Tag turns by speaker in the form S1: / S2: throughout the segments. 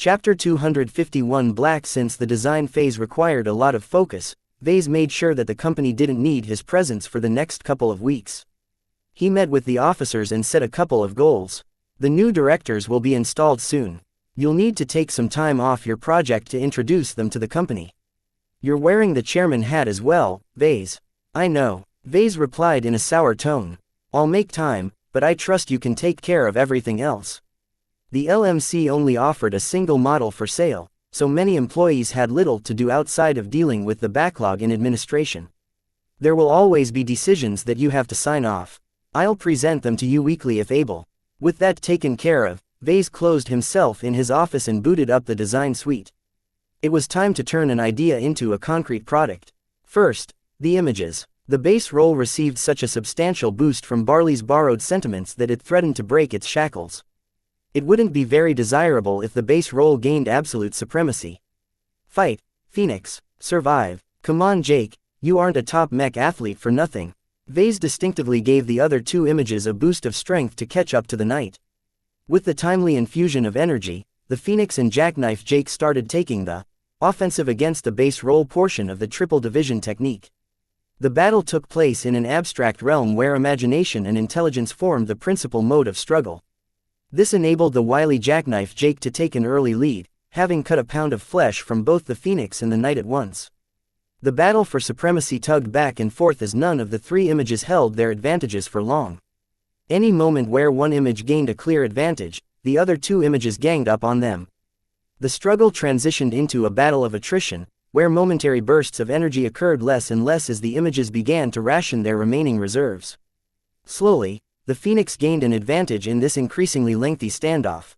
S1: Chapter 251 Black. Since the design phase required a lot of focus, Vase made sure that the company didn't need his presence for the next couple of weeks. He met with the officers and set a couple of goals. The new directors will be installed soon. You'll need to take some time off your project to introduce them to the company. You're wearing the chairman hat as well, Vase. I know, Vase replied in a sour tone. I'll make time, but I trust you can take care of everything else. The LMC only offered a single model for sale, so many employees had little to do outside of dealing with the backlog in administration. There will always be decisions that you have to sign off. I'll present them to you weekly if able. With that taken care of, Vase closed himself in his office and booted up the design suite. It was time to turn an idea into a concrete product. First, the images. The base role received such a substantial boost from Barley's borrowed sentiments that it threatened to break its shackles. It wouldn't be very desirable if the base role gained absolute supremacy. Fight, Phoenix, survive. Come on Jake, you aren't a top mech athlete for nothing. Vase distinctively gave the other two images a boost of strength to catch up to the knight. With the timely infusion of energy, the Phoenix and Jackknife Jake started taking the offensive against the base role portion of the triple division technique. The battle took place in an abstract realm where imagination and intelligence formed the principal mode of struggle. This enabled the wily Jackknife Jake to take an early lead, having cut a pound of flesh from both the Phoenix and the knight at once. The battle for supremacy tugged back and forth as none of the three images held their advantages for long. Any moment where one image gained a clear advantage, the other two images ganged up on them. The struggle transitioned into a battle of attrition, where momentary bursts of energy occurred less and less as the images began to ration their remaining reserves. Slowly, the Phoenix gained an advantage in this increasingly lengthy standoff.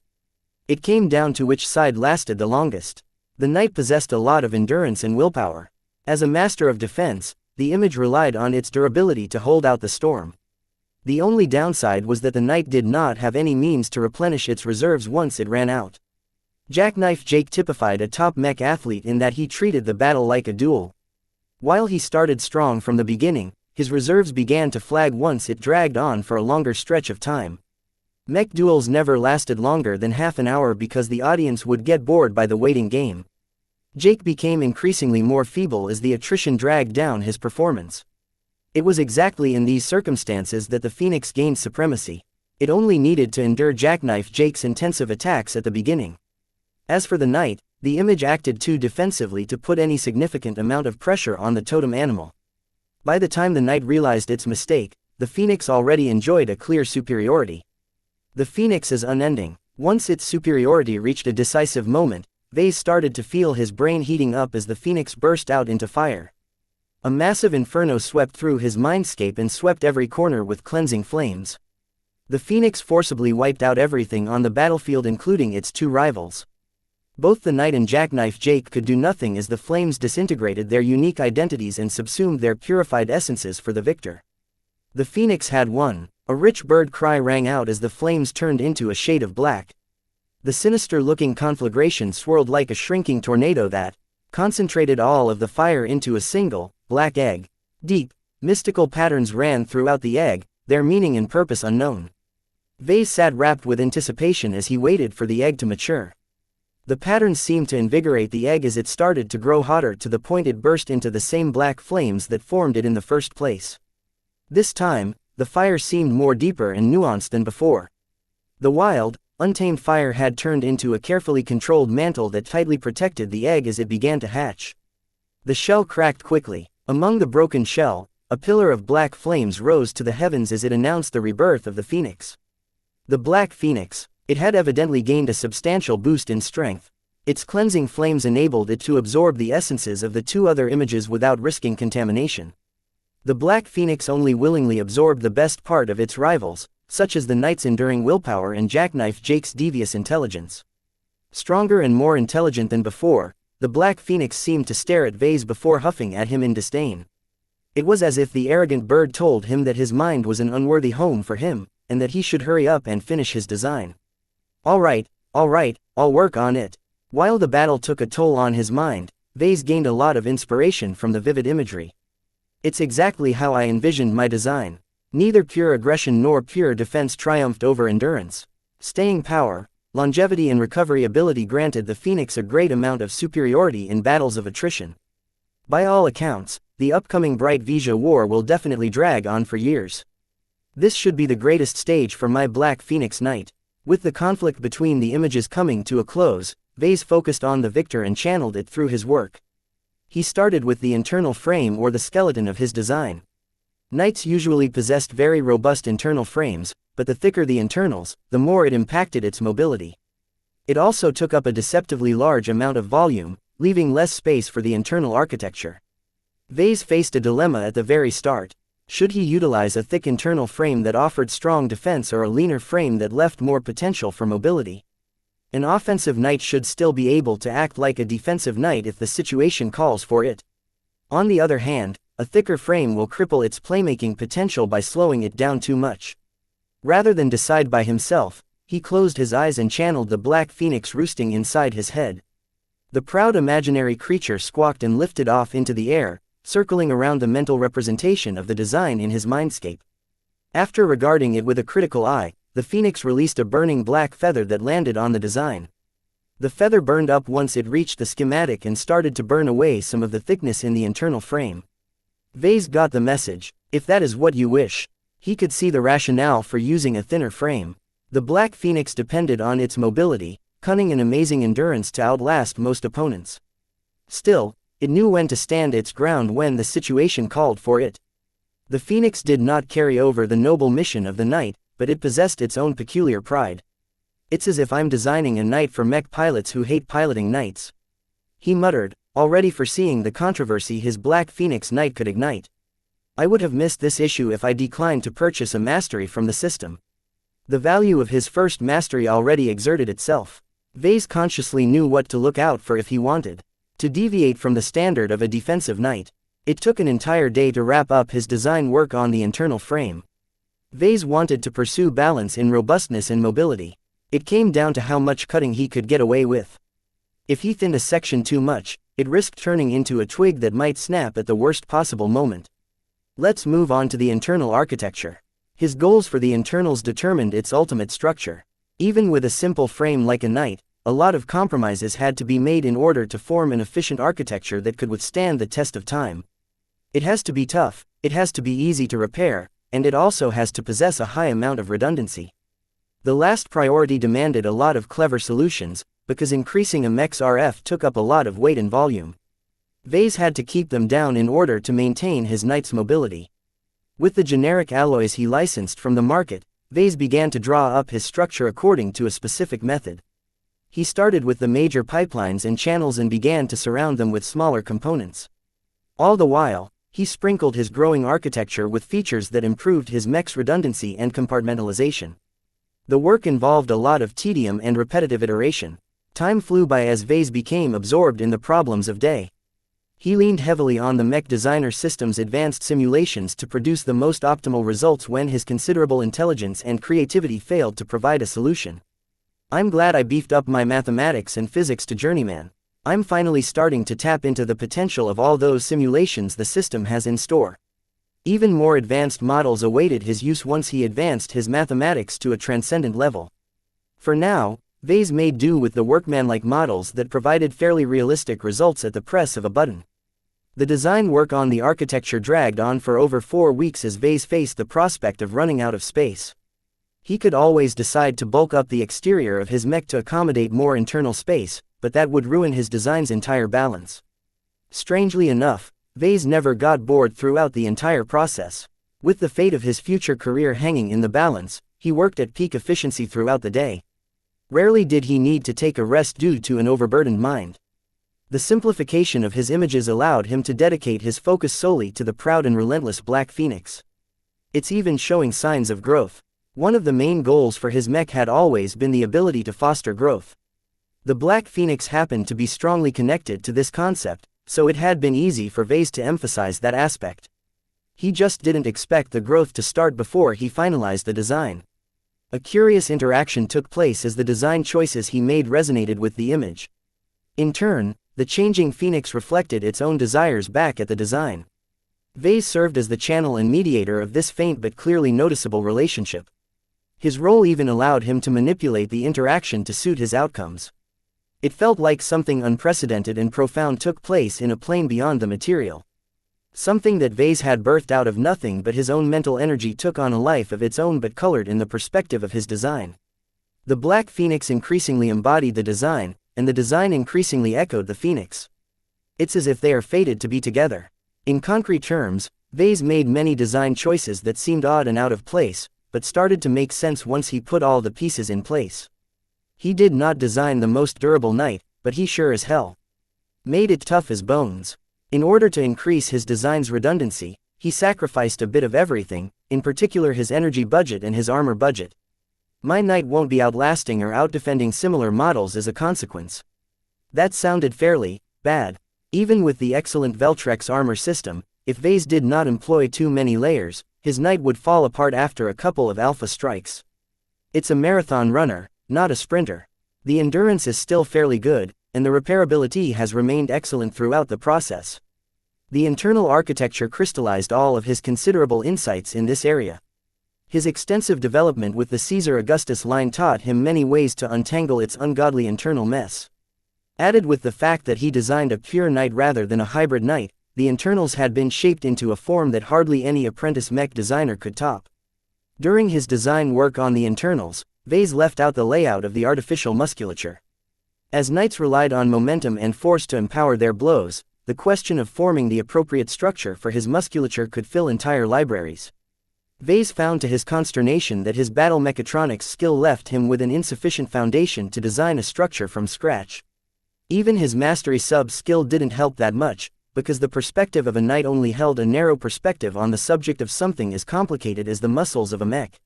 S1: It came down to which side lasted the longest. The knight possessed a lot of endurance and willpower. As a master of defense, the image relied on its durability to hold out the storm. The only downside was that the knight did not have any means to replenish its reserves once it ran out. Jackknife Jake typified a top mech athlete in that he treated the battle like a duel. While he started strong from the beginning, his reserves began to flag once it dragged on for a longer stretch of time. Mech duels never lasted longer than half an hour because the audience would get bored by the waiting game. Jake became increasingly more feeble as the attrition dragged down his performance. It was exactly in these circumstances that the Phoenix gained supremacy. It only needed to endure Jackknife Jake's intensive attacks at the beginning. As for the knight, the image acted too defensively to put any significant amount of pressure on the totem animal. By the time the knight realized its mistake, the Phoenix already enjoyed a clear superiority. The Phoenix is unending. Once its superiority reached a decisive moment, Vase started to feel his brain heating up as the Phoenix burst out into fire. A massive inferno swept through his mindscape and swept every corner with cleansing flames. The Phoenix forcibly wiped out everything on the battlefield including its two rivals. Both the knight and Jackknife Jake could do nothing as the flames disintegrated their unique identities and subsumed their purified essences for the victor. The Phoenix had won. A rich bird cry rang out as the flames turned into a shade of black. The sinister-looking conflagration swirled like a shrinking tornado that concentrated all of the fire into a single, black egg. Deep, mystical patterns ran throughout the egg, their meaning and purpose unknown. Vase sat rapt with anticipation as he waited for the egg to mature. The patterns seemed to invigorate the egg as it started to grow hotter to the point it burst into the same black flames that formed it in the first place. This time, the fire seemed more deeper and nuanced than before. The wild, untamed fire had turned into a carefully controlled mantle that tightly protected the egg as it began to hatch. The shell cracked quickly. Among the broken shell, a pillar of black flames rose to the heavens as it announced the rebirth of the Phoenix. The Black Phoenix. It had evidently gained a substantial boost in strength. Its cleansing flames enabled it to absorb the essences of the two other images without risking contamination. The Black Phoenix only willingly absorbed the best part of its rivals, such as the knight's enduring willpower and Jackknife Jake's devious intelligence. Stronger and more intelligent than before, the Black Phoenix seemed to stare at Vase before huffing at him in disdain. It was as if the arrogant bird told him that his mind was an unworthy home for him, and that he should hurry up and finish his design. All right, I'll work on it. While the battle took a toll on his mind, Vase gained a lot of inspiration from the vivid imagery. It's exactly how I envisioned my design. Neither pure aggression nor pure defense triumphed over endurance. Staying power. longevity and recovery ability granted the Phoenix a great amount of superiority in battles of attrition. By all accounts, the upcoming Bright Vija War will definitely drag on for years. This should be the greatest stage for my Black Phoenix Knight. With the conflict between the images coming to a close, Vase focused on the victor and channeled it through his work. He started with the internal frame or the skeleton of his design. Knights usually possessed very robust internal frames, but the thicker the internals, the more it impacted its mobility. It also took up a deceptively large amount of volume, leaving less space for the internal architecture. Vase faced a dilemma at the very start. Should he utilize a thick internal frame that offered strong defense or a leaner frame that left more potential for mobility? An offensive knight should still be able to act like a defensive knight if the situation calls for it. On the other hand, a thicker frame will cripple its playmaking potential by slowing it down too much. Rather than decide by himself, he closed his eyes and channeled the Black Phoenix roosting inside his head. The proud imaginary creature squawked and lifted off into the air, circling around the mental representation of the design in his mindscape. After regarding it with a critical eye, the Phoenix released a burning black feather that landed on the design. The feather burned up once it reached the schematic and started to burn away some of the thickness in the internal frame. Vase got the message. If that is what you wish. He could see the rationale for using a thinner frame. The Black Phoenix depended on its mobility, cunning and amazing endurance to outlast most opponents. Still, it knew when to stand its ground when the situation called for it. The Phoenix did not carry over the noble mission of the knight, but it possessed its own peculiar pride. It's as if I'm designing a knight for mech pilots who hate piloting knights. He muttered, already foreseeing the controversy his Black Phoenix Knight could ignite. I would have missed this issue if I declined to purchase a mastery from the system. The value of his first mastery already exerted itself. Vase consciously knew what to look out for if he wanted to deviate from the standard of a defensive knight. It took an entire day to wrap up his design work on the internal frame. Vase wanted to pursue balance in robustness and mobility. It came down to how much cutting he could get away with. If he thinned a section too much, it risked turning into a twig that might snap at the worst possible moment. Let's move on to the internal architecture. His goals for the internals determined its ultimate structure. Even with a simple frame like a knight, a lot of compromises had to be made in order to form an efficient architecture that could withstand the test of time. It has to be tough, it has to be easy to repair, and it also has to possess a high amount of redundancy. The last priority demanded a lot of clever solutions, because increasing a mech's RF took up a lot of weight and volume. Vase had to keep them down in order to maintain his knight's mobility. With the generic alloys he licensed from the market, Vase began to draw up his structure according to a specific method. He started with the major pipelines and channels and began to surround them with smaller components. All the while, he sprinkled his growing architecture with features that improved his mech's redundancy and compartmentalization. The work involved a lot of tedium and repetitive iteration. Time flew by as Vase became absorbed in the problems of day. He leaned heavily on the mech designer system's advanced simulations to produce the most optimal results when his considerable intelligence and creativity failed to provide a solution. I'm glad I beefed up my mathematics and physics to journeyman. I'm finally starting to tap into the potential of all those simulations the system has in store. Even more advanced models awaited his use once he advanced his mathematics to a transcendent level. For now, Vase made do with the workmanlike models that provided fairly realistic results at the press of a button. The design work on the architecture dragged on for over 4 weeks as Vase faced the prospect of running out of space. He could always decide to bulk up the exterior of his mech to accommodate more internal space, but that would ruin his design's entire balance. Strangely enough, Vase never got bored throughout the entire process. With the fate of his future career hanging in the balance, he worked at peak efficiency throughout the day. Rarely did he need to take a rest due to an overburdened mind. The simplification of his images allowed him to dedicate his focus solely to the proud and relentless Black Phoenix. It's even showing signs of growth. One of the main goals for his mech had always been the ability to foster growth. The Black Phoenix happened to be strongly connected to this concept, so it had been easy for Vase to emphasize that aspect. He just didn't expect the growth to start before he finalized the design. A curious interaction took place as the design choices he made resonated with the image. In turn, the changing Phoenix reflected its own desires back at the design. Vase served as the channel and mediator of this faint but clearly noticeable relationship. His role even allowed him to manipulate the interaction to suit his outcomes. It felt like something unprecedented and profound took place in a plane beyond the material. Something that Vase had birthed out of nothing but his own mental energy took on a life of its own but colored in the perspective of his design. The Black Phoenix increasingly embodied the design, and the design increasingly echoed the Phoenix. It's as if they are fated to be together. In concrete terms, Vase made many design choices that seemed odd and out of place, but started to make sense once he put all the pieces in place. He did not design the most durable knight, but he sure as hell made it tough as bones. In order to increase his design's redundancy, he sacrificed a bit of everything, in particular his energy budget and his armor budget. My knight won't be outlasting or outdefending similar models as a consequence. That sounded fairly bad. Even with the excellent Veltrex armor system, if Vase did not employ too many layers, his knight would fall apart after a couple of alpha strikes. It's a marathon runner, not a sprinter. The endurance is still fairly good, and the repairability has remained excellent throughout the process. The internal architecture crystallized all of his considerable insights in this area. His extensive development with the Caesar Augustus line taught him many ways to untangle its ungodly internal mess. Added with the fact that he designed a pure knight rather than a hybrid knight, the internals had been shaped into a form that hardly any apprentice mech designer could top. During his design work on the internals, Vase left out the layout of the artificial musculature. As knights relied on momentum and force to empower their blows, the question of forming the appropriate structure for his musculature could fill entire libraries. Vase found to his consternation that his battle mechatronics skill left him with an insufficient foundation to design a structure from scratch. Even his mastery sub skill didn't help that much, because the perspective of a knight only held a narrow perspective on the subject of something as complicated as the muscles of a mech.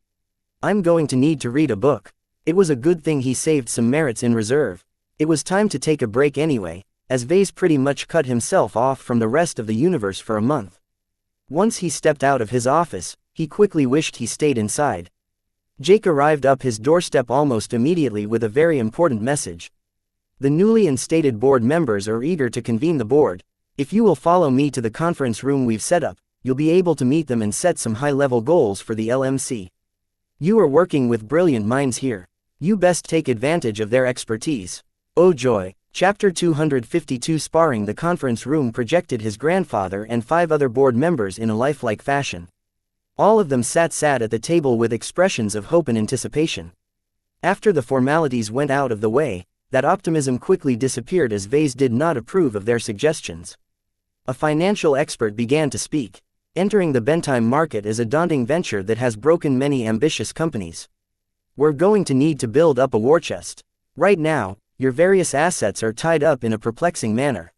S1: I'm going to need to read a book. It was a good thing he saved some merits in reserve. It was time to take a break anyway, as Vase pretty much cut himself off from the rest of the universe for a month. Once he stepped out of his office, he quickly wished he stayed inside. Jake arrived up his doorstep almost immediately with a very important message. The newly instated board members are eager to convene the board. If you will follow me to the conference room we've set up, you'll be able to meet them and set some high-level goals for the LMC. You are working with brilliant minds here. You best take advantage of their expertise. Oh joy. Chapter 252 Sparring. The conference room projected his grandfather and 5 other board members in a lifelike fashion. All of them sat at the table with expressions of hope and anticipation. After the formalities went out of the way, that optimism quickly disappeared as Vase did not approve of their suggestions. A financial expert began to speak. Entering the Bentime market is a daunting venture that has broken many ambitious companies. We're going to need to build up a war chest. Right now, your various assets are tied up in a perplexing manner.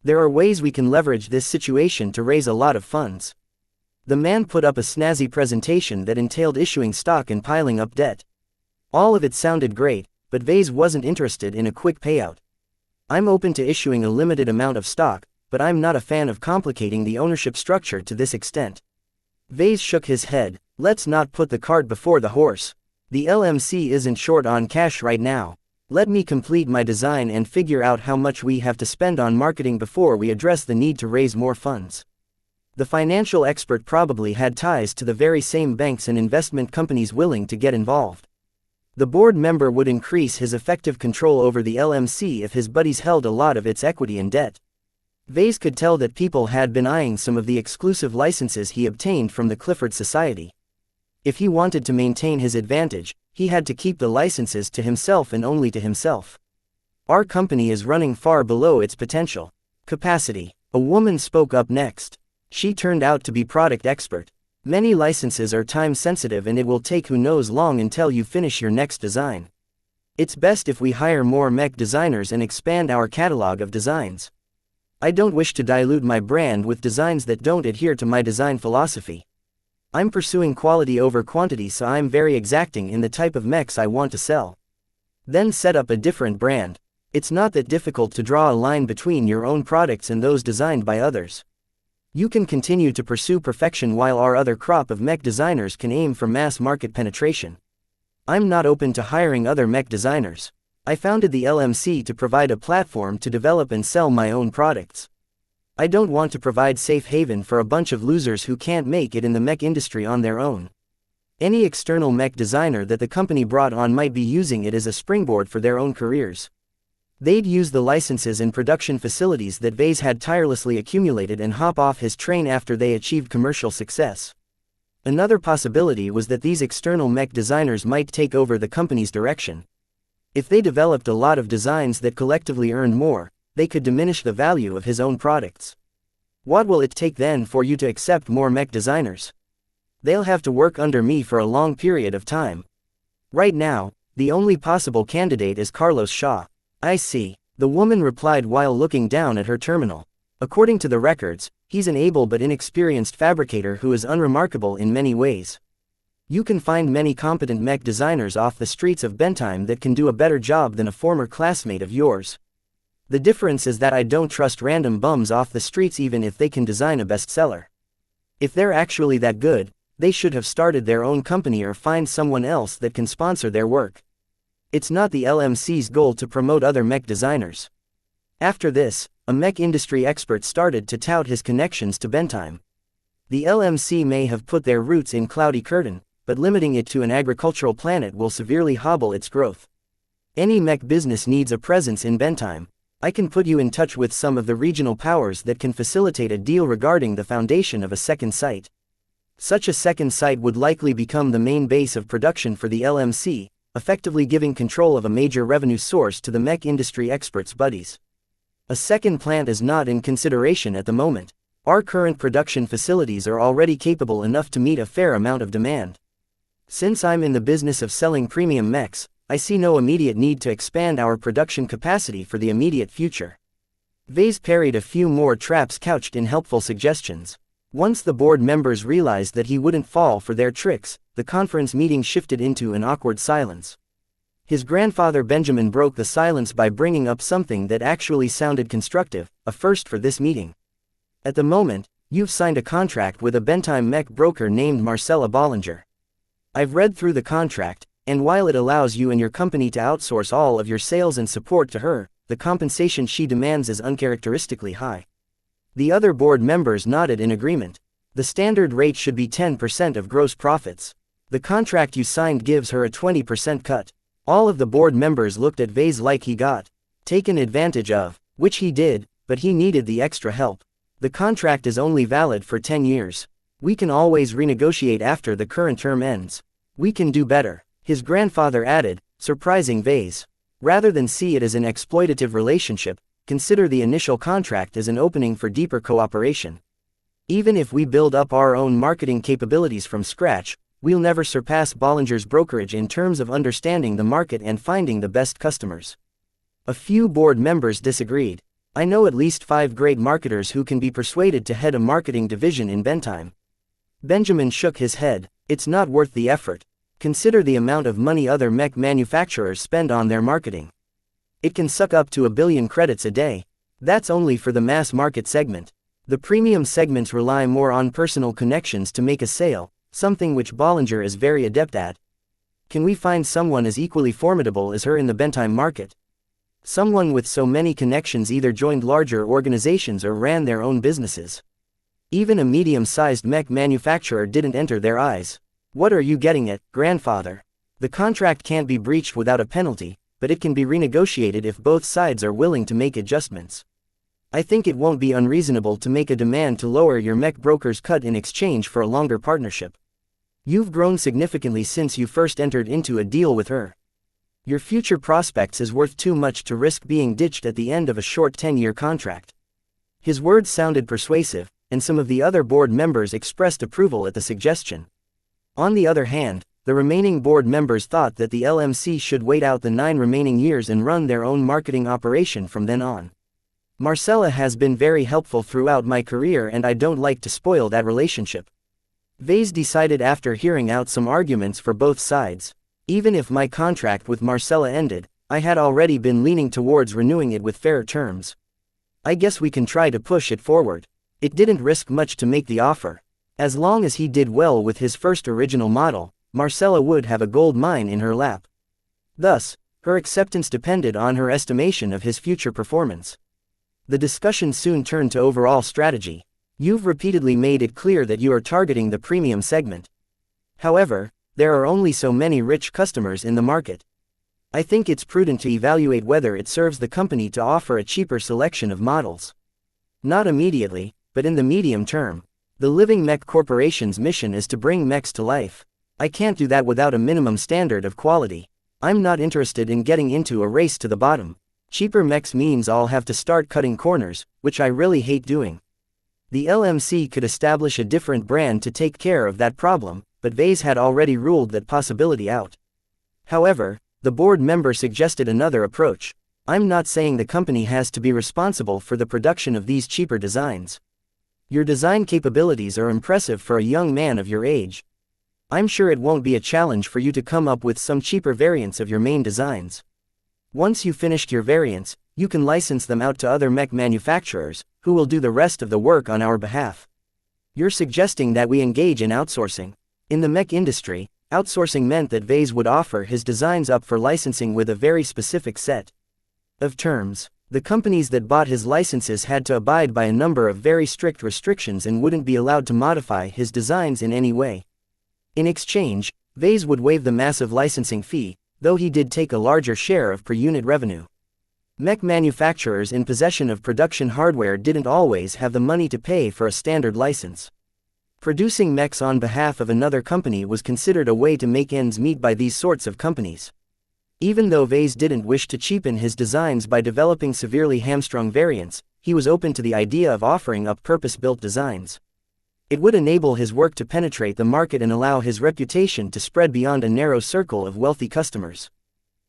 S1: There are ways we can leverage this situation to raise a lot of funds. The man put up a snazzy presentation that entailed issuing stock and piling up debt. All of it sounded great, but Vase wasn't interested in a quick payout. I'm open to issuing a limited amount of stock, but I'm not a fan of complicating the ownership structure to this extent. Vase shook his head. Let's not put the cart before the horse. The LMC isn't short on cash right now. Let me complete my design and figure out how much we have to spend on marketing before we address the need to raise more funds. The financial expert probably had ties to the very same banks and investment companies willing to get involved. The board member would increase his effective control over the LMC if his buddies held a lot of its equity and debt. Vase could tell that people had been eyeing some of the exclusive licenses he obtained from the Clifford Society. If he wanted to maintain his advantage, he had to keep the licenses to himself and only to himself. Our company is running far below its potential capacity. A woman spoke up next. She turned out to be product expert. Many licenses are time sensitive and it will take who knows long until you finish your next design. It's best if we hire more mech designers and expand our catalog of designs. I don't wish to dilute my brand with designs that don't adhere to my design philosophy. I'm pursuing quality over quantity, so I'm very exacting in the type of mechs I want to sell. Then set up a different brand. It's not that difficult to draw a line between your own products and those designed by others. You can continue to pursue perfection while our other crop of mech designers can aim for mass market penetration. I'm not open to hiring other mech designers. I founded the LMC to provide a platform to develop and sell my own products. I don't want to provide safe haven for a bunch of losers who can't make it in the mech industry on their own. Any external mech designer that the company brought on might be using it as a springboard for their own careers. They'd use the licenses and production facilities that Vase had tirelessly accumulated and hop off his train after they achieved commercial success. Another possibility was that these external mech designers might take over the company's direction. If they developed a lot of designs that collectively earned more, they could diminish the value of his own products. What will it take then for you to accept more mech designers? They'll have to work under me for a long period of time. Right now, the only possible candidate is Carlos Shaw. I see, the woman replied while looking down at her terminal. According to the records, he's an able but inexperienced fabricator who is unremarkable in many ways. You can find many competent mech designers off the streets of Bentheim that can do a better job than a former classmate of yours. The difference is that I don't trust random bums off the streets even if they can design a bestseller. If they're actually that good, they should have started their own company or find someone else that can sponsor their work. It's not the LMC's goal to promote other mech designers. After this, a mech industry expert started to tout his connections to Bentheim. The LMC may have put their roots in Cloudy Curtain, but limiting it to an agricultural planet will severely hobble its growth. Any mech business needs a presence in Bentheim. I can put you in touch with some of the regional powers that can facilitate a deal regarding the foundation of a second site. Such a second site would likely become the main base of production for the LMC, effectively giving control of a major revenue source to the mech industry experts' buddies. A second plant is not in consideration at the moment. Our current production facilities are already capable enough to meet a fair amount of demand. Since I'm in the business of selling premium mechs, I see no immediate need to expand our production capacity for the immediate future. Vase parried a few more traps couched in helpful suggestions. Once the board members realized that he wouldn't fall for their tricks, the conference meeting shifted into an awkward silence. His grandfather Benjamin broke the silence by bringing up something that actually sounded constructive, a first for this meeting. At the moment, you've signed a contract with a Bentheim mech broker named Marcella Bollinger. I've read through the contract, and while it allows you and your company to outsource all of your sales and support to her, the compensation she demands is uncharacteristically high. The other board members nodded in agreement. The standard rate should be 10% of gross profits. The contract you signed gives her a 20% cut. All of the board members looked at Vase like he got taken advantage of, which he did, but he needed the extra help. The contract is only valid for 10 years. We can always renegotiate after the current term ends. We can do better, his grandfather added, surprising Vase. Rather than see it as an exploitative relationship, consider the initial contract as an opening for deeper cooperation. Even if we build up our own marketing capabilities from scratch, we'll never surpass Bollinger's brokerage in terms of understanding the market and finding the best customers. A few board members disagreed. I know at least 5 great marketers who can be persuaded to head a marketing division in Bentheim. Benjamin shook his head. It's not worth the effort. Consider the amount of money other mech manufacturers spend on their marketing. It can suck up to 1 billion credits a day. That's only for the mass market segment. The premium segments rely more on personal connections to make a sale, something which Bollinger is very adept at. Can we find someone as equally formidable as her in the Bentheim market? Someone with so many connections either joined larger organizations or ran their own businesses. Even a medium-sized mech manufacturer didn't enter their eyes. What are you getting at, grandfather? The contract can't be breached without a penalty, but it can be renegotiated if both sides are willing to make adjustments. I think it won't be unreasonable to make a demand to lower your mech broker's cut in exchange for a longer partnership. You've grown significantly since you first entered into a deal with her. Your future prospects is worth too much to risk being ditched at the end of a short 10-year contract. His words sounded persuasive, and some of the other board members expressed approval at the suggestion. On the other hand, the remaining board members thought that the LMC should wait out the 9 remaining years and run their own marketing operation from then on. Marcella has been very helpful throughout my career and I don't like to spoil that relationship. Vase decided after hearing out some arguments for both sides. Even if my contract with Marcella ended, I had already been leaning towards renewing it with fairer terms. I guess we can try to push it forward. It didn't risk much to make the offer. As long as he did well with his first original model, Marcella would have a gold mine in her lap. Thus, her acceptance depended on her estimation of his future performance. The discussion soon turned to overall strategy. You've repeatedly made it clear that you are targeting the premium segment. However, there are only so many rich customers in the market. I think it's prudent to evaluate whether it serves the company to offer a cheaper selection of models. Not immediately, but in the medium term. The Living Mech Corporation's mission is to bring mechs to life. I can't do that without a minimum standard of quality. I'm not interested in getting into a race to the bottom. Cheaper mechs means I'll have to start cutting corners, which I really hate doing. The LMC could establish a different brand to take care of that problem, but Vase had already ruled that possibility out. However, the board member suggested another approach. I'm not saying the company has to be responsible for the production of these cheaper designs. Your design capabilities are impressive for a young man of your age. I'm sure it won't be a challenge for you to come up with some cheaper variants of your main designs. Once you've finished your variants, you can license them out to other mech manufacturers, who will do the rest of the work on our behalf. You're suggesting that we engage in outsourcing. In the mech industry, outsourcing meant that Vase would offer his designs up for licensing with a very specific set of terms. The companies that bought his licenses had to abide by a number of very strict restrictions and wouldn't be allowed to modify his designs in any way. In exchange, Vase would waive the massive licensing fee, though he did take a larger share of per unit revenue. Mech manufacturers in possession of production hardware didn't always have the money to pay for a standard license. Producing mechs on behalf of another company was considered a way to make ends meet by these sorts of companies. Even though Vase didn't wish to cheapen his designs by developing severely hamstrung variants, he was open to the idea of offering up purpose-built designs. It would enable his work to penetrate the market and allow his reputation to spread beyond a narrow circle of wealthy customers.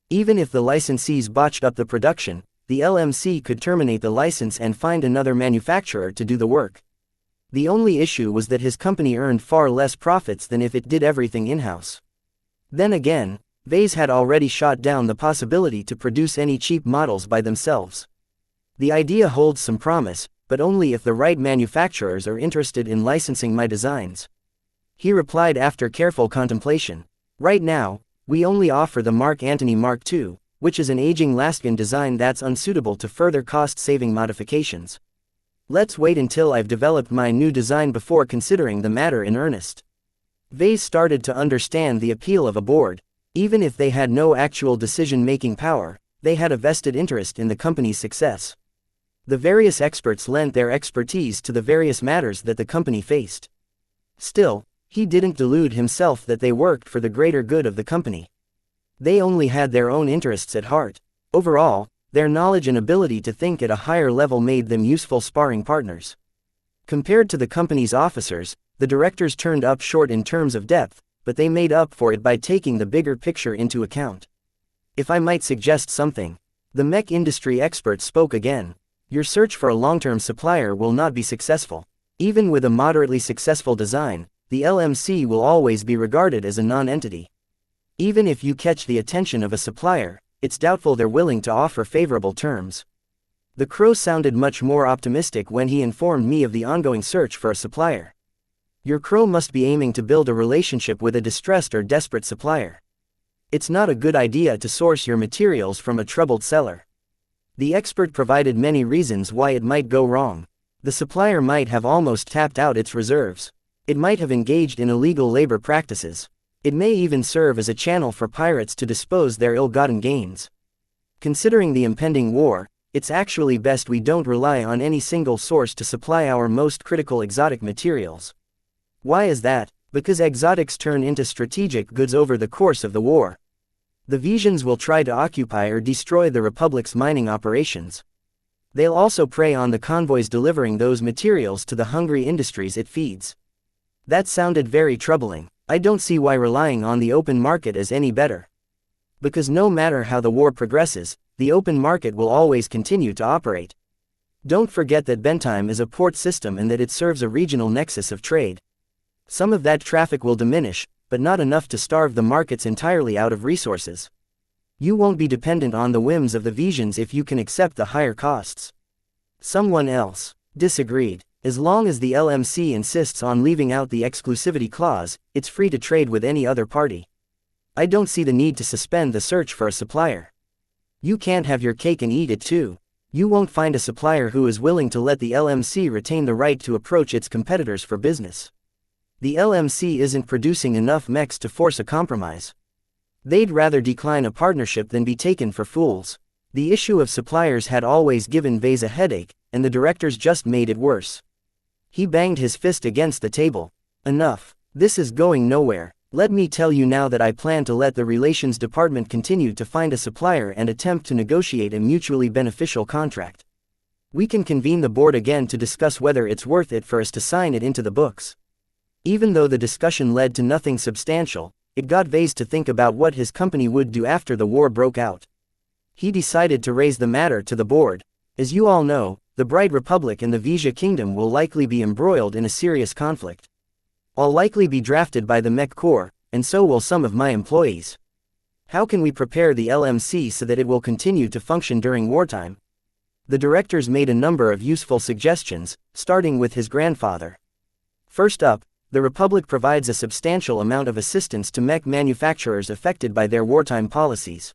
S1: Even if the licensees botched up the production, the LMC could terminate the license and find another manufacturer to do the work. The only issue was that his company earned far less profits than if it did everything in-house. Then again, Vase had already shot down the possibility to produce any cheap models by themselves. The idea holds some promise, but only if the right manufacturers are interested in licensing my designs. He replied after careful contemplation. Right now, we only offer the Mark Antony Mark II, which is an aging Laskin design that's unsuitable to further cost-saving modifications. Let's wait until I've developed my new design before considering the matter in earnest. Vase started to understand the appeal of a board. Even if they had no actual decision-making power, they had a vested interest in the company's success. The various experts lent their expertise to the various matters that the company faced. Still, he didn't delude himself that they worked for the greater good of the company. They only had their own interests at heart. Overall, their knowledge and ability to think at a higher level made them useful sparring partners. Compared to the company's officers, the directors turned up short in terms of depth, but they made up for it by taking the bigger picture into account. If I might suggest something. The mech industry expert spoke again. Your search for a long-term supplier will not be successful. Even with a moderately successful design, the LMC will always be regarded as a non-entity. Even if you catch the attention of a supplier, it's doubtful they're willing to offer favorable terms. The Crow sounded much more optimistic when he informed me of the ongoing search for a supplier. Your Crow must be aiming to build a relationship with a distressed or desperate supplier. It's not a good idea to source your materials from a troubled seller. The expert provided many reasons why it might go wrong. The supplier might have almost tapped out its reserves. It might have engaged in illegal labor practices. It may even serve as a channel for pirates to dispose their ill-gotten gains. Considering the impending war, it's actually best we don't rely on any single source to supply our most critical exotic materials. Why is that? Because exotics turn into strategic goods over the course of the war. The Vesians will try to occupy or destroy the Republic's mining operations. They'll also prey on the convoys delivering those materials to the hungry industries it feeds. That sounded very troubling. I don't see why relying on the open market is any better. Because no matter how the war progresses, the open market will always continue to operate. Don't forget that Bentheim is a port system and that it serves a regional nexus of trade. Some of that traffic will diminish, but not enough to starve the markets entirely out of resources. You won't be dependent on the whims of the Vesians if you can accept the higher costs. Someone else disagreed. As long as the LMC insists on leaving out the exclusivity clause, it's free to trade with any other party. I don't see the need to suspend the search for a supplier. You can't have your cake and eat it too. You won't find a supplier who is willing to let the LMC retain the right to approach its competitors for business. The LMC isn't producing enough mechs to force a compromise. They'd rather decline a partnership than be taken for fools. The issue of suppliers had always given Vase a headache, and the directors just made it worse. He banged his fist against the table. Enough. This is going nowhere. Let me tell you now that I plan to let the relations department continue to find a supplier and attempt to negotiate a mutually beneficial contract. We can convene the board again to discuss whether it's worth it for us to sign it into the books. Even though the discussion led to nothing substantial, it got Vase to think about what his company would do after the war broke out. He decided to raise the matter to the board. As you all know, the Bright Republic and the Wuxia Kingdom will likely be embroiled in a serious conflict. I'll likely be drafted by the Mech Corps, and so will some of my employees. How can we prepare the LMC so that it will continue to function during wartime? The directors made a number of useful suggestions, starting with his grandfather. First up, the Republic provides a substantial amount of assistance to mech manufacturers affected by their wartime policies.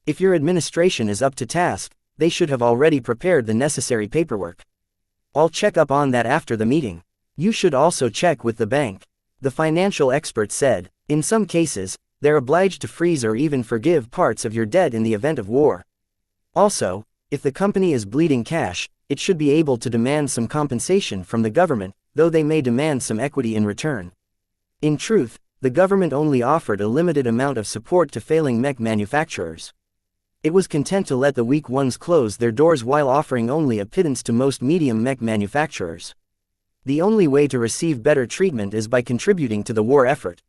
S1: If your administration is up to task, they should have already prepared the necessary paperwork. I'll check up on that after the meeting. You should also check with the bank. The financial expert said, in some cases, they're obliged to freeze or even forgive parts of your debt in the event of war. Also, if the company is bleeding cash, it should be able to demand some compensation from the government, though they may demand some equity in return. In truth, the government only offered a limited amount of support to failing mech manufacturers. It was content to let the weak ones close their doors while offering only a pittance to most medium mech manufacturers. The only way to receive better treatment is by contributing to the war effort.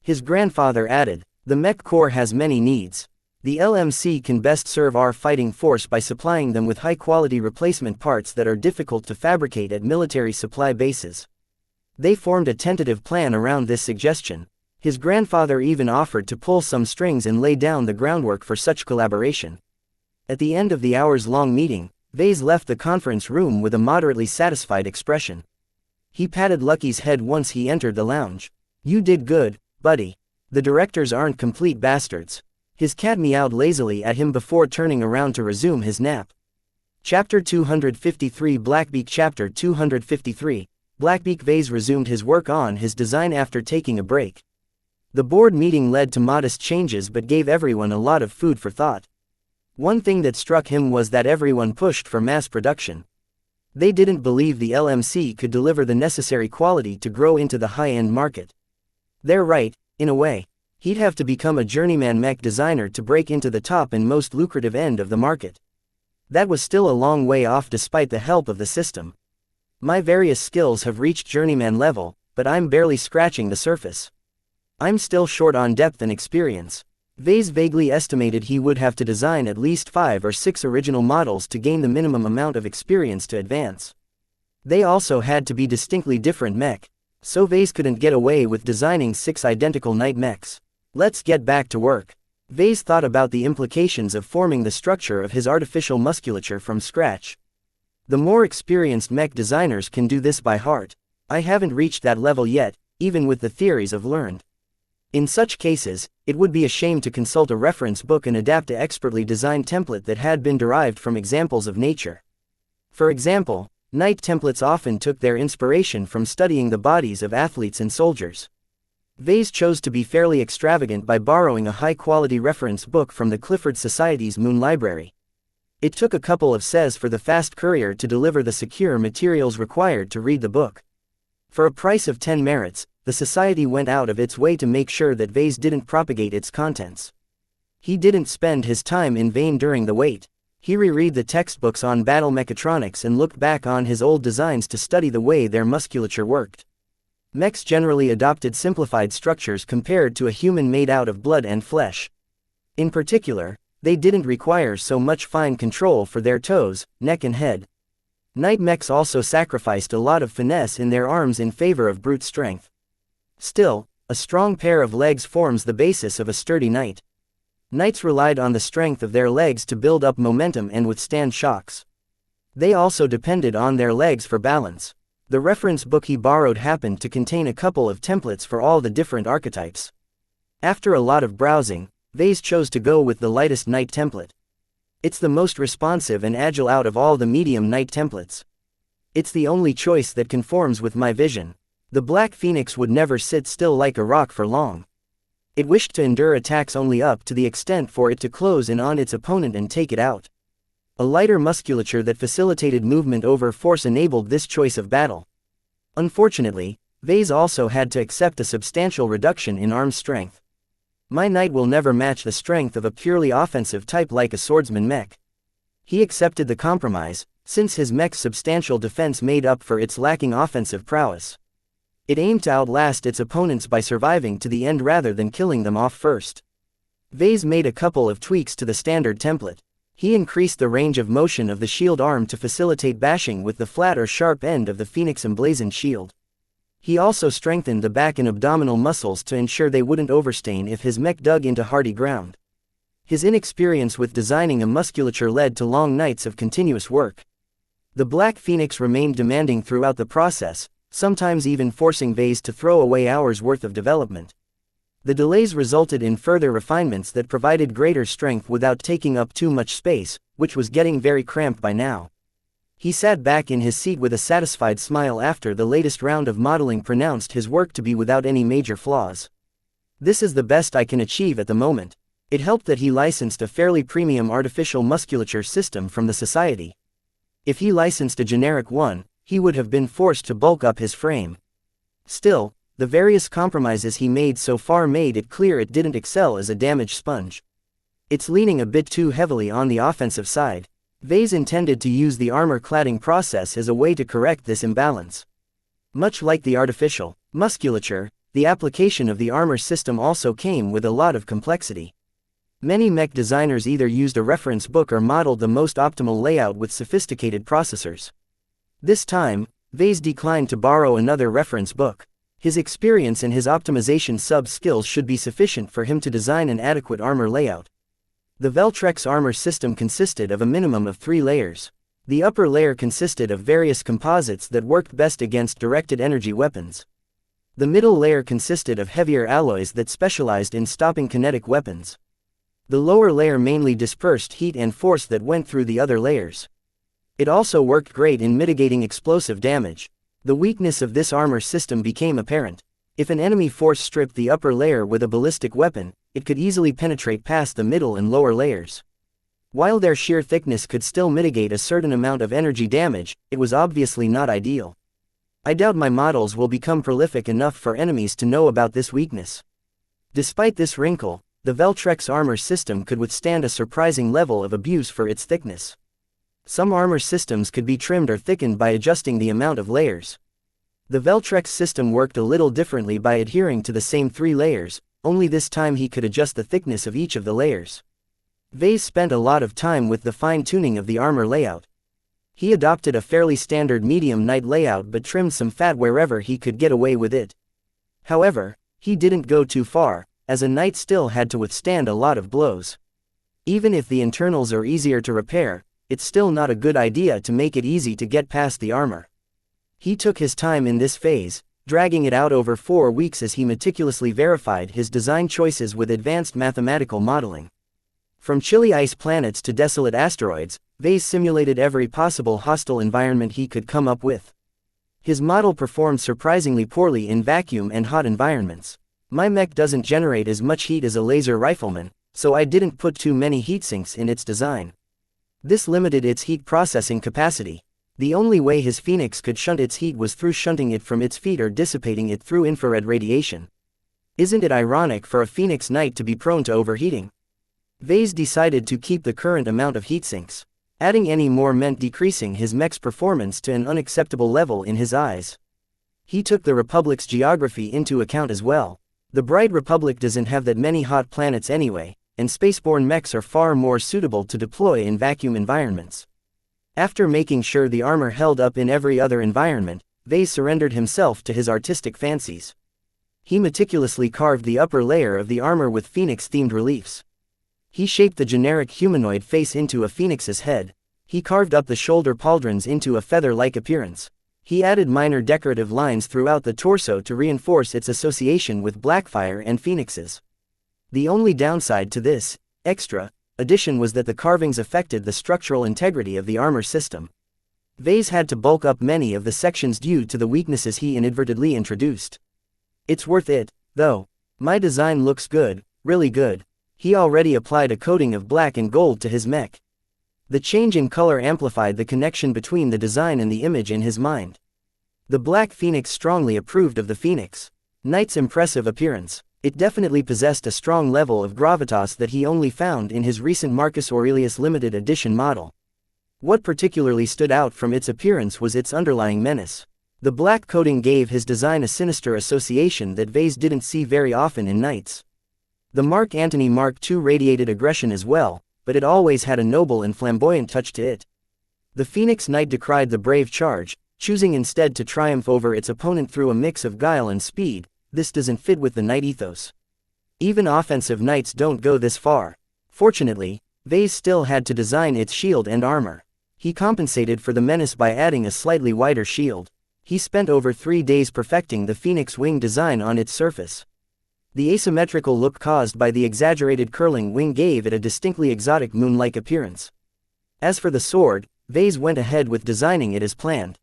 S1: His grandfather added, the Mech Corps has many needs. The LMC can best serve our fighting force by supplying them with high-quality replacement parts that are difficult to fabricate at military supply bases. They formed a tentative plan around this suggestion. His grandfather even offered to pull some strings and lay down the groundwork for such collaboration. At the end of the hours-long meeting, Vase left the conference room with a moderately satisfied expression. He patted Lucky's head once he entered the lounge. You did good, buddy. The directors aren't complete bastards. His cat meowed lazily at him before turning around to resume his nap. Chapter 253 Blackbeak Chapter 253 Blackbeak Vase resumed his work on his design after taking a break. The board meeting led to modest changes but gave everyone a lot of food for thought. One thing that struck him was that everyone pushed for mass production. They didn't believe the LMC could deliver the necessary quality to grow into the high-end market. They're right, in a way. He'd have to become a journeyman mech designer to break into the top and most lucrative end of the market. That was still a long way off despite the help of the system. My various skills have reached journeyman level, but I'm barely scratching the surface. I'm still short on depth and experience. Vase vaguely estimated he would have to design at least 5 or 6 original models to gain the minimum amount of experience to advance. They also had to be distinctly different mech, so Vase couldn't get away with designing 6 identical knight mechs. Let's get back to work. Vase thought about the implications of forming the structure of his artificial musculature from scratch. The more experienced mech designers can do this by heart. I haven't reached that level yet, even with the theories I've learned. In such cases, it would be a shame to consult a reference book and adapt an expertly designed template that had been derived from examples of nature. For example, knight templates often took their inspiration from studying the bodies of athletes and soldiers. Vase chose to be fairly extravagant by borrowing a high-quality reference book from the Clifford Society's Moon Library. It took a couple of says for the fast courier to deliver the secure materials required to read the book. For a price of 10 merits, the society went out of its way to make sure that Vase didn't propagate its contents. He didn't spend his time in vain during the wait. He reread the textbooks on battle mechatronics and looked back on his old designs to study the way their musculature worked. Mechs generally adopted simplified structures compared to a human made out of blood and flesh. In particular, they didn't require so much fine control for their toes, neck and head. Knight mechs also sacrificed a lot of finesse in their arms in favor of brute strength. Still, a strong pair of legs forms the basis of a sturdy knight. Knights relied on the strength of their legs to build up momentum and withstand shocks. They also depended on their legs for balance. The reference book he borrowed happened to contain a couple of templates for all the different archetypes. After a lot of browsing, Vase chose to go with the lightest knight template. It's the most responsive and agile out of all the medium knight templates. It's the only choice that conforms with my vision. The Black Phoenix would never sit still like a rock for long. It wished to endure attacks only up to the extent for it to close in on its opponent and take it out. A lighter musculature that facilitated movement over force enabled this choice of battle. Unfortunately, Vase also had to accept a substantial reduction in arm strength. My knight will never match the strength of a purely offensive type like a swordsman Mech. He accepted the compromise, since his Mech's substantial defense made up for its lacking offensive prowess. It aimed to outlast its opponents by surviving to the end rather than killing them off first. Vase made a couple of tweaks to the standard template. He increased the range of motion of the shield arm to facilitate bashing with the flat or sharp end of the Phoenix emblazoned shield. He also strengthened the back and abdominal muscles to ensure they wouldn't overstrain if his Mech dug into hardy ground. His inexperience with designing a musculature led to long nights of continuous work. The Black Phoenix remained demanding throughout the process, sometimes even forcing Vase to throw away hours' worth of development. The delays resulted in further refinements that provided greater strength without taking up too much space, which was getting very cramped by now. He sat back in his seat with a satisfied smile after the latest round of modeling pronounced his work to be without any major flaws. This is the best I can achieve at the moment. It helped that he licensed a fairly premium artificial musculature system from the society. If he licensed a generic one, he would have been forced to bulk up his frame. Still, the various compromises he made so far made it clear it didn't excel as a damage sponge. It's leaning a bit too heavily on the offensive side. Vase intended to use the armor cladding process as a way to correct this imbalance. Much like the artificial musculature, the application of the armor system also came with a lot of complexity. Many Mech designers either used a reference book or modeled the most optimal layout with sophisticated processors. This time, Vase declined to borrow another reference book. His experience and his optimization sub-skills should be sufficient for him to design an adequate armor layout. The Veltrex armor system consisted of a minimum of 3 layers. The upper layer consisted of various composites that worked best against directed energy weapons. The middle layer consisted of heavier alloys that specialized in stopping kinetic weapons. The lower layer mainly dispersed heat and force that went through the other layers. It also worked great in mitigating explosive damage. The weakness of this armor system became apparent. If an enemy force stripped the upper layer with a ballistic weapon, it could easily penetrate past the middle and lower layers. While their sheer thickness could still mitigate a certain amount of energy damage, it was obviously not ideal. I doubt my models will become prolific enough for enemies to know about this weakness. Despite this wrinkle, the Veltrex armor system could withstand a surprising level of abuse for its thickness. Some armor systems could be trimmed or thickened by adjusting the amount of layers. The Veltrex system worked a little differently by adhering to the same 3 layers, only this time he could adjust the thickness of each of the layers. Vase spent a lot of time with the fine-tuning of the armor layout. He adopted a fairly standard medium knight layout but trimmed some fat wherever he could get away with it. However, he didn't go too far, as a knight still had to withstand a lot of blows. Even if the internals are easier to repair, it's still not a good idea to make it easy to get past the armor. He took his time in this phase, dragging it out over 4 weeks as he meticulously verified his design choices with advanced mathematical modeling. From chilly ice planets to desolate asteroids, Vase simulated every possible hostile environment he could come up with. His model performed surprisingly poorly in vacuum and hot environments. My Mech doesn't generate as much heat as a laser rifleman, so I didn't put too many heatsinks in its design. This limited its heat processing capacity. The only way his Phoenix could shunt its heat was through shunting it from its feet or dissipating it through infrared radiation. Isn't it ironic for a Phoenix Knight to be prone to overheating? Vase decided to keep the current amount of heatsinks. Adding any more meant decreasing his Mech's performance to an unacceptable level in his eyes. He took the Republic's geography into account as well. The bright Republic doesn't have that many hot planets anyway, and spaceborne mechs are far more suitable to deploy in vacuum environments. After making sure the armor held up in every other environment, Vase surrendered himself to his artistic fancies. He meticulously carved the upper layer of the armor with Phoenix-themed reliefs. He shaped the generic humanoid face into a phoenix's head. He carved up the shoulder pauldrons into a feather-like appearance. He added minor decorative lines throughout the torso to reinforce its association with Blackfire and phoenixes. The only downside to this extra addition was that the carvings affected the structural integrity of the armor system. Vase had to bulk up many of the sections due to the weaknesses he inadvertently introduced. It's worth it, though. My design looks good, really good. He already applied a coating of black and gold to his mech. The change in color amplified the connection between the design and the image in his mind. The Black Phoenix strongly approved of the Phoenix Knight's impressive appearance. It definitely possessed a strong level of gravitas that he only found in his recent Marcus Aurelius limited edition model. What particularly stood out from its appearance was its underlying menace. The black coating gave his design a sinister association that Vase didn't see very often in knights. The Mark Antony Mark II radiated aggression as well, but it always had a noble and flamboyant touch to it. The Phoenix Knight decried the brave charge, choosing instead to triumph over its opponent through a mix of guile and speed. This doesn't fit with the knight ethos. Even offensive knights don't go this far. Fortunately, Vase still had to design its shield and armor. He compensated for the menace by adding a slightly wider shield. He spent over 3 days perfecting the Phoenix wing design on its surface. The asymmetrical look caused by the exaggerated curling wing gave it a distinctly exotic moon-like appearance. As for the sword, Vase went ahead with designing it as planned.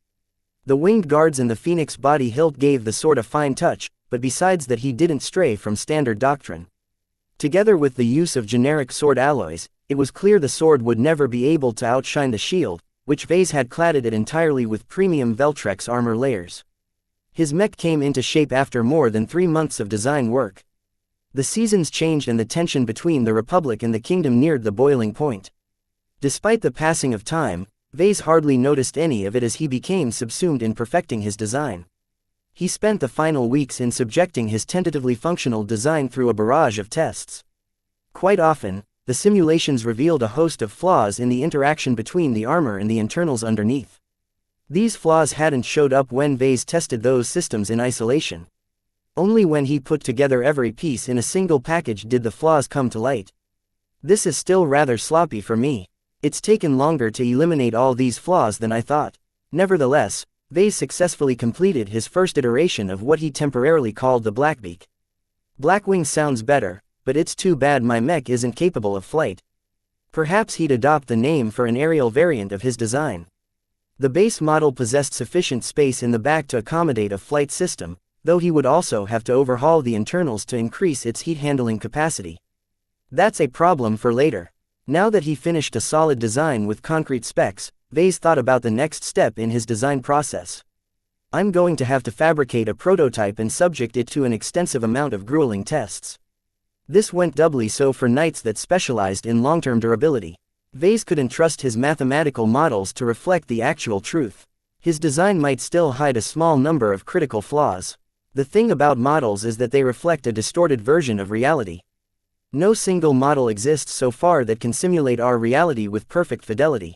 S1: The winged guards and the Phoenix body hilt gave the sword a fine touch, but besides that he didn't stray from standard doctrine. Together with the use of generic sword alloys, it was clear the sword would never be able to outshine the shield, which Vase had cladded it entirely with premium Veltrex armor layers. His mech came into shape after more than 3 months of design work. The seasons changed and the tension between the Republic and the Kingdom neared the boiling point. Despite the passing of time, Vase hardly noticed any of it as he became subsumed in perfecting his design. He spent the final weeks in subjecting his tentatively functional design through a barrage of tests. Quite often, the simulations revealed a host of flaws in the interaction between the armor and the internals underneath. These flaws hadn't showed up when Vase tested those systems in isolation. Only when he put together every piece in a single package did the flaws come to light. This is still rather sloppy for me. It's taken longer to eliminate all these flaws than I thought. Nevertheless, Vase successfully completed his first iteration of what he temporarily called the Blackbeak. Blackwing sounds better, but it's too bad my mech isn't capable of flight. Perhaps he'd adopt the name for an aerial variant of his design. The base model possessed sufficient space in the back to accommodate a flight system, though he would also have to overhaul the internals to increase its heat handling capacity. That's a problem for later. Now that he finished a solid design with concrete specs, Vase thought about the next step in his design process. I'm going to have to fabricate a prototype and subject it to an extensive amount of grueling tests. This went doubly so for knights that specialized in long-term durability. Vase couldn't trust his mathematical models to reflect the actual truth. His design might still hide a small number of critical flaws. The thing about models is that they reflect a distorted version of reality. No single model exists so far that can simulate our reality with perfect fidelity.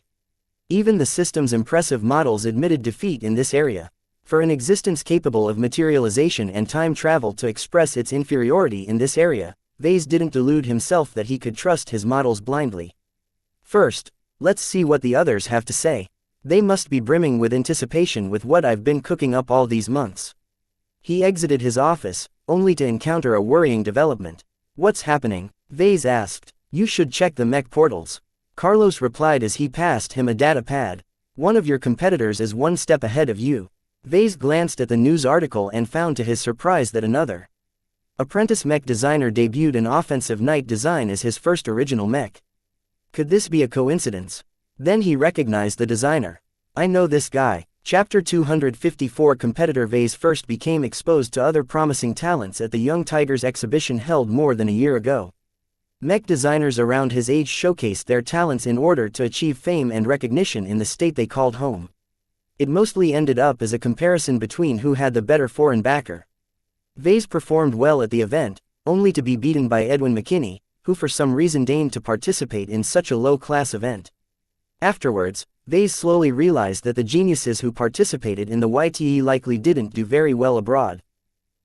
S1: Even the system's impressive models admitted defeat in this area. For an existence capable of materialization and time travel to express its inferiority in this area, Vase didn't delude himself that he could trust his models blindly. First, let's see what the others have to say. They must be brimming with anticipation with what I've been cooking up all these months. He exited his office, only to encounter a worrying development. What's happening? Vase asked. You should check the mech portals. Carlos replied as he passed him a data pad. One of your competitors is 1 step ahead of you. Vase glanced at the news article and found to his surprise that another apprentice mech designer debuted an offensive knight design as his first original mech. Could this be a coincidence? Then he recognized the designer. I know this guy. Chapter 254 Competitor Vase first became exposed to other promising talents at the Young Tigers exhibition held more than a year ago. Mech designers around his age showcased their talents in order to achieve fame and recognition in the state they called home. It mostly ended up as a comparison between who had the better foreign backer. Vase performed well at the event, only to be beaten by Edwin McKinney, who for some reason deigned to participate in such a low-class event. Afterwards, Vase slowly realized that the geniuses who participated in the YTE likely didn't do very well abroad.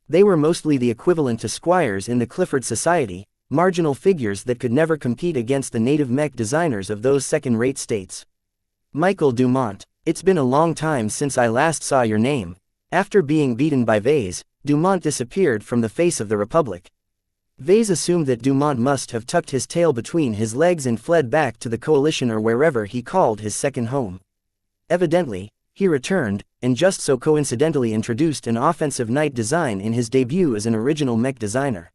S1: They were mostly the equivalent to squires in the Clifford Society, marginal figures that could never compete against the native mech designers of those second-rate states. Michael Dumont. It's been a long time since I last saw your name. After being beaten by Vase, Dumont disappeared from the face of the Republic. Vase assumed that Dumont must have tucked his tail between his legs and fled back to the coalition or wherever he called his second home. Evidently, he returned, and just so coincidentally introduced an offensive night design in his debut as an original mech designer.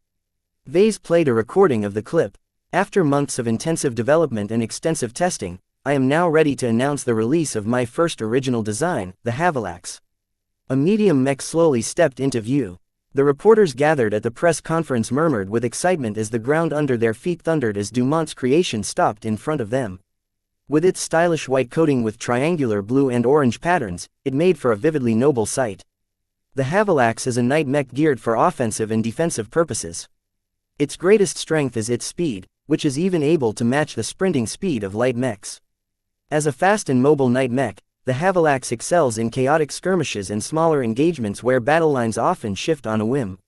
S1: Vase played a recording of the clip. After months of intensive development and extensive testing, I am now ready to announce the release of my first original design, the Havilax. A medium mech slowly stepped into view. The reporters gathered at the press conference murmured with excitement as the ground under their feet thundered as Dumont's creation stopped in front of them. With its stylish white coating with triangular blue and orange patterns, it made for a vividly noble sight. The Havilax is a night mech geared for offensive and defensive purposes. Its greatest strength is its speed, which is even able to match the sprinting speed of light mechs. As a fast and mobile night mech, the Havilax excels in chaotic skirmishes and smaller engagements where battle lines often shift on a whim.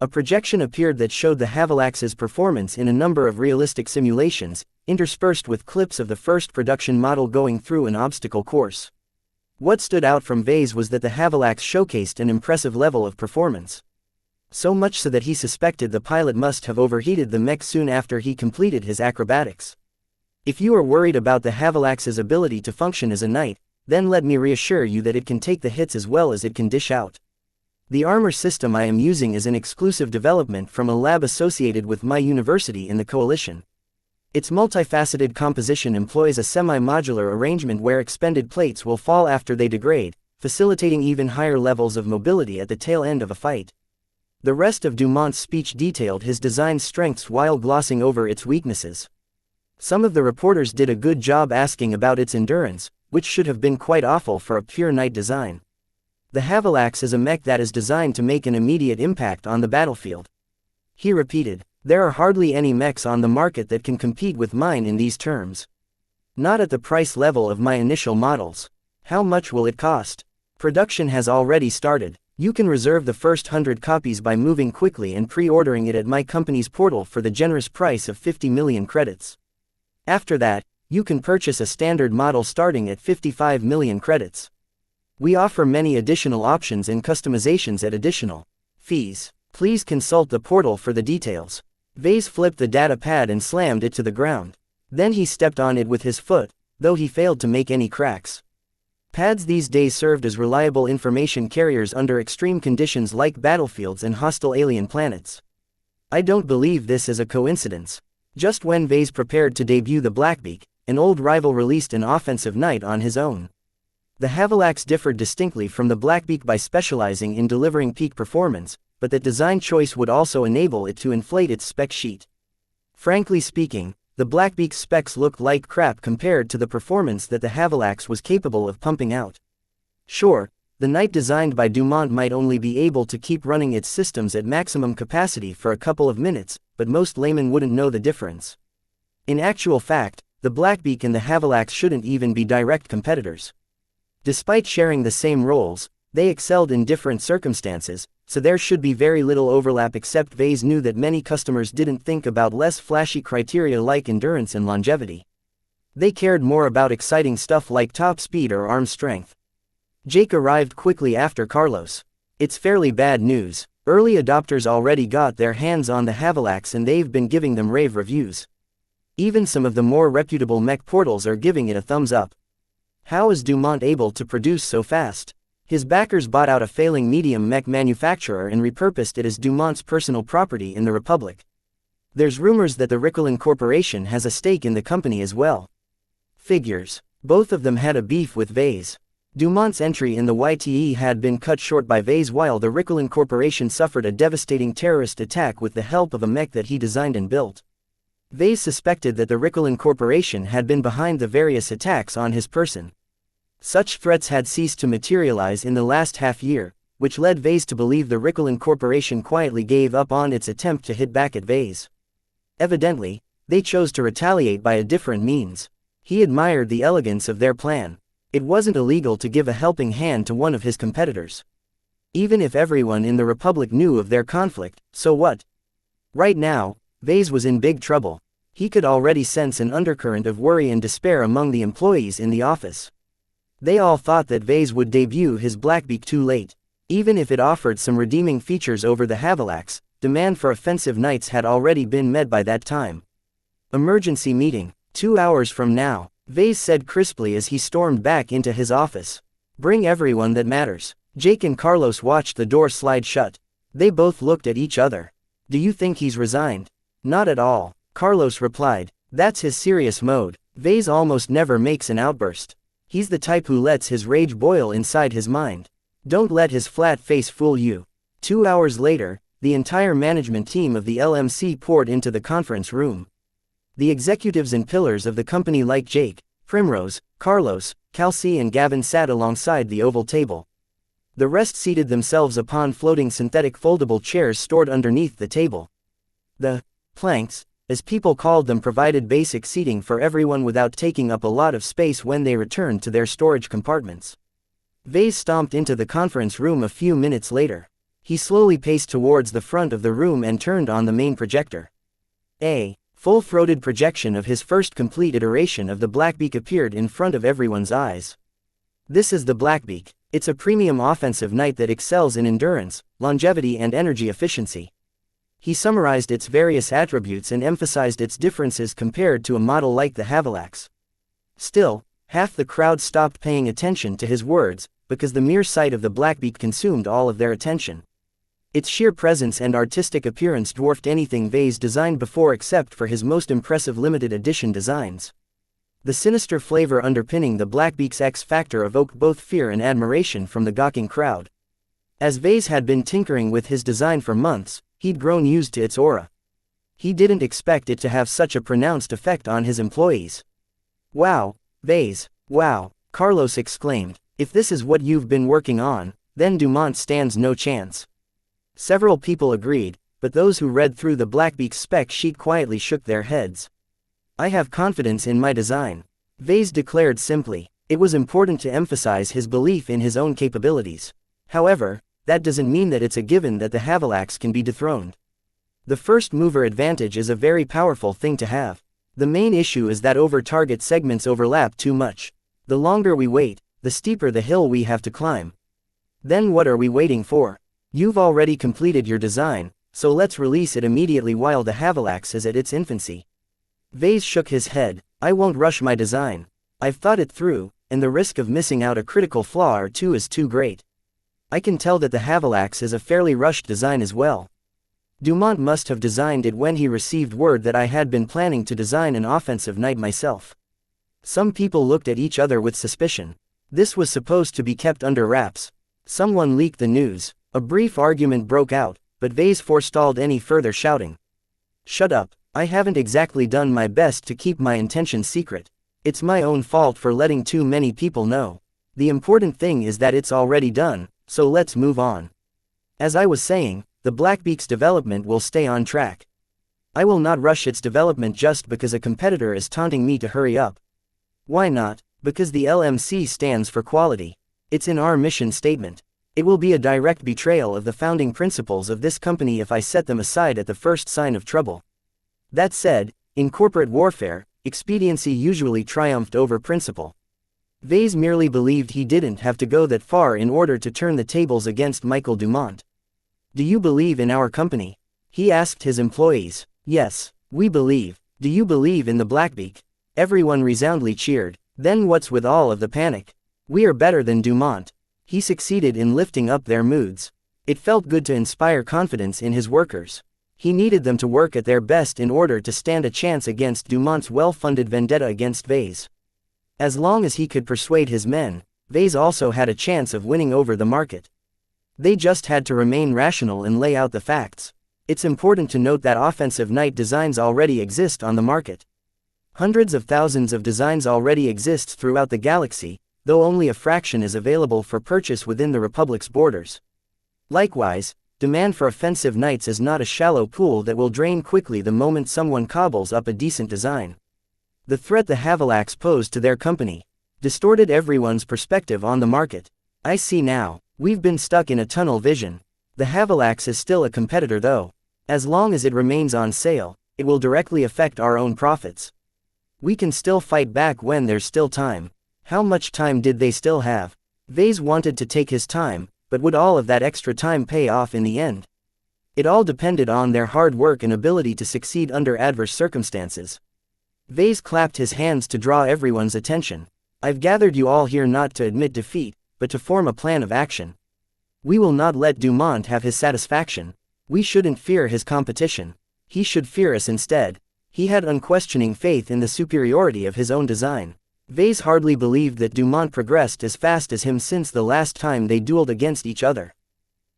S1: A projection appeared that showed the Havilax's performance in a number of realistic simulations, interspersed with clips of the first production model going through an obstacle course. What stood out from Vase was that the Havilax showcased an impressive level of performance. So much so that he suspected the pilot must have overheated the mech soon after he completed his acrobatics. If you are worried about the Havilax's ability to function as a knight, then let me reassure you that it can take the hits as well as it can dish out. The armor system I am using is an exclusive development from a lab associated with my university in the coalition. Its multifaceted composition employs a semi-modular arrangement where expended plates will fall after they degrade, facilitating even higher levels of mobility at the tail end of a fight. The rest of Dumont's speech detailed his design's strengths while glossing over its weaknesses. Some of the reporters did a good job asking about its endurance, which should have been quite awful for a pure night design. The Havilax is a mech that is designed to make an immediate impact on the battlefield. He repeated, "There are hardly any mechs on the market that can compete with mine in these terms. Not at the price level of my initial models. How much will it cost? Production has already started. You can reserve the first 100 copies by moving quickly and pre-ordering it at my company's portal for the generous price of 50 million credits. After that, you can purchase a standard model starting at 55 million credits. We offer many additional options and customizations at additional fees. Please consult the portal for the details." Vase flipped the data pad and slammed it to the ground. Then he stepped on it with his foot, though he failed to make any cracks. Pads these days served as reliable information carriers under extreme conditions like battlefields and hostile alien planets. I don't believe this is a coincidence. Just when Vase prepared to debut the Blackbeak, an old rival released an offensive knight on his own. The Havilax differed distinctly from the Blackbeak by specializing in delivering peak performance, but that design choice would also enable it to inflate its spec sheet. Frankly speaking, the Blackbeak's specs looked like crap compared to the performance that the Havilax was capable of pumping out. Sure, the knight designed by Dumont might only be able to keep running its systems at maximum capacity for a couple of minutes, but most laymen wouldn't know the difference. In actual fact, the Blackbeak and the Havilax shouldn't even be direct competitors. Despite sharing the same roles, they excelled in different circumstances, so there should be very little overlap except Vase knew that many customers didn't think about less flashy criteria like endurance and longevity. They cared more about exciting stuff like top speed or arm strength. Jake arrived quickly after Carlos. It's fairly bad news. Early adopters already got their hands on the Havilax and they've been giving them rave reviews. Even some of the more reputable mech portals are giving it a thumbs up. How is Dumont able to produce so fast? His backers bought out a failing medium mech manufacturer and repurposed it as Dumont's personal property in the Republic. There's rumors that the Ricklin Corporation has a stake in the company as well. Figures. Both of them had a beef with Vase. Dumont's entry in the YTE had been cut short by Vase while the Ricklin Corporation suffered a devastating terrorist attack with the help of a mech that he designed and built. Vase suspected that the Ricklin Corporation had been behind the various attacks on his person. Such threats had ceased to materialize in the last half-year, which led Vase to believe the Ricklin Corporation quietly gave up on its attempt to hit back at Vase. Evidently, they chose to retaliate by a different means. He admired the elegance of their plan. It wasn't illegal to give a helping hand to one of his competitors. Even if everyone in the Republic knew of their conflict, so what? Right now, Vase was in big trouble. He could already sense an undercurrent of worry and despair among the employees in the office. They all thought that Vase would debut his Blackbeak too late. Even if it offered some redeeming features over the Havilax, demand for offensive knights had already been met by that time. Emergency meeting. 2 hours from now. Vase said crisply as he stormed back into his office. Bring everyone that matters. Jake and Carlos watched the door slide shut. They both looked at each other. Do you think he's resigned? Not at all, Carlos replied. That's his serious mode. Vase almost never makes an outburst. He's the type who lets his rage boil inside his mind. Don't let his flat face fool you. 2 hours later, the entire management team of the LMC poured into the conference room. The executives and pillars of the company like Jake, Primrose, Carlos, Kelsey and Gavin sat alongside the oval table. The rest seated themselves upon floating synthetic foldable chairs stored underneath the table. The planks, as people called them, provided basic seating for everyone without taking up a lot of space when they returned to their storage compartments. Vase stomped into the conference room a few minutes later. He slowly paced towards the front of the room and turned on the main projector. A full-throated projection of his first complete iteration of the Blackbeak appeared in front of everyone's eyes. This is the Blackbeak. It's a premium offensive knight that excels in endurance, longevity and energy efficiency. He summarized its various attributes and emphasized its differences compared to a model like the Havilax. Still, half the crowd stopped paying attention to his words, because the mere sight of the Blackbeak consumed all of their attention. Its sheer presence and artistic appearance dwarfed anything Vase designed before except for his most impressive limited edition designs. The sinister flavor underpinning the Blackbeak's X factor evoked both fear and admiration from the gawking crowd. As Vase had been tinkering with his design for months, he'd grown used to its aura. He didn't expect it to have such a pronounced effect on his employees. Wow, Vase, wow, Carlos exclaimed. If this is what you've been working on, then Dumont stands no chance. Several people agreed, but those who read through the Blackbeak's spec sheet quietly shook their heads. I have confidence in my design, Vase declared simply. It was important to emphasize his belief in his own capabilities. However, that doesn't mean that it's a given that the Havilax can be dethroned. The first mover advantage is a very powerful thing to have. The main issue is that target segments overlap too much. The longer we wait, the steeper the hill we have to climb. Then what are we waiting for? You've already completed your design, so let's release it immediately while the Havilax is at its infancy. Vase shook his head. I won't rush my design. I've thought it through, and the risk of missing out a critical flaw or two is too great. I can tell that the Havilax is a fairly rushed design as well. Dumont must have designed it when he received word that I had been planning to design an offensive knight myself. Some people looked at each other with suspicion. This was supposed to be kept under wraps. Someone leaked the news. A brief argument broke out, but Vase forestalled any further shouting. Shut up, I haven't exactly done my best to keep my intentions secret. It's my own fault for letting too many people know. The important thing is that it's already done, so let's move on. As I was saying, the Blackbeak's development will stay on track. I will not rush its development just because a competitor is taunting me to hurry up. Why not? Because the LMC stands for quality. It's in our mission statement. It will be a direct betrayal of the founding principles of this company if I set them aside at the first sign of trouble. That said, in corporate warfare, expediency usually triumphed over principle. Vase merely believed he didn't have to go that far in order to turn the tables against Michael Dumont. Do you believe in our company? He asked his employees. Yes, we believe. Do you believe in the Blackbeak? Everyone resoundingly cheered. Then what's with all of the panic? We are better than Dumont. He succeeded in lifting up their moods. It felt good to inspire confidence in his workers. He needed them to work at their best in order to stand a chance against Dumont's well-funded vendetta against Vase. As long as he could persuade his men, Vase also had a chance of winning over the market. They just had to remain rational and lay out the facts. It's important to note that offensive knight designs already exist on the market. Hundreds of thousands of designs already exist throughout the galaxy, though only a fraction is available for purchase within the Republic's borders. Likewise, demand for offensive knights is not a shallow pool that will drain quickly the moment someone cobbles up a decent design. The threat the Havilax posed to their company distorted everyone's perspective on the market. I see now, we've been stuck in a tunnel vision. The Havilax is still a competitor though. As long as it remains on sale, it will directly affect our own profits. We can still fight back when there's still time. How much time did they still have? Vase wanted to take his time, but would all of that extra time pay off in the end? It all depended on their hard work and ability to succeed under adverse circumstances. Vase clapped his hands to draw everyone's attention. I've gathered you all here not to admit defeat, but to form a plan of action. We will not let Dumont have his satisfaction. We shouldn't fear his competition. He should fear us instead. He had unquestioning faith in the superiority of his own design. Vase hardly believed that Dumont progressed as fast as him since the last time they dueled against each other.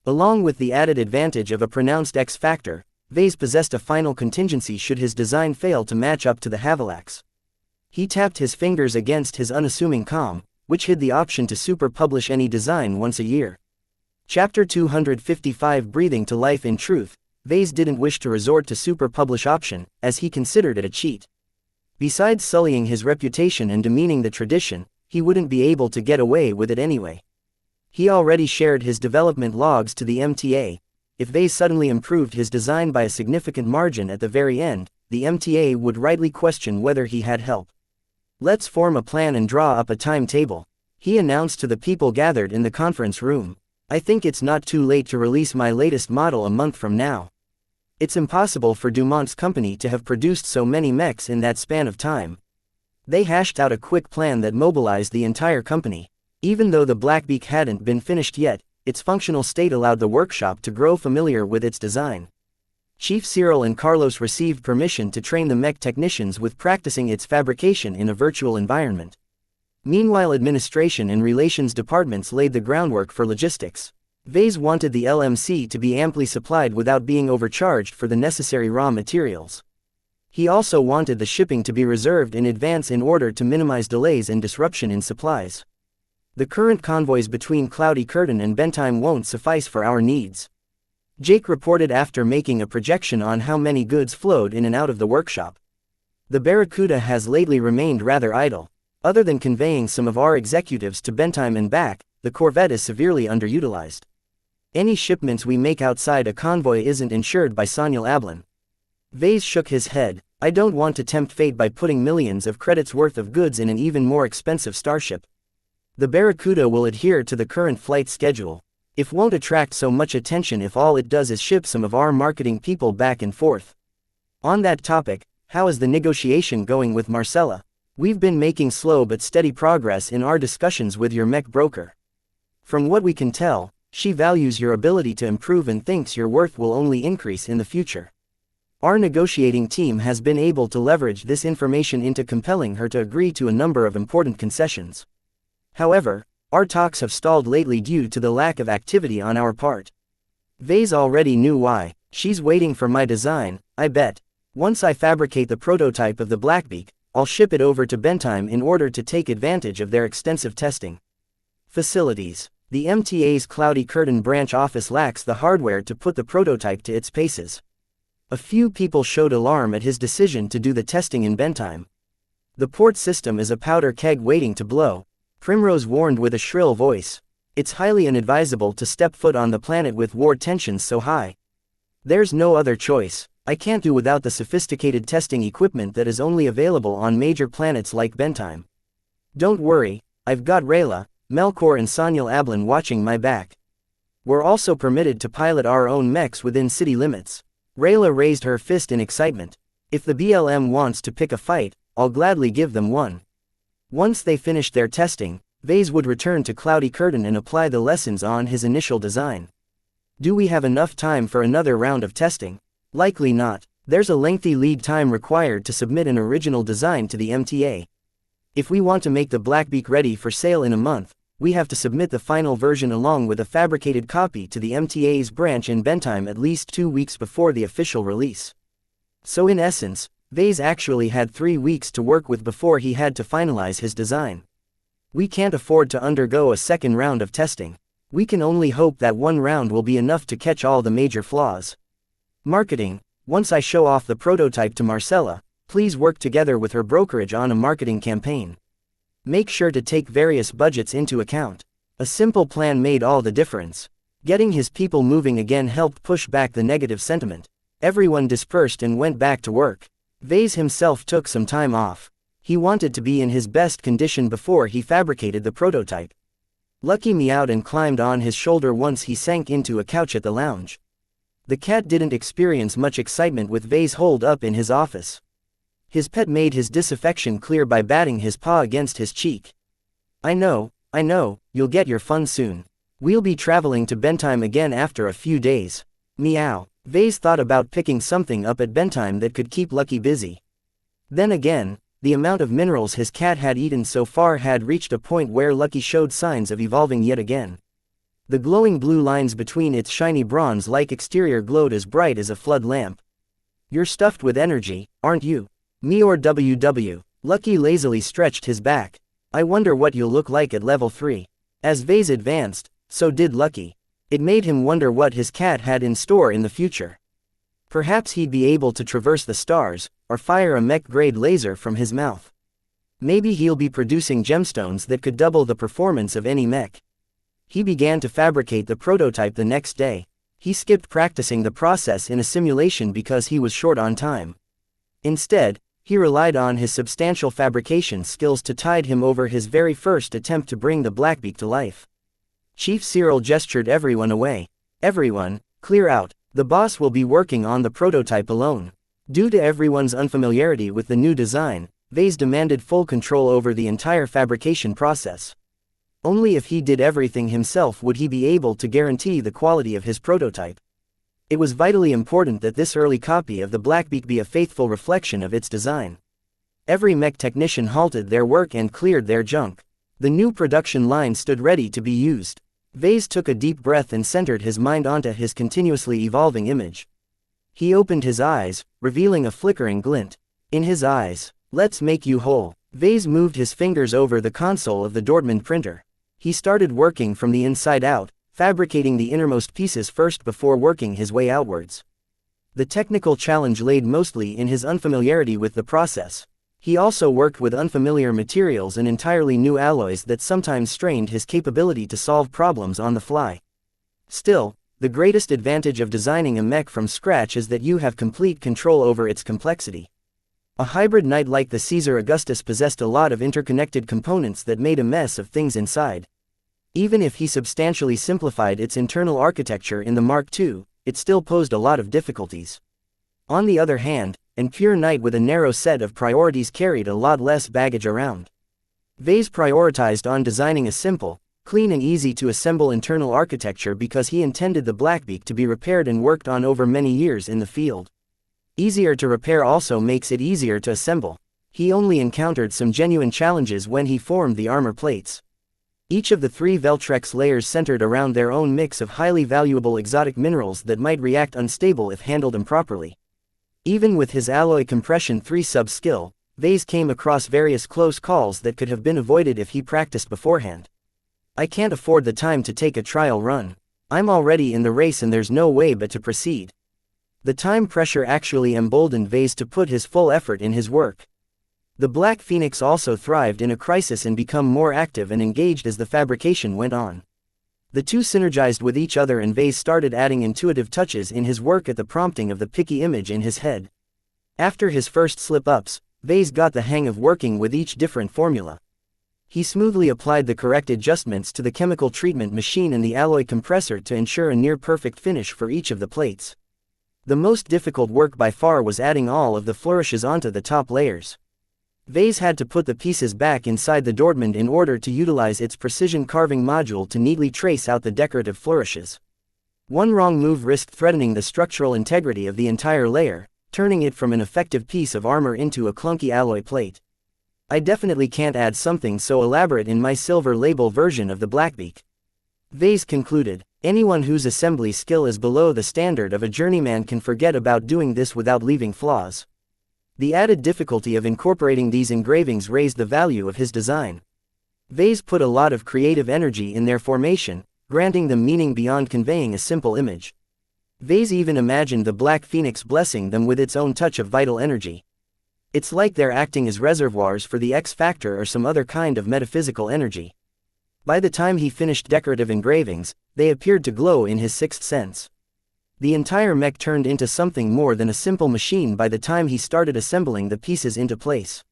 S1: Along with the added advantage of a pronounced X factor, Vase possessed a final contingency should his design fail to match up to the Havelock's. He tapped his fingers against his unassuming calm, which hid the option to super-publish any design once a year. Chapter 255 Breathing to Life. In truth, Vase didn't wish to resort to super-publish option, as he considered it a cheat. Besides sullying his reputation and demeaning the tradition, he wouldn't be able to get away with it anyway. He already shared his development logs to the MTA. If Vase suddenly improved his design by a significant margin at the very end, the MTA would rightly question whether he had help. Let's form a plan and draw up a timetable, he announced to the people gathered in the conference room. I think it's not too late to release my latest model a month from now. It's impossible for Dumont's company to have produced so many mechs in that span of time. They hashed out a quick plan that mobilized the entire company. Even though the Blackbeak hadn't been finished yet, its functional state allowed the workshop to grow familiar with its design. Chief Cyril and Carlos received permission to train the mech technicians with practicing its fabrication in a virtual environment. Meanwhile, administration and relations departments laid the groundwork for logistics. Vase wanted the LMC to be amply supplied without being overcharged for the necessary raw materials. He also wanted the shipping to be reserved in advance in order to minimize delays and disruption in supplies. The current convoys between Cloudy Curtain and Bentheim won't suffice for our needs, Jake reported after making a projection on how many goods flowed in and out of the workshop. The Barracuda has lately remained rather idle. Other than conveying some of our executives to Bentheim and back, the Corvette is severely underutilized. Any shipments we make outside a convoy isn't insured by Sanyal Ablin. Vase shook his head. I don't want to tempt fate by putting millions of credits worth of goods in an even more expensive starship. The Barracuda will adhere to the current flight schedule. It won't attract so much attention if all it does is ship some of our marketing people back and forth. On that topic, how is the negotiation going with Marcella? We've been making slow but steady progress in our discussions with your mech broker. From what we can tell, she values your ability to improve and thinks your worth will only increase in the future. Our negotiating team has been able to leverage this information into compelling her to agree to a number of important concessions. However, our talks have stalled lately due to the lack of activity on our part. Vase already knew why. She's waiting for my design, I bet. Once I fabricate the prototype of the Blackbeak, I'll ship it over to Bentheim in order to take advantage of their extensive testing facilities. The MTA's Cloudy Curtain branch office lacks the hardware to put the prototype to its paces. A few people showed alarm at his decision to do the testing in Bentheim. The port system is a powder keg waiting to blow, Primrose warned with a shrill voice. It's highly inadvisable to step foot on the planet with war tensions so high. There's no other choice. I can't do without the sophisticated testing equipment that is only available on major planets like Bentheim. Don't worry, I've got Rayla, Melkor and Sanyal Ablin watching my back. We're also permitted to pilot our own mechs within city limits. Rayla raised her fist in excitement. If the BLM wants to pick a fight, I'll gladly give them one. Once they finished their testing, Vase would return to Cloudy Curtain and apply the lessons on his initial design. Do we have enough time for another round of testing? Likely not. There's a lengthy lead time required to submit an original design to the MTA. If we want to make the Blackbeak ready for sale in a month, we have to submit the final version along with a fabricated copy to the MTA's branch in Bentheim at least 2 weeks before the official release. So in essence, Vase actually had 3 weeks to work with before he had to finalize his design. We can't afford to undergo a second round of testing. We can only hope that one round will be enough to catch all the major flaws. Marketing. Once I show off the prototype to Marcella, please work together with her brokerage on a marketing campaign. Make sure to take various budgets into account. A simple plan made all the difference. Getting his people moving again helped push back the negative sentiment. Everyone dispersed and went back to work. Vase himself took some time off. He wanted to be in his best condition before he fabricated the prototype. Lucky meowed and climbed on his shoulder once he sank into a couch at the lounge. The cat didn't experience much excitement with Vase holed up in his office. His pet made his disaffection clear by batting his paw against his cheek. I know, you'll get your fun soon. We'll be traveling to Bentheim again after a few days. Meow. Vase thought about picking something up at Bentheim that could keep Lucky busy. Then again, the amount of minerals his cat had eaten so far had reached a point where Lucky showed signs of evolving yet again. The glowing blue lines between its shiny bronze-like exterior glowed as bright as a flood lamp. You're stuffed with energy, aren't you? Me or WW? Lucky lazily stretched his back. I wonder what you'll look like at level 3. As Vase advanced, so did Lucky. It made him wonder what his cat had in store in the future. Perhaps he'd be able to traverse the stars, or fire a mech-grade laser from his mouth. Maybe he'll be producing gemstones that could double the performance of any mech. He began to fabricate the prototype the next day. He skipped practicing the process in a simulation because he was short on time. Instead, he relied on his substantial fabrication skills to tide him over his very first attempt to bring the Blackbeak to life. Chief Cyril gestured everyone away. Everyone, clear out. The boss will be working on the prototype alone. Due to everyone's unfamiliarity with the new design, Vase demanded full control over the entire fabrication process. Only if he did everything himself would he be able to guarantee the quality of his prototype. It was vitally important that this early copy of the Blackbeak be a faithful reflection of its design. Every mech technician halted their work and cleared their junk. The new production line stood ready to be used. Vase took a deep breath and centered his mind onto his continuously evolving image. He opened his eyes, revealing a flickering glint. In his eyes, let's make you whole. Vase moved his fingers over the console of the Dortmund printer. He started working from the inside out, fabricating the innermost pieces first before working his way outwards. The technical challenge laid mostly in his unfamiliarity with the process. He also worked with unfamiliar materials and entirely new alloys that sometimes strained his capability to solve problems on the fly. Still, the greatest advantage of designing a mech from scratch is that you have complete control over its complexity. A hybrid knight like the Caesar Augustus possessed a lot of interconnected components that made a mess of things inside. Even if he substantially simplified its internal architecture in the Mark II, it still posed a lot of difficulties. On the other hand, an pure knight with a narrow set of priorities carried a lot less baggage around. Vase prioritized on designing a simple, clean and easy to assemble internal architecture because he intended the Blackbeak to be repaired and worked on over many years in the field. Easier to repair also makes it easier to assemble. He only encountered some genuine challenges when he formed the armor plates. Each of the 3 Veltrex layers centered around their own mix of highly valuable exotic minerals that might react unstable if handled improperly. Even with his alloy compression 3 sub-skill, Vase came across various close calls that could have been avoided if he practiced beforehand. I can't afford the time to take a trial run. I'm already in the race and there's no way but to proceed. The time pressure actually emboldened Vase to put his full effort in his work. The Black Phoenix also thrived in a crisis and became more active and engaged as the fabrication went on. The two synergized with each other and Vase started adding intuitive touches in his work at the prompting of the picky image in his head. After his first slip-ups, Vase got the hang of working with each different formula. He smoothly applied the correct adjustments to the chemical treatment machine and the alloy compressor to ensure a near-perfect finish for each of the plates. The most difficult work by far was adding all of the flourishes onto the top layers. Vase had to put the pieces back inside the Dortmund in order to utilize its precision carving module to neatly trace out the decorative flourishes. One wrong move risked threatening the structural integrity of the entire layer, turning it from an effective piece of armor into a clunky alloy plate. I definitely can't add something so elaborate in my silver label version of the Blackbeak. Vase concluded. Anyone whose assembly skill is below the standard of a journeyman can forget about doing this without leaving flaws. The added difficulty of incorporating these engravings raised the value of his design. Vase put a lot of creative energy in their formation, granting them meaning beyond conveying a simple image. Vase even imagined the Black Phoenix blessing them with its own touch of vital energy. It's like they're acting as reservoirs for the X factor or some other kind of metaphysical energy. By the time he finished decorative engravings, they appeared to glow in his sixth sense. The entire mech turned into something more than a simple machine by the time he started assembling the pieces into place.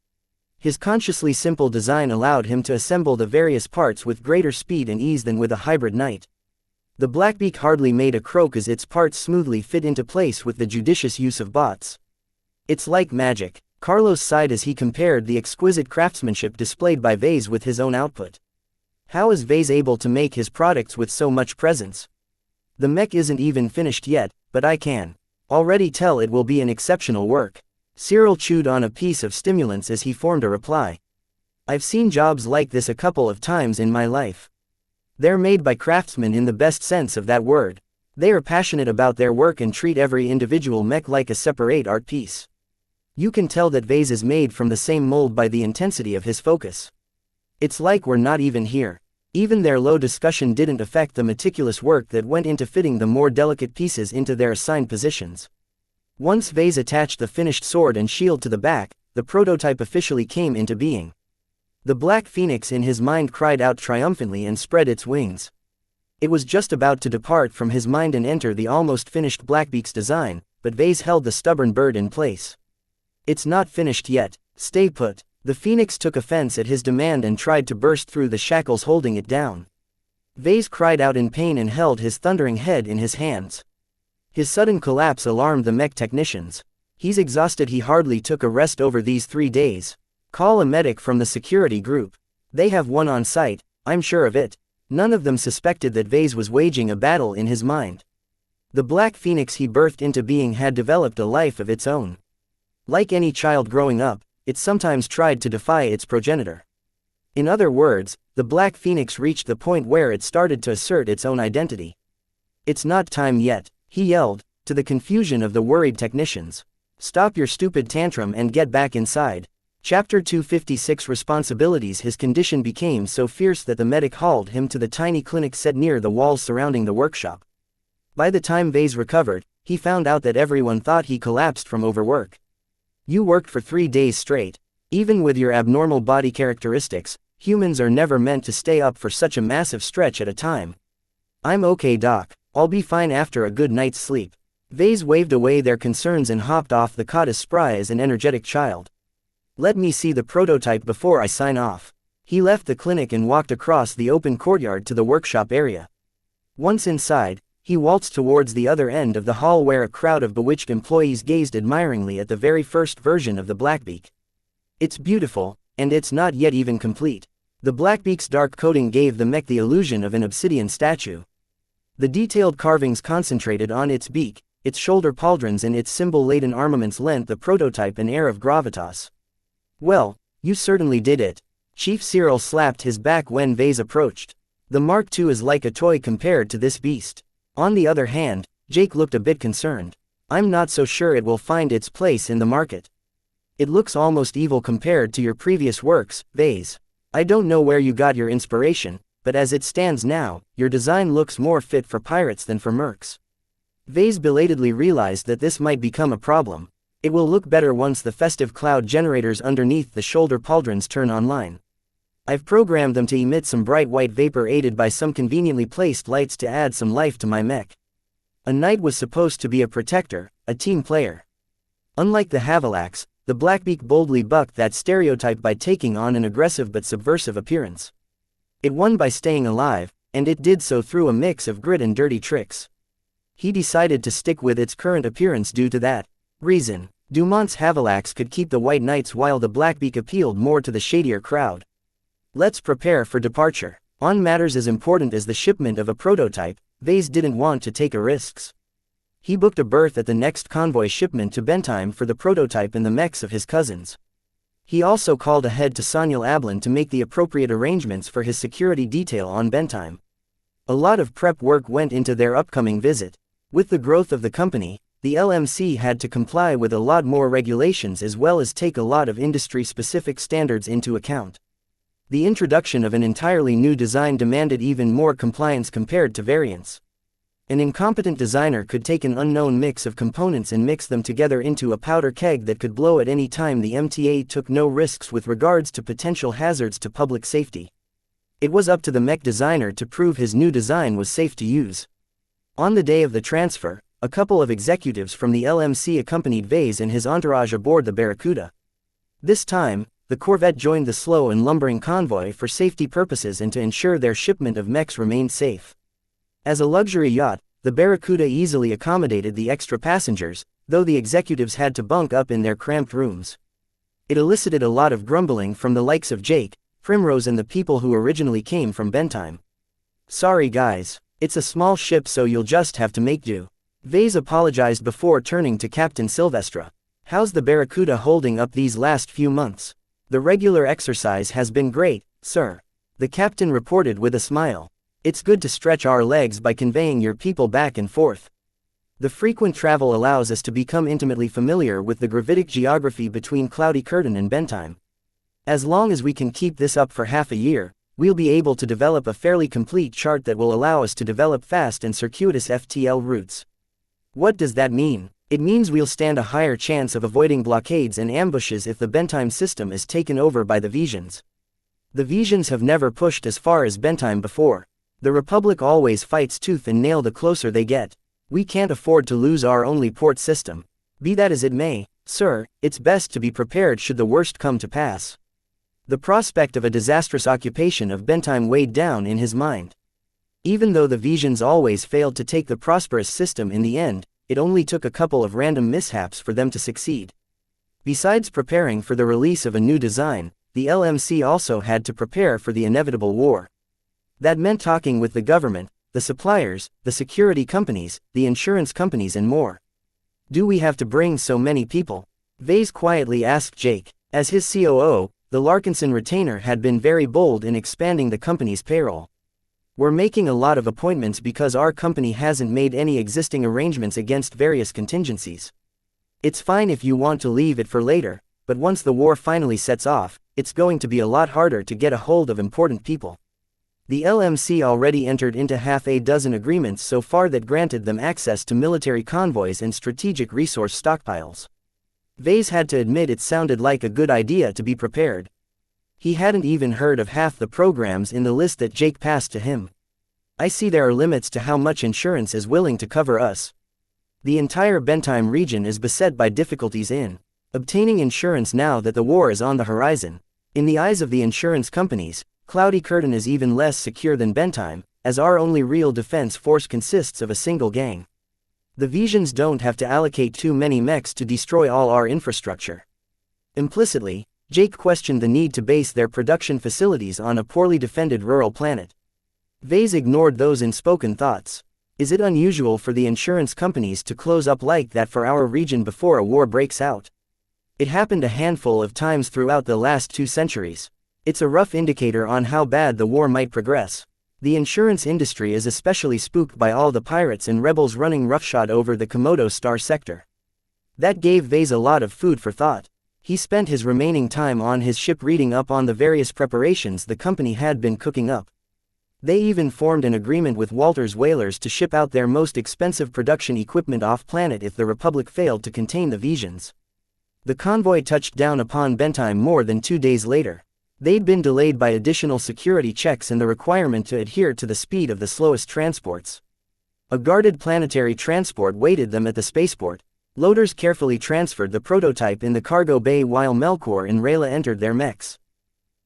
S1: His consciously simple design allowed him to assemble the various parts with greater speed and ease than with a hybrid knight. The Blackbeak hardly made a croak as its parts smoothly fit into place with the judicious use of bots. It's like magic. Carlos sighed as he compared the exquisite craftsmanship displayed by Vase with his own output. How is Vase able to make his products with so much presence? The mech isn't even finished yet, but I can already tell it will be an exceptional work. Cyril chewed on a piece of stimulants as he formed a reply. I've seen jobs like this a couple of times in my life. They're made by craftsmen in the best sense of that word. They are passionate about their work and treat every individual mech like a separate art piece. You can tell that Vase is made from the same mold by the intensity of his focus. It's like we're not even here. Even their low discussion didn't affect the meticulous work that went into fitting the more delicate pieces into their assigned positions. Once Vase attached the finished sword and shield to the back, the prototype officially came into being. The black phoenix in his mind cried out triumphantly and spread its wings. It was just about to depart from his mind and enter the almost finished Blackbeak's design, but Vase held the stubborn bird in place. It's not finished yet, stay put. The phoenix took offense at his demand and tried to burst through the shackles holding it down. Vase cried out in pain and held his thundering head in his hands. His sudden collapse alarmed the mech technicians. He's exhausted, he hardly took a rest over these 3 days. Call a medic from the security group. They have one on site, I'm sure of it. None of them suspected that Vase was waging a battle in his mind. The black phoenix he birthed into being had developed a life of its own. Like any child growing up, it sometimes tried to defy its progenitor. In other words, the black phoenix reached the point where it started to assert its own identity. It's not time yet, he yelled, to the confusion of the worried technicians. Stop your stupid tantrum and get back inside. Chapter 256 Responsibilities. His condition became so fierce that the medic hauled him to the tiny clinic set near the walls surrounding the workshop. By the time Vase recovered, he found out that everyone thought he collapsed from overwork. You worked for 3 days straight. Even with your abnormal body characteristics, humans are never meant to stay up for such a massive stretch at a time. I'm okay, doc. I'll be fine after a good night's sleep. Vase waved away their concerns and hopped off the cot as spry as an energetic child. Let me see the prototype before I sign off. He left the clinic and walked across the open courtyard to the workshop area. Once inside, he waltzed towards the other end of the hall where a crowd of bewitched employees gazed admiringly at the very first version of the Blackbeak. It's beautiful, and it's not yet even complete. The Blackbeak's dark coating gave the mech the illusion of an obsidian statue. The detailed carvings concentrated on its beak, its shoulder pauldrons and its symbol-laden armaments lent the prototype an air of gravitas. Well, you certainly did it. Chief Cyril slapped his back when Vase approached. The Mark II is like a toy compared to this beast. On the other hand, Jake looked a bit concerned. I'm not so sure it will find its place in the market. It looks almost evil compared to your previous works, Vase. I don't know where you got your inspiration, but as it stands now, your design looks more fit for pirates than for mercs. Vase belatedly realized that this might become a problem. It will look better once the festive cloud generators underneath the shoulder pauldrons turn online. I've programmed them to emit some bright white vapor aided by some conveniently placed lights to add some life to my mech. A knight was supposed to be a protector, a team player. Unlike the Havilax, the Blackbeak boldly bucked that stereotype by taking on an aggressive but subversive appearance. It won by staying alive, and it did so through a mix of grit and dirty tricks. He decided to stick with its current appearance due to that reason. Dumont's Havilax could keep the white knights while the Blackbeak appealed more to the shadier crowd. Let's prepare for departure. On matters as important as the shipment of a prototype, Vase didn't want to take risks. He booked a berth at the next convoy shipment to Bentheim for the prototype and the mechs of his cousins. He also called ahead to Sanyal Ablin to make the appropriate arrangements for his security detail on Bentheim. A lot of prep work went into their upcoming visit. With the growth of the company, the LMC had to comply with a lot more regulations as well as take a lot of industry-specific standards into account. The introduction of an entirely new design demanded even more compliance compared to variants. An incompetent designer could take an unknown mix of components and mix them together into a powder keg that could blow at any time. The MTA took no risks with regards to potential hazards to public safety. It was up to the mech designer to prove his new design was safe to use. On the day of the transfer, a couple of executives from the LMC accompanied Vase and his entourage aboard the Barracuda. This time, the corvette joined the slow and lumbering convoy for safety purposes and to ensure their shipment of mechs remained safe. As a luxury yacht, the Barracuda easily accommodated the extra passengers, though the executives had to bunk up in their cramped rooms. It elicited a lot of grumbling from the likes of Jake, Primrose and the people who originally came from Bentime. "Sorry guys, it's a small ship so you'll just have to make do." Vase apologized before turning to Captain Silvestra. "How's the Barracuda holding up these last few months?" "The regular exercise has been great, sir," the captain reported with a smile. "It's good to stretch our legs by conveying your people back and forth. The frequent travel allows us to become intimately familiar with the gravitic geography between Cloudy Curtain and Bentime. As long as we can keep this up for half a year, we'll be able to develop a fairly complete chart that will allow us to develop fast and circuitous FTL routes." "What does that mean?" "It means we'll stand a higher chance of avoiding blockades and ambushes if the Bentime system is taken over by the Visions. The Visions have never pushed as far as Bentime before. The Republic always fights tooth and nail the closer they get. We can't afford to lose our only port system. Be that as it may, sir, it's best to be prepared should the worst come to pass." The prospect of a disastrous occupation of Bentime weighed down in his mind. Even though the Visions always failed to take the prosperous system in the end, it only took a couple of random mishaps for them to succeed. Besides preparing for the release of a new design, the LMC also had to prepare for the inevitable war. That meant talking with the government, the suppliers, the security companies, the insurance companies and more. "Do we have to bring so many people?" Vase quietly asked Jake. As his COO, the Larkinson retainer had been very bold in expanding the company's payroll. "We're making a lot of appointments because our company hasn't made any existing arrangements against various contingencies. It's fine if you want to leave it for later, but once the war finally sets off, it's going to be a lot harder to get a hold of important people." The LMC already entered into half a dozen agreements so far that granted them access to military convoys and strategic resource stockpiles. Vase had to admit it sounded like a good idea to be prepared. He hadn't even heard of half the programs in the list that Jake passed to him. "I see there are limits to how much insurance is willing to cover us. The entire Bentime region is beset by difficulties in obtaining insurance now that the war is on the horizon. In the eyes of the insurance companies, Cloudy Curtain is even less secure than Bentime, as our only real defense force consists of a single gang. The Visions don't have to allocate too many mechs to destroy all our infrastructure." Implicitly, Jake questioned the need to base their production facilities on a poorly defended rural planet. Vase ignored those unspoken thoughts. "Is it unusual for the insurance companies to close up like that for our region before a war breaks out? It happened a handful of times throughout the last 2 centuries. It's a rough indicator on how bad the war might progress. The insurance industry is especially spooked by all the pirates and rebels running roughshod over the Komodo Star sector." That gave Vase a lot of food for thought. He spent his remaining time on his ship reading up on the various preparations the company had been cooking up. They even formed an agreement with Walter's Whalers to ship out their most expensive production equipment off-planet if the Republic failed to contain the Visions. The convoy touched down upon Bentime more than 2 days later. They'd been delayed by additional security checks and the requirement to adhere to the speed of the slowest transports. A guarded planetary transport waited them at the spaceport. Loaders carefully transferred the prototype in the cargo bay while Melkor and Rayla entered their mechs.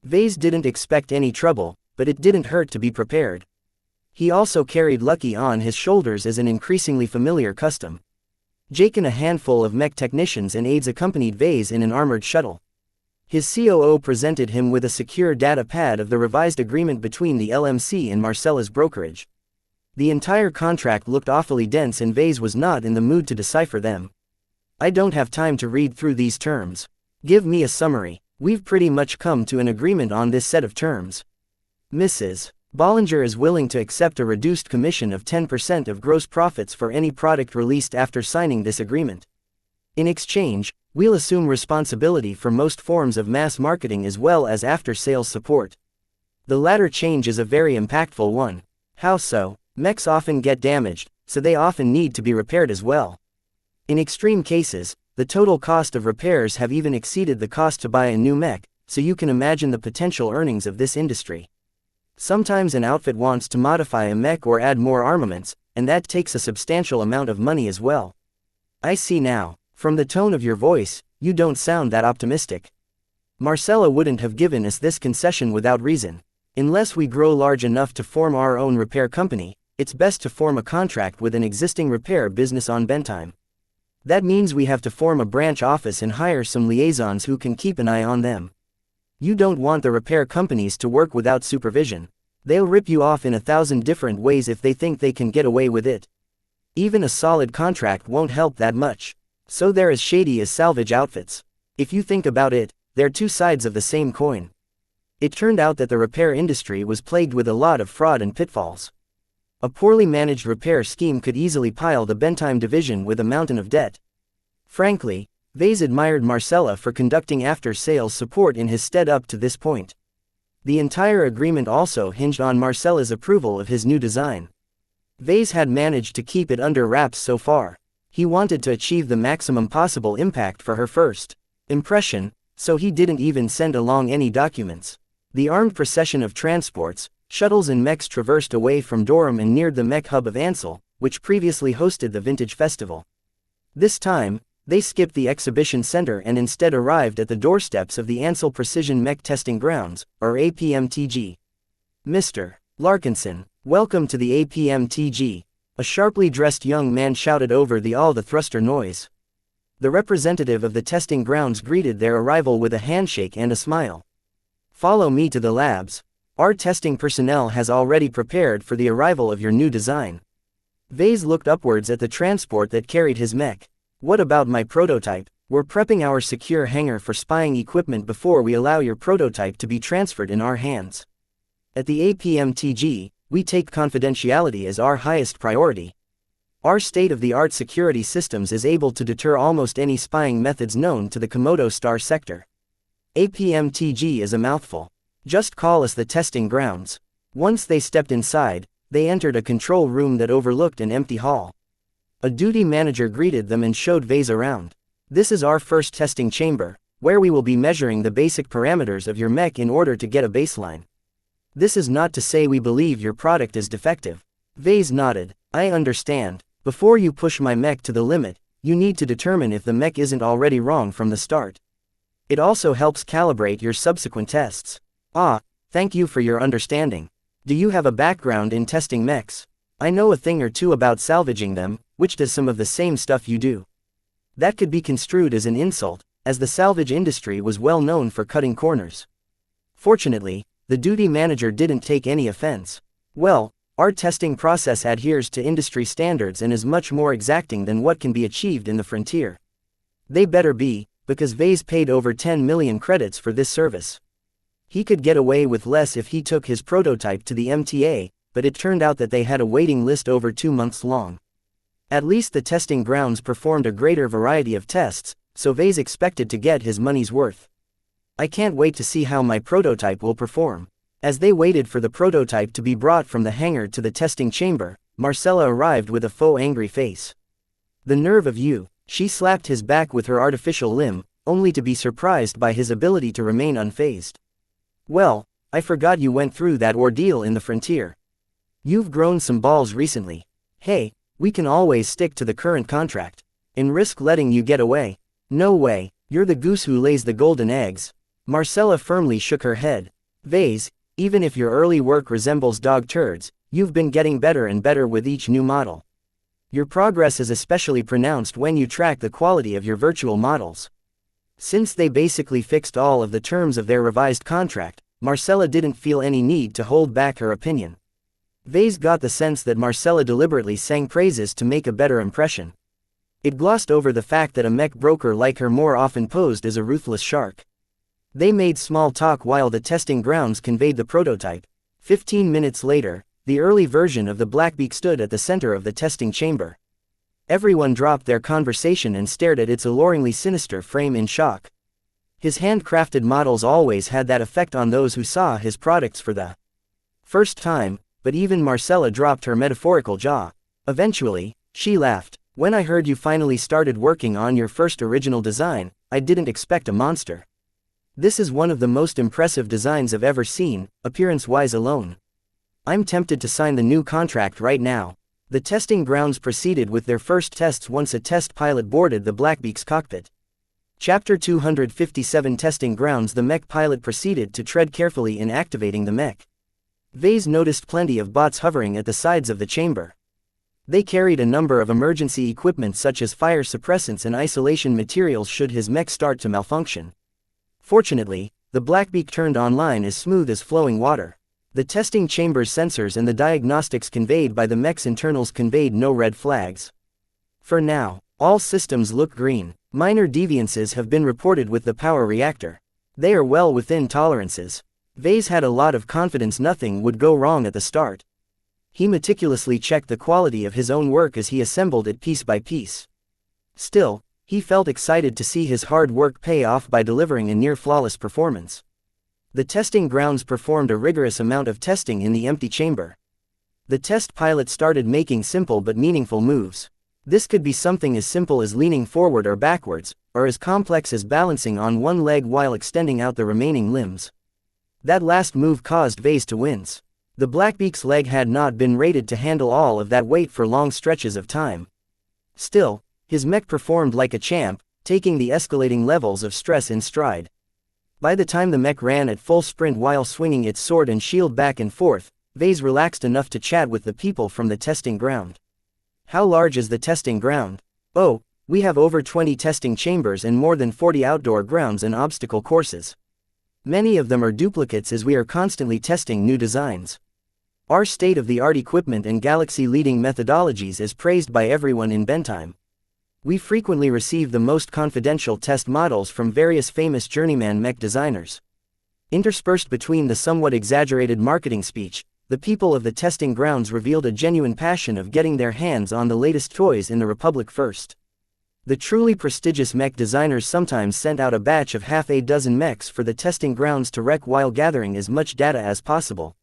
S1: Vase didn't expect any trouble, but it didn't hurt to be prepared. He also carried Lucky on his shoulders as an increasingly familiar custom. Jake and a handful of mech technicians and aides accompanied Vase in an armored shuttle. His COO presented him with a secure data pad of the revised agreement between the LMC and Marcella's brokerage. The entire contract looked awfully dense and Vase was not in the mood to decipher them. "I don't have time to read through these terms. Give me a summary. We've pretty much come to an agreement on this set of terms. Mrs. Bollinger is willing to accept a reduced commission of 10% of gross profits for any product released after signing this agreement. In exchange, we'll assume responsibility for most forms of mass marketing as well as after-sales support." The latter change is a very impactful one. How so? Mechs often get damaged, so they often need to be repaired as well. In extreme cases, the total cost of repairs have even exceeded the cost to buy a new mech, so you can imagine the potential earnings of this industry. Sometimes an outfit wants to modify a mech or add more armaments, and that takes a substantial amount of money as well. "I see now. From the tone of your voice, you don't sound that optimistic. Marcella wouldn't have given us this concession without reason. Unless we grow large enough to form our own repair company, it's best to form a contract with an existing repair business on Bentime. That means we have to form a branch office and hire some liaisons who can keep an eye on them. You don't want the repair companies to work without supervision. They'll rip you off in 1,000 different ways if they think they can get away with it. Even a solid contract won't help that much. So they're as shady as salvage outfits. If you think about it, they're two sides of the same coin. It turned out that the repair industry was plagued with a lot of fraud and pitfalls. A poorly managed repair scheme could easily pile the Bentheim division with a mountain of debt. Frankly, Vase admired Marcella for conducting after-sales support in his stead up to this point. The entire agreement also hinged on Marcella's approval of his new design. Vase had managed to keep it under wraps so far. He wanted to achieve the maximum possible impact for her first impression, so he didn't even send along any documents. The armed procession of transports, shuttles and mechs traversed away from Durham and neared the mech hub of Ansel, which previously hosted the Vintage Festival. This time, they skipped the exhibition center and instead arrived at the doorsteps of the Ansel Precision Mech Testing Grounds, or APMTG. Mr. Larkinson, welcome to the APMTG, a sharply dressed young man shouted over the all-the-thruster noise. The representative of the testing grounds greeted their arrival with a handshake and a smile. Follow me to the labs. Our testing personnel has already prepared for the arrival of your new design. Vase looked upwards at the transport that carried his mech. What about my prototype? We're prepping our secure hangar for spying equipment before we allow your prototype to be transferred in our hands. At the APMTG, we take confidentiality as our highest priority. Our state-of-the-art security systems is able to deter almost any spying methods known to the Komodo Star sector. APMTG is a mouthful. Just call us the testing grounds. Once they stepped inside, they entered a control room that overlooked an empty hall. A duty manager greeted them and showed Vase around. This is our first testing chamber, where we will be measuring the basic parameters of your mech in order to get a baseline. This is not to say we believe your product is defective. Vase nodded. I understand. Before you push my mech to the limit, you need to determine if the mech isn't already wrong from the start. It also helps calibrate your subsequent tests. Ah, thank you for your understanding. Do you have a background in testing mechs? I know a thing or two about salvaging them, which does some of the same stuff you do. That could be construed as an insult, as the salvage industry was well known for cutting corners. Fortunately, the duty manager didn't take any offense. Well, our testing process adheres to industry standards and is much more exacting than what can be achieved in the frontier. They better be, because Vase paid over 10 million credits for this service. He could get away with less if he took his prototype to the MTA, but it turned out that they had a waiting list over 2 months long. At least the testing grounds performed a greater variety of tests, so Vase expected to get his money's worth. I can't wait to see how my prototype will perform. As they waited for the prototype to be brought from the hangar to the testing chamber, Marcella arrived with a faux angry face. The nerve of you! She slapped his back with her artificial limb, only to be surprised by his ability to remain unfazed. Well, I forgot you went through that ordeal in the frontier. You've grown some balls recently. Hey, we can always stick to the current contract. And risk letting you get away. No way, you're the goose who lays the golden eggs. Marcella firmly shook her head. Vase, even if your early work resembles dog turds, you've been getting better and better with each new model. Your progress is especially pronounced when you track the quality of your virtual models. Since they basically fixed all of the terms of their revised contract, Marcella didn't feel any need to hold back her opinion. Vase got the sense that Marcella deliberately sang praises to make a better impression. It glossed over the fact that a mech broker like her more often posed as a ruthless shark. They made small talk while the testing grounds conveyed the prototype. 15 minutes later, the early version of the Blackbeak stood at the center of the testing chamber. Everyone dropped their conversation and stared at its alluringly sinister frame in shock. His handcrafted models always had that effect on those who saw his products for the first time, but even Marcella dropped her metaphorical jaw. Eventually, she laughed. When I heard you finally started working on your first original design, I didn't expect a monster. This is one of the most impressive designs I've ever seen, appearance-wise alone. I'm tempted to sign the new contract right now. The testing grounds proceeded with their first tests once a test pilot boarded the Blackbeak's cockpit. Chapter 257 Testing Grounds. The mech pilot proceeded to tread carefully in activating the mech. Vase noticed plenty of bots hovering at the sides of the chamber. They carried a number of emergency equipment such as fire suppressants and isolation materials should his mech start to malfunction. Fortunately, the Blackbeak turned online as smooth as flowing water. The testing chamber's sensors and the diagnostics conveyed by the mech's internals conveyed no red flags. For now, all systems look green. Minor deviances have been reported with the power reactor. They are well within tolerances. Vase had a lot of confidence nothing would go wrong at the start. He meticulously checked the quality of his own work as he assembled it piece by piece. Still, he felt excited to see his hard work pay off by delivering a near-flawless performance. The testing grounds performed a rigorous amount of testing in the empty chamber. The test pilot started making simple but meaningful moves. This could be something as simple as leaning forward or backwards, or as complex as balancing on one leg while extending out the remaining limbs. That last move caused Vase to wince. The Blackbeak's leg had not been rated to handle all of that weight for long stretches of time. Still, his mech performed like a champ, taking the escalating levels of stress in stride. By the time the mech ran at full sprint while swinging its sword and shield back and forth, Vase relaxed enough to chat with the people from the testing ground. How large is the testing ground? Oh, we have over 20 testing chambers and more than 40 outdoor grounds and obstacle courses. Many of them are duplicates as we are constantly testing new designs. Our state-of-the-art equipment and galaxy-leading methodologies is praised by everyone in Bentheim. We frequently receive the most confidential test models from various famous journeyman mech designers. Interspersed between the somewhat exaggerated marketing speech, the people of the testing grounds revealed a genuine passion of getting their hands on the latest toys in the Republic first. The truly prestigious mech designers sometimes sent out a batch of half a dozen mechs for the testing grounds to wreck while gathering as much data as possible.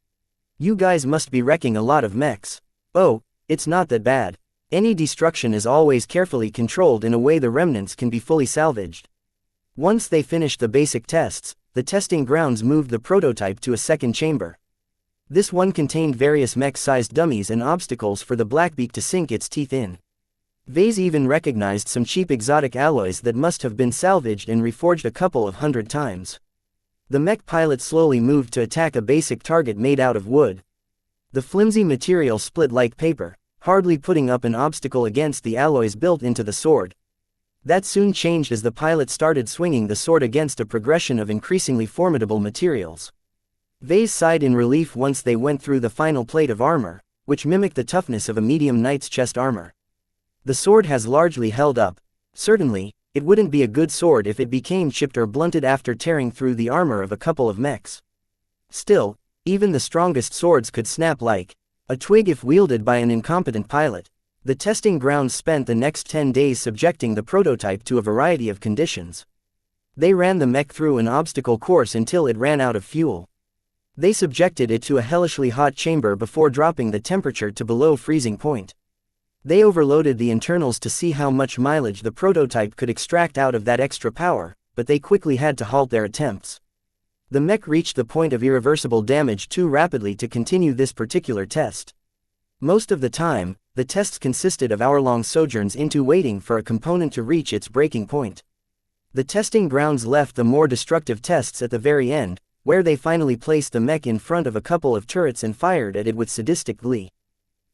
S1: You guys must be wrecking a lot of mechs. Oh, it's not that bad. Any destruction is always carefully controlled in a way the remnants can be fully salvaged. Once they finished the basic tests, the testing grounds moved the prototype to a second chamber. This one contained various mech-sized dummies and obstacles for the Blackbeak to sink its teeth in. Vase even recognized some cheap exotic alloys that must have been salvaged and reforged a couple of hundred times. The mech pilot slowly moved to attack a basic target made out of wood. The flimsy material split like paper, hardly putting up an obstacle against the alloys built into the sword. That soon changed as the pilot started swinging the sword against a progression of increasingly formidable materials. Vase sighed in relief once they went through the final plate of armor, which mimicked the toughness of a medium knight's chest armor. The sword has largely held up. Certainly, it wouldn't be a good sword if it became chipped or blunted after tearing through the armor of a couple of mechs. Still, even the strongest swords could snap like a twig if wielded by an incompetent pilot. The testing grounds spent the next 10 days subjecting the prototype to a variety of conditions. They ran the mech through an obstacle course until it ran out of fuel. They subjected it to a hellishly hot chamber before dropping the temperature to below freezing point. They overloaded the internals to see how much mileage the prototype could extract out of that extra power, but they quickly had to halt their attempts. The mech reached the point of irreversible damage too rapidly to continue this particular test. Most of the time, the tests consisted of hour-long sojourns into waiting for a component to reach its breaking point. The testing grounds left the more destructive tests at the very end, where they finally placed the mech in front of a couple of turrets and fired at it with sadistic glee.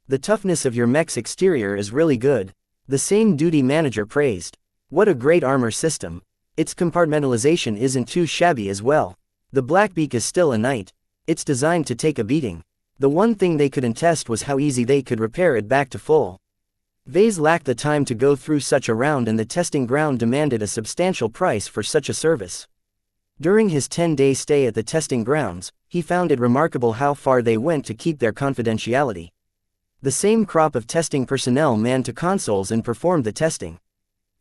S1: The toughness of your mech's exterior is really good, the same duty manager praised. What a great armor system. Its compartmentalization isn't too shabby as well. The Blackbeak is still a knight. It's designed to take a beating. The one thing they couldn't test was how easy they could repair it back to full. Vase lacked the time to go through such a round and the testing ground demanded a substantial price for such a service. During his 10-day stay at the testing grounds, he found it remarkable how far they went to keep their confidentiality. The same crop of testing personnel manned to consoles and performed the testing.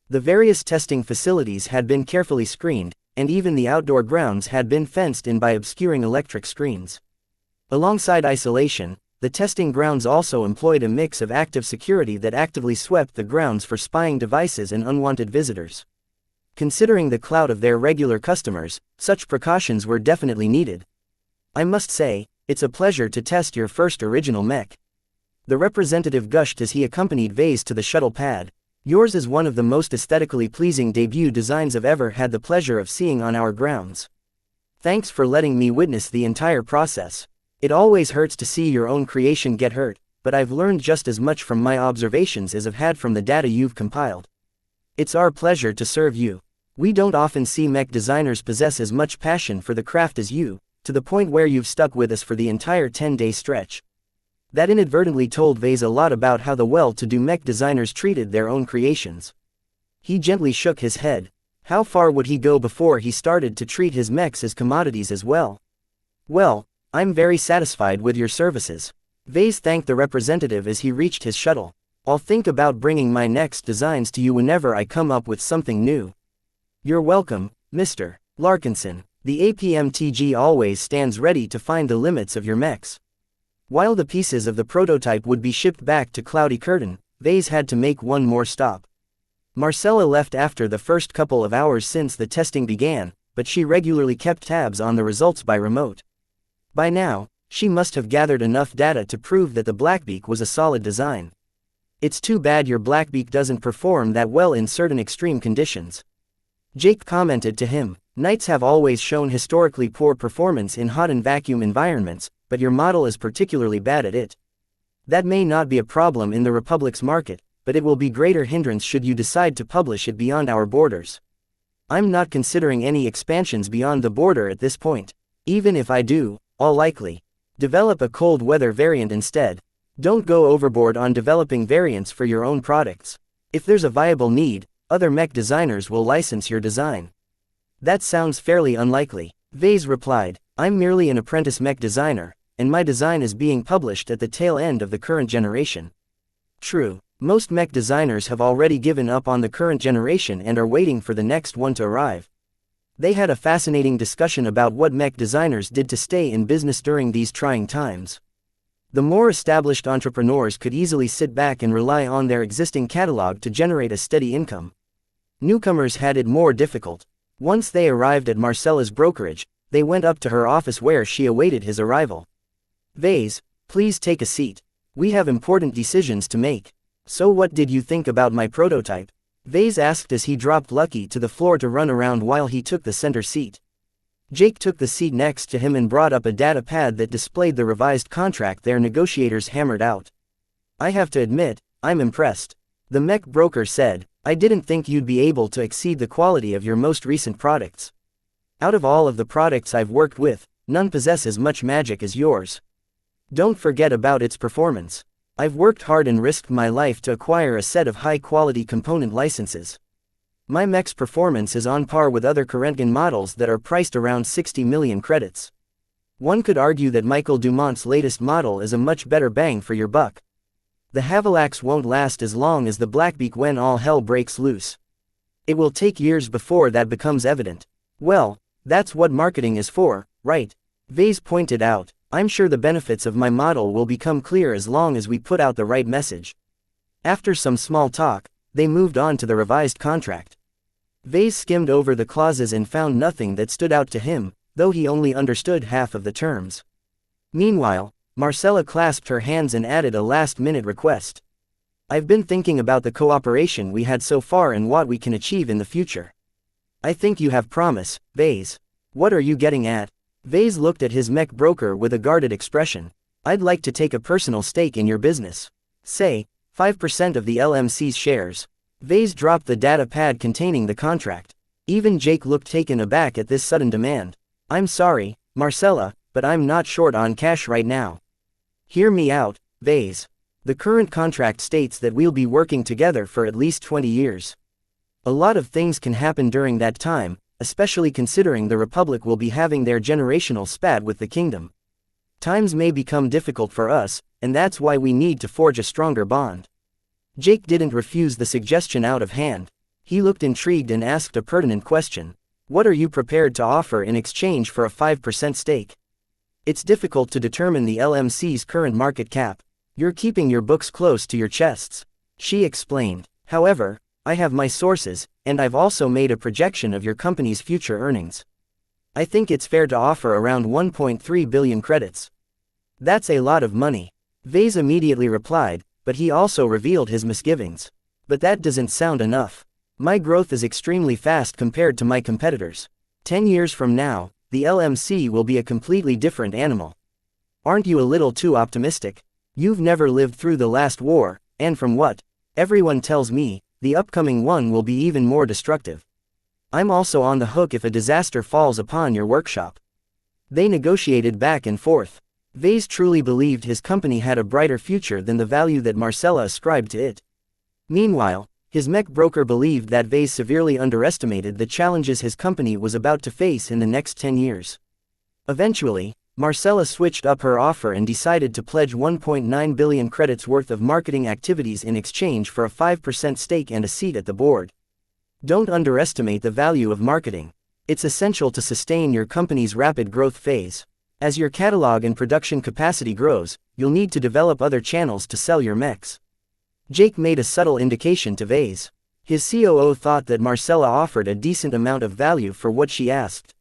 S1: The various testing facilities had been carefully screened, and even the outdoor grounds had been fenced in by obscuring electric screens. Alongside isolation, the testing grounds also employed a mix of active security that actively swept the grounds for spying devices and unwanted visitors. Considering the clout of their regular customers, such precautions were definitely needed. I must say, it's a pleasure to test your first original mech. The representative gushed as he accompanied Vase to the shuttle pad. Yours is one of the most aesthetically pleasing debut designs I've ever had the pleasure of seeing on our grounds. Thanks for letting me witness the entire process. It always hurts to see your own creation get hurt. but I've learned just as much from my observations as I've had from the data you've compiled. It's our pleasure to serve you. We don't often see mech designers possess as much passion for the craft as you, to the point where you've stuck with us for the entire 10-day stretch. That inadvertently told Vase a lot about how the well-to-do mech designers treated their own creations. He gently shook his head. How far would he go before he started to treat his mechs as commodities as well? Well, I'm very satisfied with your services. Vase thanked the representative as he reached his shuttle. I'll think about bringing my next designs to you whenever I come up with something new. You're welcome, Mr. Larkinson. The APMTG always stands ready to find the limits of your mechs. While the pieces of the prototype would be shipped back to Cloudy Curtain, Vase had to make one more stop. Marcella left after the first couple of hours since the testing began, but she regularly kept tabs on the results by remote. By now, she must have gathered enough data to prove that the Blackbeak was a solid design. It's too bad your Blackbeak doesn't perform that well in certain extreme conditions. Jake commented to him, Knights have always shown historically poor performance in hot and vacuum environments, but your model is particularly bad at it. That may not be a problem in the Republic's market, but it will be greater hindrance should you decide to publish it beyond our borders. I'm not considering any expansions beyond the border at this point. Even if I do, I'll likely develop a cold weather variant instead. Don't go overboard on developing variants for your own products. If there's a viable need, other mech designers will license your design. That sounds fairly unlikely. Vase replied, I'm merely an apprentice mech designer, and my design is being published at the tail end of the current generation. True, most mech designers have already given up on the current generation and are waiting for the next one to arrive. They had a fascinating discussion about what mech designers did to stay in business during these trying times. The more established entrepreneurs could easily sit back and rely on their existing catalog to generate a steady income. Newcomers had it more difficult. Once they arrived at Marcella's brokerage, they went up to her office where she awaited his arrival. Vase, please take a seat. We have important decisions to make. So what did you think about my prototype? Vase asked as he dropped Lucky to the floor to run around while he took the center seat. Jake took the seat next to him and brought up a data pad that displayed the revised contract their negotiators hammered out. I have to admit, I'm impressed. The mech broker said, I didn't think you'd be able to exceed the quality of your most recent products. Out of all of the products I've worked with, none possess as much magic as yours. Don't forget about its performance. I've worked hard and risked my life to acquire a set of high-quality component licenses. My mech's performance is on par with other Kurentgen models that are priced around 60 million credits. One could argue that Michael Dumont's latest model is a much better bang for your buck. The Havilax won't last as long as the Blackbeak when all hell breaks loose. It will take years before that becomes evident. Well, that's what marketing is for, right? Vase pointed out, I'm sure the benefits of my model will become clear as long as we put out the right message. After some small talk, they moved on to the revised contract. Vase skimmed over the clauses and found nothing that stood out to him, though he only understood half of the terms. Meanwhile, Marcella clasped her hands and added a last-minute request. I've been thinking about the cooperation we had so far and what we can achieve in the future. I think you have promise, Vase. What are you getting at? Vase looked at his mech broker with a guarded expression. I'd like to take a personal stake in your business. Say, 5% of the LMC's shares. Vase dropped the data pad containing the contract. Even Jake looked taken aback at this sudden demand. I'm sorry, Marcella, but I'm not short on cash right now. Hear me out, Vase. The current contract states that we'll be working together for at least 20 years. A lot of things can happen during that time, especially considering the Republic will be having their generational spat with the Kingdom. Times may become difficult for us, and that's why we need to forge a stronger bond. Jake didn't refuse the suggestion out of hand. He looked intrigued and asked a pertinent question. What are you prepared to offer in exchange for a 5% stake? It's difficult to determine the LMC's current market cap. You're keeping your books close to your chests. She explained. However, I have my sources, and I've also made a projection of your company's future earnings. I think it's fair to offer around 1.3 billion credits. That's a lot of money. Vase immediately replied, but he also revealed his misgivings. But that doesn't sound enough. My growth is extremely fast compared to my competitors. 10 years from now, the LMC will be a completely different animal. Aren't you a little too optimistic? You've never lived through the last war, and from what everyone tells me, the upcoming one will be even more destructive. I'm also on the hook if a disaster falls upon your workshop." They negotiated back and forth. Vase truly believed his company had a brighter future than the value that Marcella ascribed to it. Meanwhile, his mech broker believed that Vase severely underestimated the challenges his company was about to face in the next 10 years. Eventually, Marcella switched up her offer and decided to pledge 1.9 billion credits worth of marketing activities in exchange for a 5% stake and a seat at the board. Don't underestimate the value of marketing. It's essential to sustain your company's rapid growth phase. As your catalog and production capacity grows, you'll need to develop other channels to sell your mechs. Jake made a subtle indication to Vase. His COO thought that Marcella offered a decent amount of value for what she asked.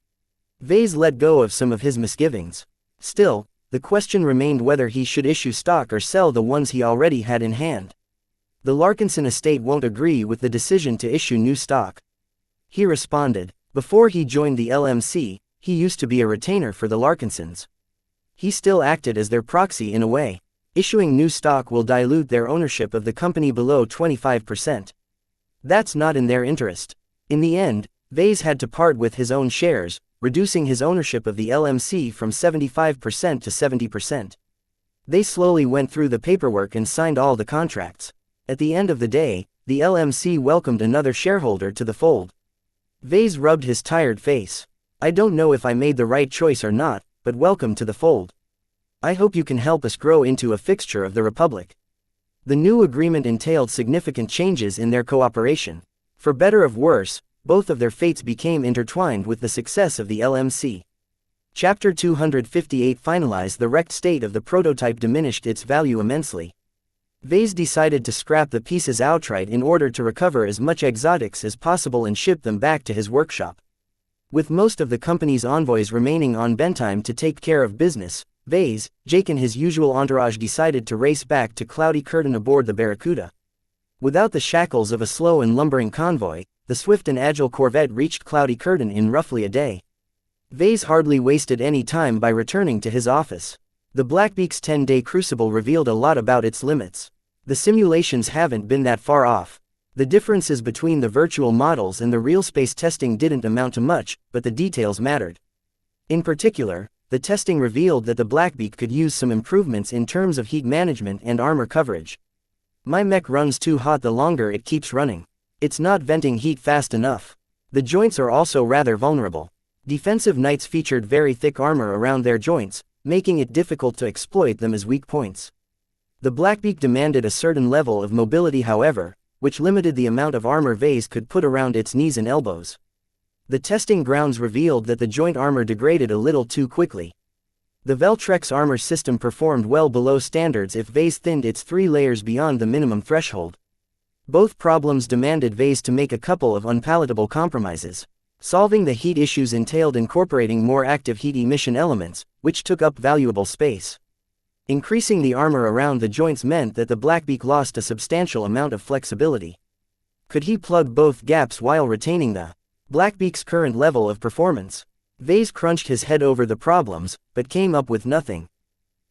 S1: Vase let go of some of his misgivings. Still, the question remained whether he should issue stock or sell the ones he already had in hand. The Larkinson estate won't agree with the decision to issue new stock. He responded. Before he joined the LMC, he used to be a retainer for the Larkinsons. He still acted as their proxy in a way. Issuing new stock will dilute their ownership of the company below 25%. That's not in their interest. In the end, Vase had to part with his own shares, reducing his ownership of the LMC from 75% to 70%. They slowly went through the paperwork and signed all the contracts. At the end of the day, the LMC welcomed another shareholder to the fold. Vase rubbed his tired face. "I don't know if I made the right choice or not, but welcome to the fold. I hope you can help us grow into a fixture of the Republic." The new agreement entailed significant changes in their cooperation. For better or worse, both of their fates became intertwined with the success of the LMC. Chapter 258 finalized. The wrecked state of the prototype diminished its value immensely. Vase decided to scrap the pieces outright in order to recover as much exotics as possible and ship them back to his workshop. With most of the company's envoys remaining on Bentime to take care of business, Vase, Jake and his usual entourage decided to race back to Cloudy Curtain aboard the Barracuda. Without the shackles of a slow and lumbering convoy, the swift and agile corvette reached Cloudy Curtain in roughly a day. Vase hardly wasted any time by returning to his office. The Blackbeak's 10-day crucible revealed a lot about its limits. The simulations haven't been that far off. The differences between the virtual models and the real space testing didn't amount to much, but the details mattered. In particular, the testing revealed that the Blackbeak could use some improvements in terms of heat management and armor coverage. "My mech runs too hot the longer it keeps running. It's not venting heat fast enough. The joints are also rather vulnerable. Defensive knights featured very thick armor around their joints, making it difficult to exploit them as weak points. The Blackbeak demanded a certain level of mobility, however, which limited the amount of armor Vase could put around its knees and elbows. The testing grounds revealed that the joint armor degraded a little too quickly. The Veltrex armor system performed well below standards if Vase thinned its 3 layers beyond the minimum threshold. Both problems demanded Vase to make a couple of unpalatable compromises. Solving the heat issues entailed incorporating more active heat emission elements, which took up valuable space. Increasing the armor around the joints meant that the Blackbeak lost a substantial amount of flexibility. Could he plug both gaps while retaining the Blackbeak's current level of performance? Vase crunched his head over the problems, but came up with nothing.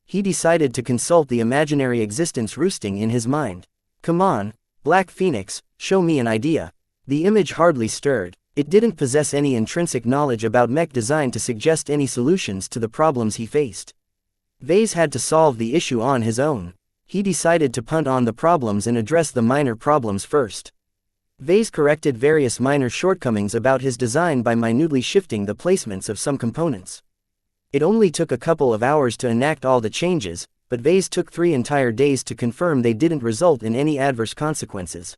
S1: He decided to consult the imaginary existence roosting in his mind. "Come on, Black Phoenix, show me an idea." The image hardly stirred. It didn't possess any intrinsic knowledge about mech design to suggest any solutions to the problems he faced. Vase had to solve the issue on his own. He decided to punt on the problems and address the minor problems first. Vase corrected various minor shortcomings about his design by minutely shifting the placements of some components. It only took a couple of hours to enact all the changes, but Vase took 3 entire days to confirm they didn't result in any adverse consequences.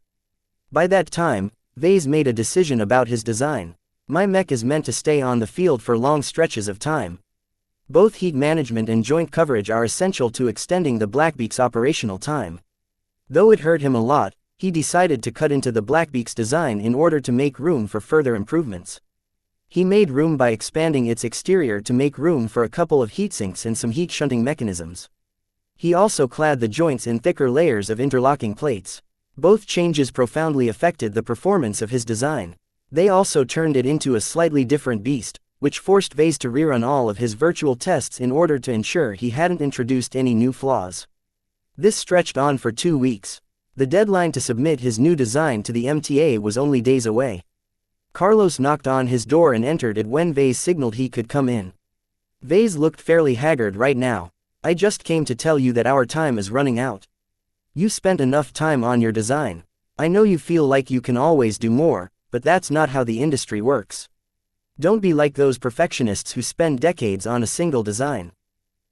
S1: By that time, Vase made a decision about his design. "My mech is meant to stay on the field for long stretches of time. Both heat management and joint coverage are essential to extending the Blackbeak's operational time." Though it hurt him a lot, he decided to cut into the Blackbeak's design in order to make room for further improvements. He made room by expanding its exterior to make room for a couple of heatsinks and some heat shunting mechanisms. He also clad the joints in thicker layers of interlocking plates. Both changes profoundly affected the performance of his design. They also turned it into a slightly different beast, which forced Vase to rerun all of his virtual tests in order to ensure he hadn't introduced any new flaws. This stretched on for 2 weeks. The deadline to submit his new design to the MTA was only days away. Carlos knocked on his door and entered it when Vase signaled he could come in. Vase looked fairly haggard right now. I just came to tell you that our time is running out. You spent enough time on your design. I know you feel like you can always do more, but that's not how the industry works. Don't be like those perfectionists who spend decades on a single design.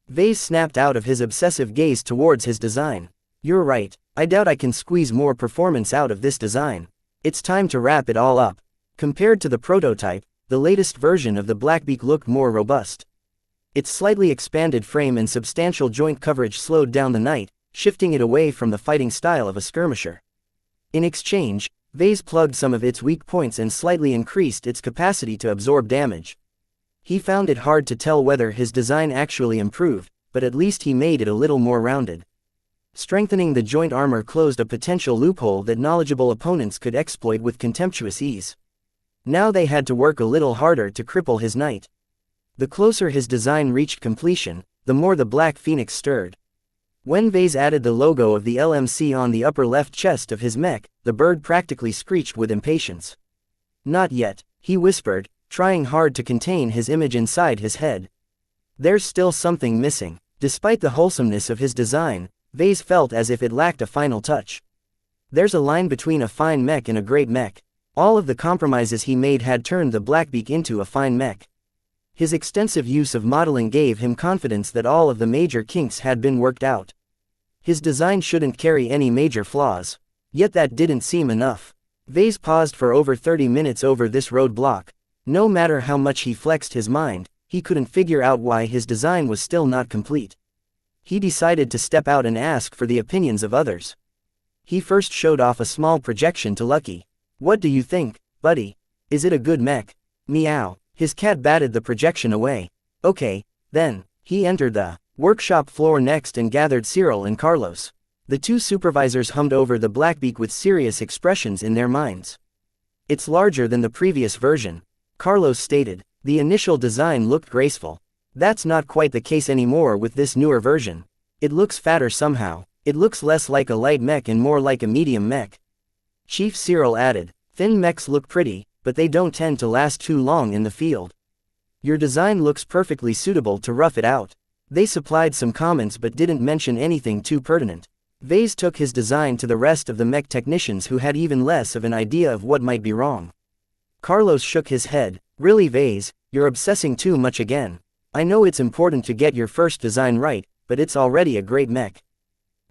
S1: Vase snapped out of his obsessive gaze towards his design. You're right, I doubt I can squeeze more performance out of this design. It's time to wrap it all up. Compared to the prototype, the latest version of the Blackbeak looked more robust. Its slightly expanded frame and substantial joint coverage slowed down the knight, shifting it away from the fighting style of a skirmisher. In exchange, Vase plugged some of its weak points and slightly increased its capacity to absorb damage. He found it hard to tell whether his design actually improved, but at least he made it a little more rounded. Strengthening the joint armor closed a potential loophole that knowledgeable opponents could exploit with contemptuous ease. Now they had to work a little harder to cripple his knight. The closer his design reached completion, the more the Black Phoenix stirred. When Vase added the logo of the LMC on the upper left chest of his mech, the bird practically screeched with impatience. Not yet, he whispered, trying hard to contain his image inside his head. There's still something missing. Despite the wholesomeness of his design, Vase felt as if it lacked a final touch. There's a line between a fine mech and a great mech. All of the compromises he made had turned the Blackbeak into a fine mech. His extensive use of modeling gave him confidence that all of the major kinks had been worked out. His design shouldn't carry any major flaws. Yet that didn't seem enough. Vase paused for over 30 minutes over this roadblock. No matter how much he flexed his mind, he couldn't figure out why his design was still not complete. He decided to step out and ask for the opinions of others. He first showed off a small projection to Lucky. What do you think, buddy? Is it a good mech? Meow. His cat batted the projection away. Okay, then. He entered the workshop floor next and gathered Cyril and Carlos. The two supervisors hummed over the Blackbeak with serious expressions in their minds. It's larger than the previous version, Carlos stated. The initial design looked graceful. That's not quite the case anymore with this newer version. It looks fatter somehow. It looks less like a light mech and more like a medium mech. Chief Cyril added, thin mechs look pretty, but they don't tend to last too long in the field. Your design looks perfectly suitable to rough it out. They supplied some comments but didn't mention anything too pertinent. Vase took his design to the rest of the mech technicians who had even less of an idea of what might be wrong. Carlos shook his head. Really Vase, you're obsessing too much again. I know it's important to get your first design right, but it's already a great mech.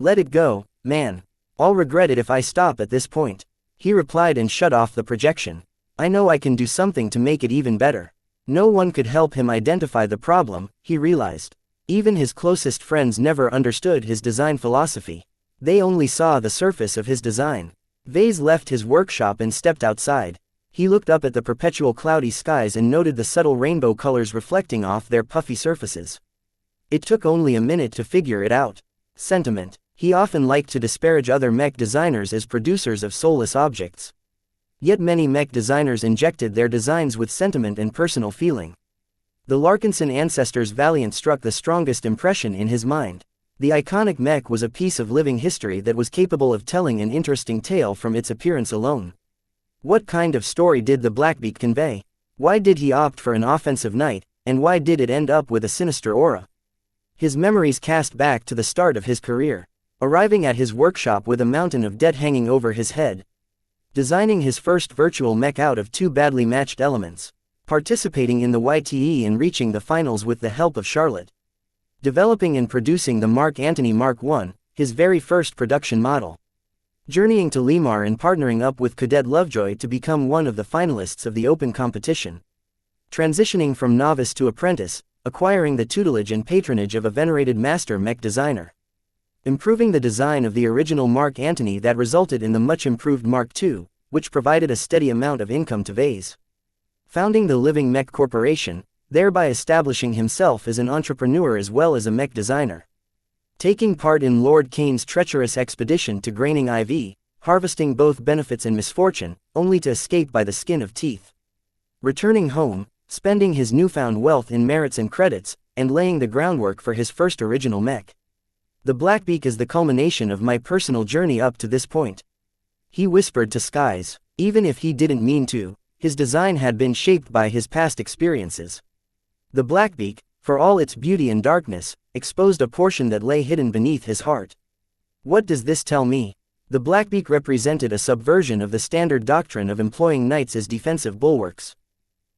S1: Let it go, man. I'll regret it if I stop at this point. He replied and shut off the projection. I know I can do something to make it even better. No one could help him identify the problem, he realized. Even his closest friends never understood his design philosophy. They only saw the surface of his design. Vase left his workshop and stepped outside. He looked up at the perpetual cloudy skies and noted the subtle rainbow colors reflecting off their puffy surfaces. It took only a minute to figure it out. Sentiment. He often liked to disparage other mech designers as producers of soulless objects. Yet many mech designers injected their designs with sentiment and personal feeling. The Larkinson ancestors' Valiant struck the strongest impression in his mind. The iconic mech was a piece of living history that was capable of telling an interesting tale from its appearance alone. What kind of story did the Blackbeak convey? Why did he opt for an offensive knight, and why did it end up with a sinister aura? His memories cast back to the start of his career. Arriving at his workshop with a mountain of debt hanging over his head. Designing his first virtual mech out of two badly matched elements. Participating in the YTE and reaching the finals with the help of Charlotte. Developing and producing the Mark Antony Mark I, his very first production model. Journeying to Limar and partnering up with Cadet Lovejoy to become one of the finalists of the open competition. Transitioning from novice to apprentice, acquiring the tutelage and patronage of a venerated master mech designer. Improving the design of the original Mark Antony that resulted in the much improved Mark II, which provided a steady amount of income to Vase. Founding the Living Mech Corporation, thereby establishing himself as an entrepreneur as well as a mech designer. Taking part in Lord Kane's treacherous expedition to Graining IV, harvesting both benefits and misfortune, only to escape by the skin of teeth. Returning home, spending his newfound wealth in merits and credits, and laying the groundwork for his first original mech. The Blackbeak is the culmination of my personal journey up to this point. He whispered to Skies. Even if he didn't mean to, his design had been shaped by his past experiences. The Blackbeak, for all its beauty and darkness, exposed a portion that lay hidden beneath his heart. What does this tell me? The Blackbeak represented a subversion of the standard doctrine of employing knights as defensive bulwarks.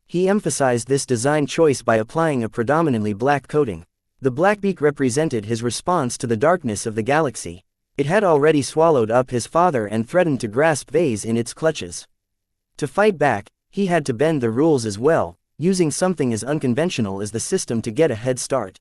S1: He emphasized this design choice by applying a predominantly black coating. The Blackbeak represented his response to the darkness of the galaxy. It had already swallowed up his father and threatened to grasp Vase in its clutches. To fight back, he had to bend the rules as well, using something as unconventional as the system to get a head start.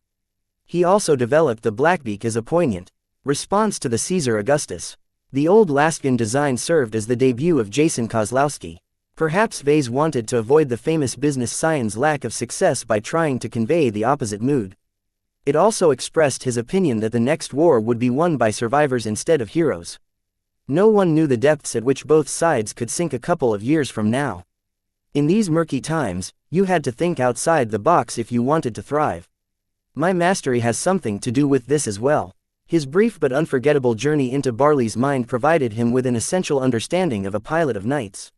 S1: He also developed the Blackbeak as a poignant response to the Caesar Augustus. The old Laskin design served as the debut of Jason Kozlowski. Perhaps Vase wanted to avoid the famous business science's lack of success by trying to convey the opposite mood. It also expressed his opinion that the next war would be won by survivors instead of heroes. No one knew the depths at which both sides could sink a couple of years from now. In these murky times, you had to think outside the box if you wanted to thrive. My mastery has something to do with this as well. His brief but unforgettable journey into Barley's mind provided him with an essential understanding of a pilot of knights.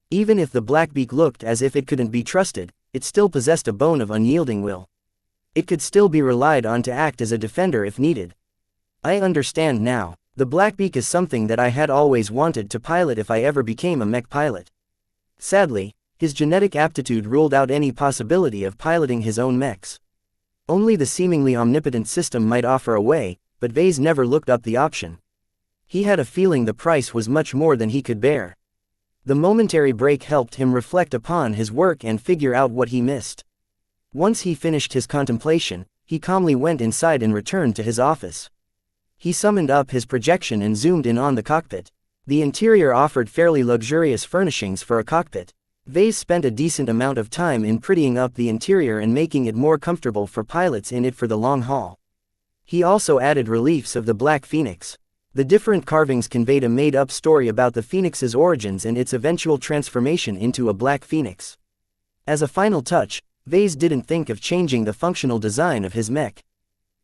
S1: Even if the Blackbeak looked as if it couldn't be trusted, it still possessed a bone of unyielding will. It could still be relied on to act as a defender if needed. I understand now. The Blackbeak is something that I had always wanted to pilot if I ever became a mech pilot. Sadly, his genetic aptitude ruled out any possibility of piloting his own mechs. Only the seemingly omnipotent system might offer a way, but Vase never looked up the option. He had a feeling the price was much more than he could bear. The momentary break helped him reflect upon his work and figure out what he missed. Once he finished his contemplation, he calmly went inside and returned to his office. He summoned up his projection and zoomed in on the cockpit. The interior offered fairly luxurious furnishings for a cockpit. Vase spent a decent amount of time in prettying up the interior and making it more comfortable for pilots in it for the long haul. He also added reliefs of the Black Phoenix. The different carvings conveyed a made-up story about the Phoenix's origins and its eventual transformation into a Black Phoenix. As a final touch, Vase didn't think of changing the functional design of his mech.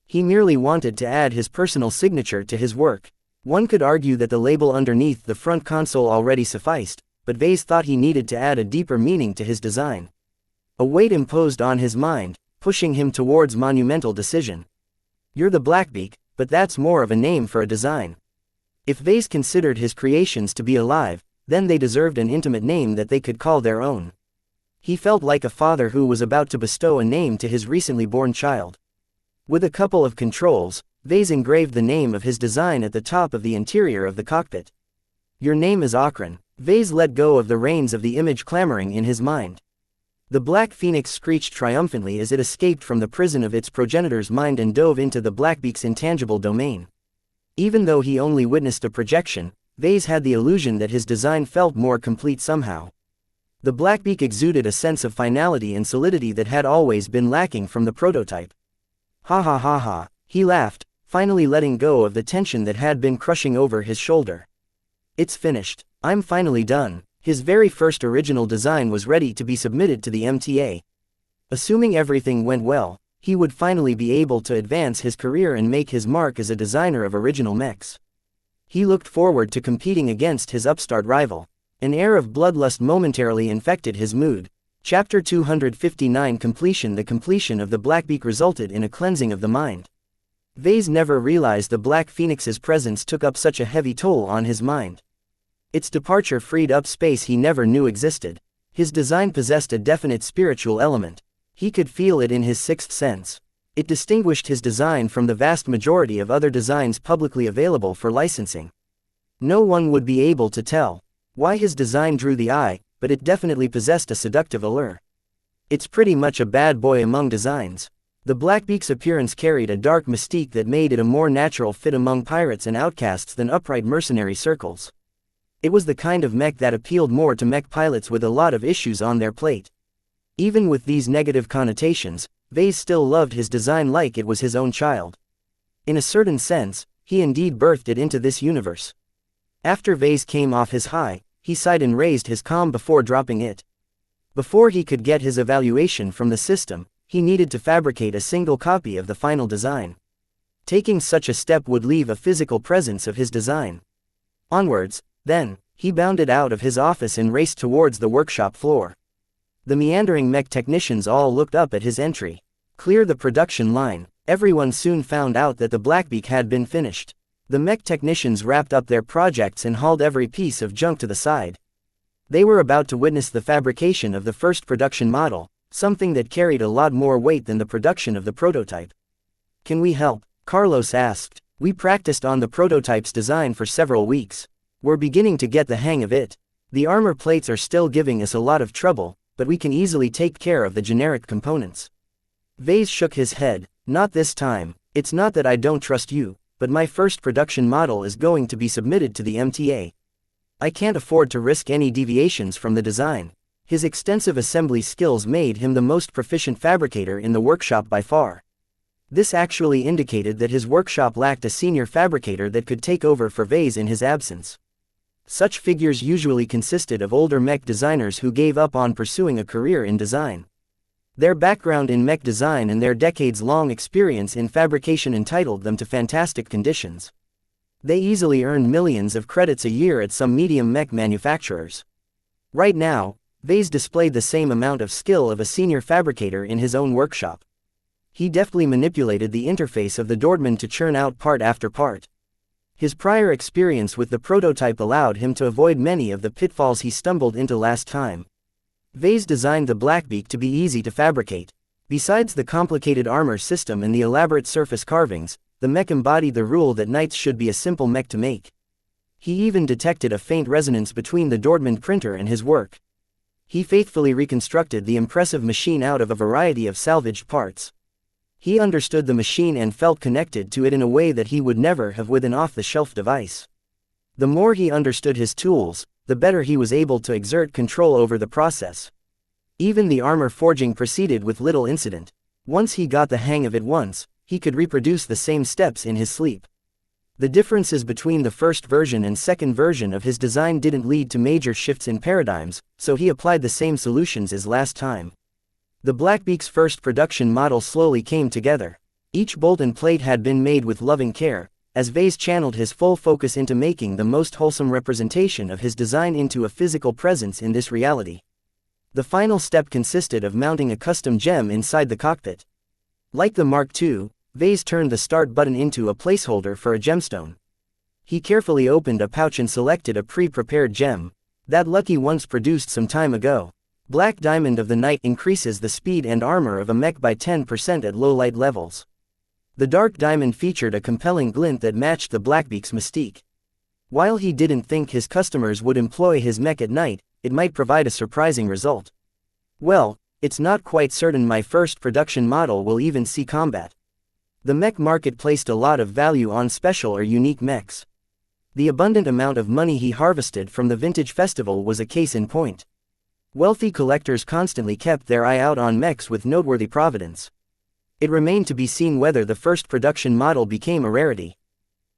S1: He merely wanted to add his personal signature to his work. One could argue that the label underneath the front console already sufficed, but Vase thought he needed to add a deeper meaning to his design. A weight imposed on his mind, pushing him towards monumental decision. You're the Blackbeak, but that's more of a name for a design. If Vase considered his creations to be alive, then they deserved an intimate name that they could call their own. He felt like a father who was about to bestow a name to his recently born child. With a couple of controls, Vase engraved the name of his design at the top of the interior of the cockpit. Your name is Akron. Vase let go of the reins of the image clamoring in his mind. The Black Phoenix screeched triumphantly as it escaped from the prison of its progenitor's mind and dove into the Blackbeak's intangible domain. Even though he only witnessed a projection, Vase had the illusion that his design felt more complete somehow. The Blackbeak exuded a sense of finality and solidity that had always been lacking from the prototype. Ha ha ha ha, he laughed, finally letting go of the tension that had been crushing over his shoulder. It's finished. I'm finally done. His very first original design was ready to be submitted to the MTA. Assuming everything went well, he would finally be able to advance his career and make his mark as a designer of original mechs. He looked forward to competing against his upstart rival. An air of bloodlust momentarily infected his mood. Chapter 259 Completion. The completion of the Blackbeak resulted in a cleansing of the mind. Vase never realized the Black Phoenix's presence took up such a heavy toll on his mind. Its departure freed up space he never knew existed. His design possessed a definite spiritual element. He could feel it in his sixth sense. It distinguished his design from the vast majority of other designs publicly available for licensing. No one would be able to tell why his design drew the eye, but it definitely possessed a seductive allure. It's pretty much a bad boy among designs. The Blackbeak's appearance carried a dark mystique that made it a more natural fit among pirates and outcasts than upright mercenary circles. It was the kind of mech that appealed more to mech pilots with a lot of issues on their plate. Even with these negative connotations, Vase still loved his design like it was his own child. In a certain sense, he indeed birthed it into this universe. After Vase came off his high, he sighed and raised his calm before dropping it. Before he could get his evaluation from the system, he needed to fabricate a single copy of the final design. Taking such a step would leave a physical presence of his design. Onwards, then, he bounded out of his office and raced towards the workshop floor. The meandering mech technicians all looked up at his entry. Clear the production line. Everyone soon found out that the Blackbeak had been finished. The mech technicians wrapped up their projects and hauled every piece of junk to the side. They were about to witness the fabrication of the first production model, something that carried a lot more weight than the production of the prototype. "Can we help?" Carlos asked. "We practiced on the prototype's design for several weeks. We're beginning to get the hang of it. The armor plates are still giving us a lot of trouble, but we can easily take care of the generic components." Vase shook his head. "Not this time. It's not that I don't trust you, but my first production model is going to be submitted to the MTA. I can't afford to risk any deviations from the design." His extensive assembly skills made him the most proficient fabricator in the workshop by far. This actually indicated that his workshop lacked a senior fabricator that could take over for Vase in his absence. Such figures usually consisted of older mech designers who gave up on pursuing a career in design. Their background in mech design and their decades-long experience in fabrication entitled them to fantastic conditions. They easily earned millions of credits a year at some medium mech manufacturers. Right now, Vase displayed the same amount of skill of a senior fabricator in his own workshop. He deftly manipulated the interface of the Dortmund to churn out part after part. His prior experience with the prototype allowed him to avoid many of the pitfalls he stumbled into last time. Vase designed the Blackbeak to be easy to fabricate. Besides the complicated armor system and the elaborate surface carvings, the mech embodied the rule that knights should be a simple mech to make. He even detected a faint resonance between the Dortmund printer and his work. He faithfully reconstructed the impressive machine out of a variety of salvaged parts. He understood the machine and felt connected to it in a way that he would never have with an off-the-shelf device. The more he understood his tools, the better he was able to exert control over the process. Even the armor forging proceeded with little incident. Once he got the hang of it once, he could reproduce the same steps in his sleep. The differences between the first version and second version of his design didn't lead to major shifts in paradigms, so he applied the same solutions as last time. The Blackbeak's first production model slowly came together. Each bolt and plate had been made with loving care, as Vase channeled his full focus into making the most wholesome representation of his design into a physical presence in this reality. The final step consisted of mounting a custom gem inside the cockpit. Like the Mark II, Vase turned the start button into a placeholder for a gemstone. He carefully opened a pouch and selected a pre-prepared gem. That lucky once produced some time ago. Black Diamond of the Night increases the speed and armor of a mech by 10% at low light levels. The dark diamond featured a compelling glint that matched the Blackbeak's mystique. While he didn't think his customers would employ his mech at night, it might provide a surprising result. "Well, it's not quite certain my first production model will even see combat." The mech market placed a lot of value on special or unique mechs. The abundant amount of money he harvested from the Vintage Festival was a case in point. Wealthy collectors constantly kept their eye out on mechs with noteworthy provenance. It remained to be seen whether the first production model became a rarity.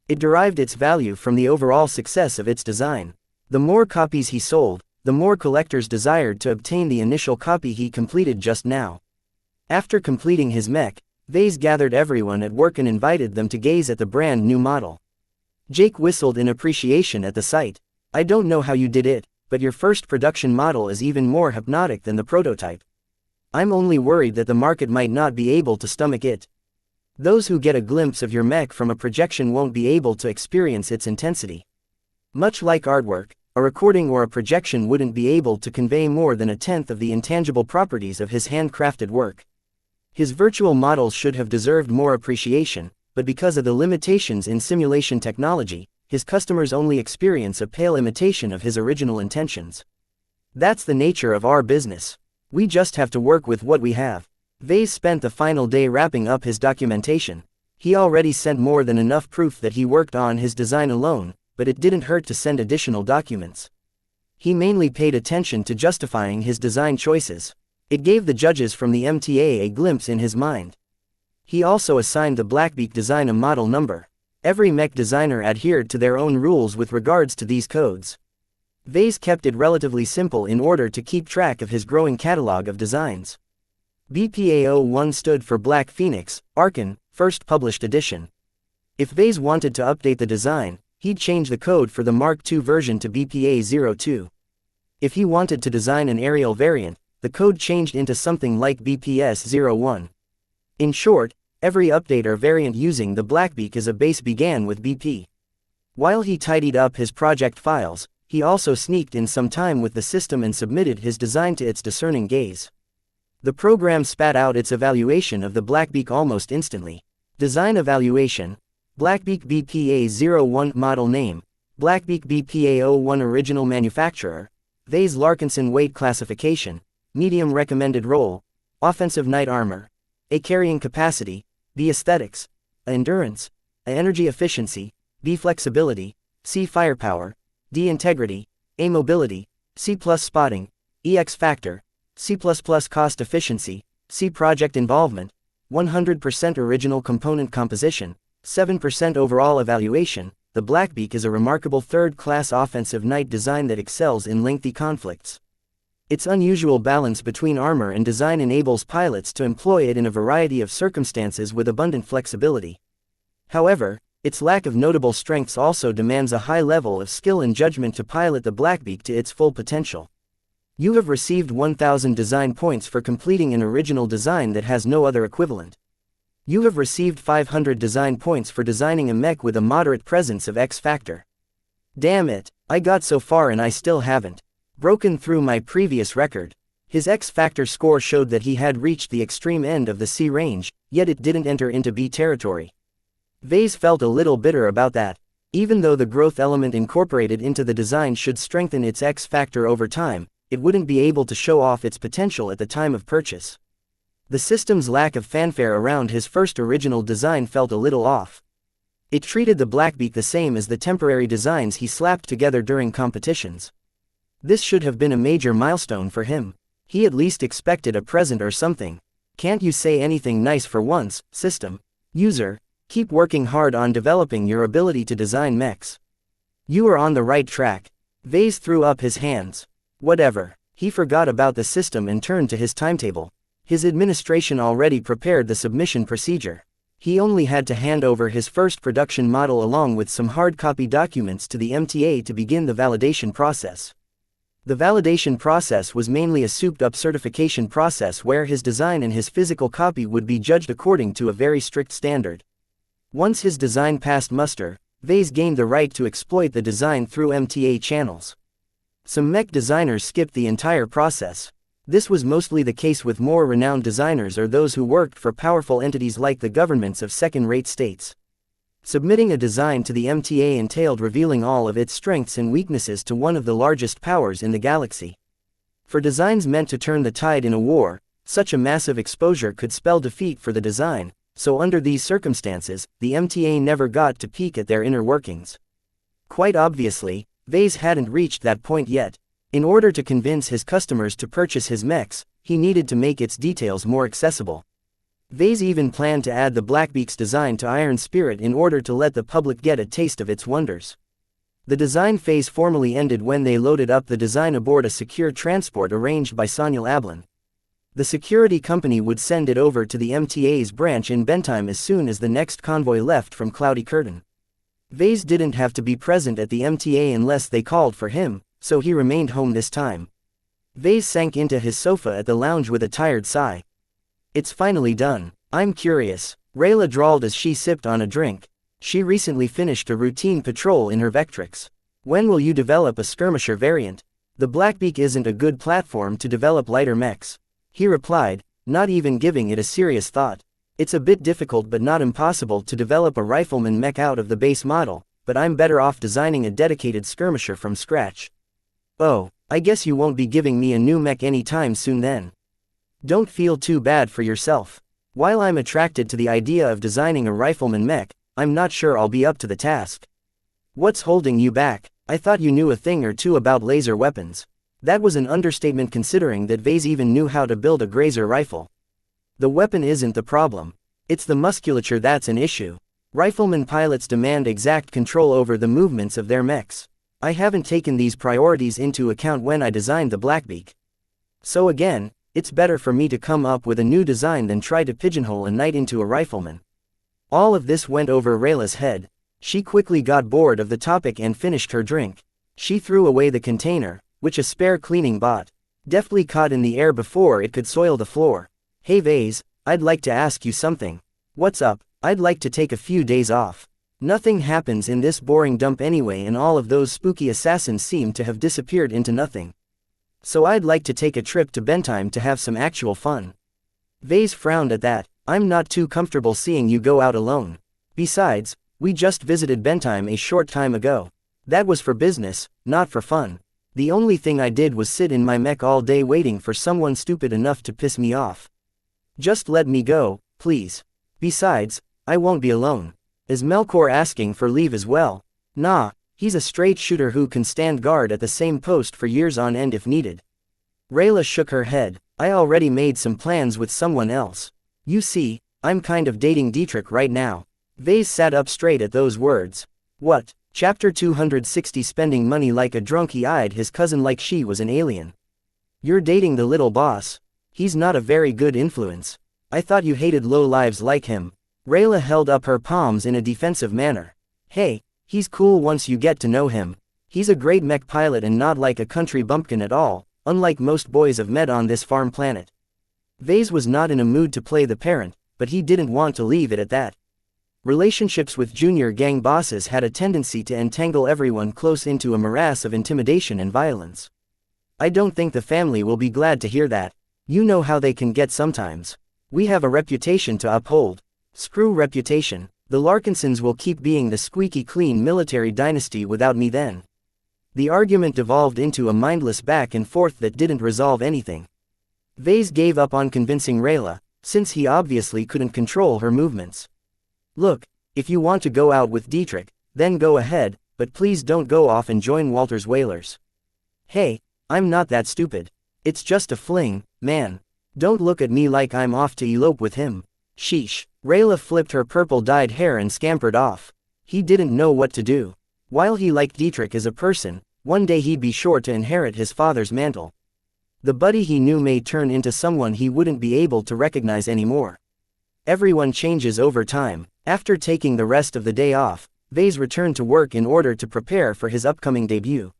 S1: It derived its value from the overall success of its design. The more copies he sold, the more collectors desired to obtain the initial copy he completed just now. After completing his mech, Vase gathered everyone at work and invited them to gaze at the brand new model. Jake whistled in appreciation at the sight. "I don't know how you did it, but your first production model is even more hypnotic than the prototype. I'm only worried that the market might not be able to stomach it. Those who get a glimpse of your mech from a projection won't be able to experience its intensity. Much like artwork, a recording or a projection wouldn't be able to convey more than a tenth of the intangible properties of his handcrafted work. His virtual models should have deserved more appreciation, but because of the limitations in simulation technology, his customers only experience a pale imitation of his original intentions. That's the nature of our business. We just have to work with what we have." Vase spent the final day wrapping up his documentation. He already sent more than enough proof that he worked on his design alone, but it didn't hurt to send additional documents. He mainly paid attention to justifying his design choices. It gave the judges from the MTA a glimpse in his mind. He also assigned the Blackbeak design a model number. Every mech designer adhered to their own rules with regards to these codes. Vase kept it relatively simple in order to keep track of his growing catalog of designs. BPA-01 stood for Black Phoenix, Archon, first published edition. If Vase wanted to update the design, he'd change the code for the Mark II version to BPA-02. If he wanted to design an aerial variant, the code changed into something like BPS-01. In short, every update or variant using the Blackbeak as a base began with BP. While he tidied up his project files, he also sneaked in some time with the system and submitted his design to its discerning gaze. The program spat out its evaluation of the Blackbeak almost instantly. Design evaluation: Blackbeak BPA-01 model name, Blackbeak BPA-01 original manufacturer, Vase Larkinson weight classification, medium recommended role, offensive night armor, A carrying capacity, B aesthetics, A endurance, A energy efficiency, B flexibility, C firepower, D integrity, A mobility, C plus spotting, E X factor, C++ cost efficiency, C project involvement, 100% original component composition, 7% overall evaluation. The Blackbeak is a remarkable third-class offensive night design that excels in lengthy conflicts. Its unusual balance between armor and design enables pilots to employ it in a variety of circumstances with abundant flexibility. However, its lack of notable strengths also demands a high level of skill and judgment to pilot the Blackbeak to its full potential. You have received 1,000 design points for completing an original design that has no other equivalent. You have received 500 design points for designing a mech with a moderate presence of X factor. Damn it, I got so far and I still haven't broken through my previous record. His X factor score showed that he had reached the extreme end of the C range, yet it didn't enter into B territory. Vase felt a little bitter about that. Even though the growth element incorporated into the design should strengthen its X factor over time, it wouldn't be able to show off its potential at the time of purchase. The system's lack of fanfare around his first original design felt a little off. It treated the Blackbeak the same as the temporary designs he slapped together during competitions. This should have been a major milestone for him. He at least expected a present or something. Can't you say anything nice for once, system? User, keep working hard on developing your ability to design mechs. You are on the right track. Vase threw up his hands. Whatever. He forgot about the system and turned to his timetable. His administration already prepared the submission procedure. He only had to hand over his first production model along with some hard copy documents to the MTA to begin the validation process. The validation process was mainly a souped-up certification process where his design and his physical copy would be judged according to a very strict standard. Once his design passed muster, Vase gained the right to exploit the design through MTA channels. Some mech designers skipped the entire process. This was mostly the case with more renowned designers or those who worked for powerful entities like the governments of second-rate states. Submitting a design to the MTA entailed revealing all of its strengths and weaknesses to one of the largest powers in the galaxy. For designs meant to turn the tide in a war, such a massive exposure could spell defeat for the design, so under these circumstances, the MTA never got to peek at their inner workings. Quite obviously, Vase hadn't reached that point yet. In order to convince his customers to purchase his mechs, he needed to make its details more accessible. Vase even planned to add the Blackbeak's design to Iron Spirit in order to let the public get a taste of its wonders. The design phase formally ended when they loaded up the design aboard a secure transport arranged by Sanyal Ablin. The security company would send it over to the MTA's branch in Bentheim as soon as the next convoy left from Cloudy Curtain. Vase didn't have to be present at the MTA unless they called for him, so he remained home this time. Vase sank into his sofa at the lounge with a tired sigh. It's finally done. I'm curious, Rayla drawled as she sipped on a drink. She recently finished a routine patrol in her Vectrix. When will you develop a skirmisher variant? The Blackbeak isn't a good platform to develop lighter mechs, he replied, not even giving it a serious thought. It's a bit difficult but not impossible to develop a rifleman mech out of the base model, but I'm better off designing a dedicated skirmisher from scratch. Oh, I guess you won't be giving me a new mech anytime soon then. Don't feel too bad for yourself. While I'm attracted to the idea of designing a rifleman mech, I'm not sure I'll be up to the task. What's holding you back? I thought you knew a thing or two about laser weapons. That was an understatement considering that Vase even knew how to build a grazer rifle. The weapon isn't the problem. It's the musculature that's an issue. Rifleman pilots demand exact control over the movements of their mechs. I haven't taken these priorities into account when I designed the Blackbeak. So again, it's better for me to come up with a new design than try to pigeonhole a knight into a rifleman. All of this went over Rayla's head. She quickly got bored of the topic and finished her drink. She threw away the container, which a spare cleaning bot deftly caught in the air before it could soil the floor. Hey Vase, I'd like to ask you something. What's up? I'd like to take a few days off. Nothing happens in this boring dump anyway, and all of those spooky assassins seem to have disappeared into nothing. So I'd like to take a trip to Bentheim to have some actual fun. Vase frowned at that. I'm not too comfortable seeing you go out alone. Besides, we just visited Bentheim a short time ago. That was for business, not for fun. The only thing I did was sit in my mech all day waiting for someone stupid enough to piss me off. Just let me go, please. Besides, I won't be alone. Is Melkor asking for leave as well? Nah, he's a straight shooter who can stand guard at the same post for years on end if needed. Rayla shook her head. I already made some plans with someone else. You see, I'm kind of dating Dietrich right now. Vase sat up straight at those words. What? Chapter 260. Spending money like a drunk. He eyed his cousin like she was an alien. You're dating the little boss. He's not a very good influence. I thought you hated low-lives like him. Rayla held up her palms in a defensive manner. Hey, he's cool once you get to know him. He's a great mech pilot and not like a country bumpkin at all, unlike most boys I've met on this farm planet. Vase was not in a mood to play the parent, but he didn't want to leave it at that. Relationships with junior gang bosses had a tendency to entangle everyone close into a morass of intimidation and violence. I don't think the family will be glad to hear that. You know how they can get sometimes. We have a reputation to uphold. Screw reputation. The Larkinsons will keep being the squeaky clean military dynasty without me then. The argument devolved into a mindless back and forth that didn't resolve anything. Vase gave up on convincing Rayla, since he obviously couldn't control her movements. Look, if you want to go out with Dietrich, then go ahead, but please don't go off and join Walter's Whalers. Hey, I'm not that stupid. It's just a fling, man. Don't look at me like I'm off to elope with him. Sheesh. Rayla flipped her purple-dyed hair and scampered off. He didn't know what to do. While he liked Dietrich as a person, one day he'd be sure to inherit his father's mantle. The buddy he knew may turn into someone he wouldn't be able to recognize anymore. Everyone changes over time. After taking the rest of the day off, Vase returned to work in order to prepare for his upcoming debut.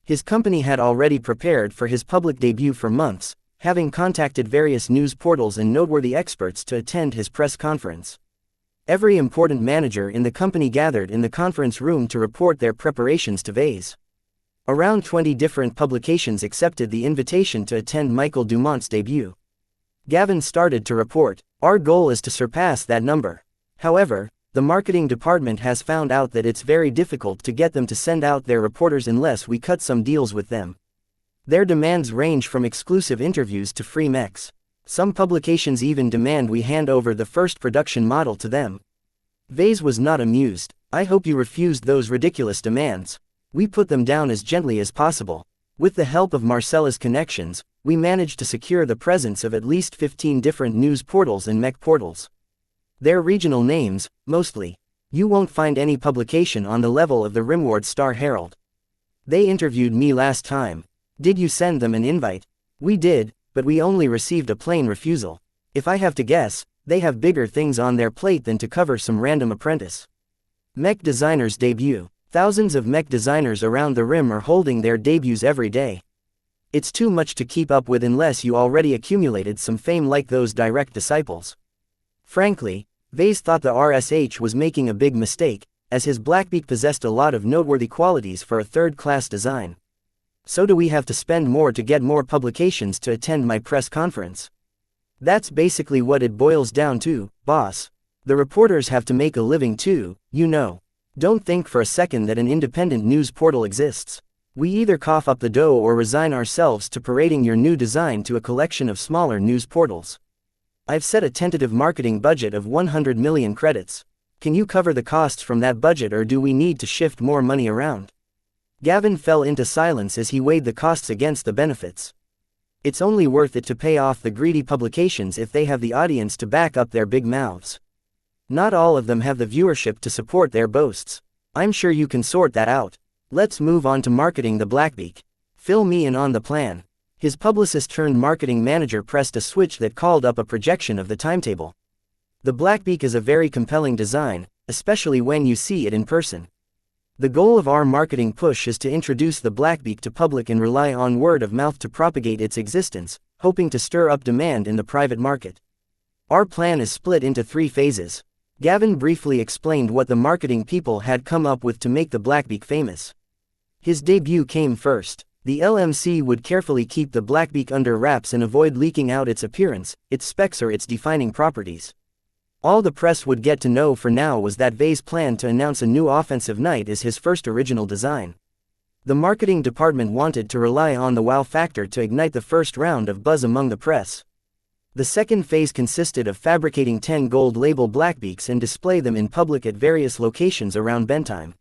S1: His company had already prepared for his public debut for months, having contacted various news portals and noteworthy experts to attend his press conference. Every important manager in the company gathered in the conference room to report their preparations to Vase. Around 20 different publications accepted the invitation to attend Michael Dumont's debut. Gavin started to report. Our goal is to surpass that number. However, the marketing department has found out that it's very difficult to get them to send out their reporters unless we cut some deals with them. Their demands range from exclusive interviews to free mechs. Some publications even demand we hand over the first production model to them. Vase was not amused. I hope you refused those ridiculous demands. We put them down as gently as possible. With the help of Marcella's connections, we managed to secure the presence of at least 15 different news portals and mech portals. They're regional names, mostly. You won't find any publication on the level of the Rimward Star Herald. They interviewed me last time. Did you send them an invite? We did, but we only received a plain refusal. If I have to guess, they have bigger things on their plate than to cover some random apprentice. Mech designers debut. Thousands of mech designers around the Rim are holding their debuts every day. It's too much to keep up with unless you already accumulated some fame like those direct disciples. Frankly, Vase thought the RSH was making a big mistake, as his Blackbeak possessed a lot of noteworthy qualities for a third-class design. So do we have to spend more to get more publications to attend my press conference? That's basically what it boils down to, boss. The reporters have to make a living too, you know. Don't think for a second that an independent news portal exists. We either cough up the dough or resign ourselves to parading your new design to a collection of smaller news portals. I've set a tentative marketing budget of 100 million credits. Can you cover the costs from that budget, or do we need to shift more money around? Gavin fell into silence as he weighed the costs against the benefits. It's only worth it to pay off the greedy publications if they have the audience to back up their big mouths. Not all of them have the viewership to support their boasts. I'm sure you can sort that out. Let's move on to marketing the Blackbeak. Fill me in on the plan. His publicist turned marketing manager pressed a switch that called up a projection of the timetable. The Blackbeak is a very compelling design, especially when you see it in person. The goal of our marketing push is to introduce the Blackbeak to public and rely on word of mouth to propagate its existence, hoping to stir up demand in the private market. Our plan is split into 3 phases. Gavin briefly explained what the marketing people had come up with to make the Blackbeak famous. His debut came first. The LMC would carefully keep the Blackbeak under wraps and avoid leaking out its appearance, its specs or its defining properties. All the press would get to know for now was that Vei's plan to announce a new offensive knight is his first original design. The marketing department wanted to rely on the wow factor to ignite the first round of buzz among the press. The second phase consisted of fabricating 10 gold label Blackbeaks and display them in public at various locations around Bentheim.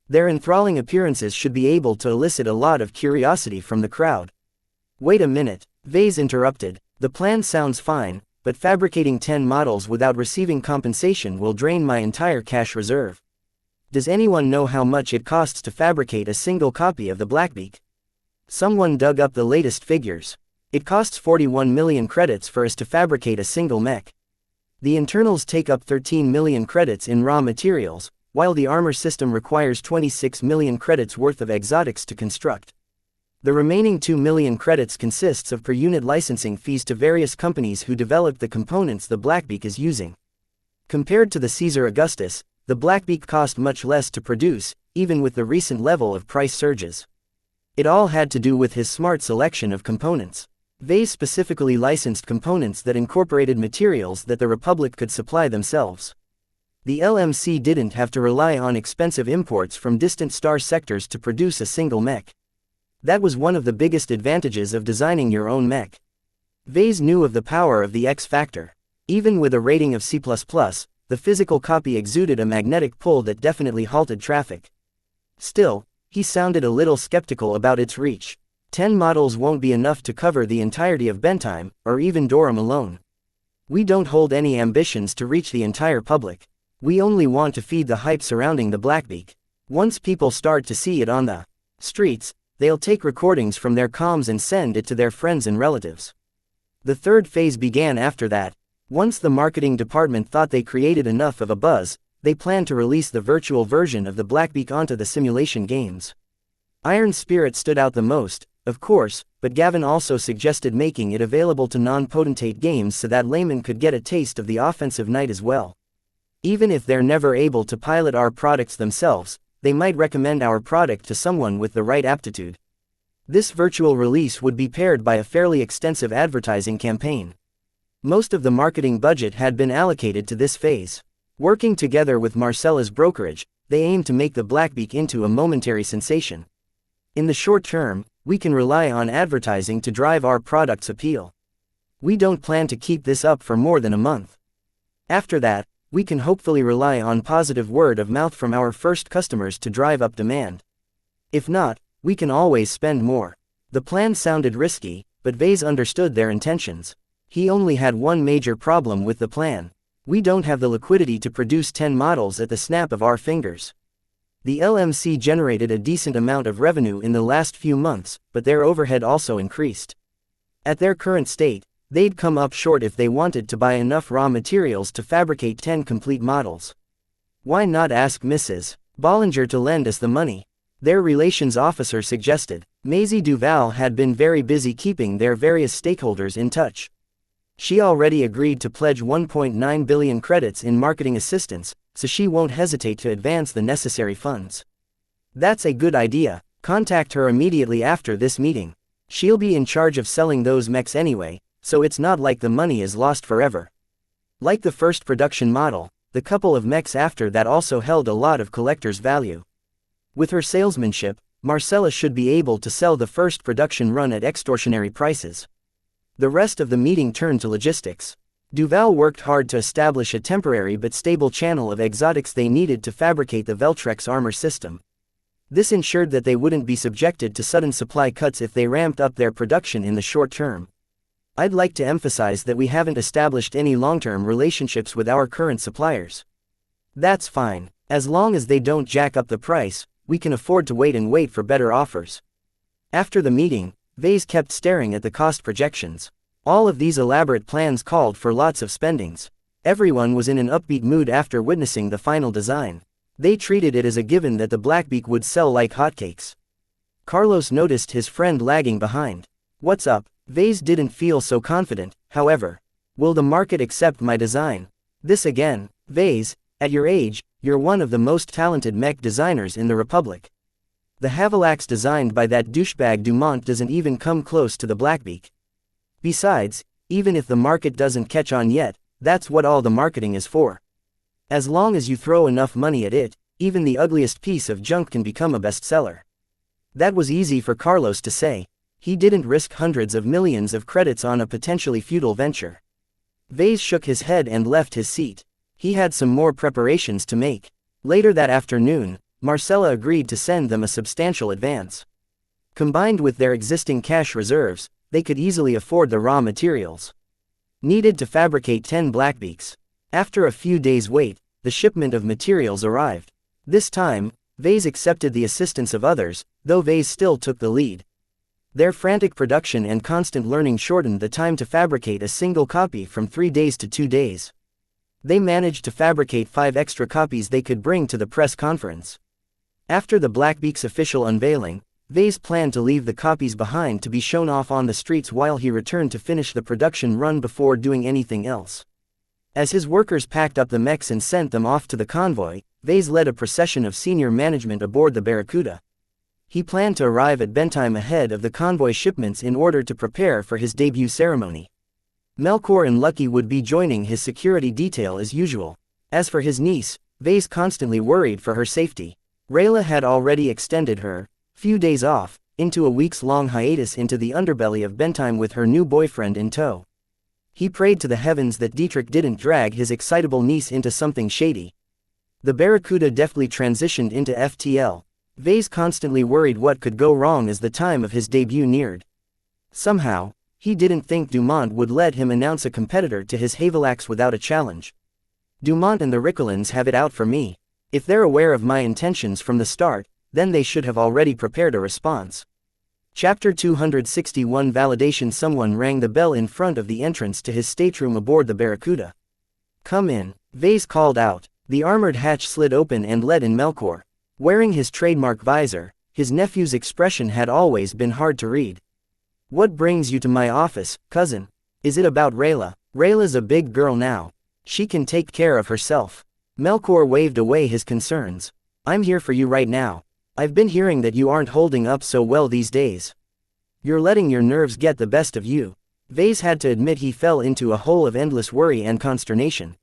S1: Their enthralling appearances should be able to elicit a lot of curiosity from the crowd. Wait a minute, Vei's interrupted. The plan sounds fine, but fabricating 10 models without receiving compensation will drain my entire cash reserve. Does anyone know how much it costs to fabricate a single copy of the Blackbeak? Someone dug up the latest figures. It costs 41 million credits for us to fabricate a single mech. The internals take up 13 million credits in raw materials, while the armor system requires 26 million credits worth of exotics to construct. The remaining 2 million credits consists of per-unit licensing fees to various companies who developed the components the Blackbeak is using. Compared to the Caesar Augustus, the Blackbeak cost much less to produce, even with the recent level of price surges. It all had to do with his smart selection of components. Vei specifically licensed components that incorporated materials that the Republic could supply themselves. The LMC didn't have to rely on expensive imports from distant star sectors to produce a single mech. That was one of the biggest advantages of designing your own mech. Vei knew of the power of the X factor. Even with a rating of C++, the physical copy exuded a magnetic pull that definitely halted traffic. Still, he sounded a little skeptical about its reach. 10 models won't be enough to cover the entirety of Bentheim, or even Durham alone. We don't hold any ambitions to reach the entire public. We only want to feed the hype surrounding the Blackbeak. Once people start to see it on the streets, they'll take recordings from their comms and send it to their friends and relatives. The third phase began after that. Once the marketing department thought they created enough of a buzz, they planned to release the virtual version of the Blackbeak onto the simulation games. Iron Spirit stood out the most, of course, but Gavin also suggested making it available to non-potentate games so that laymen could get a taste of the offensive knight as well. Even if they're never able to pilot our products themselves, they might recommend our product to someone with the right aptitude. This virtual release would be paired by a fairly extensive advertising campaign. Most of the marketing budget had been allocated to this phase. Working together with Marcella's brokerage, they aimed to make the Blackbeak into a momentary sensation. In the short term, we can rely on advertising to drive our product's appeal. We don't plan to keep this up for more than a month. After that, we can hopefully rely on positive word of mouth from our first customers to drive up demand. If not, we can always spend more. The plan sounded risky, but Vei understood their intentions. He only had one major problem with the plan. We don't have the liquidity to produce 10 models at the snap of our fingers. The LMC generated a decent amount of revenue in the last few months, but their overhead also increased. At their current state, they'd come up short if they wanted to buy enough raw materials to fabricate 10 complete models. Why not ask Mrs. Bollinger to lend us the money? Their relations officer suggested. Maisie Duval had been very busy keeping their various stakeholders in touch. She already agreed to pledge 1.9 billion credits in marketing assistance, so she won't hesitate to advance the necessary funds. That's a good idea. Contact her immediately after this meeting. She'll be in charge of selling those mechs anyway, so it's not like the money is lost forever. Like the first production model, the couple of mechs after that also held a lot of collector's value. With her salesmanship, Marcella should be able to sell the first production run at extortionary prices. The rest of the meeting turned to logistics. Duval worked hard to establish a temporary but stable channel of exotics they needed to fabricate the Veltrex armor system. This ensured that they wouldn't be subjected to sudden supply cuts if they ramped up their production in the short term. I'd like to emphasize that we haven't established any long-term relationships with our current suppliers. That's fine. As long as they don't jack up the price, we can afford to wait for better offers. After the meeting, Vei kept staring at the cost projections. All of these elaborate plans called for lots of spendings. Everyone was in an upbeat mood after witnessing the final design. They treated it as a given that the Blackbeak would sell like hotcakes. Carlos noticed his friend lagging behind. "What's up?" Vase didn't feel so confident, however. "Will the market accept my design?" "This again, Vase, at your age, you're one of the most talented mech designers in the Republic. The Havilax designed by that douchebag Dumont doesn't even come close to the Blackbeak. Besides, even if the market doesn't catch on yet, that's what all the marketing is for. As long as you throw enough money at it, even the ugliest piece of junk can become a bestseller." That was easy for Carlos to say. He didn't risk hundreds of millions of credits on a potentially futile venture. Vase shook his head and left his seat. He had some more preparations to make. Later that afternoon, Marcella agreed to send them a substantial advance. Combined with their existing cash reserves, they could easily afford the raw materials needed to fabricate 10 Blackbeaks. After a few days' wait, the shipment of materials arrived. This time, Vase accepted the assistance of others, though Vase still took the lead. Their frantic production and constant learning shortened the time to fabricate a single copy from 3 days to 2 days. They managed to fabricate 5 extra copies they could bring to the press conference. After the Blackbeak's official unveiling, Vase planned to leave the copies behind to be shown off on the streets while he returned to finish the production run before doing anything else. As his workers packed up the mechs and sent them off to the convoy, Vase led a procession of senior management aboard the Barracuda. He planned to arrive at bedtime ahead of the convoy shipments in order to prepare for his debut ceremony. Melkor and Lucky would be joining his security detail as usual. As for his niece, Vase constantly worried for her safety. Rayla had already extended her few days off into a weeks-long hiatus into the underbelly of bedtime with her new boyfriend in tow. He prayed to the heavens that Dietrich didn't drag his excitable niece into something shady. The Barracuda deftly transitioned into FTL. Vase constantly worried what could go wrong as the time of his debut neared. Somehow, he didn't think Dumont would let him announce a competitor to his Havilax without a challenge. Dumont and the Rickolins have it out for me. If they're aware of my intentions from the start, then they should have already prepared a response. Chapter 261 Validation. Someone rang the bell in front of the entrance to his stateroom aboard the Barracuda. "Come in," Vase called out. The armored hatch slid open and let in Melkor. Wearing his trademark visor, his nephew's expression had always been hard to read. "What brings you to my office, cousin? Is it about Rayla?" "Rayla's a big girl now. She can take care of herself." Melkor waved away his concerns. "I'm here for you right now. I've been hearing that you aren't holding up so well these days. You're letting your nerves get the best of you." Vase had to admit he fell into a hole of endless worry and consternation.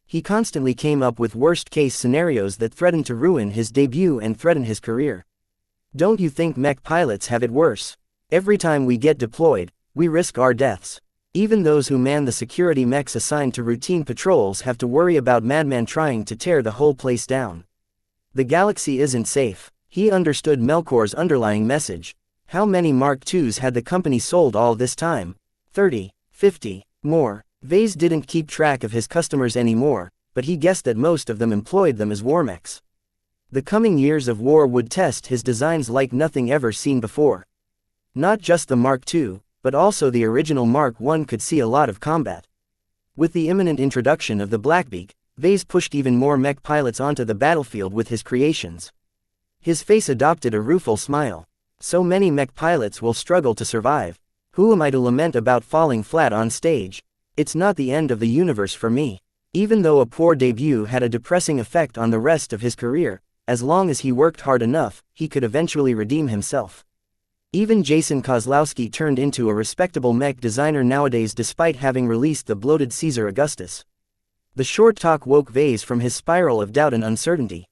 S1: He constantly came up with worst-case scenarios that threatened to ruin his debut and threaten his career. "Don't you think mech pilots have it worse? Every time we get deployed, we risk our deaths. Even those who man the security mechs assigned to routine patrols have to worry about madmen trying to tear the whole place down. The galaxy isn't safe." He understood Melkor's underlying message. How many Mark IIs had the company sold all this time? 30, 50, more. Vase didn't keep track of his customers anymore, but he guessed that most of them employed them as war mechs. The coming years of war would test his designs like nothing ever seen before. Not just the Mark II, but also the original Mark I could see a lot of combat. With the imminent introduction of the Blackbeak, Vase pushed even more mech pilots onto the battlefield with his creations. His face adopted a rueful smile. "So many mech pilots will struggle to survive. Who am I to lament about falling flat on stage? It's not the end of the universe for me." Even though a poor debut had a depressing effect on the rest of his career, as long as he worked hard enough, he could eventually redeem himself. Even Jason Kozlowski turned into a respectable mech designer nowadays despite having released the bloated Caesar Augustus. The short talk woke Vase from his spiral of doubt and uncertainty.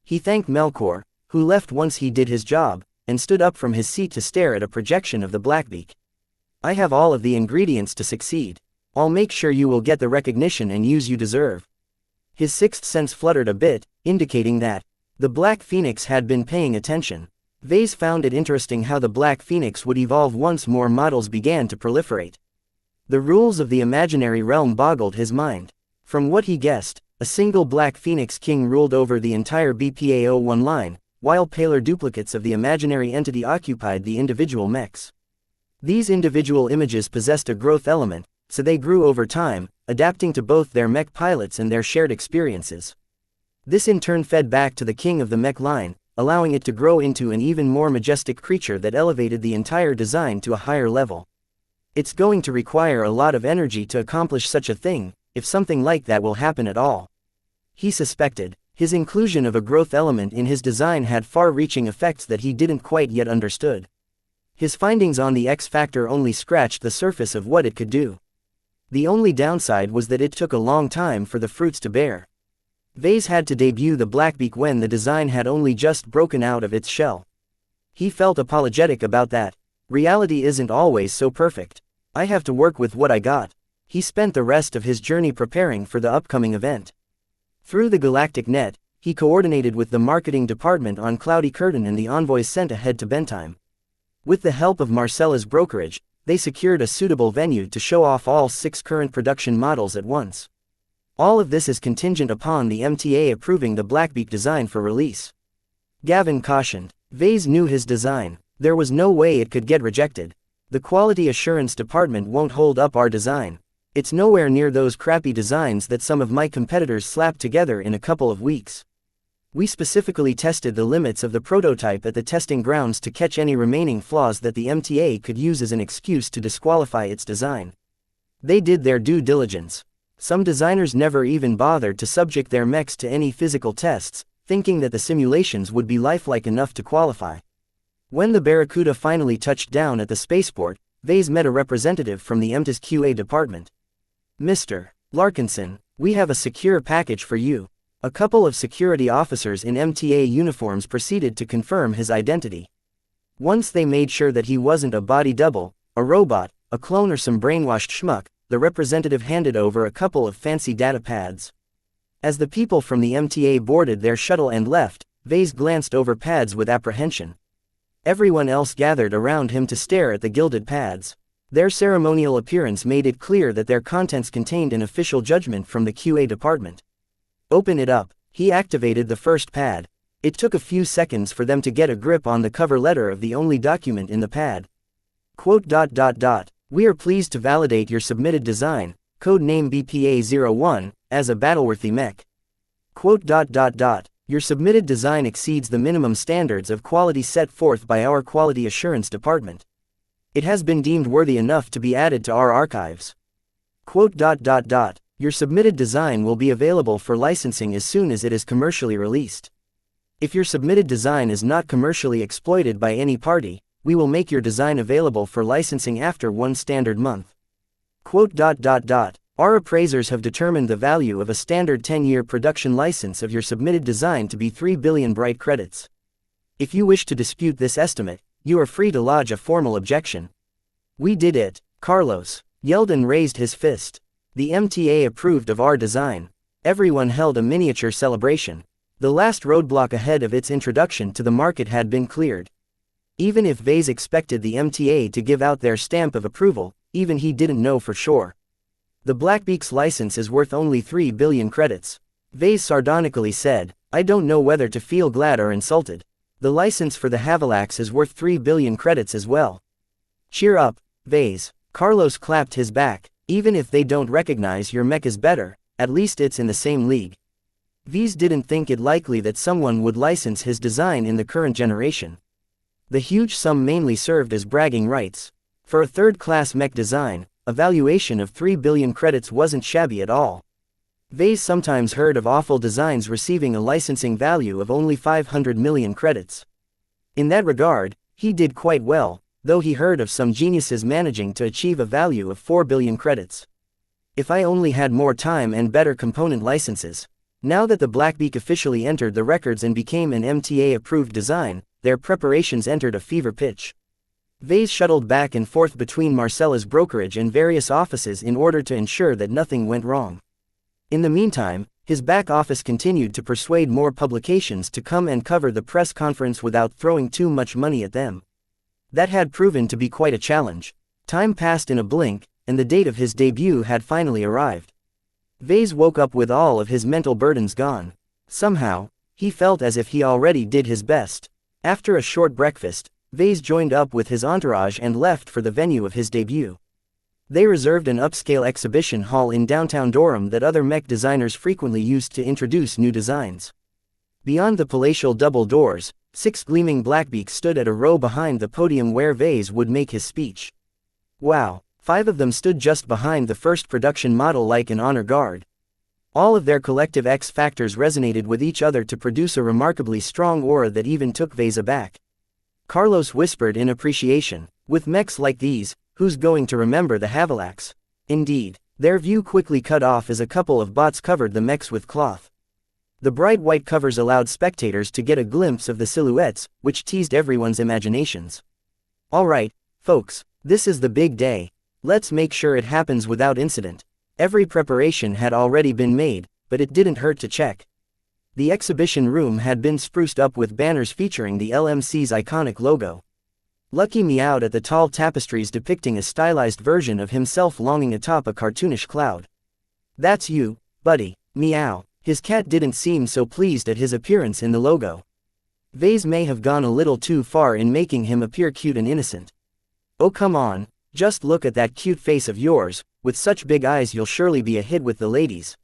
S1: He thanked Melkor, who left once he did his job, and stood up from his seat to stare at a projection of the Blackbeak. "I have all of the ingredients to succeed. I'll make sure you will get the recognition and use you deserve." His sixth sense fluttered a bit, indicating that the Black Phoenix had been paying attention. Vase found it interesting how the Black Phoenix would evolve once more models began to proliferate. The rules of the imaginary realm boggled his mind. From what he guessed, a single Black Phoenix King ruled over the entire BPA-01 line, while paler duplicates of the imaginary entity occupied the individual mechs. These individual images possessed a growth element, so they grew over time, adapting to both their mech pilots and their shared experiences. This in turn fed back to the king of the mech line, allowing it to grow into an even more majestic creature that elevated the entire design to a higher level. It's going to require a lot of energy to accomplish such a thing, if something like that will happen at all. He suspected. His inclusion of a growth element in his design had far-reaching effects that he didn't quite yet understood. His findings on the X Factor only scratched the surface of what it could do. The only downside was that it took a long time for the fruits to bear. Vase had to debut the Blackbeak when the design had only just broken out of its shell. He felt apologetic about that. Reality isn't always so perfect. I have to work with what I got. He spent the rest of his journey preparing for the upcoming event. Through the galactic net, he coordinated with the marketing department on Cloudy Curtain and the envoys sent ahead to Bentheim. With the help of Marcella's brokerage, they secured a suitable venue to show off all 6 current production models at once. All of this is contingent upon the MTA approving the Blackbeak design for release. Gavin cautioned. Vase knew his design. There was no way it could get rejected. The quality assurance department won't hold up our design. It's nowhere near those crappy designs that some of my competitors slapped together in a couple of weeks. We specifically tested the limits of the prototype at the testing grounds to catch any remaining flaws that the MTA could use as an excuse to disqualify its design. They did their due diligence. Some designers never even bothered to subject their mechs to any physical tests, thinking that the simulations would be lifelike enough to qualify. When the Barracuda finally touched down at the spaceport, Vase met a representative from the MTA's QA department. Mr. Larkinson, we have a secure package for you. A couple of security officers in MTA uniforms proceeded to confirm his identity. Once they made sure that he wasn't a body double, a robot, a clone or some brainwashed schmuck, the representative handed over a couple of fancy data pads. As the people from the MTA boarded their shuttle and left, Vase glanced over pads with apprehension. Everyone else gathered around him to stare at the gilded pads. Their ceremonial appearance made it clear that their contents contained an official judgment from the QA department. Open it up. He activated the first pad. It took a few seconds for them to get a grip on the cover letter of the only document in the pad. Quote, "We are pleased to validate your submitted design, code name BPA-01, as a battleworthy mech. Quote, Your submitted design exceeds the minimum standards of quality set forth by our quality assurance department. It has been deemed worthy enough to be added to our archives. Quote, Your submitted design will be available for licensing as soon as it is commercially released. If your submitted design is not commercially exploited by any party, we will make your design available for licensing after 1 standard month. Quote, Our appraisers have determined the value of a standard 10-year production license of your submitted design to be 3 billion bright credits. If you wish to dispute this estimate, you are free to lodge a formal objection. We did it, Carlos yelled and raised his fist. The MTA approved of our design. Everyone held a miniature celebration. The last roadblock ahead of its introduction to the market had been cleared. Even if Vase expected the MTA to give out their stamp of approval, even he didn't know for sure. The Blackbeak's license is worth only 3 billion credits. Vase sardonically said, I don't know whether to feel glad or insulted. The license for the Havilax is worth 3 billion credits as well. Cheer up, Vase. Carlos clapped his back. Even if they don't recognize your mech as better, at least it's in the same league. Vase didn't think it likely that someone would license his design in the current generation. The huge sum mainly served as bragging rights. For a third-class mech design, a valuation of 3 billion credits wasn't shabby at all. Vase sometimes heard of awful designs receiving a licensing value of only 500 million credits. In that regard, he did quite well, though he heard of some geniuses managing to achieve a value of 4 billion credits. If I only had more time and better component licenses. Now that the Blackbeak officially entered the records and became an MTA-approved design, their preparations entered a fever pitch. Vase shuttled back and forth between Marcella's brokerage and various offices in order to ensure that nothing went wrong. In the meantime, his back office continued to persuade more publications to come and cover the press conference without throwing too much money at them. That had proven to be quite a challenge. Time passed in a blink, and the date of his debut had finally arrived. Vase woke up with all of his mental burdens gone. Somehow, he felt as if he already did his best. After a short breakfast, Vase joined up with his entourage and left for the venue of his debut. They reserved an upscale exhibition hall in downtown Durham that other mech designers frequently used to introduce new designs. Beyond the palatial double doors, 6 gleaming blackbeaks stood at a row behind the podium where Vase would make his speech. Wow, 5 of them stood just behind the first production model like an honor guard. All of their collective X factors resonated with each other to produce a remarkably strong aura that even took Vase aback. Carlos whispered in appreciation, "With mechs like these, who's going to remember the Havilacs?" Indeed, their view quickly cut off as a couple of bots covered the mechs with cloth. The bright white covers allowed spectators to get a glimpse of the silhouettes, which teased everyone's imaginations. "Alright, folks, this is the big day. Let's make sure it happens without incident." Every preparation had already been made, but it didn't hurt to check. The exhibition room had been spruced up with banners featuring the LMC's iconic logo. Lucky meowed at the tall tapestries depicting a stylized version of himself longing atop a cartoonish cloud. "That's you, buddy, meow." His cat didn't seem so pleased at his appearance in the logo. Vase may have gone a little too far in making him appear cute and innocent. "Oh come on, just look at that cute face of yours, with such big eyes you'll surely be a hit with the ladies."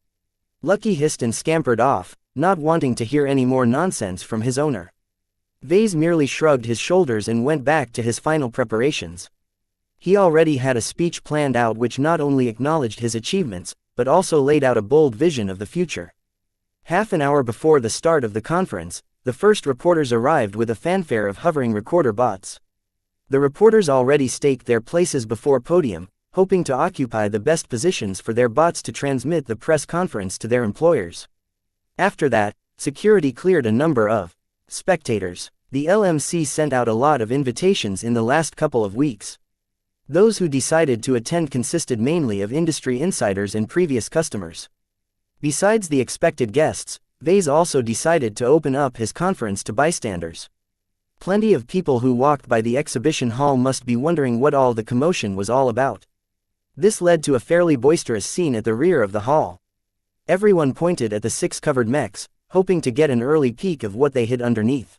S1: Lucky hissed and scampered off, not wanting to hear any more nonsense from his owner. Vase merely shrugged his shoulders and went back to his final preparations. He already had a speech planned out which not only acknowledged his achievements, but also laid out a bold vision of the future. Half an hour before the start of the conference, the first reporters arrived with a fanfare of hovering recorder bots. The reporters already staked their places before podium, hoping to occupy the best positions for their bots to transmit the press conference to their employers. After that, security cleared a number of spectators. The LMC sent out a lot of invitations in the last couple of weeks. Those who decided to attend consisted mainly of industry insiders and previous customers. Besides the expected guests, Vase also decided to open up his conference to bystanders. Plenty of people who walked by the exhibition hall must be wondering what all the commotion was all about. This led to a fairly boisterous scene at the rear of the hall. Everyone pointed at the 6 covered mechs, hoping to get an early peek of what they hid underneath.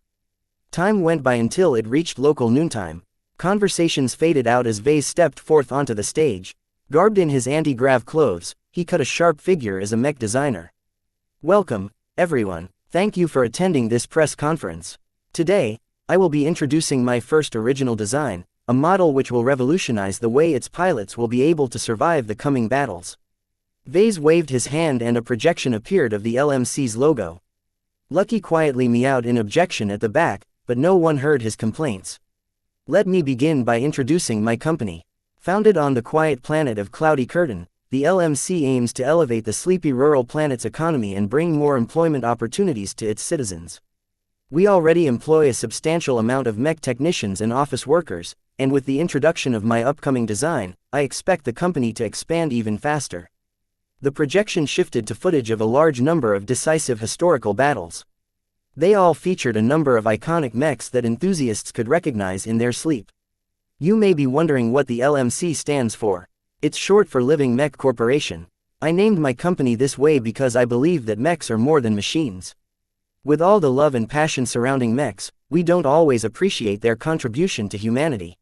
S1: Time went by until it reached local noontime. Conversations faded out as Vase stepped forth onto the stage. Garbed in his anti-grav clothes, he cut a sharp figure as a mech designer. "Welcome, everyone. Thank you for attending this press conference. Today, I will be introducing my first original design, a model which will revolutionize the way its pilots will be able to survive the coming battles." Vase waved his hand and a projection appeared of the LMC's logo. Lucky quietly meowed in objection at the back, but no one heard his complaints. "Let me begin by introducing my company. Founded on the quiet planet of Cloudy Curtain, the LMC aims to elevate the sleepy rural planet's economy and bring more employment opportunities to its citizens. We already employ a substantial amount of mech technicians and office workers, and with the introduction of my upcoming design, I expect the company to expand even faster." The projection shifted to footage of a large number of decisive historical battles. They all featured a number of iconic mechs that enthusiasts could recognize in their sleep. You may be wondering what the LMC stands for. It's short for Living Mech Corporation. I named my company this way because I believe that mechs are more than machines. With all the love and passion surrounding mechs, we don't always appreciate their contribution to humanity.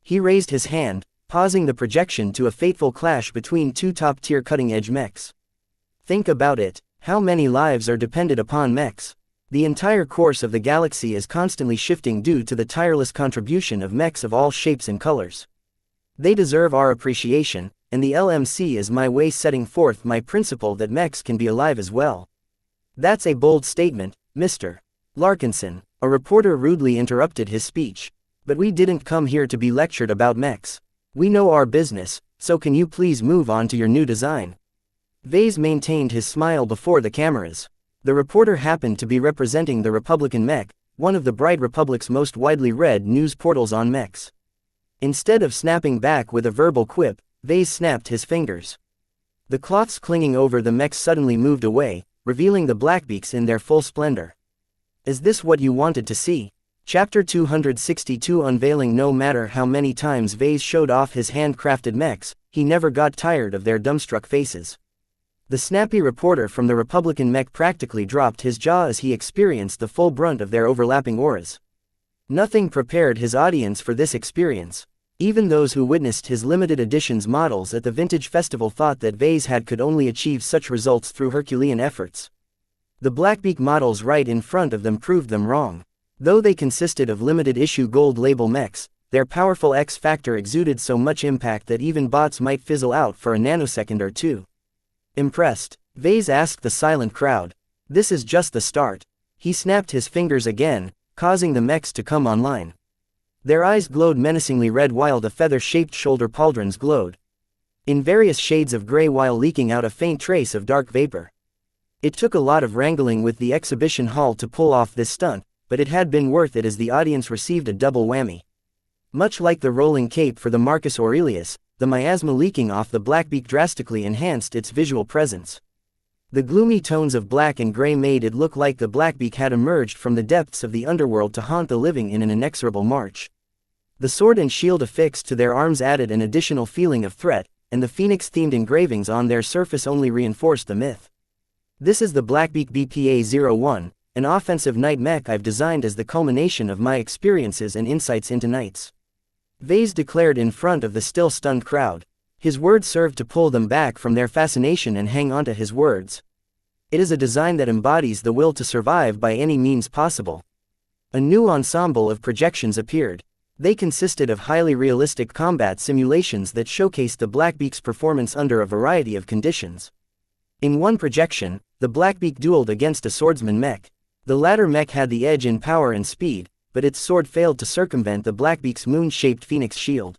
S1: He raised his hand, pausing the projection to a fateful clash between 2 top-tier cutting-edge mechs. Think about it, how many lives are dependent upon mechs? The entire course of the galaxy is constantly shifting due to the tireless contribution of mechs of all shapes and colors. They deserve our appreciation, and the LMC is my way setting forth my principle that mechs can be alive as well. That's a bold statement, Mr. Larkinson, a reporter rudely interrupted his speech. But we didn't come here to be lectured about mechs. We know our business, so can you please move on to your new design? Vase maintained his smile before the cameras. The reporter happened to be representing the Republican Mech, one of the Bright Republic's most widely read news portals on mechs. Instead of snapping back with a verbal quip, Vase snapped his fingers. The cloths clinging over the mechs suddenly moved away, revealing the blackbeaks in their full splendor. Is this what you wanted to see? Chapter 262 Unveiling. No matter how many times Vase showed off his handcrafted mechs, he never got tired of their dumbstruck faces. The snappy reporter from the Republican Mech practically dropped his jaw as he experienced the full brunt of their overlapping auras. Nothing prepared his audience for this experience. Even those who witnessed his limited editions models at the Vintage Festival thought that Vase could only achieve such results through Herculean efforts. The Blackbeak models right in front of them proved them wrong. Though they consisted of limited-issue gold label mechs, their powerful X-factor exuded so much impact that even bots might fizzle out for a nanosecond or two. Impressed, Vase asked the silent crowd. "This is just the start." He snapped his fingers again, causing the mechs to come online. Their eyes glowed menacingly red while the feather-shaped shoulder pauldrons glowed in various shades of gray while leaking out a faint trace of dark vapor. It took a lot of wrangling with the exhibition hall to pull off this stunt, but it had been worth it as the audience received a double whammy. Much like the rolling cape for the Marcus Aurelius, the miasma leaking off the Blackbeak drastically enhanced its visual presence. The gloomy tones of black and gray made it look like the Blackbeak had emerged from the depths of the underworld to haunt the living in an inexorable march. The sword and shield affixed to their arms added an additional feeling of threat, and the phoenix-themed engravings on their surface only reinforced the myth. "This is the Blackbeak BPA-01, an offensive night mech I've designed as the culmination of my experiences and insights into nights," Vase declared in front of the still stunned crowd. His words served to pull them back from their fascination and hang onto his words. "It is a design that embodies the will to survive by any means possible." A new ensemble of projections appeared. They consisted of highly realistic combat simulations that showcased the Blackbeak's performance under a variety of conditions. In one projection, the Blackbeak dueled against a swordsman mech. The latter mech had the edge in power and speed, but its sword failed to circumvent the Blackbeak's moon-shaped phoenix shield.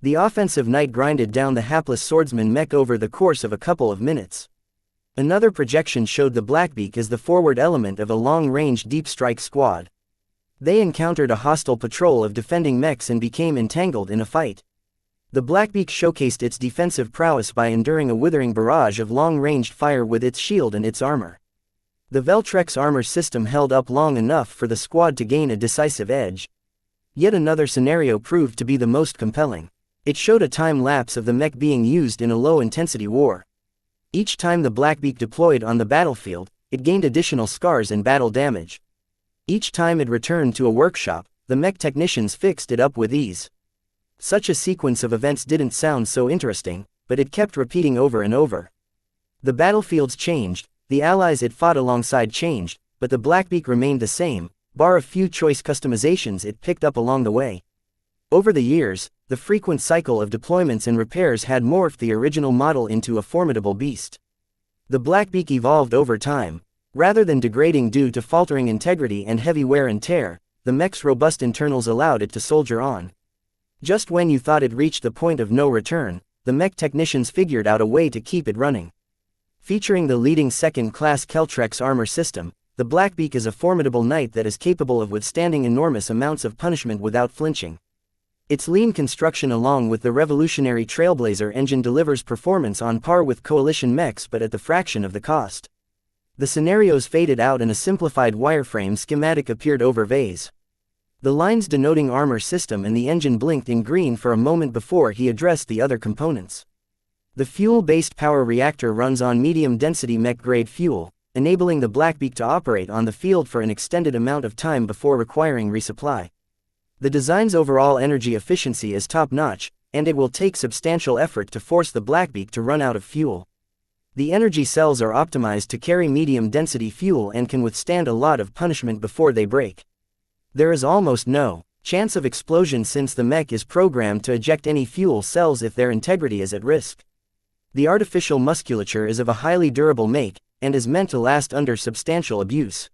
S1: The offensive knight grinded down the hapless swordsman mech over the course of a couple of minutes. Another projection showed the Blackbeak as the forward element of a long-range deep strike squad. They encountered a hostile patrol of defending mechs and became entangled in a fight. The Blackbeak showcased its defensive prowess by enduring a withering barrage of long-ranged fire with its shield and its armor. The Veltrex armor system held up long enough for the squad to gain a decisive edge. Yet another scenario proved to be the most compelling. It showed a time lapse of the mech being used in a low-intensity war. Each time the Blackbeak deployed on the battlefield, it gained additional scars and battle damage. Each time it returned to a workshop, the mech technicians fixed it up with ease. Such a sequence of events didn't sound so interesting, but it kept repeating over and over. The battlefields changed, the allies it fought alongside changed, but the Blackbeak remained the same, bar a few choice customizations it picked up along the way. Over the years, the frequent cycle of deployments and repairs had morphed the original model into a formidable beast. The Blackbeak evolved over time. Rather than degrading due to faltering integrity and heavy wear and tear, the mech's robust internals allowed it to soldier on. Just when you thought it reached the point of no return, the mech technicians figured out a way to keep it running. Featuring the leading second-class Keltrex armor system, the Blackbeak is a formidable knight that is capable of withstanding enormous amounts of punishment without flinching. Its lean construction along with the revolutionary Trailblazer engine delivers performance on par with Coalition mechs but at the fraction of the cost. The scenarios faded out and a simplified wireframe schematic appeared over Vase. The lines denoting armor system and the engine blinked in green for a moment before he addressed the other components. The fuel-based power reactor runs on medium-density mech-grade fuel, enabling the Blackbeak to operate on the field for an extended amount of time before requiring resupply. The design's overall energy efficiency is top-notch, and it will take substantial effort to force the Blackbeak to run out of fuel. The energy cells are optimized to carry medium-density fuel and can withstand a lot of punishment before they break. There is almost no chance of explosion since the mech is programmed to eject any fuel cells if their integrity is at risk. The artificial musculature is of a highly durable make, and is meant to last under substantial abuse.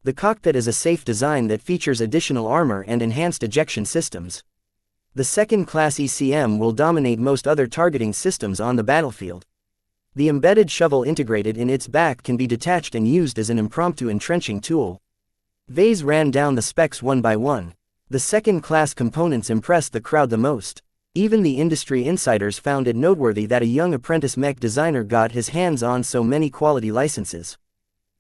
S1: The cockpit is a safe design that features additional armor and enhanced ejection systems. The second-class ECM will dominate most other targeting systems on the battlefield. The embedded shovel integrated in its back can be detached and used as an impromptu entrenching tool. Vase ran down the specs one by one. The second-class components impressed the crowd the most. Even the industry insiders found it noteworthy that a young apprentice mech designer got his hands on so many quality licenses.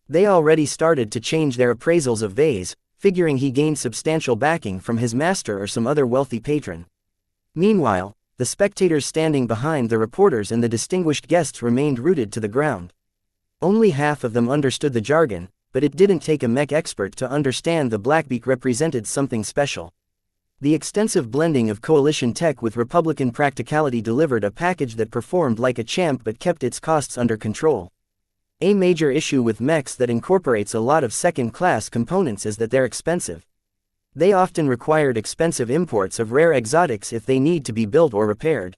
S1: They already started to change their appraisals of Vase, figuring he gained substantial backing from his master or some other wealthy patron. Meanwhile, the spectators standing behind the reporters and the distinguished guests remained rooted to the ground. Only half of them understood the jargon, but it didn't take a mech expert to understand the Blackbeak represented something special. The extensive blending of coalition tech with Republican practicality delivered a package that performed like a champ but kept its costs under control. A major issue with mechs that incorporates a lot of second-class components is that they're expensive. They often required expensive imports of rare exotics if they need to be built or repaired.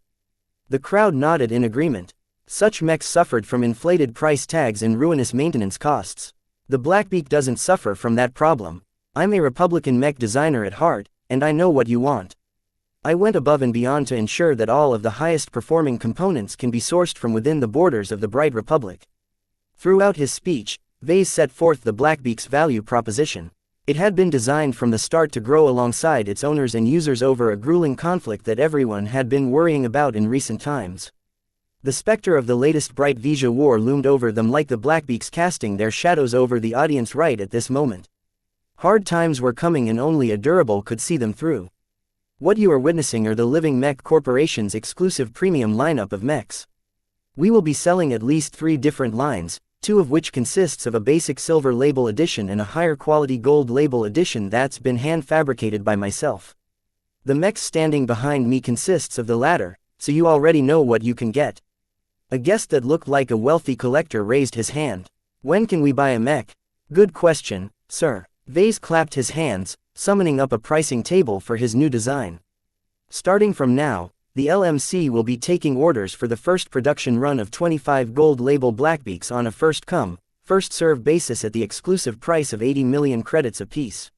S1: The crowd nodded in agreement. Such mechs suffered from inflated price tags and ruinous maintenance costs. The Blackbeak doesn't suffer from that problem. I'm a Republican mech designer at heart, and I know what you want. I went above and beyond to ensure that all of the highest performing components can be sourced from within the borders of the Bright Republic. Throughout his speech, Vase set forth the Blackbeak's value proposition. It had been designed from the start to grow alongside its owners and users over a grueling conflict that everyone had been worrying about in recent times. The specter of the latest Bright Vija war loomed over them like the Blackbeaks casting their shadows over the audience right at this moment. Hard times were coming and only a durable could see them through. What you are witnessing are the Living Mech Corporation's exclusive premium lineup of mechs. We will be selling at least 3 different lines, 2 of which consists of a basic silver label edition and a higher quality gold label edition that's been hand fabricated by myself. The mechs standing behind me consists of the latter, so you already know what you can get. A guest that looked like a wealthy collector raised his hand. When can we buy a mech? Good question, sir. Vase clapped his hands, summoning up a pricing table for his new design. Starting from now, the LMC will be taking orders for the first production run of 25 gold label Blackbeaks on a first-come, first-served basis at the exclusive price of 80 million credits apiece.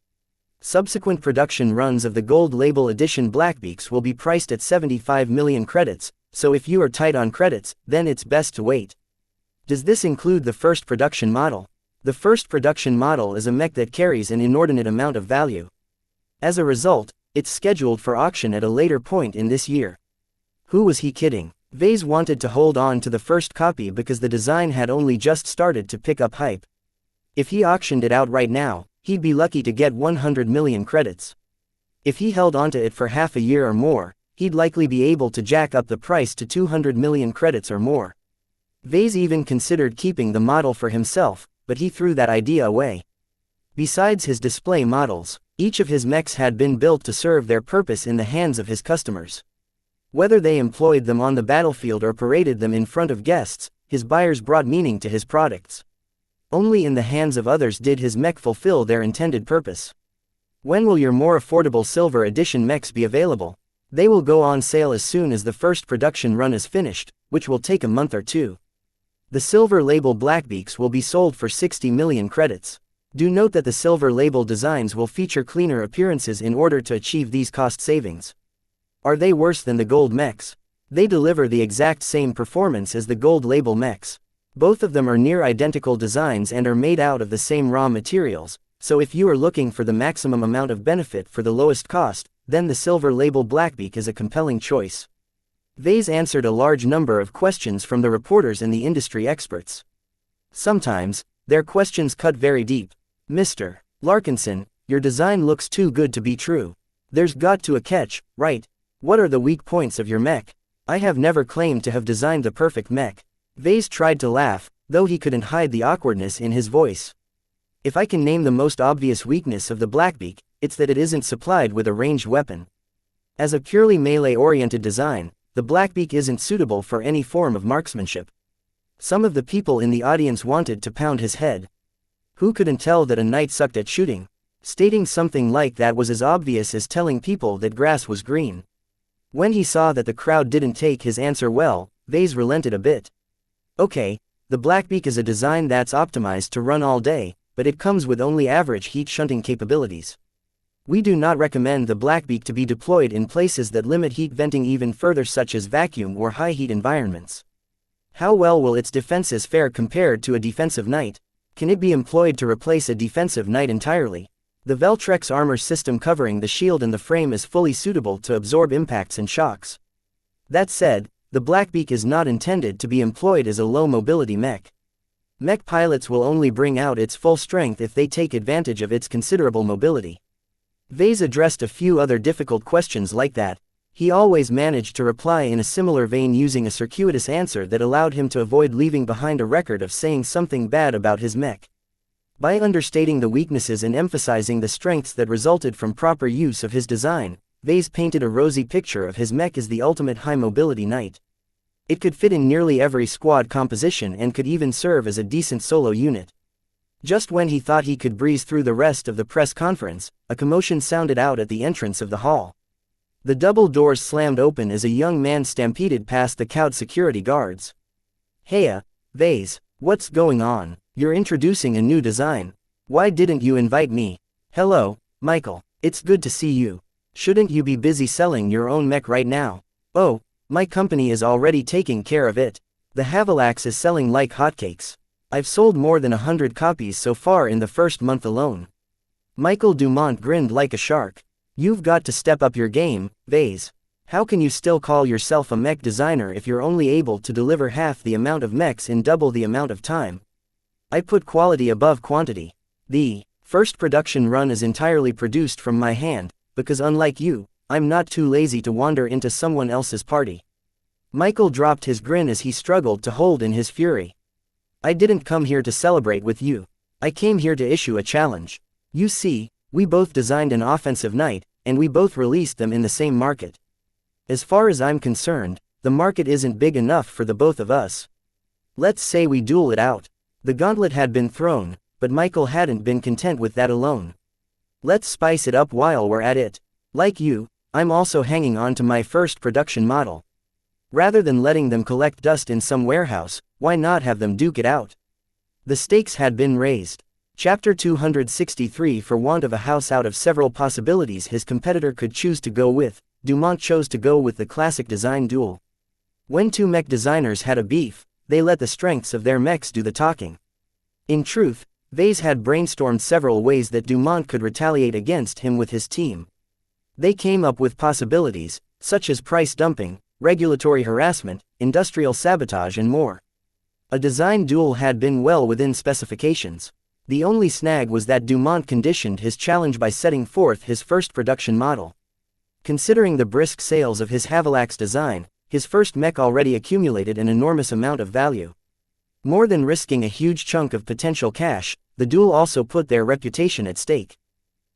S1: Subsequent production runs of the gold label edition Blackbeaks will be priced at 75 million credits, so if you are tight on credits, then it's best to wait. Does this include the first production model? The first production model is a mech that carries an inordinate amount of value. As a result, it's scheduled for auction at a later point in this year. Who was he kidding? Vase wanted to hold on to the first copy because the design had only just started to pick up hype. If he auctioned it out right now, he'd be lucky to get 100 million credits. If he held onto it for half a year or more, he'd likely be able to jack up the price to 200 million credits or more. Vase even considered keeping the model for himself, but he threw that idea away. Besides his display models, each of his mechs had been built to serve their purpose in the hands of his customers. Whether they employed them on the battlefield or paraded them in front of guests, his buyers brought meaning to his products. Only in the hands of others did his mech fulfill their intended purpose. When will your more affordable silver edition mechs be available? They will go on sale as soon as the first production run is finished, which will take a month or 2. The silver label Blackbeaks will be sold for 60 million credits. Do note that the silver label designs will feature cleaner appearances in order to achieve these cost savings. Are they worse than the gold mechs? They deliver the exact same performance as the gold label mechs. Both of them are near identical designs and are made out of the same raw materials, so if you are looking for the maximum amount of benefit for the lowest cost, then the silver label Blackbeak is a compelling choice. Vase answered a large number of questions from the reporters and the industry experts. Sometimes, their questions cut very deep. Mr. Larkinson, your design looks too good to be true. There's got to a catch, right? What are the weak points of your mech? I have never claimed to have designed the perfect mech. Vase tried to laugh, though he couldn't hide the awkwardness in his voice. If I can name the most obvious weakness of the Blackbeak, it's that it isn't supplied with a ranged weapon. As a purely melee-oriented design, the Blackbeak isn't suitable for any form of marksmanship. Some of the people in the audience wanted to pound his head. Who couldn't tell that a knight sucked at shooting? Stating something like that was as obvious as telling people that grass was green. When he saw that the crowd didn't take his answer well, Vase relented a bit. Okay, the Blackbeak is a design that's optimized to run all day, but it comes with only average heat shunting capabilities. We do not recommend the Blackbeak to be deployed in places that limit heat venting even further, such as vacuum or high heat environments. How well will its defenses fare compared to a defensive knight? Can it be employed to replace a defensive knight entirely? The Veltrex armor system covering the shield and the frame is fully suitable to absorb impacts and shocks. That said, the Blackbeak is not intended to be employed as a low-mobility mech. Mech pilots will only bring out its full strength if they take advantage of its considerable mobility. Vase addressed a few other difficult questions like that. He always managed to reply in a similar vein, using a circuitous answer that allowed him to avoid leaving behind a record of saying something bad about his mech. By understating the weaknesses and emphasizing the strengths that resulted from proper use of his design, Vase painted a rosy picture of his mech as the ultimate high-mobility knight. It could fit in nearly every squad composition and could even serve as a decent solo unit. Just when he thought he could breeze through the rest of the press conference, a commotion sounded out at the entrance of the hall. The double doors slammed open as a young man stampeded past the cowed security guards. "Heya, Vase, what's going on? You're introducing a new design. Why didn't you invite me?" "Hello, Michael, it's good to see you. Shouldn't you be busy selling your own mech right now?" "Oh, my company is already taking care of it. The Havilax is selling like hotcakes. I've sold more than 100 copies so far in the first month alone." Michael Dumont grinned like a shark. "You've got to step up your game, Vase. How can you still call yourself a mech designer if you're only able to deliver half the amount of mechs in double the amount of time?" "I put quality above quantity. The first production run is entirely produced from my hand, because unlike you, I'm not too lazy to wander into someone else's party." Michael dropped his grin as he struggled to hold in his fury. "I didn't come here to celebrate with you. I came here to issue a challenge. You see, we both designed an offensive knight, and we both released them in the same market. As far as I'm concerned, the market isn't big enough for the both of us. Let's say we duel it out." The gauntlet had been thrown, but Michael hadn't been content with that alone. "Let's spice it up while we're at it. Like you, I'm also hanging on to my first production model. Rather than letting them collect dust in some warehouse, why not have them duke it out?" The stakes had been raised. Chapter 263. For want of a house out of several possibilities his competitor could choose to go with, Dumont chose to go with the classic design duel. When two mech designers had a beef, they let the strengths of their mechs do the talking. In truth, Vase had brainstormed several ways that Dumont could retaliate against him with his team. They came up with possibilities, such as price dumping, regulatory harassment, industrial sabotage and more. A design duel had been well within specifications. The only snag was that Dumont conditioned his challenge by setting forth his first production model. Considering the brisk sales of his Havilax design, his first mech already accumulated an enormous amount of value. More than risking a huge chunk of potential cash, the duel also put their reputation at stake.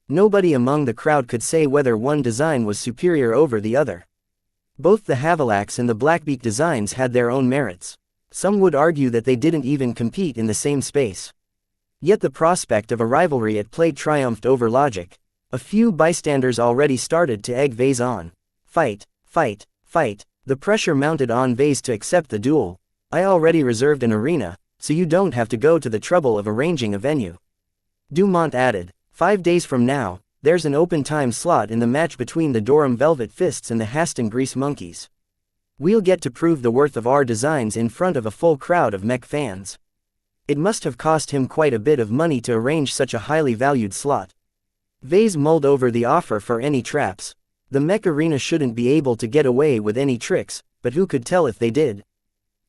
S1: Nobody among the crowd could say whether one design was superior over the other. Both the Havilax and the Blackbeak designs had their own merits. Some would argue that they didn't even compete in the same space. Yet the prospect of a rivalry at play triumphed over logic. A few bystanders already started to egg Vase on. "Fight, fight, fight." The pressure mounted on Vase to accept the duel. "I already reserved an arena, so you don't have to go to the trouble of arranging a venue." Dumont added, 5 days from now, there's an open time slot in the match between the Durham Velvet Fists and the Haston Grease Monkeys. We'll get to prove the worth of our designs in front of a full crowd of mech fans." It must have cost him quite a bit of money to arrange such a highly valued slot. Vase mulled over the offer for any traps. The mech arena shouldn't be able to get away with any tricks, but who could tell if they did?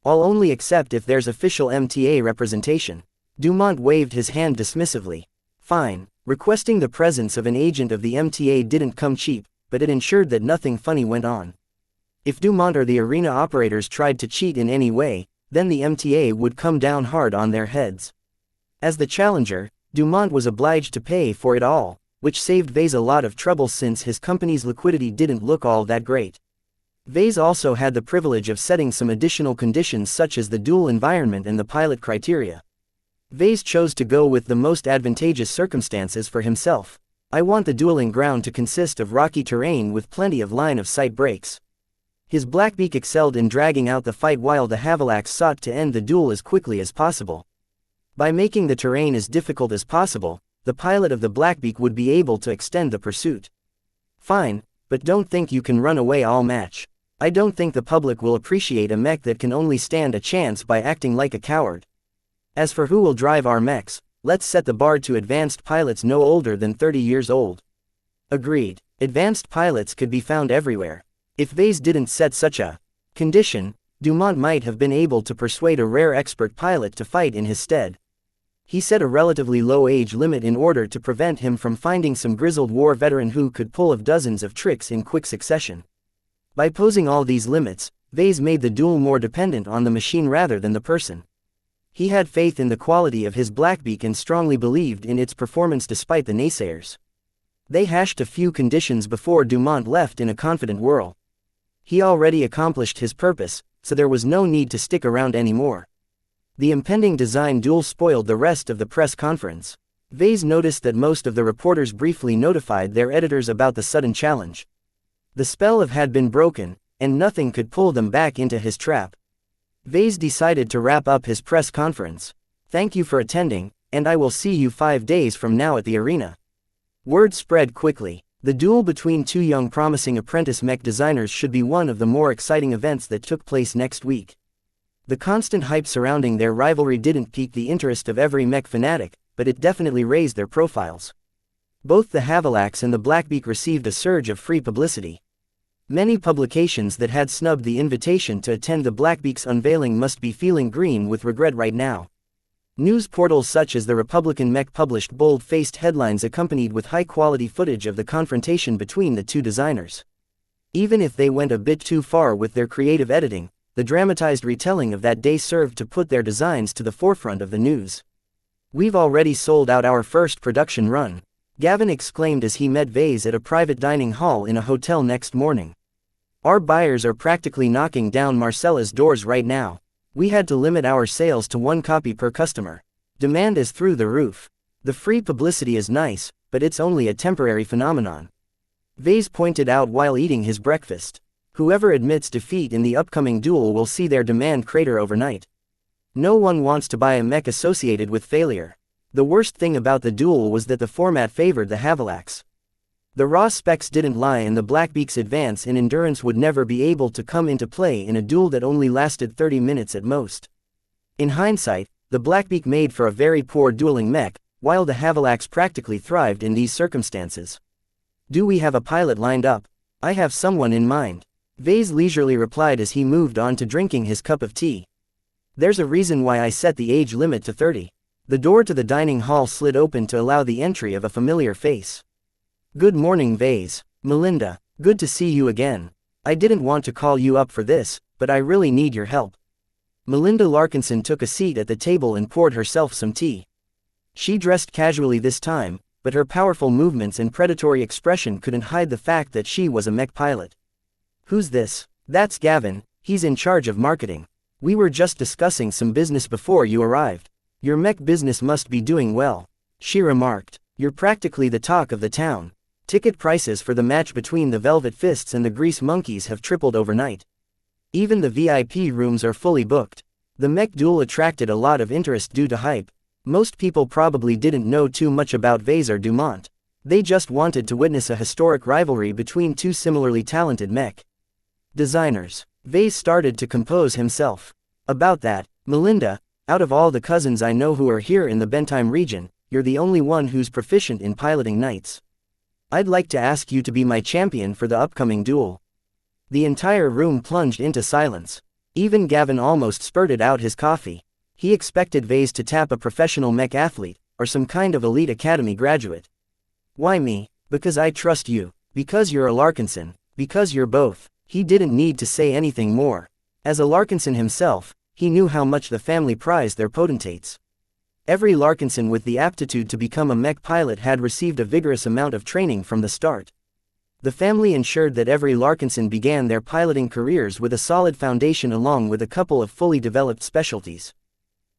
S1: "I'll only accept if there's official MTA representation." Dumont waved his hand dismissively. "Fine." Requesting the presence of an agent of the MTA didn't come cheap, but it ensured that nothing funny went on. If Dumont or the arena operators tried to cheat in any way, then the MTA would come down hard on their heads. As the challenger, Dumont was obliged to pay for it all, which saved Vase a lot of trouble since his company's liquidity didn't look all that great. Vase also had the privilege of setting some additional conditions such as the dual environment and the pilot criteria. Vase chose to go with the most advantageous circumstances for himself. "I want the dueling ground to consist of rocky terrain with plenty of line-of-sight breaks." His Blackbeak excelled in dragging out the fight while the Havilax sought to end the duel as quickly as possible. By making the terrain as difficult as possible, the pilot of the Blackbeak would be able to extend the pursuit. "Fine, but don't think you can run away all match. I don't think the public will appreciate a mech that can only stand a chance by acting like a coward. As for who will drive our mechs, let's set the bar to advanced pilots no older than 30 years old." Agreed. Advanced pilots could be found everywhere. If Vase didn't set such a condition, Dumont might have been able to persuade a rare expert pilot to fight in his stead. He set a relatively low age limit in order to prevent him from finding some grizzled war veteran who could pull off dozens of tricks in quick succession. By posing all these limits, Vase made the duel more dependent on the machine rather than the person. He had faith in the quality of his Blackbeak and strongly believed in its performance despite the naysayers. They hashed a few conditions before Dumont left in a confident whirl. He already accomplished his purpose, so there was no need to stick around anymore. The impending design duel spoiled the rest of the press conference. Vase noticed that most of the reporters briefly notified their editors about the sudden challenge. The spell had been broken, and nothing could pull them back into his trap. Vase decided to wrap up his press conference. "Thank you for attending, and I will see you 5 days from now at the arena." Word spread quickly. The duel between two young promising apprentice mech designers should be one of the more exciting events that took place next week. The constant hype surrounding their rivalry didn't pique the interest of every mech fanatic, but it definitely raised their profiles. Both the Havilax and the Blackbeak received a surge of free publicity. Many publications that had snubbed the invitation to attend the Blackbeak's unveiling must be feeling green with regret right now. News portals such as the Republican Mech published bold-faced headlines accompanied with high-quality footage of the confrontation between the two designers. Even if they went a bit too far with their creative editing, the dramatized retelling of that day served to put their designs to the forefront of the news. "We've already sold out our first production run," Gavin exclaimed as he met Vase at a private dining hall in a hotel next morning. "Our buyers are practically knocking down Marcella's doors right now. We had to limit our sales to 1 copy per customer. Demand is through the roof. The free publicity is nice, but it's only a temporary phenomenon," Vase pointed out while eating his breakfast. "Whoever admits defeat in the upcoming duel will see their demand crater overnight. No one wants to buy a mech associated with failure." The worst thing about the duel was that the format favored the Havilax. The raw specs didn't lie, and the Blackbeak's advance in endurance would never be able to come into play in a duel that only lasted 30 minutes at most. In hindsight, the Blackbeak made for a very poor dueling mech, while the Havilax practically thrived in these circumstances. "Do we have a pilot lined up?" "I have someone in mind," Vase leisurely replied as he moved on to drinking his cup of tea. "There's a reason why I set the age limit to 30. The door to the dining hall slid open to allow the entry of a familiar face. "Good morning, Vase. Melinda, good to see you again. I didn't want to call you up for this, but I really need your help." Melinda Larkinson took a seat at the table and poured herself some tea. She dressed casually this time, but her powerful movements and predatory expression couldn't hide the fact that she was a mech pilot. "Who's this?" "That's Gavin, he's in charge of marketing. We were just discussing some business before you arrived. Your mech business must be doing well," she remarked. "You're practically the talk of the town. Ticket prices for the match between the Velvet Fists and the Grease Monkeys have tripled overnight. Even the VIP rooms are fully booked." The mech duel attracted a lot of interest due to hype. Most people probably didn't know too much about Vase or Dumont. They just wanted to witness a historic rivalry between two similarly talented mech designers. Vase started to compose himself. "About that, Melinda, out of all the cousins I know who are here in the Bentheim region, you're the only one who's proficient in piloting knights. I'd like to ask you to be my champion for the upcoming duel." The entire room plunged into silence. Even Gavin almost spurted out his coffee. He expected Vase to tap a professional mech athlete, or some kind of elite academy graduate. "Why me?" "Because I trust you. Because you're a Larkinson. Because you're both." He didn't need to say anything more. As a Larkinson himself, he knew how much the family prized their potentates. Every Larkinson with the aptitude to become a mech pilot had received a vigorous amount of training from the start. The family ensured that every Larkinson began their piloting careers with a solid foundation along with a couple of fully developed specialties.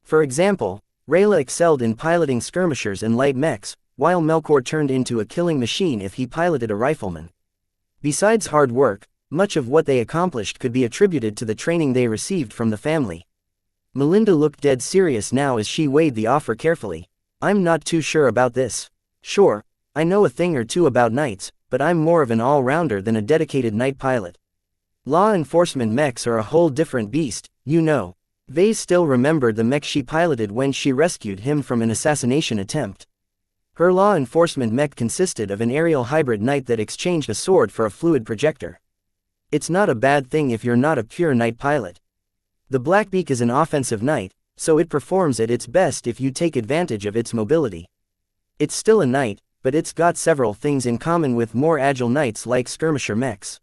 S1: For example, Rayla excelled in piloting skirmishers and light mechs, while Melkor turned into a killing machine if he piloted a rifleman. Besides hard work, much of what they accomplished could be attributed to the training they received from the family. Melinda looked dead serious now as she weighed the offer carefully. "I'm not too sure about this. Sure, I know a thing or two about knights, but I'm more of an all-rounder than a dedicated knight pilot. Law enforcement mechs are a whole different beast, you know." Vase still remembered the mech she piloted when she rescued him from an assassination attempt. Her law enforcement mech consisted of an aerial hybrid knight that exchanged a sword for a fluid projector. It's not a bad thing if you're not a pure knight pilot. The Blackbeak is an offensive knight, so it performs at its best if you take advantage of its mobility. It's still a knight, but it's got several things in common with more agile knights like skirmisher mechs.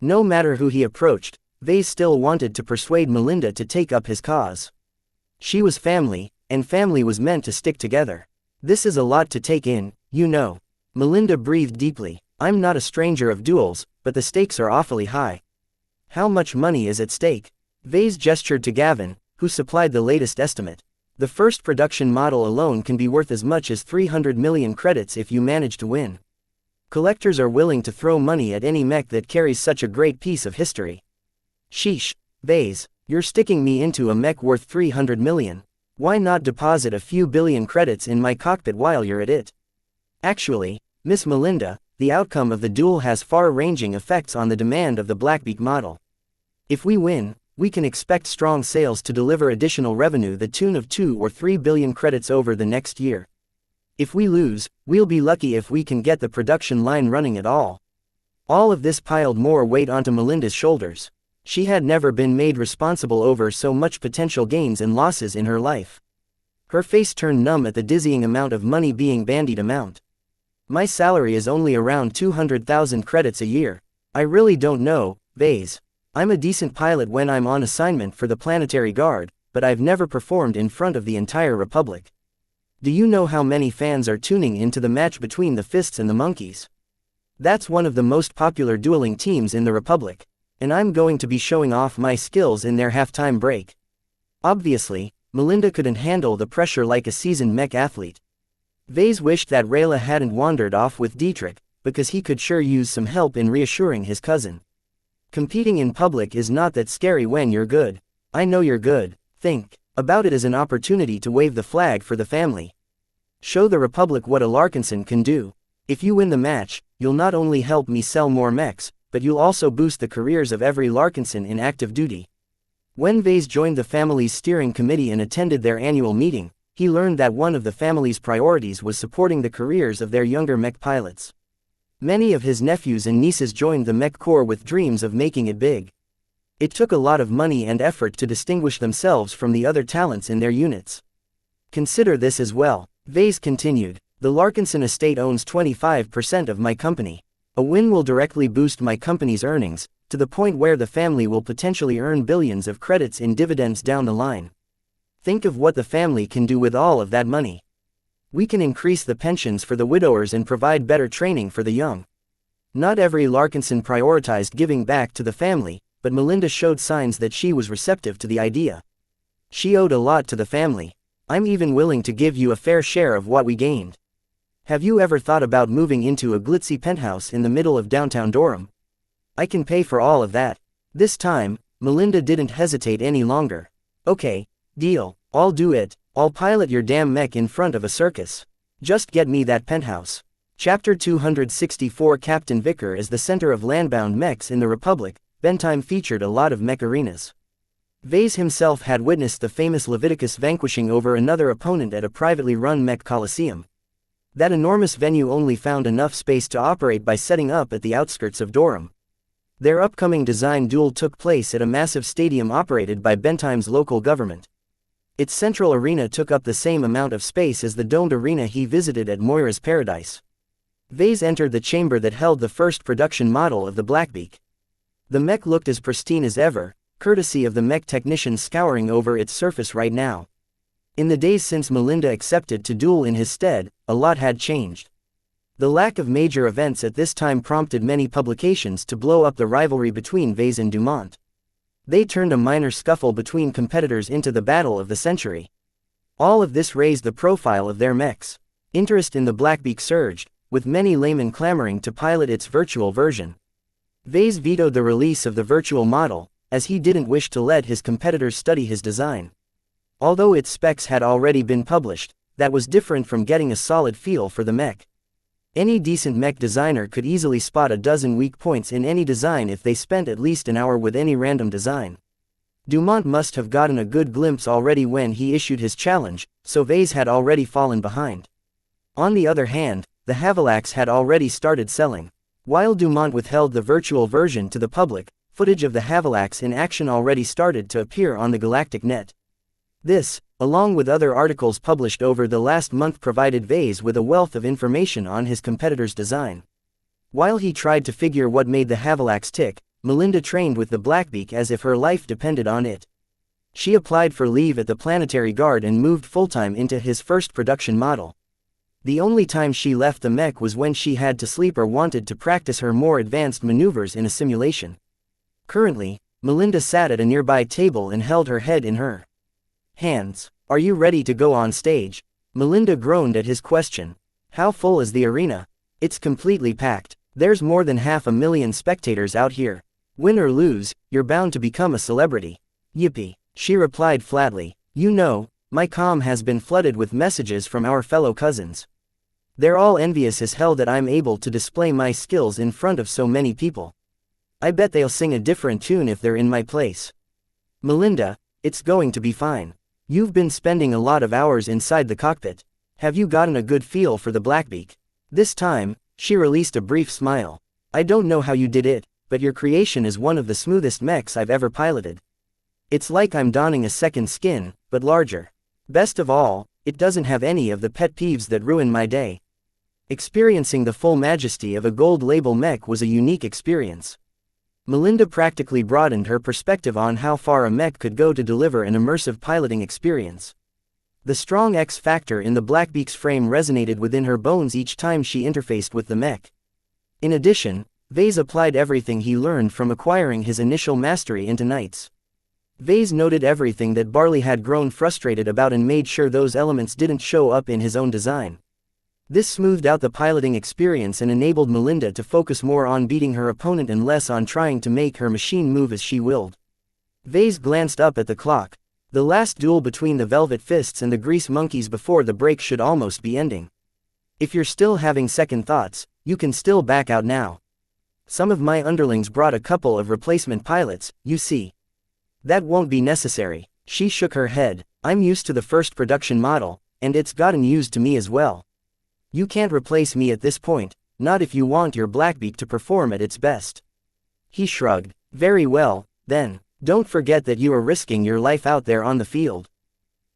S1: No matter who he approached, Vase still wanted to persuade Melinda to take up his cause. She was family, and family was meant to stick together. This is a lot to take in, you know. Melinda breathed deeply. I'm not a stranger of duels, but the stakes are awfully high. How much money is at stake? Vase gestured to Gavin, who supplied the latest estimate. The first production model alone can be worth as much as 300 million credits if you manage to win. Collectors are willing to throw money at any mech that carries such a great piece of history. Sheesh, Vase, you're sticking me into a mech worth 300 million. Why not deposit a few billion credits in my cockpit while you're at it? Actually, Miss Melinda, the outcome of the duel has far-ranging effects on the demand of the Blackbeak model. If we win, we can expect strong sales to deliver additional revenue the tune of 2 or 3 billion credits over the next year. If we lose, we'll be lucky if we can get the production line running at all. All of this piled more weight onto Melinda's shoulders. She had never been made responsible over so much potential gains and losses in her life. Her face turned numb at the dizzying amount of money being bandied about. My salary is only around 200,000 credits a year. I really don't know, Vase. I'm a decent pilot when I'm on assignment for the Planetary Guard, but I've never performed in front of the entire Republic. Do you know how many fans are tuning into the match between the Fists and the Monkeys? That's one of the most popular dueling teams in the Republic, and I'm going to be showing off my skills in their halftime break. Obviously, Melinda couldn't handle the pressure like a seasoned mech athlete. Vase wished that Rayla hadn't wandered off with Dietrich, because he could sure use some help in reassuring his cousin. Competing in public is not that scary when you're good. I know you're good. Think about it as an opportunity to wave the flag for the family. Show the Republic what a Larkinson can do. If you win the match, you'll not only help me sell more mechs, but you'll also boost the careers of every Larkinson in active duty. When Vase joined the family's steering committee and attended their annual meeting, he learned that one of the family's priorities was supporting the careers of their younger mech pilots. Many of his nephews and nieces joined the Mech Corps with dreams of making it big. It took a lot of money and effort to distinguish themselves from the other talents in their units. Consider this as well, Vase continued. The Larkinson estate owns 25% of my company. A win will directly boost my company's earnings, to the point where the family will potentially earn billions of credits in dividends down the line. Think of what the family can do with all of that money. We can increase the pensions for the widowers and provide better training for the young. Not every Larkinson prioritized giving back to the family, but Melinda showed signs that she was receptive to the idea. She owed a lot to the family. I'm even willing to give you a fair share of what we gained. Have you ever thought about moving into a glitzy penthouse in the middle of downtown Durham? I can pay for all of that. This time, Melinda didn't hesitate any longer. Okay, deal, I'll do it. I'll pilot your damn mech in front of a circus. Just get me that penthouse. Chapter 264 Captain Vicker is the center of landbound mechs in the Republic. Bentime featured a lot of mech arenas. Vase himself had witnessed the famous Leviticus vanquishing over another opponent at a privately run mech coliseum. That enormous venue only found enough space to operate by setting up at the outskirts of Durham. Their upcoming design duel took place at a massive stadium operated by Bentime's local government. Its central arena took up the same amount of space as the domed arena he visited at Moira's Paradise. Vase entered the chamber that held the first production model of the Blackbeak. The mech looked as pristine as ever, courtesy of the mech technicians scouring over its surface right now. In the days since Melinda accepted to duel in his stead, a lot had changed. The lack of major events at this time prompted many publications to blow up the rivalry between Vase and Dumont. They turned a minor scuffle between competitors into the battle of the century. All of this raised the profile of their mechs. Interest in the Blackbeak surged, with many laymen clamoring to pilot its virtual version. Vase vetoed the release of the virtual model, as he didn't wish to let his competitors study his design. Although its specs had already been published, that was different from getting a solid feel for the mech. Any decent mech designer could easily spot a dozen weak points in any design if they spent at least an hour with any random design. Dumont must have gotten a good glimpse already when he issued his challenge, so Vase had already fallen behind. On the other hand, the Havilax had already started selling. While Dumont withheld the virtual version to the public, footage of the Havilax in action already started to appear on the galactic net. This, along with other articles published over the last month, provided Vase with a wealth of information on his competitor's design. While he tried to figure what made the Havilax tick, Melinda trained with the Blackbeak as if her life depended on it. She applied for leave at the Planetary Guard and moved full-time into his first production model. The only time she left the mech was when she had to sleep or wanted to practice her more advanced maneuvers in a simulation. Currently, Melinda sat at a nearby table and held her head in her hands. "Are you ready to go on stage?" Melinda groaned at his question. "How full is the arena?" "It's completely packed. There's more than 500,000 spectators out here. Win or lose, you're bound to become a celebrity." "Yippee," she replied flatly. "You know, my comm has been flooded with messages from our fellow cousins. They're all envious as hell that I'm able to display my skills in front of so many people. I bet they'll sing a different tune if they're in my place." "Melinda, it's going to be fine. You've been spending a lot of hours inside the cockpit. Have you gotten a good feel for the Blackbeak?" This time, she released a brief smile. "I don't know how you did it, but your creation is one of the smoothest mechs I've ever piloted. It's like I'm donning a second skin, but larger. Best of all, it doesn't have any of the pet peeves that ruin my day." Experiencing the full majesty of a gold label mech was a unique experience. Melinda practically broadened her perspective on how far a mech could go to deliver an immersive piloting experience. The strong X factor in the Blackbeak's frame resonated within her bones each time she interfaced with the mech. In addition, Vase applied everything he learned from acquiring his initial mastery into Knights. Vase noted everything that Barley had grown frustrated about and made sure those elements didn't show up in his own design. This smoothed out the piloting experience and enabled Melinda to focus more on beating her opponent and less on trying to make her machine move as she willed. Vase glanced up at the clock. The last duel between the Velvet Fists and the Grease Monkeys before the break should almost be ending. "If you're still having second thoughts, you can still back out now. Some of my underlings brought a couple of replacement pilots, you see." "That won't be necessary." She shook her head. "I'm used to the first production model, and it's gotten used to me as well. You can't replace me at this point, not if you want your Blackbeak to perform at its best." He shrugged. "Very well, then, don't forget that you are risking your life out there on the field.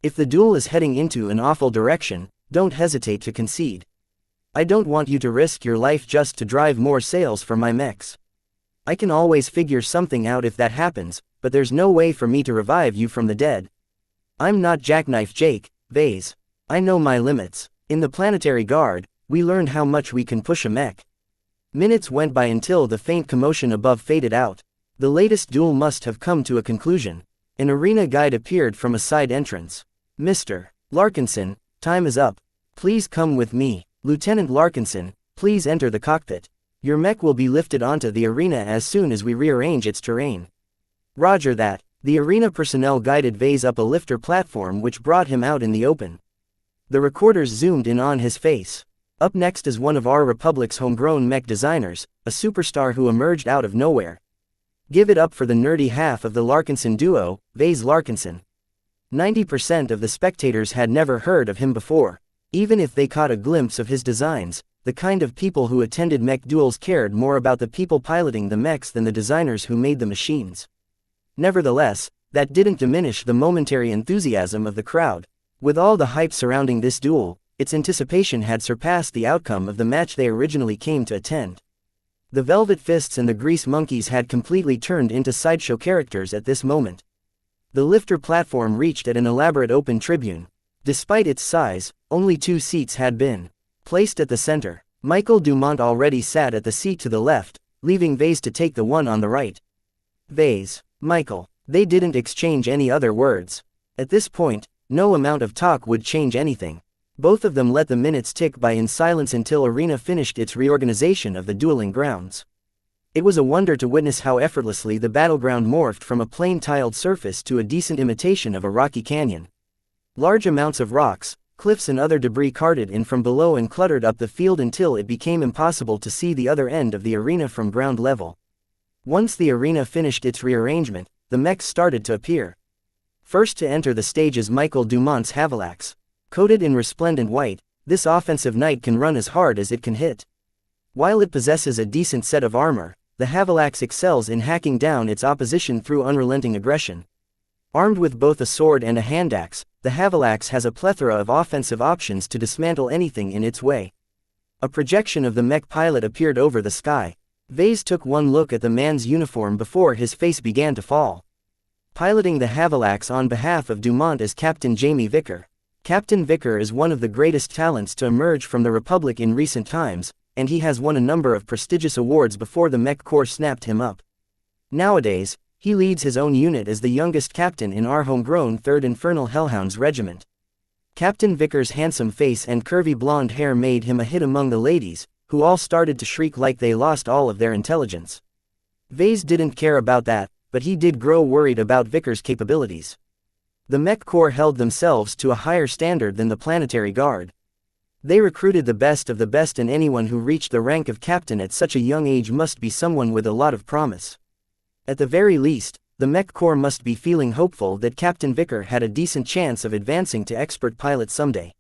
S1: If the duel is heading into an awful direction, don't hesitate to concede. I don't want you to risk your life just to drive more sales for my mechs. I can always figure something out if that happens, but there's no way for me to revive you from the dead. I'm not Jackknife Jake, Vase. I know my limits. In the Planetary Guard, we learned how much we can push a mech." Minutes went by until the faint commotion above faded out. The latest duel must have come to a conclusion. An arena guide appeared from a side entrance. "Mr. Larkinson, time is up. Please come with me. Lieutenant Larkinson, please enter the cockpit. Your mech will be lifted onto the arena as soon as we rearrange its terrain." "Roger that." The arena personnel guided Vase up a lifter platform which brought him out in the open. The recorders zoomed in on his face. Up next is one of our Republic's homegrown mech designers, a superstar who emerged out of nowhere. Give it up for the nerdy half of the Larkinson duo, Vase Larkinson. 90% of the spectators had never heard of him before. Even if they caught a glimpse of his designs, the kind of people who attended mech duels cared more about the people piloting the mechs than the designers who made the machines. Nevertheless, that didn't diminish the momentary enthusiasm of the crowd. With all the hype surrounding this duel, its anticipation had surpassed the outcome of the match they originally came to attend. The Velvet Fists and the Grease Monkeys had completely turned into sideshow characters at this moment. The lifter platform reached at an elaborate open tribune. Despite its size, only 2 seats had been placed at the center. Michael Dumont already sat at the seat to the left, leaving Vase to take the one on the right. Vase, Michael. They didn't exchange any other words. At this point, no amount of talk would change anything. Both of them let the minutes tick by in silence until Arena finished its reorganization of the dueling grounds. It was a wonder to witness how effortlessly the battleground morphed from a plain tiled surface to a decent imitation of a rocky canyon. Large amounts of rocks, cliffs and other debris carted in from below and cluttered up the field until it became impossible to see the other end of the arena from ground level. Once the arena finished its rearrangement, the mechs started to appear. First to enter the stage is Michael Dumont's Havalax. Coated in resplendent white, this offensive knight can run as hard as it can hit. While it possesses a decent set of armor, the Havalax excels in hacking down its opposition through unrelenting aggression. Armed with both a sword and a handaxe, the Havalax has a plethora of offensive options to dismantle anything in its way. A projection of the mech pilot appeared over the sky. Vase took one look at the man's uniform before his face began to fall. Piloting the Havalax on behalf of Dumont is Captain Jamie Vicker. Captain Vicker is one of the greatest talents to emerge from the Republic in recent times, and he has won a number of prestigious awards before the Mech Corps snapped him up. Nowadays, he leads his own unit as the youngest captain in our homegrown 3rd Infernal Hellhounds Regiment. Captain Vicker's handsome face and curvy blonde hair made him a hit among the ladies, who all started to shriek like they lost all of their intelligence. Vase didn't care about that, but he did grow worried about Vicker's capabilities. The Mech Corps held themselves to a higher standard than the Planetary Guard. They recruited the best of the best, and anyone who reached the rank of captain at such a young age must be someone with a lot of promise. At the very least, the Mech Corps must be feeling hopeful that Captain Vicker had a decent chance of advancing to expert pilot someday.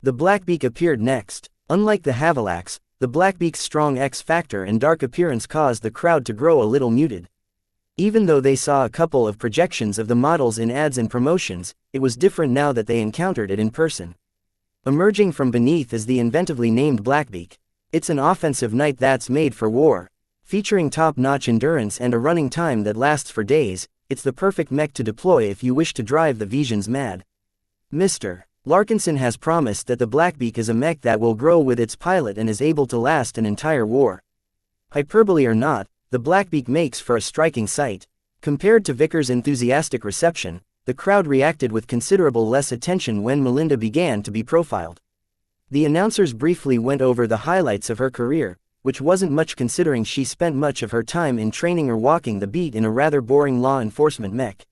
S1: The Blackbeak appeared next. Unlike the Havilax, the Blackbeak's strong X-factor and dark appearance caused the crowd to grow a little muted. Even though they saw a couple of projections of the models in ads and promotions, it was different now that they encountered it in person. Emerging from beneath is the inventively named Blackbeak. It's an offensive knight that's made for war. Featuring top-notch endurance and a running time that lasts for days, it's the perfect mech to deploy if you wish to drive the Visions mad. Mr. Larkinson has promised that the Blackbeak is a mech that will grow with its pilot and is able to last an entire war. Hyperbole or not, the Blackbeak makes for a striking sight. Compared to Vicker's enthusiastic reception, the crowd reacted with considerable less attention when Melinda began to be profiled. The announcers briefly went over the highlights of her career, which wasn't much considering she spent much of her time in training or walking the beat in a rather boring law enforcement mech.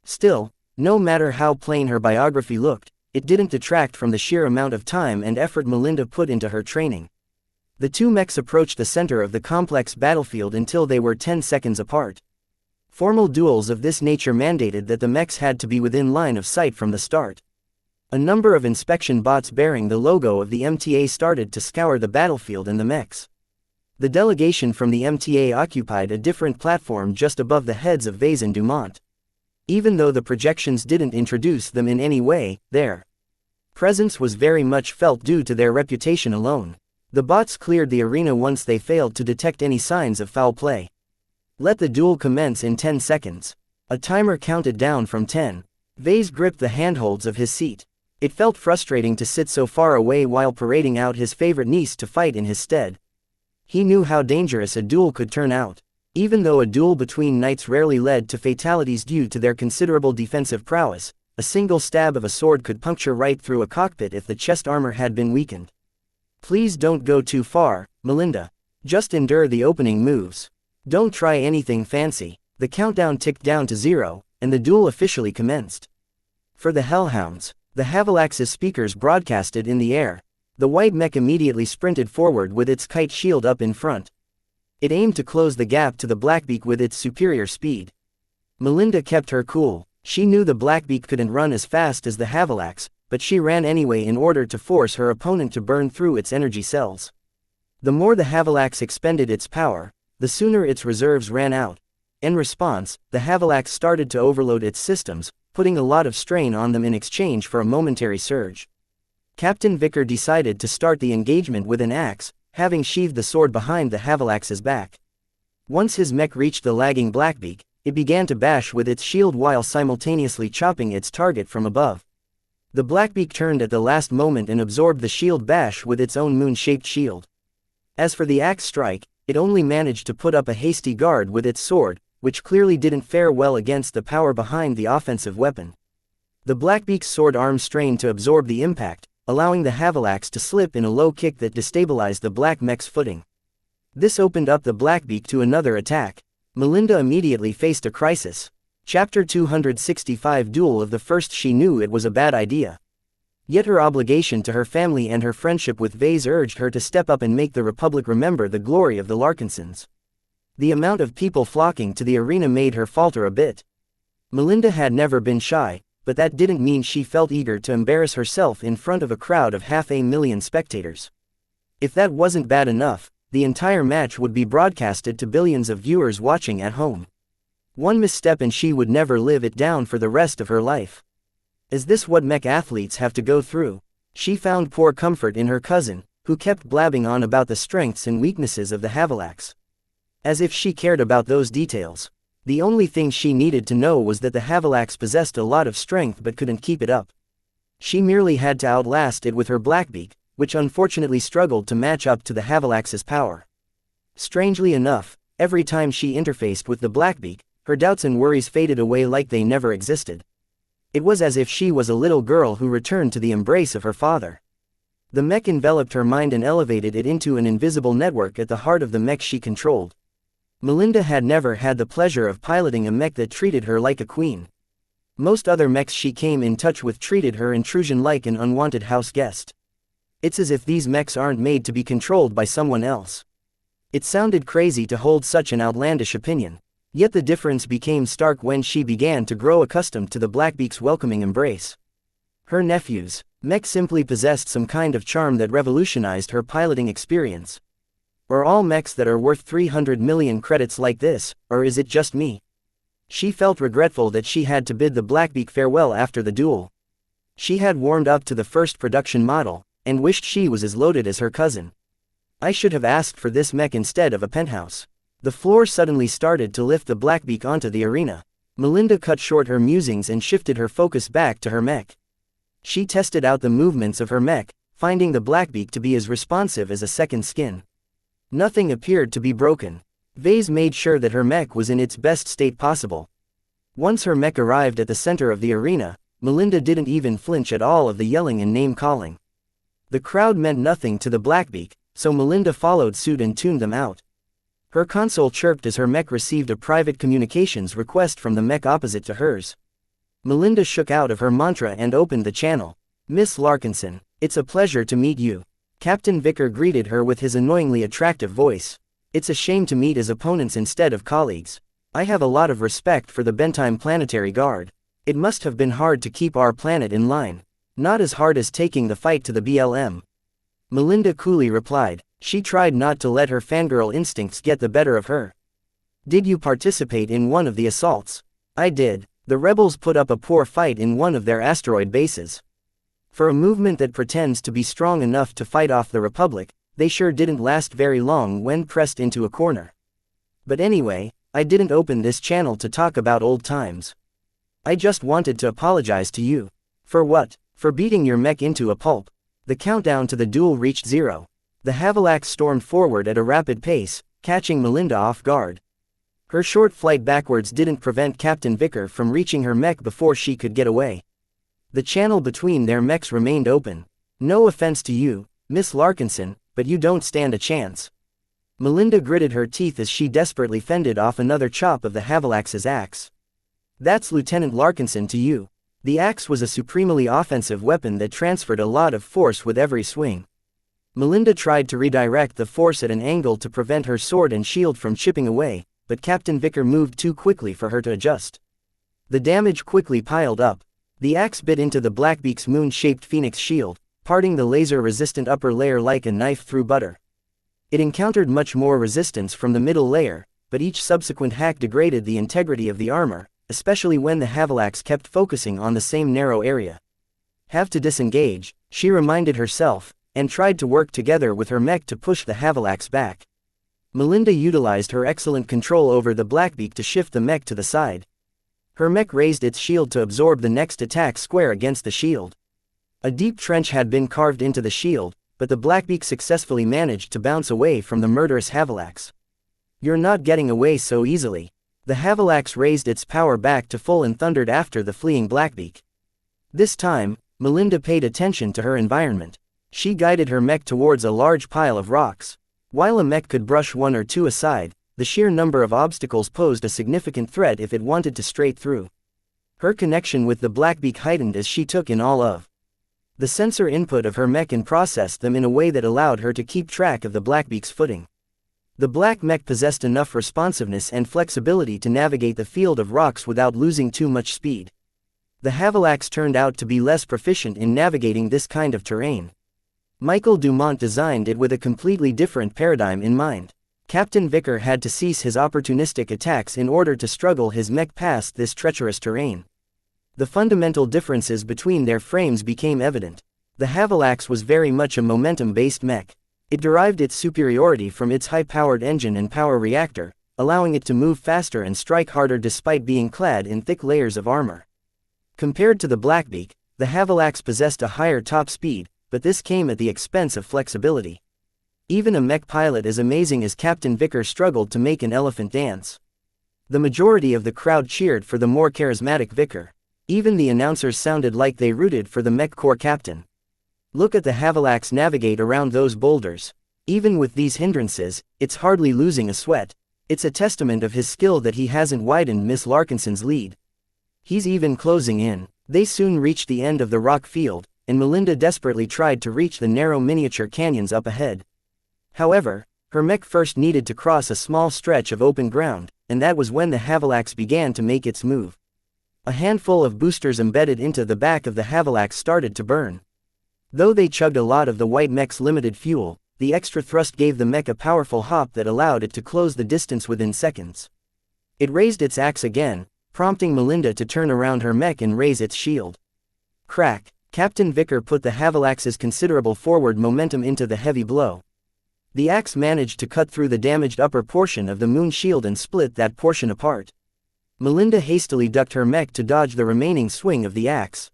S1: Still, no matter how plain her biography looked, it didn't detract from the sheer amount of time and effort Melinda put into her training. The two mechs approached the center of the complex battlefield until they were 10 seconds apart. Formal duels of this nature mandated that the mechs had to be within line of sight from the start. A number of inspection bots bearing the logo of the MTA started to scour the battlefield and the mechs. The delegation from the MTA occupied a different platform just above the heads of Vase and Dumont. Even though the projections didn't introduce them in any way, their presence was very much felt due to their reputation alone. The bots cleared the arena once they failed to detect any signs of foul play. Let the duel commence in 10 seconds. A timer counted down from 10. Vase gripped the handholds of his seat. It felt frustrating to sit so far away while parading out his favorite niece to fight in his stead. He knew how dangerous a duel could turn out. Even though a duel between knights rarely led to fatalities due to their considerable defensive prowess, a single stab of a sword could puncture right through a cockpit if the chest armor had been weakened. Please don't go too far, Melinda. Just endure the opening moves. Don't try anything fancy. The countdown ticked down to 0, and the duel officially commenced. For the Hellhounds, the Havilax's speakers broadcasted in the air. The white mech immediately sprinted forward with its kite shield up in front. It aimed to close the gap to the Blackbeak with its superior speed. Melinda kept her cool. She knew the Blackbeak couldn't run as fast as the Havilax, but she ran anyway in order to force her opponent to burn through its energy cells. The more the Havilax expended its power, the sooner its reserves ran out. In response, the Havilax started to overload its systems, putting a lot of strain on them in exchange for a momentary surge. Captain Vicker decided to start the engagement with an axe, having sheathed the sword behind the Havilax's back. Once his mech reached the lagging Blackbeak, it began to bash with its shield while simultaneously chopping its target from above. The Blackbeak turned at the last moment and absorbed the shield bash with its own moon-shaped shield. As for the axe strike, it only managed to put up a hasty guard with its sword, which clearly didn't fare well against the power behind the offensive weapon. The Blackbeak's sword arm strained to absorb the impact, allowing the Havilax to slip in a low kick that destabilized the Black Mech's footing. This opened up the Blackbeak to another attack. Melinda immediately faced a crisis. Chapter 265 Duel of the First. She knew it was a bad idea. Yet her obligation to her family and her friendship with Vase urged her to step up and make the Republic remember the glory of the Larkinsons. The amount of people flocking to the arena made her falter a bit. Melinda had never been shy, but that didn't mean she felt eager to embarrass herself in front of a crowd of 500,000 spectators. If that wasn't bad enough, the entire match would be broadcasted to billions of viewers watching at home. One misstep and she would never live it down for the rest of her life. Is this what mech athletes have to go through? She found poor comfort in her cousin, who kept blabbing on about the strengths and weaknesses of the Havilax. As if she cared about those details. The only thing she needed to know was that the Havilax possessed a lot of strength but couldn't keep it up. She merely had to outlast it with her Blackbeak, which unfortunately struggled to match up to the Havilax's power. Strangely enough, every time she interfaced with the Blackbeak, her doubts and worries faded away like they never existed. It was as if she was a little girl who returned to the embrace of her father. The Mech enveloped her mind and elevated it into an invisible network at the heart of the Mech she controlled. Melinda had never had the pleasure of piloting a Mech that treated her like a queen. Most other Mechs she came in touch with treated her intrusion like an unwanted house guest. It's as if these Mechs aren't made to be controlled by someone else. It sounded crazy to hold such an outlandish opinion. Yet the difference became stark when she began to grow accustomed to the Blackbeak's welcoming embrace. Her nephews, Mech, simply possessed some kind of charm that revolutionized her piloting experience. Are all Mechs that are worth 300 million credits like this, or is it just me? She felt regretful that she had to bid the Blackbeak farewell after the duel. She had warmed up to the first production model, and wished she was as loaded as her cousin. I should have asked for this Mech instead of a penthouse. The floor suddenly started to lift the Blackbeak onto the arena. Melinda cut short her musings and shifted her focus back to her Mech. She tested out the movements of her Mech, finding the Blackbeak to be as responsive as a second skin. Nothing appeared to be broken. Vase made sure that her Mech was in its best state possible. Once her Mech arrived at the center of the arena, Melinda didn't even flinch at all of the yelling and name-calling. The crowd meant nothing to the Blackbeak, so Melinda followed suit and tuned them out. Her console chirped as her Mech received a private communications request from the Mech opposite to hers. Melinda shook out of her mantra and opened the channel. "Miss Larkinson, it's a pleasure to meet you." Captain Vicker greeted her with his annoyingly attractive voice. "It's a shame to meet as opponents instead of colleagues. I have a lot of respect for the Bentime Planetary Guard. It must have been hard to keep our planet in line. Not as hard as taking the fight to the BLM." Melinda coolly replied. She tried not to let her fangirl instincts get the better of her. "Did you participate in one of the assaults?" "I did. The rebels put up a poor fight in one of their asteroid bases. For a movement that pretends to be strong enough to fight off the Republic, they sure didn't last very long when pressed into a corner. But anyway, I didn't open this channel to talk about old times. I just wanted to apologize to you." "For what?" "For beating your Mech into a pulp." The countdown to the duel reached 0. The Havilax stormed forward at a rapid pace, catching Melinda off guard. Her short flight backwards didn't prevent Captain Vicker from reaching her Mech before she could get away. The channel between their Mechs remained open. "No offense to you, Miss Larkinson, but you don't stand a chance." Melinda gritted her teeth as she desperately fended off another chop of the Havilax's axe. "That's Lieutenant Larkinson to you." The axe was a supremely offensive weapon that transferred a lot of force with every swing. Melinda tried to redirect the force at an angle to prevent her sword and shield from chipping away, but Captain Vicker moved too quickly for her to adjust. The damage quickly piled up. The axe bit into the Blackbeak's moon-shaped phoenix shield, parting the laser-resistant upper layer like a knife through butter. It encountered much more resistance from the middle layer, but each subsequent hack degraded the integrity of the armor, especially when the Havilax kept focusing on the same narrow area. "Have to disengage," she reminded herself, and tried to work together with her Mech to push the Havilax back. Melinda utilized her excellent control over the Blackbeak to shift the Mech to the side. Her Mech raised its shield to absorb the next attack square against the shield. A deep trench had been carved into the shield, but the Blackbeak successfully managed to bounce away from the murderous Havilax. "You're not getting away so easily." The Havilax raised its power back to full and thundered after the fleeing Blackbeak. This time, Melinda paid attention to her environment. She guided her Mech towards a large pile of rocks. While a Mech could brush one or two aside, the sheer number of obstacles posed a significant threat if it wanted to straight through. Her connection with the Blackbeak heightened as she took in all of the sensor input of her Mech and processed them in a way that allowed her to keep track of the Blackbeak's footing. The Black Mech possessed enough responsiveness and flexibility to navigate the field of rocks without losing too much speed. The Havilax turned out to be less proficient in navigating this kind of terrain. Michael Dumont designed it with a completely different paradigm in mind. Captain Vicker had to cease his opportunistic attacks in order to struggle his Mech past this treacherous terrain. The fundamental differences between their frames became evident. The Havilax was very much a momentum-based Mech. It derived its superiority from its high-powered engine and power reactor, allowing it to move faster and strike harder despite being clad in thick layers of armor. Compared to the Blackbeak, the Havilax possessed a higher top speed, but this came at the expense of flexibility. Even a mech pilot as amazing as Captain Vicker struggled to make an elephant dance. The majority of the crowd cheered for the more charismatic Vicker. Even the announcers sounded like they rooted for the mech corps captain. Look at the Havilax navigate around those boulders. Even with these hindrances, it's hardly losing a sweat. It's a testament of his skill that he hasn't widened Miss Larkinson's lead. He's even closing in. They soon reached the end of the rock field, and Melinda desperately tried to reach the narrow miniature canyons up ahead. However, her mech first needed to cross a small stretch of open ground, and that was when the Havilax began to make its move. A handful of boosters embedded into the back of the Havilax started to burn. Though they chugged a lot of the white mech's limited fuel, the extra thrust gave the mech a powerful hop that allowed it to close the distance within seconds. It raised its axe again, prompting Melinda to turn around her mech and raise its shield. Crack! Captain Vicker put the Havilax's considerable forward momentum into the heavy blow. The axe managed to cut through the damaged upper portion of the moon shield and split that portion apart. Melinda hastily ducked her mech to dodge the remaining swing of the axe.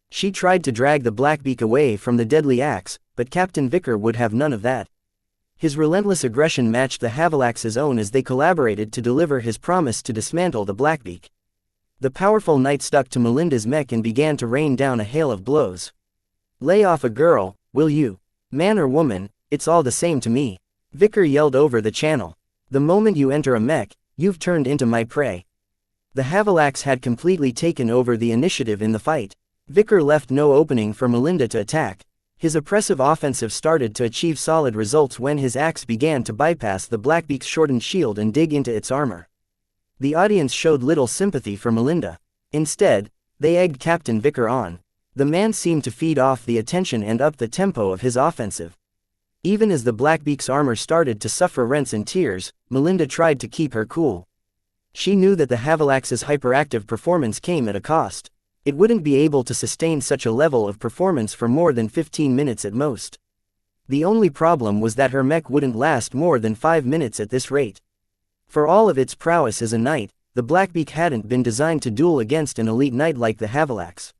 S1: She tried to drag the Blackbeak away from the deadly axe, but Captain Vicker would have none of that. His relentless aggression matched the Havilax's own as they collaborated to deliver his promise to dismantle the Blackbeak. The powerful knight stuck to Melinda's mech and began to rain down a hail of blows. "Lay off a girl, will you? Man or woman, it's all the same to me," Vicker yelled over the channel. "The moment you enter a mech, you've turned into my prey." The Havilax had completely taken over the initiative in the fight. Vicker left no opening for Melinda to attack. His oppressive offensive started to achieve solid results when his axe began to bypass the Blackbeak's shortened shield and dig into its armor. The audience showed little sympathy for Melinda. Instead, they egged Captain Vicker on. The man seemed to feed off the attention and up the tempo of his offensive. Even as the Blackbeak's armor started to suffer rents and tears, Melinda tried to keep her cool. She knew that the Havilax's hyperactive performance came at a cost. It wouldn't be able to sustain such a level of performance for more than 15 minutes at most. The only problem was that her mech wouldn't last more than 5 minutes at this rate. For all of its prowess as a knight, the Blackbeak hadn't been designed to duel against an elite knight like the Havilax.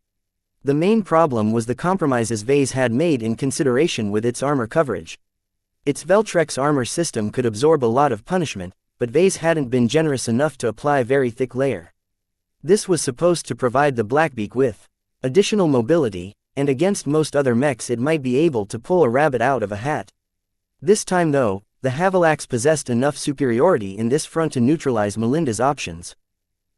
S1: The main problem was the compromises Vase had made in consideration with its armor coverage. Its Veltrex armor system could absorb a lot of punishment, but Vase hadn't been generous enough to apply a very thick layer. This was supposed to provide the Blackbeak with additional mobility, and against most other mechs it might be able to pull a rabbit out of a hat. This time though, the Havilax possessed enough superiority in this front to neutralize Melinda's options.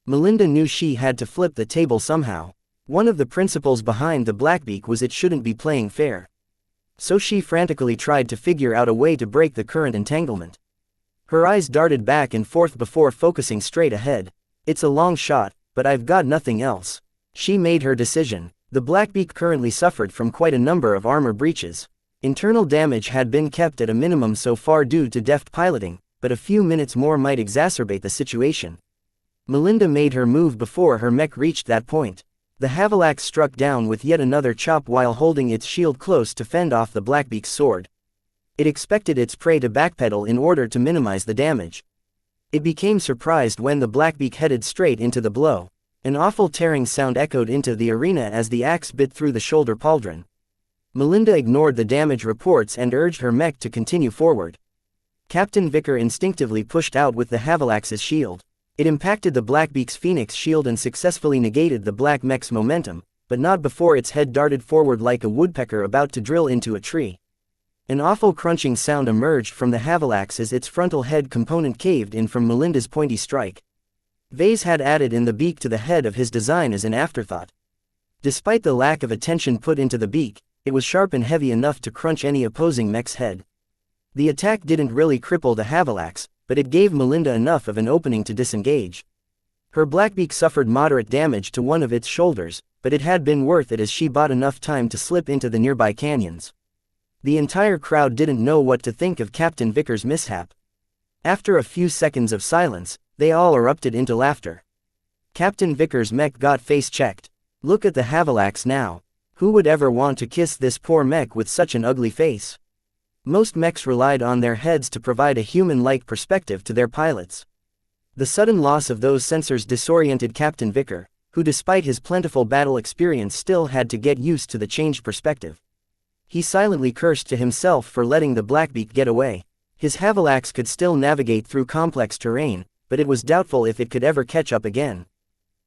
S1: Melinda knew she had to flip the table somehow. One of the principles behind the Blackbeak was it shouldn't be playing fair. So she frantically tried to figure out a way to break the current entanglement. Her eyes darted back and forth before focusing straight ahead. "It's a long shot, but I've got nothing else." She made her decision. The Blackbeak currently suffered from quite a number of armor breaches. Internal damage had been kept at a minimum so far due to deft piloting, but a few minutes more might exacerbate the situation. Melinda made her move before her mech reached that point. The Havilax struck down with yet another chop while holding its shield close to fend off the Blackbeak's sword. It expected its prey to backpedal in order to minimize the damage. It became surprised when the Blackbeak headed straight into the blow. An awful tearing sound echoed into the arena as the axe bit through the shoulder pauldron. Melinda ignored the damage reports and urged her mech to continue forward. Captain Vicker instinctively pushed out with the Havilax's shield. It impacted the Blackbeak's Phoenix shield and successfully negated the Black Mech's momentum, but not before its head darted forward like a woodpecker about to drill into a tree. An awful crunching sound emerged from the Havilax as its frontal head component caved in from Melinda's pointy strike. Vase had added in the beak to the head of his design as an afterthought. Despite the lack of attention put into the beak, it was sharp and heavy enough to crunch any opposing mech's head. The attack didn't really cripple the Havilax, but it gave Melinda enough of an opening to disengage. Her Blackbeak suffered moderate damage to one of its shoulders, but it had been worth it as she bought enough time to slip into the nearby canyons. The entire crowd didn't know what to think of Captain Vicker's mishap. After a few seconds of silence, they all erupted into laughter. Captain Vicker's mech got face-checked. "Look at the Havilax now. Who would ever want to kiss this poor mech with such an ugly face?" Most mechs relied on their heads to provide a human-like perspective to their pilots. The sudden loss of those sensors disoriented Captain Vicker, who despite his plentiful battle experience still had to get used to the changed perspective. He silently cursed to himself for letting the Blackbeak get away. His Havilax could still navigate through complex terrain, but it was doubtful if it could ever catch up again.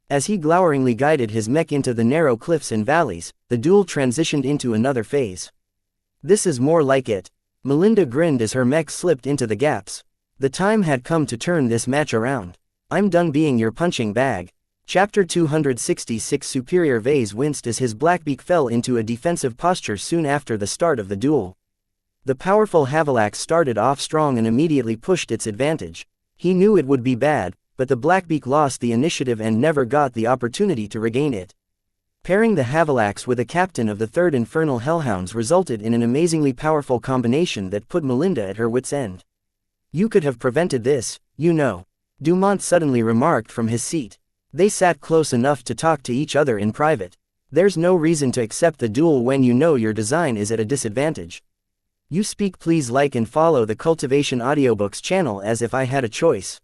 S1: As he gloweringly guided his mech into the narrow cliffs and valleys, the duel transitioned into another phase. "This is more like it." Melinda grinned as her mech slipped into the gaps. The time had come to turn this match around. "I'm done being your punching bag." Chapter 266. Superior Vase winced as his Blackbeak fell into a defensive posture soon after the start of the duel. The powerful Havilax started off strong and immediately pushed its advantage. He knew it would be bad, but the Blackbeak lost the initiative and never got the opportunity to regain it. Pairing the Havilax with a captain of the 3rd Infernal Hellhounds resulted in an amazingly powerful combination that put Melinda at her wits' end. "You could have prevented this, you know," Dumont suddenly remarked from his seat. They sat close enough to talk to each other in private. "There's no reason to accept the duel when you know your design is at a disadvantage. You speak. Please like and follow the Cultivation Audiobooks channel as if I had a choice.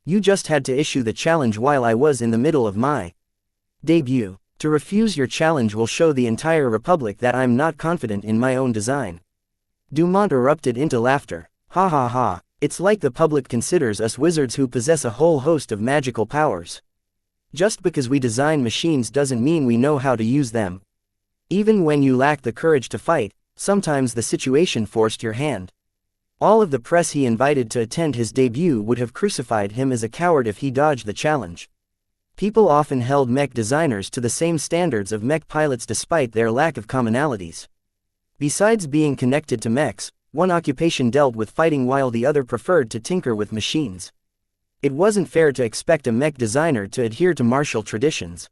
S1: You just had to issue the challenge while I was in the middle of my debut. To refuse your challenge will show the entire Republic that I'm not confident in my own design." Dumont erupted into laughter. "Ha ha ha, it's like the public considers us wizards who possess a whole host of magical powers. Just because we design machines doesn't mean we know how to use them. Even when you lack the courage to fight, sometimes the situation forced your hand." All of the press he invited to attend his debut would have crucified him as a coward if he dodged the challenge. People often held mech designers to the same standards of mech pilots despite their lack of commonalities. Besides being connected to mechs, one occupation dealt with fighting while the other preferred to tinker with machines. It wasn't fair to expect a mech designer to adhere to martial traditions.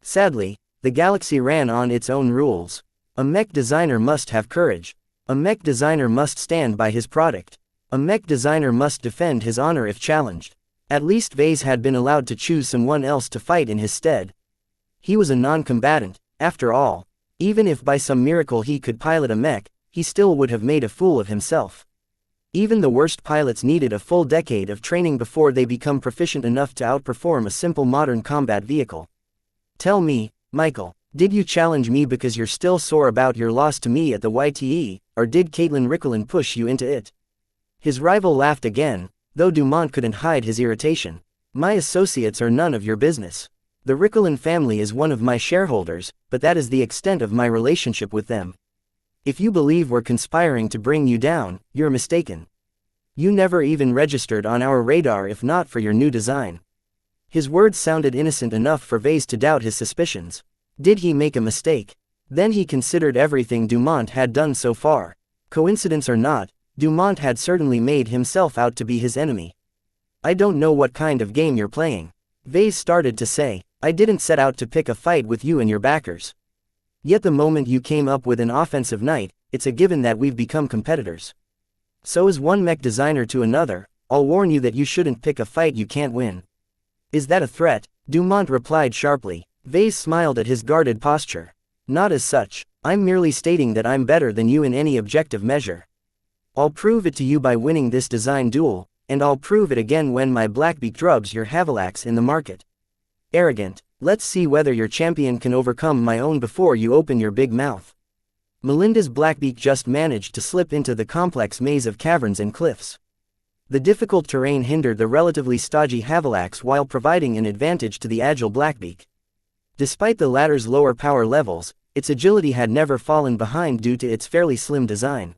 S1: Sadly, the galaxy ran on its own rules. A mech designer must have courage. A mech designer must stand by his product. A mech designer must defend his honor if challenged. At least Vase had been allowed to choose someone else to fight in his stead. He was a non-combatant, after all. Even if by some miracle he could pilot a mech, he still would have made a fool of himself. Even the worst pilots needed a full decade of training before they become proficient enough to outperform a simple modern combat vehicle. "Tell me, Michael, did you challenge me because you're still sore about your loss to me at the YTE, or did Caitlin Ricklin push you into it?" His rival laughed again, though Dumont couldn't hide his irritation. "My associates are none of your business. The Ricklin family is one of my shareholders, but that is the extent of my relationship with them. If you believe we're conspiring to bring you down, you're mistaken. You never even registered on our radar if not for your new design." His words sounded innocent enough for Vase to doubt his suspicions. Did he make a mistake? Then he considered everything Dumont had done so far. Coincidence or not, Dumont had certainly made himself out to be his enemy. "I don't know what kind of game you're playing," Vase started to say. "I didn't set out to pick a fight with you and your backers. Yet the moment you came up with an offensive knight, it's a given that we've become competitors. So is one mech designer to another. I'll warn you that you shouldn't pick a fight you can't win." "Is that a threat?" Dumont replied sharply. Vase smiled at his guarded posture. "Not as such. I'm merely stating that I'm better than you in any objective measure. I'll prove it to you by winning this design duel, and I'll prove it again when my Blackbeak drubs your Havilax in the market. Arrogant. Let's see whether your champion can overcome my own before you open your big mouth." Melinda's Blackbeak just managed to slip into the complex maze of caverns and cliffs. The difficult terrain hindered the relatively stodgy Havilax while providing an advantage to the agile Blackbeak. Despite the latter's lower power levels, its agility had never fallen behind due to its fairly slim design.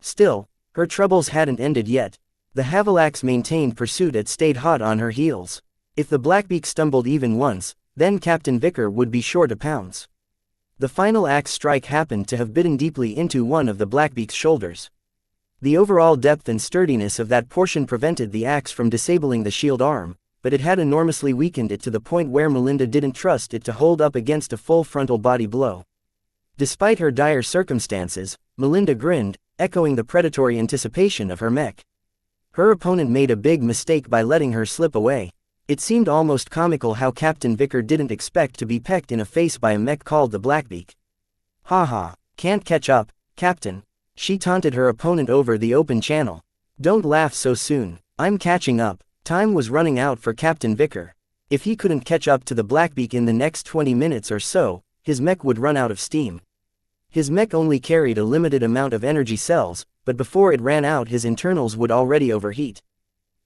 S1: Still, her troubles hadn't ended yet. The Havilax maintained pursuit and stayed hot on her heels. If the Blackbeak stumbled even once, then Captain Vicker would be sure to pounce. The final axe strike happened to have bitten deeply into one of the Blackbeak's shoulders. The overall depth and sturdiness of that portion prevented the axe from disabling the shield arm, but it had enormously weakened it to the point where Melinda didn't trust it to hold up against a full frontal body blow. Despite her dire circumstances, Melinda grinned, echoing the predatory anticipation of her mech. Her opponent made a big mistake by letting her slip away. It seemed almost comical how Captain Vicker didn't expect to be pecked in the face by a mech called the Blackbeak. "Haha, can't catch up, Captain," she taunted her opponent over the open channel. "Don't laugh so soon, I'm catching up." Time was running out for Captain Vicker. If he couldn't catch up to the Blackbeak in the next 20 minutes or so, his mech would run out of steam. His mech only carried a limited amount of energy cells, but before it ran out his internals would already overheat.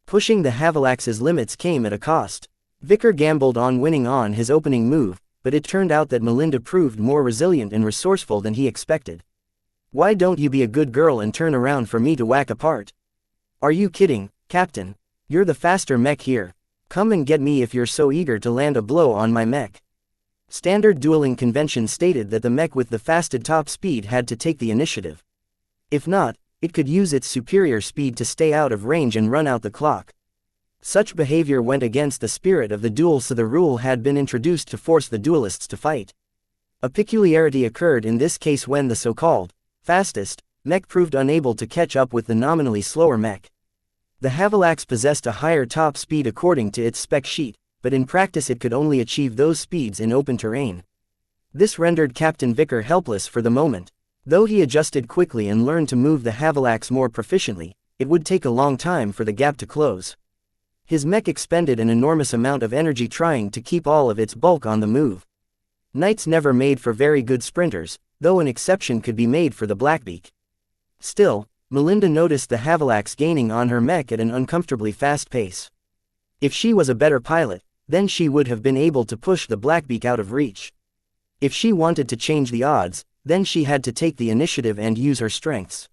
S1: Pushing the Havilax's limits came at a cost. Vicar gambled on winning on his opening move, but it turned out that Melinda proved more resilient and resourceful than he expected. "Why don't you be a good girl and turn around for me to whack apart?" "Are you kidding, Captain? You're the faster mech here. Come and get me if you're so eager to land a blow on my mech." Standard dueling convention stated that the mech with the fastest top speed had to take the initiative. If not, it could use its superior speed to stay out of range and run out the clock. Such behavior went against the spirit of the duel, so the rule had been introduced to force the duelists to fight. A peculiarity occurred in this case when the so-called fastest mech proved unable to catch up with the nominally slower mech. The Havilax possessed a higher top speed according to its spec sheet, but in practice it could only achieve those speeds in open terrain. This rendered Captain Vicar helpless for the moment. Though he adjusted quickly and learned to move the Havilax more proficiently, it would take a long time for the gap to close. His mech expended an enormous amount of energy trying to keep all of its bulk on the move. Knights never made for very good sprinters, though an exception could be made for the Blackbeak. Still, Melinda noticed the Havilax gaining on her mech at an uncomfortably fast pace. If she was a better pilot, then she would have been able to push the Blackbeak out of reach. If she wanted to change the odds, then she had to take the initiative and use her strengths.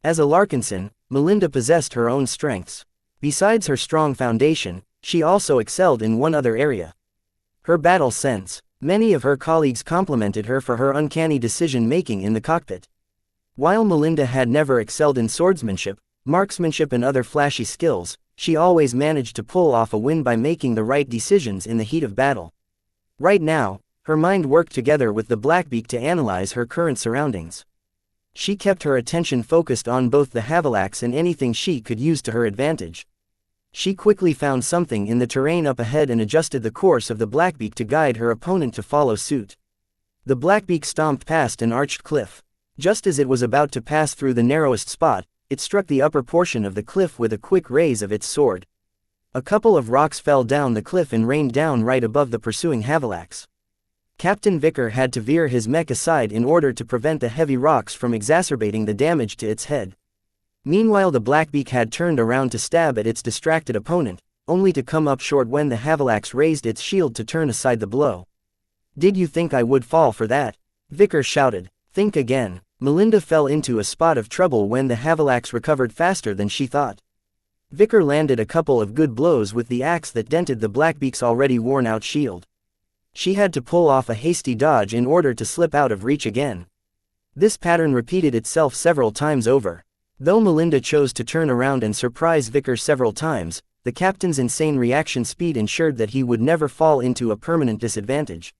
S1: As a Larkinson, Melinda possessed her own strengths. Besides her strong foundation, she also excelled in one other area: her battle sense. Many of her colleagues complimented her for her uncanny decision-making in the cockpit. While Melinda had never excelled in swordsmanship, marksmanship and other flashy skills, she always managed to pull off a win by making the right decisions in the heat of battle. Right now, her mind worked together with the Blackbeak to analyze her current surroundings. She kept her attention focused on both the Havilax and anything she could use to her advantage. She quickly found something in the terrain up ahead and adjusted the course of the Blackbeak to guide her opponent to follow suit. The Blackbeak stomped past an arched cliff. Just as it was about to pass through the narrowest spot, it struck the upper portion of the cliff with a quick raise of its sword. A couple of rocks fell down the cliff and rained down right above the pursuing Havilax. Captain Vicar had to veer his mech aside in order to prevent the heavy rocks from exacerbating the damage to its head. Meanwhile, the Blackbeak had turned around to stab at its distracted opponent, only to come up short when the Havilax raised its shield to turn aside the blow. "Did you think I would fall for that?" Vicar shouted. "Think again." Melinda fell into a spot of trouble when the Havilax recovered faster than she thought. Vicar landed a couple of good blows with the axe that dented the Blackbeak's already worn-out shield. She had to pull off a hasty dodge in order to slip out of reach again. This pattern repeated itself several times over. Though Melinda chose to turn around and surprise Vicar several times, the captain's insane reaction speed ensured that he would never fall into a permanent disadvantage.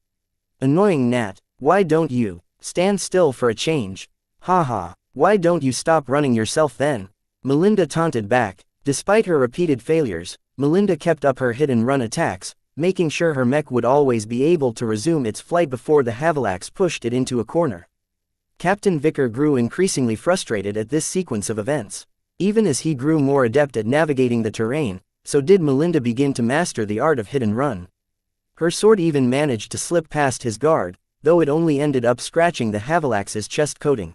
S1: "Annoying gnat, why don't you stand still for a change? Haha, why don't you stop running yourself then?" Melinda taunted back. Despite her repeated failures, Melinda kept up her hit-and-run attacks, making sure her mech would always be able to resume its flight before the Havilax pushed it into a corner. Captain Vicar grew increasingly frustrated at this sequence of events. Even as he grew more adept at navigating the terrain, so did Melinda begin to master the art of hit and run. Her sword even managed to slip past his guard, though it only ended up scratching the Havilax's chest coating.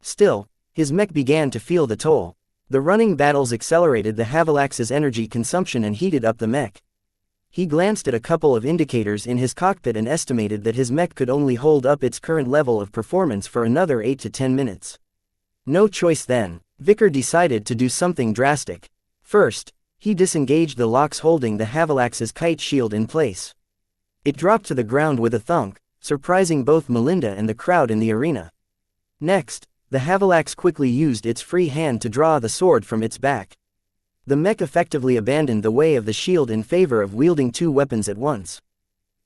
S1: Still, his mech began to feel the toll. The running battles accelerated the Havilax's energy consumption and heated up the mech. He glanced at a couple of indicators in his cockpit and estimated that his mech could only hold up its current level of performance for another 8 to 10 minutes. No choice then. Vicar decided to do something drastic. First, he disengaged the locks holding the Havilax's kite shield in place. It dropped to the ground with a thunk, surprising both Melinda and the crowd in the arena. Next, the Havilax quickly used its free hand to draw the sword from its back. The mech effectively abandoned the way of the shield in favor of wielding two weapons at once.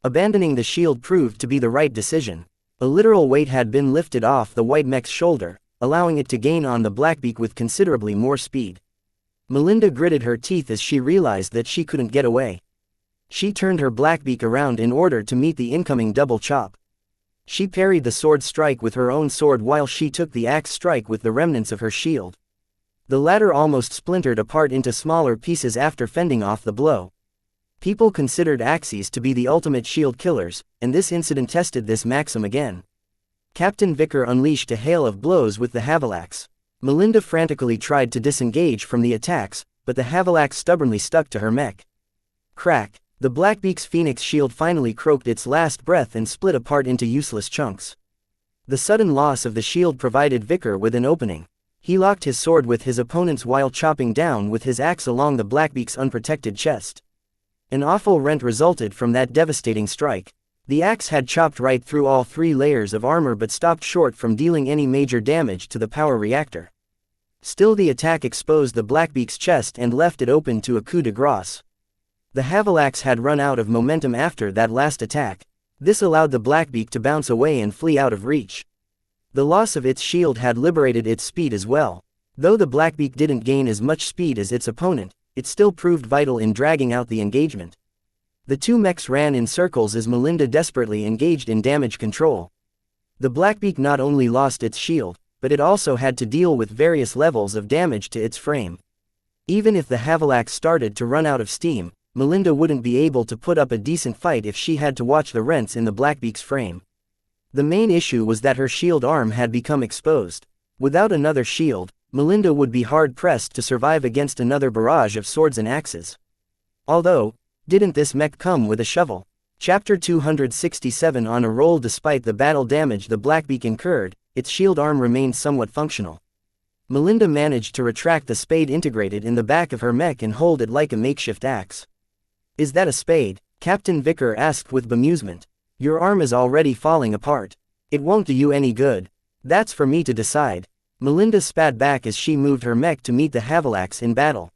S1: Abandoning the shield proved to be the right decision. A literal weight had been lifted off the white mech's shoulder, allowing it to gain on the Blackbeak with considerably more speed. Melinda gritted her teeth as she realized that she couldn't get away. She turned her Blackbeak around in order to meet the incoming double chop. She parried the sword strike with her own sword while she took the axe strike with the remnants of her shield. The latter almost splintered apart into smaller pieces after fending off the blow. People considered axes to be the ultimate shield killers, and this incident tested this maxim again. Captain Vicker unleashed a hail of blows with the Havalax. Melinda frantically tried to disengage from the attacks, but the Havalax stubbornly stuck to her mech. Crack! The Blackbeak's Phoenix shield finally croaked its last breath and split apart into useless chunks. The sudden loss of the shield provided Vicker with an opening. He locked his sword with his opponent's while chopping down with his axe along the Blackbeak's unprotected chest. An awful rent resulted from that devastating strike. The axe had chopped right through all 3 layers of armor but stopped short from dealing any major damage to the power reactor. Still, the attack exposed the Blackbeak's chest and left it open to a coup de grace. The Havalax had run out of momentum after that last attack. This allowed the Blackbeak to bounce away and flee out of reach. The loss of its shield had liberated its speed as well. Though the Blackbeak didn't gain as much speed as its opponent, it still proved vital in dragging out the engagement. The 2 mechs ran in circles as Melinda desperately engaged in damage control. The Blackbeak not only lost its shield, but it also had to deal with various levels of damage to its frame. Even if the Havalax started to run out of steam, Melinda wouldn't be able to put up a decent fight if she had to watch the rents in the Blackbeak's frame. The main issue was that her shield arm had become exposed. Without another shield, Melinda would be hard-pressed to survive against another barrage of swords and axes. Although, didn't this mech come with a shovel? Chapter 267. On a roll. Despite the battle damage the Blackbeak incurred, its shield arm remained somewhat functional. Melinda managed to retract the spade integrated in the back of her mech and hold it like a makeshift axe. "Is that a spade?" Captain Vicker asked with bemusement. "Your arm is already falling apart. It won't do you any good." "That's for me to decide." Melinda spat back as she moved her mech to meet the Havalax in battle.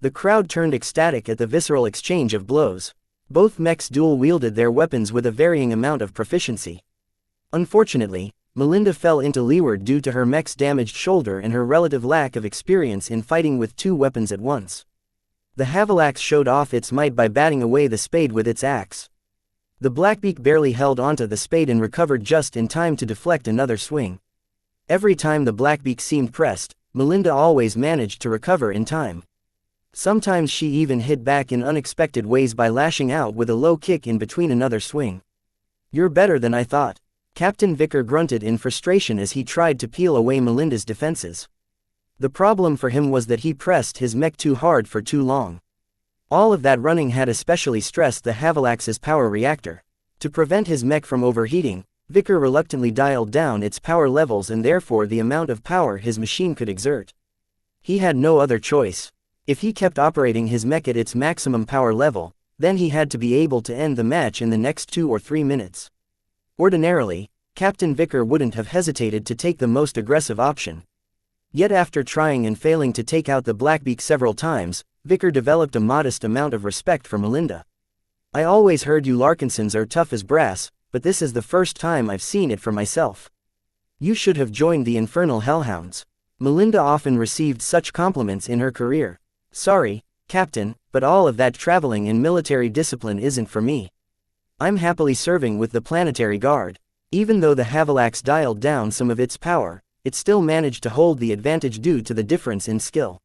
S1: The crowd turned ecstatic at the visceral exchange of blows. Both mechs dual-wielded their weapons with a varying amount of proficiency. Unfortunately, Melinda fell into leeward due to her mech's damaged shoulder and her relative lack of experience in fighting with 2 weapons at once. The Havalax showed off its might by batting away the spade with its axe. The Blackbeak barely held onto the spade and recovered just in time to deflect another swing. Every time the Blackbeak seemed pressed, Melinda always managed to recover in time. Sometimes she even hit back in unexpected ways by lashing out with a low kick in between another swing. "You're better than I thought," Captain Vicker grunted in frustration as he tried to peel away Melinda's defenses. The problem for him was that he pressed his mech too hard for too long. All of that running had especially stressed the Havalax's power reactor. To prevent his mech from overheating, Vicker reluctantly dialed down its power levels and therefore the amount of power his machine could exert. He had no other choice. If he kept operating his mech at its maximum power level, then he had to be able to end the match in the next 2 or 3 minutes. Ordinarily, Captain Vicker wouldn't have hesitated to take the most aggressive option. Yet after trying and failing to take out the Blackbeak several times, Vicker developed a modest amount of respect for Melinda. "I always heard you Larkinsons are tough as brass, but this is the first time I've seen it for myself. You should have joined the infernal hellhounds." Melinda often received such compliments in her career. "Sorry, Captain, but all of that traveling and military discipline isn't for me. I'm happily serving with the Planetary Guard." Even though the Havalax dialed down some of its power, it still managed to hold the advantage due to the difference in skill.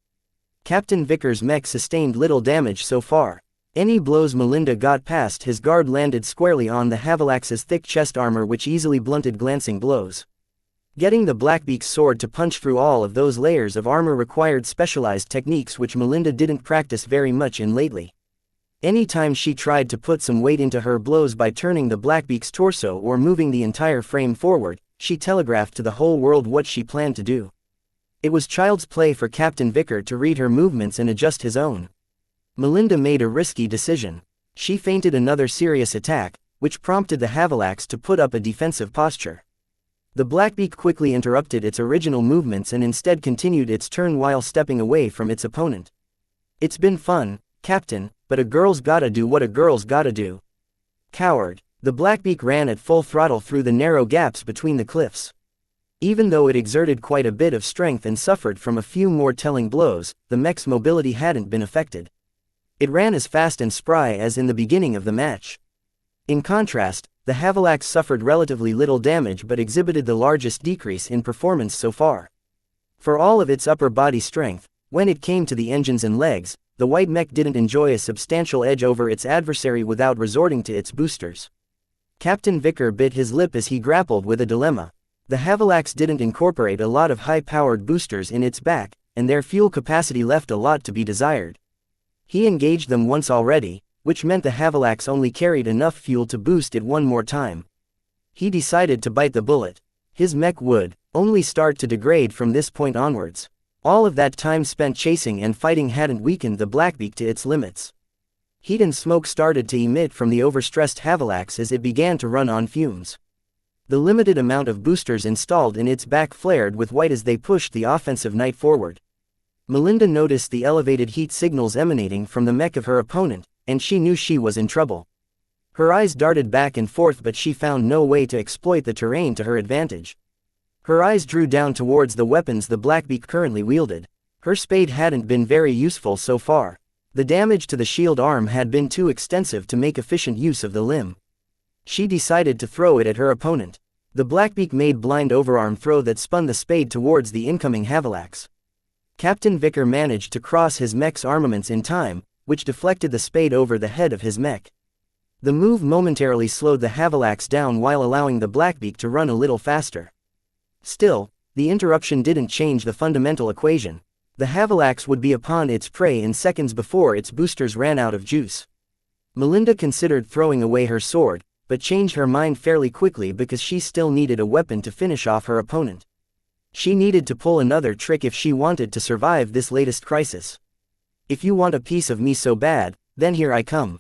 S1: Captain Vicker's mech sustained little damage so far. Any blows Melinda got past his guard landed squarely on the Havalax's thick chest armor, which easily blunted glancing blows. Getting the Blackbeak's sword to punch through all of those layers of armor required specialized techniques which Melinda didn't practice very much in lately. Any time she tried to put some weight into her blows by turning the Blackbeak's torso or moving the entire frame forward, she telegraphed to the whole world what she planned to do. It was child's play for Captain Vicker to read her movements and adjust his own. Melinda made a risky decision. She feinted another serious attack, which prompted the Havalax to put up a defensive posture. The Blackbeak quickly interrupted its original movements and instead continued its turn while stepping away from its opponent. "It's been fun, Captain, but a girl's gotta do what a girl's gotta do." "Coward." The Blackbeak ran at full throttle through the narrow gaps between the cliffs. Even though it exerted quite a bit of strength and suffered from a few more telling blows, the mech's mobility hadn't been affected. It ran as fast and spry as in the beginning of the match. In contrast, the Havalax suffered relatively little damage but exhibited the largest decrease in performance so far. For all of its upper body strength, when it came to the engines and legs, the white mech didn't enjoy a substantial edge over its adversary without resorting to its boosters. Captain Vicker bit his lip as he grappled with a dilemma. The Havilax didn't incorporate a lot of high-powered boosters in its back, and their fuel capacity left a lot to be desired. He engaged them once already, which meant the Havilax only carried enough fuel to boost it one more time. He decided to bite the bullet. His mech would only start to degrade from this point onwards. All of that time spent chasing and fighting hadn't weakened the Blackbeak to its limits. Heat and smoke started to emit from the overstressed Havilax as it began to run on fumes. The limited amount of boosters installed in its back flared with white as they pushed the offensive knight forward. Melinda noticed the elevated heat signals emanating from the mech of her opponent, and she knew she was in trouble. Her eyes darted back and forth, but she found no way to exploit the terrain to her advantage. Her eyes drew down towards the weapons the Blackbeak currently wielded. Her spade hadn't been very useful so far. The damage to the shield arm had been too extensive to make efficient use of the limb. She decided to throw it at her opponent. The Blackbeak made blind overarm throw that spun the spade towards the incoming Havilax. Captain Vicker managed to cross his mech's armaments in time, which deflected the spade over the head of his mech. The move momentarily slowed the Havilax down while allowing the Blackbeak to run a little faster. Still, the interruption didn't change the fundamental equation. The Havilax would be upon its prey in seconds before its boosters ran out of juice. Melinda considered throwing away her sword, but changed her mind fairly quickly because she still needed a weapon to finish off her opponent. She needed to pull another trick if she wanted to survive this latest crisis. "If you want a piece of me so bad, then here I come."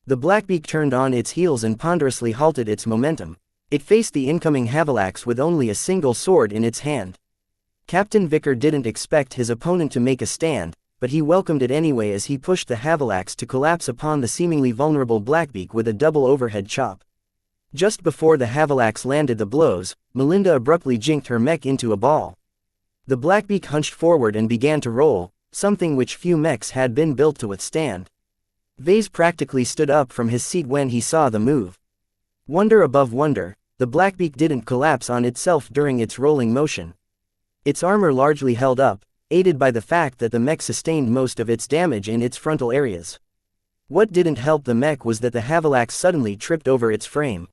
S1: The Blackbeak turned on its heels and ponderously halted its momentum. It faced the incoming Havilax with only a single sword in its hand. Captain Vicker didn't expect his opponent to make a stand, but he welcomed it anyway as he pushed the Havilax to collapse upon the seemingly vulnerable Blackbeak with a double overhead chop. Just before the Havilax landed the blows, Melinda abruptly jinked her mech into a ball. The Blackbeak hunched forward and began to roll, something which few mechs had been built to withstand. Vase practically stood up from his seat when he saw the move. Wonder above wonder, the Blackbeak didn't collapse on itself during its rolling motion. Its armor largely held up, aided by the fact that the mech sustained most of its damage in its frontal areas. What didn't help the mech was that the Havilax suddenly tripped over its frame.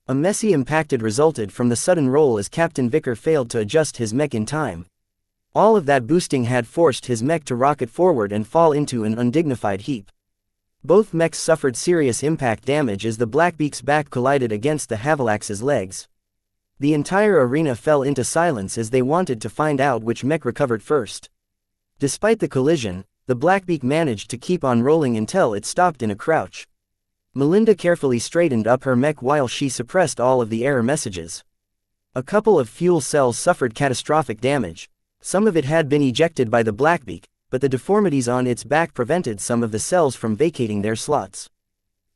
S1: A messy impact resulted from the sudden roll as Captain Vicker failed to adjust his mech in time. All of that boosting had forced his mech to rocket forward and fall into an undignified heap. Both mechs suffered serious impact damage as the Blackbeak's back collided against the Havilax's legs. The entire arena fell into silence as they wanted to find out which mech recovered first. Despite the collision, the Blackbeak managed to keep on rolling until it stopped in a crouch. Melinda carefully straightened up her mech while she suppressed all of the error messages. A couple of fuel cells suffered catastrophic damage. Some of it had been ejected by the Blackbeak, but the deformities on its back prevented some of the cells from vacating their slots.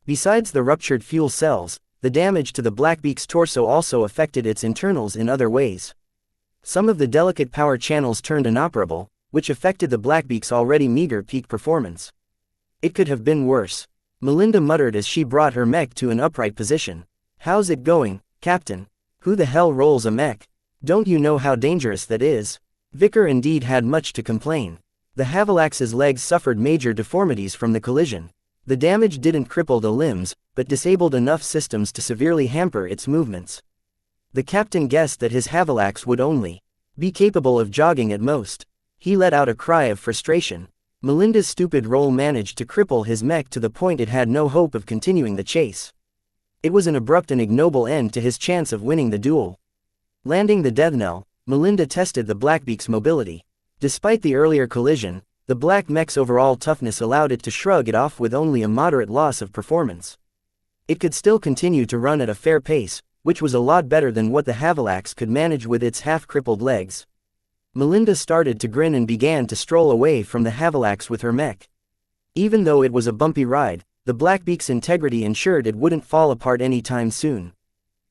S1: Besides the ruptured fuel cells, the damage to the Blackbeak's torso also affected its internals in other ways. Some of the delicate power channels turned inoperable, which affected the Blackbeak's already meager peak performance. It could have been worse. Melinda muttered as she brought her mech to an upright position. "How's it going, Captain? Who the hell rolls a mech? Don't you know how dangerous that is?" Vicker indeed had much to complain. The Havilax's legs suffered major deformities from the collision. The damage didn't cripple the limbs, but disabled enough systems to severely hamper its movements. The captain guessed that his Havilax would only be capable of jogging at most. He let out a cry of frustration. Melinda's stupid roll managed to cripple his mech to the point it had no hope of continuing the chase. It was an abrupt and ignoble end to his chance of winning the duel. Landing the death knell, Melinda tested the Blackbeak's mobility. Despite the earlier collision, the Black Mech's overall toughness allowed it to shrug it off with only a moderate loss of performance. It could still continue to run at a fair pace, which was a lot better than what the Havilax could manage with its half-crippled legs. Melinda started to grin and began to stroll away from the Havilax with her mech. Even though it was a bumpy ride, the Blackbeak's integrity ensured it wouldn't fall apart anytime soon.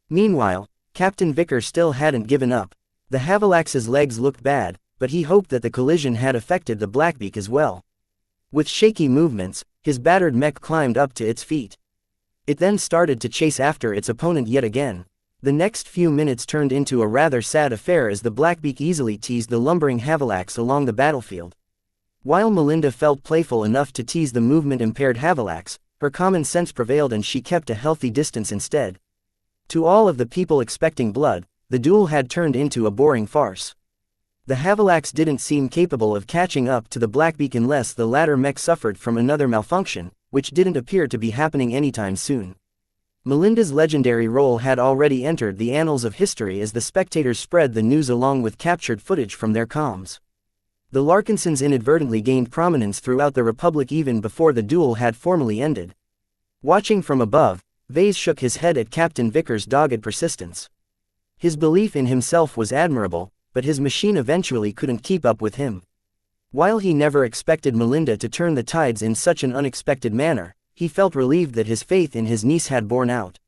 S1: Meanwhile, Captain Vicker still hadn't given up. The Havilax's legs looked bad, but he hoped that the collision had affected the Blackbeak as well. With shaky movements, his battered mech climbed up to its feet. It then started to chase after its opponent yet again. The next few minutes turned into a rather sad affair as the Blackbeak easily teased the lumbering Havilax along the battlefield. While Melinda felt playful enough to tease the movement-impaired Havilax, her common sense prevailed and she kept a healthy distance instead. To all of the people expecting blood, the duel had turned into a boring farce. The Havilax didn't seem capable of catching up to the Blackbeak unless the latter mech suffered from another malfunction, which didn't appear to be happening anytime soon. Melinda's legendary role had already entered the annals of history as the spectators spread the news along with captured footage from their comms. The Larkinsons inadvertently gained prominence throughout the Republic even before the duel had formally ended. Watching from above, Vase shook his head at Captain Vickers' dogged persistence. His belief in himself was admirable, but his machine eventually couldn't keep up with him. While he never expected Melinda to turn the tides in such an unexpected manner, he felt relieved that his faith in his niece had borne out.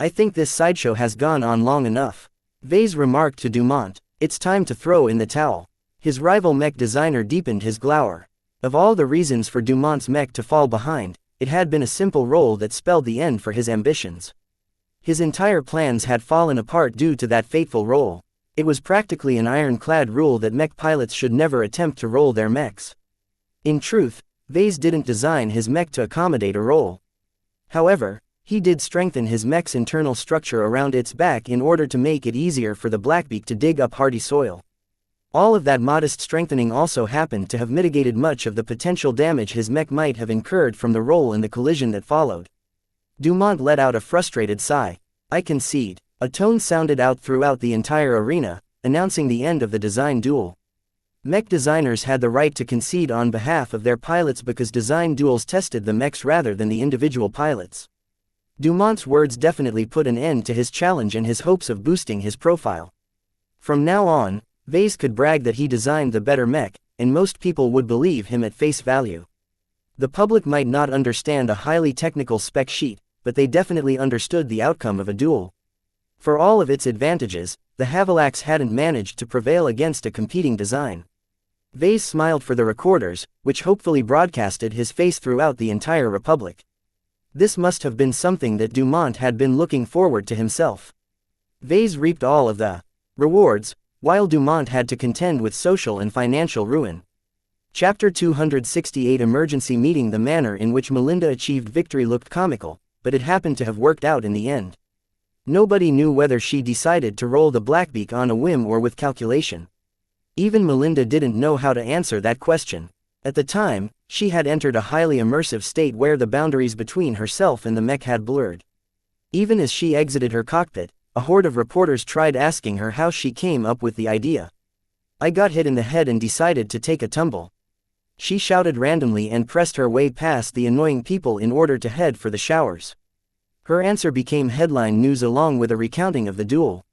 S1: "I think this sideshow has gone on long enough," Vase remarked to Dumont. "It's time to throw in the towel." His rival mech designer deepened his glower. Of all the reasons for Dumont's mech to fall behind, it had been a simple role that spelled the end for his ambitions. His entire plans had fallen apart due to that fateful role. It was practically an ironclad rule that mech pilots should never attempt to roll their mechs. In truth, Vase didn't design his mech to accommodate a roll. However, he did strengthen his mech's internal structure around its back in order to make it easier for the Blackbeak to dig up hardy soil. All of that modest strengthening also happened to have mitigated much of the potential damage his mech might have incurred from the roll and the collision that followed. Dumont let out a frustrated sigh. "I concede." A tone sounded out throughout the entire arena, announcing the end of the design duel. Mech designers had the right to concede on behalf of their pilots because design duels tested the mechs rather than the individual pilots. Dumont's words definitely put an end to his challenge and his hopes of boosting his profile. From now on, Vase could brag that he designed the better mech, and most people would believe him at face value. The public might not understand a highly technical spec sheet, but they definitely understood the outcome of a duel. For all of its advantages, the Havilax hadn't managed to prevail against a competing design. Vase smiled for the recorders, which hopefully broadcasted his face throughout the entire Republic. This must have been something that Dumont had been looking forward to himself. Vase reaped all of the rewards, while Dumont had to contend with social and financial ruin. Chapter 268 Emergency Meeting. The manner in which Melinda achieved victory looked comical, but it happened to have worked out in the end. Nobody knew whether she decided to roll the Blackbeak on a whim or with calculation. Even Melinda didn't know how to answer that question. At the time, she had entered a highly immersive state where the boundaries between herself and the mech had blurred. Even as she exited her cockpit, a horde of reporters tried asking her how she came up with the idea. "I got hit in the head and decided to take a tumble," she shouted randomly and pressed her way past the annoying people in order to head for the showers. Her answer became headline news along with a recounting of the duel.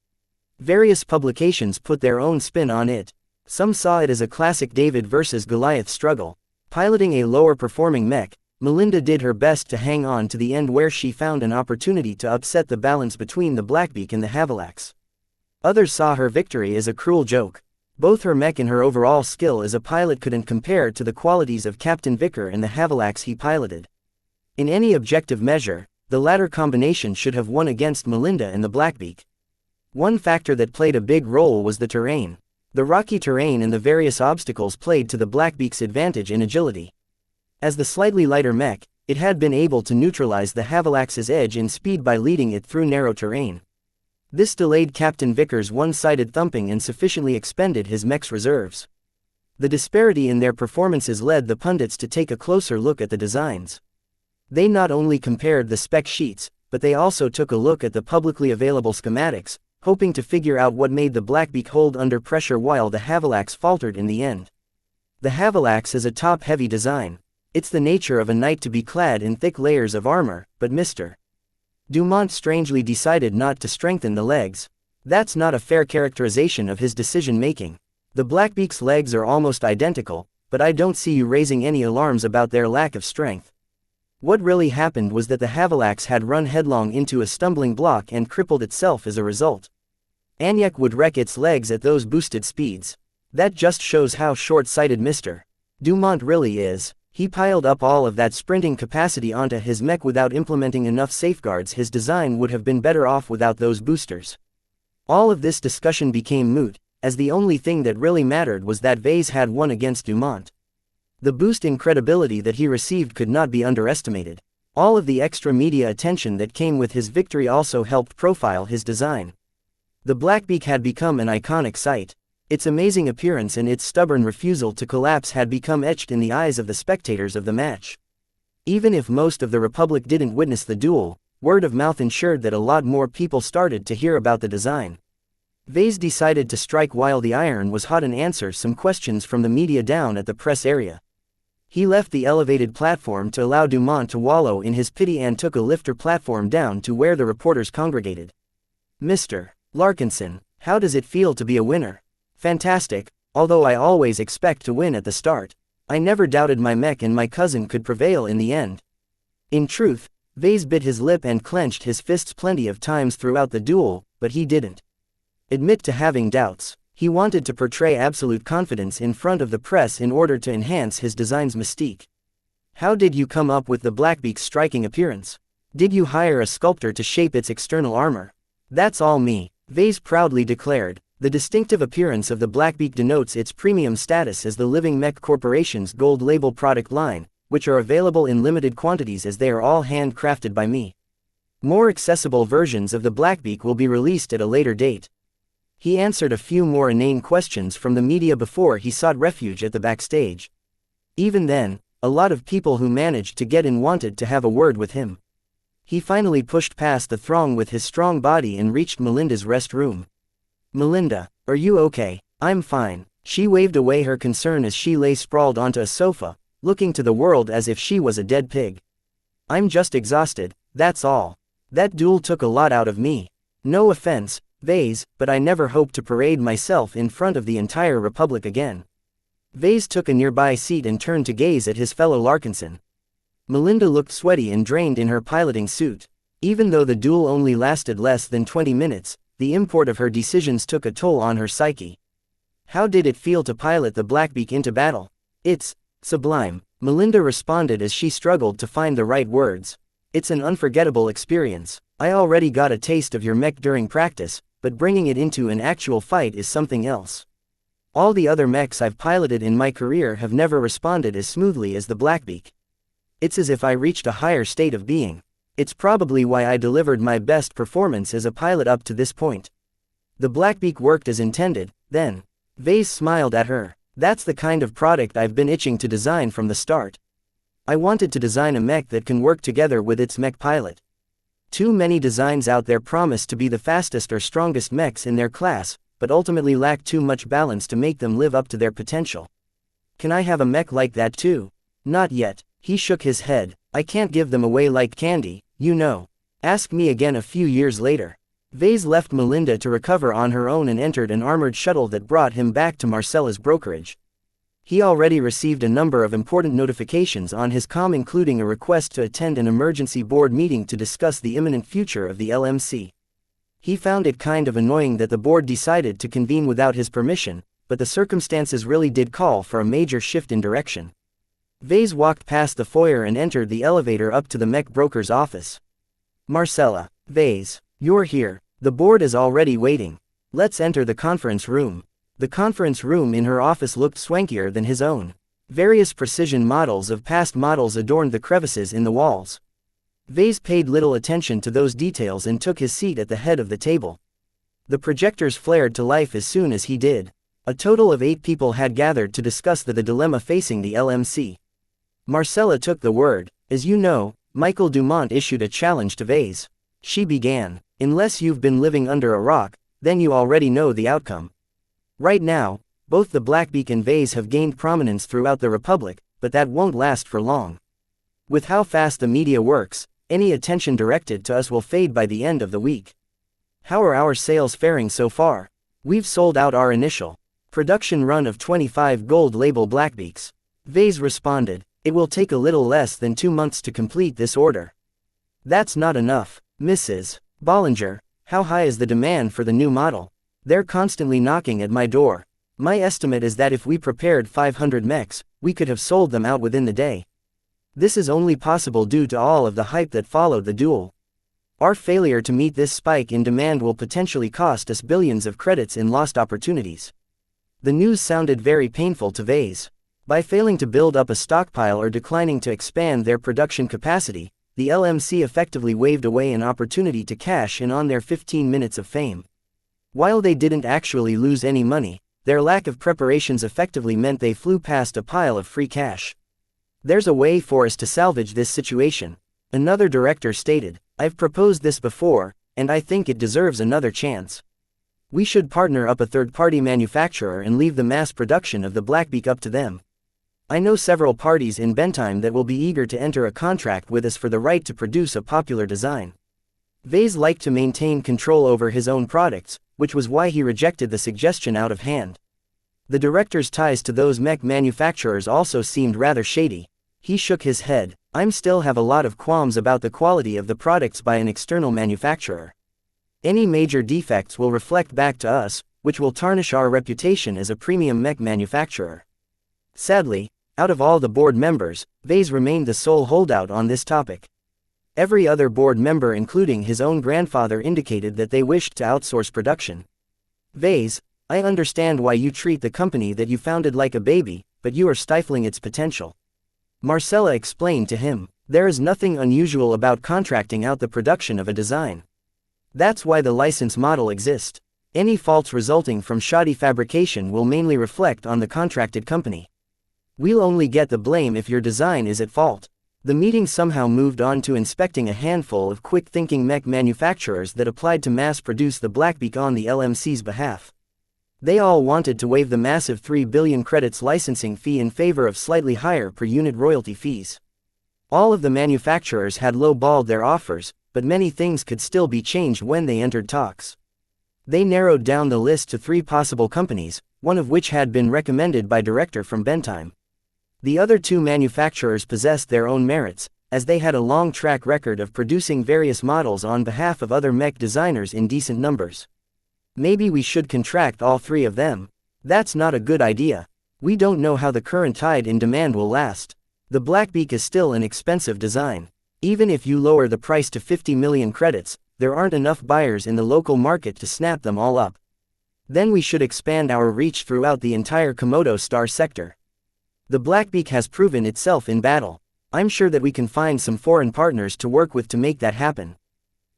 S1: Various publications put their own spin on it. Some saw it as a classic David versus Goliath struggle. Piloting a lower-performing mech, Melinda did her best to hang on to the end where she found an opportunity to upset the balance between the Blackbeak and the Havilax. Others saw her victory as a cruel joke. Both her mech and her overall skill as a pilot couldn't compare to the qualities of Captain Vicker and the Havilax he piloted. In any objective measure, the latter combination should have won against Melinda and the Blackbeak. One factor that played a big role was the terrain. The rocky terrain and the various obstacles played to the Blackbeak's advantage in agility. As the slightly lighter mech, it had been able to neutralize the Havilax's edge in speed by leading it through narrow terrain. This delayed Captain Vickers' one-sided thumping and sufficiently expended his mech's reserves. The disparity in their performances led the pundits to take a closer look at the designs. They not only compared the spec sheets, but they also took a look at the publicly available schematics, hoping to figure out what made the Blackbeak hold under pressure while the Havilax faltered in the end. The Havilax is a top-heavy design. It's the nature of a knight to be clad in thick layers of armor, but Mr. Dumont strangely decided not to strengthen the legs. That's not a fair characterization of his decision-making. The Blackbeak's legs are almost identical, but I don't see you raising any alarms about their lack of strength. What really happened was that the Havilax had run headlong into a stumbling block and crippled itself as a result. Anyek would wreck its legs at those boosted speeds. That just shows how short-sighted Mr. Dumont really is. He piled up all of that sprinting capacity onto his mech without implementing enough safeguards. His design would have been better off without those boosters. All of this discussion became moot, as the only thing that really mattered was that Vase had won against Dumont. The boost in credibility that he received could not be underestimated. All of the extra media attention that came with his victory also helped profile his design. The Blackbeak had become an iconic sight. Its amazing appearance and its stubborn refusal to collapse had become etched in the eyes of the spectators of the match. Even if most of the Republic didn't witness the duel, word of mouth ensured that a lot more people started to hear about the design. Vase decided to strike while the iron was hot and answer some questions from the media down at the press area. He left the elevated platform to allow Dumont to wallow in his pity and took a lifter platform down to where the reporters congregated. "Mr. Larkinson, how does it feel to be a winner?" "Fantastic, although I always expect to win at the start. I never doubted my mech and my cousin could prevail in the end." In truth, Vase bit his lip and clenched his fists plenty of times throughout the duel, but he didn't admit to having doubts. He wanted to portray absolute confidence in front of the press in order to enhance his design's mystique. "How did you come up with the Blackbeak's striking appearance? Did you hire a sculptor to shape its external armor?" "That's all me," Vase proudly declared. The distinctive appearance of the Blackbeak denotes its premium status as the Living Mech Corporation's gold label product line, which are available in limited quantities as they are all handcrafted by me. More accessible versions of the Blackbeak will be released at a later date. He answered a few more inane questions from the media before he sought refuge at the backstage. Even then, a lot of people who managed to get in wanted to have a word with him. He finally pushed past the throng with his strong body and reached Melinda's rest room. "Melinda, are you okay?" "I'm fine." She waved away her concern as she lay sprawled onto a sofa, looking to the world as if she was a dead pig. "I'm just exhausted, that's all. That duel took a lot out of me. No offense, Vase, but I never hope to parade myself in front of the entire Republic again." Vase took a nearby seat and turned to gaze at his fellow Larkinson. Melinda looked sweaty and drained in her piloting suit. Even though the duel only lasted less than 20 minutes, the import of her decisions took a toll on her psyche. "How did it feel to pilot the Blackbeak into battle?" "It's sublime," Melinda responded as she struggled to find the right words. "It's an unforgettable experience. I already got a taste of your mech during practice, but bringing it into an actual fight is something else. All the other mechs I've piloted in my career have never responded as smoothly as the Blackbeak. It's as if I reached a higher state of being. It's probably why I delivered my best performance as a pilot up to this point." "The Blackbeak worked as intended, then?" Vase smiled at her. "That's the kind of product I've been itching to design from the start. I wanted to design a mech that can work together with its mech pilot. Too many designs out there promise to be the fastest or strongest mechs in their class, but ultimately lack too much balance to make them live up to their potential. Can I have a mech like that too?" "Not yet." He shook his head. "I can't give them away like candy, you know. Ask me again a few years later." Vase left Melinda to recover on her own and entered an armored shuttle that brought him back to Marcella's brokerage. He already received a number of important notifications on his comm, including a request to attend an emergency board meeting to discuss the imminent future of the LMC. He found it kind of annoying that the board decided to convene without his permission, but the circumstances really did call for a major shift in direction. Vase walked past the foyer and entered the elevator up to the mech broker's office. "Marcella, Vase, you're here. The board is already waiting. Let's enter the conference room." The conference room in her office looked swankier than his own. Various precision models of past models adorned the crevices in the walls. Vase paid little attention to those details and took his seat at the head of the table. The projectors flared to life as soon as he did. A total of 8 people had gathered to discuss the dilemma facing the LMC. Marcella took the word. "As you know, Michael Dumont issued a challenge to Vase." She began. "Unless you've been living under a rock, then you already know the outcome. Right now, both the Blackbeak and Vase have gained prominence throughout the Republic, but that won't last for long. With how fast the media works, any attention directed to us will fade by the end of the week. How are our sales faring so far?" "We've sold out our initial production run of 25 gold label Blackbeaks." Vase responded. "It will take a little less than 2 months to complete this order." "That's not enough. Mrs. Bollinger, how high is the demand for the new model? They're constantly knocking at my door. My estimate is that if we prepared 500 mechs, we could have sold them out within the day. This is only possible due to all of the hype that followed the duel. Our failure to meet this spike in demand will potentially cost us billions of credits in lost opportunities." The news sounded very painful to Vase. By failing to build up a stockpile or declining to expand their production capacity, the LMC effectively waved away an opportunity to cash in on their 15 minutes of fame. While they didn't actually lose any money, their lack of preparations effectively meant they flew past a pile of free cash. "There's a way for us to salvage this situation," another director stated. "I've proposed this before, and I think it deserves another chance. We should partner up a third-party manufacturer and leave the mass production of the Blackbeak up to them. I know several parties in Bentheim that will be eager to enter a contract with us for the right to produce a popular design." Vase liked to maintain control over his own products, which was why he rejected the suggestion out of hand. The director's ties to those mech manufacturers also seemed rather shady. He shook his head. "I still have a lot of qualms about the quality of the products by an external manufacturer. Any major defects will reflect back to us, which will tarnish our reputation as a premium mech manufacturer." Sadly, out of all the board members, Vase remained the sole holdout on this topic. Every other board member, including his own grandfather, indicated that they wished to outsource production. "Vase, I understand why you treat the company that you founded like a baby, but you are stifling its potential," Marcella explained to him. "There is nothing unusual about contracting out the production of a design. That's why the license model exists. Any faults resulting from shoddy fabrication will mainly reflect on the contracted company. We'll only get the blame if your design is at fault." The meeting somehow moved on to inspecting a handful of quick-thinking mech manufacturers that applied to mass-produce the Blackbeak on the LMC's behalf. They all wanted to waive the massive 3 billion credits licensing fee in favor of slightly higher per-unit royalty fees. All of the manufacturers had low-balled their offers, but many things could still be changed when they entered talks. They narrowed down the list to 3 possible companies, one of which had been recommended by director from Bentheim. The other 2 manufacturers possessed their own merits, as they had a long track record of producing various models on behalf of other mech designers in decent numbers. "Maybe we should contract all 3 of them." "That's not a good idea. We don't know how the current tide in demand will last. The Blackbeak is still an expensive design. Even if you lower the price to 50 million credits, there aren't enough buyers in the local market to snap them all up. Then we should expand our reach throughout the entire Komodo Star sector. The Blackbeak has proven itself in battle. I'm sure that we can find some foreign partners to work with to make that happen.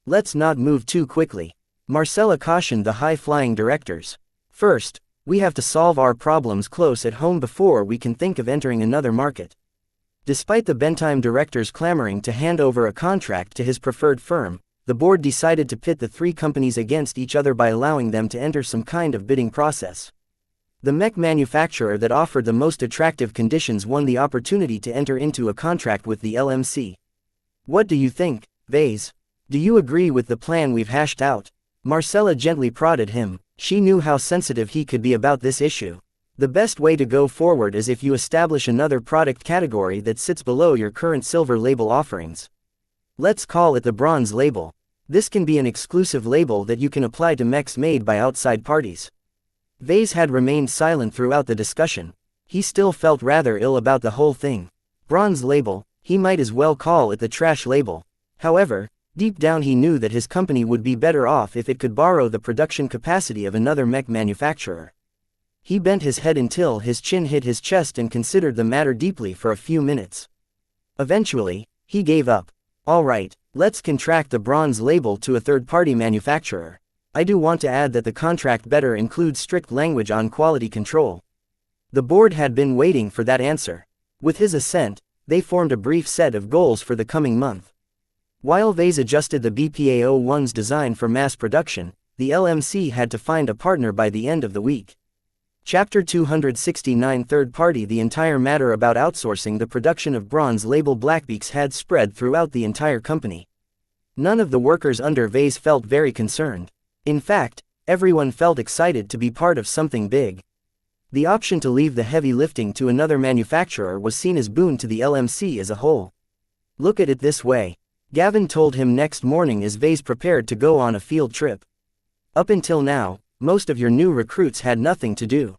S1: Let's not move too quickly," Marcella cautioned the high-flying directors. "First, we have to solve our problems close at home before we can think of entering another market." Despite the Bentheim directors clamoring to hand over a contract to his preferred firm, the board decided to pit the 3 companies against each other by allowing them to enter some kind of bidding process. The mech manufacturer that offered the most attractive conditions won the opportunity to enter into a contract with the LMC. "What do you think, Vase? Do you agree with the plan we've hashed out?" Marcella gently prodded him. She knew how sensitive he could be about this issue. "The best way to go forward is if you establish another product category that sits below your current silver label offerings. Let's call it the bronze label. This can be an exclusive label that you can apply to mechs made by outside parties." Vase had remained silent throughout the discussion. He still felt rather ill about the whole thing. Bronze label, he might as well call it the trash label. However, deep down he knew that his company would be better off if it could borrow the production capacity of another mech manufacturer. He bent his head until his chin hit his chest and considered the matter deeply for a few minutes. Eventually, he gave up. "All right, let's contract the bronze label to a third-party manufacturer. I do want to add that the contract better includes strict language on quality control." The board had been waiting for that answer. With his assent, they formed a brief set of goals for the coming month. While Vase adjusted the BPA-01's design for mass production, the LMC had to find a partner by the end of the week. Chapter 269 Third Party. The entire matter about outsourcing the production of bronze label Blackbeaks had spread throughout the entire company. None of the workers under Vase felt very concerned. In fact, everyone felt excited to be part of something big. The option to leave the heavy lifting to another manufacturer was seen as boon to the LMC as a whole. "Look at it this way," Gavin told him next morning as Vase prepared to go on a field trip. "Up until now, most of your new recruits had nothing to do.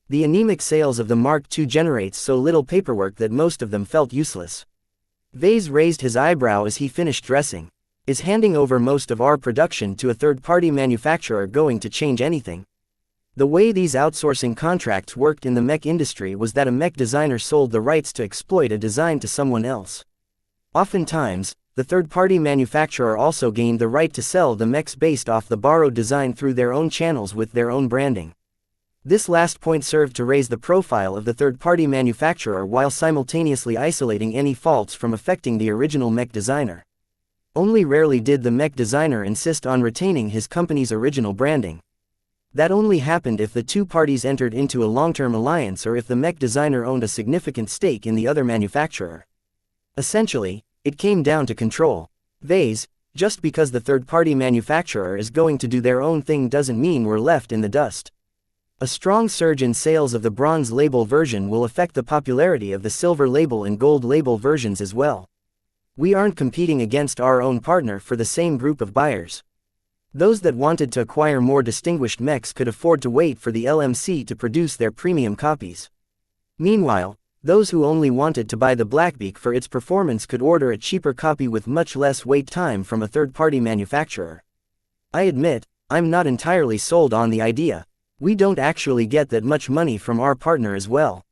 S1: The anemic sales of the Mark II generates so little paperwork that most of them felt useless." Vase raised his eyebrow as he finished dressing. "Is handing over most of our production to a third-party manufacturer going to change anything?" The way these outsourcing contracts worked in the mech industry was that a mech designer sold the rights to exploit a design to someone else. Oftentimes, the third-party manufacturer also gained the right to sell the mechs based off the borrowed design through their own channels with their own branding. This last point served to raise the profile of the third-party manufacturer while simultaneously isolating any faults from affecting the original mech designer. Only rarely did the mech designer insist on retaining his company's original branding. That only happened if the two parties entered into a long-term alliance or if the mech designer owned a significant stake in the other manufacturer. Essentially, it came down to control. Vase, just because the third-party manufacturer is going to do their own thing doesn't mean we're left in the dust. A strong surge in sales of the bronze label version will affect the popularity of the silver label and gold label versions as well. We aren't competing against our own partner for the same group of buyers. Those that wanted to acquire more distinguished mechs could afford to wait for the LMC to produce their premium copies. Meanwhile, those who only wanted to buy the Blackbeak for its performance could order a cheaper copy with much less wait time from a third-party manufacturer. I admit, I'm not entirely sold on the idea. We don't actually get that much money from our partner as well.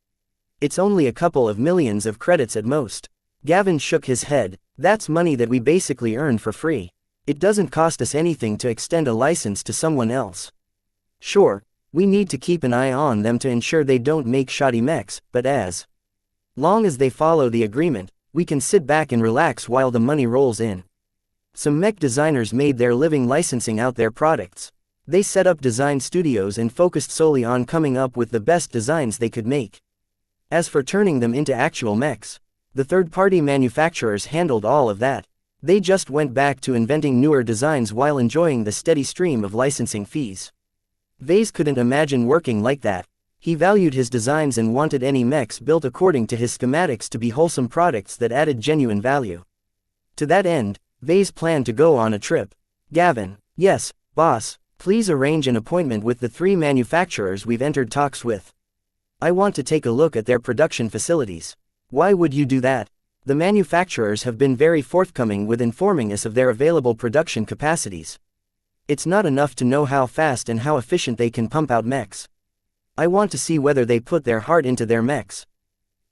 S1: It's only a couple of millions of credits at most. Gavin shook his head. That's money that we basically earn for free. It doesn't cost us anything to extend a license to someone else. Sure, we need to keep an eye on them to ensure they don't make shoddy mechs, but as long as they follow the agreement, we can sit back and relax while the money rolls in. Some mech designers made their living licensing out their products. They set up design studios and focused solely on coming up with the best designs they could make. As for turning them into actual mechs, the third-party manufacturers handled all of that. They just went back to inventing newer designs while enjoying the steady stream of licensing fees. Vase couldn't imagine working like that. He valued his designs and wanted any mechs built according to his schematics to be wholesome products that added genuine value. To that end, Vase planned to go on a trip. Gavin: yes, boss, please arrange an appointment with the 3 manufacturers we've entered talks with. I want to take a look at their production facilities. Why would you do that? The manufacturers have been very forthcoming with informing us of their available production capacities. It's not enough to know how fast and how efficient they can pump out mechs. I want to see whether they put their heart into their mechs.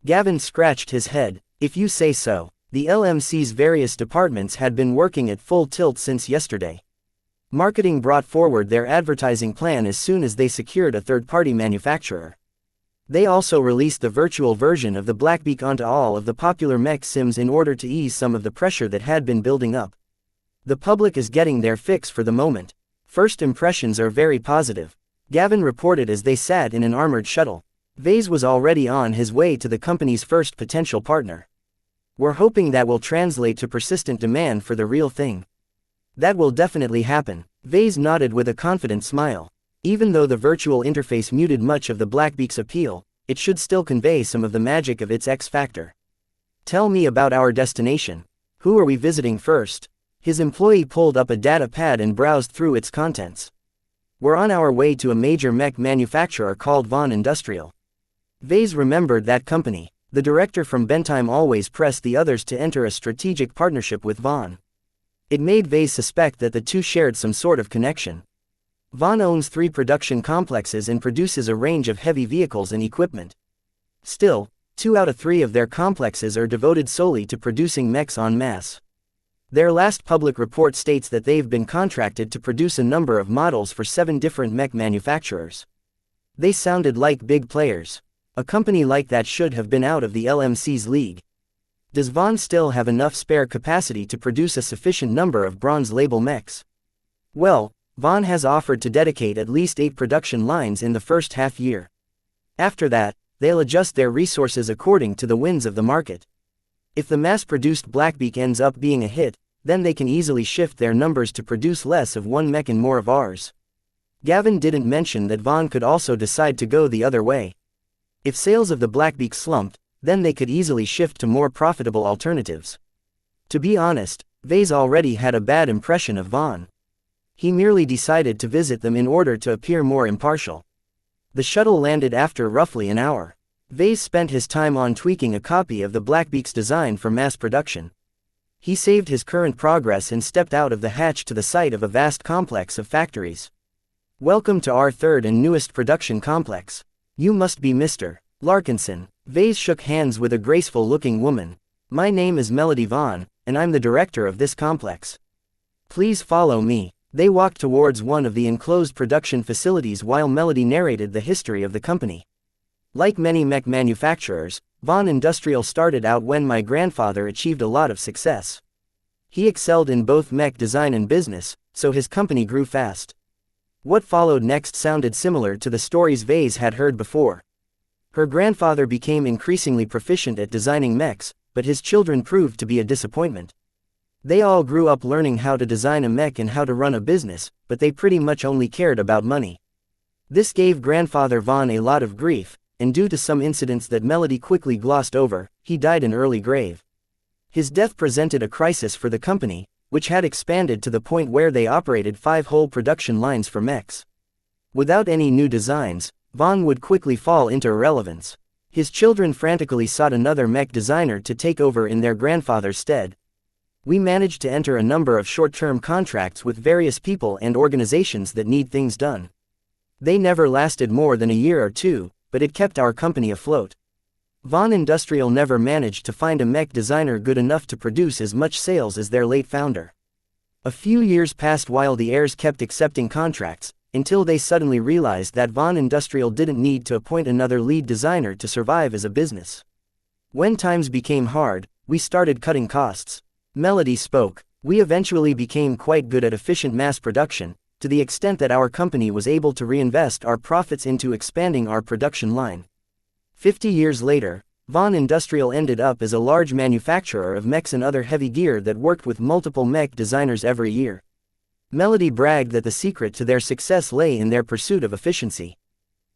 S1: Gavin scratched his head. If you say so. The LMC's various departments had been working at full tilt since yesterday. Marketing brought forward their advertising plan as soon as they secured a third-party manufacturer. They also released the virtual version of the Blackbeak onto all of the popular mech sims in order to ease some of the pressure that had been building up. The public is getting their fix for the moment. First impressions are very positive, Gavin reported as they sat in an armored shuttle. Vase was already on his way to the company's first potential partner. We're hoping that will translate to persistent demand for the real thing. That will definitely happen. Vase nodded with a confident smile. Even though the virtual interface muted much of the Blackbeak's appeal, it should still convey some of the magic of its X factor. Tell me about our destination. Who are we visiting first? His employee pulled up a data pad and browsed through its contents. We're on our way to a major mech manufacturer called Vaughn Industrial. Vase remembered that company. The director from Bentime always pressed the others to enter a strategic partnership with Vaughn. It made Vase suspect that the two shared some sort of connection. Vaughn owns 3 production complexes and produces a range of heavy vehicles and equipment. Still, 2 out of 3 of their complexes are devoted solely to producing mechs en masse. Their last public report states that they've been contracted to produce a number of models for 7 different mech manufacturers. They sounded like big players. A company like that should have been out of the LMC's league. Does Vaughn still have enough spare capacity to produce a sufficient number of bronze label mechs? Well, Vaughn has offered to dedicate at least 8 production lines in the first half year. After that, they'll adjust their resources according to the winds of the market. If the mass-produced Blackbeak ends up being a hit, then they can easily shift their numbers to produce less of one mech and more of ours. Gavin didn't mention that Vaughn could also decide to go the other way. If sales of the Blackbeak slumped, then they could easily shift to more profitable alternatives. To be honest, Vase already had a bad impression of Vaughn. He merely decided to visit them in order to appear more impartial. The shuttle landed after roughly an hour. Vase spent his time on tweaking a copy of the Blackbeak's design for mass production. He saved his current progress and stepped out of the hatch to the site of a vast complex of factories. Welcome to our third and newest production complex. You must be Mr. Larkinson. Vase shook hands with a graceful-looking woman. My name is Melody Vaughn, and I'm the director of this complex. Please follow me. They walked towards one of the enclosed production facilities while Melody narrated the history of the company. Like many mech manufacturers, Vaughn Industrial started out when my grandfather achieved a lot of success. He excelled in both mech design and business, so his company grew fast. What followed next sounded similar to the stories Vase had heard before. Her grandfather became increasingly proficient at designing mechs, but his children proved to be a disappointment. They all grew up learning how to design a mech and how to run a business, but they pretty much only cared about money. This gave grandfather Vaughn a lot of grief, and due to some incidents that Melody quickly glossed over, he died an early grave. His death presented a crisis for the company, which had expanded to the point where they operated 5 whole production lines for mechs. Without any new designs, Vaughn would quickly fall into irrelevance. His children frantically sought another mech designer to take over in their grandfather's stead. We managed to enter a number of short-term contracts with various people and organizations that need things done. They never lasted more than a year or two, but it kept our company afloat. Vaughn Industrial never managed to find a mech designer good enough to produce as much sales as their late founder. A few years passed while the heirs kept accepting contracts, until they suddenly realized that Vaughn Industrial didn't need to appoint another lead designer to survive as a business. When times became hard, we started cutting costs. Melody spoke. We eventually became quite good at efficient mass production, to the extent that our company was able to reinvest our profits into expanding our production line. 50 years later, Vaughn Industrial ended up as a large manufacturer of mechs and other heavy gear that worked with multiple mech designers every year. Melody bragged that the secret to their success lay in their pursuit of efficiency.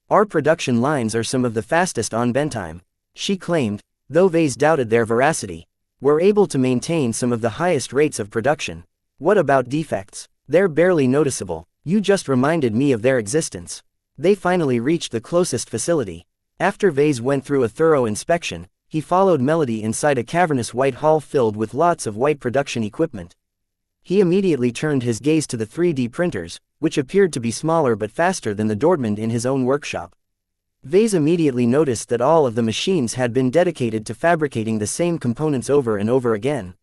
S1: Our production lines are some of the fastest on Bentime, she claimed, though Vase doubted their veracity. We're able to maintain some of the highest rates of production. What about defects? They're barely noticeable. You just reminded me of their existence. They finally reached the closest facility. After Vase went through a thorough inspection, he followed Melody inside a cavernous white hall filled with lots of white production equipment. He immediately turned his gaze to the 3D printers, which appeared to be smaller but faster than the Dortmund in his own workshop. Vase immediately noticed that all of the machines had been dedicated to fabricating the same components over and over again.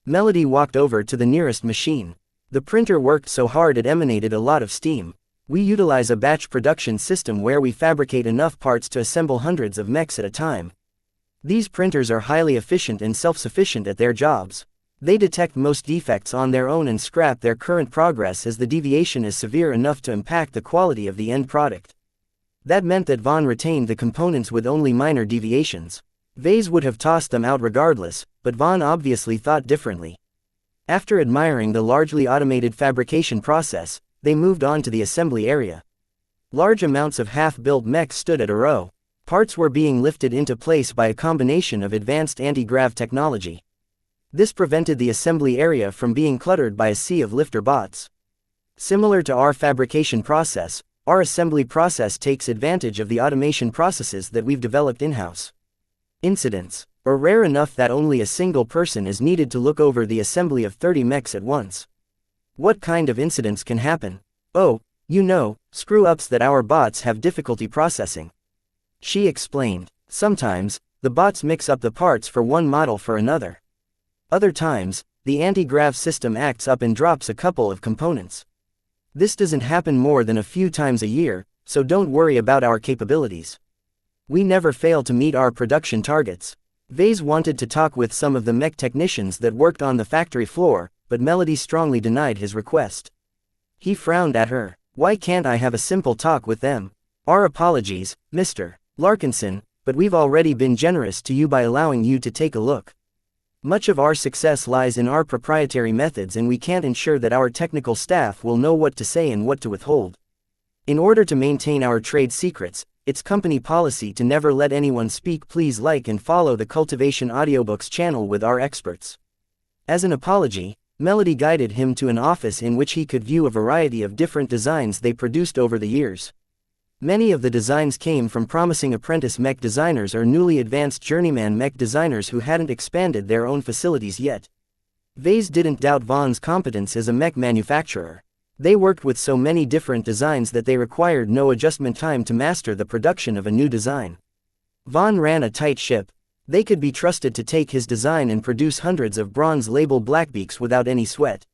S1: Melody walked over to the nearest machine. The printer worked so hard it emanated a lot of steam. We utilize a batch production system where we fabricate enough parts to assemble hundreds of mechs at a time. These printers are highly efficient and self-sufficient at their jobs. They detect most defects on their own and scrap their current progress as the deviation is severe enough to impact the quality of the end product. That meant that Vaughn retained the components with only minor deviations. Vase would have tossed them out regardless, but Vaughn obviously thought differently. After admiring the largely automated fabrication process, they moved on to the assembly area. Large amounts of half-built mechs stood at a row. Parts were being lifted into place by a combination of advanced anti-grav technology. This prevented the assembly area from being cluttered by a sea of lifter bots. Similar to our fabrication process, our assembly process takes advantage of the automation processes that we've developed in-house. Incidents are rare enough that only a single person is needed to look over the assembly of 30 mechs at once. What kind of incidents can happen? Oh, screw-ups that our bots have difficulty processing. She explained. Sometimes, the bots mix up the parts for one model for another. Other times, the anti-grav system acts up and drops a couple of components. This doesn't happen more than a few times a year, so don't worry about our capabilities. We never fail to meet our production targets. Vase wanted to talk with some of the mech technicians that worked on the factory floor, but Melody strongly denied his request. He frowned at her. Why can't I have a simple talk with them? Our apologies, Mr. Larkinson, but we've already been generous to you by allowing you to take a look. Much of our success lies in our proprietary methods, and we can't ensure that our technical staff will know what to say and what to withhold. In order to maintain our trade secrets, it's company policy to never let anyone speak. Please like and follow the Cultivation Audiobooks channel with our experts. As an apology, Melody guided him to an office in which he could view a variety of different designs they produced over the years. Many of the designs came from promising apprentice mech designers or newly advanced journeyman mech designers who hadn't expanded their own facilities yet. Vase didn't doubt Vaughn's competence as a mech manufacturer. They worked with so many different designs that they required no adjustment time to master the production of a new design. Vaughn ran a tight ship. They could be trusted to take his design and produce hundreds of bronze-label Blackbeaks without any sweat.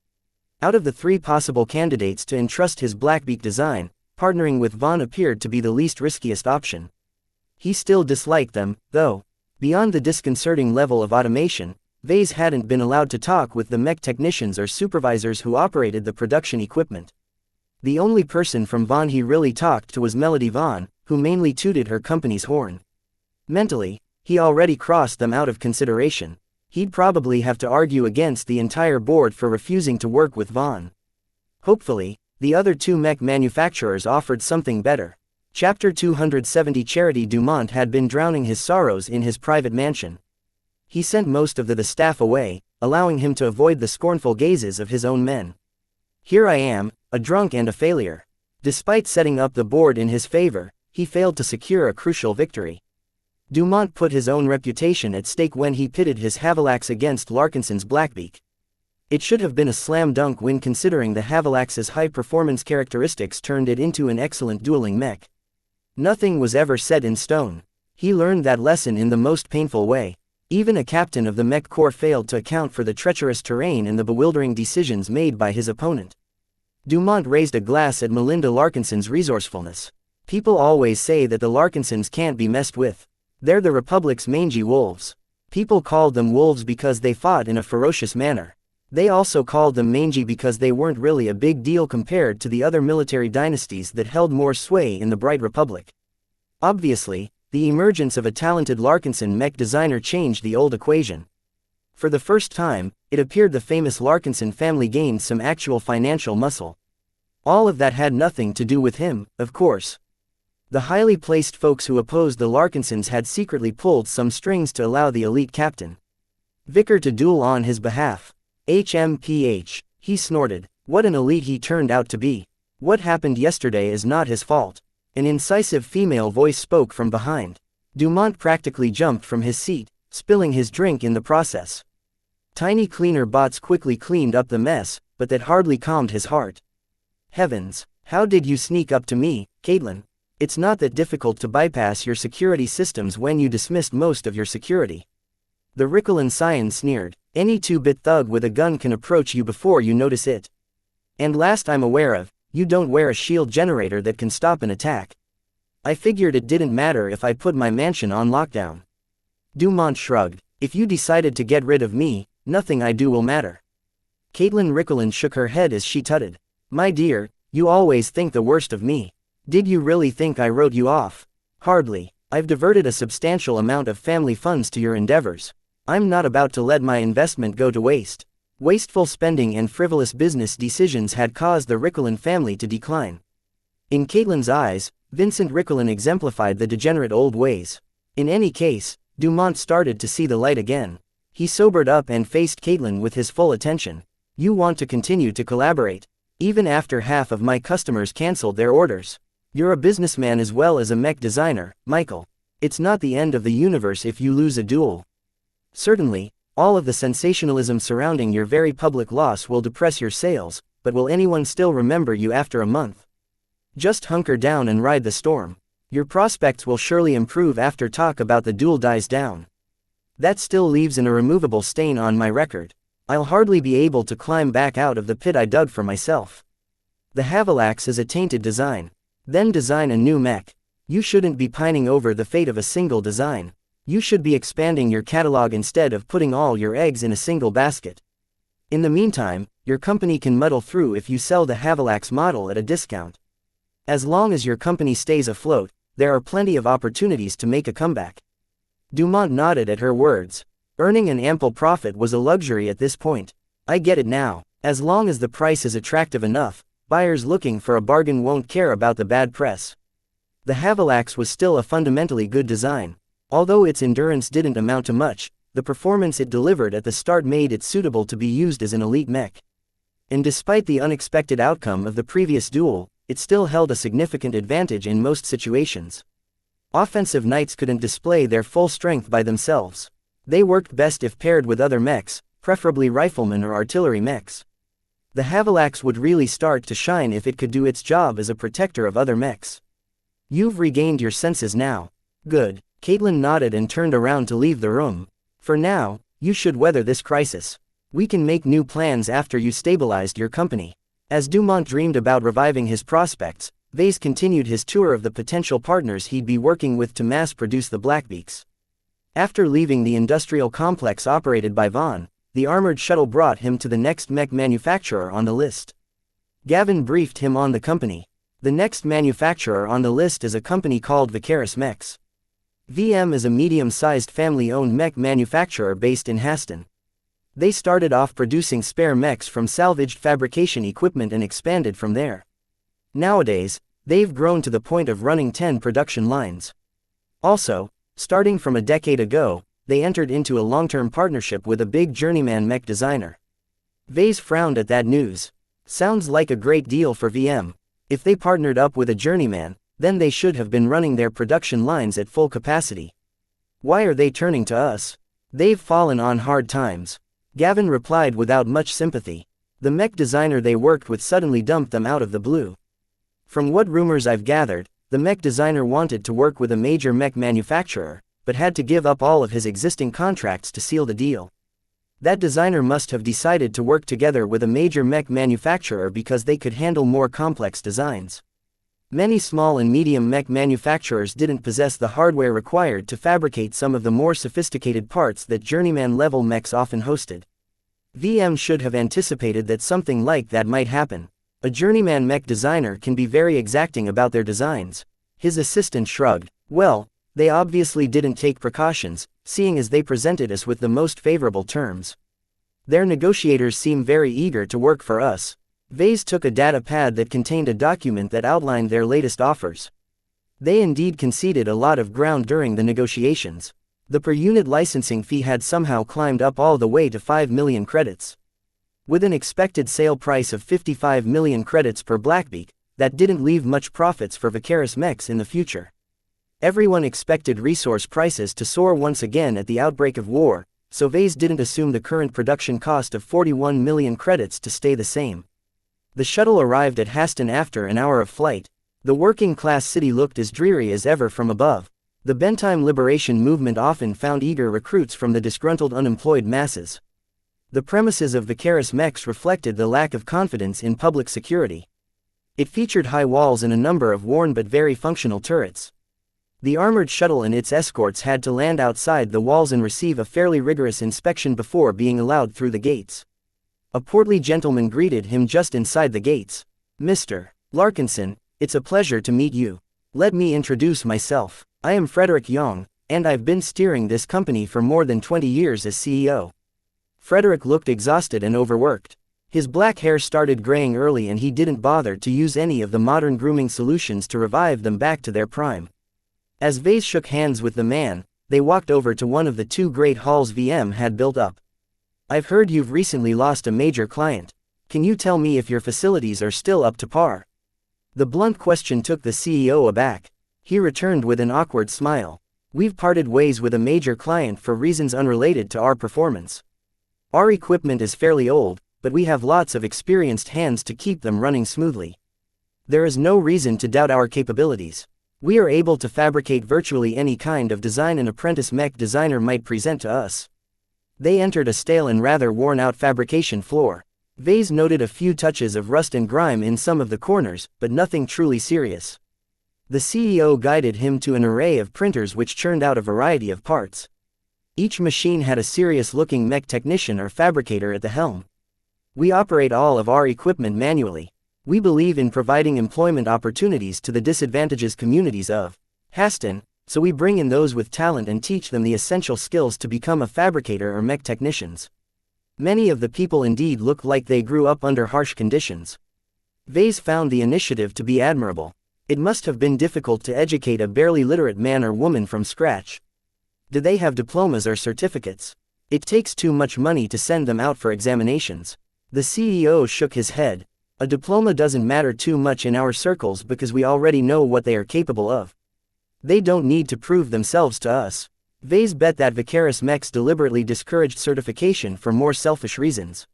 S1: Out of the 3 possible candidates to entrust his Blackbeak design, partnering with Vaughn appeared to be the least riskiest option. He still disliked them, though. Beyond the disconcerting level of automation, Vase hadn't been allowed to talk with the Mech technicians or supervisors who operated the production equipment. The only person from Vaughn he really talked to was Melody Vaughn, who mainly tooted her company's horn. Mentally, he already crossed them out of consideration. He'd probably have to argue against the entire board for refusing to work with Vaughn. Hopefully, the other 2 Mech manufacturers offered something better. Chapter 270 Charity Dumont had been drowning his sorrows in his private mansion. He sent most of the staff away, allowing him to avoid the scornful gazes of his own men. Here I am, a drunk and a failure. Despite setting up the board in his favor, he failed to secure a crucial victory. Dumont put his own reputation at stake when he pitted his Havilax against Larkinson's Blackbeak. It should have been a slam dunk win considering the Havilax's high-performance characteristics turned it into an excellent dueling mech. Nothing was ever set in stone. He learned that lesson in the most painful way. Even a captain of the Mech Corps failed to account for the treacherous terrain and the bewildering decisions made by his opponent. Dumont raised a glass at Melinda Larkinson's resourcefulness. People always say that the Larkinsons can't be messed with. They're the Republic's mangy wolves. People called them wolves because they fought in a ferocious manner. They also called them mangy because they weren't really a big deal compared to the other military dynasties that held more sway in the Bright Republic. Obviously, the emergence of a talented Larkinson mech designer changed the old equation. For the first time, it appeared the famous Larkinson family gained some actual financial muscle. All of that had nothing to do with him, of course. The highly placed folks who opposed the Larkinsons had secretly pulled some strings to allow the elite captain Vicar to duel on his behalf. HMPH, he snorted. What an elite he turned out to be. What happened yesterday is not his fault. An incisive female voice spoke from behind. Dumont practically jumped from his seat, spilling his drink in the process. Tiny cleaner bots quickly cleaned up the mess, but that hardly calmed his heart. Heavens, how did you sneak up to me, Caitlin? It's not that difficult to bypass your security systems when you dismissed most of your security. The Rickolan scion sneered. Any 2-bit thug with a gun can approach you before you notice it. And last I'm aware of, you don't wear a shield generator that can stop an attack. I figured it didn't matter if I put my mansion on lockdown. Dumont shrugged. If you decided to get rid of me, nothing I do will matter. Caitlin Rickolan shook her head as she tutted. My dear, you always think the worst of me. Did you really think I wrote you off? Hardly. I've diverted a substantial amount of family funds to your endeavors. I'm not about to let my investment go to waste. Wasteful spending and frivolous business decisions had caused the Rickolan family to decline. In Caitlin's eyes, Vincent Rickolan exemplified the degenerate old ways. In any case, Dumont started to see the light again. He sobered up and faced Caitlin with his full attention. You want to continue to collaborate, even after half of my customers canceled their orders. You're a businessman as well as a mech designer, Michael. It's not the end of the universe if you lose a duel. Certainly, all of the sensationalism surrounding your very public loss will depress your sales, but will anyone still remember you after a month? Just hunker down and ride the storm. Your prospects will surely improve after talk about the duel dies down. That still leaves an irremovable stain on my record. I'll hardly be able to climb back out of the pit I dug for myself. The Havilax is a tainted design. Then design a new mech. You shouldn't be pining over the fate of a single design. You should be expanding your catalog instead of putting all your eggs in a single basket. In the meantime, your company can muddle through if you sell the Havilax model at a discount. As long as your company stays afloat, there are plenty of opportunities to make a comeback. Dumont nodded at her words. Earning an ample profit was a luxury at this point. I get it now. As long as the price is attractive enough, buyers looking for a bargain won't care about the bad press. The Havilax was still a fundamentally good design. Although its endurance didn't amount to much, the performance it delivered at the start made it suitable to be used as an elite mech. And despite the unexpected outcome of the previous duel, it still held a significant advantage in most situations. Offensive knights couldn't display their full strength by themselves. They worked best if paired with other mechs, preferably riflemen or artillery mechs. The Havilax would really start to shine if it could do its job as a protector of other mechs. You've regained your senses now. Good. Caitlin nodded and turned around to leave the room. For now, you should weather this crisis. We can make new plans after you stabilized your company. As Dumont dreamed about reviving his prospects, Vase continued his tour of the potential partners he'd be working with to mass-produce the Blackbeaks. After leaving the industrial complex operated by Vaughn, the armored shuttle brought him to the next mech manufacturer on the list. Gavin briefed him on the company. The next manufacturer on the list is a company called Vicaris Mechs. VM is a medium-sized family-owned mech manufacturer based in Haston. They started off producing spare mechs from salvaged fabrication equipment and expanded from there. Nowadays, they've grown to the point of running 10 production lines. Also, starting from a decade ago, they entered into a long-term partnership with a big journeyman mech designer. Vase frowned at that news. Sounds like a great deal for VM. If they partnered up with a journeyman, then they should have been running their production lines at full capacity. Why are they turning to us? They've fallen on hard times. Gavin replied without much sympathy. The mech designer they worked with suddenly dumped them out of the blue. From what rumors I've gathered, the mech designer wanted to work with a major mech manufacturer, but had to give up all of his existing contracts to seal the deal. That designer must have decided to work together with a major mech manufacturer because they could handle more complex designs. Many small and medium mech manufacturers didn't possess the hardware required to fabricate some of the more sophisticated parts that journeyman-level mechs often hosted. VM should have anticipated that something like that might happen. A journeyman mech designer can be very exacting about their designs. His assistant shrugged. Well, they obviously didn't take precautions, seeing as they presented us with the most favorable terms. Their negotiators seem very eager to work for us. Vase took a data pad that contained a document that outlined their latest offers. They indeed conceded a lot of ground during the negotiations. The per-unit licensing fee had somehow climbed up all the way to 5 million credits. With an expected sale price of 55 million credits per Blackbeak, that didn't leave much profits for Vicaris Mechs in the future. Everyone expected resource prices to soar once again at the outbreak of war, so Vase didn't assume the current production cost of 41 million credits to stay the same. The shuttle arrived at Haston after an hour of flight. The working-class city looked as dreary as ever from above. The Bentheim liberation movement often found eager recruits from the disgruntled unemployed masses. The premises of Vicaris Mechs reflected the lack of confidence in public security. It featured high walls and a number of worn but very functional turrets. The armored shuttle and its escorts had to land outside the walls and receive a fairly rigorous inspection before being allowed through the gates. A portly gentleman greeted him just inside the gates. Mr. Larkinson, it's a pleasure to meet you. Let me introduce myself. I am Frederick Young, and I've been steering this company for more than 20 years as CEO. Frederick looked exhausted and overworked. His black hair started graying early and he didn't bother to use any of the modern grooming solutions to revive them back to their prime. As Vase shook hands with the man, they walked over to one of the two great halls VM had built up. I've heard you've recently lost a major client. Can you tell me if your facilities are still up to par? The blunt question took the CEO aback. He returned with an awkward smile. We've parted ways with a major client for reasons unrelated to our performance. Our equipment is fairly old, but we have lots of experienced hands to keep them running smoothly. There is no reason to doubt our capabilities. We are able to fabricate virtually any kind of design an apprentice mech designer might present to us. They entered a stale and rather worn-out fabrication floor. Vase noted a few touches of rust and grime in some of the corners, but nothing truly serious. The CEO guided him to an array of printers which churned out a variety of parts. Each machine had a serious-looking mech technician or fabricator at the helm. We operate all of our equipment manually. We believe in providing employment opportunities to the disadvantaged communities of Haston, so we bring in those with talent and teach them the essential skills to become a fabricator or mech technicians. Many of the people indeed look like they grew up under harsh conditions. Vase found the initiative to be admirable. It must have been difficult to educate a barely literate man or woman from scratch. Do they have diplomas or certificates? It takes too much money to send them out for examinations. The CEO shook his head. A diploma doesn't matter too much in our circles because we already know what they are capable of. They don't need to prove themselves to us. Vase bet that Vicaris Mechs deliberately discouraged certification for more selfish reasons.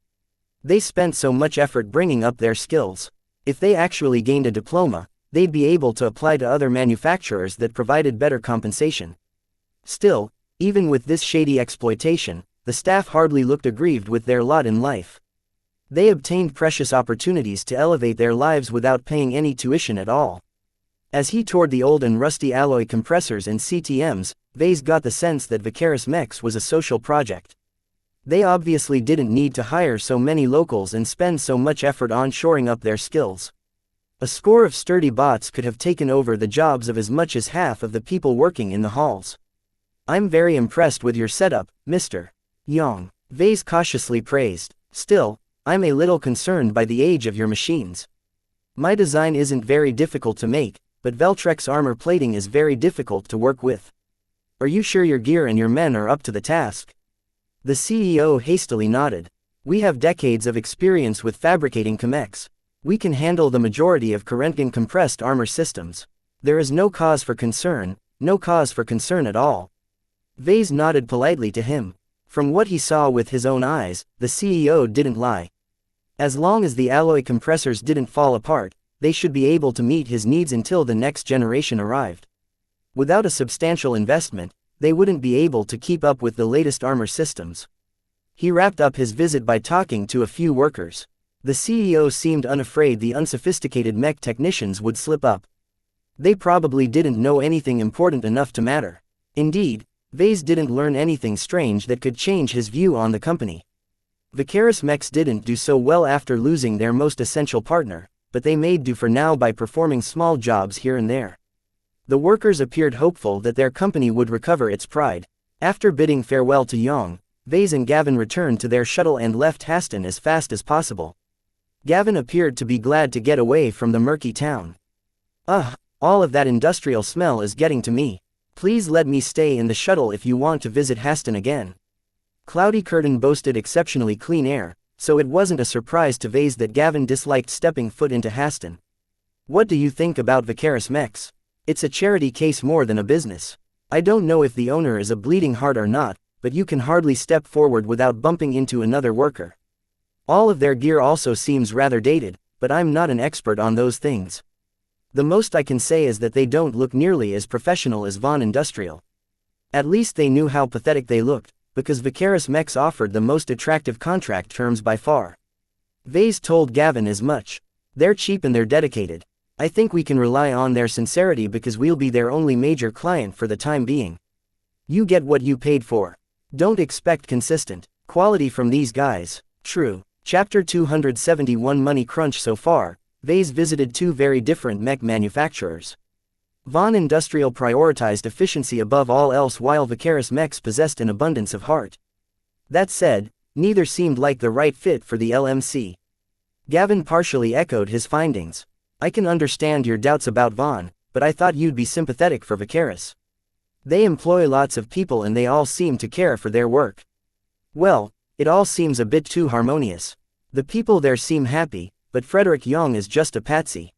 S1: They spent so much effort bringing up their skills. If they actually gained a diploma, they'd be able to apply to other manufacturers that provided better compensation. Still, even with this shady exploitation, the staff hardly looked aggrieved with their lot in life. They obtained precious opportunities to elevate their lives without paying any tuition at all. As he toured the old and rusty alloy compressors and CTMs, Vase got the sense that Vicaris Mechs was a social project. They obviously didn't need to hire so many locals and spend so much effort on shoring up their skills. A score of sturdy bots could have taken over the jobs of as much as half of the people working in the halls. I'm very impressed with your setup, Mr. Yang, Vase cautiously praised. Still, I'm a little concerned by the age of your machines. My design isn't very difficult to make, but Veltrek's armor plating is very difficult to work with. Are you sure your gear and your men are up to the task? The CEO hastily nodded. We have decades of experience with fabricating Mechs. We can handle the majority of Kerentgen compressed armor systems. There is no cause for concern, no cause for concern at all. Vase nodded politely to him. From what he saw with his own eyes, the CEO didn't lie. As long as the alloy compressors didn't fall apart, they should be able to meet his needs until the next generation arrived. Without a substantial investment, they wouldn't be able to keep up with the latest armor systems. He wrapped up his visit by talking to a few workers. The CEO seemed unafraid the unsophisticated mech technicians would slip up. They probably didn't know anything important enough to matter. Indeed, Vase didn't learn anything strange that could change his view on the company. Vicaris Mechs didn't do so well after losing their most essential partner, but they made do for now by performing small jobs here and there. The workers appeared hopeful that their company would recover its pride. After bidding farewell to Yang, Vase and Gavin returned to their shuttle and left Haston as fast as possible. Gavin appeared to be glad to get away from the murky town. All of that industrial smell is getting to me. Please let me stay in the shuttle if you want to visit Haston again. Cloudy Curtain boasted exceptionally clean air, so it wasn't a surprise to Vase that Gavin disliked stepping foot into Haston. What do you think about Vicaris Mechs? It's a charity case more than a business. I don't know if the owner is a bleeding heart or not, but you can hardly step forward without bumping into another worker. All of their gear also seems rather dated, but I'm not an expert on those things. The most I can say is that they don't look nearly as professional as Von Industrial. At least they knew how pathetic they looked, because Vicaris Mechs offered the most attractive contract terms by far. Vase told Gavin as much. They're cheap and they're dedicated. I think we can rely on their sincerity because we'll be their only major client for the time being. You get what you paid for. Don't expect consistent quality from these guys. True. Chapter 271 Money Crunch. So far, Vase visited two very different mech manufacturers. Von Industrial prioritized efficiency above all else while Vicaris Mechs possessed an abundance of heart. That said, neither seemed like the right fit for the LMC. Gavin partially echoed his findings. I can understand your doubts about Von, but I thought you'd be sympathetic for Vicaris. They employ lots of people and they all seem to care for their work. Well, it all seems a bit too harmonious. The people there seem happy, but Frederick Young is just a patsy.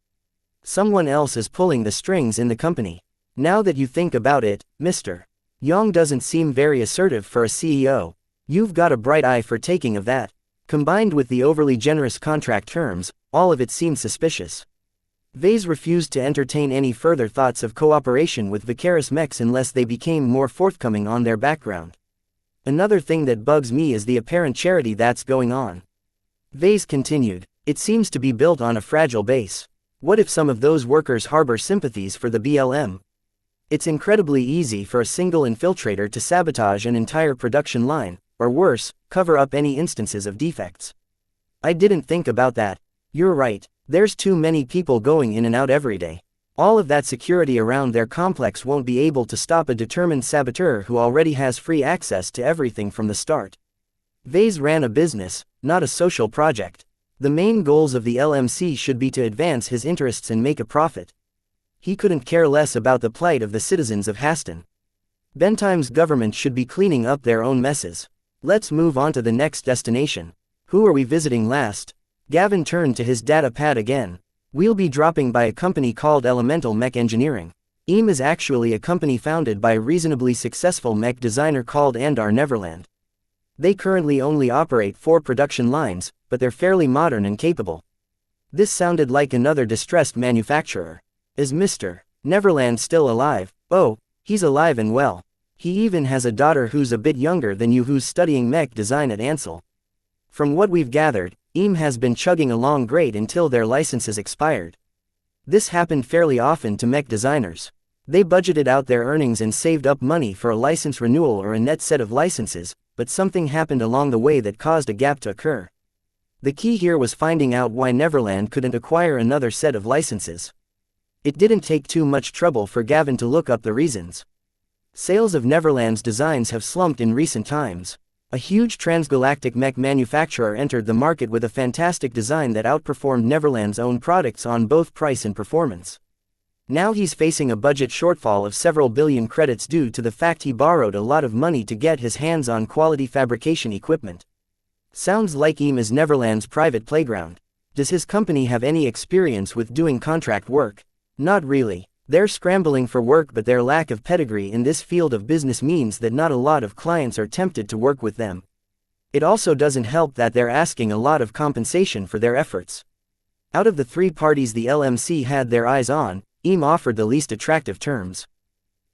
S1: Someone else is pulling the strings in the company. Now that you think about it, Mr. Young doesn't seem very assertive for a CEO. You've got a bright eye for taking of that. Combined with the overly generous contract terms, all of it seems suspicious. Vase refused to entertain any further thoughts of cooperation with Vicaris Mechs unless they became more forthcoming on their background. Another thing that bugs me is the apparent charity that's going on. Vase continued. It seems to be built on a fragile base. What if some of those workers harbor sympathies for the BLM? It's incredibly easy for a single infiltrator to sabotage an entire production line, or worse, cover up any instances of defects. I didn't think about that. You're right, there's too many people going in and out every day. All of that security around their complex won't be able to stop a determined saboteur who already has free access to everything from the start. Vase ran a business, not a social project. The main goals of the LMC should be to advance his interests and make a profit. He couldn't care less about the plight of the citizens of Haston. Bentime's government should be cleaning up their own messes. Let's move on to the next destination. Who are we visiting last? Gavin turned to his data pad again. We'll be dropping by a company called Elemental Mech Engineering. EM is actually a company founded by a reasonably successful mech designer called Andar Neverland. They currently only operate 4 production lines, but they're fairly modern and capable. This sounded like another distressed manufacturer. Is Mr. Neverland still alive? Oh, he's alive and well. He even has a daughter who's a bit younger than you who's studying mech design at Ansel. From what we've gathered, IM has been chugging along great until their licenses expired. This happened fairly often to mech designers. They budgeted out their earnings and saved up money for a license renewal or a net set of licenses, but something happened along the way that caused a gap to occur. The key here was finding out why Neverland couldn't acquire another set of licenses. It didn't take too much trouble for Gavin to look up the reasons. Sales of Neverland's designs have slumped in recent times. A huge transgalactic mech manufacturer entered the market with a fantastic design that outperformed Neverland's own products on both price and performance. Now he's facing a budget shortfall of several billion credits due to the fact he borrowed a lot of money to get his hands on quality fabrication equipment. Sounds like IM is Neverland's private playground. Does his company have any experience with doing contract work? Not really. They're scrambling for work, but their lack of pedigree in this field of business means that not a lot of clients are tempted to work with them. It also doesn't help that they're asking a lot of compensation for their efforts. Out of the 3 parties the LMC had their eyes on, IM offered the least attractive terms.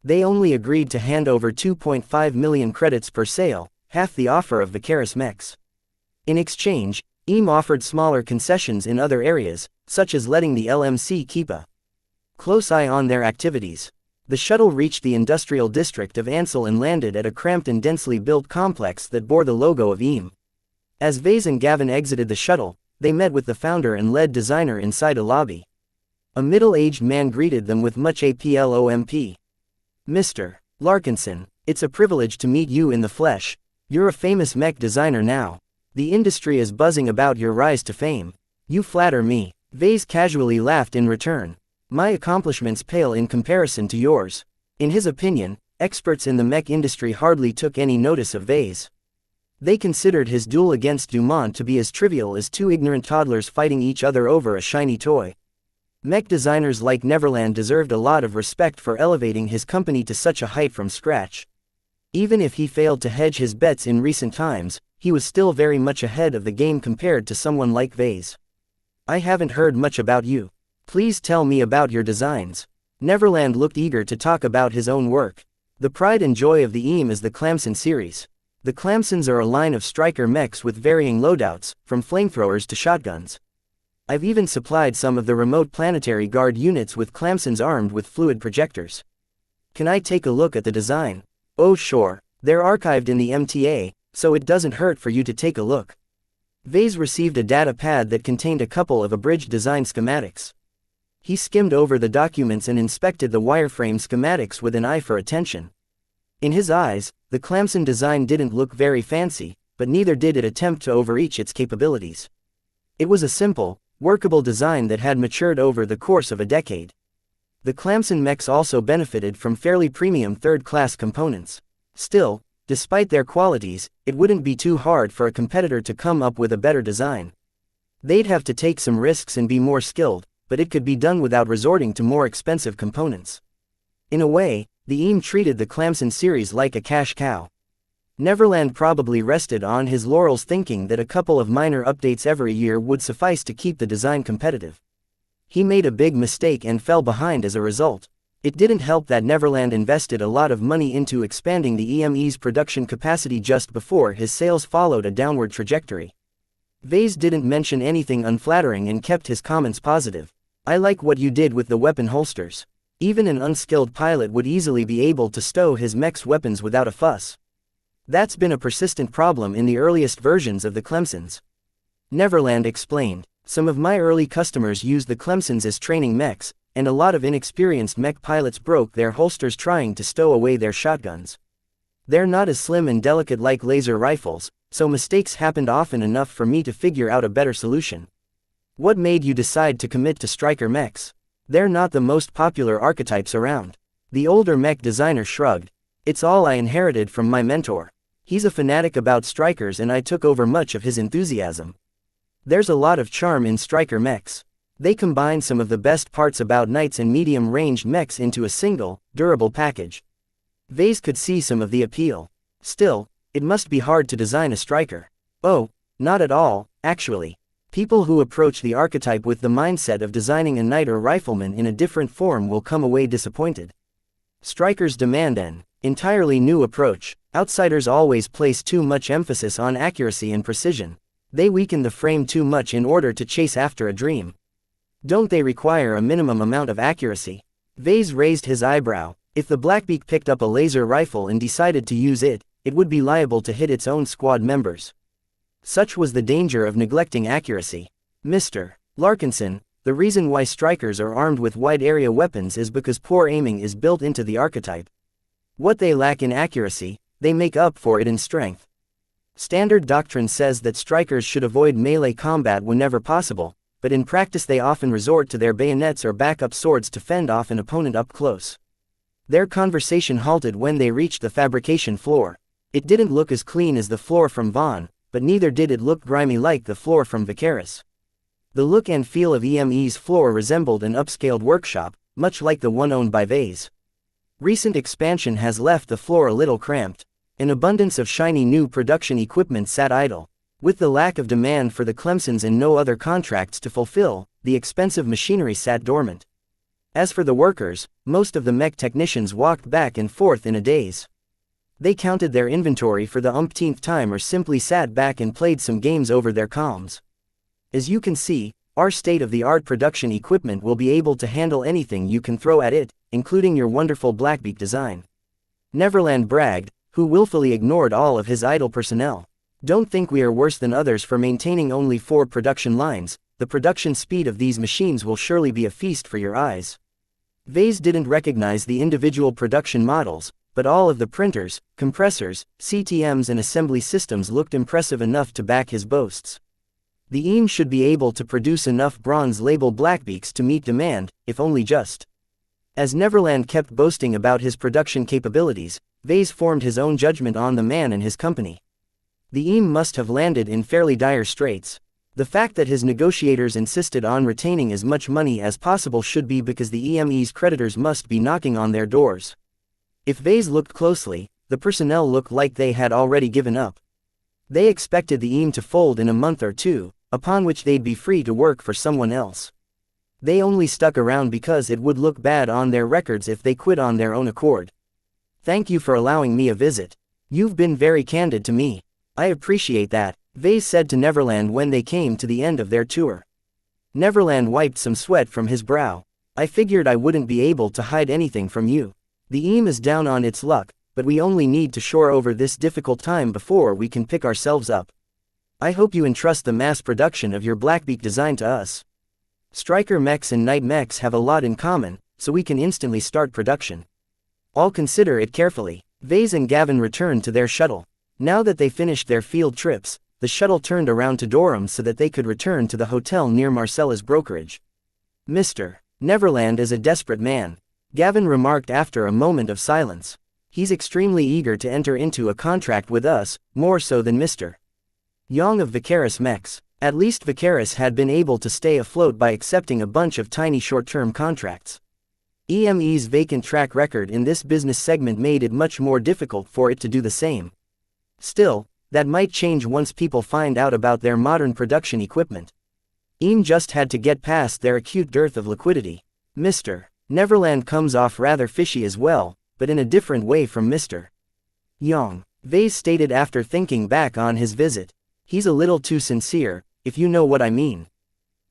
S1: They only agreed to hand over 2.5 million credits per sale, half the offer of Vicaris Mechs. In exchange, IM offered smaller concessions in other areas, such as letting the LMC keep a close eye on their activities. The shuttle reached the industrial district of Ansel and landed at a cramped and densely built complex that bore the logo of IM. As Vase and Gavin exited the shuttle, they met with the founder and lead designer inside a lobby. A middle-aged man greeted them with much aplomp. Mr. Larkinson, it's a privilege to meet you in the flesh. You're a famous mech designer now. The industry is buzzing about your rise to fame. You flatter me. Vase casually laughed in return. My accomplishments pale in comparison to yours. In his opinion, experts in the mech industry hardly took any notice of Vase. They considered his duel against Dumont to be as trivial as 2 ignorant toddlers fighting each other over a shiny toy. Mech designers like Neverland deserved a lot of respect for elevating his company to such a height from scratch. Even if he failed to hedge his bets in recent times, he was still very much ahead of the game compared to someone like Vase. I haven't heard much about you. Please tell me about your designs. Neverland looked eager to talk about his own work. The pride and joy of the IM is the Clamson series. The Clamsons are a line of striker mechs with varying loadouts, from flamethrowers to shotguns. I've even supplied some of the remote planetary guard units with Clamsons armed with fluid projectors. Can I take a look at the design? Oh sure, they're archived in the MTA, so it doesn't hurt for you to take a look. Vase received a data pad that contained a couple of abridged design schematics. He skimmed over the documents and inspected the wireframe schematics with an eye for attention. In his eyes, the Clamson design didn't look very fancy, but neither did it attempt to overreach its capabilities. It was a simple, workable design that had matured over the course of a decade. The Clamson mechs also benefited from fairly premium third-class components. Still, despite their qualities, it wouldn't be too hard for a competitor to come up with a better design. They'd have to take some risks and be more skilled, but it could be done without resorting to more expensive components. In a way, the IM treated the Clamson series like a cash cow. Neverland probably rested on his laurels thinking that a couple of minor updates every year would suffice to keep the design competitive. He made a big mistake and fell behind as a result. It didn't help that Neverland invested a lot of money into expanding the EME's production capacity just before his sales followed a downward trajectory. Vase didn't mention anything unflattering and kept his comments positive. I like what you did with the weapon holsters. Even an unskilled pilot would easily be able to stow his mech's weapons without a fuss. That's been a persistent problem in the earliest versions of the Clemsons. Neverland explained. Some of my early customers used the Clemsons as training mechs, and a lot of inexperienced mech pilots broke their holsters trying to stow away their shotguns. They're not as slim and delicate like laser rifles, so mistakes happened often enough for me to figure out a better solution. What made you decide to commit to striker mechs? They're not the most popular archetypes around. The older mech designer shrugged. It's all I inherited from my mentor. He's a fanatic about strikers and I took over much of his enthusiasm. There's a lot of charm in striker mechs. They combine some of the best parts about knights and medium-ranged mechs into a single, durable package. Vase could see some of the appeal. Still, It must be hard to design a striker. Oh, not at all, actually. People who approach the archetype with the mindset of designing a knight or rifleman in a different form will come away disappointed. Strikers demand an entirely new approach. Outsiders always place too much emphasis on accuracy and precision. They weaken the frame too much in order to chase after a dream. Don't they require a minimum amount of accuracy? Vase raised his eyebrow. If the Blackbeak picked up a laser rifle and decided to use it, it would be liable to hit its own squad members. Such was the danger of neglecting accuracy. Mr. Larkinson, the reason why strikers are armed with wide-area weapons is because poor aiming is built into the archetype. What they lack in accuracy, they make up for it in strength. Standard doctrine says that strikers should avoid melee combat whenever possible, but in practice they often resort to their bayonets or backup swords to fend off an opponent up close. Their conversation halted when they reached the fabrication floor. It didn't look as clean as the floor from Vaughn, but neither did it look grimy like the floor from Vicaris. The look and feel of EME's floor resembled an upscaled workshop, much like the one owned by Vase. Recent expansion has left the floor a little cramped. An abundance of shiny new production equipment sat idle. With the lack of demand for the Clemsons and no other contracts to fulfill, the expensive machinery sat dormant. As for the workers, most of the Mech technicians walked back and forth in a daze. They counted their inventory for the umpteenth time or simply sat back and played some games over their comms. As you can see, our state-of-the-art production equipment will be able to handle anything you can throw at it, including your wonderful Blackbeak design. Neverland bragged, who willfully ignored all of his idle personnel. Don't think we are worse than others for maintaining only 4 production lines. The production speed of these machines will surely be a feast for your eyes. Vase didn't recognize the individual production models, but all of the printers, compressors, CTMs and assembly systems looked impressive enough to back his boasts. The EAM should be able to produce enough bronze label Blackbeaks to meet demand, if only just. As Neverland kept boasting about his production capabilities, Vase formed his own judgment on the man and his company. The EAM must have landed in fairly dire straits. The fact that his negotiators insisted on retaining as much money as possible should be because the EME's creditors must be knocking on their doors. If Vase looked closely, the personnel looked like they had already given up. They expected the EAM to fold in a month or two, upon which they'd be free to work for someone else. They only stuck around because it would look bad on their records if they quit on their own accord. Thank you for allowing me a visit. You've been very candid to me. I appreciate that, Vase said to Neverland when they came to the end of their tour. Neverland wiped some sweat from his brow. I figured I wouldn't be able to hide anything from you. The EAM is down on its luck, but we only need to shore over this difficult time before we can pick ourselves up. I hope you entrust the mass production of your Blackbeak design to us. Striker mechs and knight mechs have a lot in common, so we can instantly start production. I'll consider it carefully. Vase and Gavin returned to their shuttle. Now that they finished their field trips, the shuttle turned around to Durham so that they could return to the hotel near Marcella's brokerage. Mr. Neverland is a desperate man, Gavin remarked after a moment of silence. He's extremely eager to enter into a contract with us, more so than Mr. Young of Vicaris Mechs. At least Vicaris had been able to stay afloat by accepting a bunch of tiny short-term contracts. EME's vacant track record in this business segment made it much more difficult for it to do the same. Still, that might change once people find out about their modern production equipment. EAM just had to get past their acute dearth of liquidity. Mr. Neverland comes off rather fishy as well, but in a different way from Mr. Young, Vase stated after thinking back on his visit. He's a little too sincere, if you know what I mean.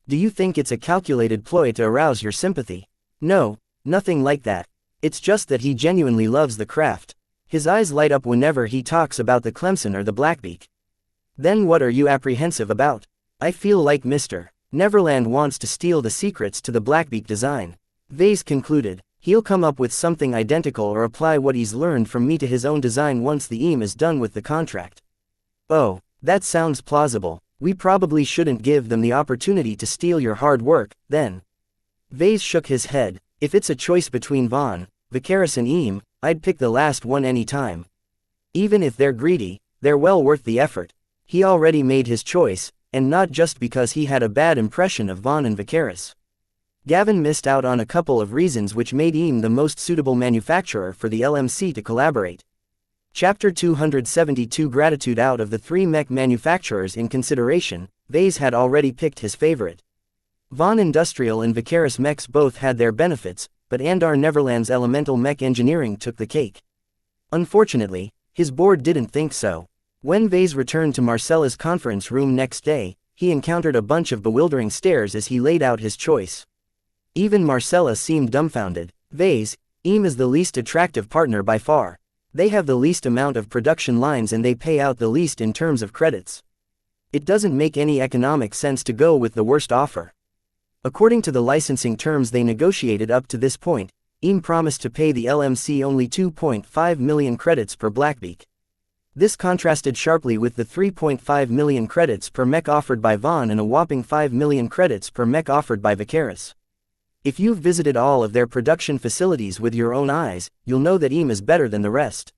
S1: Do you think it's a calculated ploy to arouse your sympathy? No, nothing like that. It's just that he genuinely loves the craft. His eyes light up whenever he talks about the Clemson or the Blackbeak. Then what are you apprehensive about? I feel like Mr. Neverland wants to steal the secrets to the Blackbeak design. Vase concluded. He'll come up with something identical or apply what he's learned from me to his own design once the EAM is done with the contract. Oh, that sounds plausible. We probably shouldn't give them the opportunity to steal your hard work, then. Vase shook his head. If it's a choice between Vaughn, Vicaris and EAM, I'd pick the last one any time. Even if they're greedy, they're well worth the effort. He already made his choice, and not just because he had a bad impression of Vaughn and Vicaris. Gavin missed out on a couple of reasons which made EAM the most suitable manufacturer for the LMC to collaborate. Chapter 272 Gratitude. Out of the three mech manufacturers in consideration, Vase had already picked his favorite. Von Industrial and Vicaris Mechs both had their benefits, but Andar Neverland's elemental mech engineering took the cake. Unfortunately, his board didn't think so. When Vase returned to Marcella's conference room next day, he encountered a bunch of bewildering stares as he laid out his choice. Even Marcella seemed dumbfounded. Vase, Eam is the least attractive partner by far. They have the least amount of production lines and they pay out the least in terms of credits. It doesn't make any economic sense to go with the worst offer. According to the licensing terms they negotiated up to this point, Eam promised to pay the LMC only 2.5 million credits per Blackbeak. This contrasted sharply with the 3.5 million credits per mech offered by Von and a whopping 5 million credits per mech offered by Vicaris. If you've visited all of their production facilities with your own eyes, you'll know that Eam is better than the rest.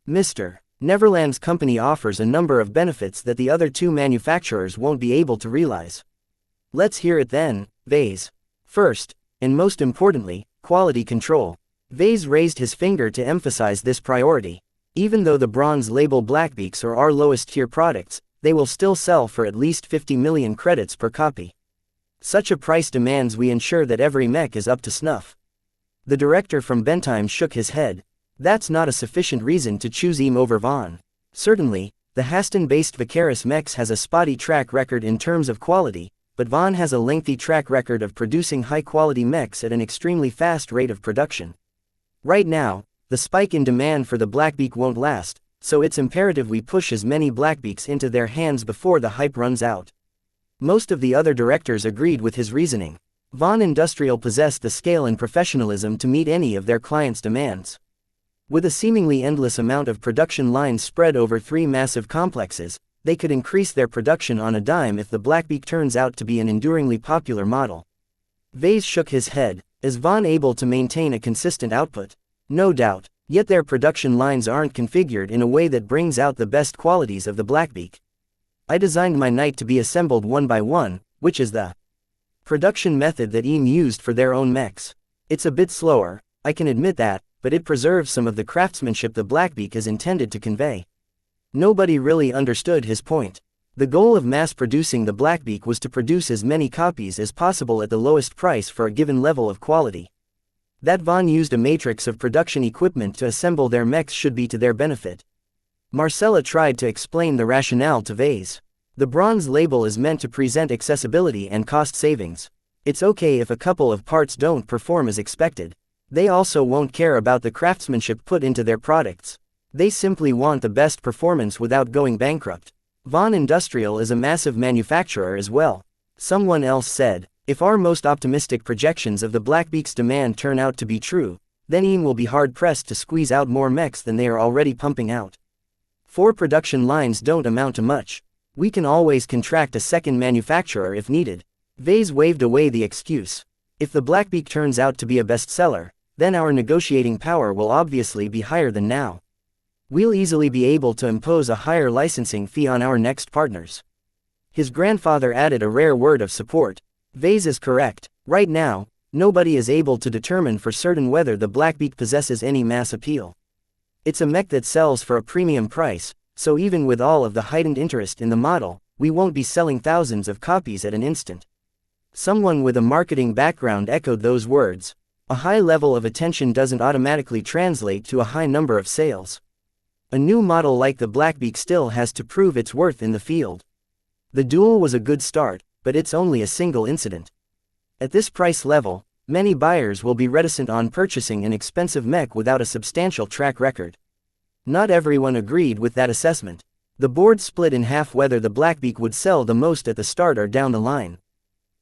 S1: Mr. Neverland's company offers a number of benefits that the other two manufacturers won't be able to realize. Let's hear it then, Vase. First, and most importantly, quality control. Vase raised his finger to emphasize this priority. Even though the bronze label Blackbeaks are our lowest tier products, they will still sell for at least 50 million credits per copy. Such a price demands we ensure that every mech is up to snuff. The director from Bentheim shook his head. That's not a sufficient reason to choose Eam over Von. Certainly, the Haston-based Vicaris Mechs has a spotty track record in terms of quality, but Von has a lengthy track record of producing high-quality mechs at an extremely fast rate of production. Right now, the spike in demand for the Blackbeak won't last, so it's imperative we push as many Blackbeaks into their hands before the hype runs out. Most of the other directors agreed with his reasoning. Von Industrial possessed the scale and professionalism to meet any of their clients' demands. With a seemingly endless amount of production lines spread over three massive complexes, they could increase their production on a dime if the Blackbeak turns out to be an enduringly popular model. Vase shook his head. Is Von able to maintain a consistent output? No doubt, yet their production lines aren't configured in a way that brings out the best qualities of the Blackbeak. I designed my Knight to be assembled one by one, which is the production method that Eam used for their own mechs. It's a bit slower, I can admit that, but it preserves some of the craftsmanship the Blackbeak is intended to convey. Nobody really understood his point. The goal of mass-producing the Blackbeak was to produce as many copies as possible at the lowest price for a given level of quality. That Von used a matrix of production equipment to assemble their mechs should be to their benefit. Marcella tried to explain the rationale to Vase. The bronze label is meant to present accessibility and cost savings. It's okay if a couple of parts don't perform as expected. They also won't care about the craftsmanship put into their products. They simply want the best performance without going bankrupt. Von Industrial is a massive manufacturer as well. Someone else said, if our most optimistic projections of the Blackbeak's demand turn out to be true, then Eam will be hard-pressed to squeeze out more mechs than they are already pumping out. 4 production lines don't amount to much. We can always contract a second manufacturer if needed. Vase waved away the excuse. If the Blackbeak turns out to be a bestseller, then our negotiating power will obviously be higher than now. We'll easily be able to impose a higher licensing fee on our next partners. His grandfather added a rare word of support. Vase is correct. Right now, nobody is able to determine for certain whether the Blackbeak possesses any mass appeal. It's a mech that sells for a premium price, so even with all of the heightened interest in the model, we won't be selling thousands of copies at an instant. Someone with a marketing background echoed those words. A high level of attention doesn't automatically translate to a high number of sales. A new model like the Blackbeak still has to prove its worth in the field. The duel was a good start, but it's only a single incident. At this price level, many buyers will be reticent on purchasing an expensive mech without a substantial track record. Not everyone agreed with that assessment. The board split in half whether the Blackbeak would sell the most at the start or down the line.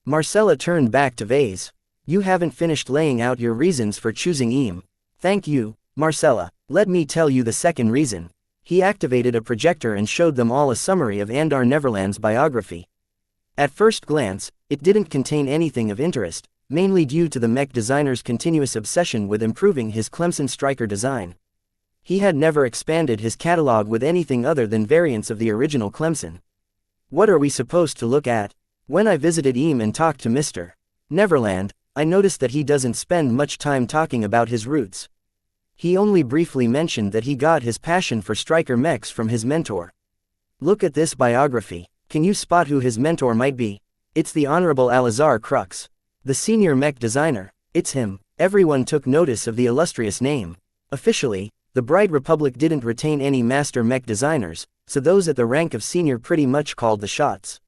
S1: Marcella turned back to Vase. You haven't finished laying out your reasons for choosing Eam. Thank you, Marcella. Let me tell you the second reason. He activated a projector and showed them all a summary of Andar Neverland's biography. At first glance, it didn't contain anything of interest, mainly due to the mech designer's continuous obsession with improving his Clemson Striker design. He had never expanded his catalog with anything other than variants of the original Clemson. What are we supposed to look at? When I visited Eam and talked to Mr. Neverland, I noticed that he doesn't spend much time talking about his roots. He only briefly mentioned that he got his passion for striker mechs from his mentor. Look at this biography. Can you spot who his mentor might be? It's the Honorable Alazar Crux, the senior mech designer. It's him. Everyone took notice of the illustrious name. Officially, the Bright Republic didn't retain any master mech designers, so those at the rank of senior pretty much called the shots.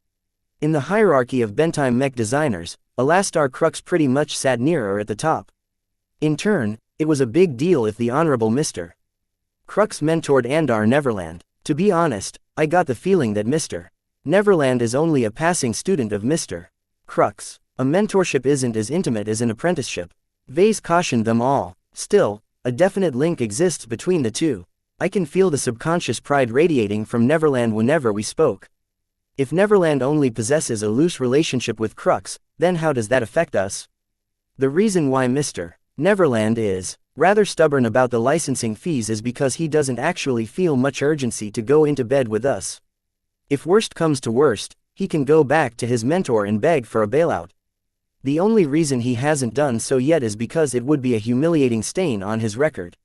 S1: In the hierarchy of Bentime mech designers, Alastar Crux pretty much sat near or at the top. In turn, it was a big deal if the Honorable Mr. Crux mentored Andar Neverland. To be honest, I got the feeling that Mr. Neverland is only a passing student of Mr. Crux. A mentorship isn't as intimate as an apprenticeship. Vase cautioned them all. Still, a definite link exists between the two. I can feel the subconscious pride radiating from Neverland whenever we spoke. If Neverland only possesses a loose relationship with Crux, then how does that affect us? The reason why Mr. Neverland is rather stubborn about the licensing fees is because he doesn't actually feel much urgency to go into bed with us. If worst comes to worst, he can go back to his mentor and beg for a bailout. The only reason he hasn't done so yet is because it would be a humiliating stain on his record.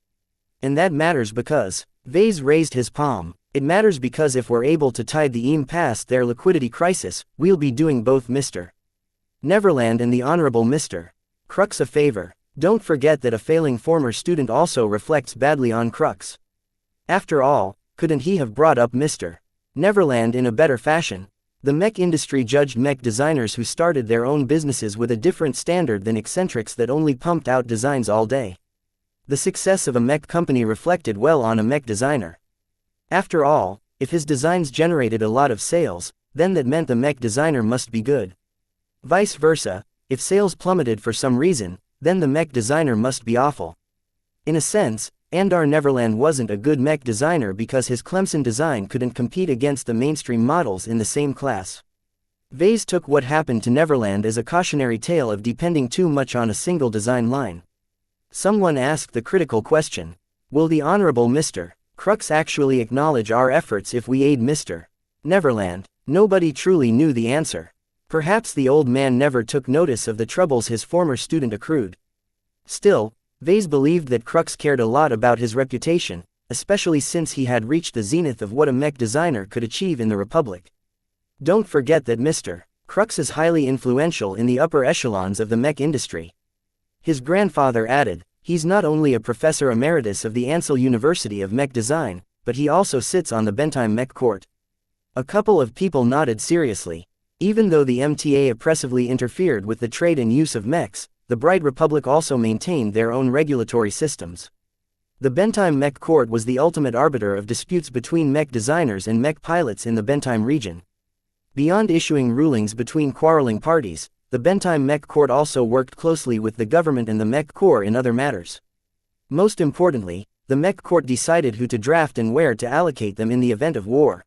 S1: And that matters because, Vase raised his palm, it matters because if we're able to tide the EAM past their liquidity crisis, we'll be doing both Mr. Neverland and the Honorable Mr. Crux a favor. Don't forget that a failing former student also reflects badly on Crux. After all, couldn't he have brought up Mr. Neverland in a better fashion? The mech industry judged mech designers who started their own businesses with a different standard than eccentrics that only pumped out designs all day. The success of a mech company reflected well on a mech designer. After all, if his designs generated a lot of sales, then that meant the mech designer must be good. Vice versa, if sales plummeted for some reason, then the mech designer must be awful. In a sense, Andar Neverland wasn't a good mech designer because his Clemson design couldn't compete against the mainstream models in the same class. Vase took what happened to Neverland as a cautionary tale of depending too much on a single design line. Someone asked the critical question, will the Honorable Mr. Crux actually acknowledge our efforts if we aid Mr. Neverland? Nobody truly knew the answer. Perhaps the old man never took notice of the troubles his former student accrued. Still, Vase believed that Crux cared a lot about his reputation, especially since he had reached the zenith of what a mech designer could achieve in the Republic. Don't forget that Mr. Crux is highly influential in the upper echelons of the mech industry. His grandfather added, he's not only a professor emeritus of the Ansel University of Mech Design, but he also sits on the Bentime Mech Court. A couple of people nodded seriously. Even though the MTA oppressively interfered with the trade and use of mechs, the Bright Republic also maintained their own regulatory systems. The Bentime Mech Court was the ultimate arbiter of disputes between mech designers and mech pilots in the Bentime region. Beyond issuing rulings between quarreling parties, the Bentime Mech Court also worked closely with the government and the Mech Corps in other matters. Most importantly, the Mech Court decided who to draft and where to allocate them in the event of war.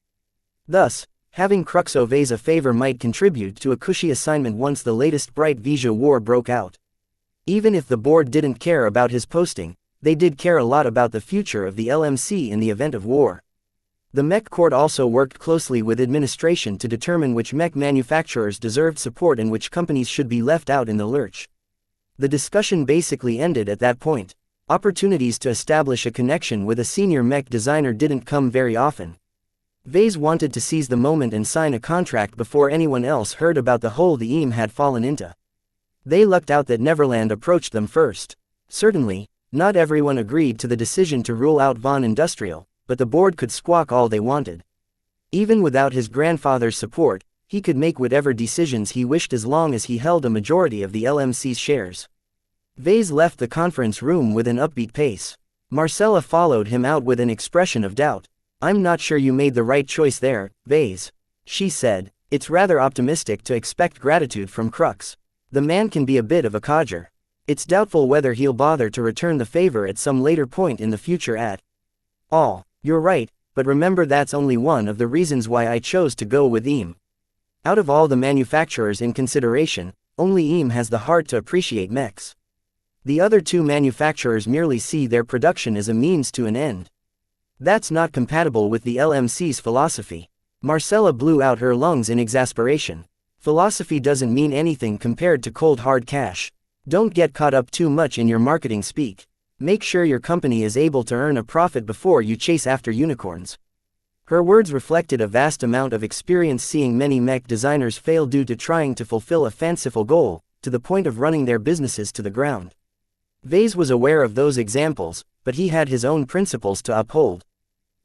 S1: Thus, having Crux Vase a favor might contribute to a cushy assignment once the latest Bright Vija war broke out. Even if the board didn't care about his posting, they did care a lot about the future of the LMC in the event of war. The Mech Court also worked closely with administration to determine which mech manufacturers deserved support and which companies should be left out in the lurch. The discussion basically ended at that point. Opportunities to establish a connection with a senior mech designer didn't come very often. Vase wanted to seize the moment and sign a contract before anyone else heard about the hole the EAM had fallen into. They lucked out that Neverland approached them first. Certainly, not everyone agreed to the decision to rule out Von Industrial, but the board could squawk all they wanted. Even without his grandfather's support, he could make whatever decisions he wished as long as he held a majority of the LMC's shares. Vase left the conference room with an upbeat pace. Marcella followed him out with an expression of doubt. I'm not sure you made the right choice there, Vase. She said, it's rather optimistic to expect gratitude from Crux. The man can be a bit of a codger. It's doubtful whether he'll bother to return the favor at some later point in the future at all. You're right, but remember that's only one of the reasons why I chose to go with EAM. Out of all the manufacturers in consideration, only EAM has the heart to appreciate mechs. The other two manufacturers merely see their production as a means to an end. That's not compatible with the LMC's philosophy. Marcella blew out her lungs in exasperation. Philosophy doesn't mean anything compared to cold hard cash. Don't get caught up too much in your marketing speak. Make sure your company is able to earn a profit before you chase after unicorns. Her words reflected a vast amount of experience seeing many mech designers fail due to trying to fulfill a fanciful goal, to the point of running their businesses to the ground. Vase was aware of those examples, but he had his own principles to uphold.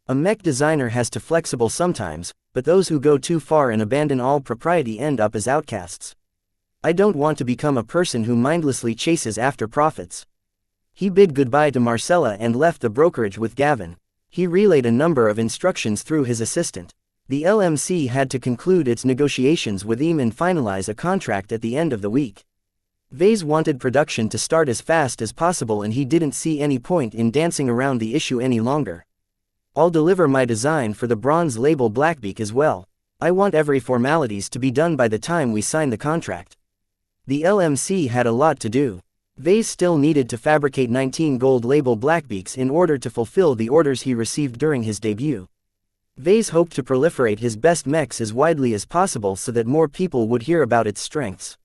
S1: A mech designer has to flexible sometimes, but those who go too far and abandon all propriety end up as outcasts. I don't want to become a person who mindlessly chases after profits. He bid goodbye to Marcella and left the brokerage with Gavin. He relayed a number of instructions through his assistant. The LMC had to conclude its negotiations with him and finalize a contract at the end of the week. Vase wanted production to start as fast as possible and he didn't see any point in dancing around the issue any longer. I'll deliver my design for the bronze label Blackbeak as well. I want every formalities to be done by the time we sign the contract. The LMC had a lot to do. Vase still needed to fabricate 19 gold label Blackbeaks in order to fulfill the orders he received during his debut. Vase hoped to proliferate his best mechs as widely as possible so that more people would hear about its strengths.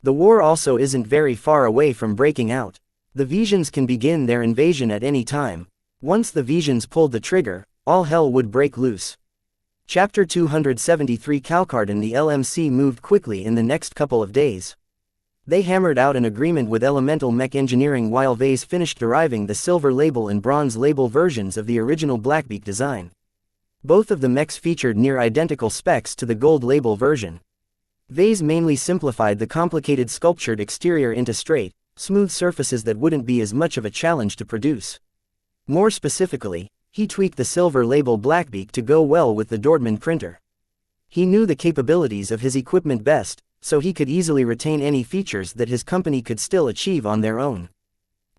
S1: The war also isn't very far away from breaking out. The Visions can begin their invasion at any time. Once the Visions pulled the trigger, all hell would break loose. Chapter 273 Calcard and the LMC moved quickly in the next couple of days. They hammered out an agreement with Elemental Mech Engineering while Vase finished deriving the silver label and bronze label versions of the original Blackbeak design. Both of the mechs featured near identical specs to the gold label version. Vase mainly simplified the complicated sculptured exterior into straight, smooth surfaces that wouldn't be as much of a challenge to produce. More specifically, he tweaked the silver label Blackbeak to go well with the Dortmund printer. He knew the capabilities of his equipment best, so he could easily retain any features that his company could still achieve on their own.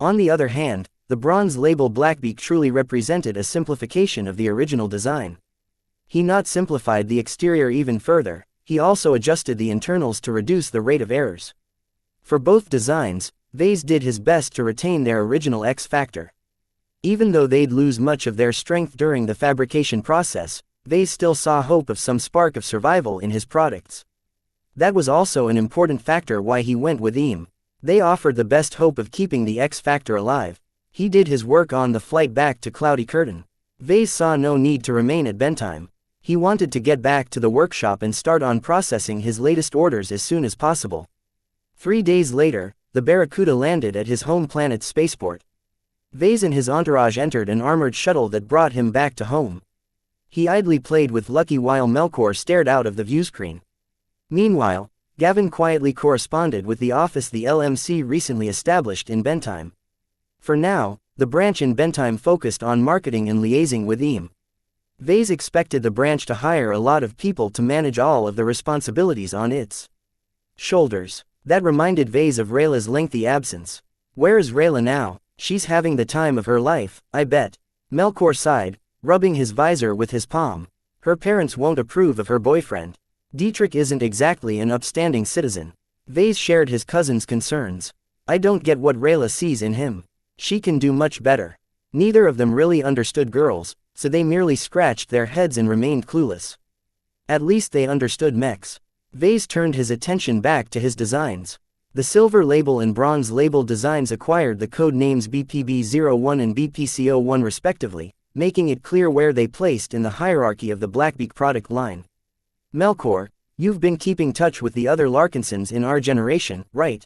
S1: On the other hand, the bronze label Blackbeak truly represented a simplification of the original design. He not simplified the exterior even further, he also adjusted the internals to reduce the rate of errors. For both designs, Vase did his best to retain their original X factor. Even though they'd lose much of their strength during the fabrication process, Vase still saw hope of some spark of survival in his products. That was also an important factor why he went with EAM. They offered the best hope of keeping the X factor alive. He did his work on the flight back to Cloudy Curtain. Vase saw no need to remain at Bentheim. He wanted to get back to the workshop and start on processing his latest orders as soon as possible. 3 days later, the Barracuda landed at his home planet's spaceport. Vase and his entourage entered an armored shuttle that brought him back to home. He idly played with Lucky while Melkor stared out of the viewscreen. Meanwhile, Gavin quietly corresponded with the office the LMC recently established in Bentheim. For now, the branch in Bentheim focused on marketing and liaising with EAM. Vase expected the branch to hire a lot of people to manage all of the responsibilities on its shoulders. That reminded Vase of Rayla's lengthy absence. Where is Rayla now? She's having the time of her life, I bet. Melkor sighed, rubbing his visor with his palm. Her parents won't approve of her boyfriend. Dietrich isn't exactly an upstanding citizen. Vase shared his cousin's concerns. I don't get what Rayla sees in him. She can do much better. Neither of them really understood girls, so they merely scratched their heads and remained clueless. At least they understood mechs. Vase turned his attention back to his designs. The silver label and bronze label designs acquired the code names BPB01 and BPC01 respectively, making it clear where they placed in the hierarchy of the Blackbeak product line. Melkor, you've been keeping touch with the other Larkinsons in our generation, right?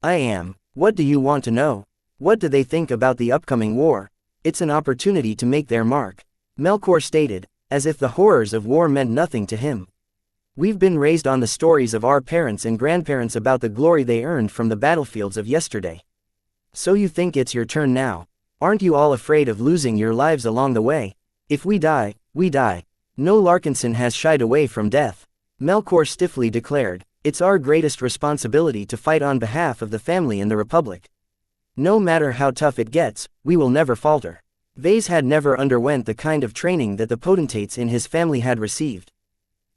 S1: I am. What do you want to know? What do they think about the upcoming war? It's an opportunity to make their mark. Melkor stated, as if the horrors of war meant nothing to him. We've been raised on the stories of our parents and grandparents about the glory they earned from the battlefields of yesterday. So you think it's your turn now? Aren't you all afraid of losing your lives along the way? If we die, we die. No Larkinson has shied away from death. Melkor stiffly declared, it's our greatest responsibility to fight on behalf of the family and the Republic. No matter how tough it gets, we will never falter. Vase had never underwent the kind of training that the potentates in his family had received.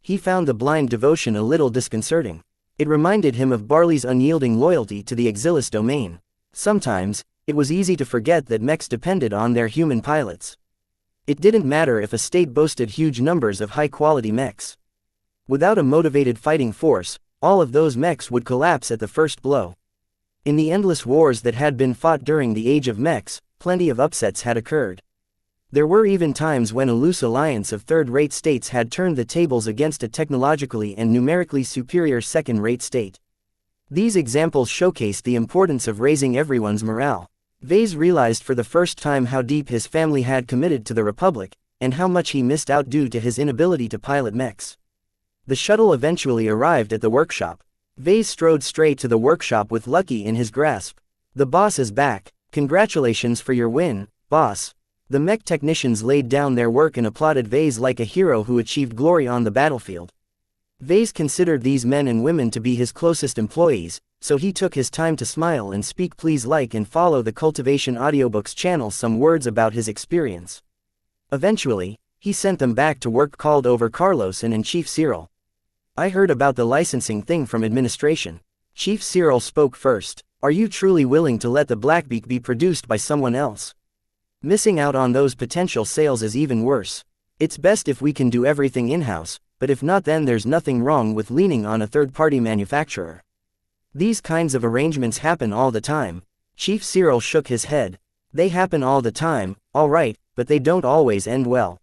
S1: He found the blind devotion a little disconcerting. It reminded him of Barley's unyielding loyalty to the Exilis domain. Sometimes, it was easy to forget that mechs depended on their human pilots. It didn't matter if a state boasted huge numbers of high-quality mechs. Without a motivated fighting force, all of those mechs would collapse at the first blow. In the endless wars that had been fought during the age of mechs, plenty of upsets had occurred. There were even times when a loose alliance of third-rate states had turned the tables against a technologically and numerically superior second-rate state. These examples showcased the importance of raising everyone's morale. Vase realized for the first time how deep his family had committed to the Republic, and how much he missed out due to his inability to pilot mechs. The shuttle eventually arrived at the workshop. Vase strode straight to the workshop with Lucky in his grasp. "The boss is back. Congratulations for your win, boss." The mech technicians laid down their work and applauded Vase like a hero who achieved glory on the battlefield. Vase considered these men and women to be his closest employees, so he took his time to smile and speak. "Please like and follow the Cultivation Audiobooks channel." Some words about his experience. Eventually, he sent them back to work. Called over Carlos and Chief Cyril. "I heard about the licensing thing from administration." Chief Cyril spoke first. "Are you truly willing to let the Blackbeak be produced by someone else? Missing out on those potential sales is even worse. It's best if we can do everything in-house, but if not, then there's nothing wrong with leaning on a third-party manufacturer. These kinds of arrangements happen all the time." Chief Cyril shook his head. "They happen all the time, all right, but they don't always end well.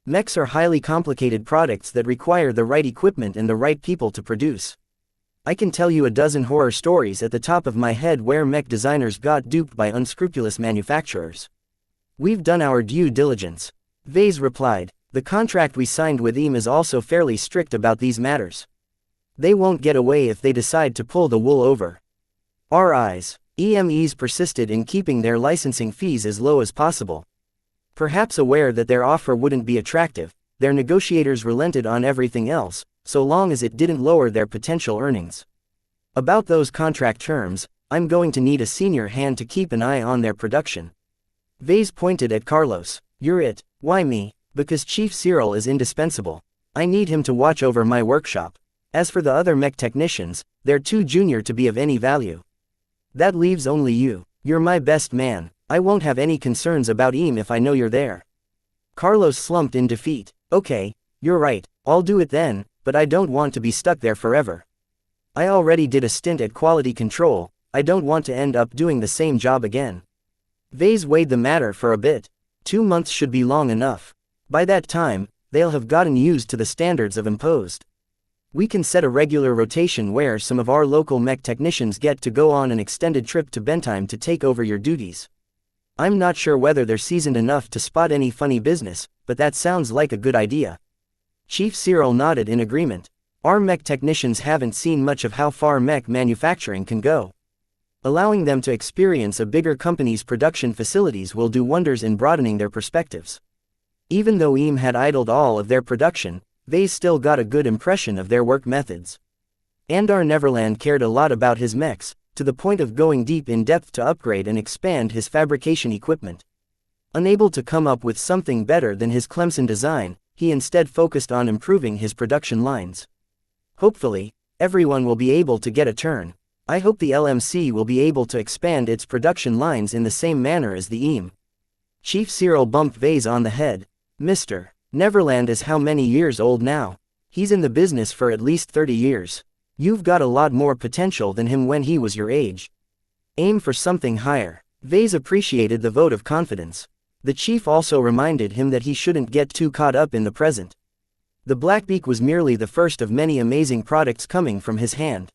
S1: Mechs are highly complicated products that require the right equipment and the right people to produce. I can tell you a dozen horror stories at the top of my head where mech designers got duped by unscrupulous manufacturers." "We've done our due diligence," Vase replied. "The contract we signed with EM is also fairly strict about these matters. They won't get away if they decide to pull the wool over our eyes." EMEs persisted in keeping their licensing fees as low as possible. Perhaps aware that their offer wouldn't be attractive, their negotiators relented on everything else, so long as it didn't lower their potential earnings. "About those contract terms, I'm going to need a senior hand to keep an eye on their production." Vase pointed at Carlos. "You're it." "Why me?" "Because Chief Cyril is indispensable. I need him to watch over my workshop. As for the other mech technicians, they're too junior to be of any value. That leaves only you. You're my best man. I won't have any concerns about EM if I know you're there." Carlos slumped in defeat. "Okay, you're right, I'll do it then, but I don't want to be stuck there forever. I already did a stint at quality control, I don't want to end up doing the same job again." Vase weighed the matter for a bit. 2 months should be long enough. By that time, they'll have gotten used to the standards of imposed. We can set a regular rotation where some of our local mech technicians get to go on an extended trip to Bentheim to take over your duties. I'm not sure whether they're seasoned enough to spot any funny business, but that sounds like a good idea. Chief Cyril nodded in agreement. Our mech technicians haven't seen much of how far mech manufacturing can go. Allowing them to experience a bigger company's production facilities will do wonders in broadening their perspectives. Even though EM had idled all of their production, they still got a good impression of their work methods. Andar Neverland cared a lot about his mechs, to the point of going deep in depth to upgrade and expand his fabrication equipment. Unable to come up with something better than his Clemson design, he instead focused on improving his production lines. Hopefully, everyone will be able to get a turn. I hope the LMC will be able to expand its production lines in the same manner as the EM. Chief Cyril bumped Vase on the head. "Mr. Neverland is how many years old now? He's in the business for at least 30 years. You've got a lot more potential than him when he was your age. Aim for something higher." Vase appreciated the vote of confidence. The chief also reminded him that he shouldn't get too caught up in the present. The Blackbeak was merely the first of many amazing products coming from his hand.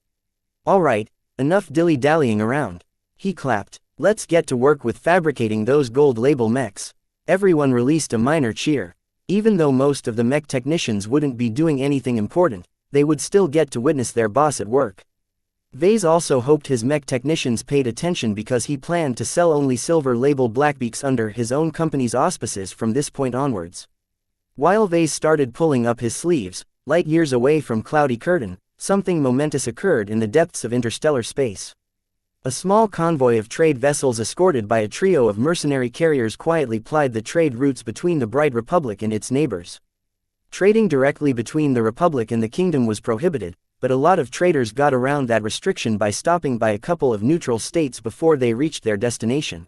S1: "All right, enough dilly-dallying around." He clapped. "Let's get to work with fabricating those gold label mechs." Everyone released a minor cheer. Even though most of the mech technicians wouldn't be doing anything important, they would still get to witness their boss at work. Vase also hoped his mech technicians paid attention because he planned to sell only silver label Blackbeaks under his own company's auspices from this point onwards. While Vase started pulling up his sleeves, light years away from Cloudy Curtain, something momentous occurred in the depths of interstellar space. A small convoy of trade vessels escorted by a trio of mercenary carriers quietly plied the trade routes between the Bright Republic and its neighbors. Trading directly between the Republic and the Kingdom was prohibited, but a lot of traders got around that restriction by stopping by a couple of neutral states before they reached their destination.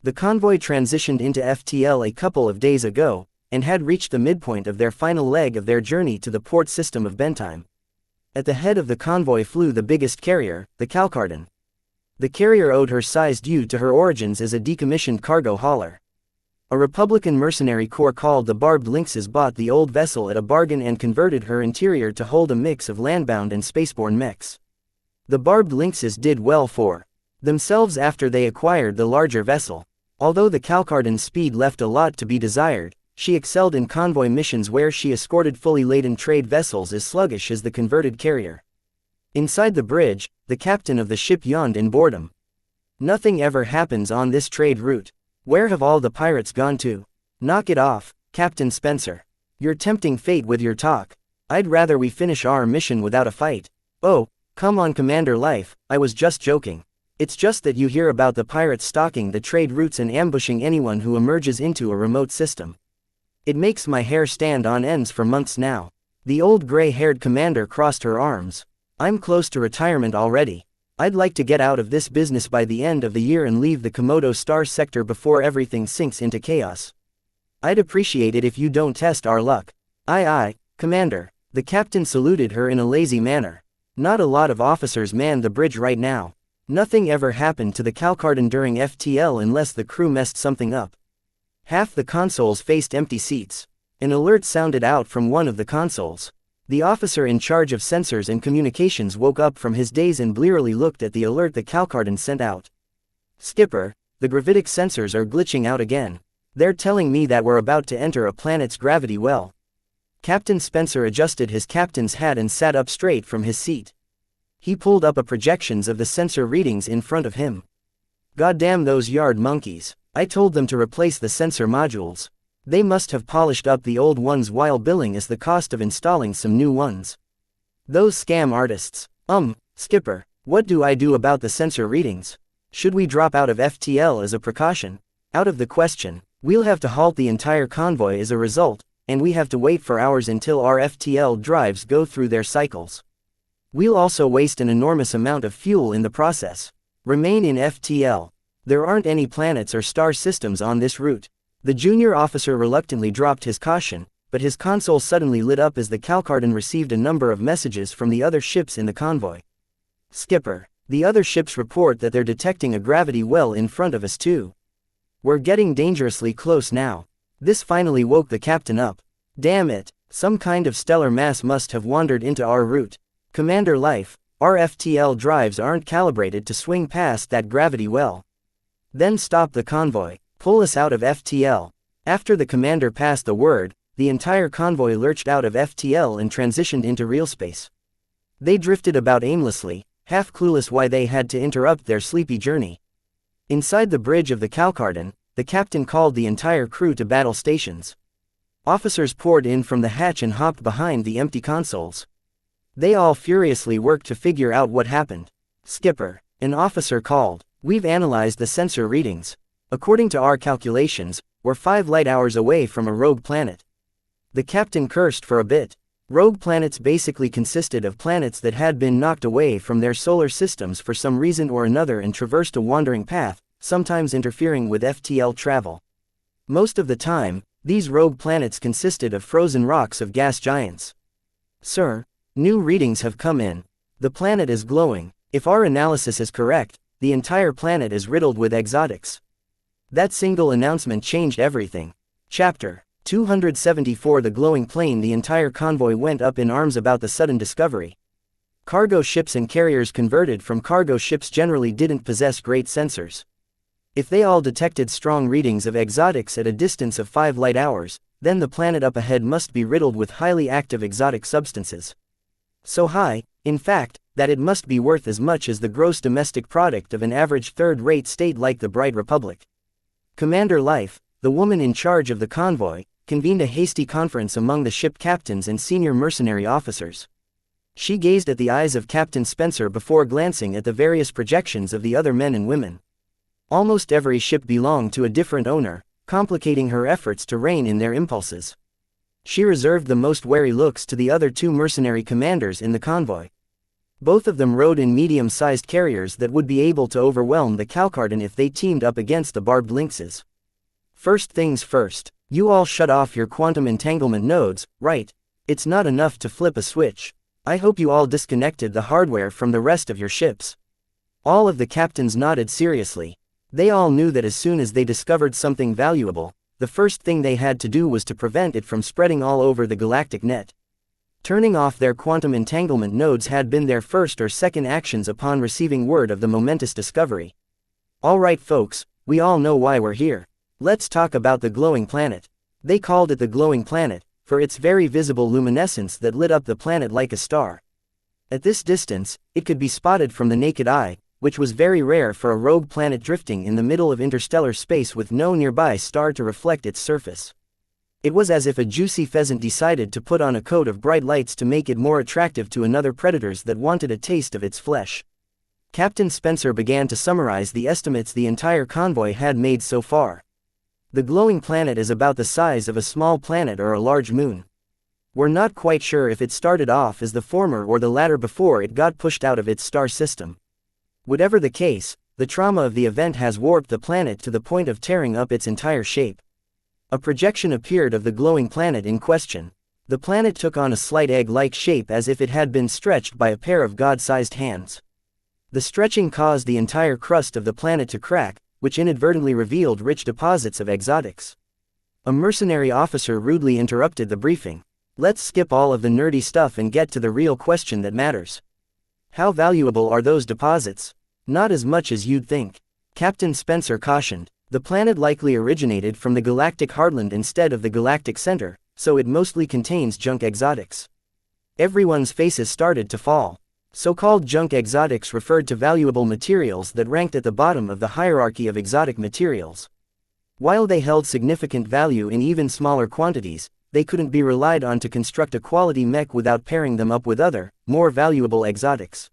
S1: The convoy transitioned into FTL a couple of days ago, and had reached the midpoint of their final leg of their journey to the port system of Bentheim. At the head of the convoy flew the biggest carrier, the Calcardan. The carrier owed her size due to her origins as a decommissioned cargo hauler. A Republican mercenary corps called the Barbed Lynxes bought the old vessel at a bargain and converted her interior to hold a mix of landbound and spaceborne mechs. The Barbed Lynxes did well for themselves after they acquired the larger vessel. Although the Calcardan's speed left a lot to be desired, she excelled in convoy missions where she escorted fully laden trade vessels as sluggish as the converted carrier. Inside the bridge, the captain of the ship yawned in boredom. Nothing ever happens on this trade route. Where have all the pirates gone to? Knock it off, Captain Spencer. You're tempting fate with your talk. I'd rather we finish our mission without a fight. Oh, come on, Commander Life, I was just joking. It's just that you hear about the pirates stalking the trade routes and ambushing anyone who emerges into a remote system. It makes my hair stand on ends for months now. The old gray-haired commander crossed her arms. I'm close to retirement already. I'd like to get out of this business by the end of the year and leave the Komodo Star sector before everything sinks into chaos. I'd appreciate it if you don't test our luck. Aye, Commander. The captain saluted her in a lazy manner. Not a lot of officers man the bridge right now. Nothing ever happened to the Calcardan during FTL unless the crew messed something up. Half the consoles faced empty seats. An alert sounded out from one of the consoles. The officer in charge of sensors and communications woke up from his daze and blearily looked at the alert the Calcardan sent out. Skipper, the gravitic sensors are glitching out again. They're telling me that we're about to enter a planet's gravity well. Captain Spencer adjusted his captain's hat and sat up straight from his seat. He pulled up projections of the sensor readings in front of him. Goddamn those yard monkeys. I told them to replace the sensor modules. They must have polished up the old ones while billing us the cost of installing some new ones. Those scam artists. Skipper, what do I do about the sensor readings? Should we drop out of FTL as a precaution? Out of the question. We'll have to halt the entire convoy as a result, and we have to wait for hours until our FTL drives go through their cycles. We'll also waste an enormous amount of fuel in the process. Remain in FTL. There aren't any planets or star systems on this route. The junior officer reluctantly dropped his caution, but his console suddenly lit up as the Calcardan received a number of messages from the other ships in the convoy. Skipper, the other ships report that they're detecting a gravity well in front of us too. We're getting dangerously close now. This finally woke the captain up. Damn it, some kind of stellar mass must have wandered into our route. Commander Life, our FTL drives aren't calibrated to swing past that gravity well. Then stop the convoy. Pull us out of FTL. After the commander passed the word, the entire convoy lurched out of FTL and transitioned into real space. They drifted about aimlessly, half clueless why they had to interrupt their sleepy journey. Inside the bridge of the Calcardan, the captain called the entire crew to battle stations. Officers poured in from the hatch and hopped behind the empty consoles. They all furiously worked to figure out what happened. Skipper, an officer called. We've analyzed the sensor readings. According to our calculations, we're 5 light hours away from a rogue planet. The captain cursed for a bit. Rogue planets basically consisted of planets that had been knocked away from their solar systems for some reason or another and traversed a wandering path, sometimes interfering with FTL travel. Most of the time, these rogue planets consisted of frozen rocks of gas giants. Sir, new readings have come in. The planet is glowing. If our analysis is correct, the entire planet is riddled with exotics. That single announcement changed everything. Chapter 274. The glowing plane. The entire convoy went up in arms about the sudden discovery. Cargo ships and carriers converted from cargo ships generally didn't possess great sensors. If they all detected strong readings of exotics at a distance of 5 light hours, then the planet up ahead must be riddled with highly active exotic substances. So high, in fact, that it must be worth as much as the gross domestic product of an average third-rate state like the Bright Republic. Commander Life, the woman in charge of the convoy, convened a hasty conference among the ship captains and senior mercenary officers. She gazed at the eyes of Captain Spencer before glancing at the various projections of the other men and women. Almost every ship belonged to a different owner, complicating her efforts to rein in their impulses. She reserved the most wary looks to the other 2 mercenary commanders in the convoy. Both of them rode in medium-sized carriers that would be able to overwhelm the Calcardan if they teamed up against the Barbed Lynxes. First things first, you all shut off your quantum entanglement nodes, right? It's not enough to flip a switch. I hope you all disconnected the hardware from the rest of your ships. All of the captains nodded seriously. They all knew that as soon as they discovered something valuable, the first thing they had to do was to prevent it from spreading all over the galactic net. Turning off their quantum entanglement nodes had been their first or second actions upon receiving word of the momentous discovery. Alright folks, we all know why we're here. Let's talk about the glowing planet. They called it the glowing planet, for its very visible luminescence that lit up the planet like a star. At this distance, it could be spotted from the naked eye, which was very rare for a rogue planet drifting in the middle of interstellar space with no nearby star to reflect its surface. It was as if a juicy pheasant decided to put on a coat of bright lights to make it more attractive to another predators that wanted a taste of its flesh. Captain Spencer began to summarize the estimates the entire convoy had made so far. The glowing planet is about the size of a small planet or a large moon. We're not quite sure if it started off as the former or the latter before it got pushed out of its star system. Whatever the case, the trauma of the event has warped the planet to the point of tearing up its entire shape. A projection appeared of the glowing planet in question. The planet took on a slight egg-like shape as if it had been stretched by a pair of god-sized hands. The stretching caused the entire crust of the planet to crack, which inadvertently revealed rich deposits of exotics. A mercenary officer rudely interrupted the briefing. Let's skip all of the nerdy stuff and get to the real question that matters. How valuable are those deposits? Not as much as you'd think. Captain Spencer cautioned. The planet likely originated from the galactic heartland instead of the galactic center, so it mostly contains junk exotics. Everyone's faces started to fall. So-called junk exotics referred to valuable materials that ranked at the bottom of the hierarchy of exotic materials. While they held significant value in even smaller quantities, they couldn't be relied on to construct a quality mech without pairing them up with other, more valuable exotics.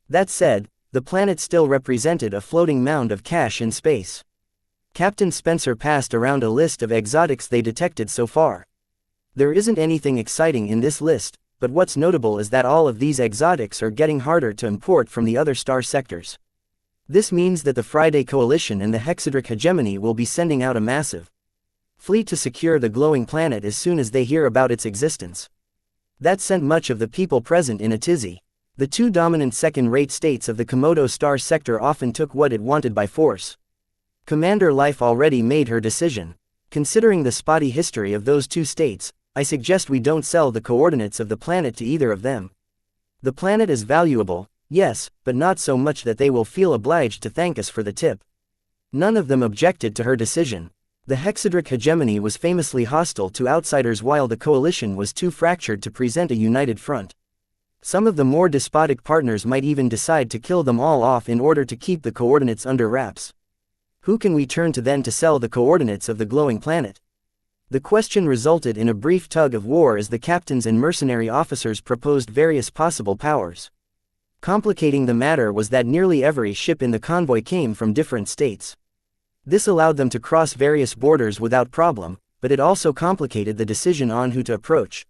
S1: That said, the planet still represented a floating mound of cash in space. Captain Spencer passed around a list of exotics they detected so far. There isn't anything exciting in this list, but what's notable is that all of these exotics are getting harder to import from the other star sectors. This means that the Friday Coalition and the Hexadric Hegemony will be sending out a massive fleet to secure the glowing planet as soon as they hear about its existence. That sent much of the people present in a tizzy. The two dominant second-rate states of the Komodo star sector often took what it wanted by force. Commander Life already made her decision. Considering the spotty history of those two states, I suggest we don't sell the coordinates of the planet to either of them. The planet is valuable, yes, but not so much that they will feel obliged to thank us for the tip. None of them objected to her decision. The Hexadric Hegemony was famously hostile to outsiders while the coalition was too fractured to present a united front. Some of the more despotic partners might even decide to kill them all off in order to keep the coordinates under wraps. Who can we turn to then to sell the coordinates of the glowing planet? The question resulted in a brief tug of war as the captains and mercenary officers proposed various possible powers. Complicating the matter was that nearly every ship in the convoy came from different states. This allowed them to cross various borders without problem, but it also complicated the decision on who to approach.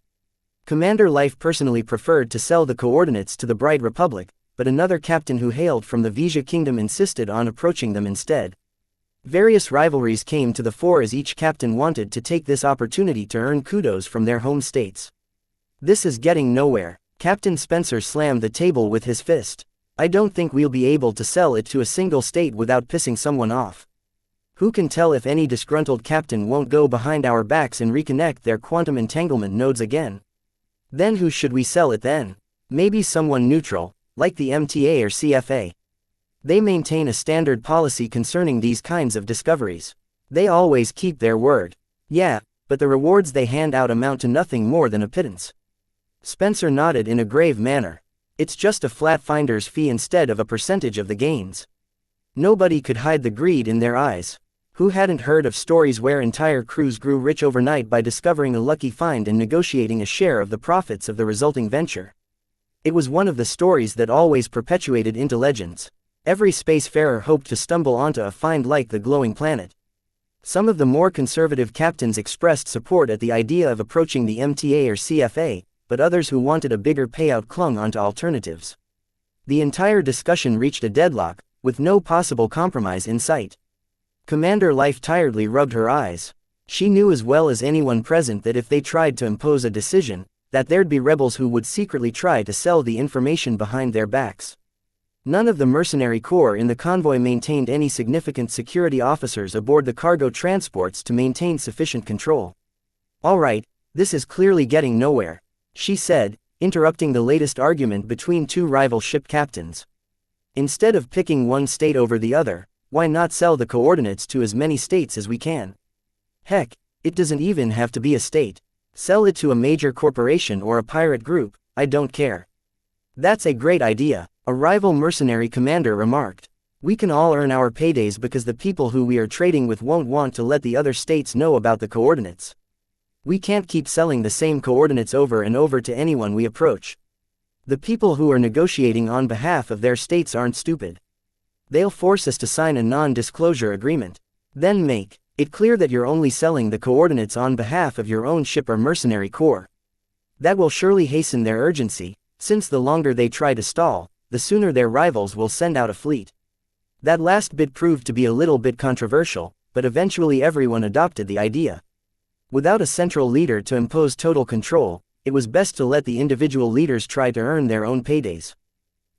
S1: Commander Life personally preferred to sell the coordinates to the Bright Republic, but another captain who hailed from the Vija Kingdom insisted on approaching them instead. Various rivalries came to the fore as each captain wanted to take this opportunity to earn kudos from their home states. This is getting nowhere. Captain Spencer slammed the table with his fist. I don't think we'll be able to sell it to a single state without pissing someone off. Who can tell if any disgruntled captain won't go behind our backs and reconnect their quantum entanglement nodes again? Then who should we sell it then? Maybe someone neutral, like the MTA or CFA. They maintain a standard policy concerning these kinds of discoveries. They always keep their word. Yeah, but the rewards they hand out amount to nothing more than a pittance. Spencer nodded in a grave manner. It's just a flat finder's fee instead of a percentage of the gains. Nobody could hide the greed in their eyes. Who hadn't heard of stories where entire crews grew rich overnight by discovering a lucky find and negotiating a share of the profits of the resulting venture? It was one of the stories that always perpetuated into legends. Every spacefarer hoped to stumble onto a find like the glowing planet. Some of the more conservative captains expressed support at the idea of approaching the MTA or CFA, but others who wanted a bigger payout clung onto alternatives. The entire discussion reached a deadlock, with no possible compromise in sight. Commander Life tiredly rubbed her eyes. She knew as well as anyone present that if they tried to impose a decision, that there'd be rebels who would secretly try to sell the information behind their backs. None of the mercenary corps in the convoy maintained any significant security officers aboard the cargo transports to maintain sufficient control. All right, this is clearly getting nowhere, she said, interrupting the latest argument between two rival ship captains. Instead of picking one state over the other, why not sell the coordinates to as many states as we can? Heck, it doesn't even have to be a state. Sell it to a major corporation or a pirate group, I don't care. That's a great idea, a rival mercenary commander remarked. We can all earn our paydays because the people who we are trading with won't want to let the other states know about the coordinates. We can't keep selling the same coordinates over and over to anyone we approach. The people who are negotiating on behalf of their states aren't stupid. They'll force us to sign a non-disclosure agreement. Then make it clear that you're only selling the coordinates on behalf of your own ship or mercenary corps. That will surely hasten their urgency, since the longer they try to stall, the sooner their rivals will send out a fleet. That last bit proved to be a little bit controversial, but eventually everyone adopted the idea. Without a central leader to impose total control, it was best to let the individual leaders try to earn their own paydays.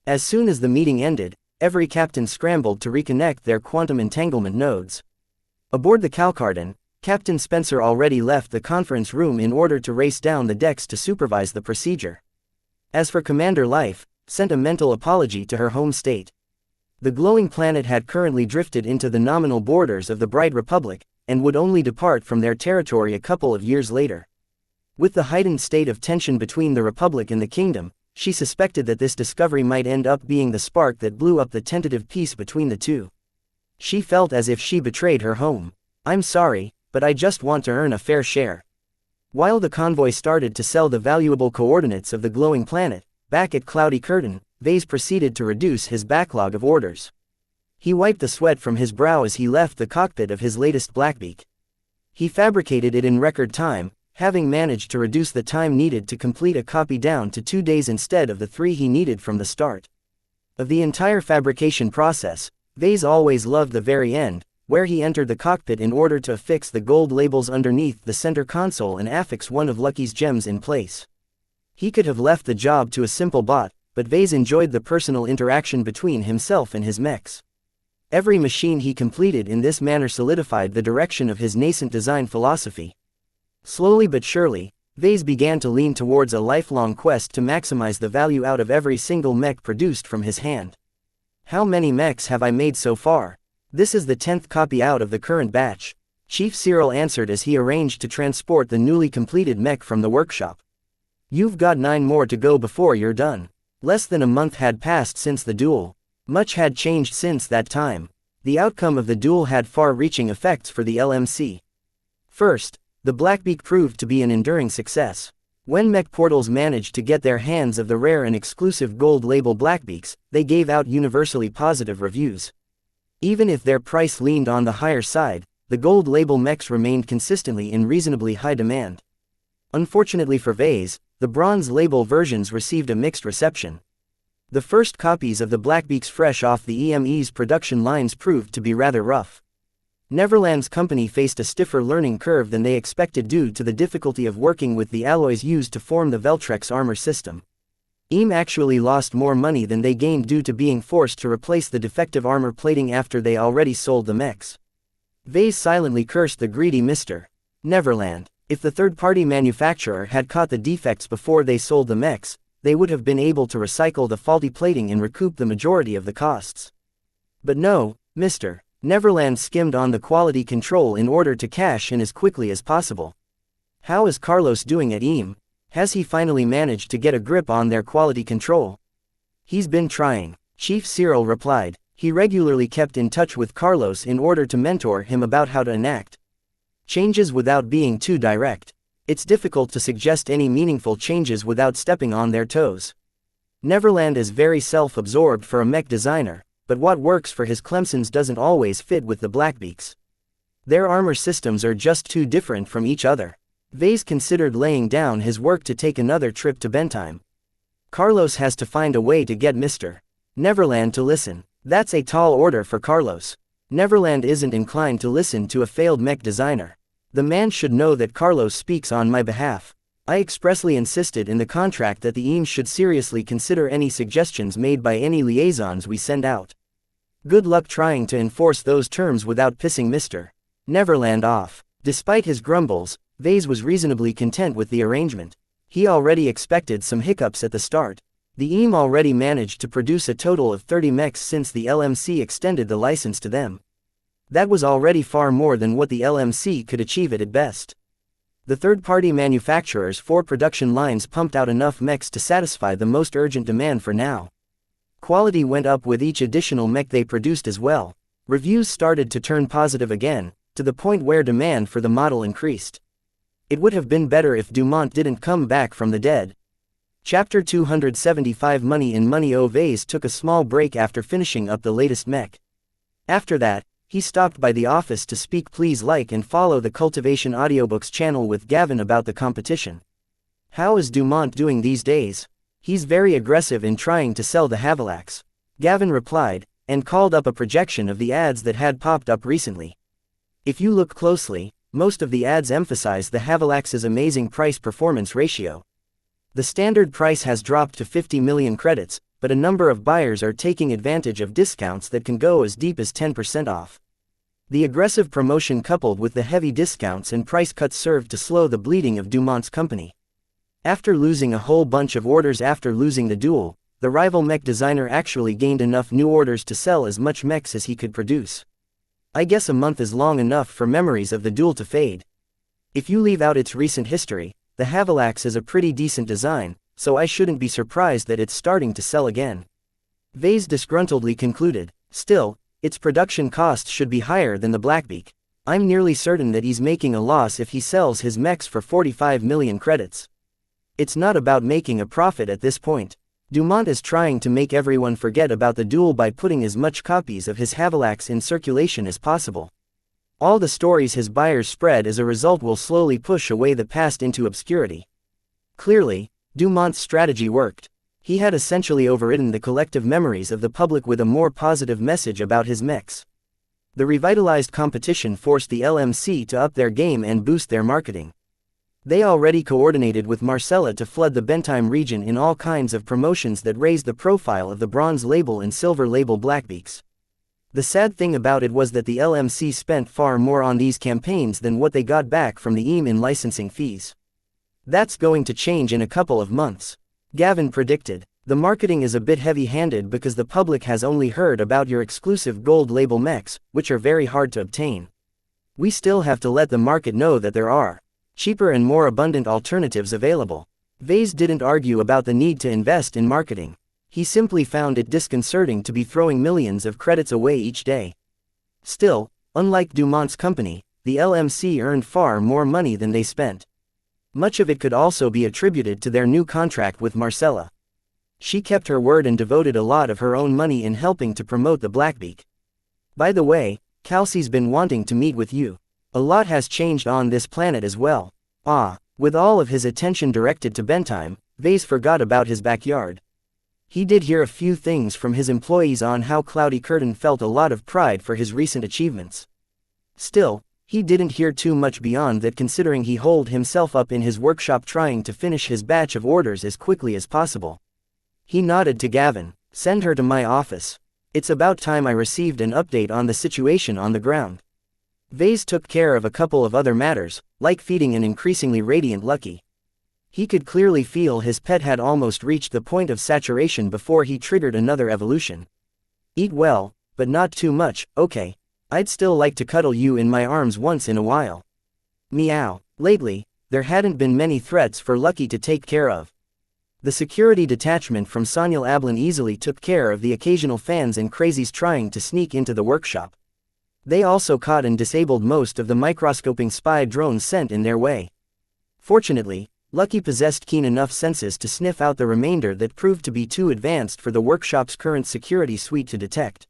S1: As soon as the meeting ended, every captain scrambled to reconnect their quantum entanglement nodes. Aboard the Calcardan, Captain Spencer already left the conference room in order to race down the decks to supervise the procedure. As for Commander Life, sent a mental apology to her home state. The glowing planet had currently drifted into the nominal borders of the Bright Republic, and would only depart from their territory a couple of years later. With the heightened state of tension between the Republic and the Kingdom, she suspected that this discovery might end up being the spark that blew up the tentative peace between the two. She felt as if she betrayed her home. I'm sorry, but I just want to earn a fair share. While the convoy started to sell the valuable coordinates of the glowing planet, back at Cloudy Curtain, Vase proceeded to reduce his backlog of orders. He wiped the sweat from his brow as he left the cockpit of his latest Blackbeak. He fabricated it in record time, having managed to reduce the time needed to complete a copy down to 2 days instead of the 3 he needed from the start. Of the entire fabrication process, Vase always loved the very end, where he entered the cockpit in order to affix the gold labels underneath the center console and affix one of Lucky's gems in place. He could have left the job to a simple bot, but Vase enjoyed the personal interaction between himself and his mechs. Every machine he completed in this manner solidified the direction of his nascent design philosophy. Slowly but surely, Vase began to lean towards a lifelong quest to maximize the value out of every single mech produced from his hand. How many mechs have I made so far? This is the 10th copy out of the current batch, Chief Cyril answered as he arranged to transport the newly completed mech from the workshop. You've got 9 more to go before you're done. Less than a month had passed since the duel. Much had changed since that time. The outcome of the duel had far-reaching effects for the LMC. First, the Blackbeak proved to be an enduring success. When mech portals managed to get their hands of the rare and exclusive gold label Blackbeaks, they gave out universally positive reviews. Even if their price leaned on the higher side, the gold label mechs remained consistently in reasonably high demand. Unfortunately for Vase, the bronze label versions received a mixed reception. The first copies of the Blackbeaks fresh off the EME's production lines proved to be rather rough. Neverland's company faced a stiffer learning curve than they expected due to the difficulty of working with the alloys used to form the Veltrex armor system. EM actually lost more money than they gained due to being forced to replace the defective armor plating after they already sold the mechs. Vase silently cursed the greedy Mr. Neverland. If the third-party manufacturer had caught the defects before they sold the mechs, they would have been able to recycle the faulty plating and recoup the majority of the costs. But no, Mr. Neverland skimmed on the quality control in order to cash in as quickly as possible. How is Carlos doing at EM? Has he finally managed to get a grip on their quality control? He's been trying, Chief Cyril replied. He regularly kept in touch with Carlos in order to mentor him about how to enact changes without being too direct. It's difficult to suggest any meaningful changes without stepping on their toes. Neverland is very self-absorbed for a mech designer, but what works for his Clemsons doesn't always fit with the Blackbeaks. Their armor systems are just too different from each other. Vase considered laying down his work to take another trip to Bentheim. Carlos has to find a way to get Mr. Neverland to listen. That's a tall order for Carlos. Neverland isn't inclined to listen to a failed mech designer. The man should know that Carlos speaks on my behalf. I expressly insisted in the contract that the EAM should seriously consider any suggestions made by any liaisons we send out. Good luck trying to enforce those terms without pissing Mr. Neverland off. Despite his grumbles, Vase was reasonably content with the arrangement. He already expected some hiccups at the start. The EAM already managed to produce a total of 30 mechs since the LMC extended the license to them. That was already far more than what the LMC could achieve at best. The third-party manufacturers' 4 production lines pumped out enough mechs to satisfy the most urgent demand for now. Quality went up with each additional mech they produced as well. Reviews started to turn positive again, to the point where demand for the model increased. It would have been better if Dumont didn't come back from the dead. Chapter 275 Money in Money. Vase took a small break after finishing up the latest mech. After that, he stopped by the office to speak. Please like and follow the Cultivation Audiobooks channel with Gavin about the competition. How is Dumont doing these days? He's very aggressive in trying to sell the Havilax. Gavin replied, and called up a projection of the ads that had popped up recently. If you look closely, most of the ads emphasize the Havilax's amazing price-performance ratio. The standard price has dropped to 50 million credits, but a number of buyers are taking advantage of discounts that can go as deep as 10% off. The aggressive promotion coupled with the heavy discounts and price cuts served to slow the bleeding of Dumont's company. After losing a whole bunch of orders after losing the duel, the rival mech designer actually gained enough new orders to sell as much mechs as he could produce. I guess a month is long enough for memories of the duel to fade. If you leave out its recent history, the Havilax is a pretty decent design, so I shouldn't be surprised that it's starting to sell again. Vase disgruntledly concluded. Still, its production costs should be higher than the Blackbeak. I'm nearly certain that he's making a loss if he sells his mechs for 45 million credits. It's not about making a profit at this point. Dumont is trying to make everyone forget about the duel by putting as much copies of his Havilax in circulation as possible. All the stories his buyers spread as a result will slowly push away the past into obscurity. Clearly, Dumont's strategy worked. He had essentially overridden the collective memories of the public with a more positive message about his mechs. The revitalized competition forced the LMC to up their game and boost their marketing. They already coordinated with Marcella to flood the Bentheim region in all kinds of promotions that raised the profile of the bronze label and silver label Blackbeaks. The sad thing about it was that the LMC spent far more on these campaigns than what they got back from the EAM in licensing fees. That's going to change in a couple of months. Gavin predicted. The marketing is a bit heavy-handed because the public has only heard about your exclusive gold label mechs, which are very hard to obtain. We still have to let the market know that there are cheaper and more abundant alternatives available. Vase didn't argue about the need to invest in marketing. He simply found it disconcerting to be throwing millions of credits away each day. Still, unlike Dumont's company, the LMC earned far more money than they spent. Much of it could also be attributed to their new contract with Marcella. She kept her word and devoted a lot of her own money in helping to promote the Blackbeak. By the way, Kelsey's been wanting to meet with you. A lot has changed on this planet as well. With all of his attention directed to Bentheim, Vase forgot about his backyard. He did hear a few things from his employees on how Cloudy Curtain felt a lot of pride for his recent achievements. Still, he didn't hear too much beyond that considering he holed himself up in his workshop trying to finish his batch of orders as quickly as possible. He nodded to Gavin. Send her to my office. It's about time I received an update on the situation on the ground. Vase took care of a couple of other matters, like feeding an increasingly radiant Lucky. He could clearly feel his pet had almost reached the point of saturation before he triggered another evolution. Eat well, but not too much, okay? I'd still like to cuddle you in my arms once in a while. Meow. Lately, there hadn't been many threats for Lucky to take care of. The security detachment from Sonyal Ablin easily took care of the occasional fans and crazies trying to sneak into the workshop. They also caught and disabled most of the microscoping spy drones sent in their way. Fortunately, Lucky possessed keen enough senses to sniff out the remainder that proved to be too advanced for the workshop's current security suite to detect.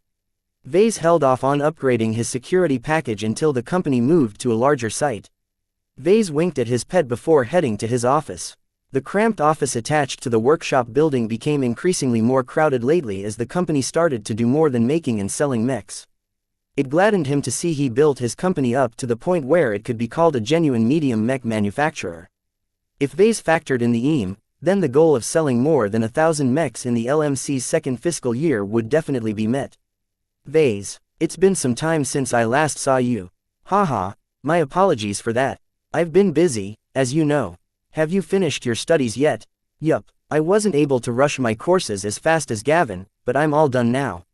S1: Vase held off on upgrading his security package until the company moved to a larger site. Vase winked at his pet before heading to his office. The cramped office attached to the workshop building became increasingly more crowded lately as the company started to do more than making and selling mechs. It gladdened him to see he built his company up to the point where it could be called a genuine medium mech manufacturer. If Vase factored in the EAM, then the goal of selling more than 1,000 mechs in the LMC's second fiscal year would definitely be met. Vase, it's been some time since I last saw you. Haha, my apologies for that. I've been busy, as you know. Have you finished your studies yet? Yup, I wasn't able to rush my courses as fast as Gavin, but I'm all done now.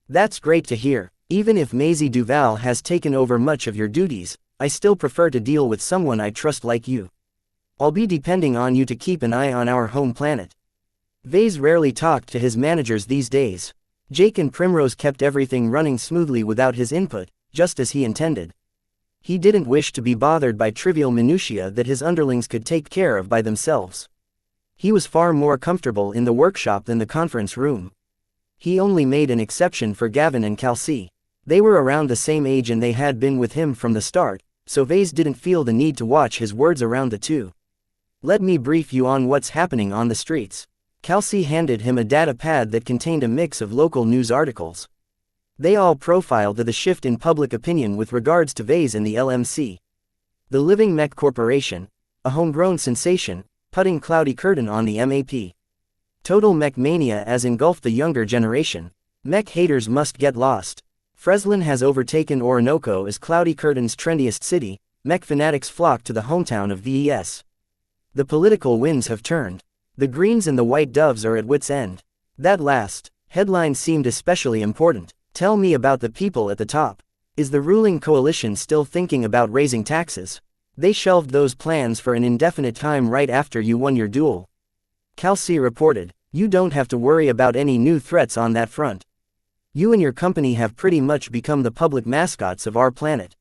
S1: That's great to hear. Even if Maisie Duval has taken over much of your duties, I still prefer to deal with someone I trust like you. I'll be depending on you to keep an eye on our home planet. Vase rarely talked to his managers these days. Jake and Primrose kept everything running smoothly without his input, just as he intended. He didn't wish to be bothered by trivial minutiae that his underlings could take care of by themselves. He was far more comfortable in the workshop than the conference room. He only made an exception for Gavin and Kelsey. They were around the same age and they had been with him from the start, so Vase didn't feel the need to watch his words around the two. Let me brief you on what's happening on the streets. Kelsey handed him a data pad that contained a mix of local news articles. They all profiled the shift in public opinion with regards to Vase and the LMC. The Living Mech Corporation, a homegrown sensation, putting cloudy curtain on the MAP. Total mech mania has engulfed the younger generation. Mech haters must get lost. Freslin has overtaken Orinoco as Cloudy Curtain's trendiest city. Mech fanatics flock to the hometown of VES. The political winds have turned. The Greens and the White Doves are at wit's end. That last headline seemed especially important. Tell me about the people at the top. Is the ruling coalition still thinking about raising taxes? They shelved those plans for an indefinite time right after you won your duel. Kelsey reported, you don't have to worry about any new threats on that front. You and your company have pretty much become the public mascots of our planet.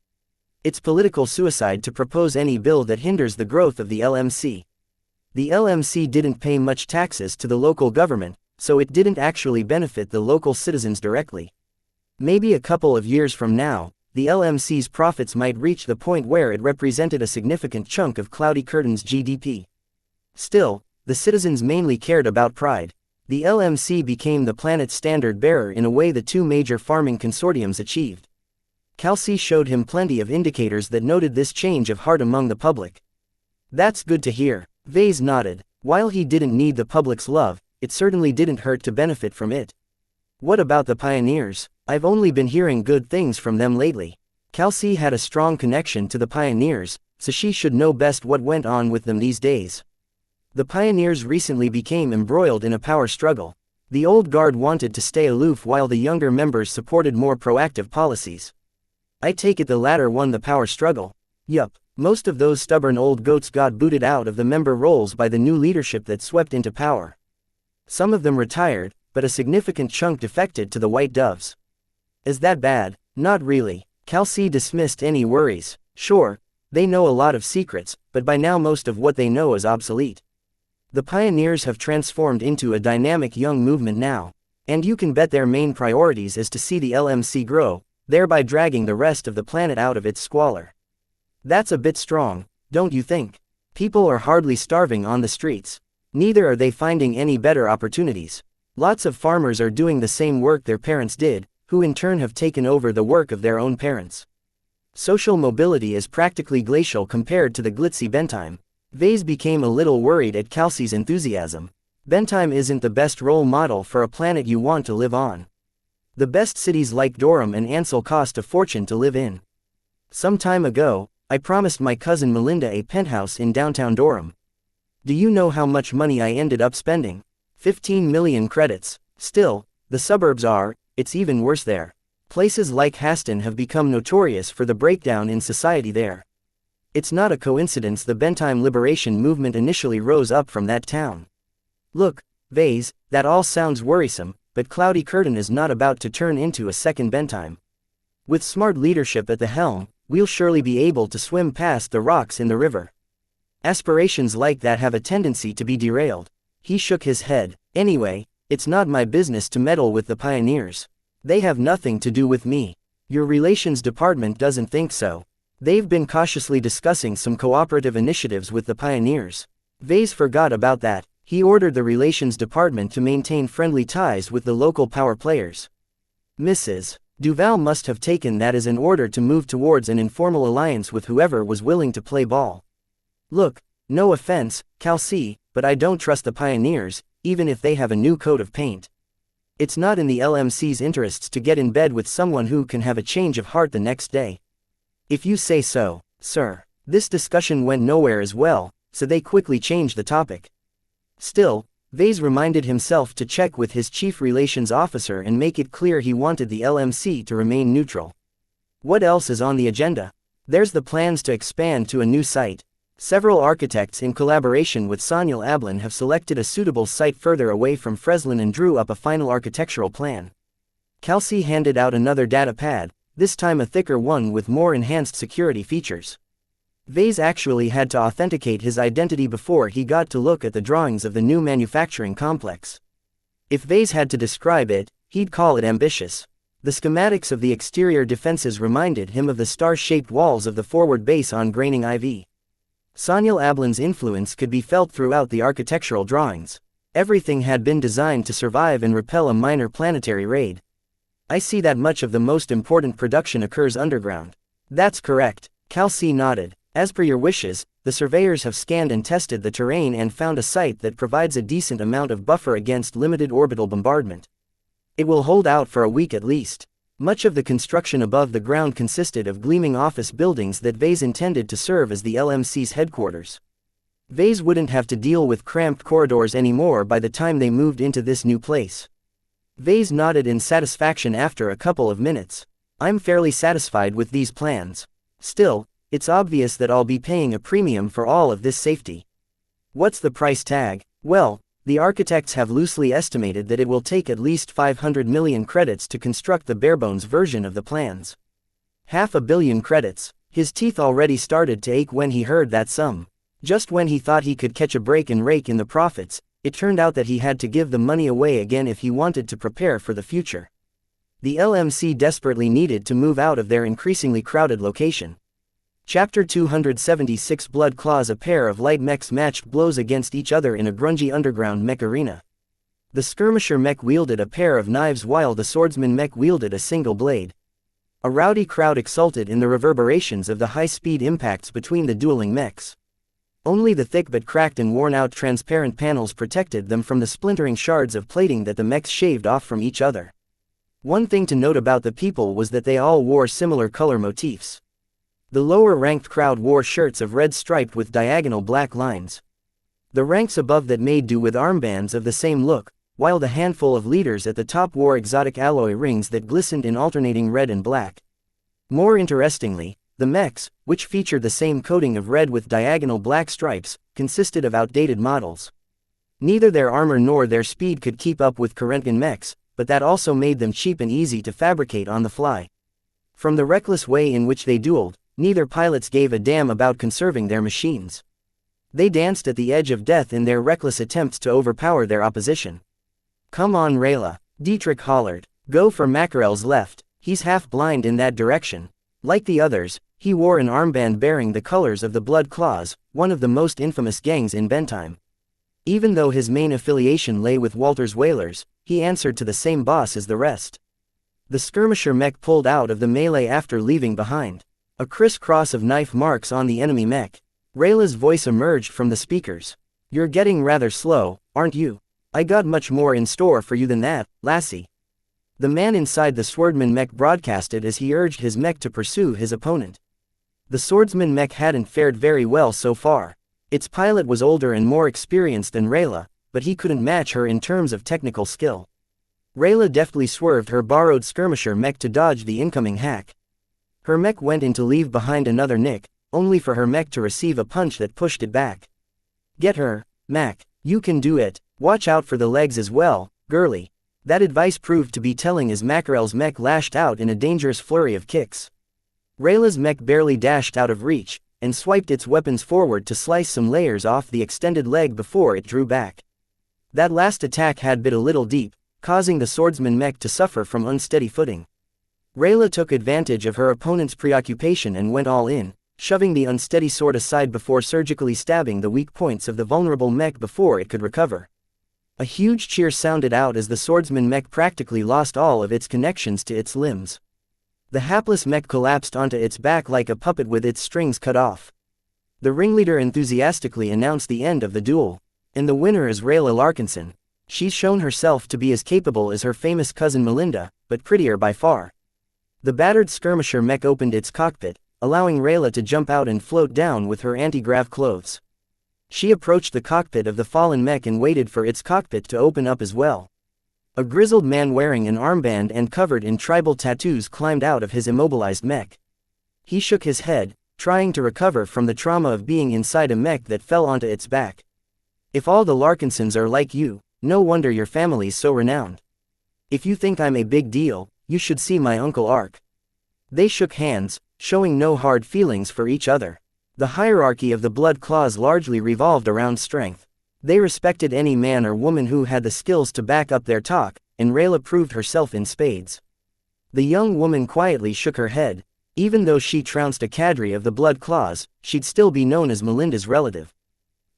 S1: It's political suicide to propose any bill that hinders the growth of the LMC. The LMC didn't pay much taxes to the local government, so it didn't actually benefit the local citizens directly. Maybe a couple of years from now, the LMC's profits might reach the point where it represented a significant chunk of Cloudy Curtain's GDP. Still, the citizens mainly cared about pride. The LMC became the planet's standard bearer in a way the two major farming consortiums achieved. Kelsey showed him plenty of indicators that noted this change of heart among the public. That's good to hear. Vase nodded. While he didn't need the public's love, it certainly didn't hurt to benefit from it. What about the pioneers? I've only been hearing good things from them lately. Kelsey had a strong connection to the pioneers, so she should know best what went on with them these days. The pioneers recently became embroiled in a power struggle. The old guard wanted to stay aloof while the younger members supported more proactive policies. I take it the latter won the power struggle. Yup, most of those stubborn old goats got booted out of the member roles by the new leadership that swept into power. Some of them retired, but a significant chunk defected to the White Doves. Is that bad? Not really. Kelsey dismissed any worries. Sure, they know a lot of secrets, but by now most of what they know is obsolete. The pioneers have transformed into a dynamic young movement now, and you can bet their main priorities is to see the LMC grow, thereby dragging the rest of the planet out of its squalor. That's a bit strong, don't you think? People are hardly starving on the streets. Neither are they finding any better opportunities. Lots of farmers are doing the same work their parents did, who in turn have taken over the work of their own parents. Social mobility is practically glacial compared to the glitzy Bentime. Vase became a little worried at Kelsey's enthusiasm. Bentime isn't the best role model for a planet you want to live on. The best cities like Durham and Ansel cost a fortune to live in. Some time ago, I promised my cousin Melinda a penthouse in downtown Durham. Do you know how much money I ended up spending? 15 million credits. Still, the suburbs are, it's even worse there. Places like Haston have become notorious for the breakdown in society there. It's not a coincidence the Bentime liberation movement initially rose up from that town. Look, Vase, that all sounds worrisome, but Cloudy Curtain is not about to turn into a second Bentime. With smart leadership at the helm, we'll surely be able to swim past the rocks in the river. Aspirations like that have a tendency to be derailed. He shook his head. Anyway, it's not my business to meddle with the pioneers. They have nothing to do with me. Your relations department doesn't think so. They've been cautiously discussing some cooperative initiatives with the pioneers. Vase forgot about that. He ordered the relations department to maintain friendly ties with the local power players. Mrs. Duval must have taken that as an order to move towards an informal alliance with whoever was willing to play ball. Look, No offense, Calci, but I don't trust the pioneers, even if they have a new coat of paint. It's not in the LMC's interests to get in bed with someone who can have a change of heart the next day. If you say so, sir. This discussion went nowhere as well, so they quickly changed the topic. Still, Vase reminded himself to check with his chief relations officer and make it clear he wanted the LMC to remain neutral. What else is on the agenda? There's the plans to expand to a new site. Several architects in collaboration with Sanyal Ablin have selected a suitable site further away from Freslin and drew up a final architectural plan. Calci handed out another data pad, this time a thicker one with more enhanced security features. Vase actually had to authenticate his identity before he got to look at the drawings of the new manufacturing complex. If Vase had to describe it, he'd call it ambitious. The schematics of the exterior defenses reminded him of the star-shaped walls of the forward base on Graining IV. Sanyal Ablin's influence could be felt throughout the architectural drawings. Everything had been designed to survive and repel a minor planetary raid. I see that much of the most important production occurs underground. That's correct, Calci nodded. As per your wishes, the surveyors have scanned and tested the terrain and found a site that provides a decent amount of buffer against limited orbital bombardment. It will hold out for a week at least. Much of the construction above the ground consisted of gleaming office buildings that Vase intended to serve as the LMC's headquarters. Vase wouldn't have to deal with cramped corridors anymore by the time they moved into this new place. Vase nodded in satisfaction after a couple of minutes. I'm fairly satisfied with these plans. Still, it's obvious that I'll be paying a premium for all of this safety. What's the price tag? Well, the architects have loosely estimated that it will take at least 500 million credits to construct the barebones version of the plans. 500 million credits. His teeth already started to ache when he heard that sum. Just when he thought he could catch a break and rake in the profits, it turned out that he had to give the money away again if he wanted to prepare for the future. The LMC desperately needed to move out of their increasingly crowded location. Chapter 276 Blood Claws. A pair of light mechs matched blows against each other in a grungy underground mech arena. The skirmisher mech wielded a pair of knives while the swordsman mech wielded a single blade. A rowdy crowd exulted in the reverberations of the high-speed impacts between the dueling mechs. Only the thick but cracked and worn-out transparent panels protected them from the splintering shards of plating that the mechs shaved off from each other. One thing to note about the people was that they all wore similar color motifs. The lower-ranked crowd wore shirts of red striped with diagonal black lines. The ranks above that made do with armbands of the same look, while the handful of leaders at the top wore exotic alloy rings that glistened in alternating red and black. More interestingly, the mechs, which featured the same coating of red with diagonal black stripes, consisted of outdated models. Neither their armor nor their speed could keep up with current mechs, but that also made them cheap and easy to fabricate on the fly. From the reckless way in which they dueled, neither pilots gave a damn about conserving their machines. They danced at the edge of death in their reckless attempts to overpower their opposition. Come on, Rayla, Dietrich hollered. Go for Mackerel's left, he's half blind in that direction. Like the others, he wore an armband bearing the colors of the Blood Claws, one of the most infamous gangs in Bentheim. Even though his main affiliation lay with Walter's Whalers, he answered to the same boss as the rest. The skirmisher mech pulled out of the melee after leaving behind a criss-cross of knife marks on the enemy mech. Rayla's voice emerged from the speakers. You're getting rather slow, aren't you? I got much more in store for you than that, lassie. The man inside the swordsman mech broadcasted as he urged his mech to pursue his opponent. The swordsman mech hadn't fared very well so far. Its pilot was older and more experienced than Rayla, but he couldn't match her in terms of technical skill. Rayla deftly swerved her borrowed skirmisher mech to dodge the incoming hack. Her mech went in to leave behind another nick, only for her mech to receive a punch that pushed it back. Get her, Mac, you can do it, watch out for the legs as well, girly. That advice proved to be telling as Mackerel's mech lashed out in a dangerous flurry of kicks. Rayla's mech barely dashed out of reach, and swiped its weapons forward to slice some layers off the extended leg before it drew back. That last attack had bit a little deep, causing the swordsman mech to suffer from unsteady footing. Rayla took advantage of her opponent's preoccupation and went all in, shoving the unsteady sword aside before surgically stabbing the weak points of the vulnerable mech before it could recover. A huge cheer sounded out as the swordsman mech practically lost all of its connections to its limbs. The hapless mech collapsed onto its back like a puppet with its strings cut off. The ringleader enthusiastically announced the end of the duel. And the winner is Rayla Larkinson. She's shown herself to be as capable as her famous cousin Melinda, but prettier by far. The battered skirmisher Mech opened its cockpit, allowing Rayla to jump out and float down with her anti-grav clothes. She approached the cockpit of the fallen Mech and waited for its cockpit to open up as well. A grizzled man wearing an armband and covered in tribal tattoos climbed out of his immobilized Mech. He shook his head, trying to recover from the trauma of being inside a Mech that fell onto its back. If all the Larkinsons are like you, no wonder your family's so renowned. If you think I'm a big deal, you should see my Uncle Ark. They shook hands, showing no hard feelings for each other. The hierarchy of the Blood Claws largely revolved around strength. They respected any man or woman who had the skills to back up their talk, and Rayla proved herself in spades. The young woman quietly shook her head. Even though she trounced a cadre of the Blood Claws, she'd still be known as Melinda's relative.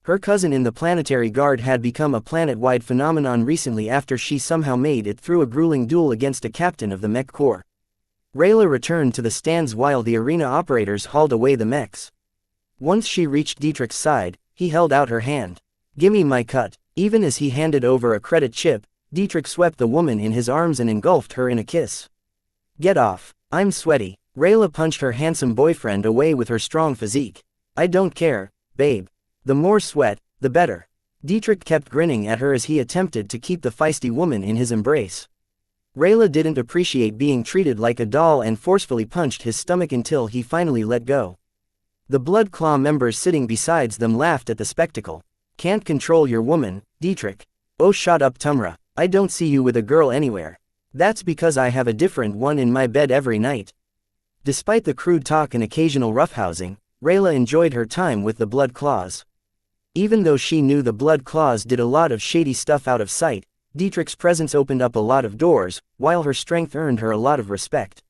S1: Her cousin in the Planetary Guard had become a planet-wide phenomenon recently after she somehow made it through a grueling duel against a captain of the Mech Corps. Rayla returned to the stands while the arena operators hauled away the mechs. Once she reached Dietrich's side, he held out her hand. "Gimme my cut." Even as he handed over a credit chip, Dietrich swept the woman in his arms and engulfed her in a kiss. "Get off. I'm sweaty." Rayla punched her handsome boyfriend away with her strong physique. "I don't care, babe. The more sweat, the better." Dietrich kept grinning at her as he attempted to keep the feisty woman in his embrace. Rayla didn't appreciate being treated like a doll and forcefully punched his stomach until he finally let go. The Blood Claw members sitting beside them laughed at the spectacle. "Can't control your woman, Dietrich." "Oh, shut up, Tumra. I don't see you with a girl anywhere." "That's because I have a different one in my bed every night." Despite the crude talk and occasional roughhousing, Rayla enjoyed her time with the Blood Claws. Even though she knew the Blood Claws did a lot of shady stuff out of sight, Dietrich's presence opened up a lot of doors, while her strength earned her a lot of respect.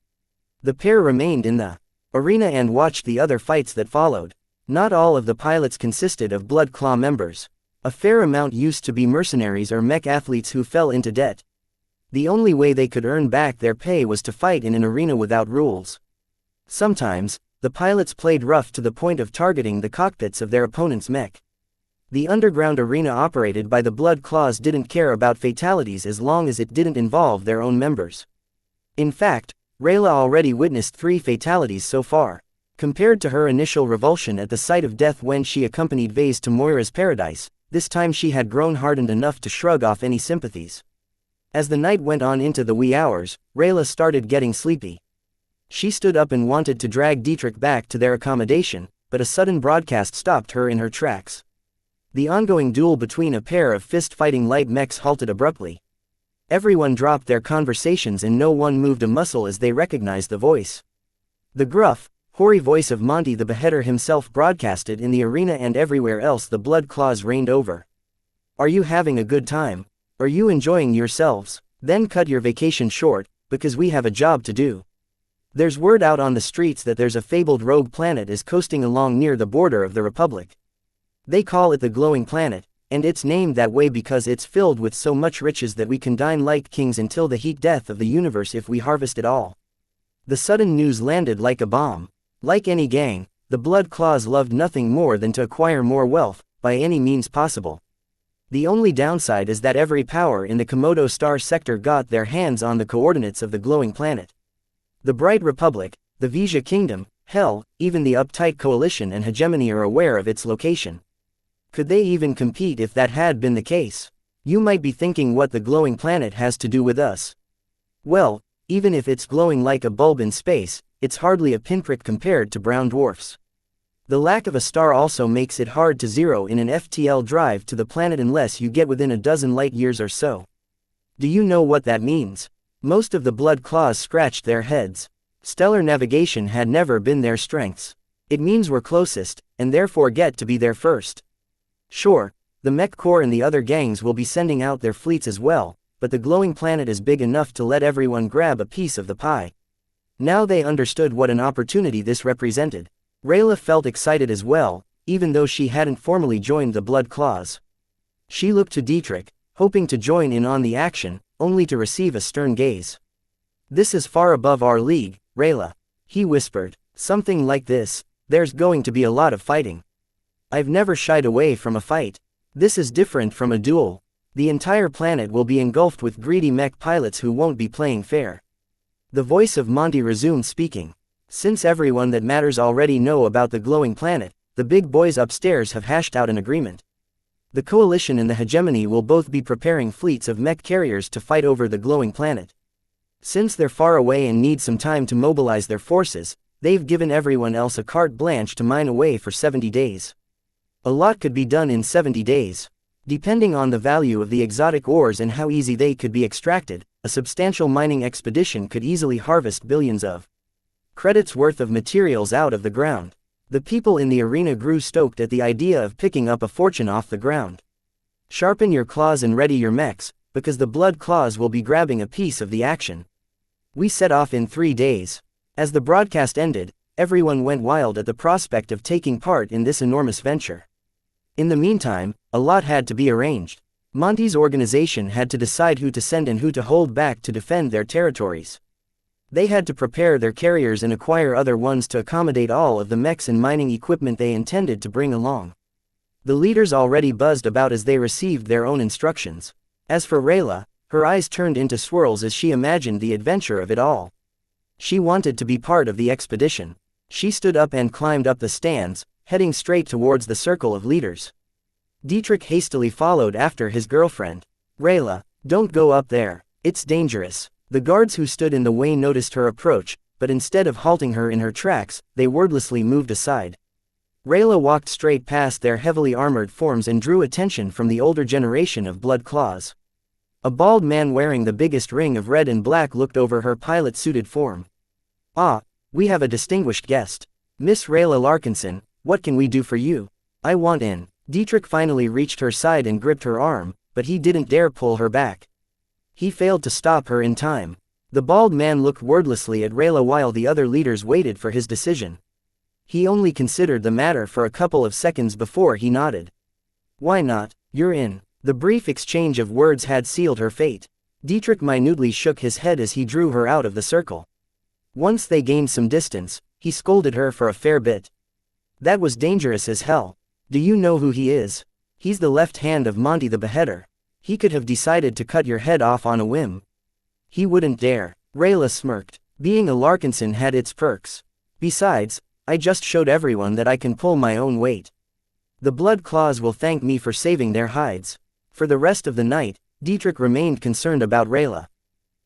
S1: The pair remained in the arena and watched the other fights that followed. Not all of the pilots consisted of Blood Claw members. A fair amount used to be mercenaries or mech athletes who fell into debt. The only way they could earn back their pay was to fight in an arena without rules. Sometimes, the pilots played rough to the point of targeting the cockpits of their opponent's mech. The underground arena operated by the Blood Claws didn't care about fatalities as long as it didn't involve their own members. In fact, Rayla already witnessed 3 fatalities so far. Compared to her initial revulsion at the sight of death when she accompanied Vase to Moira's paradise, this time she had grown hardened enough to shrug off any sympathies. As the night went on into the wee hours, Rayla started getting sleepy. She stood up and wanted to drag Dietrich back to their accommodation, but a sudden broadcast stopped her in her tracks. The ongoing duel between a pair of fist-fighting light mechs halted abruptly. Everyone dropped their conversations and no one moved a muscle as they recognized the voice. The gruff, hoary voice of Monty the Beheader himself broadcasted in the arena and everywhere else the Blood Claws reigned over. "Are you having a good time? Are you enjoying yourselves? Then cut your vacation short, because we have a job to do. There's word out on the streets that there's a fabled rogue planet is coasting along near the border of the Republic. They call it the Glowing Planet, and it's named that way because it's filled with so much riches that we can dine like kings until the heat death of the universe if we harvest it all." The sudden news landed like a bomb. Like any gang, the Blood Claws loved nothing more than to acquire more wealth, by any means possible. The only downside is that every power in the Komodo Star sector got their hands on the coordinates of the Glowing Planet. The Bright Republic, the Vija Kingdom, hell, even the uptight Coalition and Hegemony are aware of its location. Could they even compete if that had been the case? You might be thinking what the Glowing Planet has to do with us. Well, even if it's glowing like a bulb in space, it's hardly a pinprick compared to brown dwarfs. The lack of a star also makes it hard to zero in an FTL drive to the planet unless you get within a dozen light years or so. Do you know what that means? Most of the Blood Claws scratched their heads. Stellar navigation had never been their strengths. It means we're closest, and therefore get to be there first. Sure, the Mech Corps and the other gangs will be sending out their fleets as well, but the Glowing Planet is big enough to let everyone grab a piece of the pie. Now they understood what an opportunity this represented. Rayla felt excited as well, even though she hadn't formally joined the Blood Claws. She looked to Dietrich, hoping to join in on the action, only to receive a stern gaze. "This is far above our league, Rayla," he whispered. "Something like this, there's going to be a lot of fighting. I've never shied away from a fight. This is different from a duel. The entire planet will be engulfed with greedy mech pilots who won't be playing fair. The voice of Monty resumed speaking. Since everyone that matters already know about the glowing planet, the big boys upstairs have hashed out an agreement. The coalition and the hegemony will both be preparing fleets of mech carriers to fight over the glowing planet. Since they're far away and need some time to mobilize their forces, they've given everyone else a carte blanche to mine away for 70 days. A lot could be done in 70 days. Depending on the value of the exotic ores and how easy they could be extracted, a substantial mining expedition could easily harvest billions of credits worth of materials out of the ground. The people in the arena grew stoked at the idea of picking up a fortune off the ground. Sharpen your claws and ready your mechs, because the blood claws will be grabbing a piece of the action. We set off in 3 days. As the broadcast ended, everyone went wild at the prospect of taking part in this enormous venture. In the meantime, a lot had to be arranged. Monty's organization had to decide who to send and who to hold back to defend their territories. They had to prepare their carriers and acquire other ones to accommodate all of the mechs and mining equipment they intended to bring along. The leaders already buzzed about as they received their own instructions. As for Rayla, her eyes turned into swirls as she imagined the adventure of it all. She wanted to be part of the expedition. She stood up and climbed up the stands, heading straight towards the circle of leaders. Dietrich hastily followed after his girlfriend. Rayla, don't go up there, it's dangerous. The guards who stood in the way noticed her approach, but instead of halting her in her tracks, they wordlessly moved aside. Rayla walked straight past their heavily armored forms and drew attention from the older generation of blood claws. A bald man wearing the biggest ring of red and black looked over her pilot-suited form. Ah, we have a distinguished guest. Miss Rayla Larkinson, what can we do for you? I want in. Dietrich finally reached her side and gripped her arm, but he didn't dare pull her back. He failed to stop her in time. The bald man looked wordlessly at Rayla while the other leaders waited for his decision. He only considered the matter for a couple of seconds before he nodded. Why not? You're in. The brief exchange of words had sealed her fate. Dietrich minutely shook his head as he drew her out of the circle. Once they gained some distance, he scolded her for a fair bit. That was dangerous as hell. Do you know who he is? He's the left hand of Monty the Beheader. He could have decided to cut your head off on a whim. He wouldn't dare. Rayla smirked. Being a Larkinson had its perks. Besides, I just showed everyone that I can pull my own weight. The blood claws will thank me for saving their hides. For the rest of the night, Dietrich remained concerned about Rayla.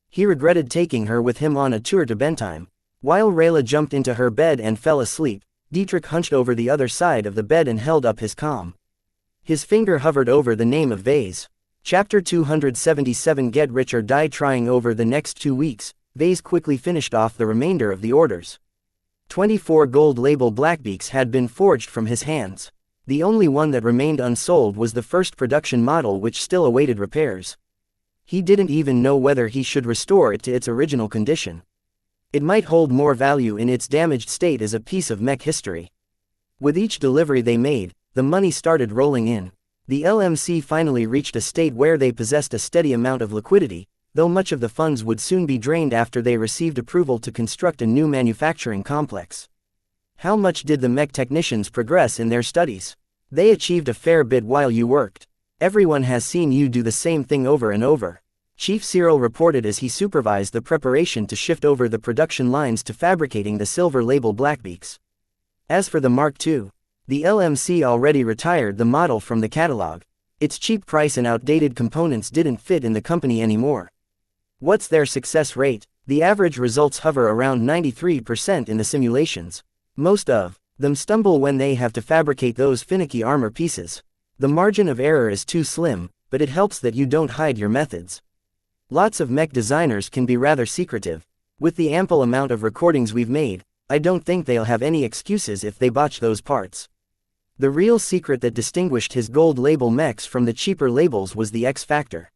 S1: He regretted taking her with him on a tour to Bentheim. While Rayla jumped into her bed and fell asleep, Dietrich hunched over the other side of the bed and held up his comm. His finger hovered over the name of Vase. Chapter 277 Get Rich or Die. Trying over the next 2 weeks, Vase quickly finished off the remainder of the orders. 24 gold label Blackbeaks had been forged from his hands. The only one that remained unsold was the first production model, which still awaited repairs. He didn't even know whether he should restore it to its original condition. It might hold more value in its damaged state as a piece of mech history. With each delivery they made, the money started rolling in. The LMC finally reached a state where they possessed a steady amount of liquidity, though much of the funds would soon be drained after they received approval to construct a new manufacturing complex. How much did the mech technicians progress in their studies? They achieved a fair bit while you worked. Everyone has seen you do the same thing over and over. Chief Cyril reported as he supervised the preparation to shift over the production lines to fabricating the silver label Blackbeaks. As for the Mark II, the LMC already retired the model from the catalog. Its cheap price and outdated components didn't fit in the company anymore. What's their success rate? The average results hover around 93% in the simulations. Most of them stumble when they have to fabricate those finicky armor pieces. The margin of error is too slim, but it helps that you don't hide your methods. Lots of mech designers can be rather secretive. With the ample amount of recordings we've made, I don't think they'll have any excuses if they botch those parts. The real secret that distinguished his gold label mechs from the cheaper labels was the X factor.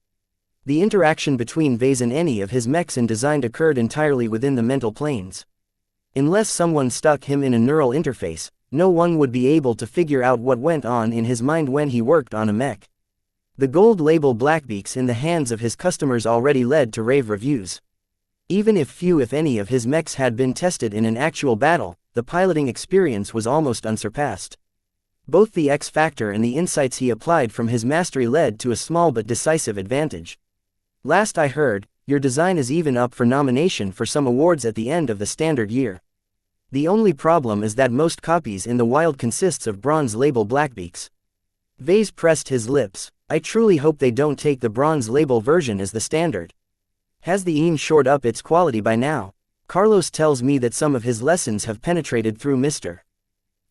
S1: The interaction between Vase and any of his mechs in design occurred entirely within the mental planes. Unless someone stuck him in a neural interface, no one would be able to figure out what went on in his mind when he worked on a mech. The gold label Blackbeaks in the hands of his customers already led to rave reviews. Even if few if any of his mechs had been tested in an actual battle, the piloting experience was almost unsurpassed. Both the X factor and the insights he applied from his mastery led to a small but decisive advantage. Last I heard, your design is even up for nomination for some awards at the end of the standard year. The only problem is that most copies in the wild consists of bronze label blackbeaks. Vase pressed his lips. I truly hope they don't take the bronze label version as the standard. Has the EM shored up its quality by now? Carlos tells me that some of his lessons have penetrated through Mr.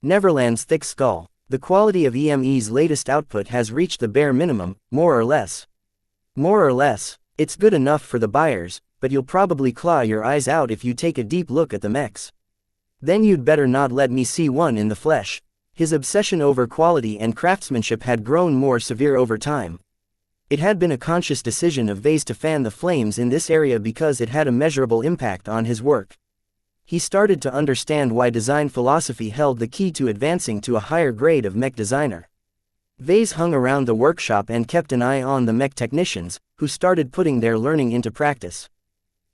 S1: Neverland's thick skull. The quality of EME's latest output has reached the bare minimum, more or less. More or less, it's good enough for the buyers, but you'll probably claw your eyes out if you take a deep look at the mechs. Then you'd better not let me see one in the flesh. His obsession over quality and craftsmanship had grown more severe over time. It had been a conscious decision of Vase to fan the flames in this area because it had a measurable impact on his work. He started to understand why design philosophy held the key to advancing to a higher grade of mech designer. Vase hung around the workshop and kept an eye on the mech technicians, who started putting their learning into practice.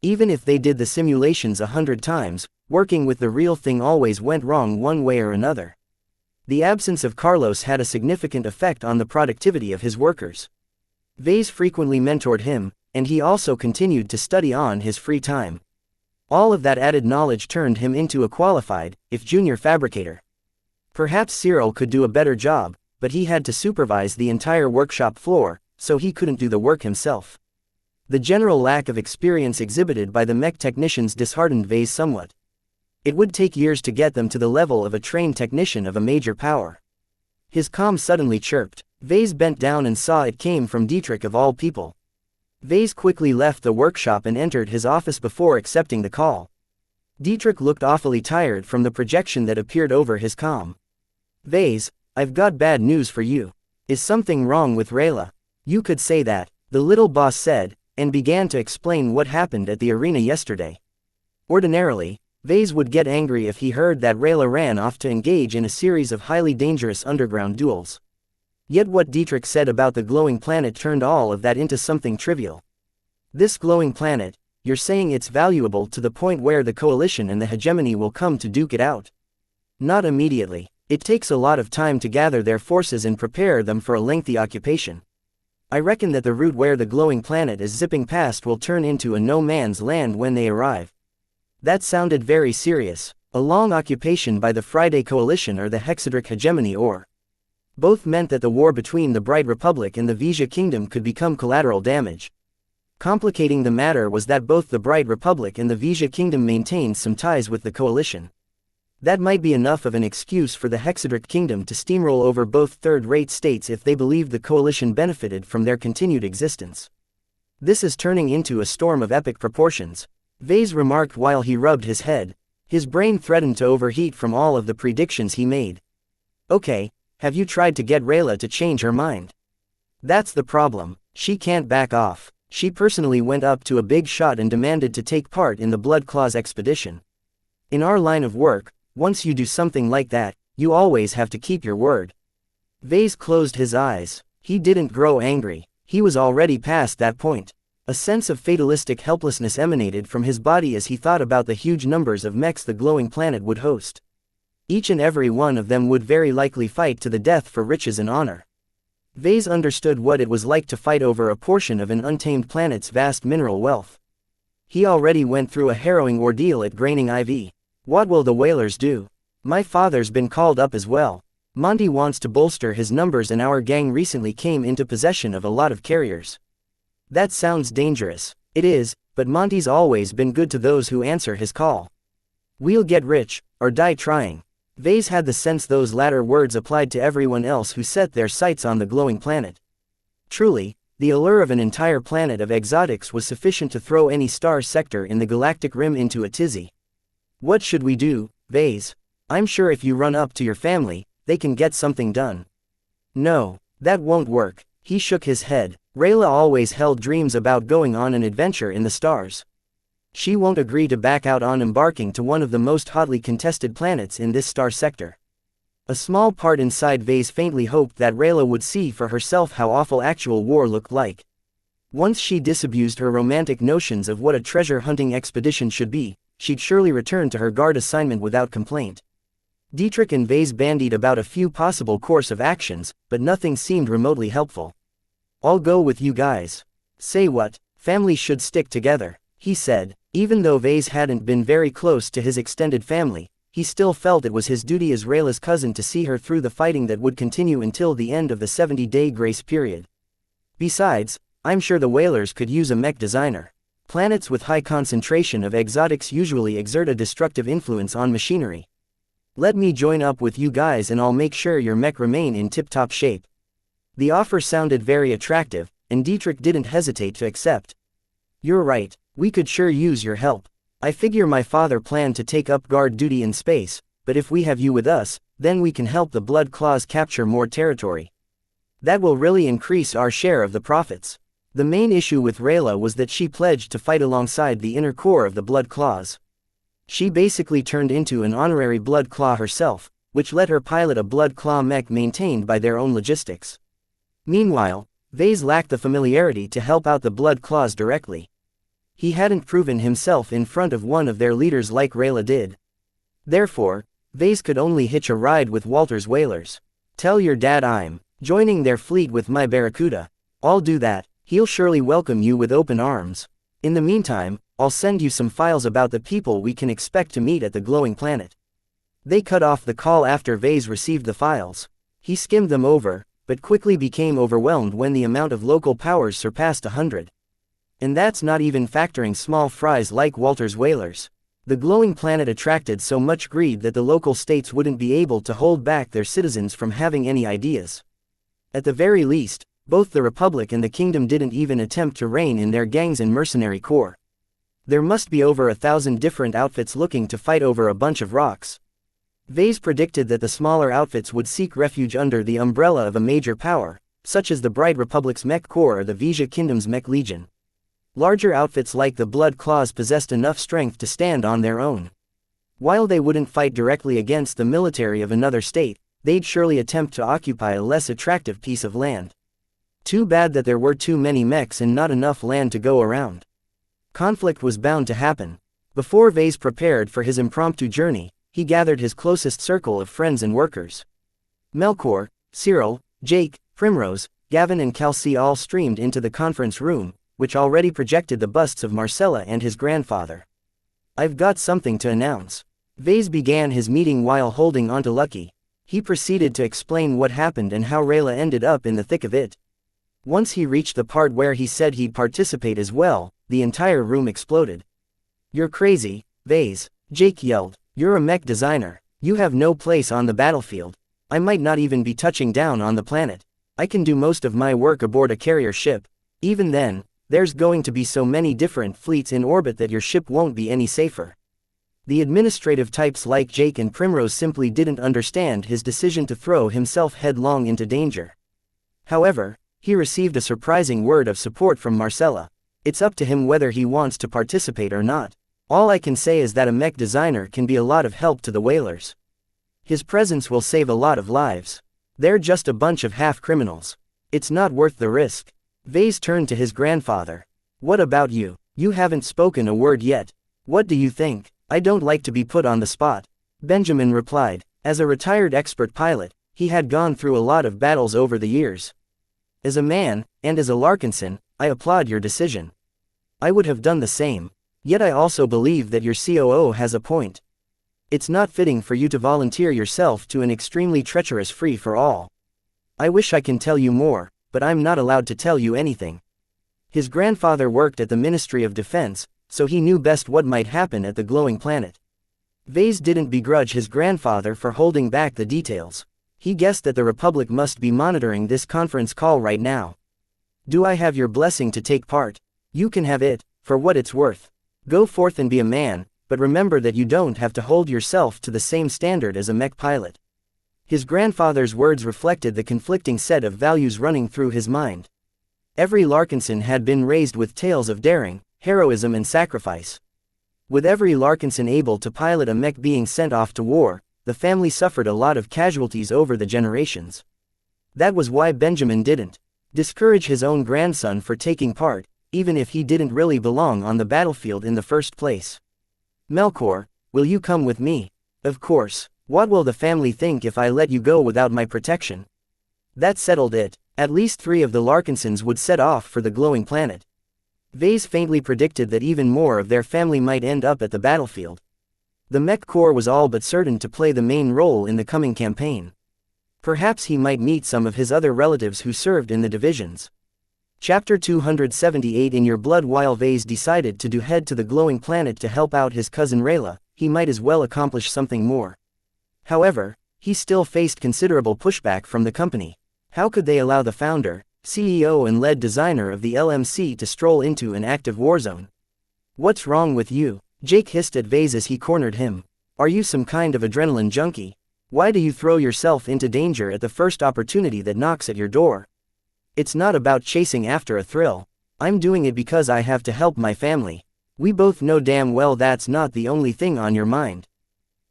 S1: Even if they did the simulations 100 times, working with the real thing always went wrong one way or another. The absence of Carlos had a significant effect on the productivity of his workers. Vase frequently mentored him, and he also continued to study on his free time. All of that added knowledge turned him into a qualified, if junior fabricator. Perhaps Cyril could do a better job, but he had to supervise the entire workshop floor, so he couldn't do the work himself. The general lack of experience exhibited by the mech technicians disheartened Vase somewhat. It would take years to get them to the level of a trained technician of a major power. His comm suddenly chirped. Vase bent down and saw it came from Dietrich of all people. Vase quickly left the workshop and entered his office before accepting the call. Dietrich looked awfully tired from the projection that appeared over his comm. Vase, I've got bad news for you. Is something wrong with Rayla? You could say that, the little boss said, and began to explain what happened at the arena yesterday. Ordinarily, Vase would get angry if he heard that Rayla ran off to engage in a series of highly dangerous underground duels. Yet what Dietrich said about the glowing planet turned all of that into something trivial. This glowing planet, you're saying it's valuable to the point where the coalition and the hegemony will come to duke it out? Not immediately. It takes a lot of time to gather their forces and prepare them for a lengthy occupation. I reckon that the route where the glowing planet is zipping past will turn into a no-man's land when they arrive. That sounded very serious. A long occupation by the Friday Coalition or the Hexadric hegemony, or both, meant that the war between the Bright Republic and the Vizia Kingdom could become collateral damage. Complicating the matter was that both the Bright Republic and the Vizia Kingdom maintained some ties with the coalition. That might be enough of an excuse for the Hexadric Kingdom to steamroll over both third-rate states if they believed the coalition benefited from their continued existence. This is turning into a storm of epic proportions, Vase remarked while he rubbed his head. His brain threatened to overheat from all of the predictions he made. Okay. Have you tried to get Rayla to change her mind? That's the problem. She can't back off. She personally went up to a big shot and demanded to take part in the Blood Claws expedition. In our line of work, once you do something like that, you always have to keep your word. Vase closed his eyes. He didn't grow angry. He was already past that point. A sense of fatalistic helplessness emanated from his body as he thought about the huge numbers of mechs the glowing planet would host. Each and every one of them would very likely fight to the death for riches and honor. Vase understood what it was like to fight over a portion of an untamed planet's vast mineral wealth. He already went through a harrowing ordeal at Graining IV. What will the whalers do? My father's been called up as well. Monty wants to bolster his numbers and our gang recently came into possession of a lot of carriers. That sounds dangerous. It is, but Monty's always been good to those who answer his call. We'll get rich, or die trying. Vase had the sense those latter words applied to everyone else who set their sights on the glowing planet. Truly, the allure of an entire planet of exotics was sufficient to throw any star sector in the galactic rim into a tizzy. What should we do, Vase? I'm sure if you run up to your family, they can get something done. No, that won't work. He shook his head. Rayla always held dreams about going on an adventure in the stars. She won't agree to back out on embarking to one of the most hotly contested planets in this star sector. A small part inside Vase faintly hoped that Rayla would see for herself how awful actual war looked like. Once she disabused her romantic notions of what a treasure-hunting expedition should be, she'd surely return to her guard assignment without complaint. Dietrich and Vase bandied about a few possible course of actions, but nothing seemed remotely helpful. "I'll go with you guys." "Say what? Families should stick together," he said. Even though Vase hadn't been very close to his extended family, he still felt it was his duty as Rayla's cousin to see her through the fighting that would continue until the end of the 70-day grace period. Besides, I'm sure the Whalers could use a mech designer. Planets with high concentration of exotics usually exert a destructive influence on machinery. "Let me join up with you guys and I'll make sure your mech remain in tip-top shape." The offer sounded very attractive, and Dietrich didn't hesitate to accept. "You're right, we could sure use your help. I figure my father planned to take up guard duty in space, but if we have you with us, then we can help the Blood Claws capture more territory. That will really increase our share of the profits." The main issue with Rayla was that she pledged to fight alongside the inner core of the Blood Claws. She basically turned into an honorary Blood Claw herself, which let her pilot a Blood Claw mech maintained by their own logistics. Meanwhile, Vase lacked the familiarity to help out the Blood Claws directly. He hadn't proven himself in front of one of their leaders like Rayla did. Therefore, Vase could only hitch a ride with Walter's Whalers. "Tell your dad I'm joining their fleet with my Barracuda." "I'll do that. He'll surely welcome you with open arms. In the meantime, I'll send you some files about the people we can expect to meet at the glowing planet." They cut off the call after Vase received the files. He skimmed them over, but quickly became overwhelmed when the amount of local powers surpassed 100. And that's not even factoring small fries like Walter's Whalers. The glowing planet attracted so much greed that the local states wouldn't be able to hold back their citizens from having any ideas. At the very least, both the Republic and the Kingdom didn't even attempt to rein in their gangs and mercenary corps. There must be over 1,000 different outfits looking to fight over a bunch of rocks. Vase predicted that the smaller outfits would seek refuge under the umbrella of a major power, such as the Bright Republic's Mech Corps or the Vija Kingdom's Mech Legion. Larger outfits like the Blood Claws possessed enough strength to stand on their own. While they wouldn't fight directly against the military of another state, they'd surely attempt to occupy a less attractive piece of land. Too bad that there were too many mechs and not enough land to go around. Conflict was bound to happen. Before Vase prepared for his impromptu journey, he gathered his closest circle of friends and workers. Melkor, Cyril, Jake, Primrose, Gavin and Kelsey all streamed into the conference room, which already projected the busts of Marcella and his grandfather. "I've got something to announce." Vase began his meeting while holding onto Lucky. He proceeded to explain what happened and how Rayla ended up in the thick of it. Once he reached the part where he said he'd participate as well, the entire room exploded. "You're crazy, Vase," Jake yelled. "You're a mech designer. You have no place on the battlefield. I might not even be touching down on the planet. I can do most of my work aboard a carrier ship. Even then, there's going to be so many different fleets in orbit that your ship won't be any safer." The administrative types like Jake and Primrose simply didn't understand his decision to throw himself headlong into danger. However, he received a surprising word of support from Marcella. "It's up to him whether he wants to participate or not. All I can say is that a mech designer can be a lot of help to the Whalers. His presence will save a lot of lives. They're just a bunch of half-criminals. It's not worth the risk." Vase turned to his grandfather. "What about you? You haven't spoken a word yet. What do you think?" "I don't like to be put on the spot," Benjamin replied. As a retired expert pilot, he had gone through a lot of battles over the years. "As a man, and as a Larkinson, I applaud your decision. I would have done the same. Yet I also believe that your COO has a point. It's not fitting for you to volunteer yourself to an extremely treacherous free-for-all. I wish I can tell you more, but I'm not allowed to tell you anything." His grandfather worked at the Ministry of Defense, so he knew best what might happen at the glowing planet. Vase didn't begrudge his grandfather for holding back the details. He guessed that the Republic must be monitoring this conference call right now. "Do I have your blessing to take part?" "You can have it, for what it's worth. Go forth and be a man, but remember that you don't have to hold yourself to the same standard as a mech pilot." His grandfather's words reflected the conflicting set of values running through his mind. Every Larkinson had been raised with tales of daring, heroism and sacrifice. With every Larkinson able to pilot a mech being sent off to war, the family suffered a lot of casualties over the generations. That was why Benjamin didn't discourage his own grandson for taking part, even if he didn't really belong on the battlefield in the first place. "Melkor, will you come with me?" "Of course." What will the family think if I let you go without my protection? That settled it. At least 3 of the Larkinsons would set off for the glowing planet. Vase faintly predicted that even more of their family might end up at the battlefield. The Mech Corps was all but certain to play the main role in the coming campaign. Perhaps he might meet some of his other relatives who served in the divisions. Chapter 278 In Your Blood. While Vase decided to head to the glowing planet to help out his cousin Rayla, he might as well accomplish something more. However, he still faced considerable pushback from the company. How could they allow the founder, CEO and lead designer of the LMC to stroll into an active war zone? What's wrong with you? Jake hissed at Vase as he cornered him. Are you some kind of adrenaline junkie? Why do you throw yourself into danger at the first opportunity that knocks at your door? It's not about chasing after a thrill. I'm doing it because I have to help my family. We both know damn well that's not the only thing on your mind.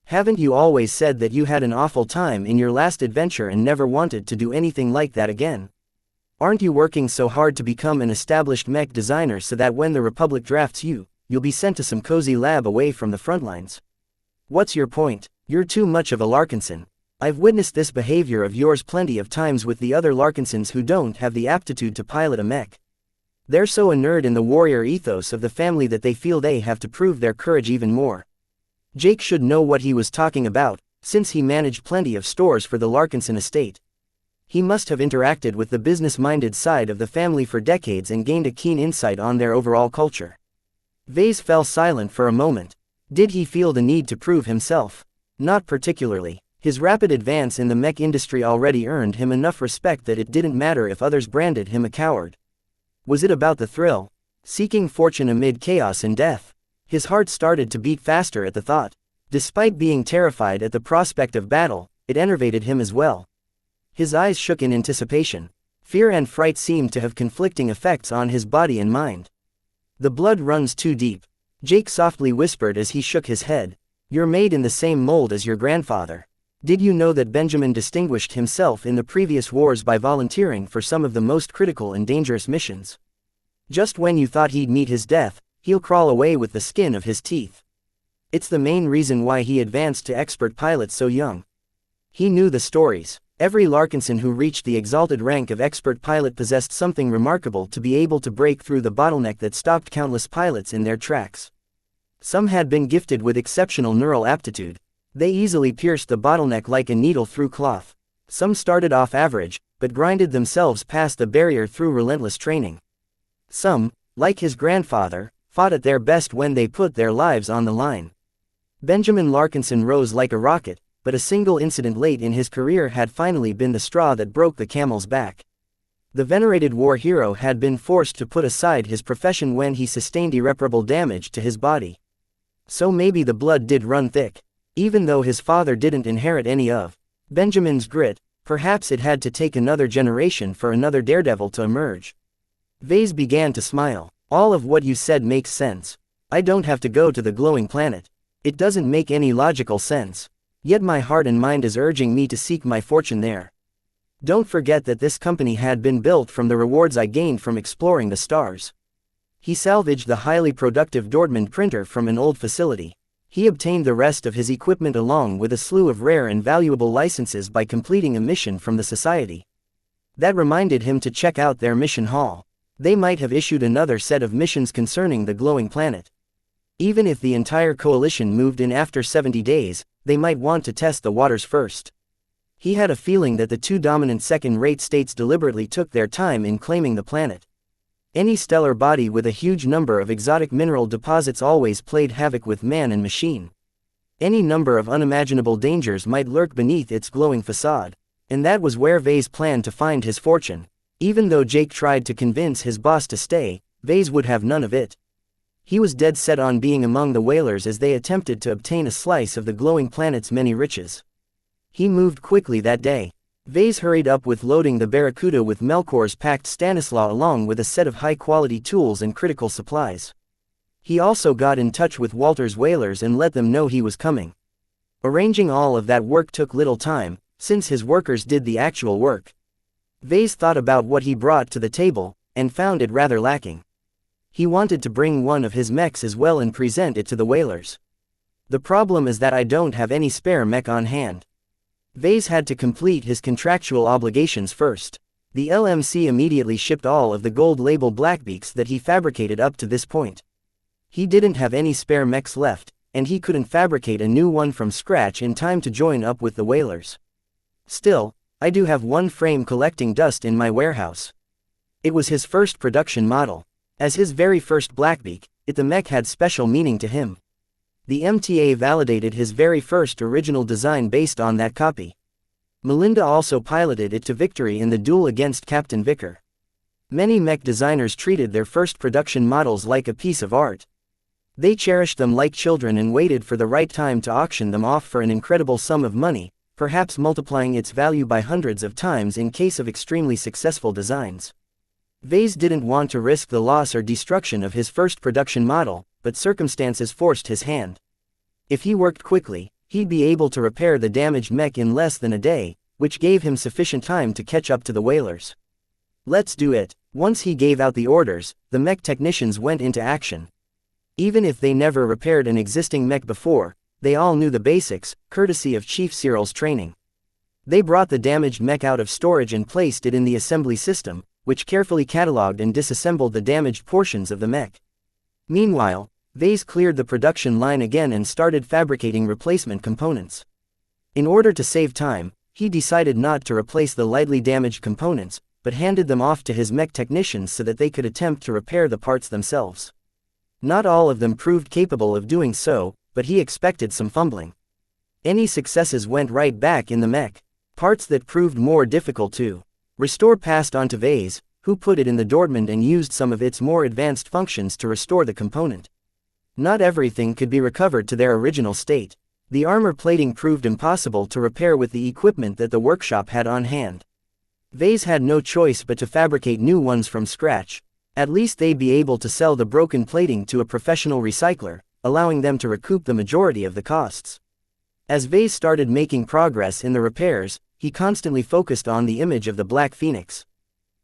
S1: Haven't you always said that you had an awful time in your last adventure and never wanted to do anything like that again? Aren't you working so hard to become an established mech designer so that when the Republic drafts you, you'll be sent to some cozy lab away from the front lines? What's your point? You're too much of a Larkinson. I've witnessed this behavior of yours plenty of times with the other Larkinsons who don't have the aptitude to pilot a mech. They're so inured in the warrior ethos of the family that they feel they have to prove their courage even more. Jake should know what he was talking about, since he managed plenty of stores for the Larkinson estate. He must have interacted with the business-minded side of the family for decades and gained a keen insight on their overall culture. Vase fell silent for a moment. Did he feel the need to prove himself? Not particularly. His rapid advance in the mech industry already earned him enough respect that it didn't matter if others branded him a coward. Was it about the thrill? Seeking fortune amid chaos and death? His heart started to beat faster at the thought. Despite being terrified at the prospect of battle, it enervated him as well. His eyes shook in anticipation. Fear and fright seemed to have conflicting effects on his body and mind. The blood runs too deep, Jake softly whispered as he shook his head. You're made in the same mold as your grandfather. Did you know that Benjamin distinguished himself in the previous wars by volunteering for some of the most critical and dangerous missions? Just when you thought he'd meet his death, he'll crawl away with the skin of his teeth. It's the main reason why he advanced to expert pilot so young. He knew the stories. Every Larkinson who reached the exalted rank of expert pilot possessed something remarkable to be able to break through the bottleneck that stopped countless pilots in their tracks. Some had been gifted with exceptional neural aptitude. They easily pierced the bottleneck like a needle through cloth. Some started off average, but grinded themselves past the barrier through relentless training. Some, like his grandfather, fought at their best when they put their lives on the line. Benjamin Larkinson rose like a rocket, but a single incident late in his career had finally been the straw that broke the camel's back. The venerated war hero had been forced to put aside his profession when he sustained irreparable damage to his body. So maybe the blood did run thick. Even though his father didn't inherit any of Benjamin's grit, perhaps it had to take another generation for another daredevil to emerge. Vase began to smile. All of what you said makes sense. I don't have to go to the glowing planet. It doesn't make any logical sense. Yet my heart and mind is urging me to seek my fortune there. Don't forget that this company had been built from the rewards I gained from exploring the stars. He salvaged the highly productive Dortmund printer from an old facility. He obtained the rest of his equipment along with a slew of rare and valuable licenses by completing a mission from the Society. That reminded him to check out their mission hall. They might have issued another set of missions concerning the glowing planet. Even if the entire coalition moved in after 70 days, they might want to test the waters first. He had a feeling that the two dominant second-rate states deliberately took their time in claiming the planet. Any stellar body with a huge number of exotic mineral deposits always played havoc with man and machine. Any number of unimaginable dangers might lurk beneath its glowing facade. And that was where Vase planned to find his fortune. Even though Jake tried to convince his boss to stay, Vase would have none of it. He was dead set on being among the whalers as they attempted to obtain a slice of the glowing planet's many riches. He moved quickly that day. Vase hurried up with loading the Barracuda with Melkor's packed Stanislaw along with a set of high-quality tools and critical supplies. He also got in touch with Walter's whalers and let them know he was coming. Arranging all of that work took little time, since his workers did the actual work. Vase thought about what he brought to the table, and found it rather lacking. He wanted to bring one of his mechs as well and present it to the whalers. The problem is that I don't have any spare mech on hand. Vase had to complete his contractual obligations first. The LMC immediately shipped all of the gold label Blackbeaks that he fabricated up to this point. He didn't have any spare mechs left, and he couldn't fabricate a new one from scratch in time to join up with the whalers. Still, I do have one frame collecting dust in my warehouse. It was his first production model. As his very first Blackbeak, the mech had special meaning to him. The MTA validated his very first original design based on that copy. Melinda also piloted it to victory in the duel against Captain Vicker. Many mech designers treated their first production models like a piece of art. They cherished them like children and waited for the right time to auction them off for an incredible sum of money, perhaps multiplying its value by hundreds of times in case of extremely successful designs. Vase didn't want to risk the loss or destruction of his first production model, but circumstances forced his hand. If he worked quickly, he'd be able to repair the damaged mech in less than a day, which gave him sufficient time to catch up to the whalers. Let's do it. Once he gave out the orders, the mech technicians went into action. Even if they never repaired an existing mech before, they all knew the basics, courtesy of Chief Cyril's training. They brought the damaged mech out of storage and placed it in the assembly system, which carefully cataloged and disassembled the damaged portions of the mech. Meanwhile, Vase cleared the production line again and started fabricating replacement components. In order to save time, he decided not to replace the lightly damaged components, but handed them off to his mech technicians so that they could attempt to repair the parts themselves. Not all of them proved capable of doing so, but he expected some fumbling. Any successes went right back in the mech. Parts that proved more difficult to restore passed on to Vase, who put it in the Dortmund and used some of its more advanced functions to restore the component. Not everything could be recovered to their original state. The armor plating proved impossible to repair with the equipment that the workshop had on hand. Vase had no choice but to fabricate new ones from scratch. At least they'd be able to sell the broken plating to a professional recycler, allowing them to recoup the majority of the costs. As Vase started making progress in the repairs, he constantly focused on the image of the Black Phoenix.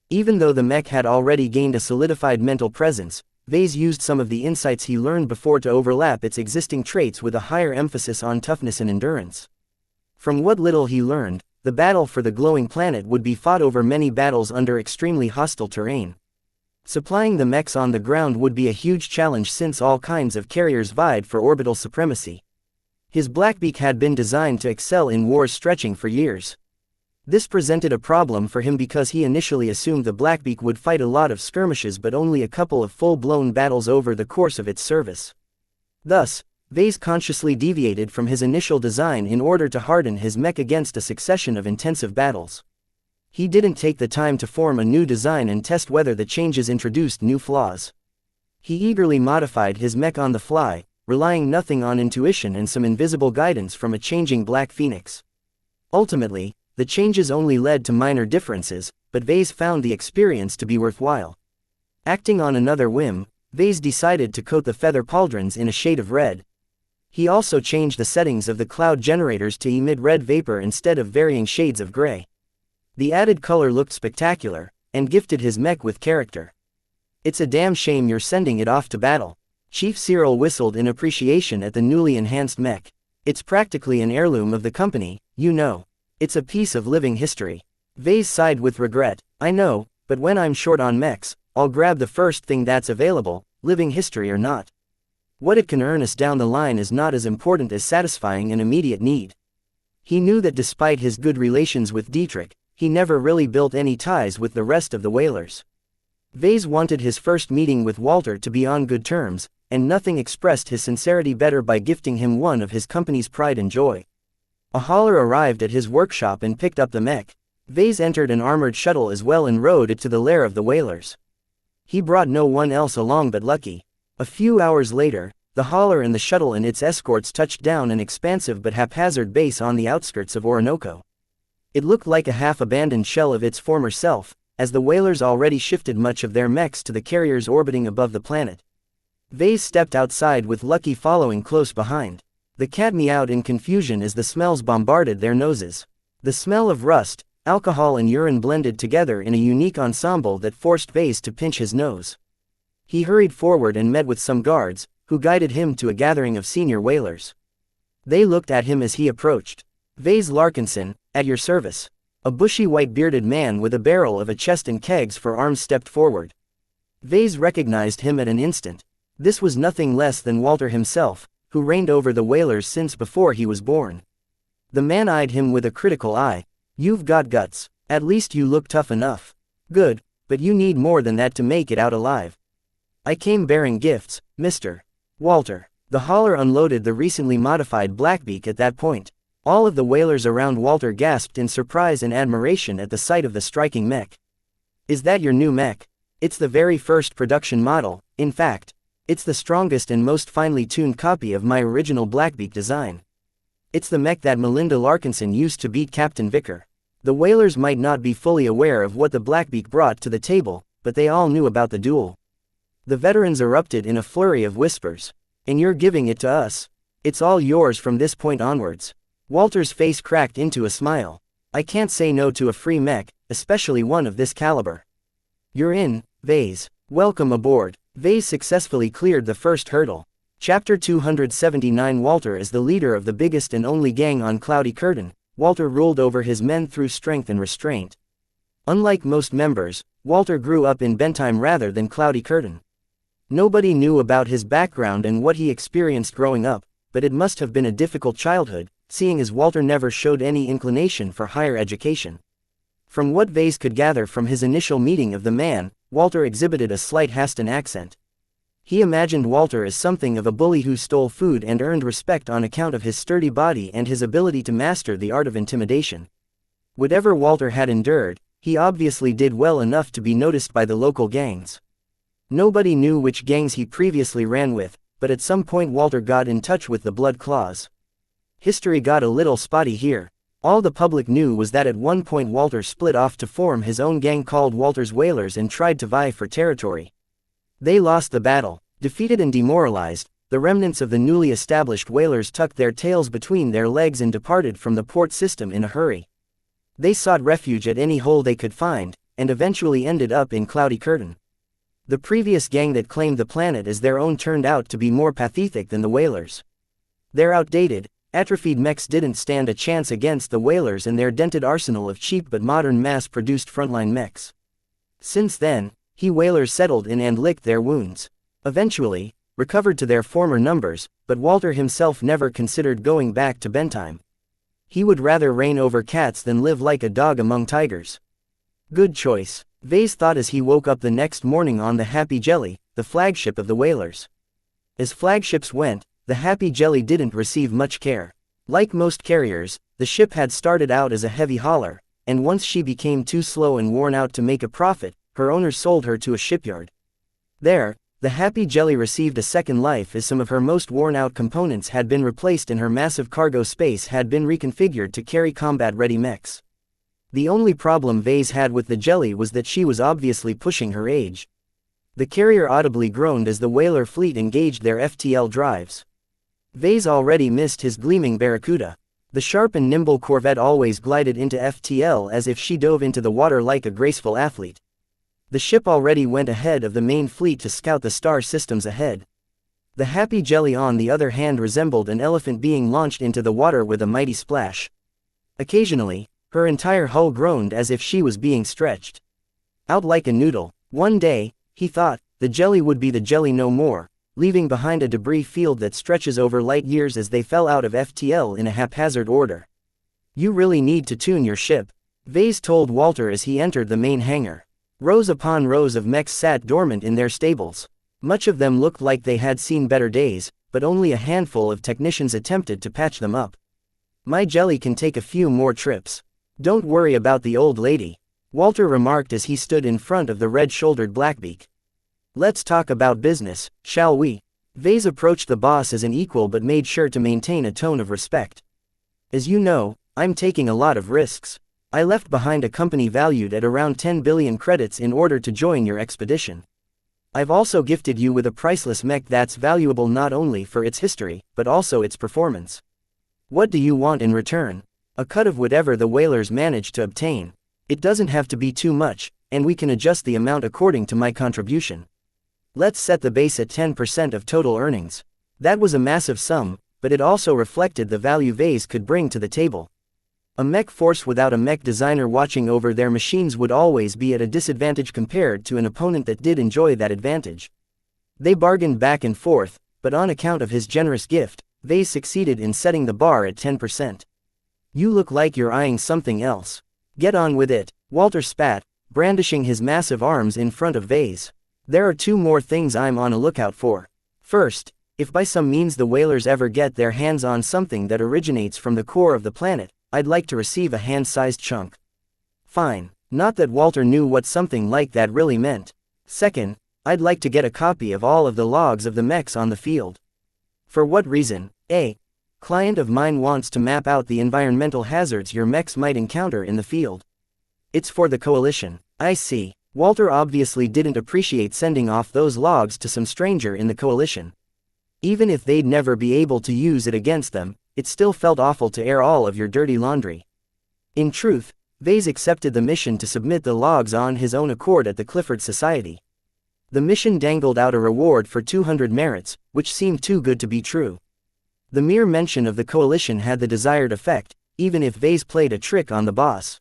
S1: Even though the mech had already gained a solidified mental presence, Vase used some of the insights he learned before to overlap its existing traits with a higher emphasis on toughness and endurance. From what little he learned, the battle for the glowing planet would be fought over many battles under extremely hostile terrain. Supplying the mechs on the ground would be a huge challenge since all kinds of carriers vied for orbital supremacy. His Blackbeak had been designed to excel in wars stretching for years. This presented a problem for him because he initially assumed the Blackbeak would fight a lot of skirmishes but only a couple of full-blown battles over the course of its service. Thus, Vase consciously deviated from his initial design in order to harden his mech against a succession of intensive battles. He didn't take the time to form a new design and test whether the changes introduced new flaws. He eagerly modified his mech on the fly, relying nothing on intuition and some invisible guidance from a changing Black Phoenix. Ultimately, the changes only led to minor differences, but Vase found the experience to be worthwhile. Acting on another whim, Vase decided to coat the feather pauldrons in a shade of red. He also changed the settings of the cloud generators to emit red vapor instead of varying shades of gray. The added color looked spectacular, and gifted his mech with character. "It's a damn shame you're sending it off to battle." Chief Cyril whistled in appreciation at the newly enhanced mech. "It's practically an heirloom of the company, you know. It's a piece of living history." Vase sighed with regret. "I know, but when I'm short on mechs, I'll grab the first thing that's available, living history or not. What it can earn us down the line is not as important as satisfying an immediate need." He knew that despite his good relations with Dietrich, he never really built any ties with the rest of the whalers. Vase wanted his first meeting with Walter to be on good terms, and nothing expressed his sincerity better by gifting him one of his company's pride and joy. A hauler arrived at his workshop and picked up the mech. Vase entered an armored shuttle as well and rode it to the lair of the whalers. He brought no one else along but Lucky. A few hours later, the hauler and the shuttle and its escorts touched down an expansive but haphazard base on the outskirts of Orinoco. It looked like a half-abandoned shell of its former self, as the whalers already shifted much of their mechs to the carriers orbiting above the planet. Vase stepped outside with Lucky following close behind. The cat meowed in confusion as the smells bombarded their noses. The smell of rust, alcohol and urine blended together in a unique ensemble that forced Vase to pinch his nose. He hurried forward and met with some guards, who guided him to a gathering of senior whalers. They looked at him as he approached. Vase Larkinson, at your service. A bushy white-bearded man with a barrel of a chest and kegs for arms stepped forward. Vase recognized him at an instant. This was nothing less than Walter himself, who reigned over the whalers since before he was born. The man eyed him with a critical eye. You've got guts. At least you look tough enough. Good, but you need more than that to make it out alive. I came bearing gifts, Mr. Walter. The hauler unloaded the recently modified Blackbeak at that point. All of the whalers around Walter gasped in surprise and admiration at the sight of the striking mech. Is that your new mech? It's the very first production model. In fact, it's the strongest and most finely tuned copy of my original Blackbeak design. It's the mech that Melinda Larkinson used to beat Captain Vicker. The whalers might not be fully aware of what the Blackbeak brought to the table, but they all knew about the duel. The veterans erupted in a flurry of whispers. And you're giving it to us? It's all yours from this point onwards. Walter's face cracked into a smile. I can't say no to a free mech, especially one of this caliber. You're in, Vase. Welcome aboard. Vase successfully cleared the first hurdle. Chapter 279. Walter is the leader of the biggest and only gang on Cloudy Curtain. Walter ruled over his men through strength and restraint. Unlike most members, Walter grew up in Bentheim rather than Cloudy Curtain. Nobody knew about his background and what he experienced growing up, but it must have been a difficult childhood, seeing as Walter never showed any inclination for higher education. From what Vase could gather from his initial meeting of the man, Walter exhibited a slight Haston accent. He imagined Walter as something of a bully who stole food and earned respect on account of his sturdy body and his ability to master the art of intimidation. Whatever Walter had endured, he obviously did well enough to be noticed by the local gangs. Nobody knew which gangs he previously ran with, but at some point Walter got in touch with the Blood Claws. History got a little spotty here. All the public knew was that at one point Walter split off to form his own gang called Walter's Whalers and tried to vie for territory. They lost the battle. Defeated and demoralized, the remnants of the newly established Whalers tucked their tails between their legs and departed from the port system in a hurry. They sought refuge at any hole they could find, and eventually ended up in Cloudy Curtain. The previous gang that claimed the planet as their own turned out to be more pathetic than the Whalers. Their outdated, atrophied mechs didn't stand a chance against the Whalers and their dented arsenal of cheap but modern mass-produced frontline mechs. Since then, he Whalers settled in and licked their wounds. Eventually, recovered to their former numbers, but Walter himself never considered going back to Bentheim. He would rather reign over cats than live like a dog among tigers. Good choice, Vase thought as he woke up the next morning on the Happy Jelly, the flagship of the Whalers. As flagships went, the Happy Jelly didn't receive much care. Like most carriers, the ship had started out as a heavy hauler, and once she became too slow and worn out to make a profit, her owners sold her to a shipyard. There, the Happy Jelly received a second life as some of her most worn-out components had been replaced and her massive cargo space had been reconfigured to carry combat-ready mechs. The only problem Vase had with the Jelly was that she was obviously pushing her age. The carrier audibly groaned as the whaler fleet engaged their FTL drives. Vase already missed his gleaming Barracuda. The sharp and nimble corvette always glided into FTL as if she dove into the water like a graceful athlete. The ship already went ahead of the main fleet to scout the star systems ahead. The Happy Jelly on the other hand resembled an elephant being launched into the water with a mighty splash. Occasionally, her entire hull groaned as if she was being stretched out like a noodle. One day, he thought, the Jelly would be the Jelly no more, leaving behind a debris field that stretches over light years as they fell out of FTL in a haphazard order. You really need to tune your ship, Vase told Walter as he entered the main hangar. Rows upon rows of mechs sat dormant in their stables. Much of them looked like they had seen better days, but only a handful of technicians attempted to patch them up. My Jelly can take a few more trips. Don't worry about the old lady, Walter remarked as he stood in front of the red-shouldered Blackbeak. Let's talk about business, shall we? Vase approached the boss as an equal but made sure to maintain a tone of respect. As you know, I'm taking a lot of risks. I left behind a company valued at around 10 billion credits in order to join your expedition. I've also gifted you with a priceless mech that's valuable not only for its history, but also its performance. What do you want in return? A cut of whatever the Whalers manage to obtain. It doesn't have to be too much, and we can adjust the amount according to my contribution. Let's set the base at 10% of total earnings. That was a massive sum, but it also reflected the value Vase could bring to the table. A mech force without a mech designer watching over their machines would always be at a disadvantage compared to an opponent that did enjoy that advantage. They bargained back and forth, but on account of his generous gift, Vase succeeded in setting the bar at 10%. You look like you're eyeing something else. Get on with it, Walter spat, brandishing his massive arms in front of Vase. There are two more things I'm on a lookout for. First, if by some means the whalers ever get their hands on something that originates from the core of the planet, I'd like to receive a hand-sized chunk. Fine. Not that Walter knew what something like that really meant. Second, I'd like to get a copy of all of the logs of the mechs on the field. For what reason? A client of mine wants to map out the environmental hazards your mechs might encounter in the field. It's for the coalition. I see. Walter obviously didn't appreciate sending off those logs to some stranger in the coalition. Even if they'd never be able to use it against them, it still felt awful to air all of your dirty laundry. In truth, Vase accepted the mission to submit the logs on his own accord at the Clifford Society. The mission dangled out a reward for 200 merits, which seemed too good to be true. The mere mention of the coalition had the desired effect, even if Vase played a trick on the boss.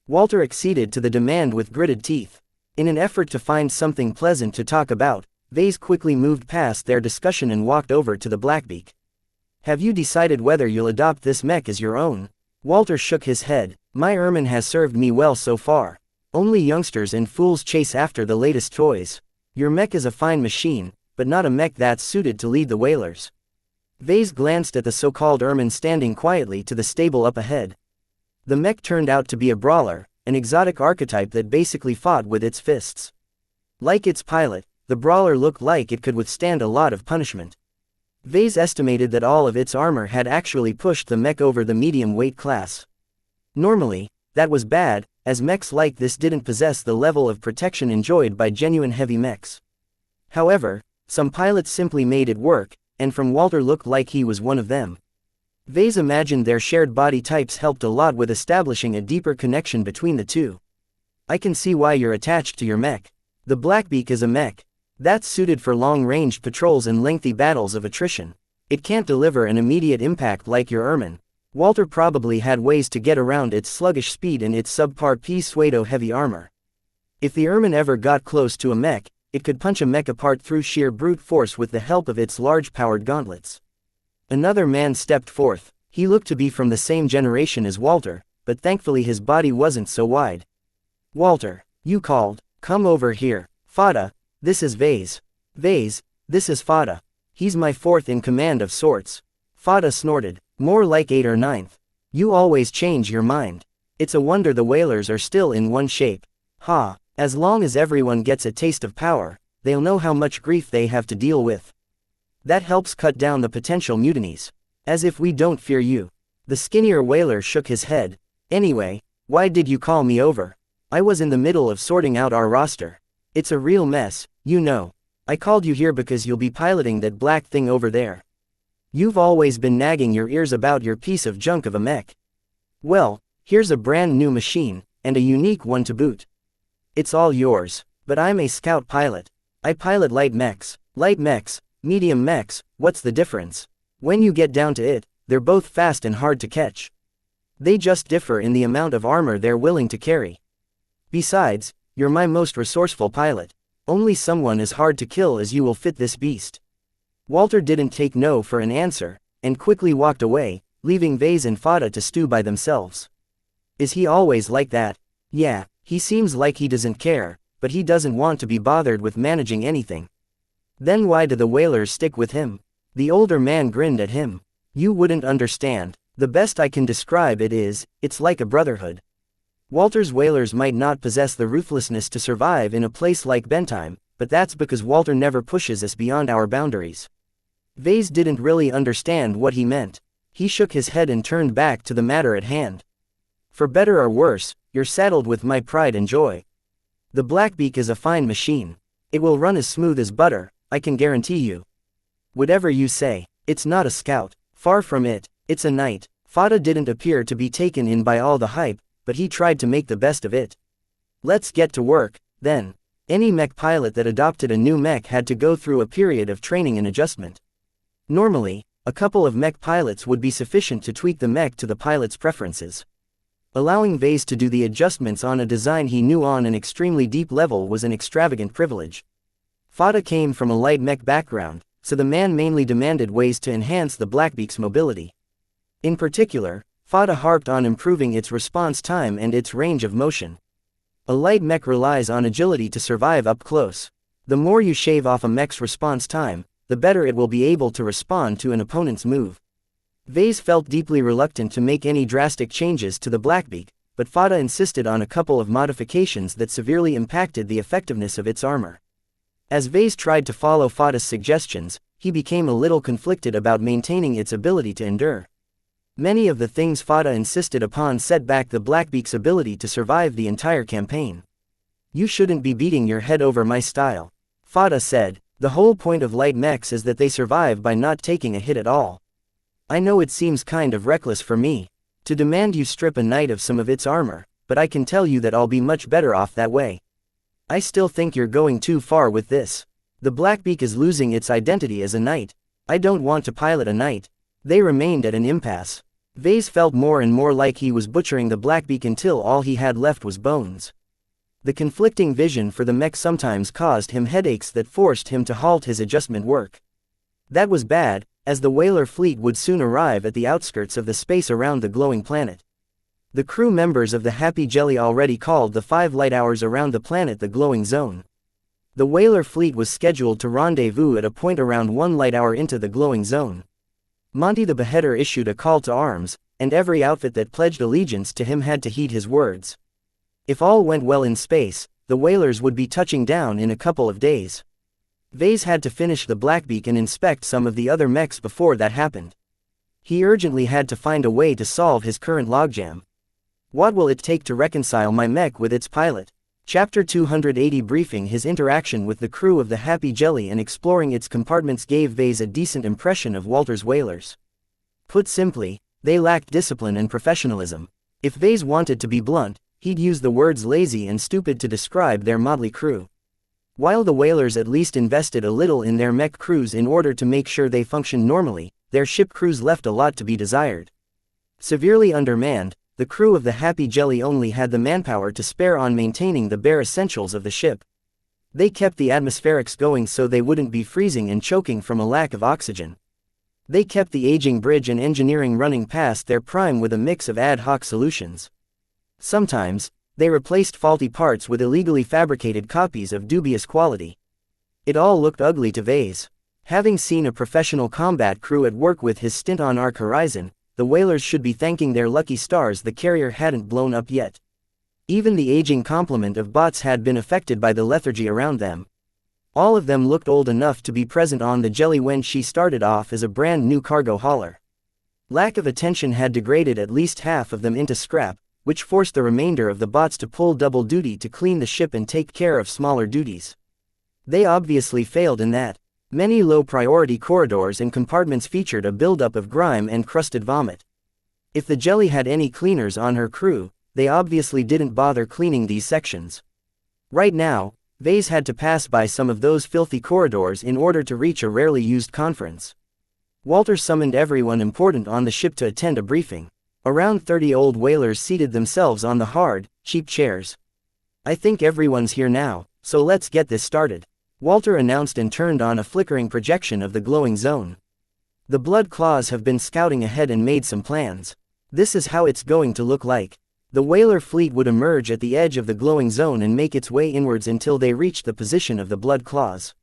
S1: Walter acceded to the demand with gritted teeth. In an effort to find something pleasant to talk about, Vase quickly moved past their discussion and walked over to the Blackbeak. Have you decided whether you'll adopt this mech as your own? Walter shook his head. My Ermine has served me well so far. Only youngsters and fools chase after the latest toys. Your mech is a fine machine, but not a mech that's suited to lead the whalers. Vase glanced at the so-called Ermine standing quietly to the stable up ahead. The mech turned out to be a brawler, an exotic archetype that basically fought with its fists. Like its pilot, the brawler looked like it could withstand a lot of punishment. Vase estimated that all of its armor had actually pushed the mech over the medium weight class. Normally, that was bad, as mechs like this didn't possess the level of protection enjoyed by genuine heavy mechs. However, some pilots simply made it work, and from Walter looked like he was one of them. Vase imagined their shared body types helped a lot with establishing a deeper connection between the two. I can see why you're attached to your mech. The Blackbeak is a mech. That's suited for long-range patrols and lengthy battles of attrition. It can't deliver an immediate impact like your Ermine. Walter probably had ways to get around its sluggish speed and its subpar pseudo-heavy armor. If the Ermine ever got close to a mech, it could punch a mech apart through sheer brute force with the help of its large-powered gauntlets. Another man stepped forth. He looked to be from the same generation as Walter, but thankfully his body wasn't so wide. Walter, you called. Come over here. Fada. This is Vase. Vase, this is Fada. He's my fourth in command of sorts. Fada snorted. More like 8 or 9th. You always change your mind. It's a wonder the whalers are still in one shape. Ha, as long as everyone gets a taste of power, they'll know how much grief they have to deal with. That helps cut down the potential mutinies. As if we don't fear you. The skinnier whaler shook his head. Anyway, why did you call me over? I was in the middle of sorting out our roster. It's a real mess, you know. I called you here because you'll be piloting that black thing over there. You've always been nagging your ears about your piece of junk of a mech. Well, here's a brand new machine, and a unique one to boot. It's all yours, but I'm a scout pilot. I pilot light mechs, medium mechs, what's the difference? When you get down to it, they're both fast and hard to catch. They just differ in the amount of armor they're willing to carry. Besides, you're my most resourceful pilot. Only someone as hard to kill as you will fit this beast. Walter didn't take no for an answer, and quickly walked away, leaving Vase and Fada to stew by themselves. Is he always like that? Yeah, he seems like he doesn't care, but he doesn't want to be bothered with managing anything. Then why do the whalers stick with him? The older man grinned at him. You wouldn't understand. The best I can describe it is, it's like a brotherhood. Walter's whalers might not possess the ruthlessness to survive in a place like Bentheim, but that's because Walter never pushes us beyond our boundaries. Vase didn't really understand what he meant. He shook his head and turned back to the matter at hand. For better or worse, you're saddled with my pride and joy. The Blackbeak is a fine machine. It will run as smooth as butter, I can guarantee you. Whatever you say, it's not a scout. Far from it, it's a knight. Fada didn't appear to be taken in by all the hype, but he tried to make the best of it. Let's get to work, then. Any mech pilot that adopted a new mech had to go through a period of training and adjustment. Normally, A couple of mech pilots would be sufficient to tweak the mech to the pilot's preferences. Allowing Vase to do the adjustments on a design he knew on an extremely deep level was an extravagant privilege. Fada came from a light mech background, so the man mainly demanded ways to enhance the Blackbeak's mobility. In particular, Fada harped on improving its response time and its range of motion. A light mech relies on agility to survive up close. The more you shave off a mech's response time, the better it will be able to respond to an opponent's move. Vase felt deeply reluctant to make any drastic changes to the Blackbeak, but Fada insisted on a couple of modifications that severely impacted the effectiveness of its armor. As Vase tried to follow Fada's suggestions, he became a little conflicted about maintaining its ability to endure. Many of the things Fada insisted upon set back the Blackbeak's ability to survive the entire campaign. "You shouldn't be beating your head over my style," Fada said. "The whole point of light mechs is that they survive by not taking a hit at all. I know it seems kind of reckless for me to demand you strip a knight of some of its armor, but I can tell you that I'll be much better off that way. I still think you're going too far with this. The Blackbeak is losing its identity as a knight. I don't want to pilot a knight." They remained at an impasse. Vase felt more and more like he was butchering the Blackbeak until all he had left was bones. The conflicting vision for the mech sometimes caused him headaches that forced him to halt his adjustment work. That was bad, as the whaler fleet would soon arrive at the outskirts of the space around the glowing planet. The crew members of the Happy Jelly already called the 5 light hours around the planet the glowing zone. The whaler fleet was scheduled to rendezvous at a point around 1 light hour into the glowing zone. Monty the Beheader issued a call to arms, and every outfit that pledged allegiance to him had to heed his words. If all went well in space, the whalers would be touching down in a couple of days. Vase had to finish the Blackbeak and inspect some of the other mechs before that happened. He urgently had to find a way to solve his current logjam. "What will it take to reconcile my mech with its pilot?" Chapter 280 Briefing. His interaction with the crew of the Happy Jelly and exploring its compartments gave Vase a decent impression of Walter's whalers. Put simply, they lacked discipline and professionalism. If Vase wanted to be blunt, he'd use the words lazy and stupid to describe their motley crew. While the whalers at least invested a little in their mech crews in order to make sure they functioned normally, their ship crews left a lot to be desired. Severely undermanned, the crew of the Happy Jelly only had the manpower to spare on maintaining the bare essentials of the ship. They kept the atmospherics going so they wouldn't be freezing and choking from a lack of oxygen. They kept the aging bridge and engineering running past their prime with a mix of ad hoc solutions. Sometimes, they replaced faulty parts with illegally fabricated copies of dubious quality. It all looked ugly to Vase. Having seen a professional combat crew at work with his stint on Ark Horizon, the whalers should be thanking their lucky stars the carrier hadn't blown up yet. Even the aging complement of bots had been affected by the lethargy around them. All of them looked old enough to be present on the Jelly when she started off as a brand new cargo hauler. Lack of attention had degraded at least half of them into scrap, which forced the remainder of the bots to pull double duty to clean the ship and take care of smaller duties. They obviously failed in that. Many low-priority corridors and compartments featured a buildup of grime and crusted vomit. If the Jelly had any cleaners on her crew, they obviously didn't bother cleaning these sections. Right now, Vase had to pass by some of those filthy corridors in order to reach a rarely used conference. Walter summoned everyone important on the ship to attend a briefing. Around 30 old whalers seated themselves on the hard, cheap chairs. "I think everyone's here now, so let's get this started," Walter announced and turned on a flickering projection of the glowing zone. "The Blood Claws have been scouting ahead and made some plans. This is how it's going to look like." The whaler fleet would emerge at the edge of the glowing zone and make its way inwards until they reached the position of the Blood Claws.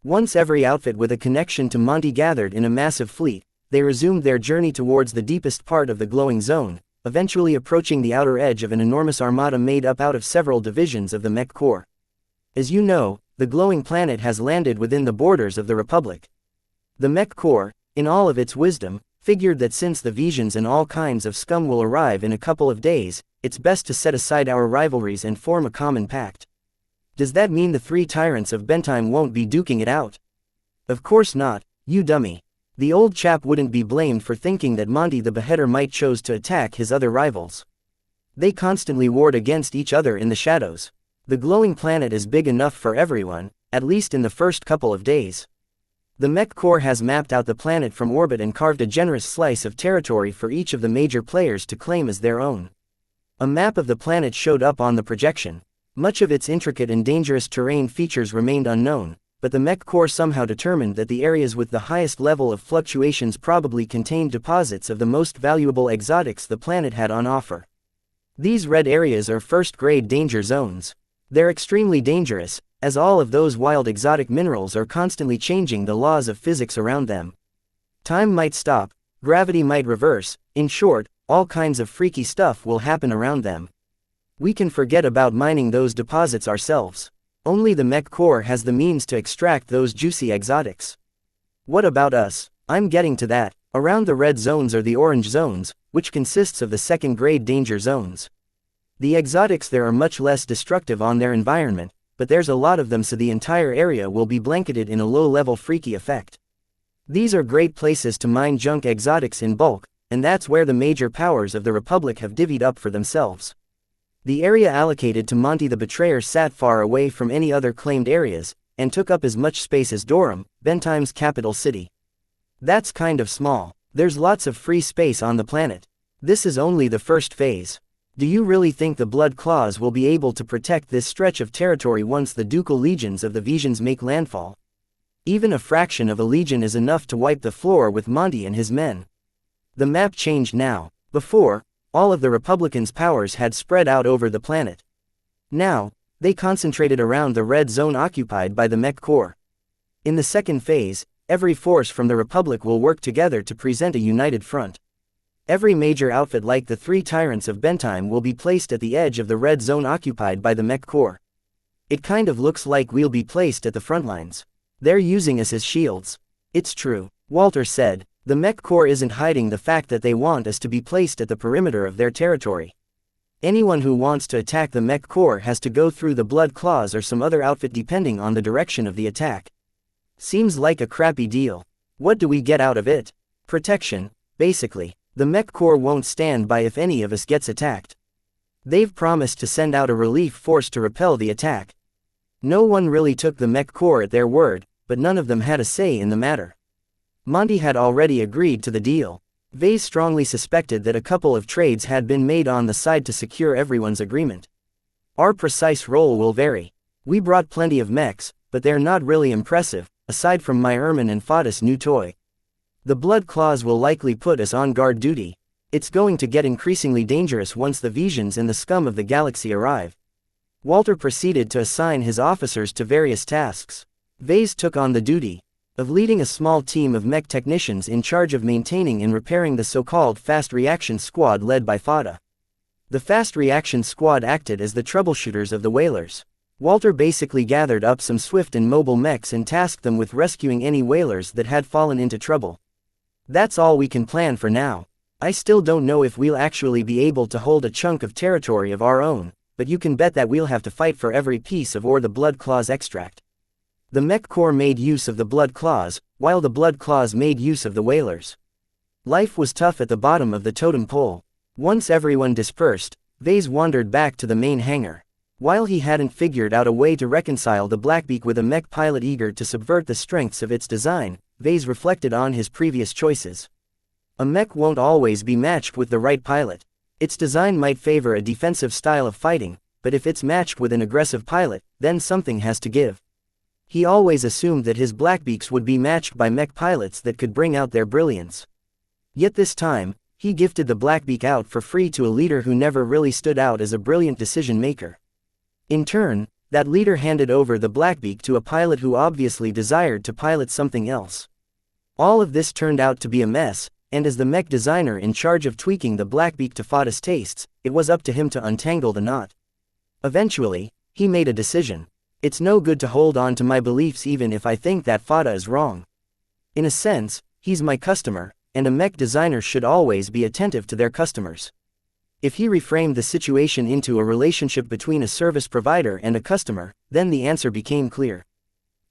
S1: Once every outfit with a connection to Monty gathered in a massive fleet, they resumed their journey towards the deepest part of the glowing zone, eventually approaching the outer edge of an enormous armada made up out of several divisions of the Mech Corps. As you know, the glowing planet has landed within the borders of the Republic. The Mech Corps, in all of its wisdom, figured that since the Visions and all kinds of scum will arrive in a couple of days, it's best to set aside our rivalries and form a common pact. Does that mean the 3 tyrants of Bentime won't be duking it out? Of course not, you dummy. The old chap wouldn't be blamed for thinking that Monty the Beheader might choose to attack his other rivals. They constantly warred against each other in the shadows. The glowing planet is big enough for everyone, at least in the first couple of days. The Mech Corps has mapped out the planet from orbit and carved a generous slice of territory for each of the major players to claim as their own. A map of the planet showed up on the projection. Much of its intricate and dangerous terrain features remained unknown, but the Mech Corps somehow determined that the areas with the highest level of fluctuations probably contained deposits of the most valuable exotics the planet had on offer. These red areas are first-grade danger zones. They're extremely dangerous, as all of those wild exotic minerals are constantly changing the laws of physics around them. Time might stop, gravity might reverse, in short, all kinds of freaky stuff will happen around them. We can forget about mining those deposits ourselves. Only the Mech Corps has the means to extract those juicy exotics. What about us? I'm getting to that. Around the red zones are the orange zones, which consists of the second-grade danger zones. The exotics there are much less destructive on their environment, but there's a lot of them, so the entire area will be blanketed in a low-level freaky effect. These are great places to mine junk exotics in bulk, and that's where the major powers of the Republic have divvied up for themselves. The area allocated to Monty the Betrayer sat far away from any other claimed areas, and took up as much space as Durham, Bentime's capital city. That's kind of small. There's lots of free space on the planet. This is only the first phase. Do you really think the Blood Claws will be able to protect this stretch of territory once the ducal legions of the Visions make landfall? Even a fraction of a legion is enough to wipe the floor with Monty and his men. The map changed now. Before, all of the Republicans' powers had spread out over the planet. Now, they concentrated around the red zone occupied by the Mech Corps. In the second phase, every force from the Republic will work together to present a united front. Every major outfit like the three tyrants of Bentime will be placed at the edge of the red zone occupied by the Mech Corps. It kind of looks like we'll be placed at the front lines. They're using us as shields. It's true, Walter said. The Mech Corps isn't hiding the fact that they want us to be placed at the perimeter of their territory. Anyone who wants to attack the Mech Corps has to go through the Blood Claws or some other outfit depending on the direction of the attack. Seems like a crappy deal. What do we get out of it? Protection, basically. The Mech Corps won't stand by if any of us gets attacked. They've promised to send out a relief force to repel the attack. No one really took the Mech Corps at their word, but none of them had a say in the matter. Monty had already agreed to the deal. Vase strongly suspected that a couple of trades had been made on the side to secure everyone's agreement. Our precise role will vary. We brought plenty of mechs, but they're not really impressive, aside from my Ermin and Fadis' new toy. The Blood Claws will likely put us on guard duty. It's going to get increasingly dangerous once the Visions and the scum of the galaxy arrive. Walter proceeded to assign his officers to various tasks. Vase took on the duty of leading a small team of mech technicians in charge of maintaining and repairing the so-called Fast Reaction Squad led by Fada. The Fast Reaction Squad acted as the troubleshooters of the whalers. Walter basically gathered up some swift and mobile mechs and tasked them with rescuing any whalers that had fallen into trouble. That's all we can plan for now. I still don't know if we'll actually be able to hold a chunk of territory of our own, but you can bet that we'll have to fight for every piece of ore the Blood Claws extract. The Mech Corps made use of the Blood Claws, while the Blood Claws made use of the whalers. Life was tough at the bottom of the totem pole. Once everyone dispersed, Vase wandered back to the main hangar. While he hadn't figured out a way to reconcile the Blackbeak with a mech pilot eager to subvert the strengths of its design, Vase reflected on his previous choices. A mech won't always be matched with the right pilot. Its design might favor a defensive style of fighting, but if it's matched with an aggressive pilot, then something has to give. He always assumed that his Blackbeaks would be matched by mech pilots that could bring out their brilliance. Yet this time, he gifted the Blackbeak out for free to a leader who never really stood out as a brilliant decision-maker. In turn, that leader handed over the Blackbeak to a pilot who obviously desired to pilot something else. All of this turned out to be a mess, and as the mech designer in charge of tweaking the Blackbeak to Fada's tastes, it was up to him to untangle the knot. Eventually, he made a decision. It's no good to hold on to my beliefs even if I think that Fada is wrong. In a sense, he's my customer, and a mech designer should always be attentive to their customers. If he reframed the situation into a relationship between a service provider and a customer, then the answer became clear.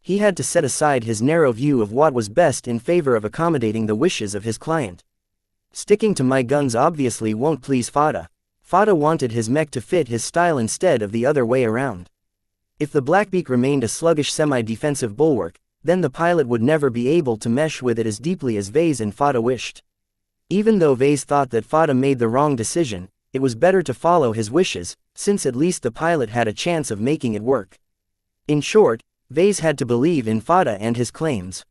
S1: He had to set aside his narrow view of what was best in favor of accommodating the wishes of his client. Sticking to my guns obviously won't please Fada. Fada wanted his mech to fit his style instead of the other way around. If the Blackbeak remained a sluggish semi-defensive bulwark, then the pilot would never be able to mesh with it as deeply as Vase and Fada wished. Even though Vase thought that Fada made the wrong decision, it was better to follow his wishes, since at least the pilot had a chance of making it work. In short, Vase had to believe in Fada and his claims.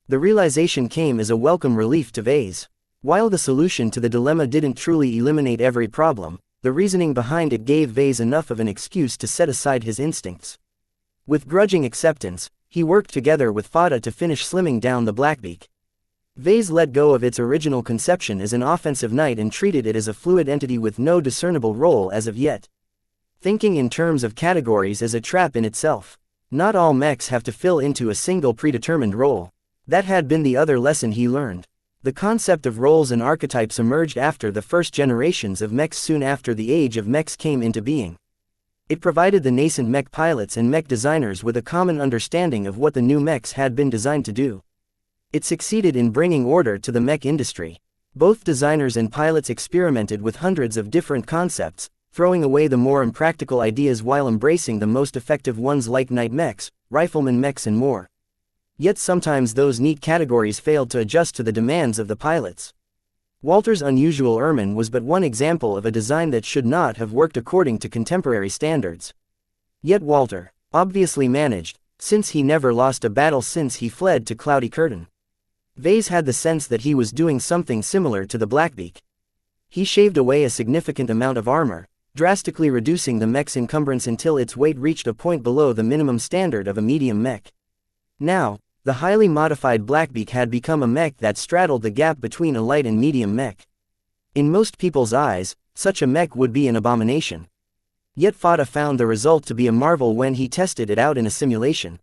S1: The realization came as a welcome relief to Vase. While the solution to the dilemma didn't truly eliminate every problem, the reasoning behind it gave Vase enough of an excuse to set aside his instincts. With grudging acceptance, he worked together with Fada to finish slimming down the Blackbeak. Vase let go of its original conception as an offensive knight and treated it as a fluid entity with no discernible role as of yet. Thinking in terms of categories is a trap in itself. Not all mechs have to fill into a single predetermined role. That had been the other lesson he learned. The concept of roles and archetypes emerged after the first generations of mechs soon after the age of mechs came into being. It provided the nascent mech pilots and mech designers with a common understanding of what the new mechs had been designed to do. It succeeded in bringing order to the mech industry. Both designers and pilots experimented with hundreds of different concepts, throwing away the more impractical ideas while embracing the most effective ones like knight mechs, rifleman mechs and more. Yet sometimes those neat categories failed to adjust to the demands of the pilots. Walter's unusual ermine was but one example of a design that should not have worked according to contemporary standards. Yet Walter obviously managed, since he never lost a battle since he fled to Cloudy Curtain. Vase had the sense that he was doing something similar to the Blackbeak. He shaved away a significant amount of armor, drastically reducing the mech's encumbrance until its weight reached a point below the minimum standard of a medium mech. Now, the highly modified Blackbeak had become a mech that straddled the gap between a light and medium mech. In most people's eyes, such a mech would be an abomination. Yet Fada found the result to be a marvel when he tested it out in a simulation.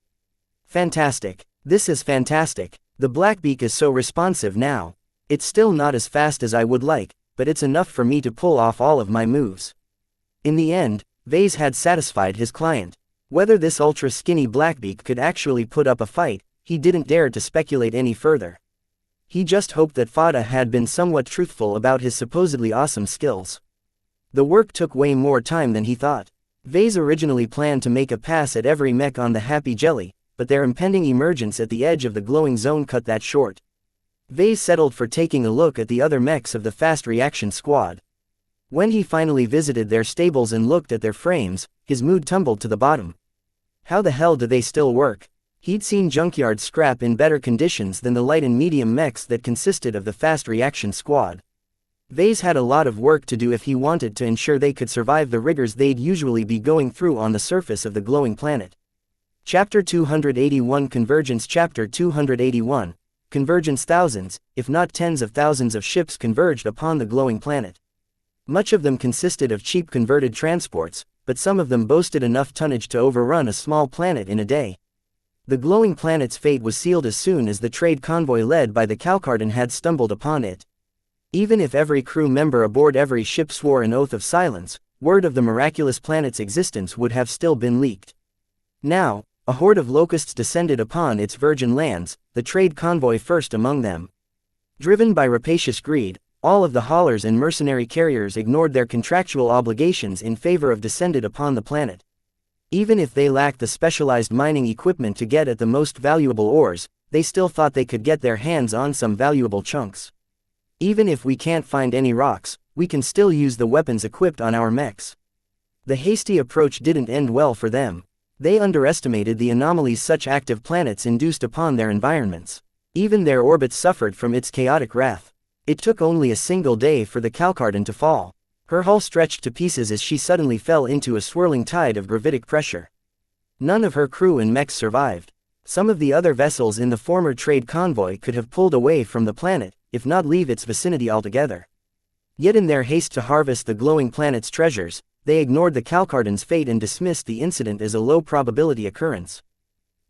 S1: Fantastic. This is fantastic. The Blackbeak is so responsive now. It's still not as fast as I would like, but it's enough for me to pull off all of my moves. In the end, Vase had satisfied his client. Whether this ultra-skinny Blackbeak could actually put up a fight, he didn't dare to speculate any further. He just hoped that Fada had been somewhat truthful about his supposedly awesome skills. The work took way more time than he thought. Vase originally planned to make a pass at every mech on the Happy Jelly, but their impending emergence at the edge of the glowing zone cut that short. Vase settled for taking a look at the other mechs of the Fast Reaction Squad. When he finally visited their stables and looked at their frames, his mood tumbled to the bottom. How the hell do they still work? He'd seen junkyard scrap in better conditions than the light and medium mechs that consisted of the Fast Reaction Squad. Vase had a lot of work to do if he wanted to ensure they could survive the rigors they'd usually be going through on the surface of the glowing planet. Chapter 281 Convergence Chapter 281 Convergence. Thousands, if not tens of thousands of ships converged upon the glowing planet. Much of them consisted of cheap converted transports, but some of them boasted enough tonnage to overrun a small planet in a day. The glowing planet's fate was sealed as soon as the trade convoy led by the Calcardan had stumbled upon it. Even if every crew member aboard every ship swore an oath of silence, word of the miraculous planet's existence would have still been leaked. Now, a horde of locusts descended upon its virgin lands, the trade convoy first among them. Driven by rapacious greed, all of the haulers and mercenary carriers ignored their contractual obligations in favor of descended upon the planet. Even if they lacked the specialized mining equipment to get at the most valuable ores, they still thought they could get their hands on some valuable chunks. Even if we can't find any rocks, we can still use the weapons equipped on our mechs. The hasty approach didn't end well for them. They underestimated the anomalies such active planets induced upon their environments. Even their orbits suffered from its chaotic wrath. It took only a single day for the Calcardan to fall. Her hull stretched to pieces as she suddenly fell into a swirling tide of gravitic pressure. None of her crew and mechs survived. Some of the other vessels in the former trade convoy could have pulled away from the planet, if not leave its vicinity altogether. Yet in their haste to harvest the glowing planet's treasures, they ignored the Calcardan's fate and dismissed the incident as a low-probability occurrence.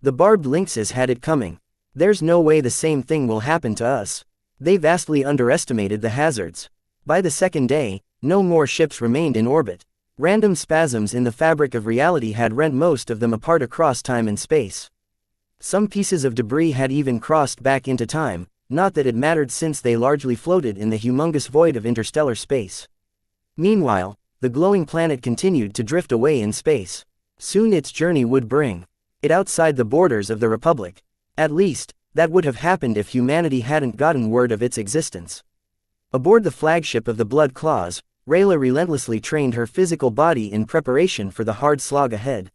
S1: The barbed lynxes had it coming. There's no way the same thing will happen to us. They vastly underestimated the hazards. By the second day, no more ships remained in orbit. Random spasms in the fabric of reality had rent most of them apart across time and space. Some pieces of debris had even crossed back into time, not that it mattered since they largely floated in the humongous void of interstellar space. Meanwhile, the glowing planet continued to drift away in space. Soon its journey would bring it outside the borders of the Republic. At least, that would have happened if humanity hadn't gotten word of its existence. Aboard the flagship of the Blood Claws, Rayla relentlessly trained her physical body in preparation for the hard slog ahead.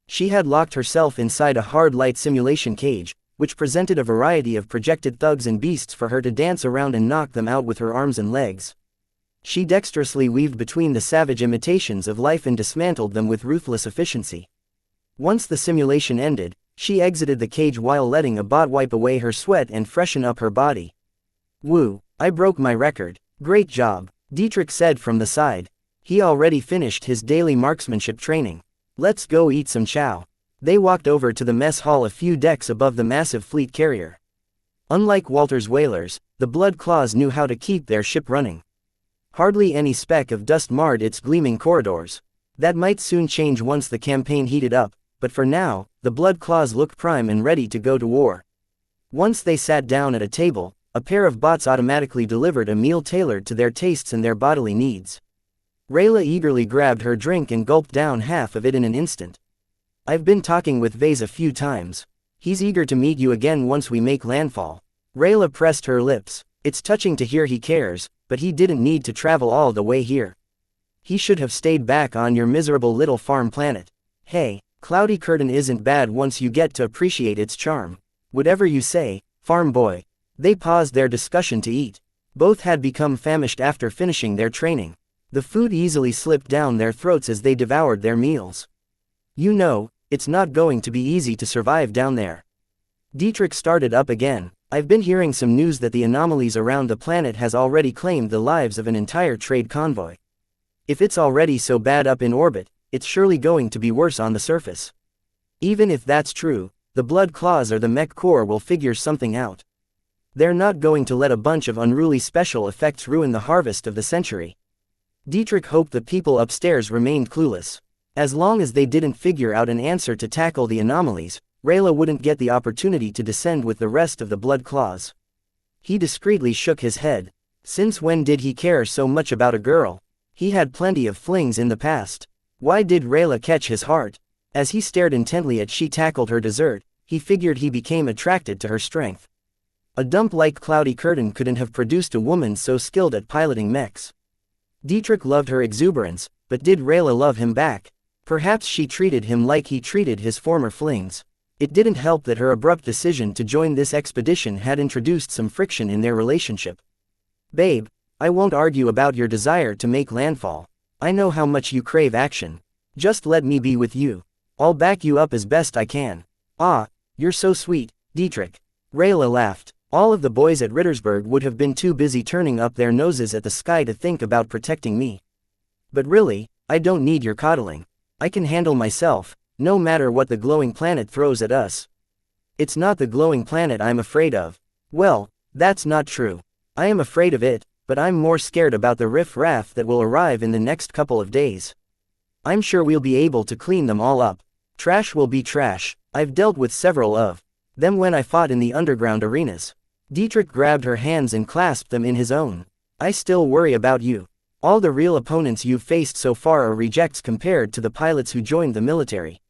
S1: She had locked herself inside a hard light simulation cage, which presented a variety of projected thugs and beasts for her to dance around and knock them out with her arms and legs. She dexterously weaved between the savage imitations of life and dismantled them with ruthless efficiency. Once the simulation ended, she exited the cage while letting a bot wipe away her sweat and freshen up her body. "Woo, I broke my record. Great job," Dietrich said from the side. He already finished his daily marksmanship training. "Let's go eat some chow." They walked over to the mess hall a few decks above the massive fleet carrier. Unlike Walter's whalers, the Blood Claws knew how to keep their ship running. Hardly any speck of dust marred its gleaming corridors. That might soon change once the campaign heated up, but for now, the Blood Claws looked prime and ready to go to war. Once they sat down at a table, a pair of bots automatically delivered a meal tailored to their tastes and their bodily needs. Rayla eagerly grabbed her drink and gulped down half of it in an instant. "I've been talking with Vase a few times. He's eager to meet you again once we make landfall." Rayla pressed her lips. "It's touching to hear he cares, but he didn't need to travel all the way here. He should have stayed back on your miserable little farm planet. Hey, Cloudy Curtain isn't bad once you get to appreciate its charm. Whatever you say, farm boy." They paused their discussion to eat. Both had become famished after finishing their training. The food easily slipped down their throats as they devoured their meals. "You know, it's not going to be easy to survive down there." Dietrich started up again. "I've been hearing some news that the anomalies around the planet has already claimed the lives of an entire trade convoy. If it's already so bad up in orbit, it's surely going to be worse on the surface. Even if that's true, the Blood Claws or the Mech Corps will figure something out. They're not going to let a bunch of unruly special effects ruin the harvest of the century." Dietrich hoped the people upstairs remained clueless. As long as they didn't figure out an answer to tackle the anomalies, Rayla wouldn't get the opportunity to descend with the rest of the Blood Claws. He discreetly shook his head. Since when did he care so much about a girl? He had plenty of flings in the past. Why did Rayla catch his heart? As he stared intently as she tackled her dessert, he figured he became attracted to her strength. A dump like Cloudy Curtain couldn't have produced a woman so skilled at piloting mechs. Dietrich loved her exuberance, but did Rayla love him back? Perhaps she treated him like he treated his former flings. It didn't help that her abrupt decision to join this expedition had introduced some friction in their relationship. "Babe, I won't argue about your desire to make landfall. I know how much you crave action. Just let me be with you. I'll back you up as best I can." "Ah, you're so sweet, Dietrich." Rayla laughed. "All of the boys at Rittersburg would have been too busy turning up their noses at the sky to think about protecting me. But really, I don't need your coddling. I can handle myself, no matter what the glowing planet throws at us." "It's not the glowing planet I'm afraid of." "Well, that's not true. I am afraid of it, but I'm more scared about the riff-raff that will arrive in the next couple of days. I'm sure we'll be able to clean them all up. Trash will be trash. I've dealt with several of them when I fought in the underground arenas." Dietrich grabbed her hands and clasped them in his own. "I still worry about you. All the real opponents you've faced so far are rejects compared to the pilots who joined the military.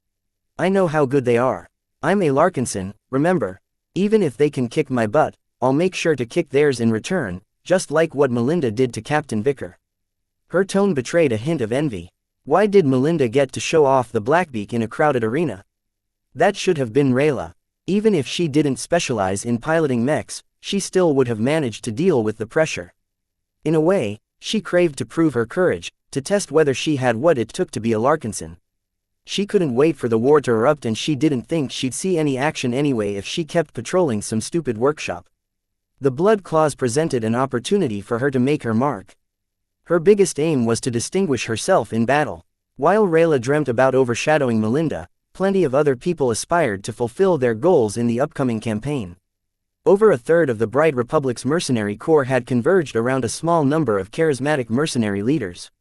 S1: I know how good they are. I'm a Larkinson, remember? Even if they can kick my butt, I'll make sure to kick theirs in return, just like what Melinda did to Captain Vicker." Her tone betrayed a hint of envy. Why did Melinda get to show off the Blackbeak in a crowded arena? That should have been Rayla. Even if she didn't specialize in piloting mechs, she still would have managed to deal with the pressure. In a way, she craved to prove her courage, to test whether she had what it took to be a Larkinson. She couldn't wait for the war to erupt, and she didn't think she'd see any action anyway if she kept patrolling some stupid workshop. The Blood Claws presented an opportunity for her to make her mark. Her biggest aim was to distinguish herself in battle. While Rayla dreamt about overshadowing Melinda, plenty of other people aspired to fulfill their goals in the upcoming campaign. Over a third of the Bright Republic's mercenary corps had converged around a small number of charismatic mercenary leaders.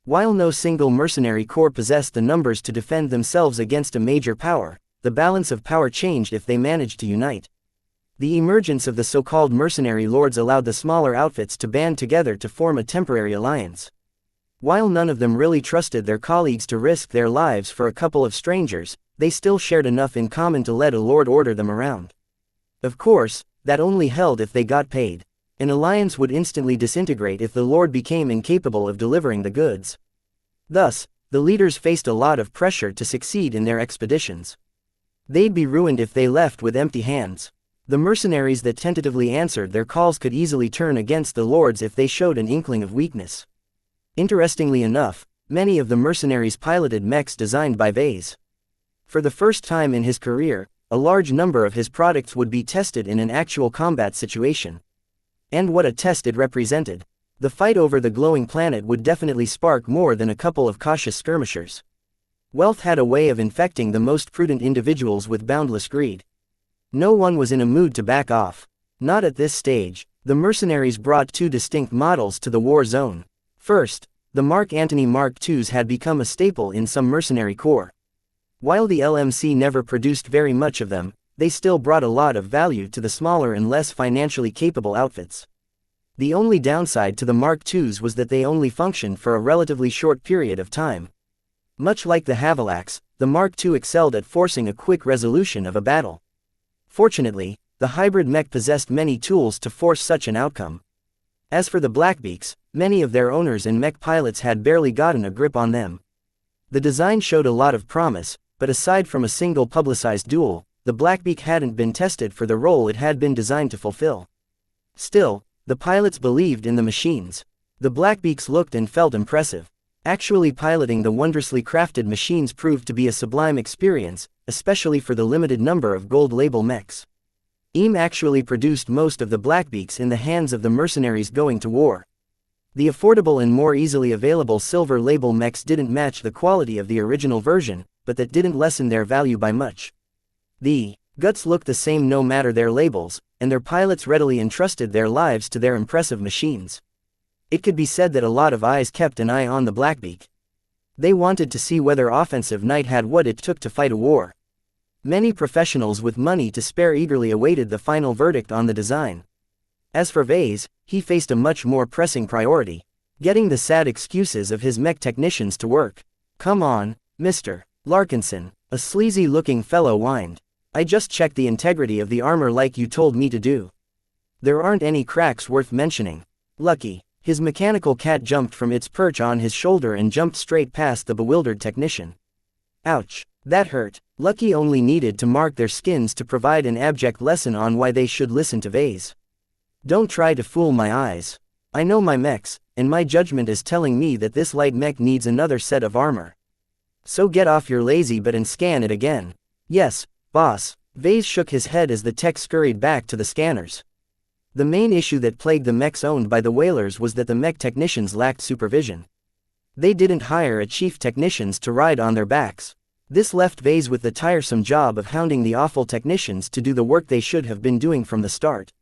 S1: While no single mercenary corps possessed the numbers to defend themselves against a major power, the balance of power changed if they managed to unite. The emergence of the so-called mercenary lords allowed the smaller outfits to band together to form a temporary alliance. While none of them really trusted their colleagues to risk their lives for a couple of strangers, they still shared enough in common to let a lord order them around. Of course, that only held if they got paid. An alliance would instantly disintegrate if the Lord became incapable of delivering the goods. Thus, the leaders faced a lot of pressure to succeed in their expeditions. They'd be ruined if they left with empty hands. The mercenaries that tentatively answered their calls could easily turn against the lords if they showed an inkling of weakness. Interestingly enough, many of the mercenaries piloted mechs designed by Vase. For the first time in his career, a large number of his products would be tested in an actual combat situation. And what a test it represented. The fight over the glowing planet would definitely spark more than a couple of cautious skirmishers. Wealth had a way of infecting the most prudent individuals with boundless greed. No one was in a mood to back off. Not at this stage. The mercenaries brought two distinct models to the war zone. First, the Mark Antony Mark IIs had become a staple in some mercenary corps. While the LMC never produced very much of them, they still brought a lot of value to the smaller and less financially capable outfits. The only downside to the Mark IIs was that they only functioned for a relatively short period of time. Much like the Havilax, the Mark II excelled at forcing a quick resolution of a battle. Fortunately, the hybrid mech possessed many tools to force such an outcome. As for the Blackbeaks, many of their owners and mech pilots had barely gotten a grip on them. The design showed a lot of promise, but aside from a single publicized duel, the Blackbeak hadn't been tested for the role it had been designed to fulfill. Still, the pilots believed in the machines. The Blackbeaks looked and felt impressive. Actually piloting the wondrously crafted machines proved to be a sublime experience, especially for the limited number of gold label mechs. EAM actually produced most of the Blackbeaks in the hands of the mercenaries going to war. The affordable and more easily available silver label mechs didn't match the quality of the original version, but that didn't lessen their value by much. The guts looked the same no matter their labels, and their pilots readily entrusted their lives to their impressive machines. It could be said that a lot of eyes kept an eye on the Blackbeak. They wanted to see whether Offensive Knight had what it took to fight a war. Many professionals with money to spare eagerly awaited the final verdict on the design. As for Vase, he faced a much more pressing priority: getting the sad excuses of his mech technicians to work. "Come on, Mr. Larkinson," a sleazy-looking fellow whined. "I just checked the integrity of the armor like you told me to do. There aren't any cracks worth mentioning." Lucky. His mechanical cat jumped from its perch on his shoulder and jumped straight past the bewildered technician. Ouch. That hurt. Lucky only needed to mark their skins to provide an abject lesson on why they should listen to Vase. "Don't try to fool my eyes. I know my mechs, and my judgment is telling me that this light mech needs another set of armor. So get off your lazy butt and scan it again." "Yes, boss." Vase shook his head as the tech scurried back to the scanners. The main issue that plagued the mechs owned by the whalers was that the mech technicians lacked supervision. They didn't hire a chief technicians to ride on their backs. This left Vase with the tiresome job of hounding the awful technicians to do the work they should have been doing from the start.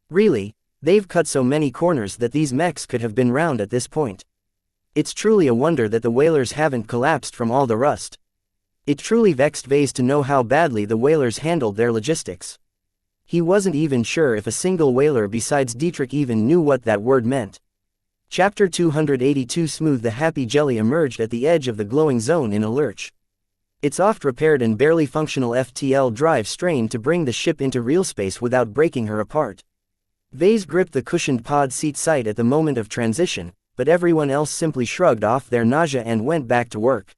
S1: Really, they've cut so many corners that these mechs could have been round at this point. It's truly a wonder that the whalers haven't collapsed from all the rust. It truly vexed Vase to know how badly the whalers handled their logistics. He wasn't even sure if a single whaler besides Dietrich even knew what that word meant. Chapter 282 Smooth the Happy Jelly emerged at the edge of the glowing zone in a lurch. Its oft-repaired and barely functional FTL drive strained to bring the ship into real space without breaking her apart. Vase gripped the cushioned pod seat sight at the moment of transition, but everyone else simply shrugged off their nausea and went back to work.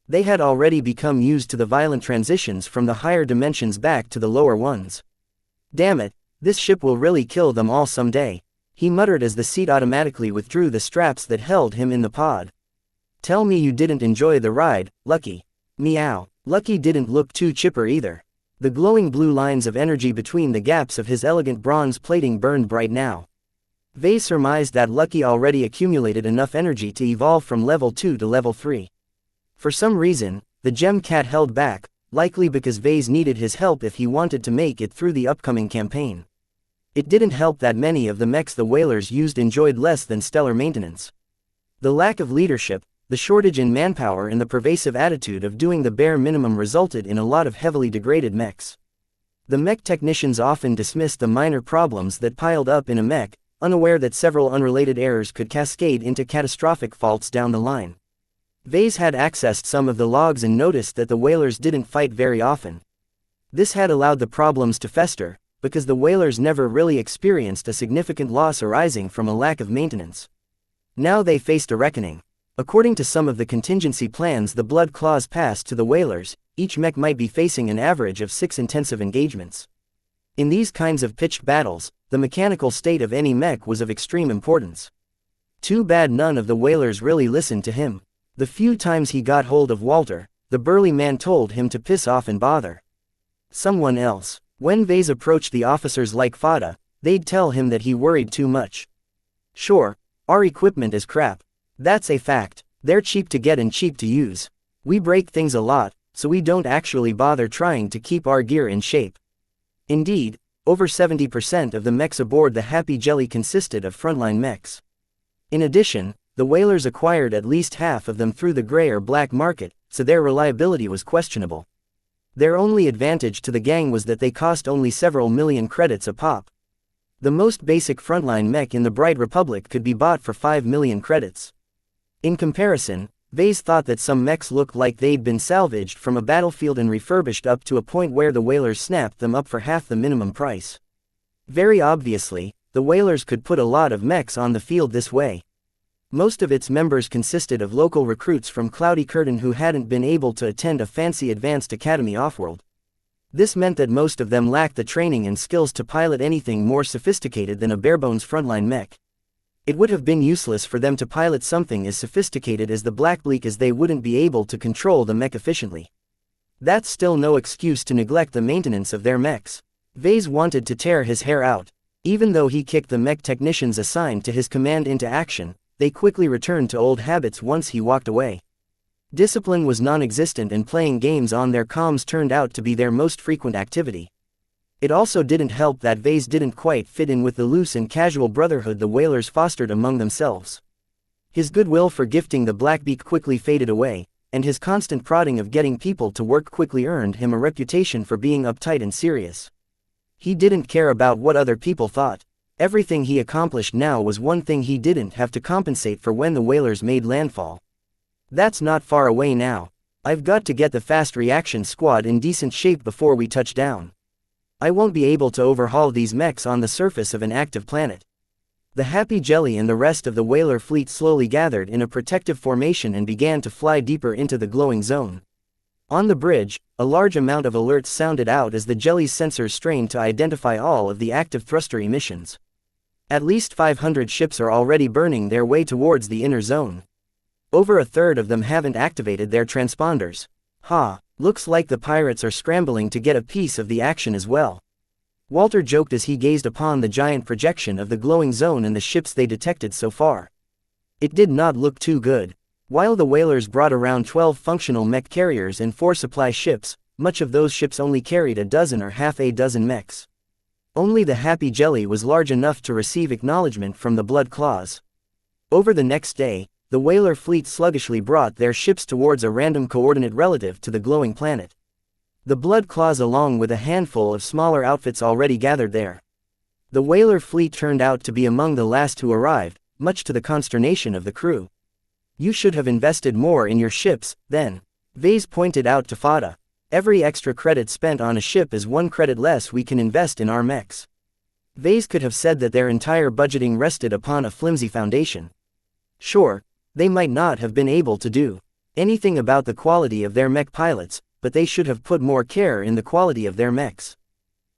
S1: They had already become used to the violent transitions from the higher dimensions back to the lower ones. "Damn it, this ship will really kill them all someday," he muttered as the seat automatically withdrew the straps that held him in the pod. "Tell me you didn't enjoy the ride, Lucky." Meow. Lucky didn't look too chipper either. The glowing blue lines of energy between the gaps of his elegant bronze plating burned bright now. Vase surmised that Lucky already accumulated enough energy to evolve from level 2 to level 3. For some reason, the gem cat held back, likely because Vase needed his help if he wanted to make it through the upcoming campaign. It didn't help that many of the mechs the whalers used enjoyed less than stellar maintenance. The lack of leadership, the shortage in manpower and the pervasive attitude of doing the bare minimum resulted in a lot of heavily degraded mechs. The mech technicians often dismissed the minor problems that piled up in a mech, unaware that several unrelated errors could cascade into catastrophic faults down the line. Vase had accessed some of the logs and noticed that the whalers didn't fight very often. This had allowed the problems to fester, because the whalers never really experienced a significant loss arising from a lack of maintenance. Now they faced a reckoning. According to some of the contingency plans the blood clause passed to the whalers, each mech might be facing an average of 6 intensive engagements. In these kinds of pitched battles, the mechanical state of any mech was of extreme importance. Too bad none of the whalers really listened to him. The few times he got hold of Walter, the burly man told him to piss off and bother someone else. When Vase approached the officers like Fada, they'd tell him that he worried too much. Sure, our equipment is crap. That's a fact. They're cheap to get and cheap to use. We break things a lot, so we don't actually bother trying to keep our gear in shape. Indeed, over 70% of the mechs aboard the Happy Jelly consisted of frontline mechs. In addition, the whalers acquired at least half of them through the gray or black market, so their reliability was questionable. Their only advantage to the gang was that they cost only several million credits a pop. The most basic frontline mech in the Bright Republic could be bought for 5 million credits. In comparison, Vase thought that some mechs looked like they'd been salvaged from a battlefield and refurbished up to a point where the whalers snapped them up for half the minimum price. Very obviously, the whalers could put a lot of mechs on the field this way. Most of its members consisted of local recruits from Cloudy Curtain who hadn't been able to attend a fancy advanced academy offworld. This meant that most of them lacked the training and skills to pilot anything more sophisticated than a barebones frontline mech. It would have been useless for them to pilot something as sophisticated as the Black Bleak, as they wouldn't be able to control the mech efficiently. That's still no excuse to neglect the maintenance of their mechs. Vase wanted to tear his hair out. Even though he kicked the mech technicians assigned to his command into action, they quickly returned to old habits once he walked away. Discipline was non-existent and playing games on their comms turned out to be their most frequent activity. It also didn't help that Vase didn't quite fit in with the loose and casual brotherhood the whalers fostered among themselves. His goodwill for gifting the Blackbeak quickly faded away, and his constant prodding of getting people to work quickly earned him a reputation for being uptight and serious. He didn't care about what other people thought. Everything he accomplished now was one thing he didn't have to compensate for when the whalers made landfall. That's not far away now. I've got to get the fast reaction squad in decent shape before we touch down. I won't be able to overhaul these mechs on the surface of an active planet. The Happy Jelly and the rest of the whaler fleet slowly gathered in a protective formation and began to fly deeper into the glowing zone. On the bridge, a large amount of alerts sounded out as the Jelly's sensors strained to identify all of the active thruster emissions. At least 500 ships are already burning their way towards the inner zone. Over a third of them haven't activated their transponders. Looks like the pirates are scrambling to get a piece of the action as well. Walter joked as he gazed upon the giant projection of the glowing zone and the ships they detected so far. It did not look too good. While the whalers brought around 12 functional mech carriers and 4 supply ships, much of those ships only carried a dozen or half a dozen mechs. Only the Happy Jelly was large enough to receive acknowledgement from the Blood Claws. Over the next day, the whaler fleet sluggishly brought their ships towards a random coordinate relative to the glowing planet. The Blood Claws along with a handful of smaller outfits already gathered there. The whaler fleet turned out to be among the last who arrived, much to the consternation of the crew. You should have invested more in your ships, then. Vase pointed out to Fada. Every extra credit spent on a ship is 1 credit less we can invest in our mechs. Vase could have said that their entire budgeting rested upon a flimsy foundation. Sure, they might not have been able to do anything about the quality of their mech pilots, but they should have put more care in the quality of their mechs.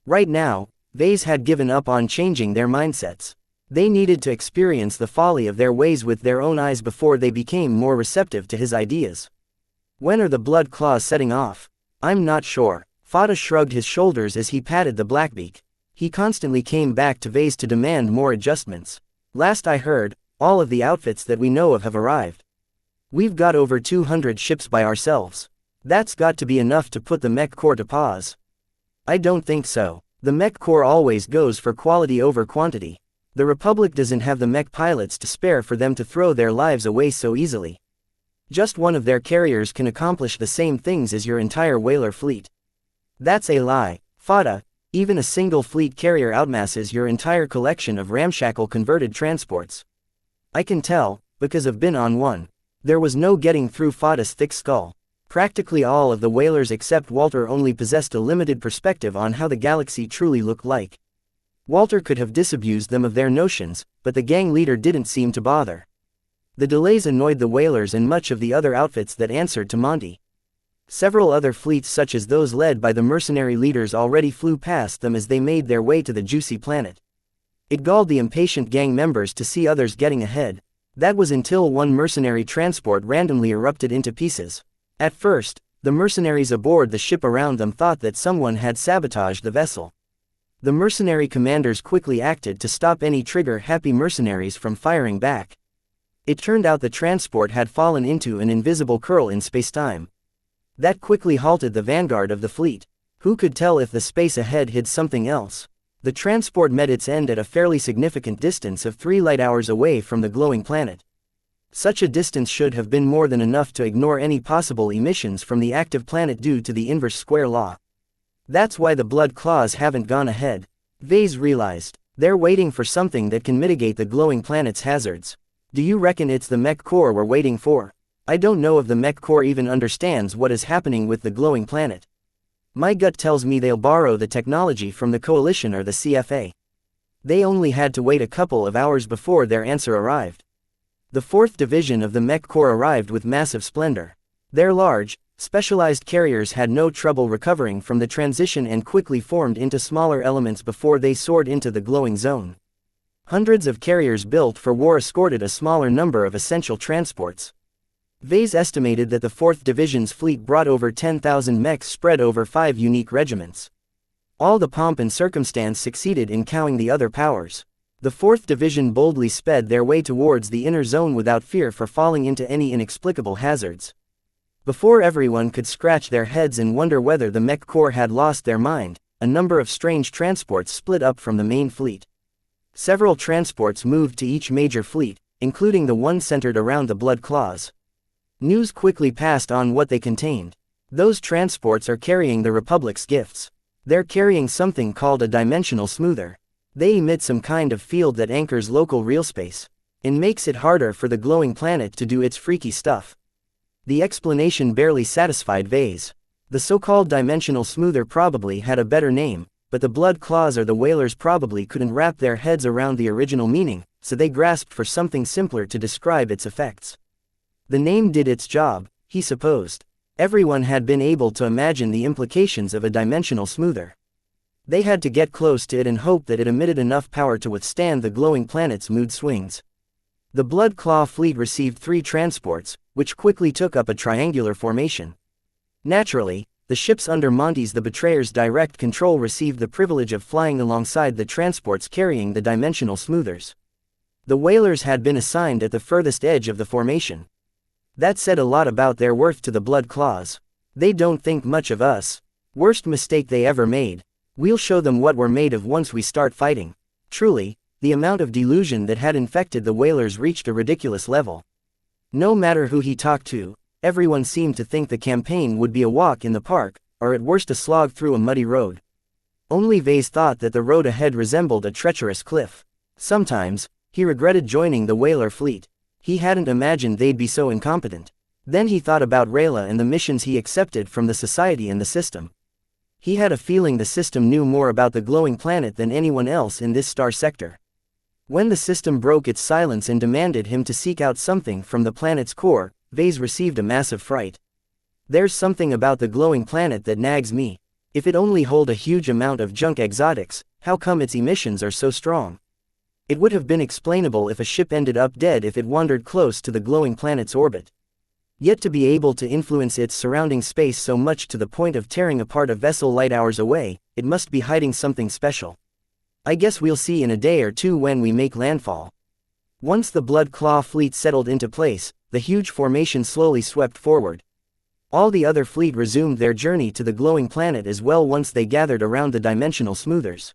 S1: Right now, Vase had given up on changing their mindsets. They needed to experience the folly of their ways with their own eyes before they became more receptive to his ideas. When are the Blood Claws setting off? I'm not sure. Fada shrugged his shoulders as he patted the Blackbeak. He constantly came back to Vase to demand more adjustments. Last I heard, all of the outfits that we know of have arrived. We've got over 200 ships by ourselves. That's got to be enough to put the Mech Corps to pause. I don't think so. The Mech Corps always goes for quality over quantity. The Republic doesn't have the mech pilots to spare for them to throw their lives away so easily. Just one of their carriers can accomplish the same things as your entire whaler fleet. That's a lie, Fada. Even a single fleet carrier outmasses your entire collection of ramshackle converted transports. I can tell, because I've been on one. There was no getting through Fada's thick skull. Practically all of the whalers except Walter only possessed a limited perspective on how the galaxy truly looked like. Walter could have disabused them of their notions, but the gang leader didn't seem to bother. The delays annoyed the whalers and much of the other outfits that answered to Monty. Several other fleets such as those led by the mercenary leaders already flew past them as they made their way to the juicy planet. It galled the impatient gang members to see others getting ahead. That was until one mercenary transport randomly erupted into pieces. At first, the mercenaries aboard the ship around them thought that someone had sabotaged the vessel. The mercenary commanders quickly acted to stop any trigger-happy mercenaries from firing back. It turned out the transport had fallen into an invisible curl in spacetime. That quickly halted the vanguard of the fleet. Who could tell if the space ahead hid something else? The transport met its end at a fairly significant distance of 3 light hours away from the glowing planet. Such a distance should have been more than enough to ignore any possible emissions from the active planet due to the inverse square law. That's why the blood claws haven't gone ahead. Vase realized. They're waiting for something that can mitigate the glowing planet's hazards. Do you reckon it's the Mech core we're waiting for? I don't know if the Mech core even understands what is happening with the glowing planet. My gut tells me they'll borrow the technology from the Coalition or the CFA. They only had to wait a couple of hours before their answer arrived. The 4th Division of the Mech Corps arrived with massive splendor. Their large, specialized carriers had no trouble recovering from the transition and quickly formed into smaller elements before they soared into the glowing zone. Hundreds of carriers built for war escorted a smaller number of essential transports. Vase estimated that the 4th Division's fleet brought over 10,000 mechs spread over 5 unique regiments. All the pomp and circumstance succeeded in cowing the other powers. The 4th Division boldly sped their way towards the inner zone without fear for falling into any inexplicable hazards. Before everyone could scratch their heads and wonder whether the Mech Corps had lost their mind, a number of strange transports split up from the main fleet. Several transports moved to each major fleet, including the one centered around the blood claws. News quickly passed on what they contained. Those transports are carrying the Republic's gifts. They're carrying something called a dimensional smoother. They emit some kind of field that anchors local real space and makes it harder for the glowing planet to do its freaky stuff. The explanation barely satisfied Vase. The so-called dimensional smoother probably had a better name, but the blood claws or the whalers probably couldn't wrap their heads around the original meaning, so they grasped for something simpler to describe its effects. The name did its job, he supposed. Everyone had been able to imagine the implications of a dimensional smoother. They had to get close to it and hope that it emitted enough power to withstand the glowing planet's mood swings. The Blood Claw fleet received 3 transports, which quickly took up a triangular formation. Naturally, the ships under Monty's the Betrayer's direct control received the privilege of flying alongside the transports carrying the dimensional smoothers. The whalers had been assigned at the furthest edge of the formation. That said a lot about their worth to the Blood Claws. They don't think much of us. Worst mistake they ever made. We'll show them what we're made of once we start fighting. Truly, the amount of delusion that had infected the whalers reached a ridiculous level. No matter who he talked to, everyone seemed to think the campaign would be a walk in the park, or at worst a slog through a muddy road. Only Vase thought that the road ahead resembled a treacherous cliff. Sometimes, he regretted joining the whaler fleet. He hadn't imagined they'd be so incompetent. Then he thought about Rayla and the missions he accepted from the society and the system. He had a feeling the system knew more about the glowing planet than anyone else in this star sector. When the system broke its silence and demanded him to seek out something from the planet's core, Vase received a massive fright. There's something about the glowing planet that nags me. If it only hold a huge amount of junk exotics, how come its emissions are so strong? It would have been explainable if a ship ended up dead if it wandered close to the glowing planet's orbit. Yet to be able to influence its surrounding space so much to the point of tearing apart a vessel light hours away, it must be hiding something special. I guess we'll see in a day or two when we make landfall. Once the Blood Claw fleet settled into place, the huge formation slowly swept forward. All the other fleet resumed their journey to the glowing planet as well once they gathered around the dimensional smoothers.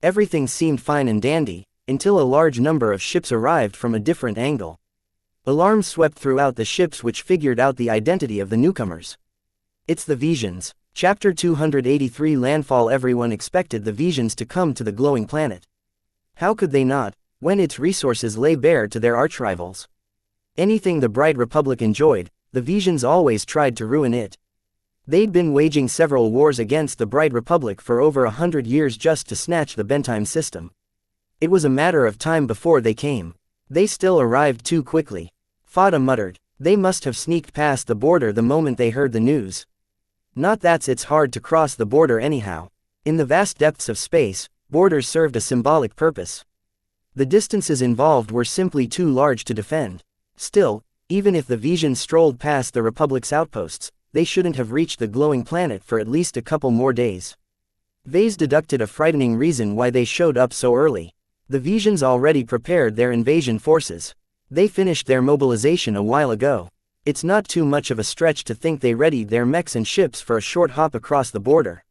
S1: Everything seemed fine and dandy, until a large number of ships arrived from a different angle. Alarms swept throughout the ships which figured out the identity of the newcomers. It's the Visions. Chapter 283 Landfall. Everyone expected the Visions to come to the glowing planet. How could they not, when its resources lay bare to their archrivals? Anything the Bright Republic enjoyed, the Visions always tried to ruin it. They'd been waging several wars against the Bright Republic for over 100 years just to snatch the Bentime system. It was a matter of time before they came. They still arrived too quickly. Fada muttered. They must have sneaked past the border the moment they heard the news. Not that it's hard to cross the border anyhow. In the vast depths of space, borders served a symbolic purpose. The distances involved were simply too large to defend. Still, even if the Visions strolled past the Republic's outposts, they shouldn't have reached the glowing planet for at least a couple more days. Vase deducted a frightening reason why they showed up so early. The Visions already prepared their invasion forces. They finished their mobilization a while ago. It's not too much of a stretch to think they readied their mechs and ships for a short hop across the border.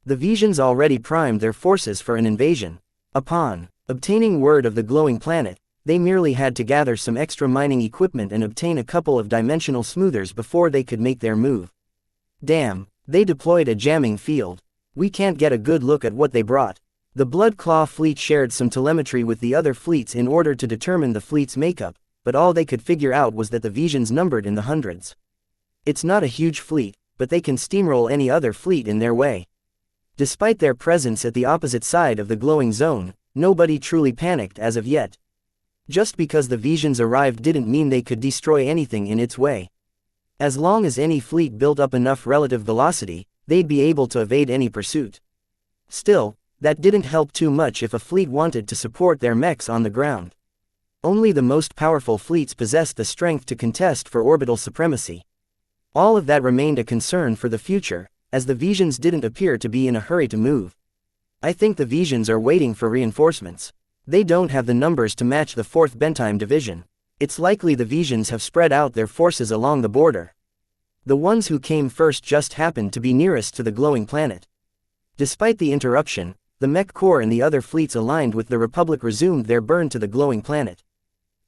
S1: The Visions already primed their forces for an invasion. Upon obtaining word of the glowing planet, they merely had to gather some extra mining equipment and obtain a couple of dimensional smoothers before they could make their move. Damn, they deployed a jamming field. We can't get a good look at what they brought. The Blood Claw fleet shared some telemetry with the other fleets in order to determine the fleet's makeup, but all they could figure out was that the Visions numbered in the hundreds. It's not a huge fleet, but they can steamroll any other fleet in their way. Despite their presence at the opposite side of the glowing zone, nobody truly panicked as of yet. Just because the Visions arrived didn't mean they could destroy anything in its way. As long as any fleet built up enough relative velocity, they'd be able to evade any pursuit. Still, that didn't help too much if a fleet wanted to support their mechs on the ground. Only the most powerful fleets possessed the strength to contest for orbital supremacy. All of that remained a concern for the future, as the Visions didn't appear to be in a hurry to move. I think the Visions are waiting for reinforcements. They don't have the numbers to match the 4th Bentime Division. It's likely the Visions have spread out their forces along the border. The ones who came first just happened to be nearest to the glowing planet. Despite the interruption, the Mech Corps and the other fleets aligned with the Republic resumed their burn to the glowing planet.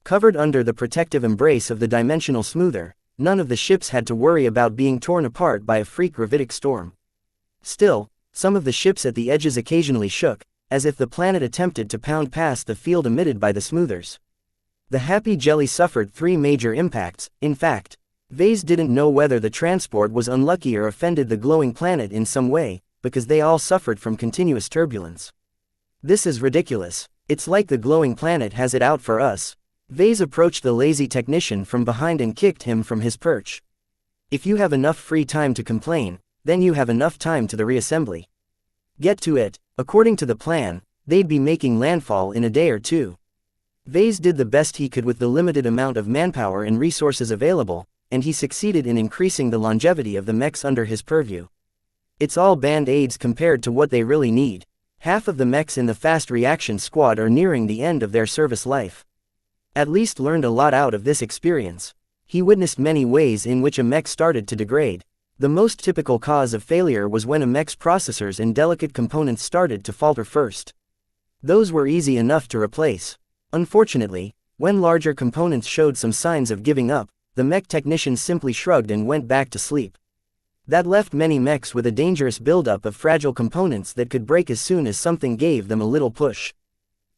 S1: Covered under the protective embrace of the dimensional smoother, none of the ships had to worry about being torn apart by a freak gravitic storm. Still, some of the ships at the edges occasionally shook, as if the planet attempted to pound past the field emitted by the smoothers. The Happy Jelly suffered 3 major impacts. In fact, Vase didn't know whether the transport was unlucky or offended the glowing planet in some way, because they all suffered from continuous turbulence. This is ridiculous. It's like the glowing planet has it out for us. Vase approached the lazy technician from behind and kicked him from his perch. If you have enough free time to complain, then you have enough time to the reassembly. Get to it. According to the plan, they'd be making landfall in a day or two. Vase did the best he could with the limited amount of manpower and resources available, and he succeeded in increasing the longevity of the mechs under his purview. It's all band-aids compared to what they really need. Half of the mechs in the Fast Reaction Squad are nearing the end of their service life. At least learned a lot out of this experience. He witnessed many ways in which a mech started to degrade. The most typical cause of failure was when a mech's processors and delicate components started to falter first. Those were easy enough to replace. Unfortunately, when larger components showed some signs of giving up, the mech technician simply shrugged and went back to sleep. That left many mechs with a dangerous buildup of fragile components that could break as soon as something gave them a little push.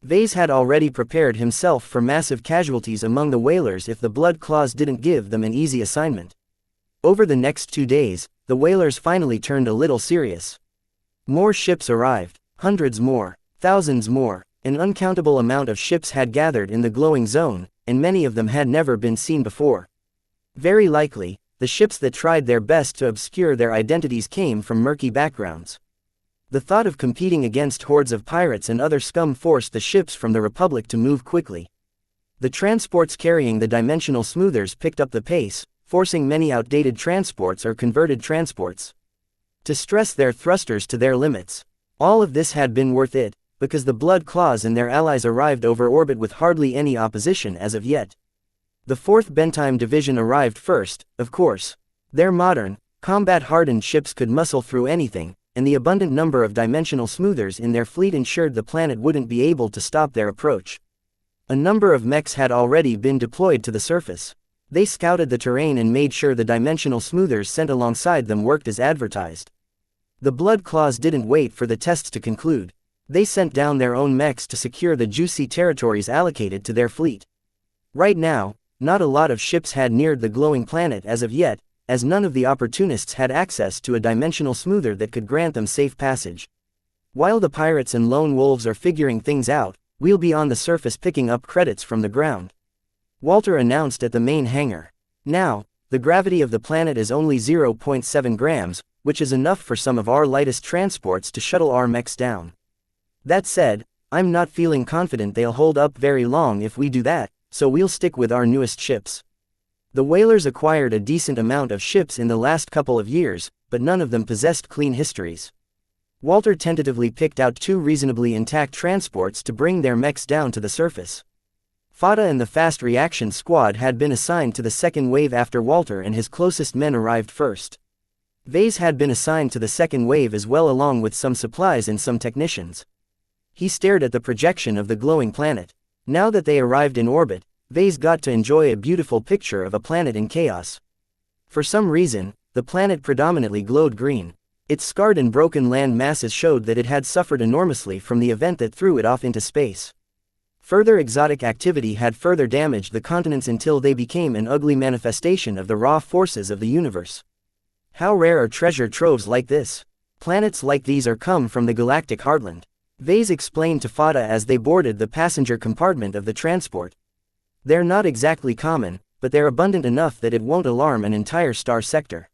S1: Vase had already prepared himself for massive casualties among the whalers if the Blood Claws didn't give them an easy assignment. Over the next 2 days, the whalers finally turned a little serious. More ships arrived, hundreds more, thousands more. An uncountable amount of ships had gathered in the glowing zone, and many of them had never been seen before. Very likely, the ships that tried their best to obscure their identities came from murky backgrounds. The thought of competing against hordes of pirates and other scum forced the ships from the Republic to move quickly. The transports carrying the dimensional smoothers picked up the pace, forcing many outdated transports or converted transports to stress their thrusters to their limits. All of this had been worth it, because the Blood Claws and their allies arrived over orbit with hardly any opposition as of yet. The 4th Bentime Division arrived first, of course. Their modern, combat-hardened ships could muscle through anything, and the abundant number of dimensional smoothers in their fleet ensured the planet wouldn't be able to stop their approach. A number of mechs had already been deployed to the surface. They scouted the terrain and made sure the dimensional smoothers sent alongside them worked as advertised. The Blood Claws didn't wait for the tests to conclude. They sent down their own mechs to secure the juicy territories allocated to their fleet. Right now, not a lot of ships had neared the glowing planet as of yet, as none of the opportunists had access to a dimensional smoother that could grant them safe passage. While the pirates and lone wolves are figuring things out, we'll be on the surface picking up credits from the ground," Walter announced at the main hangar. "Now, the gravity of the planet is only 0.7 grams, which is enough for some of our lightest transports to shuttle our mechs down. That said, I'm not feeling confident they'll hold up very long if we do that, so we'll stick with our newest ships." The whalers acquired a decent amount of ships in the last couple of years, but none of them possessed clean histories. Walter tentatively picked out 2 reasonably intact transports to bring their mechs down to the surface. Fada and the Fast Reaction Squad had been assigned to the second wave after Walter and his closest men arrived first. Vase had been assigned to the second wave as well, along with some supplies and some technicians. He stared at the projection of the glowing planet. Now that they arrived in orbit, Vase got to enjoy a beautiful picture of a planet in chaos. For some reason, the planet predominantly glowed green. Its scarred and broken land masses showed that it had suffered enormously from the event that threw it off into space. Further exotic activity had further damaged the continents until they became an ugly manifestation of the raw forces of the universe. How rare are treasure troves like this? Planets like these are come from the galactic heartland, Vase explained to Fada as they boarded the passenger compartment of the transport. They're not exactly common, but they're abundant enough that it won't alarm an entire star sector.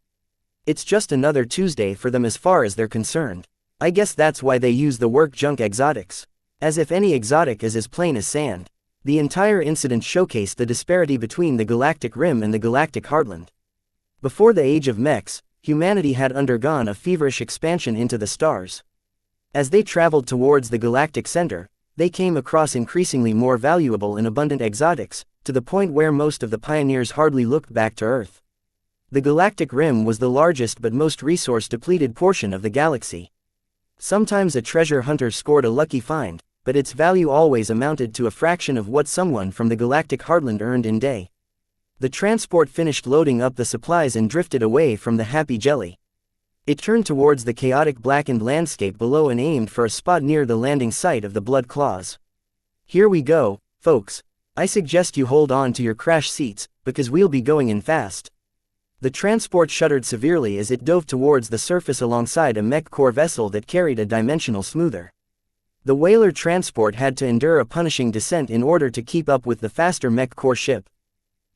S1: It's just another Tuesday for them as far as they're concerned. I guess that's why they use the work junk exotics. As if any exotic is as plain as sand. The entire incident showcased the disparity between the galactic rim and the galactic heartland. Before the age of mechs, humanity had undergone a feverish expansion into the stars. As they traveled towards the galactic center, they came across increasingly more valuable and abundant exotics, to the point where most of the pioneers hardly looked back to Earth. The galactic rim was the largest but most resource-depleted portion of the galaxy. Sometimes a treasure hunter scored a lucky find, but its value always amounted to a fraction of what someone from the galactic heartland earned in a day. The transport finished loading up the supplies and drifted away from the happy jelly. It turned towards the chaotic blackened landscape below and aimed for a spot near the landing site of the Blood Claws. "Here we go, folks. I suggest you hold on to your crash seats, because we'll be going in fast." The transport shuddered severely as it dove towards the surface alongside a mech core vessel that carried a dimensional smoother. The whaler transport had to endure a punishing descent in order to keep up with the faster mech core ship.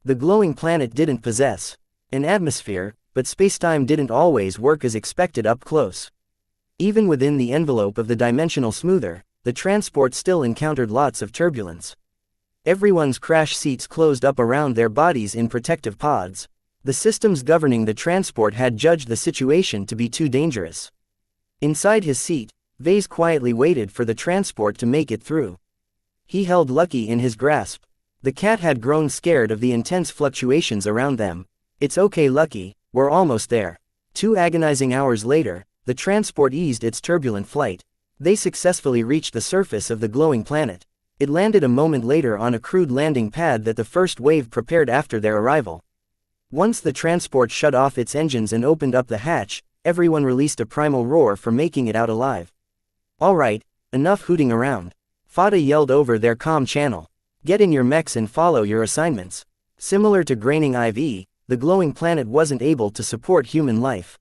S1: The glowing planet didn't possess an atmosphere, but spacetime didn't always work as expected up close. Even within the envelope of the dimensional smoother, the transport still encountered lots of turbulence. Everyone's crash seats closed up around their bodies in protective pods. The systems governing the transport had judged the situation to be too dangerous. Inside his seat, Vase quietly waited for the transport to make it through. He held Lucky in his grasp. The cat had grown scared of the intense fluctuations around them. "It's okay, Lucky, we're almost there." 2 agonizing hours later, the transport eased its turbulent flight. They successfully reached the surface of the glowing planet. It landed a moment later on a crude landing pad that the first wave prepared after their arrival. Once the transport shut off its engines and opened up the hatch, everyone released a primal roar for making it out alive. "All right, enough hooting around," Fada yelled over their comm channel. "Get in your mechs and follow your assignments." Similar to graining IV, the glowing planet wasn't able to support human life.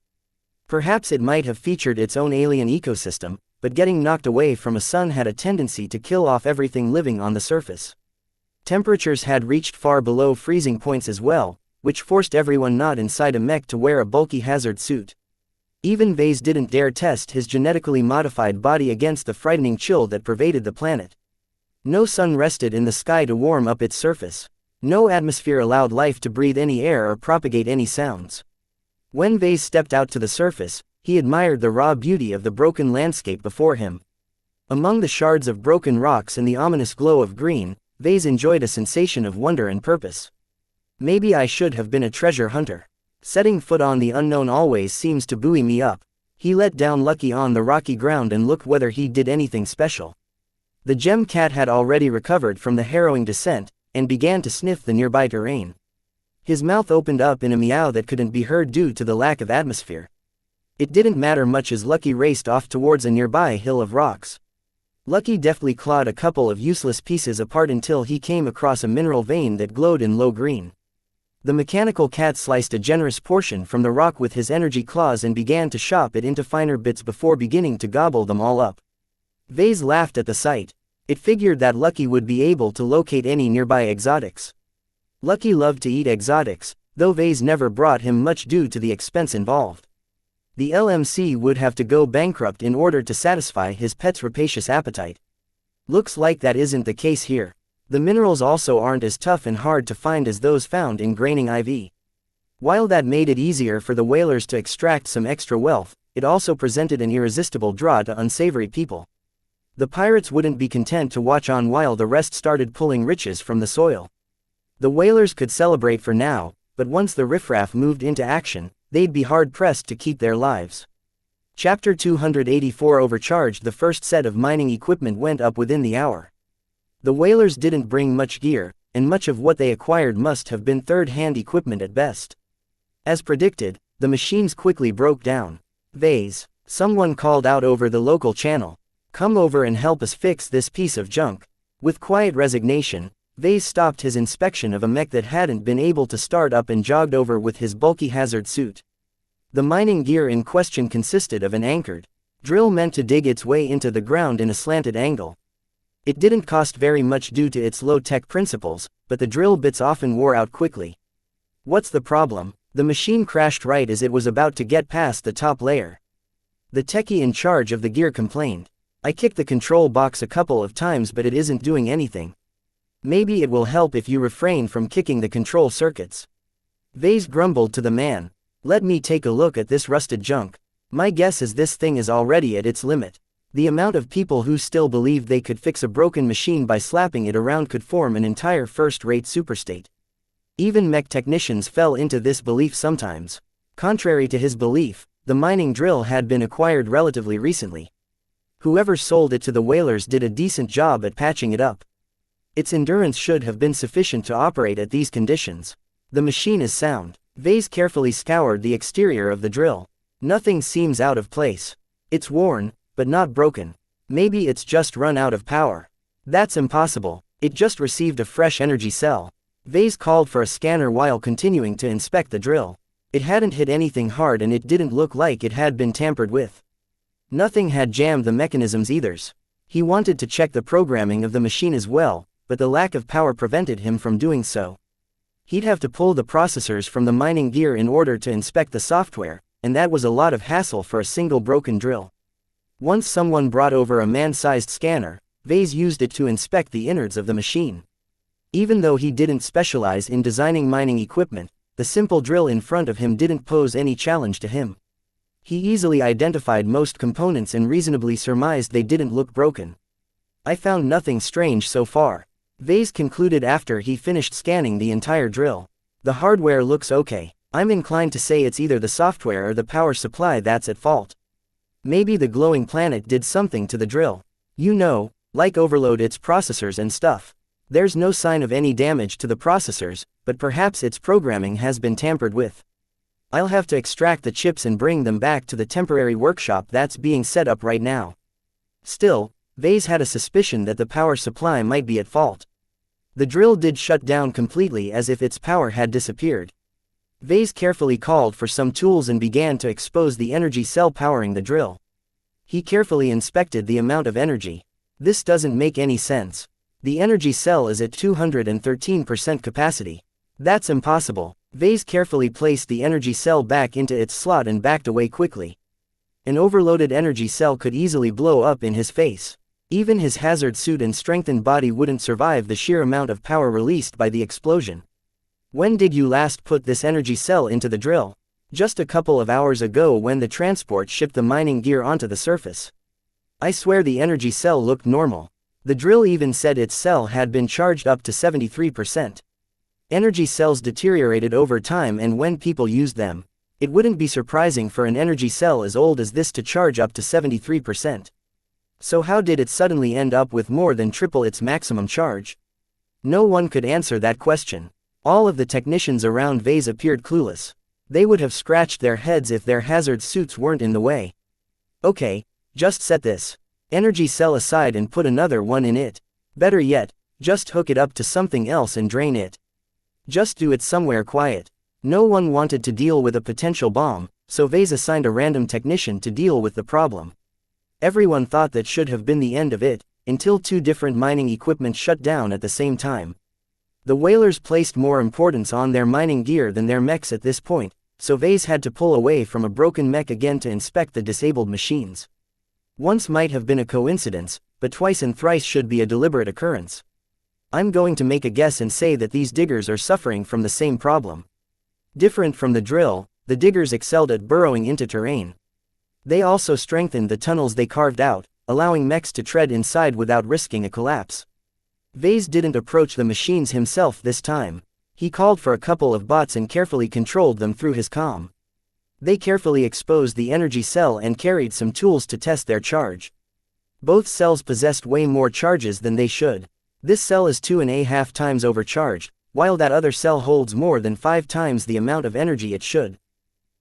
S1: Perhaps it might have featured its own alien ecosystem, but getting knocked away from a sun had a tendency to kill off everything living on the surface. Temperatures had reached far below freezing points as well, which forced everyone not inside a mech to wear a bulky hazard suit. Even Vase didn't dare test his genetically modified body against the frightening chill that pervaded the planet. No sun rested in the sky to warm up its surface. No atmosphere allowed life to breathe any air or propagate any sounds. When Vase stepped out to the surface, he admired the raw beauty of the broken landscape before him. Among the shards of broken rocks and the ominous glow of green, Vase enjoyed a sensation of wonder and purpose. Maybe I should have been a treasure hunter. Setting foot on the unknown always seems to buoy me up. He let down Lucky on the rocky ground and looked whether he did anything special. The gem cat had already recovered from the harrowing descent, and began to sniff the nearby terrain. His mouth opened up in a meow that couldn't be heard due to the lack of atmosphere. It didn't matter much as Lucky raced off towards a nearby hill of rocks. Lucky deftly clawed a couple of useless pieces apart until he came across a mineral vein that glowed in low green. The mechanical cat sliced a generous portion from the rock with his energy claws and began to chop it into finer bits before beginning to gobble them all up. Vase laughed at the sight. It figured that Lucky would be able to locate any nearby exotics. Lucky loved to eat exotics, though Vase never brought him much due to the expense involved. The LMC would have to go bankrupt in order to satisfy his pet's rapacious appetite. Looks like that isn't the case here. The minerals also aren't as tough and hard to find as those found in Graining IV. While that made it easier for the whalers to extract some extra wealth, it also presented an irresistible draw to unsavory people. The pirates wouldn't be content to watch on while the rest started pulling riches from the soil. The whalers could celebrate for now, but once the riffraff moved into action, they'd be hard-pressed to keep their lives. Chapter 284 Overcharged. The first set of mining equipment went up within the hour. The whalers didn't bring much gear, and much of what they acquired must have been third-hand equipment at best. As predicted, the machines quickly broke down. Vase, someone called out over the local channel. Come over and help us fix this piece of junk. With quiet resignation, Vase stopped his inspection of a mech that hadn't been able to start up and jogged over with his bulky hazard suit. The mining gear in question consisted of an anchored drill meant to dig its way into the ground in a slanted angle. It didn't cost very much due to its low-tech principles, but the drill bits often wore out quickly. What's the problem? The machine crashed right as it was about to get past the top layer. The techie in charge of the gear complained. I kicked the control box a couple of times but it isn't doing anything. Maybe it will help if you refrain from kicking the control circuits. Vase grumbled to the man. Let me take a look at this rusted junk. My guess is this thing is already at its limit. The amount of people who still believed they could fix a broken machine by slapping it around could form an entire first-rate superstate. Even mech technicians fell into this belief sometimes. Contrary to his belief, the mining drill had been acquired relatively recently. Whoever sold it to the whalers did a decent job at patching it up. Its endurance should have been sufficient to operate at these conditions. The machine is sound. Vase carefully scoured the exterior of the drill. Nothing seems out of place. It's worn, but not broken. Maybe it's just run out of power. That's impossible. It just received a fresh energy cell. Vase called for a scanner while continuing to inspect the drill. It hadn't hit anything hard and it didn't look like it had been tampered with. Nothing had jammed the mechanisms either. He wanted to check the programming of the machine as well, but the lack of power prevented him from doing so. He'd have to pull the processors from the mining gear in order to inspect the software, and that was a lot of hassle for a single broken drill. Once someone brought over a man-sized scanner, Vase used it to inspect the innards of the machine. Even though he didn't specialize in designing mining equipment, the simple drill in front of him didn't pose any challenge to him. He easily identified most components and reasonably surmised they didn't look broken. I found nothing strange so far. Vase concluded after he finished scanning the entire drill. The hardware looks okay. I'm inclined to say it's either the software or the power supply that's at fault. Maybe the glowing planet did something to the drill. You know, like overload its processors and stuff. There's no sign of any damage to the processors, but perhaps its programming has been tampered with. I'll have to extract the chips and bring them back to the temporary workshop that's being set up right now. Still, Vase had a suspicion that the power supply might be at fault. The drill did shut down completely as if its power had disappeared. Vase carefully called for some tools and began to expose the energy cell powering the drill. He carefully inspected the amount of energy. This doesn't make any sense. The energy cell is at 213% capacity. That's impossible. Vase carefully placed the energy cell back into its slot and backed away quickly. An overloaded energy cell could easily blow up in his face. Even his hazard suit and strengthened body wouldn't survive the sheer amount of power released by the explosion. When did you last put this energy cell into the drill? Just a couple of hours ago when the transport shipped the mining gear onto the surface. I swear the energy cell looked normal. The drill even said its cell had been charged up to 73%. Energy cells deteriorated over time and when people used them. It wouldn't be surprising for an energy cell as old as this to charge up to 73%. So how did it suddenly end up with more than triple its maximum charge? No one could answer that question. All of the technicians around Vase appeared clueless. They would have scratched their heads if their hazard suits weren't in the way. Okay, just set this. Energy cell aside and put another one in it. Better yet, just hook it up to something else and drain it. Just do it somewhere quiet. No one wanted to deal with a potential bomb, so Vase assigned a random technician to deal with the problem. Everyone thought that should have been the end of it, until two different mining equipment shut down at the same time. The whalers placed more importance on their mining gear than their mechs at this point, so Vase had to pull away from a broken mech again to inspect the disabled machines. Once might have been a coincidence, but twice and thrice should be a deliberate occurrence. I'm going to make a guess and say that these diggers are suffering from the same problem. Different from the drill, the diggers excelled at burrowing into terrain. They also strengthened the tunnels they carved out, allowing mechs to tread inside without risking a collapse. Vase didn't approach the machines himself this time. He called for a couple of bots and carefully controlled them through his comm. They carefully exposed the energy cell and carried some tools to test their charge. Both cells possessed way more charges than they should. This cell is 2.5 times overcharged, while that other cell holds more than 5 times the amount of energy it should.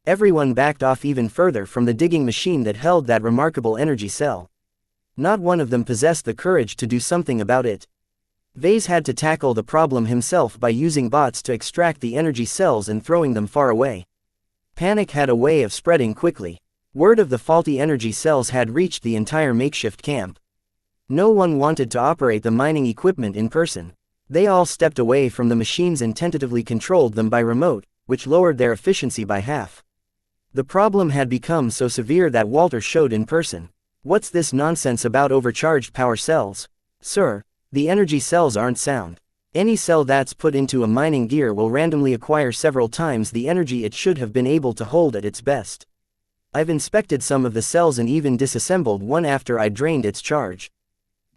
S1: Everyone backed off even further from the digging machine that held that remarkable energy cell. Not one of them possessed the courage to do something about it. Vase had to tackle the problem himself by using bots to extract the energy cells and throwing them far away. Panic had a way of spreading quickly. Word of the faulty energy cells had reached the entire makeshift camp. No one wanted to operate the mining equipment in person. They all stepped away from the machines and tentatively controlled them by remote, which lowered their efficiency by half. The problem had become so severe that Walter showed in person. "What's this nonsense about overcharged power cells? Sir, the energy cells aren't sound. Any cell that's put into a mining gear will randomly acquire several times the energy it should have been able to hold at its best. I've inspected some of the cells and even disassembled one after I drained its charge.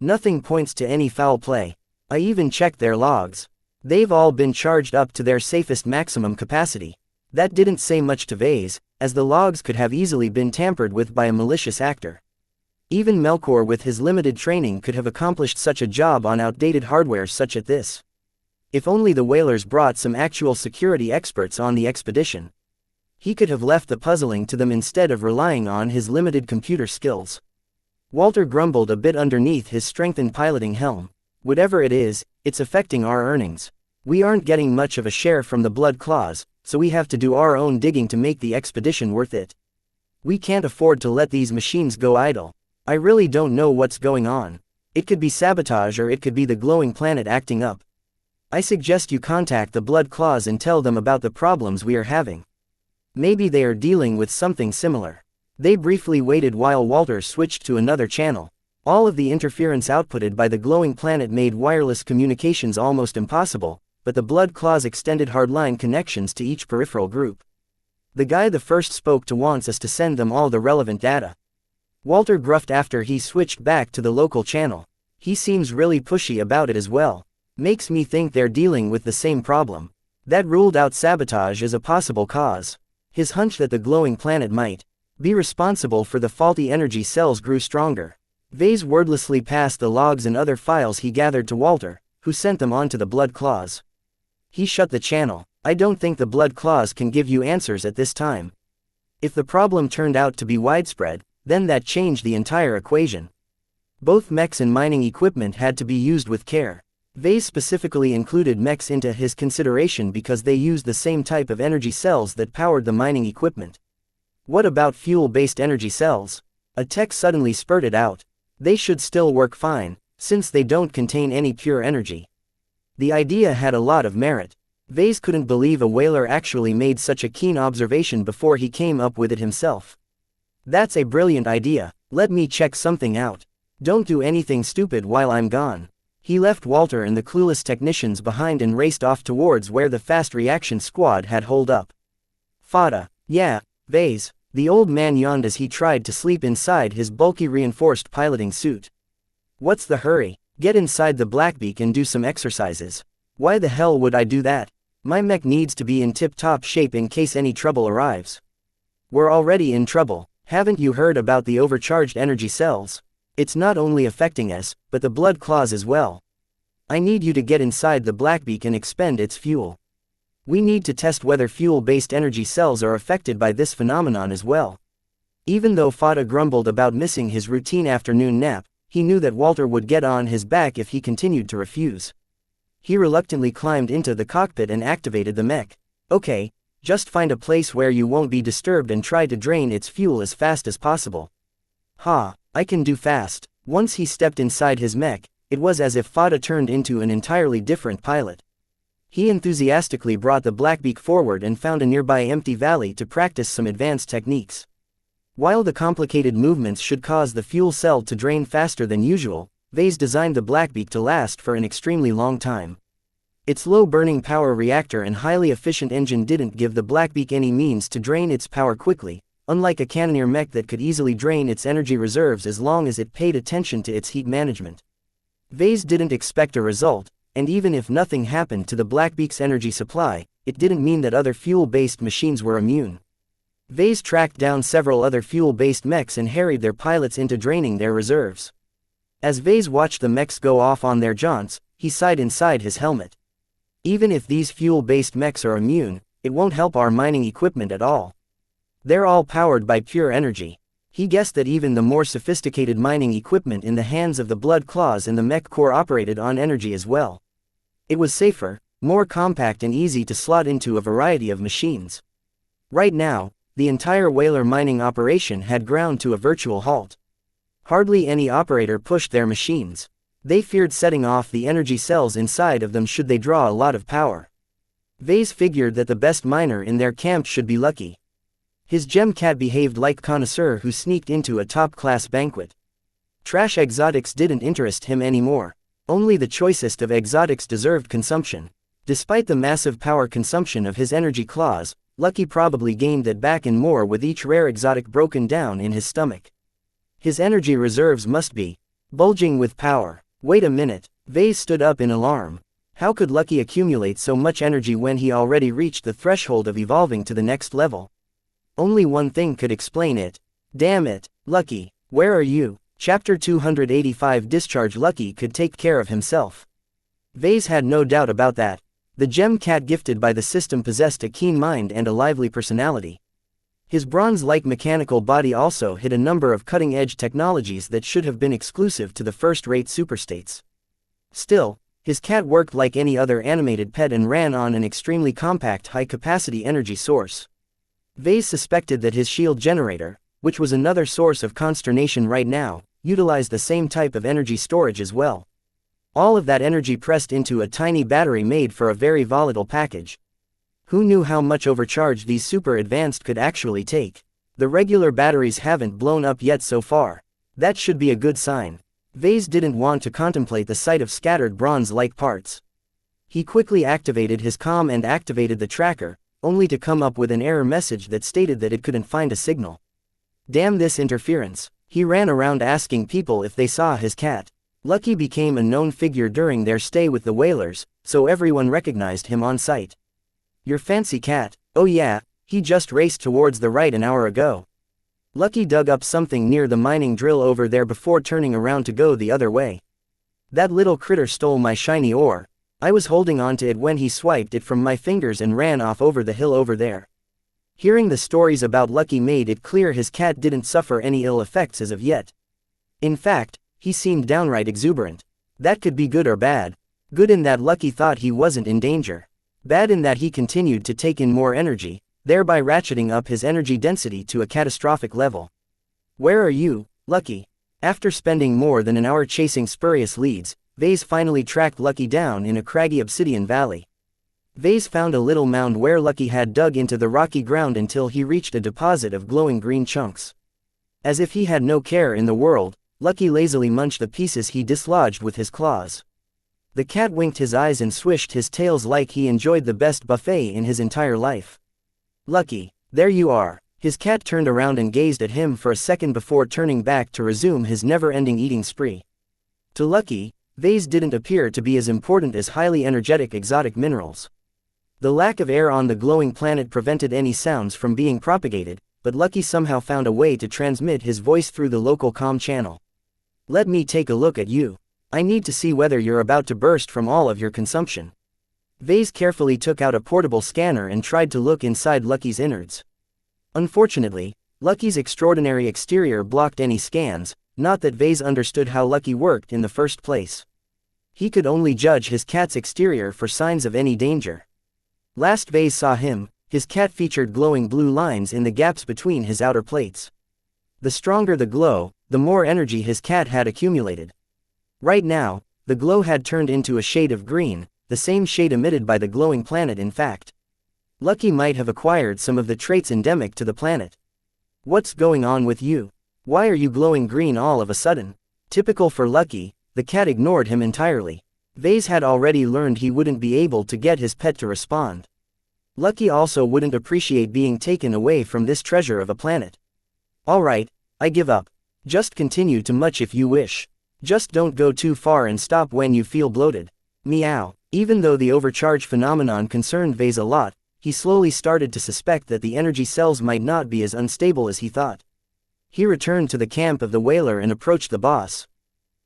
S1: Nothing points to any foul play. I even checked their logs. They've all been charged up to their safest maximum capacity." That didn't say much to Vase, as the logs could have easily been tampered with by a malicious actor. Even Melkor with his limited training could have accomplished such a job on outdated hardware such as this. If only the whalers brought some actual security experts on the expedition. He could have left the puzzling to them instead of relying on his limited computer skills. Walter grumbled a bit underneath his strengthened piloting helm. "Whatever it is, it's affecting our earnings. We aren't getting much of a share from the blood claws, so we have to do our own digging to make the expedition worth it. We can't afford to let these machines go idle. I really don't know what's going on. It could be sabotage or it could be the glowing planet acting up. I suggest you contact the blood claws and tell them about the problems we are having. Maybe they are dealing with something similar." They briefly waited while Walter switched to another channel. All of the interference outputted by the glowing planet made wireless communications almost impossible, but the blood claws extended hardline connections to each peripheral group. The guy that first spoke to wants us to send them all the relevant data. Walter gruffed after he switched back to the local channel. He seems really pushy about it as well. Makes me think they're dealing with the same problem. That ruled out sabotage as a possible cause. His hunch that the glowing planet might be responsible for the faulty energy cells grew stronger. Vase wordlessly passed the logs and other files he gathered to Walter, who sent them on to the blood claws. He shut the channel. "I don't think the blood claws can give you answers at this time. If the problem turned out to be widespread, then that changed the entire equation. Both mechs and mining equipment had to be used with care." Vase specifically included mechs into his consideration because they used the same type of energy cells that powered the mining equipment. "What about fuel-based energy cells?" A tech suddenly spurted out. "They should still work fine, since they don't contain any pure energy." The idea had a lot of merit. Vase couldn't believe a whaler actually made such a keen observation before he came up with it himself. "That's a brilliant idea. Let me check something out. Don't do anything stupid while I'm gone." He left Walter and the clueless technicians behind and raced off towards where the fast reaction squad had holed up. "Fada." "Yeah, Vase." The old man yawned as he tried to sleep inside his bulky reinforced piloting suit. "What's the hurry? Get inside the Blackbeak and do some exercises." "Why the hell would I do that? My mech needs to be in tip-top shape in case any trouble arrives." "We're already in trouble. Haven't you heard about the overcharged energy cells? It's not only affecting us, but the blood claws as well. I need you to get inside the Blackbeak and expend its fuel. We need to test whether fuel-based energy cells are affected by this phenomenon as well." Even though Fada grumbled about missing his routine afternoon nap, he knew that Walter would get on his back if he continued to refuse. He reluctantly climbed into the cockpit and activated the mech. Okay, just find a place where you won't be disturbed and try to drain its fuel as fast as possible. Ha, I can do fast. Once he stepped inside his mech, it was as if Fada turned into an entirely different pilot. He enthusiastically brought the Blackbeak forward and found a nearby empty valley to practice some advanced techniques. While the complicated movements should cause the fuel cell to drain faster than usual, Vase designed the Blackbeak to last for an extremely long time. Its low burning power reactor and highly efficient engine didn't give the Blackbeak any means to drain its power quickly, unlike a Cannoneer mech that could easily drain its energy reserves as long as it paid attention to its heat management. Vase didn't expect a result, and even if nothing happened to the Blackbeak's energy supply, it didn't mean that other fuel-based machines were immune. Vase tracked down several other fuel-based mechs and harried their pilots into draining their reserves. As Vase watched the mechs go off on their jaunts, he sighed inside his helmet. Even if these fuel-based mechs are immune, it won't help our mining equipment at all. They're all powered by pure energy. He guessed that even the more sophisticated mining equipment in the hands of the Blood Claws and the Mech Core operated on energy as well. It was safer, more compact and easy to slot into a variety of machines. Right now, the entire whaler mining operation had ground to a virtual halt. Hardly any operator pushed their machines. They feared setting off the energy cells inside of them should they draw a lot of power. Vase figured that the best miner in their camp should be Lucky. His gem cat behaved like a connoisseur who sneaked into a top-class banquet. Trash exotics didn't interest him anymore. Only the choicest of exotics deserved consumption. Despite the massive power consumption of his energy claws, Lucky probably gained that back and more with each rare exotic broken down in his stomach. His energy reserves must be bulging with power. Wait a minute, Vase stood up in alarm. How could Lucky accumulate so much energy when he already reached the threshold of evolving to the next level? Only one thing could explain it. Damn it, Lucky, where are you? Chapter 285 Discharge. Lucky could take care of himself. Vase had no doubt about that. The gem cat gifted by the system possessed a keen mind and a lively personality. His bronze-like mechanical body also hid a number of cutting-edge technologies that should have been exclusive to the first-rate superstates. Still, his cat worked like any other animated pet and ran on an extremely compact high-capacity energy source. Vase suspected that his shield generator, which was another source of consternation right now, utilized the same type of energy storage as well. All of that energy pressed into a tiny battery made for a very volatile package. Who knew how much overcharge these super advanced could actually take? The regular batteries haven't blown up yet so far. That should be a good sign. Vase didn't want to contemplate the sight of scattered bronze-like parts. He quickly activated his comm and activated the tracker, only to come up with an error message that stated that it couldn't find a signal. Damn this interference. He ran around asking people if they saw his cat. Lucky became a known figure during their stay with the whalers, so everyone recognized him on sight. Your fancy cat, oh yeah, he just raced towards the right an hour ago. Lucky dug up something near the mining drill over there before turning around to go the other way. That little critter stole my shiny ore. I was holding on to it when he swiped it from my fingers and ran off over the hill over there. Hearing the stories about Lucky made it clear his cat didn't suffer any ill effects as of yet. In fact, he seemed downright exuberant. That could be good or bad. Good in that Lucky thought he wasn't in danger. Bad in that he continued to take in more energy, thereby ratcheting up his energy density to a catastrophic level. Where are you, Lucky? After spending more than an hour chasing spurious leads, Vase finally tracked Lucky down in a craggy obsidian valley. Vase found a little mound where Lucky had dug into the rocky ground until he reached a deposit of glowing green chunks. As if he had no care in the world, Lucky lazily munched the pieces he dislodged with his claws. The cat winked his eyes and swished his tails like he enjoyed the best buffet in his entire life. Lucky, there you are. His cat turned around and gazed at him for a second before turning back to resume his never-ending eating spree. To Lucky, Vase didn't appear to be as important as highly energetic exotic minerals. The lack of air on the glowing planet prevented any sounds from being propagated, but Lucky somehow found a way to transmit his voice through the local comm channel. Let me take a look at you. I need to see whether you're about to burst from all of your consumption. Vase carefully took out a portable scanner and tried to look inside Lucky's innards. Unfortunately, Lucky's extraordinary exterior blocked any scans, not that Vase understood how Lucky worked in the first place. He could only judge his cat's exterior for signs of any danger. Last Vase saw him, his cat featured glowing blue lines in the gaps between his outer plates. The stronger the glow, the more energy his cat had accumulated. Right now, the glow had turned into a shade of green, the same shade emitted by the glowing planet in fact. Lucky might have acquired some of the traits endemic to the planet. What's going on with you? Why are you glowing green all of a sudden? Typical for Lucky, the cat ignored him entirely. Vase had already learned he wouldn't be able to get his pet to respond. Lucky also wouldn't appreciate being taken away from this treasure of a planet. Alright, I give up. Just continue to much if you wish. Just don't go too far and stop when you feel bloated. Meow. Even though the overcharge phenomenon concerned Vase a lot, he slowly started to suspect that the energy cells might not be as unstable as he thought. He returned to the camp of the whaler and approached the boss.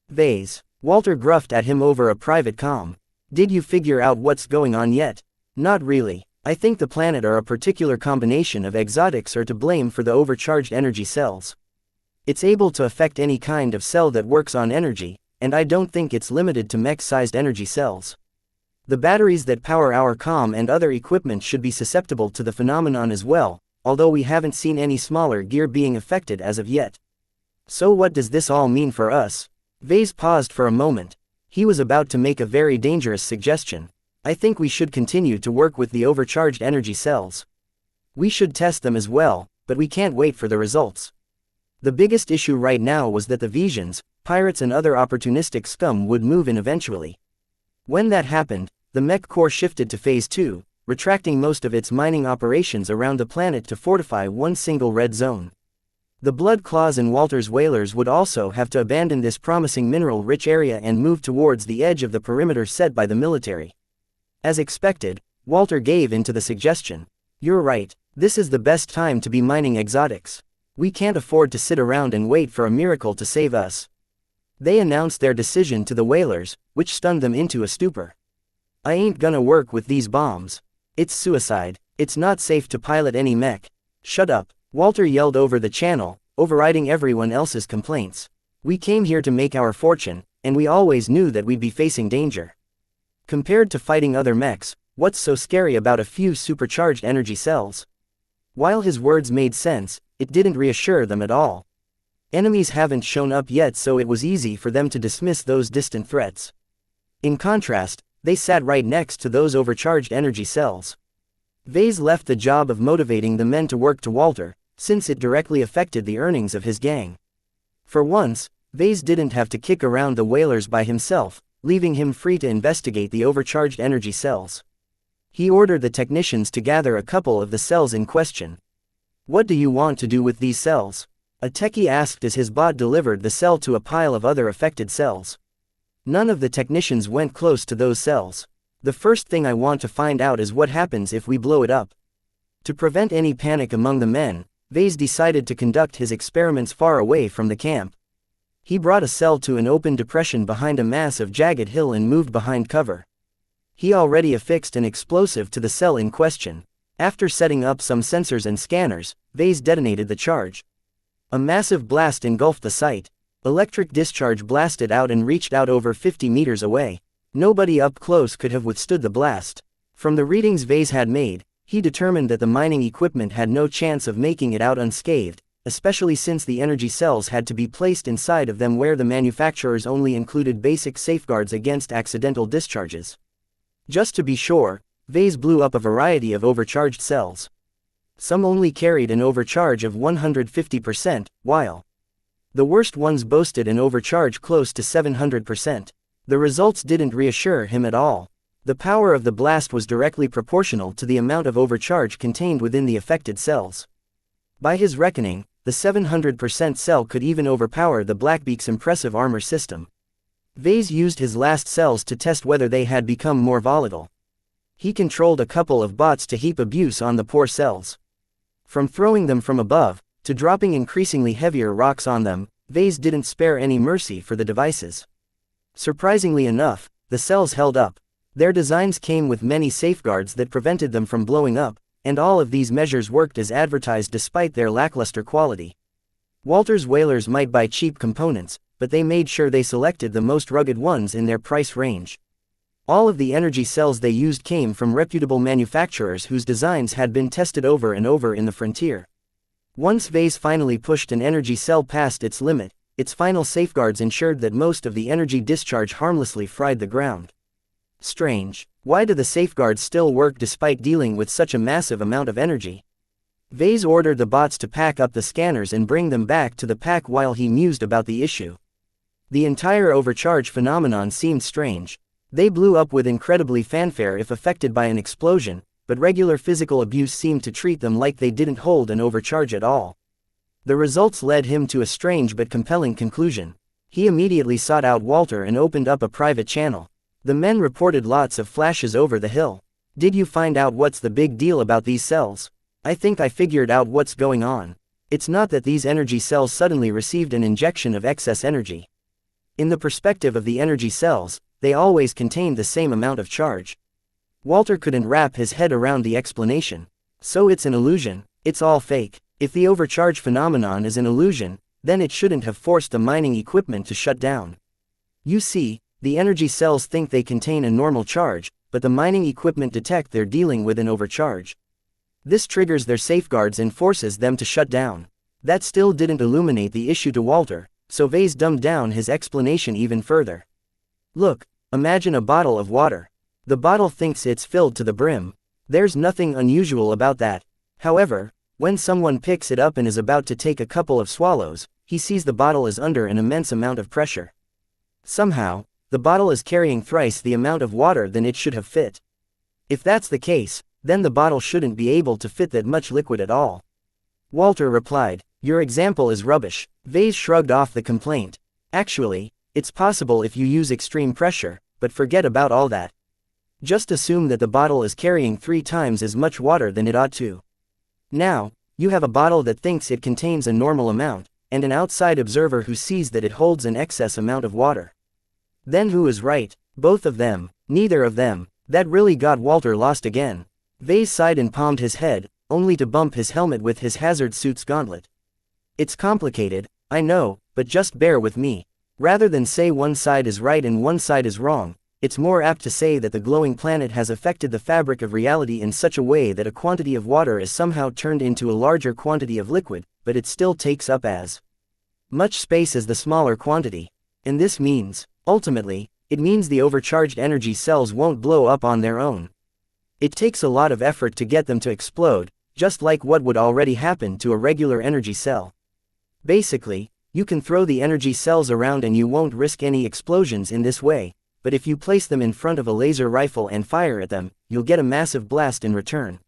S1: Vase. Walter gruffed at him over a private comm. Did you figure out what's going on yet? Not really. I think the planet or a particular combination of exotics are to blame for the overcharged energy cells. It's able to affect any kind of cell that works on energy, and I don't think it's limited to mech-sized energy cells. The batteries that power our comm and other equipment should be susceptible to the phenomenon as well, although we haven't seen any smaller gear being affected as of yet. So what does this all mean for us? Vase paused for a moment. He was about to make a very dangerous suggestion. I think we should continue to work with the overcharged energy cells. We should test them as well, but we can't wait for the results. The biggest issue right now was that the Visions, pirates and other opportunistic scum would move in eventually. When that happened, the Mech Corps shifted to Phase 2, retracting most of its mining operations around the planet to fortify one single red zone. The Blood Claws and Walter's whalers would also have to abandon this promising mineral-rich area and move towards the edge of the perimeter set by the military. As expected, Walter gave in to the suggestion. You're right, this is the best time to be mining exotics. We can't afford to sit around and wait for a miracle to save us. They announced their decision to the whalers, which stunned them into a stupor. I ain't gonna work with these bombs. It's suicide. It's not safe to pilot any mech. Shut up, Walter yelled over the channel, overriding everyone else's complaints. We came here to make our fortune, and we always knew that we'd be facing danger. Compared to fighting other mechs, what's so scary about a few supercharged energy cells? While his words made sense, it didn't reassure them at all. Enemies haven't shown up yet, so it was easy for them to dismiss those distant threats. In contrast, they sat right next to those overcharged energy cells. Vase left the job of motivating the men to work to Walter, since it directly affected the earnings of his gang. For once, Vase didn't have to kick around the whalers by himself, leaving him free to investigate the overcharged energy cells. He ordered the technicians to gather a couple of the cells in question. What do you want to do with these cells? A techie asked as his bot delivered the cell to a pile of other affected cells. None of the technicians went close to those cells. The first thing I want to find out is what happens if we blow it up. To prevent any panic among the men, Vase decided to conduct his experiments far away from the camp. He brought a cell to an open depression behind a massive jagged hill and moved behind cover. He already affixed an explosive to the cell in question. After setting up some sensors and scanners, Vase detonated the charge. A massive blast engulfed the site. Electric discharge blasted out and reached out over 50 meters away. Nobody up close could have withstood the blast. From the readings Vase had made, he determined that the mining equipment had no chance of making it out unscathed, especially since the energy cells had to be placed inside of them where the manufacturers only included basic safeguards against accidental discharges. Just to be sure, Vase blew up a variety of overcharged cells. Some only carried an overcharge of 150%, while the worst ones boasted an overcharge close to 700%. The results didn't reassure him at all. The power of the blast was directly proportional to the amount of overcharge contained within the affected cells. By his reckoning, the 700% cell could even overpower the Blackbeak's impressive armor system. Vase used his last cells to test whether they had become more volatile. He controlled a couple of bots to heap abuse on the poor cells. From throwing them from above, to dropping increasingly heavier rocks on them, Vase didn't spare any mercy for the devices. Surprisingly enough, the cells held up. Their designs came with many safeguards that prevented them from blowing up, and all of these measures worked as advertised despite their lackluster quality. Walter's whalers might buy cheap components, but they made sure they selected the most rugged ones in their price range. All of the energy cells they used came from reputable manufacturers whose designs had been tested over and over in the frontier. Once Vase finally pushed an energy cell past its limit, its final safeguards ensured that most of the energy discharge harmlessly fried the ground. Strange. Why do the safeguards still work despite dealing with such a massive amount of energy? Vase ordered the bots to pack up the scanners and bring them back to the pack while he mused about the issue. The entire overcharge phenomenon seemed strange. They blew up with incredibly fanfare if affected by an explosion, but regular physical abuse seemed to treat them like they didn't hold an overcharge at all. The results led him to a strange but compelling conclusion. He immediately sought out Walter and opened up a private channel. The men reported lots of flashes over the hill. Did you find out what's the big deal about these cells? I think I figured out what's going on. It's not that these energy cells suddenly received an injection of excess energy. In the perspective of the energy cells, they always contained the same amount of charge. Walter couldn't wrap his head around the explanation. So it's an illusion, it's all fake. If the overcharge phenomenon is an illusion, then it shouldn't have forced the mining equipment to shut down. You see, the energy cells think they contain a normal charge, but the mining equipment detect they're dealing with an overcharge. This triggers their safeguards and forces them to shut down. That still didn't illuminate the issue to Walter, so Vase dumbed down his explanation even further. Look, imagine a bottle of water. The bottle thinks it's filled to the brim. There's nothing unusual about that. However, when someone picks it up and is about to take a couple of swallows, he sees the bottle is under an immense amount of pressure. Somehow, the bottle is carrying thrice the amount of water than it should have fit. If that's the case, then the bottle shouldn't be able to fit that much liquid at all. Walter replied, "Your example is rubbish." Vase shrugged off the complaint. Actually, it's possible if you use extreme pressure, but forget about all that. Just assume that the bottle is carrying 3 times as much water than it ought to. Now, you have a bottle that thinks it contains a normal amount, and an outside observer who sees that it holds an excess amount of water. Then who is right? Both of them. Neither of them. That really got Walter lost again. Vase sighed and palmed his head, only to bump his helmet with his hazard suit's gauntlet. It's complicated, I know, but just bear with me. Rather than say one side is right and one side is wrong, it's more apt to say that the glowing planet has affected the fabric of reality in such a way that a quantity of water is somehow turned into a larger quantity of liquid, but it still takes up as much space as the smaller quantity. And this means, ultimately, it means the overcharged energy cells won't blow up on their own. It takes a lot of effort to get them to explode, just like what would already happen to a regular energy cell. Basically, you can throw the energy cells around and you won't risk any explosions in this way, but if you place them in front of a laser rifle and fire at them, you'll get a massive blast in return.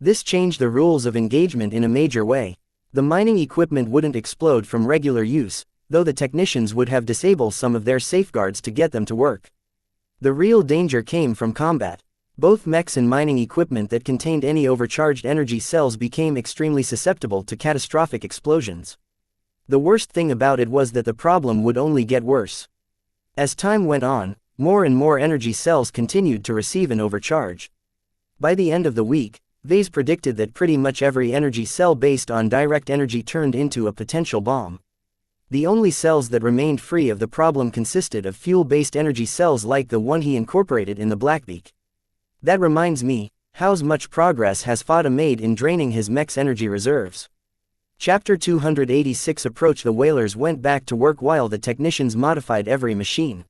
S1: This changed the rules of engagement in a major way. The mining equipment wouldn't explode from regular use, though the technicians would have disabled some of their safeguards to get them to work. The real danger came from combat. Both mechs and mining equipment that contained any overcharged energy cells became extremely susceptible to catastrophic explosions. The worst thing about it was that the problem would only get worse. As time went on, more and more energy cells continued to receive an overcharge. By the end of the week, Vase predicted that pretty much every energy cell based on direct energy turned into a potential bomb. The only cells that remained free of the problem consisted of fuel-based energy cells like the one he incorporated in the Blackbeak. That reminds me, how much progress has Fada made in draining his mech's energy reserves? Chapter 286. Approach. The whalers went back to work while the technicians modified every machine.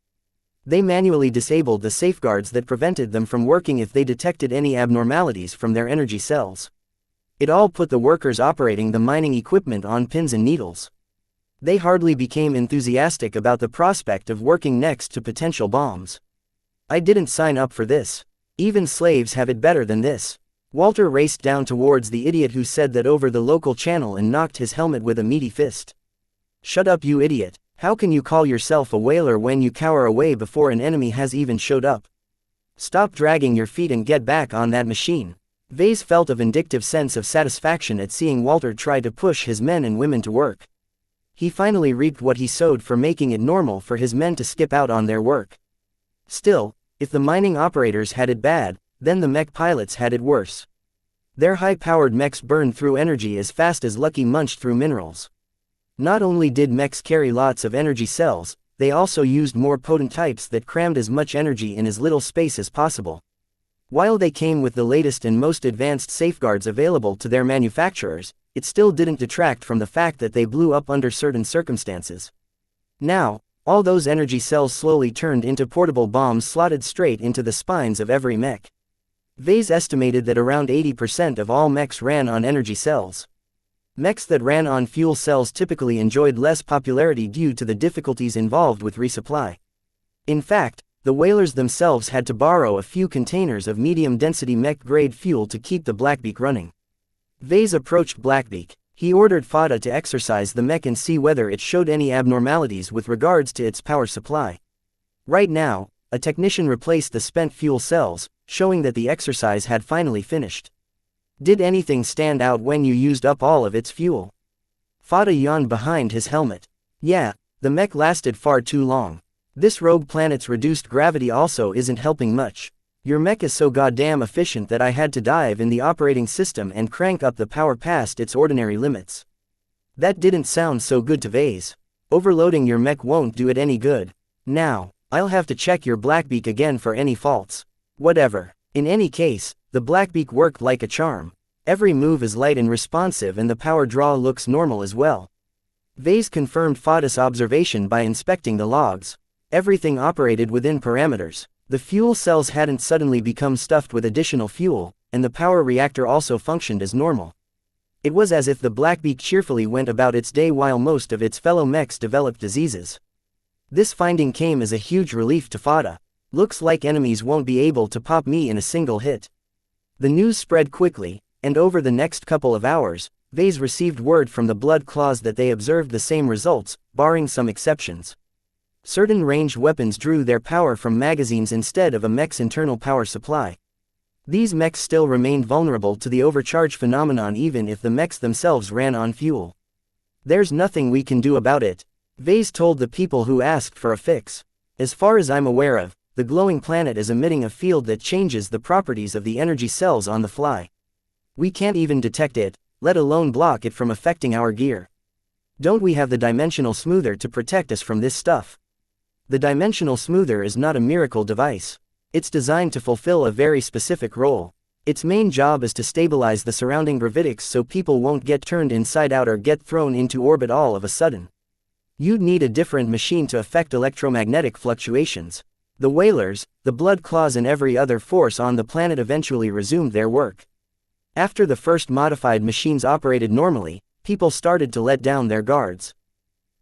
S1: They manually disabled the safeguards that prevented them from working if they detected any abnormalities from their energy cells. It all put the workers operating the mining equipment on pins and needles. They hardly became enthusiastic about the prospect of working next to potential bombs. I didn't sign up for this. Even slaves have it better than this. Walter raced down towards the idiot who said that over the local channel and knocked his helmet with a meaty fist. Shut up, you idiot. How can you call yourself a whaler when you cower away before an enemy has even showed up? Stop dragging your feet and get back on that machine. Vase felt a vindictive sense of satisfaction at seeing Walter try to push his men and women to work. He finally reaped what he sowed for making it normal for his men to skip out on their work. Still, if the mining operators had it bad, then the mech pilots had it worse. Their high-powered mechs burned through energy as fast as Lucky munched through minerals. Not only did mechs carry lots of energy cells, they also used more potent types that crammed as much energy in as little space as possible. While they came with the latest and most advanced safeguards available to their manufacturers, it still didn't detract from the fact that they blew up under certain circumstances. Now, all those energy cells slowly turned into portable bombs slotted straight into the spines of every mech. Vase estimated that around 80% of all mechs ran on energy cells. Mechs that ran on fuel cells typically enjoyed less popularity due to the difficulties involved with resupply. In fact, the whalers themselves had to borrow a few containers of medium-density mech-grade fuel to keep the Blackbeak running. Vase approached Blackbeak. He ordered Fada to exercise the mech and see whether it showed any abnormalities with regards to its power supply. Right now, a technician replaced the spent fuel cells, showing that the exercise had finally finished. Did anything stand out when you used up all of its fuel? Fada yawned behind his helmet. Yeah, the mech lasted far too long. This rogue planet's reduced gravity also isn't helping much. Your mech is so goddamn efficient that I had to dive in the operating system and crank up the power past its ordinary limits. That didn't sound so good to Vase. Overloading your mech won't do it any good. Now, I'll have to check your Blackbeak again for any faults. Whatever. In any case, the Blackbeak worked like a charm. Every move is light and responsive and the power draw looks normal as well. Vase confirmed Fada's observation by inspecting the logs. Everything operated within parameters. The fuel cells hadn't suddenly become stuffed with additional fuel, and the power reactor also functioned as normal. It was as if the Blackbeak cheerfully went about its day while most of its fellow mechs developed diseases. This finding came as a huge relief to Fada. Looks like enemies won't be able to pop me in a single hit. The news spread quickly, and over the next couple of hours, Vase received word from the Blood Claws that they observed the same results, barring some exceptions. Certain ranged weapons drew their power from magazines instead of a mech's internal power supply. These mechs still remained vulnerable to the overcharge phenomenon even if the mechs themselves ran on fuel. There's nothing we can do about it, Vase told the people who asked for a fix. As far as I'm aware of, the glowing planet is emitting a field that changes the properties of the energy cells on the fly. We can't even detect it, let alone block it from affecting our gear. Don't we have the dimensional smoother to protect us from this stuff? The dimensional smoother is not a miracle device. It's designed to fulfill a very specific role. Its main job is to stabilize the surrounding gravitics so people won't get turned inside out or get thrown into orbit all of a sudden. You'd need a different machine to affect electromagnetic fluctuations. The whalers, the Blood Claws and every other force on the planet eventually resumed their work. After the first modified machines operated normally, people started to let down their guards.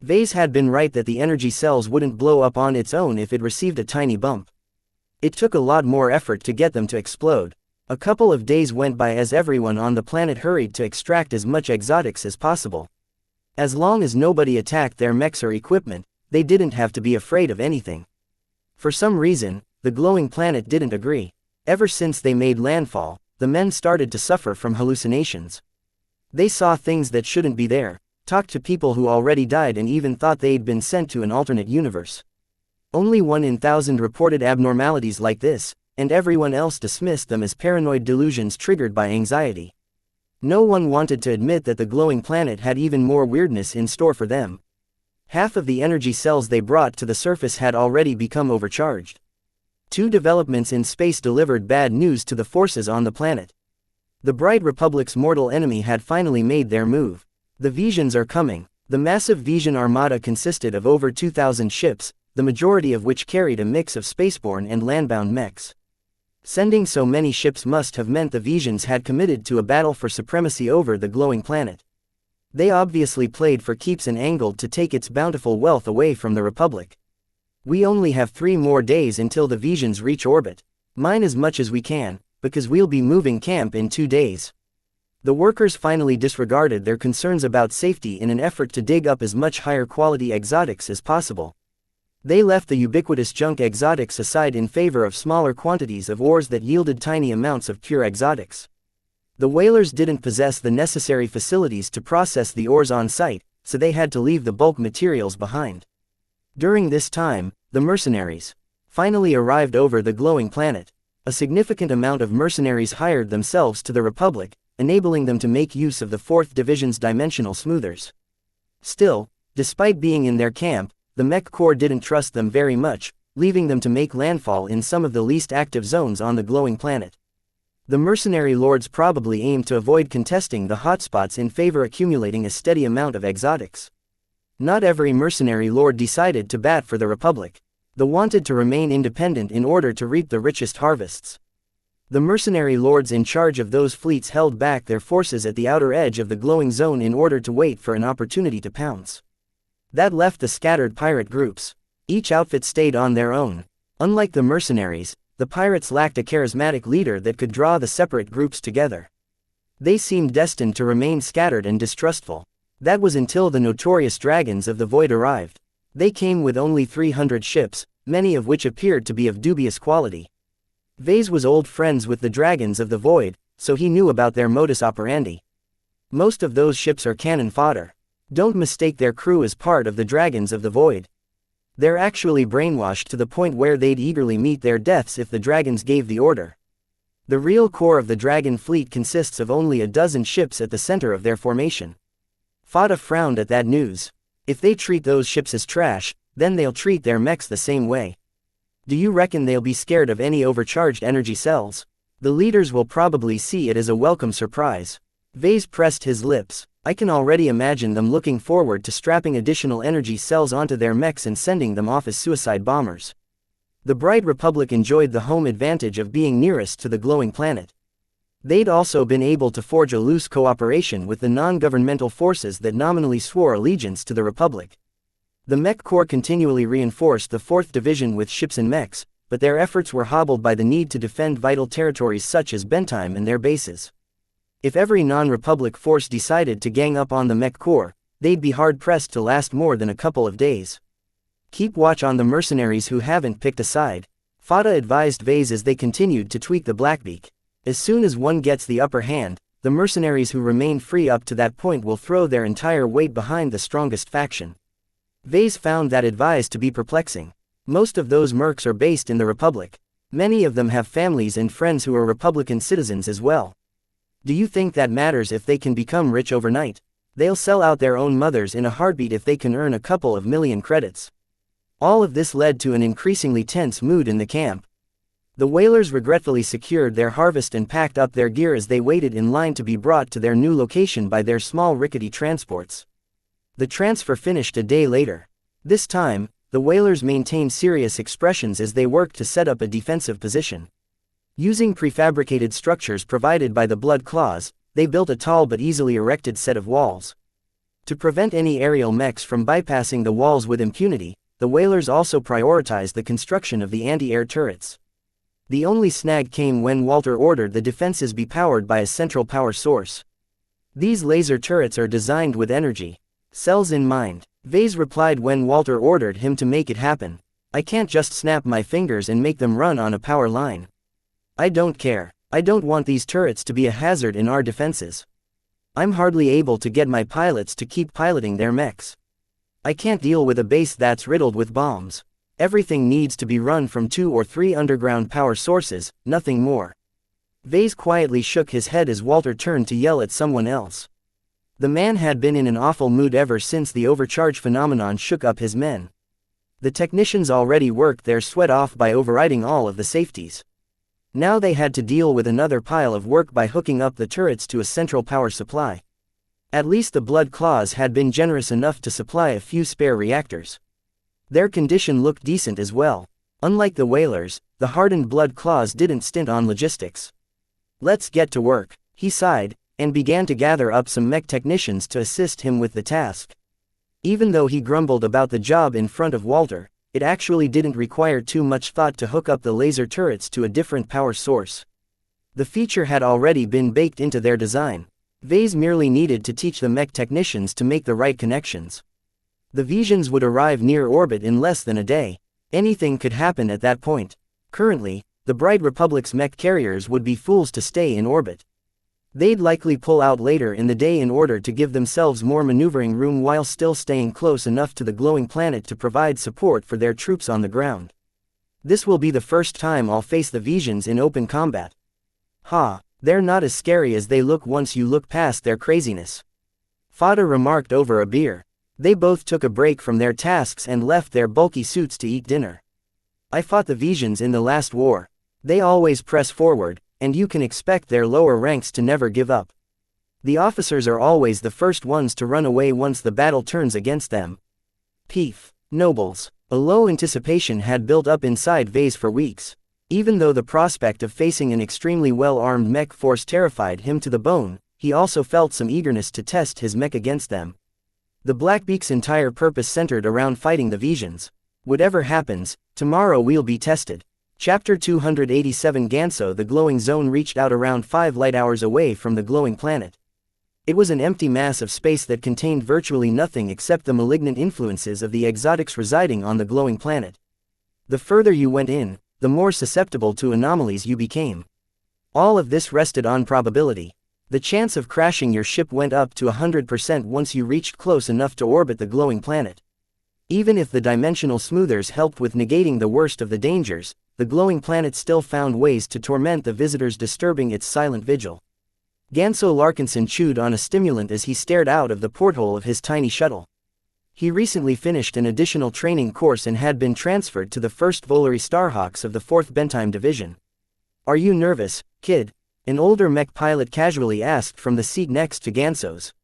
S1: Vase had been right that the energy cells wouldn't blow up on its own if it received a tiny bump. It took a lot more effort to get them to explode. A couple of days went by as everyone on the planet hurried to extract as much exotics as possible. As long as nobody attacked their mechs or equipment, they didn't have to be afraid of anything. For some reason, the glowing planet didn't agree. Ever since they made landfall, the men started to suffer from hallucinations. They saw things that shouldn't be there, talked to people who already died and even thought they'd been sent to an alternate universe. Only 1 in 1,000 reported abnormalities like this, and everyone else dismissed them as paranoid delusions triggered by anxiety. No one wanted to admit that the glowing planet had even more weirdness in store for them. Half of the energy cells they brought to the surface had already become overcharged. 2 developments in space delivered bad news to the forces on the planet. The Bright Republic's mortal enemy had finally made their move. The Visions are coming. The massive Vision armada consisted of over 2,000 ships, the majority of which carried a mix of spaceborne and landbound mechs. Sending so many ships must have meant the Visions had committed to a battle for supremacy over the glowing planet. They obviously played for keeps and angled to take its bountiful wealth away from the Republic. We only have 3 more days until the Visions reach orbit. Mine as much as we can, because we'll be moving camp in 2 days. The workers finally disregarded their concerns about safety in an effort to dig up as much higher quality exotics as possible. They left the ubiquitous junk exotics aside in favor of smaller quantities of ores that yielded tiny amounts of pure exotics. The whalers didn't possess the necessary facilities to process the ores on site, so they had to leave the bulk materials behind. During this time, the mercenaries finally arrived over the glowing planet. A significant amount of mercenaries hired themselves to the Republic, enabling them to make use of the 4th Division's dimensional smoothers. Still, despite being in their camp, the Mech Corps didn't trust them very much, leaving them to make landfall in some of the least active zones on the glowing planet. The mercenary lords probably aimed to avoid contesting the hotspots in favor accumulating a steady amount of exotics. Not every mercenary lord decided to bat for the Republic. They wanted to remain independent in order to reap the richest harvests. The mercenary lords in charge of those fleets held back their forces at the outer edge of the glowing zone in order to wait for an opportunity to pounce. That left the scattered pirate groups. Each outfit stayed on their own. Unlike the mercenaries, the pirates lacked a charismatic leader that could draw the separate groups together. They seemed destined to remain scattered and distrustful. That was until the notorious dragons of the void arrived. They came with only 300 ships, many of which appeared to be of dubious quality. Vase was old friends with the dragons of the void, so he knew about their modus operandi. Most of those ships are cannon fodder. Don't mistake their crew as part of the dragons of the void. They're actually brainwashed to the point where they'd eagerly meet their deaths if the dragons gave the order. The real core of the dragon fleet consists of only a dozen ships at the center of their formation. Fada frowned at that news. If they treat those ships as trash, then they'll treat their mechs the same way. Do you reckon they'll be scared of any overcharged energy cells? The leaders will probably see it as a welcome surprise. Vase pressed his lips. I can already imagine them looking forward to strapping additional energy cells onto their mechs and sending them off as suicide bombers. The Bright Republic enjoyed the home advantage of being nearest to the glowing planet. They'd also been able to forge a loose cooperation with the non-governmental forces that nominally swore allegiance to the Republic. The Mech Corps continually reinforced the 4th Division with ships and mechs, but their efforts were hobbled by the need to defend vital territories such as Bentheim and their bases. If every non-Republic force decided to gang up on the Mech Corps, they'd be hard-pressed to last more than a couple of days. Keep watch on the mercenaries who haven't picked a side, Fada advised Vase as they continued to tweak the Blackbeak. As soon as one gets the upper hand, the mercenaries who remain free up to that point will throw their entire weight behind the strongest faction. Vase found that advice to be perplexing. Most of those mercs are based in the Republic. Many of them have families and friends who are Republican citizens as well. Do you think that matters if they can become rich overnight? They'll sell out their own mothers in a heartbeat if they can earn a couple of million credits. All of this led to an increasingly tense mood in the camp. The whalers regretfully secured their harvest and packed up their gear as they waited in line to be brought to their new location by their small rickety transports. The transfer finished a day later. This time, the whalers maintained serious expressions as they worked to set up a defensive position. Using prefabricated structures provided by the Blood Claws, they built a tall but easily erected set of walls. To prevent any aerial mechs from bypassing the walls with impunity, the whalers also prioritized the construction of the anti-air turrets. The only snag came when Walter ordered the defenses be powered by a central power source. These laser turrets are designed with energy cells in mind. Vase replied when Walter ordered him to make it happen. I can't just snap my fingers and make them run on a power line. I don't care. I don't want these turrets to be a hazard in our defenses. I'm hardly able to get my pilots to keep piloting their mechs. I can't deal with a base that's riddled with bombs. Everything needs to be run from 2 or 3 underground power sources, nothing more. Vase quietly shook his head as Walter turned to yell at someone else. The man had been in an awful mood ever since the overcharge phenomenon shook up his men. The technicians already worked their sweat off by overriding all of the safeties. Now they had to deal with another pile of work by hooking up the turrets to a central power supply. At least the Blood Claws had been generous enough to supply a few spare reactors. Their condition looked decent as well. Unlike the whalers, the hardened Blood Claws didn't stint on logistics. Let's get to work, he sighed, and began to gather up some mech technicians to assist him with the task. Even though he grumbled about the job in front of Walter, it actually didn't require too much thought to hook up the laser turrets to a different power source. The feature had already been baked into their design. Vase merely needed to teach the mech technicians to make the right connections. The Visions would arrive near orbit in less than a day. Anything could happen at that point. Currently, the Bright Republic's mech carriers would be fools to stay in orbit. They'd likely pull out later in the day in order to give themselves more maneuvering room while still staying close enough to the glowing planet to provide support for their troops on the ground. This will be the first time I'll face the Visions in open combat. Ha! They're not as scary as they look once you look past their craziness. Fada remarked over a beer. They both took a break from their tasks and left their bulky suits to eat dinner. I fought the Visions in the last war. They always press forward, and you can expect their lower ranks to never give up. The officers are always the first ones to run away once the battle turns against them. Peef. Nobles. A low anticipation had built up inside Vase for weeks. Even though the prospect of facing an extremely well-armed mech force terrified him to the bone, he also felt some eagerness to test his mech against them. The Blackbeak's entire purpose centered around fighting the Visions. Whatever happens, tomorrow we'll be tested. Chapter 287 Ganso. The glowing zone reached out around 5 light hours away from the glowing planet. It was an empty mass of space that contained virtually nothing except the malignant influences of the exotics residing on the glowing planet. The further you went in, the more susceptible to anomalies you became. All of this rested on probability. The chance of crashing your ship went up to 100% once you reached close enough to orbit the glowing planet. Even if the dimensional smoothers helped with negating the worst of the dangers, the glowing planet still found ways to torment the visitors, disturbing its silent vigil. Ganso Larkinson chewed on a stimulant as he stared out of the porthole of his tiny shuttle. He recently finished an additional training course and had been transferred to the 1st Volary Starhawks of the 4th Bentheim Division. "Are you nervous, kid?" an older mech pilot casually asked from the seat next to Ganso's.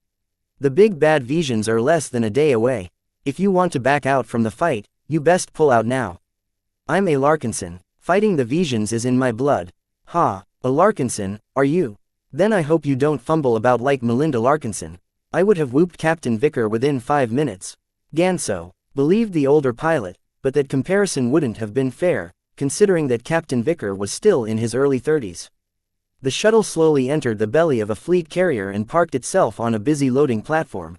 S1: "The big bad Visions are less than a day away. If you want to back out from the fight, you best pull out now." "I'm a Larkinson. Fighting the Visions is in my blood." "Ha, a Larkinson, are you? Then I hope you don't fumble about like Melinda Larkinson. I would have whooped Captain Vicker within 5 minutes. Ganso believed the older pilot, but that comparison wouldn't have been fair, considering that Captain Vicker was still in his early 30s. The shuttle slowly entered the belly of a fleet carrier and parked itself on a busy loading platform.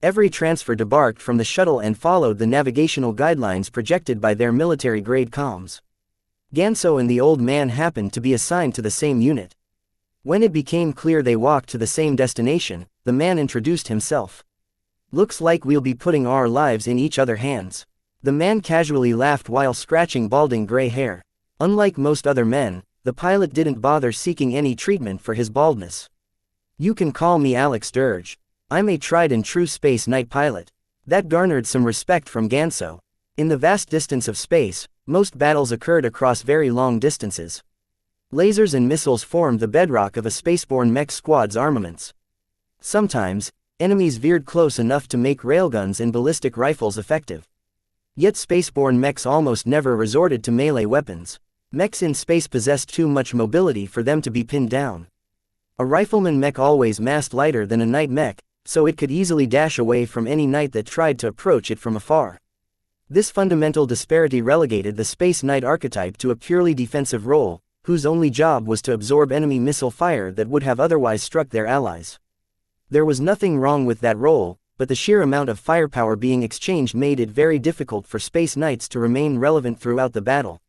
S1: Every transfer debarked from the shuttle and followed the navigational guidelines projected by their military-grade comms. Ganso and the old man happened to be assigned to the same unit. When it became clear they walked to the same destination, the man introduced himself. "Looks like we'll be putting our lives in each other's hands." The man casually laughed while scratching balding gray hair. Unlike most other men, the pilot didn't bother seeking any treatment for his baldness. "You can call me Alex Dirge. I'm a tried-and-true space night pilot." That garnered some respect from Ganso. In the vast distance of space, most battles occurred across very long distances. Lasers and missiles formed the bedrock of a spaceborne mech squad's armaments. Sometimes, enemies veered close enough to make railguns and ballistic rifles effective. Yet spaceborne mechs almost never resorted to melee weapons. Mechs in space possessed too much mobility for them to be pinned down. A rifleman mech always massed lighter than a knight mech, so it could easily dash away from any knight that tried to approach it from afar. This fundamental disparity relegated the space knight archetype to a purely defensive role, whose only job was to absorb enemy missile fire that would have otherwise struck their allies. There was nothing wrong with that role, but the sheer amount of firepower being exchanged made it very difficult for space knights to remain relevant throughout the battle.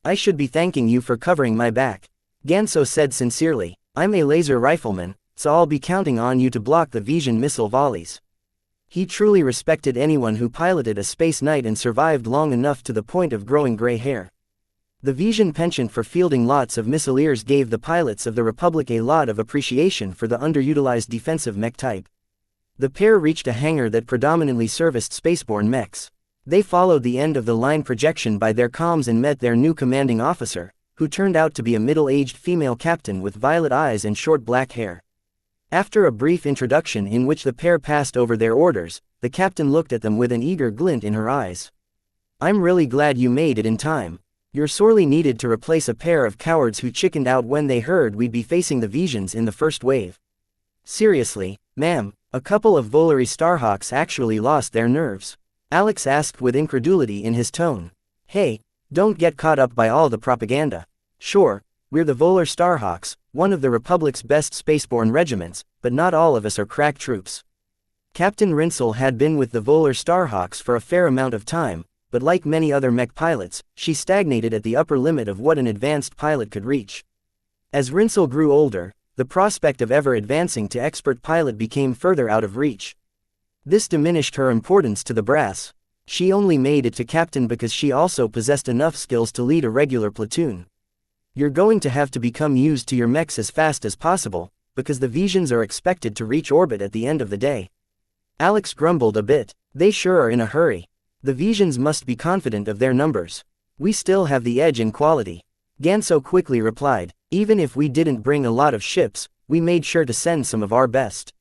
S1: "I should be thanking you for covering my back," Ganso said sincerely. "I'm a laser rifleman, so I'll be counting on you to block the Vision missile volleys." He truly respected anyone who piloted a space knight and survived long enough to the point of growing gray hair. The Vision penchant for fielding lots of missileers gave the pilots of the Republic a lot of appreciation for the underutilized defensive mech type. The pair reached a hangar that predominantly serviced spaceborne mechs. They followed the end of the line projection by their comms and met their new commanding officer, who turned out to be a middle-aged female captain with violet eyes and short black hair. After a brief introduction in which the pair passed over their orders, the captain looked at them with an eager glint in her eyes. "I'm really glad you made it in time. You're sorely needed to replace a pair of cowards who chickened out when they heard we'd be facing the Visions in the first wave." "Seriously, ma'am, a couple of Volary Starhawks actually lost their nerves?" Alex asked with incredulity in his tone. "Hey, don't get caught up by all the propaganda. Sure, we're the Volar Starhawks, one of the Republic's best spaceborne regiments, but not all of us are crack troops." Captain Rinsel had been with the Volar Starhawks for a fair amount of time, but like many other mech pilots, she stagnated at the upper limit of what an advanced pilot could reach. As Rinsel grew older, the prospect of ever advancing to expert pilot became further out of reach. This diminished her importance to the brass. She only made it to captain because she also possessed enough skills to lead a regular platoon. You're going to have to become used to your mechs as fast as possible, because the Visions are expected to reach orbit at the end of the day. Alex grumbled a bit. They sure are in a hurry. The Visions must be confident of their numbers. We still have the edge in quality. Ganso quickly replied, even if we didn't bring a lot of ships, we made sure to send some of our best.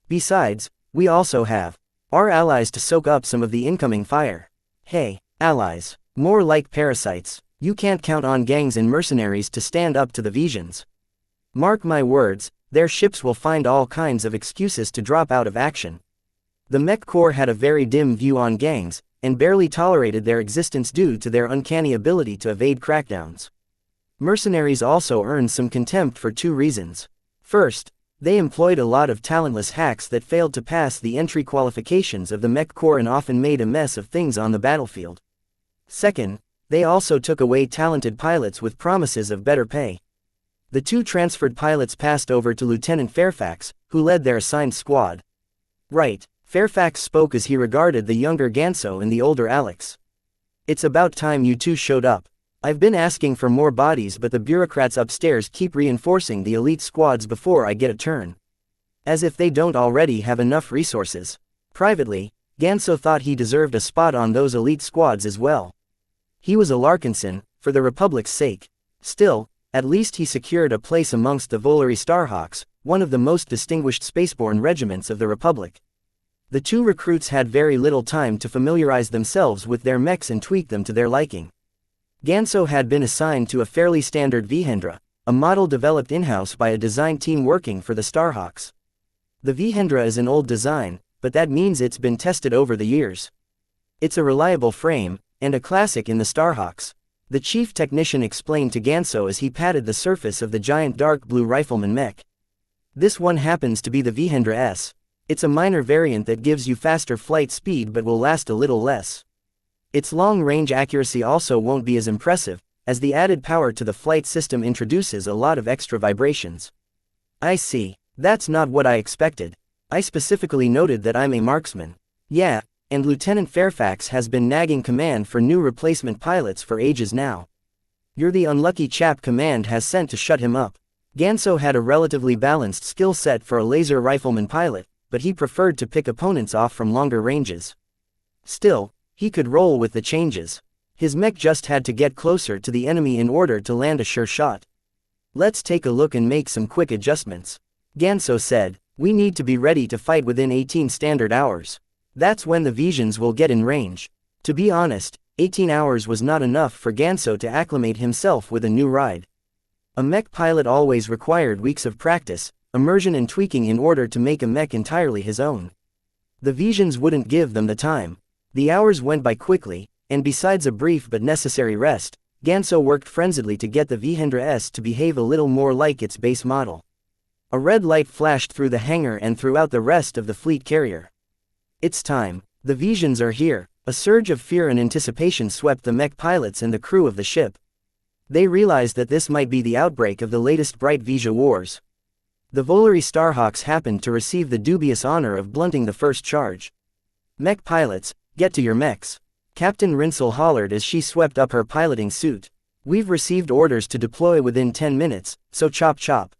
S1: Besides, we also have our allies to soak up some of the incoming fire. Hey, allies. More like parasites. You can't count on gangs and mercenaries to stand up to the Visions. Mark my words, their ships will find all kinds of excuses to drop out of action. The Mech Corps had a very dim view on gangs, and barely tolerated their existence due to their uncanny ability to evade crackdowns. Mercenaries also earned some contempt for two reasons. First, they employed a lot of talentless hacks that failed to pass the entry qualifications of the Mech Corps and often made a mess of things on the battlefield. Second, they also took away talented pilots with promises of better pay. The two transferred pilots passed over to Lieutenant Fairfax, who led their assigned squad. Right, Fairfax spoke as he regarded the younger Ganso and the older Alex. It's about time you two showed up. I've been asking for more bodies, but the bureaucrats upstairs keep reinforcing the elite squads before I get a turn. As if they don't already have enough resources. Privately, Ganso thought he deserved a spot on those elite squads as well. He was a Larkinson, for the Republic's sake. Still, at least he secured a place amongst the Volary Starhawks, one of the most distinguished spaceborne regiments of the Republic. The two recruits had very little time to familiarize themselves with their mechs and tweak them to their liking. Ganso had been assigned to a fairly standard Vihendra, a model developed in-house by a design team working for the Starhawks. The Vihendra is an old design, but that means it's been tested over the years. It's a reliable frame, and a classic in the Starhawks. The chief technician explained to Ganso as he patted the surface of the giant dark blue rifleman mech. This one happens to be the Vihendra S. It's a minor variant that gives you faster flight speed but will last a little less. Its long-range accuracy also won't be as impressive, as the added power to the flight system introduces a lot of extra vibrations. I see. That's not what I expected. I specifically noted that I'm a marksman. Yeah, and Lieutenant Fairfax has been nagging command for new replacement pilots for ages now. You're the unlucky chap command has sent to shut him up. Ganso had a relatively balanced skill set for a laser rifleman pilot, but he preferred to pick opponents off from longer ranges. Still, he could roll with the changes. His mech just had to get closer to the enemy in order to land a sure shot. Let's take a look and make some quick adjustments. Ganso said, we need to be ready to fight within 18 standard hours. That's when the Visions will get in range. To be honest, 18 hours was not enough for Ganso to acclimate himself with a new ride. A mech pilot always required weeks of practice, immersion and tweaking in order to make a mech entirely his own. The Visions wouldn't give them the time. The hours went by quickly, and besides a brief but necessary rest, Ganso worked frenziedly to get the Vihendra S to behave a little more like its base model. A red light flashed through the hangar and throughout the rest of the fleet carrier. It's time. The Visions are here. A surge of fear and anticipation swept the mech pilots and the crew of the ship. They realized that this might be the outbreak of the latest Bright Vija Wars. The Volary Starhawks happened to receive the dubious honor of blunting the first charge. Mech pilots, get to your mechs. Captain Rinsel hollered as she swept up her piloting suit. We've received orders to deploy within 10 minutes, so chop chop.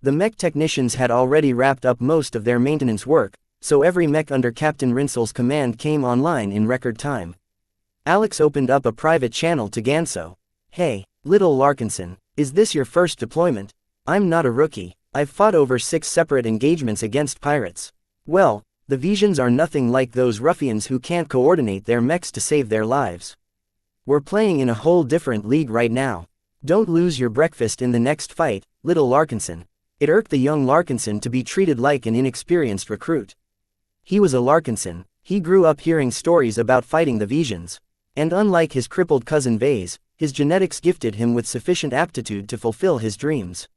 S1: The mech technicians had already wrapped up most of their maintenance work, so every mech under Captain Rinsel's command came online in record time. Alex opened up a private channel to Ganso. Hey, little Larkinson, is this your first deployment? I'm not a rookie. I've fought over 6 separate engagements against pirates. Well, the Visions are nothing like those ruffians who can't coordinate their mechs to save their lives. We're playing in a whole different league right now. Don't lose your breakfast in the next fight, little Larkinson. It irked the young Larkinson to be treated like an inexperienced recruit. He was a Larkinson. He grew up hearing stories about fighting the Visions. And unlike his crippled cousin Vase, his genetics gifted him with sufficient aptitude to fulfill his dreams.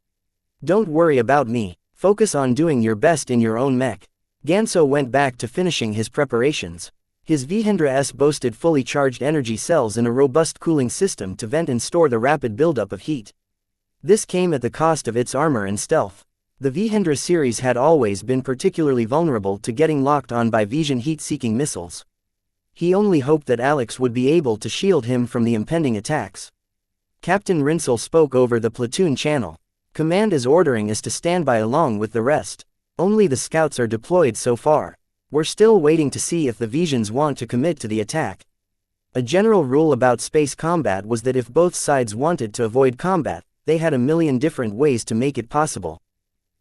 S1: Don't worry about me. Focus on doing your best in your own mech. Ganso went back to finishing his preparations. His Vihendra S boasted fully charged energy cells and a robust cooling system to vent and store the rapid buildup of heat. This came at the cost of its armor and stealth. The Vihendra series had always been particularly vulnerable to getting locked on by Vision heat-seeking missiles. He only hoped that Alex would be able to shield him from the impending attacks. Captain Rinsel spoke over the platoon channel. Command is ordering us to stand by along with the rest. Only the scouts are deployed so far. We're still waiting to see if the Visions want to commit to the attack. A general rule about space combat was that if both sides wanted to avoid combat, they had a million different ways to make it possible.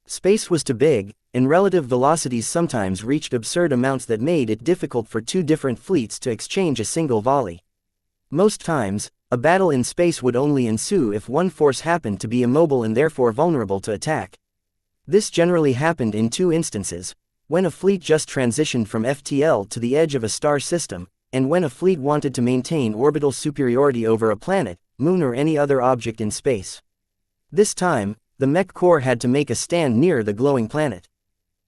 S1: Space was too big, and relative velocities sometimes reached absurd amounts that made it difficult for two different fleets to exchange a single volley. Most times, a battle in space would only ensue if one force happened to be immobile and therefore vulnerable to attack. This generally happened in two instances: when a fleet just transitioned from FTL to the edge of a star system, and when a fleet wanted to maintain orbital superiority over a planet, moon or any other object in space. This time, the Mech Corps had to make a stand near the glowing planet.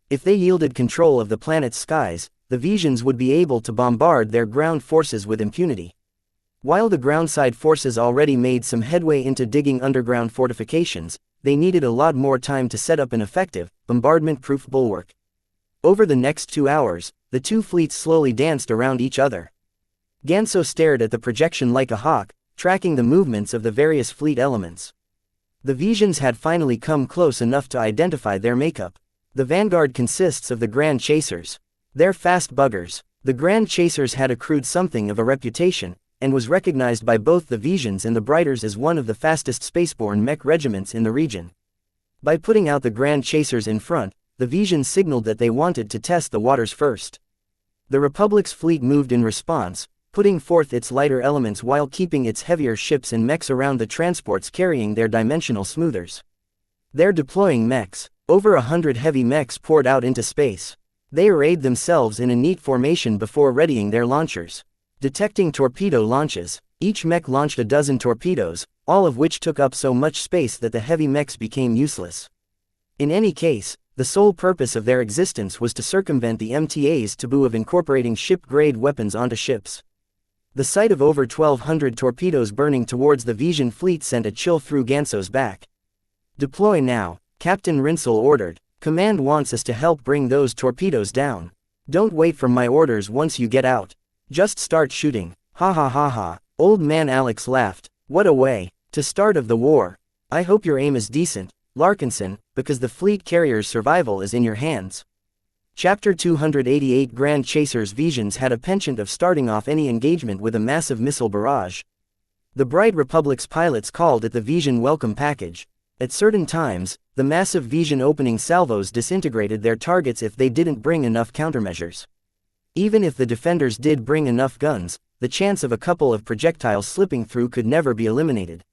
S1: If they yielded control of the planet's skies, the Visions would be able to bombard their ground forces with impunity. While the groundside forces already made some headway into digging underground fortifications, they needed a lot more time to set up an effective, bombardment-proof bulwark. Over the next 2 hours, the two fleets slowly danced around each other. Ganso stared at the projection like a hawk, tracking the movements of the various fleet elements. The Visions had finally come close enough to identify their makeup. The vanguard consists of the Grand Chasers. They're fast buggers. The Grand Chasers had accrued something of a reputation, and was recognized by both the Visions and the Brighters as one of the fastest spaceborne mech regiments in the region. By putting out the Grand Chasers in front, the Visions signaled that they wanted to test the waters first. The Republic's fleet moved in response, putting forth its lighter elements while keeping its heavier ships and mechs around the transports carrying their dimensional smoothers. They're deploying mechs. Over 100 heavy mechs poured out into space. They arrayed themselves in a neat formation before readying their launchers. Detecting torpedo launches, each mech launched a dozen torpedoes, all of which took up so much space that the heavy mechs became useless. In any case, the sole purpose of their existence was to circumvent the MTA's taboo of incorporating ship-grade weapons onto ships. The sight of over 1,200 torpedoes burning towards the Vision fleet sent a chill through Ganso's back. "Deploy now," Captain Rinsel ordered. "Command wants us to help bring those torpedoes down. Don't wait for my orders once you get out. Just start shooting." "Ha ha ha ha." Old Man Alex laughed. "What a way to start of the war. I hope your aim is decent, Larkinson, because the fleet carrier's survival is in your hands." Chapter 288 Grand Chasers Visions had a penchant of starting off any engagement with a massive missile barrage. The Bright Republic's pilots called it the Vision Welcome Package. At certain times, the massive Vision opening salvos disintegrated their targets if they didn't bring enough countermeasures. Even if the defenders did bring enough guns, the chance of a couple of projectiles slipping through could never be eliminated.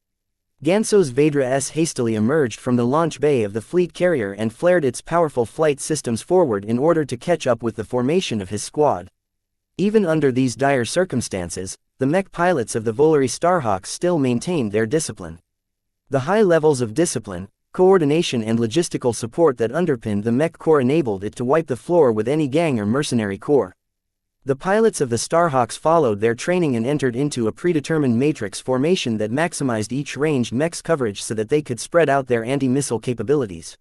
S1: Ganso's Vedra S hastily emerged from the launch bay of the fleet carrier and flared its powerful flight systems forward in order to catch up with the formation of his squad. Even under these dire circumstances, the mech pilots of the Volary Starhawks still maintained their discipline. The high levels of discipline, coordination and logistical support that underpinned the Mech Corps enabled it to wipe the floor with any gang or mercenary corps. The pilots of the Starhawks followed their training and entered into a predetermined matrix formation that maximized each ranged mech's coverage so that they could spread out their anti-missile capabilities.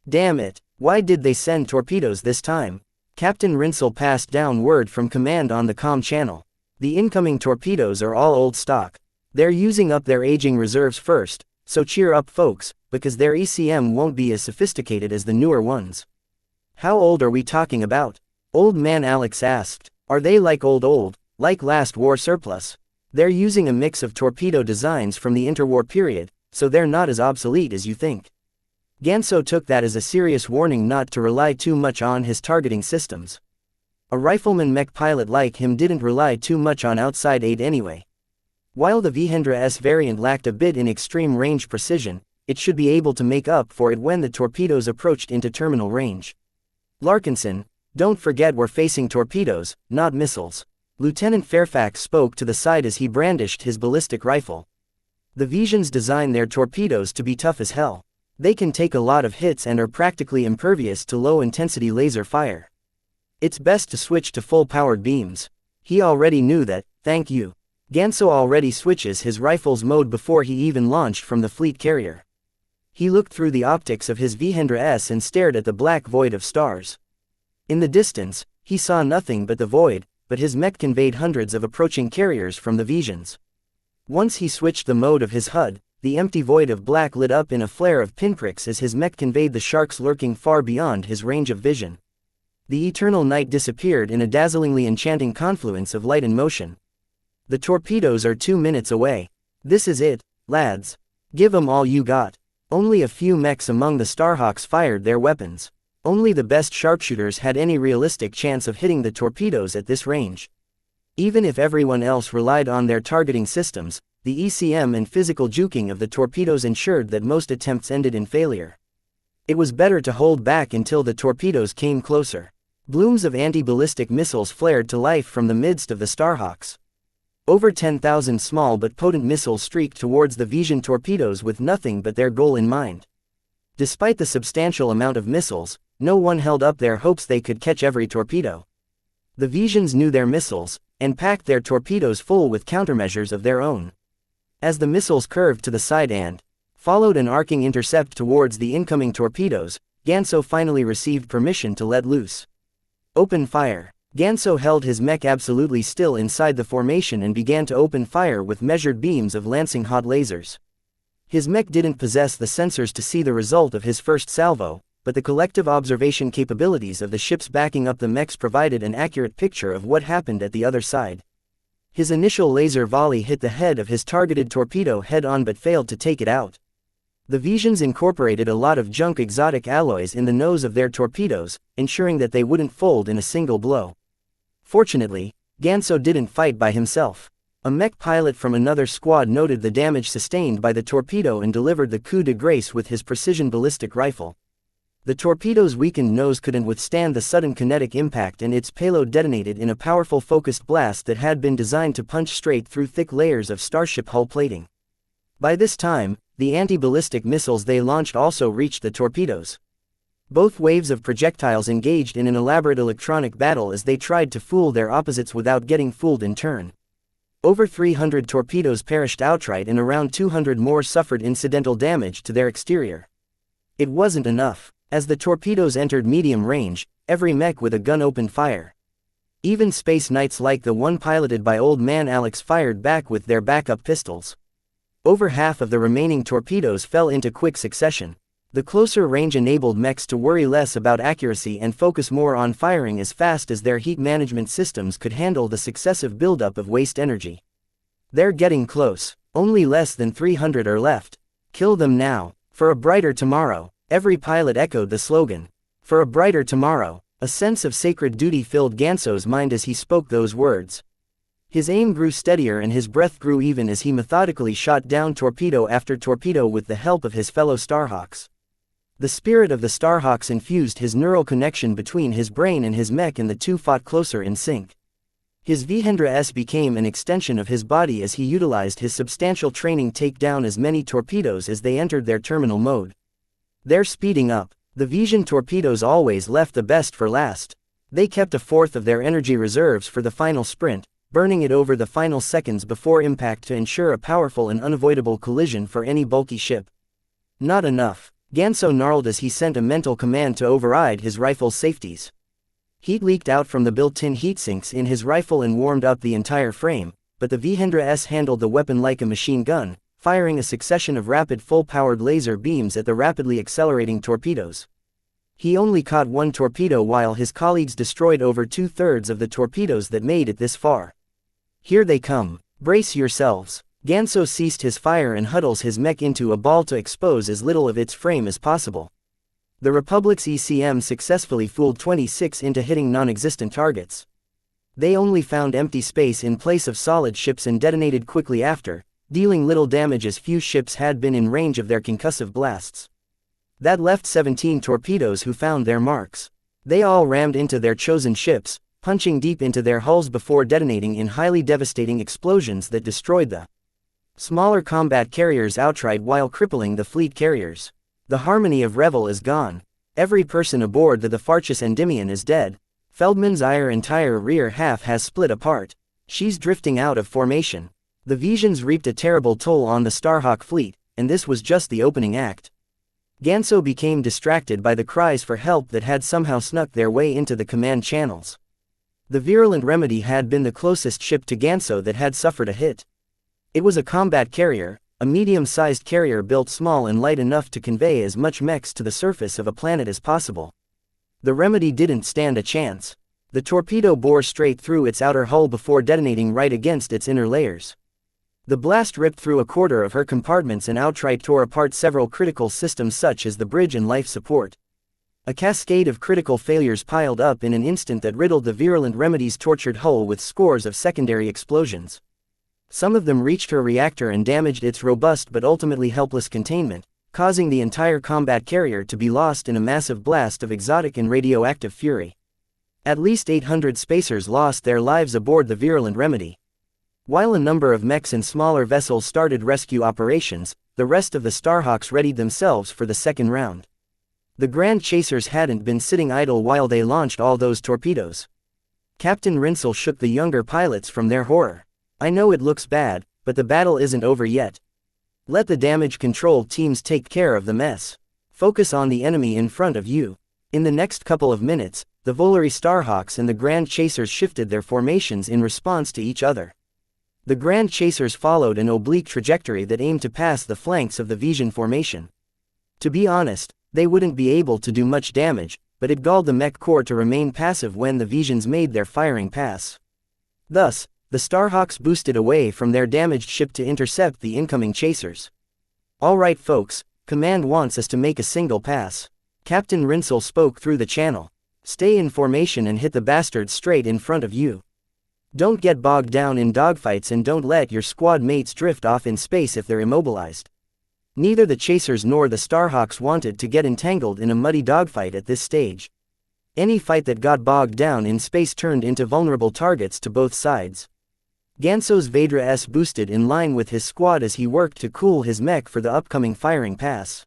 S1: "Damn it, why did they send torpedoes this time?" Captain Rinsel passed down word from command on the comm channel. "The incoming torpedoes are all old stock. They're using up their aging reserves first, so cheer up folks, because their ECM won't be as sophisticated as the newer ones." "How old are we talking about?" Old Man Alex asked. "Are they like old, like last war surplus? They're using a mix of torpedo designs from the interwar period, so they're not as obsolete as you think." Ganso took that as a serious warning not to rely too much on his targeting systems. A rifleman mech pilot like him didn't rely too much on outside aid anyway. While the Vihendra S variant lacked a bit in extreme range precision, it should be able to make up for it when the torpedoes approached into terminal range. "Larkinson, don't forget we're facing torpedoes, not missiles." Lieutenant Fairfax spoke to the side as he brandished his ballistic rifle. "The Visions design their torpedoes to be tough as hell. They can take a lot of hits and are practically impervious to low-intensity laser fire. It's best to switch to full-powered beams." He already knew that, thank you. Ganso already switches his rifle's mode before he even launched from the fleet carrier. He looked through the optics of his Vihendra S and stared at the black void of stars. In the distance, he saw nothing but the void, but his mech conveyed hundreds of approaching carriers from the Visions. Once he switched the mode of his HUD, the empty void of black lit up in a flare of pinpricks as his mech conveyed the sharks lurking far beyond his range of vision. The eternal night disappeared in a dazzlingly enchanting confluence of light and motion. The torpedoes are 2 minutes away. This is it, lads. Give 'em all you got. Only a few mechs among the Starhawks fired their weapons. Only the best sharpshooters had any realistic chance of hitting the torpedoes at this range. Even if everyone else relied on their targeting systems, the ECM and physical juking of the torpedoes ensured that most attempts ended in failure. It was better to hold back until the torpedoes came closer. Blooms of anti-ballistic missiles flared to life from the midst of the Starhawks. Over 10,000 small but potent missiles streaked towards the Vision torpedoes with nothing but their goal in mind. Despite the substantial amount of missiles, no one held up their hopes they could catch every torpedo. The Visions knew their missiles, and packed their torpedoes full with countermeasures of their own. As the missiles curved to the side and followed an arcing intercept towards the incoming torpedoes, Ganso finally received permission to let loose. Open fire. Ganso held his mech absolutely still inside the formation and began to open fire with measured beams of lancing hot lasers. His mech didn't possess the sensors to see the result of his first salvo, but the collective observation capabilities of the ships backing up the mechs provided an accurate picture of what happened at the other side. His initial laser volley hit the head of his targeted torpedo head-on but failed to take it out. The Visions incorporated a lot of junk exotic alloys in the nose of their torpedoes, ensuring that they wouldn't fold in a single blow. Fortunately, Ganso didn't fight by himself. A mech pilot from another squad noted the damage sustained by the torpedo and delivered the coup de grace with his precision ballistic rifle. The torpedo's weakened nose couldn't withstand the sudden kinetic impact and its payload detonated in a powerful focused blast that had been designed to punch straight through thick layers of starship hull plating. By this time, the anti-ballistic missiles they launched also reached the torpedoes. Both waves of projectiles engaged in an elaborate electronic battle as they tried to fool their opposites without getting fooled in turn. Over 300 torpedoes perished outright and around 200 more suffered incidental damage to their exterior. It wasn't enough. As the torpedoes entered medium range, every mech with a gun opened fire. Even space knights like the one piloted by Old Man Alex fired back with their backup pistols. Over half of the remaining torpedoes fell into quick succession. The closer range enabled mechs to worry less about accuracy and focus more on firing as fast as their heat management systems could handle the successive buildup of waste energy. They're getting close. Only less than 300 are left. Kill them now. For a brighter tomorrow. Every pilot echoed the slogan. For a brighter tomorrow. A sense of sacred duty filled Ganso's mind as he spoke those words. His aim grew steadier and his breath grew even as he methodically shot down torpedo after torpedo with the help of his fellow Starhawks. The spirit of the Starhawks infused his neural connection between his brain and his mech, and the two fought closer in sync. His Vihendra S became an extension of his body as he utilized his substantial training to take down as many torpedoes as they entered their terminal mode. They're speeding up. The Vision torpedoes always left the best for last. They kept a fourth of their energy reserves for the final sprint, burning it over the final seconds before impact to ensure a powerful and unavoidable collision for any bulky ship. Not enough. Ganso gnarled as he sent a mental command to override his rifle's safeties. Heat leaked out from the built-in heatsinks in his rifle and warmed up the entire frame, but the Vihendra S handled the weapon like a machine gun, firing a succession of rapid full-powered laser beams at the rapidly accelerating torpedoes. He only caught one torpedo while his colleagues destroyed over 2/3 of the torpedoes that made it this far. Here they come. Brace yourselves. Ganso ceased his fire and huddles his mech into a ball to expose as little of its frame as possible. The Republic's ECM successfully fooled 26 into hitting non-existent targets. They only found empty space in place of solid ships and detonated quickly after, dealing little damage as few ships had been in range of their concussive blasts. That left 17 torpedoes who found their marks. They all rammed into their chosen ships, punching deep into their hulls before detonating in highly devastating explosions that destroyed the smaller combat carriers outright while crippling the fleet carriers. The harmony of Revel is gone. Every person aboard the Farchus Endymion is dead. Feldman's entire rear half has split apart. She's drifting out of formation. The Visions reaped a terrible toll on the Starhawk fleet, and this was just the opening act. Ganso became distracted by the cries for help that had somehow snuck their way into the command channels. The Virulent Remedy had been the closest ship to Ganso that had suffered a hit. It was a combat carrier, a medium-sized carrier built small and light enough to convey as much mechs to the surface of a planet as possible. The Remedy didn't stand a chance. The torpedo bore straight through its outer hull before detonating right against its inner layers. The blast ripped through a quarter of her compartments and outright tore apart several critical systems such as the bridge and life support. A cascade of critical failures piled up in an instant that riddled the virulent Remedy's tortured hull with scores of secondary explosions. Some of them reached her reactor and damaged its robust but ultimately helpless containment, causing the entire combat carrier to be lost in a massive blast of exotic and radioactive fury. At least 800 spacers lost their lives aboard the virulent Remedy. While a number of mechs and smaller vessels started rescue operations, the rest of the Starhawks readied themselves for the second round. The Grand Chasers hadn't been sitting idle while they launched all those torpedoes. Captain Rinsel shook the younger pilots from their horror. "I know it looks bad, but the battle isn't over yet. Let the damage control teams take care of the mess. Focus on the enemy in front of you." In the next couple of minutes, the Volary Starhawks and the Grand Chasers shifted their formations in response to each other. The Grand Chasers followed an oblique trajectory that aimed to pass the flanks of the Vision formation. To be honest, they wouldn't be able to do much damage, but it galled the mech corps to remain passive when the Visions made their firing pass. Thus, the Starhawks boosted away from their damaged ship to intercept the incoming chasers. "All right folks, Command wants us to make a single pass." Captain Rinsel spoke through the channel. "Stay in formation and hit the bastards straight in front of you. Don't get bogged down in dogfights and don't let your squad mates drift off in space if they're immobilized." Neither the chasers nor the Starhawks wanted to get entangled in a muddy dogfight at this stage. Any fight that got bogged down in space turned into vulnerable targets to both sides. Ganso's Vedra S boosted in line with his squad as he worked to cool his mech for the upcoming firing pass.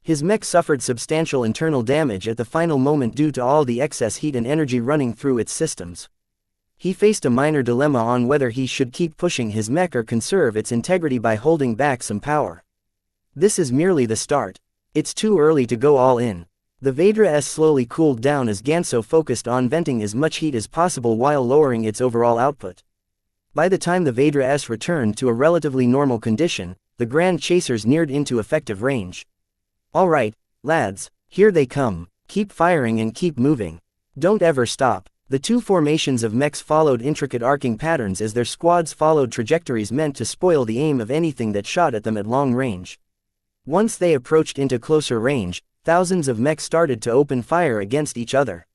S1: His mech suffered substantial internal damage at the final moment due to all the excess heat and energy running through its systems. He faced a minor dilemma on whether he should keep pushing his mech or conserve its integrity by holding back some power. This is merely the start. It's too early to go all in. The Vedra S slowly cooled down as Ganso focused on venting as much heat as possible while lowering its overall output. By the time the Vedra S returned to a relatively normal condition, the Grand Chasers neared into effective range. "All right, lads, here they come. Keep firing and keep moving. Don't ever stop." The two formations of mechs followed intricate arcing patterns as their squads followed trajectories meant to spoil the aim of anything that shot at them at long range. Once they approached into closer range, thousands of mechs started to open fire against each other.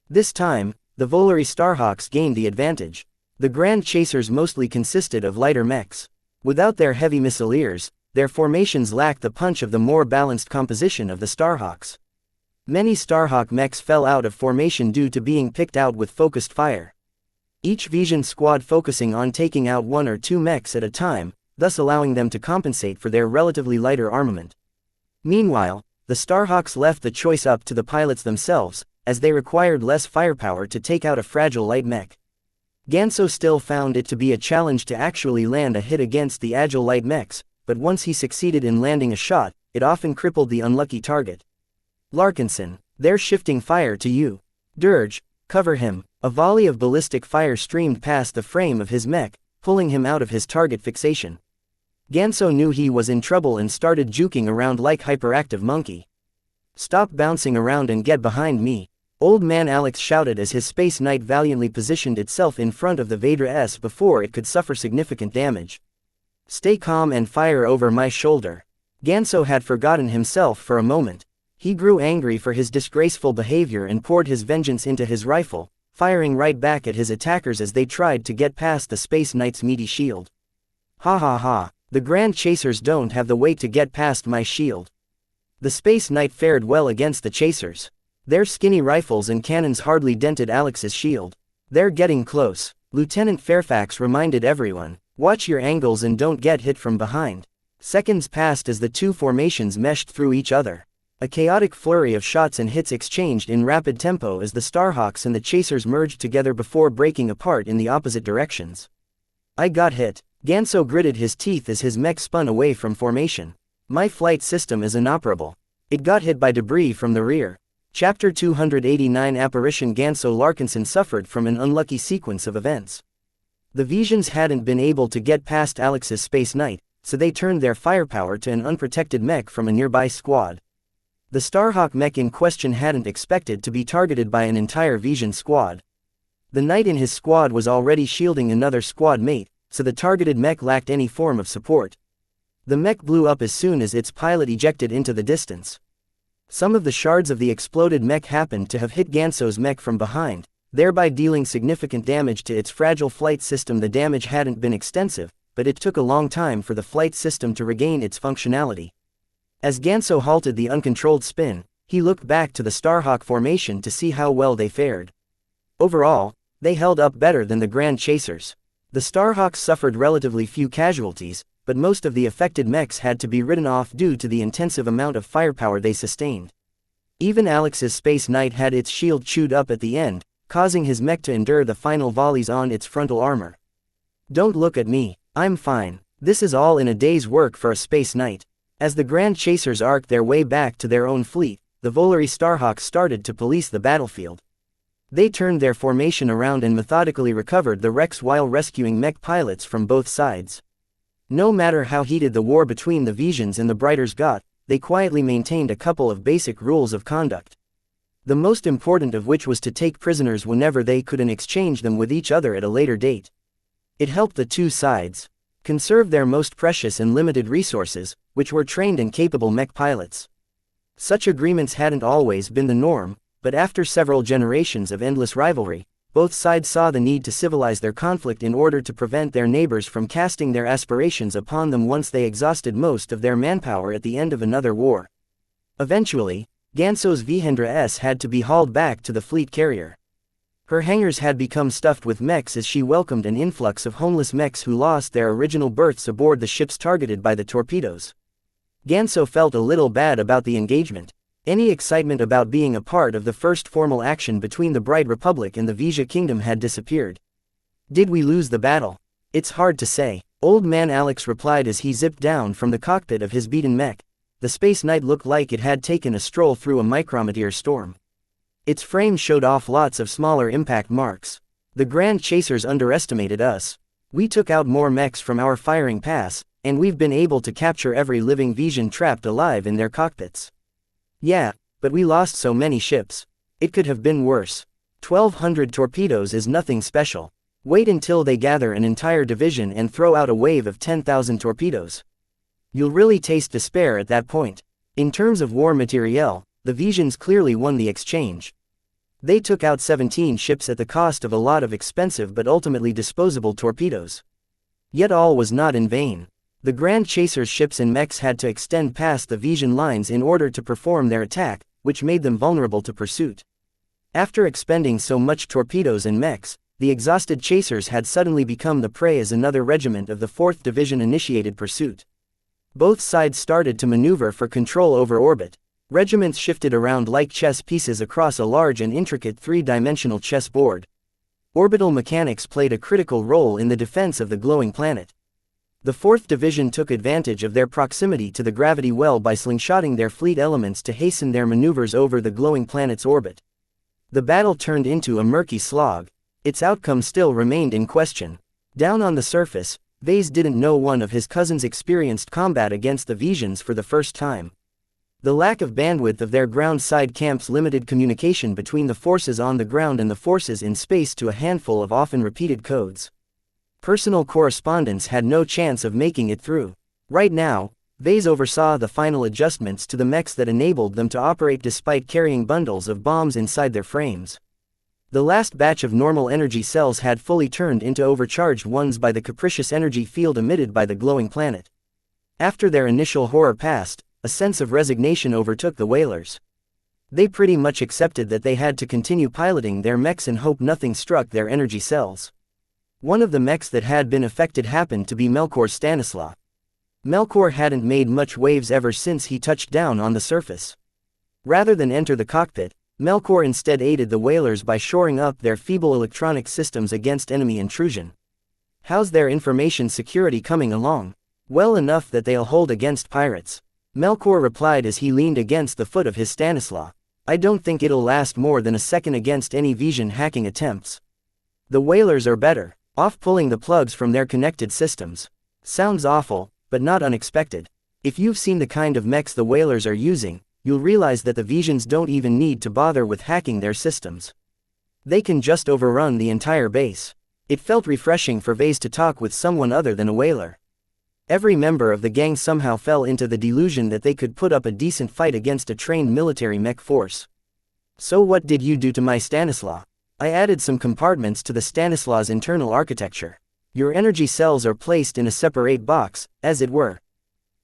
S1: This time, the Volary Starhawks gained the advantage. The Grand Chasers mostly consisted of lighter mechs. Without their heavy missileers, their formations lacked the punch of the more balanced composition of the Starhawks. Many Starhawk mechs fell out of formation due to being picked out with focused fire. Each Vision squad focusing on taking out one or two mechs at a time, thus allowing them to compensate for their relatively lighter armament. Meanwhile, the Starhawks left the choice up to the pilots themselves, as they required less firepower to take out a fragile light mech. Ganso still found it to be a challenge to actually land a hit against the agile light mechs, but once he succeeded in landing a shot, it often crippled the unlucky target. "Larkinson, they're shifting fire to you. Dirge, cover him." A volley of ballistic fire streamed past the frame of his mech, pulling him out of his target fixation. Ganso knew he was in trouble and started juking around like hyperactive monkey. "Stop bouncing around and get behind me," Old Man Alex shouted as his Space Knight valiantly positioned itself in front of the Vedra S before it could suffer significant damage. "Stay calm and fire over my shoulder." Ganso had forgotten himself for a moment. He grew angry for his disgraceful behavior and poured his vengeance into his rifle, firing right back at his attackers as they tried to get past the Space Knight's meaty shield. "Ha ha ha, the Grand Chasers don't have the weight to get past my shield." The Space Knight fared well against the Chasers. Their skinny rifles and cannons hardly dented Alex's shield. "They're getting close," Lieutenant Fairfax reminded everyone. "Watch your angles and don't get hit from behind." Seconds passed as the two formations meshed through each other. A chaotic flurry of shots and hits exchanged in rapid tempo as the Starhawks and the Chasers merged together before breaking apart in the opposite directions. "I got hit." Ganso gritted his teeth as his mech spun away from formation. "My flight system is inoperable. It got hit by debris from the rear." Chapter 289 Apparition. Ganso Larkinson suffered from an unlucky sequence of events. The Visions hadn't been able to get past Alex's Space Knight, so they turned their firepower to an unprotected mech from a nearby squad. The Starhawk mech in question hadn't expected to be targeted by an entire Vision squad. The Knight in his squad was already shielding another squad mate, so the targeted mech lacked any form of support. The mech blew up as soon as its pilot ejected into the distance. Some of the shards of the exploded mech happened to have hit Ganso's mech from behind, thereby dealing significant damage to its fragile flight system. The damage hadn't been extensive, but it took a long time for the flight system to regain its functionality. As Ganso halted the uncontrolled spin, he looked back to the Starhawk formation to see how well they fared. Overall, they held up better than the Grand Chasers. The Starhawks suffered relatively few casualties, but most of the affected mechs had to be ridden off due to the intensive amount of firepower they sustained. Even Alex's Space Knight had its shield chewed up at the end, causing his mech to endure the final volleys on its frontal armor. "Don't look at me, I'm fine. This is all in a day's work for a Space Knight." As the Grand Chasers arced their way back to their own fleet, the Volare Starhawks started to police the battlefield. They turned their formation around and methodically recovered the wrecks while rescuing mech pilots from both sides. No matter how heated the war between the Visions and the Briters got, they quietly maintained a couple of basic rules of conduct. The most important of which was to take prisoners whenever they could and exchange them with each other at a later date. It helped the two sides conserve their most precious and limited resources, which were trained and capable mech pilots. Such agreements hadn't always been the norm, but after several generations of endless rivalry, both sides saw the need to civilize their conflict in order to prevent their neighbors from casting their aspirations upon them once they exhausted most of their manpower at the end of another war. Eventually, Ganso's Vihendra S had to be hauled back to the fleet carrier. Her hangars had become stuffed with mechs as she welcomed an influx of homeless mechs who lost their original berths aboard the ships targeted by the torpedoes. Ganso felt a little bad about the engagement. Any excitement about being a part of the first formal action between the Bright Republic and the Vija Kingdom had disappeared. "Did we lose the battle? It's hard to say," Old Man Alex replied as he zipped down from the cockpit of his beaten mech. The Space Knight looked like it had taken a stroll through a micrometeor storm. Its frame showed off lots of smaller impact marks. "The Grand Chasers underestimated us. We took out more mechs from our firing pass, and we've been able to capture every living Vision trapped alive in their cockpits." "Yeah, but we lost so many ships. It could have been worse. 1,200 torpedoes is nothing special. Wait until they gather an entire division and throw out a wave of 10,000 torpedoes. You'll really taste despair at that point." In terms of war materiel, the Visions clearly won the exchange. They took out 17 ships at the cost of a lot of expensive but ultimately disposable torpedoes. Yet all was not in vain. The Grand Chasers' ships and mechs had to extend past the Vision lines in order to perform their attack, which made them vulnerable to pursuit. After expending so much torpedoes and mechs, the exhausted chasers had suddenly become the prey as another regiment of the 4th Division initiated pursuit. Both sides started to maneuver for control over orbit. Regiments shifted around like chess pieces across a large and intricate three-dimensional chessboard. Orbital mechanics played a critical role in the defense of the glowing planet. The 4th Division took advantage of their proximity to the gravity well by slingshotting their fleet elements to hasten their maneuvers over the glowing planet's orbit. The battle turned into a murky slog. Its outcome still remained in question. Down on the surface, Vase didn't know one of his cousins experienced combat against the Visions for the first time. The lack of bandwidth of their ground-side camps limited communication between the forces on the ground and the forces in space to a handful of often repeated codes. Personal correspondence had no chance of making it through. Right now, Vase oversaw the final adjustments to the mechs that enabled them to operate despite carrying bundles of bombs inside their frames. The last batch of normal energy cells had fully turned into overcharged ones by the capricious energy field emitted by the glowing planet. After their initial horror passed, a sense of resignation overtook the whalers. They pretty much accepted that they had to continue piloting their mechs and hope nothing struck their energy cells. One of the mechs that had been affected happened to be Melkor's Stanislaw. Melkor hadn't made much waves ever since he touched down on the surface. Rather than enter the cockpit, Melkor instead aided the whalers by shoring up their feeble electronic systems against enemy intrusion. "How's their information security coming along?" "Well enough that they'll hold against pirates," Melkor replied as he leaned against the foot of his Stanislaw. "I don't think it'll last more than a second against any Vision hacking attempts." "The whalers are better," off pulling the plugs from their connected systems. Sounds awful, but not unexpected. If you've seen the kind of mechs the whalers are using, you'll realize that the Visions don't even need to bother with hacking their systems. They can just overrun the entire base. It felt refreshing for Vase to talk with someone other than a whaler. Every member of the gang somehow fell into the delusion that they could put up a decent fight against a trained military mech force. So what did you do to my Stanislaw? I added some compartments to the Stanislaw's internal architecture. Your energy cells are placed in a separate box, as it were.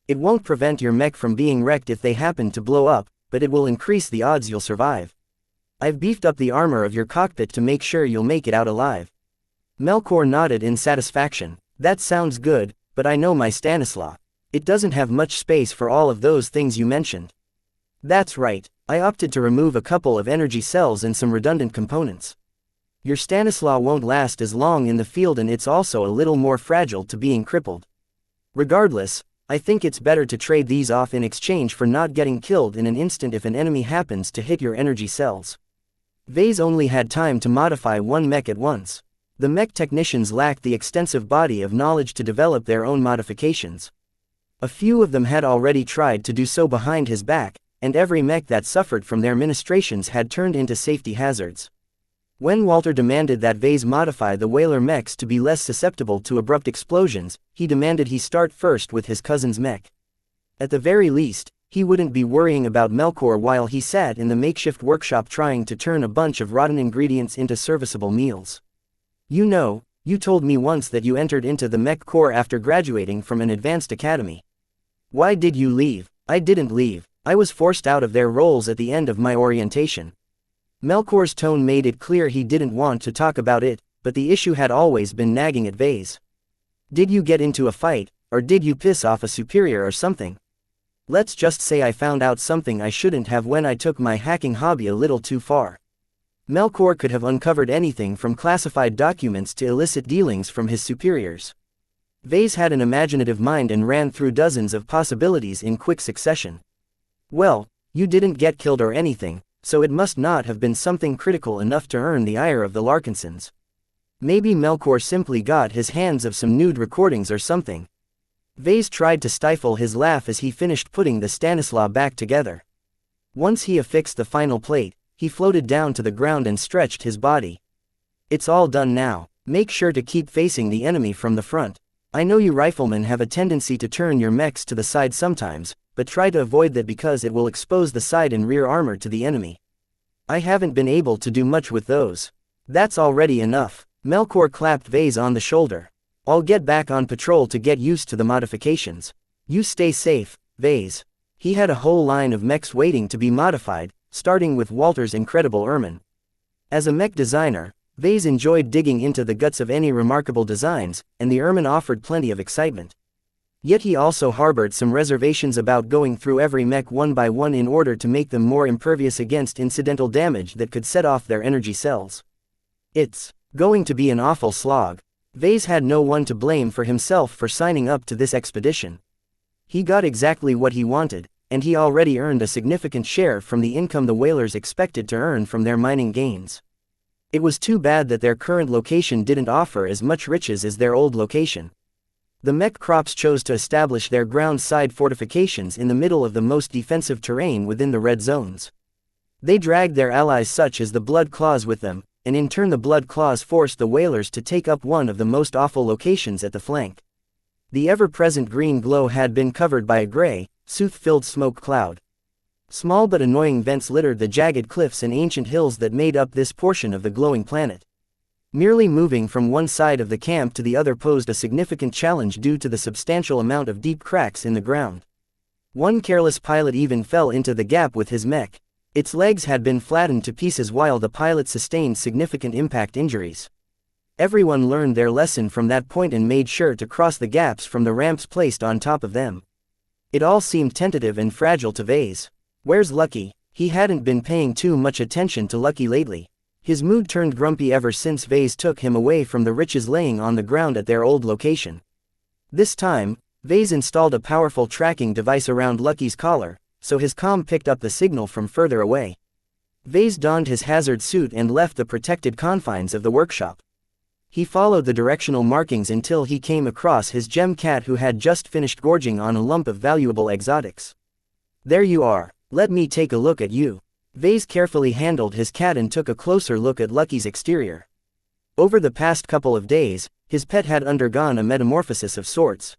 S1: It won't prevent your mech from being wrecked if they happen to blow up, but it will increase the odds you'll survive. I've beefed up the armor of your cockpit to make sure you'll make it out alive. Melkor nodded in satisfaction. That sounds good, but I know my Stanislaw. It doesn't have much space for all of those things you mentioned. That's right, I opted to remove a couple of energy cells and some redundant components. Your Stanislaw won't last as long in the field, and it's also a little more fragile to being crippled. Regardless, I think it's better to trade these off in exchange for not getting killed in an instant if an enemy happens to hit your energy cells. Vase only had time to modify one mech at once. The mech technicians lacked the extensive body of knowledge to develop their own modifications. A few of them had already tried to do so behind his back, and every mech that suffered from their ministrations had turned into safety hazards. When Walter demanded that Vase modify the whaler mechs to be less susceptible to abrupt explosions, he demanded he start first with his cousin's mech. At the very least, he wouldn't be worrying about Melkor while he sat in the makeshift workshop trying to turn a bunch of rotten ingredients into serviceable meals. You know, you told me once that you entered into the Mech Corps after graduating from an advanced academy. Why did you leave? I didn't leave. I was forced out of their roles at the end of my orientation. Melkor's tone made it clear he didn't want to talk about it, but the issue had always been nagging at Vase. Did you get into a fight, or did you piss off a superior or something? Let's just say I found out something I shouldn't have when I took my hacking hobby a little too far. Melkor could have uncovered anything from classified documents to illicit dealings from his superiors. Vase had an imaginative mind and ran through dozens of possibilities in quick succession. Well, you didn't get killed or anything, so it must not have been something critical enough to earn the ire of the Larkinsons. Maybe Melkor simply got his hands of some nude recordings or something. Vase tried to stifle his laugh as he finished putting the Stanislaw back together. Once he affixed the final plate, he floated down to the ground and stretched his body. It's all done now. Make sure to keep facing the enemy from the front. I know you riflemen have a tendency to turn your mechs to the side sometimes, but try to avoid that because it will expose the side and rear armor to the enemy. I haven't been able to do much with those. That's already enough. Melkor clapped Vase on the shoulder. I'll get back on patrol to get used to the modifications. You stay safe, Vase. He had a whole line of mechs waiting to be modified, starting with Walter's incredible Ermine. As a mech designer, Vase enjoyed digging into the guts of any remarkable designs, and the Ermine offered plenty of excitement. Yet he also harbored some reservations about going through every mech one by one in order to make them more impervious against incidental damage that could set off their energy cells. It's going to be an awful slog. Vase had no one to blame for himself for signing up to this expedition. He got exactly what he wanted, and he already earned a significant share from the income the whalers expected to earn from their mining gains. It was too bad that their current location didn't offer as much riches as their old location. The mech crops chose to establish their ground-side fortifications in the middle of the most defensive terrain within the red zones. They dragged their allies such as the Blood Claws with them, and in turn the Blood Claws forced the whalers to take up one of the most awful locations at the flank. The ever-present green glow had been covered by a gray, soot-filled smoke cloud. Small but annoying vents littered the jagged cliffs and ancient hills that made up this portion of the glowing planet. Merely moving from one side of the camp to the other posed a significant challenge due to the substantial amount of deep cracks in the ground. One careless pilot even fell into the gap with his mech. Its legs had been flattened to pieces while the pilot sustained significant impact injuries. Everyone learned their lesson from that point and made sure to cross the gaps from the ramps placed on top of them. It all seemed tentative and fragile to Vase. Where's Lucky? He hadn't been paying too much attention to Lucky lately. His mood turned grumpy ever since Vase took him away from the riches laying on the ground at their old location. This time, Vase installed a powerful tracking device around Lucky's collar, so his comm picked up the signal from further away. Vase donned his hazard suit and left the protected confines of the workshop. He followed the directional markings until he came across his gem cat who had just finished gorging on a lump of valuable exotics. There you are, let me take a look at you. Vase carefully handled his cat and took a closer look at Lucky's exterior. Over the past couple of days, his pet had undergone a metamorphosis of sorts.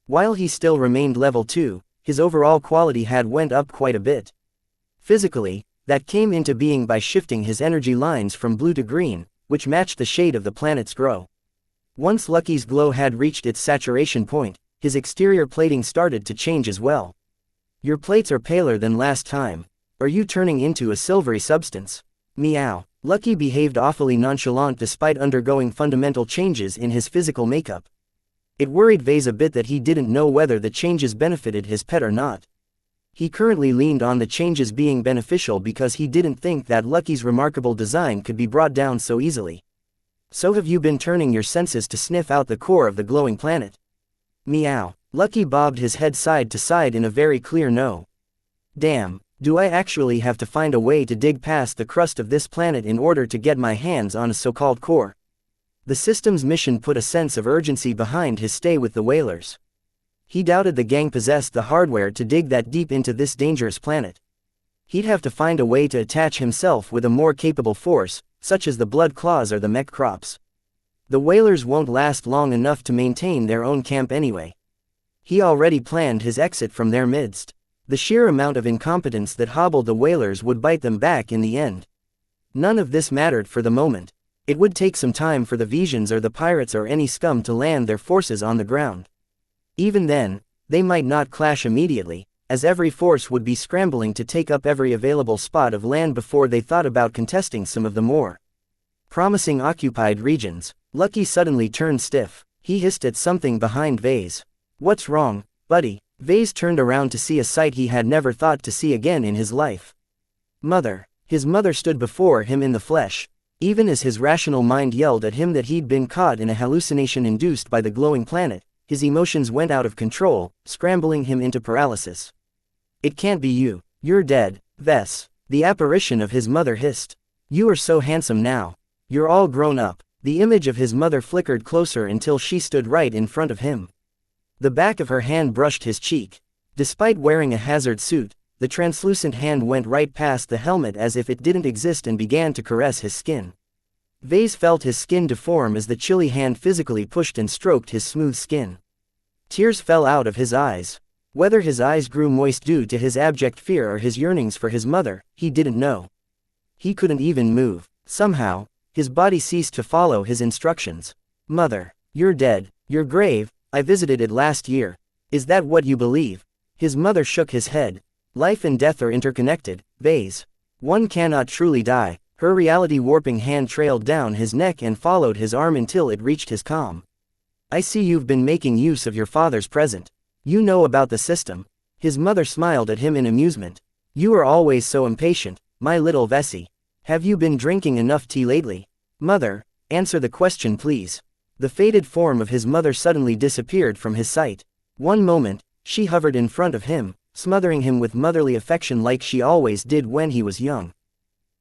S1: While he still remained level 2, his overall quality had went up quite a bit. Physically, that came into being by shifting his energy lines from blue to green, which matched the shade of the planet's glow. Once Lucky's glow had reached its saturation point, his exterior plating started to change as well. Your plates are paler than last time. Are you turning into a silvery substance? Meow. Lucky behaved awfully nonchalant despite undergoing fundamental changes in his physical makeup. It worried Vase a bit that he didn't know whether the changes benefited his pet or not. He currently leaned on the changes being beneficial because he didn't think that Lucky's remarkable design could be brought down so easily. So have you been turning your senses to sniff out the core of the glowing planet? Meow. Lucky bobbed his head side to side in a very clear no. Damn, do I actually have to find a way to dig past the crust of this planet in order to get my hands on a so-called core? The system's mission put a sense of urgency behind his stay with the whalers. He doubted the gang possessed the hardware to dig that deep into this dangerous planet. He'd have to find a way to attach himself with a more capable force, such as the blood claws or the mech crops. The whalers won't last long enough to maintain their own camp anyway. He already planned his exit from their midst. The sheer amount of incompetence that hobbled the whalers would bite them back in the end. None of this mattered for the moment. It would take some time for the Visions or the pirates or any scum to land their forces on the ground. Even then, they might not clash immediately, as every force would be scrambling to take up every available spot of land before they thought about contesting some of the more promising occupied regions. Lucky suddenly turned stiff. He hissed at something behind Vase. What's wrong, buddy? Vase turned around to see a sight he had never thought to see again in his life. Mother. His mother stood before him in the flesh. Even as his rational mind yelled at him that he'd been caught in a hallucination induced by the glowing planet, his emotions went out of control, scrambling him into paralysis. It can't be you. You're dead, Vess. The apparition of his mother hissed. You are so handsome now. You're all grown up. The image of his mother flickered closer until she stood right in front of him. The back of her hand brushed his cheek. Despite wearing a hazard suit, the translucent hand went right past the helmet as if it didn't exist and began to caress his skin. Vase felt his skin deform as the chilly hand physically pushed and stroked his smooth skin. Tears fell out of his eyes. Whether his eyes grew moist due to his abject fear or his yearnings for his mother, he didn't know. He couldn't even move. Somehow, his body ceased to follow his instructions. Mother, you're dead. Your grave, I visited it last year. Is that what you believe? His mother shook his head. Life and death are interconnected, Vase. One cannot truly die. Her reality-warping hand trailed down his neck and followed his arm until it reached his palm. I see you've been making use of your father's present. You know about the system. His mother smiled at him in amusement. You are always so impatient, my little Vessie. Have you been drinking enough tea lately? Mother, answer the question please. The faded form of his mother suddenly disappeared from his sight. One moment, she hovered in front of him, smothering him with motherly affection like she always did when he was young.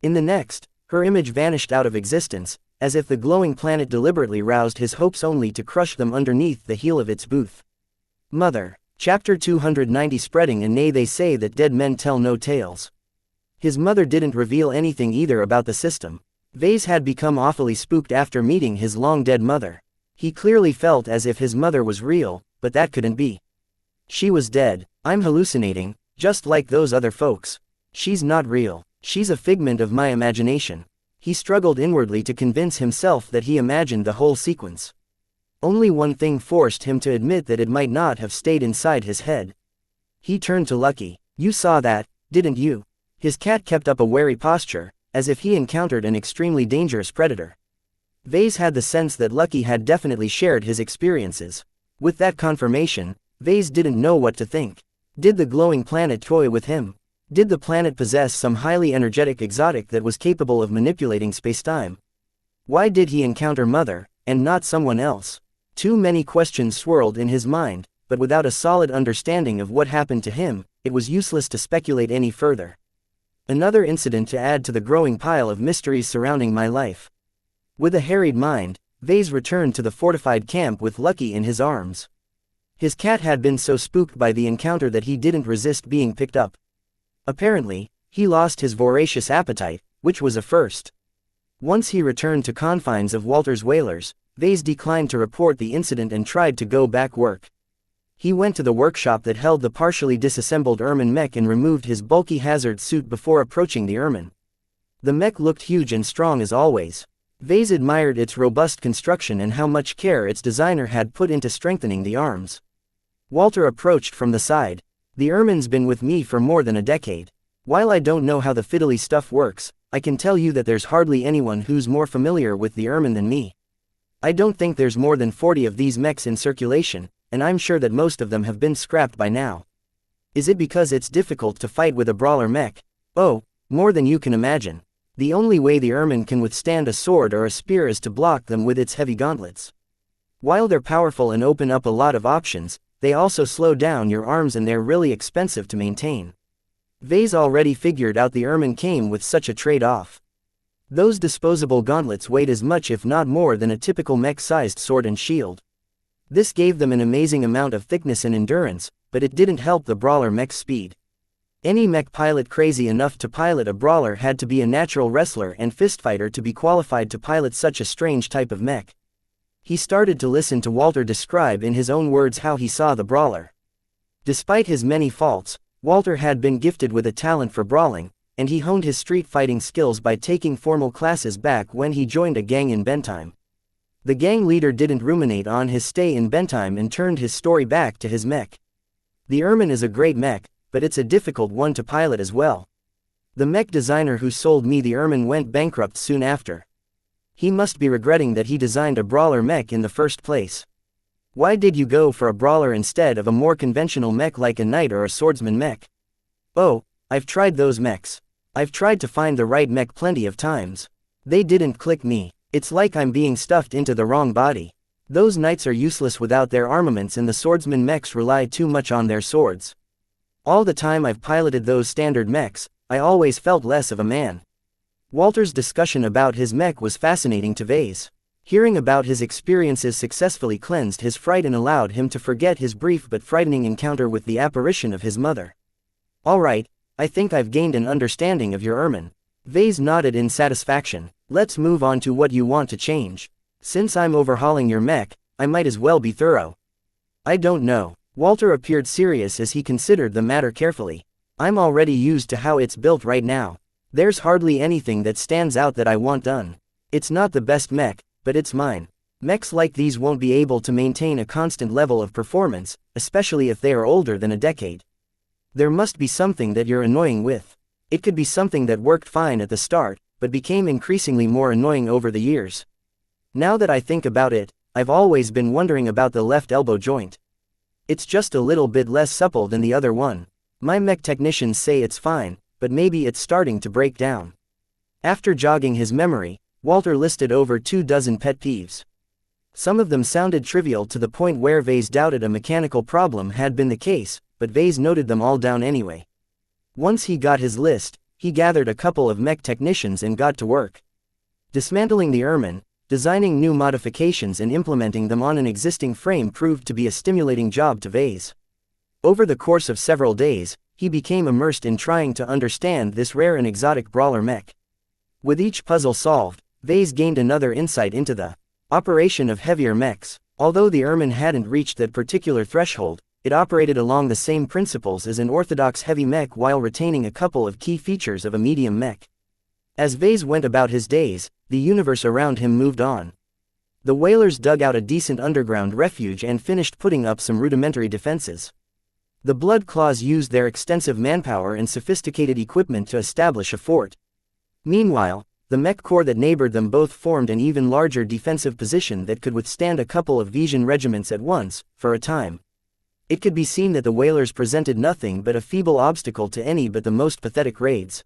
S1: In the next, her image vanished out of existence, as if the glowing planet deliberately roused his hopes only to crush them underneath the heel of its boot. Mother. Chapter 290 Spreading and nay they say that dead men tell no tales. His mother didn't reveal anything either about the system. Vase had become awfully spooked after meeting his long-dead mother. He clearly felt as if his mother was real, but that couldn't be. She was dead. I'm hallucinating, just like those other folks. She's not real. She's a figment of my imagination. He struggled inwardly to convince himself that he imagined the whole sequence. Only one thing forced him to admit that it might not have stayed inside his head. He turned to Lucky. You saw that, didn't you? His cat kept up a wary posture, as if he encountered an extremely dangerous predator. Vase had the sense that Lucky had definitely shared his experiences. With that confirmation, Vase didn't know what to think. Did the glowing planet toy with him? Did the planet possess some highly energetic exotic that was capable of manipulating spacetime? Why did he encounter Mother, and not someone else? Too many questions swirled in his mind, but without a solid understanding of what happened to him, it was useless to speculate any further. Another incident to add to the growing pile of mysteries surrounding my life. With a harried mind, Vase returned to the fortified camp with Lucky in his arms. His cat had been so spooked by the encounter that he didn't resist being picked up. Apparently, he lost his voracious appetite, which was a first. Once he returned to confines of Walter's whalers, Vase declined to report the incident and tried to go back work. He went to the workshop that held the partially disassembled Ermine mech and removed his bulky hazard suit before approaching the Ermine. The mech looked huge and strong as always. Vase admired its robust construction and how much care its designer had put into strengthening the arms. Walter approached from the side. The Ermine's been with me for more than a decade. While I don't know how the fiddly stuff works, I can tell you that there's hardly anyone who's more familiar with the Ermine than me. I don't think there's more than 40 of these mechs in circulation, and I'm sure that most of them have been scrapped by now. Is it because it's difficult to fight with a brawler mech? Oh, more than you can imagine. The only way the Ermine can withstand a sword or a spear is to block them with its heavy gauntlets. While they're powerful and open up a lot of options, they also slow down your arms and they're really expensive to maintain. Vase already figured out the Ermine came with such a trade-off. Those disposable gauntlets weighed as much if not more than a typical mech-sized sword and shield. This gave them an amazing amount of thickness and endurance, but it didn't help the brawler mech's speed. Any mech pilot crazy enough to pilot a brawler had to be a natural wrestler and fistfighter to be qualified to pilot such a strange type of mech. He started to listen to Walter describe in his own words how he saw the brawler. Despite his many faults, Walter had been gifted with a talent for brawling, and he honed his street fighting skills by taking formal classes back when he joined a gang in Bentheim. The gang leader didn't ruminate on his stay in Bentheim and turned his story back to his mech. The Ermine is a great mech, but it's a difficult one to pilot as well. The mech designer who sold me the Ermine went bankrupt soon after. He must be regretting that he designed a brawler mech in the first place. Why did you go for a brawler instead of a more conventional mech like a knight or a swordsman mech? Oh, I've tried those mechs. I've tried to find the right mech plenty of times. They didn't click me. It's like I'm being stuffed into the wrong body. Those knights are useless without their armaments and the swordsman mechs rely too much on their swords. All the time I've piloted those standard mechs, I always felt less of a man. Walter's discussion about his mech was fascinating to Vase. Hearing about his experiences successfully cleansed his fright and allowed him to forget his brief but frightening encounter with the apparition of his mother. All right, I think I've gained an understanding of your Ermine. Vase nodded in satisfaction. Let's move on to what you want to change. Since I'm overhauling your mech, I might as well be thorough. I don't know. Walter appeared serious as he considered the matter carefully. I'm already used to how it's built right now. There's hardly anything that stands out that I want done. It's not the best mech, but it's mine. Mechs like these won't be able to maintain a constant level of performance, especially if they are older than a decade. There must be something that you're annoying with. It could be something that worked fine at the start, but became increasingly more annoying over the years. Now that I think about it, I've always been wondering about the left elbow joint. It's just a little bit less supple than the other one. My mech technicians say it's fine, but maybe it's starting to break down. After jogging his memory, Walter listed over 24 pet peeves. Some of them sounded trivial to the point where Vase doubted a mechanical problem had been the case, but Vase noted them all down anyway. Once he got his list, he gathered a couple of mech technicians and got to work. Dismantling the Ermine, designing new modifications and implementing them on an existing frame proved to be a stimulating job to Vase. Over the course of several days, he became immersed in trying to understand this rare and exotic brawler mech. With each puzzle solved, Vase gained another insight into the operation of heavier mechs. Although the Ermine hadn't reached that particular threshold, it operated along the same principles as an orthodox heavy mech while retaining a couple of key features of a medium mech. As Vase went about his days, the universe around him moved on. The whalers dug out a decent underground refuge and finished putting up some rudimentary defenses. The Blood Claws used their extensive manpower and sophisticated equipment to establish a fort. Meanwhile, the mech corps that neighbored them both formed an even larger defensive position that could withstand a couple of Vision regiments at once, for a time. It could be seen that the whalers presented nothing but a feeble obstacle to any but the most pathetic raids.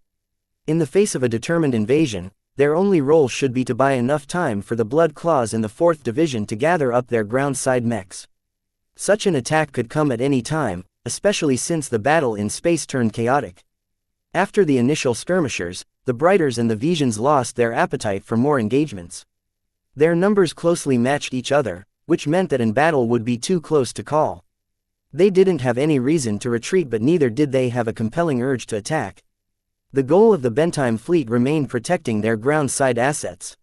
S1: In the face of a determined invasion, their only role should be to buy enough time for the Blood Claws and the 4th Division to gather up their ground-side mechs. Such an attack could come at any time, especially since the battle in space turned chaotic. After the initial skirmishers, the Brighters and the Visions lost their appetite for more engagements. Their numbers closely matched each other, which meant that in battle would be too close to call. They didn't have any reason to retreat, but neither did they have a compelling urge to attack. The goal of the Bentime fleet remained protecting their ground-side assets.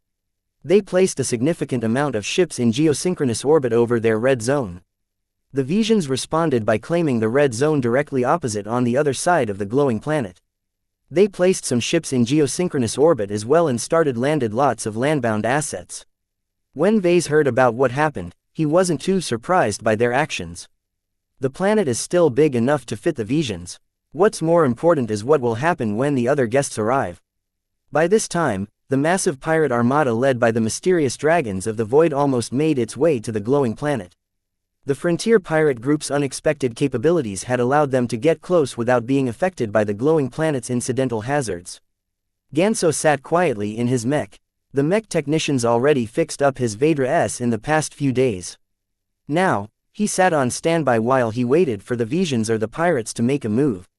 S1: They placed a significant amount of ships in geosynchronous orbit over their red zone. The Visions responded by claiming the red zone directly opposite on the other side of the glowing planet. They placed some ships in geosynchronous orbit as well and started landed lots of landbound assets. When Vase heard about what happened, he wasn't too surprised by their actions. The planet is still big enough to fit the Visions. What's more important is what will happen when the other guests arrive. By this time, the massive pirate armada led by the mysterious dragons of the void almost made its way to the glowing planet. The frontier pirate group's unexpected capabilities had allowed them to get close without being affected by the glowing planet's incidental hazards. Ganso sat quietly in his mech. The mech technicians already fixed up his Vedra S in the past few days. Now, he sat on standby while he waited for the Visions or the pirates to make a move.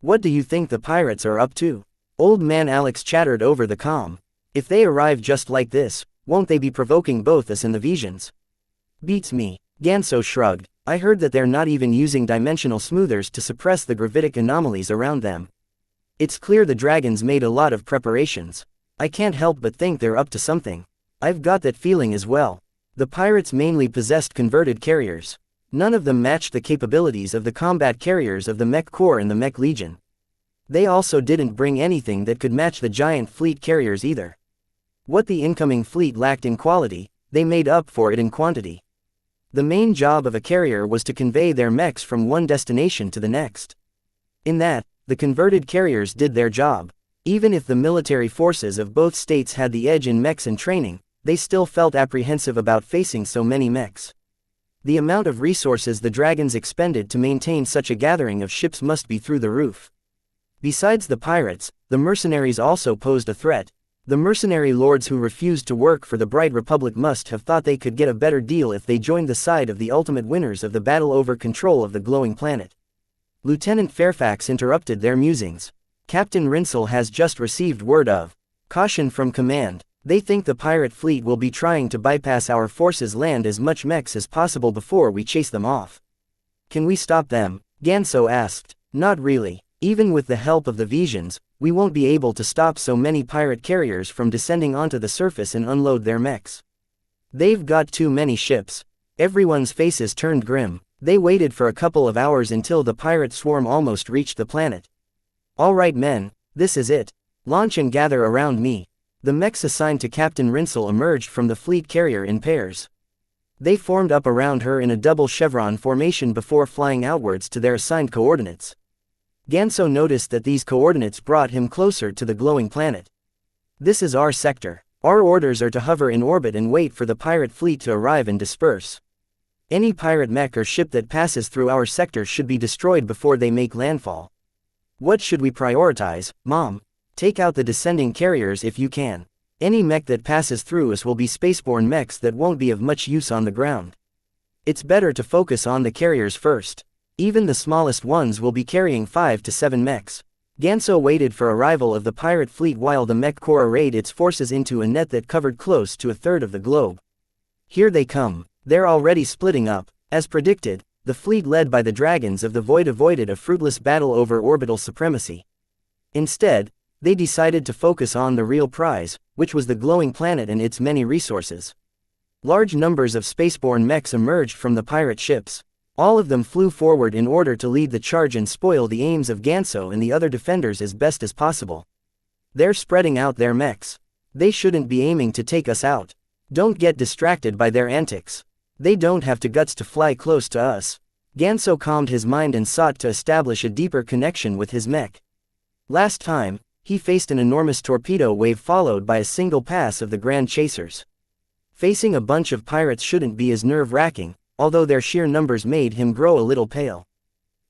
S1: What do you think the pirates are up to? Old man Alex chattered over the comm. If they arrive just like this, won't they be provoking both us and the Visions? Beats me. Ganso shrugged. I heard that they're not even using dimensional smoothers to suppress the gravitic anomalies around them. It's clear the dragons made a lot of preparations. I can't help but think they're up to something. I've got that feeling as well. The pirates mainly possessed converted carriers. None of them matched the capabilities of the combat carriers of the Mech Corps and the Mech Legion. They also didn't bring anything that could match the giant fleet carriers either. What the incoming fleet lacked in quality, they made up for it in quantity. The main job of a carrier was to convey their mechs from one destination to the next. In that, the converted carriers did their job. Even if the military forces of both states had the edge in mechs and training, they still felt apprehensive about facing so many mechs. The amount of resources the dragons expended to maintain such a gathering of ships must be through the roof. Besides the pirates, the mercenaries also posed a threat. The mercenary lords who refused to work for the Bright Republic must have thought they could get a better deal if they joined the side of the ultimate winners of the battle over control of the glowing planet. Lieutenant Fairfax interrupted their musings. Captain Rinsel has just received word of caution from command. They think the pirate fleet will be trying to bypass our forces, land as much mechs as possible before we chase them off. Can we stop them? Ganso asked. Not really. Even with the help of the Visions, we won't be able to stop so many pirate carriers from descending onto the surface and unload their mechs. They've got too many ships. Everyone's faces turned grim. They waited for a couple of hours until the pirate swarm almost reached the planet. All right men, this is it. Launch and gather around me. The mechs assigned to Captain Rinsel emerged from the fleet carrier in pairs. They formed up around her in a double chevron formation before flying outwards to their assigned coordinates. Ganso noticed that these coordinates brought him closer to the glowing planet. This is our sector. Our orders are to hover in orbit and wait for the pirate fleet to arrive and disperse. Any pirate mech or ship that passes through our sector should be destroyed before they make landfall. What should we prioritize, Mom? Take out the descending carriers if you can. Any mech that passes through us will be spaceborne mechs that won't be of much use on the ground. It's better to focus on the carriers first. Even the smallest ones will be carrying 5 to 7 mechs. Ganso waited for arrival of the pirate fleet while the Mech Corps arrayed its forces into a net that covered close to a third of the globe. Here they come. They're already splitting up. As predicted, the fleet led by the dragons of the void avoided a fruitless battle over orbital supremacy. Instead, they decided to focus on the real prize, which was the glowing planet and its many resources. Large numbers of spaceborne mechs emerged from the pirate ships. All of them flew forward in order to lead the charge and spoil the aims of Ganso and the other defenders as best as possible. They're spreading out their mechs. They shouldn't be aiming to take us out. Don't get distracted by their antics. They don't have the guts to fly close to us. Ganso calmed his mind and sought to establish a deeper connection with his mech. Last time, he faced an enormous torpedo wave followed by a single pass of the Grand Chasers. Facing a bunch of pirates shouldn't be as nerve-wracking, although their sheer numbers made him grow a little pale.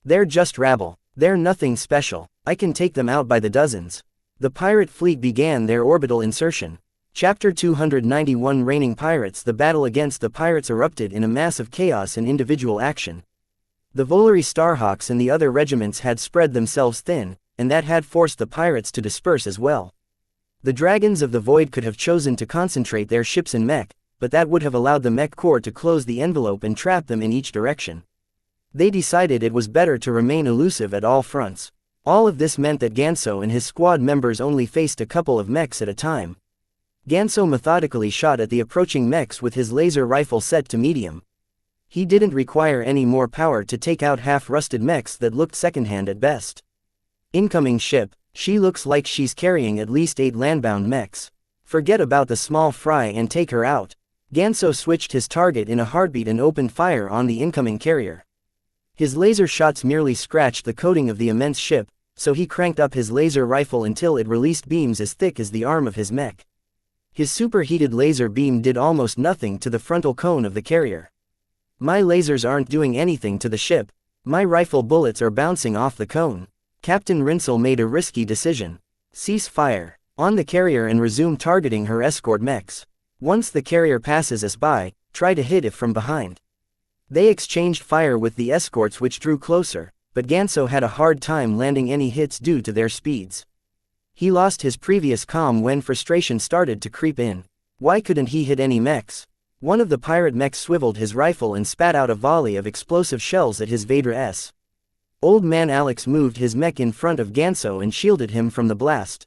S1: They're just rabble. They're nothing special. I can take them out by the dozens. The pirate fleet began their orbital insertion. Chapter 291 Reigning Pirates. The battle against the pirates erupted in a mass of chaos and individual action. The Volary Starhawks and the other regiments had spread themselves thin, and that had forced the pirates to disperse as well. The Dragons of the Void could have chosen to concentrate their ships in Mech, but that would have allowed the Mech Corps to close the envelope and trap them in each direction. They decided it was better to remain elusive at all fronts. All of this meant that Ganso and his squad members only faced a couple of mechs at a time. Ganso methodically shot at the approaching mechs with his laser rifle set to medium. He didn't require any more power to take out half-rusted mechs that looked secondhand at best. Incoming ship, she looks like she's carrying at least 8 landbound mechs. Forget about the small fry and take her out. Ganso switched his target in a heartbeat and opened fire on the incoming carrier. His laser shots merely scratched the coating of the immense ship, so he cranked up his laser rifle until it released beams as thick as the arm of his mech. His superheated laser beam did almost nothing to the frontal cone of the carrier. My lasers aren't doing anything to the ship. My rifle bullets are bouncing off the cone. Captain Rinsel made a risky decision. Cease fire on the carrier and resume targeting her escort mechs. Once the carrier passes us by, try to hit it from behind. They exchanged fire with the escorts which drew closer, but Ganso had a hard time landing any hits due to their speeds. He lost his previous calm when frustration started to creep in. Why couldn't he hit any mechs? One of the pirate mechs swiveled his rifle and spat out a volley of explosive shells at his Vader S. Old Man Alex moved his mech in front of Ganso and shielded him from the blast.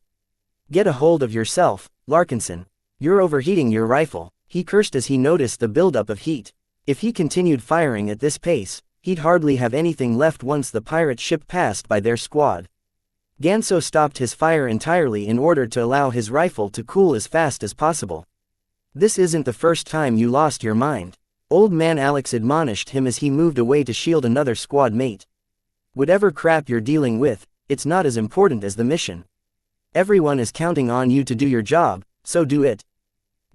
S1: Get a hold of yourself, Larkinson. You're overheating your rifle, he cursed as he noticed the buildup of heat. If he continued firing at this pace, he'd hardly have anything left once the pirate ship passed by their squad. Ganso stopped his fire entirely in order to allow his rifle to cool as fast as possible. This isn't the first time you lost your mind. Old Man Alex admonished him as he moved away to shield another squad mate. Whatever crap you're dealing with, it's not as important as the mission. Everyone is counting on you to do your job, so do it.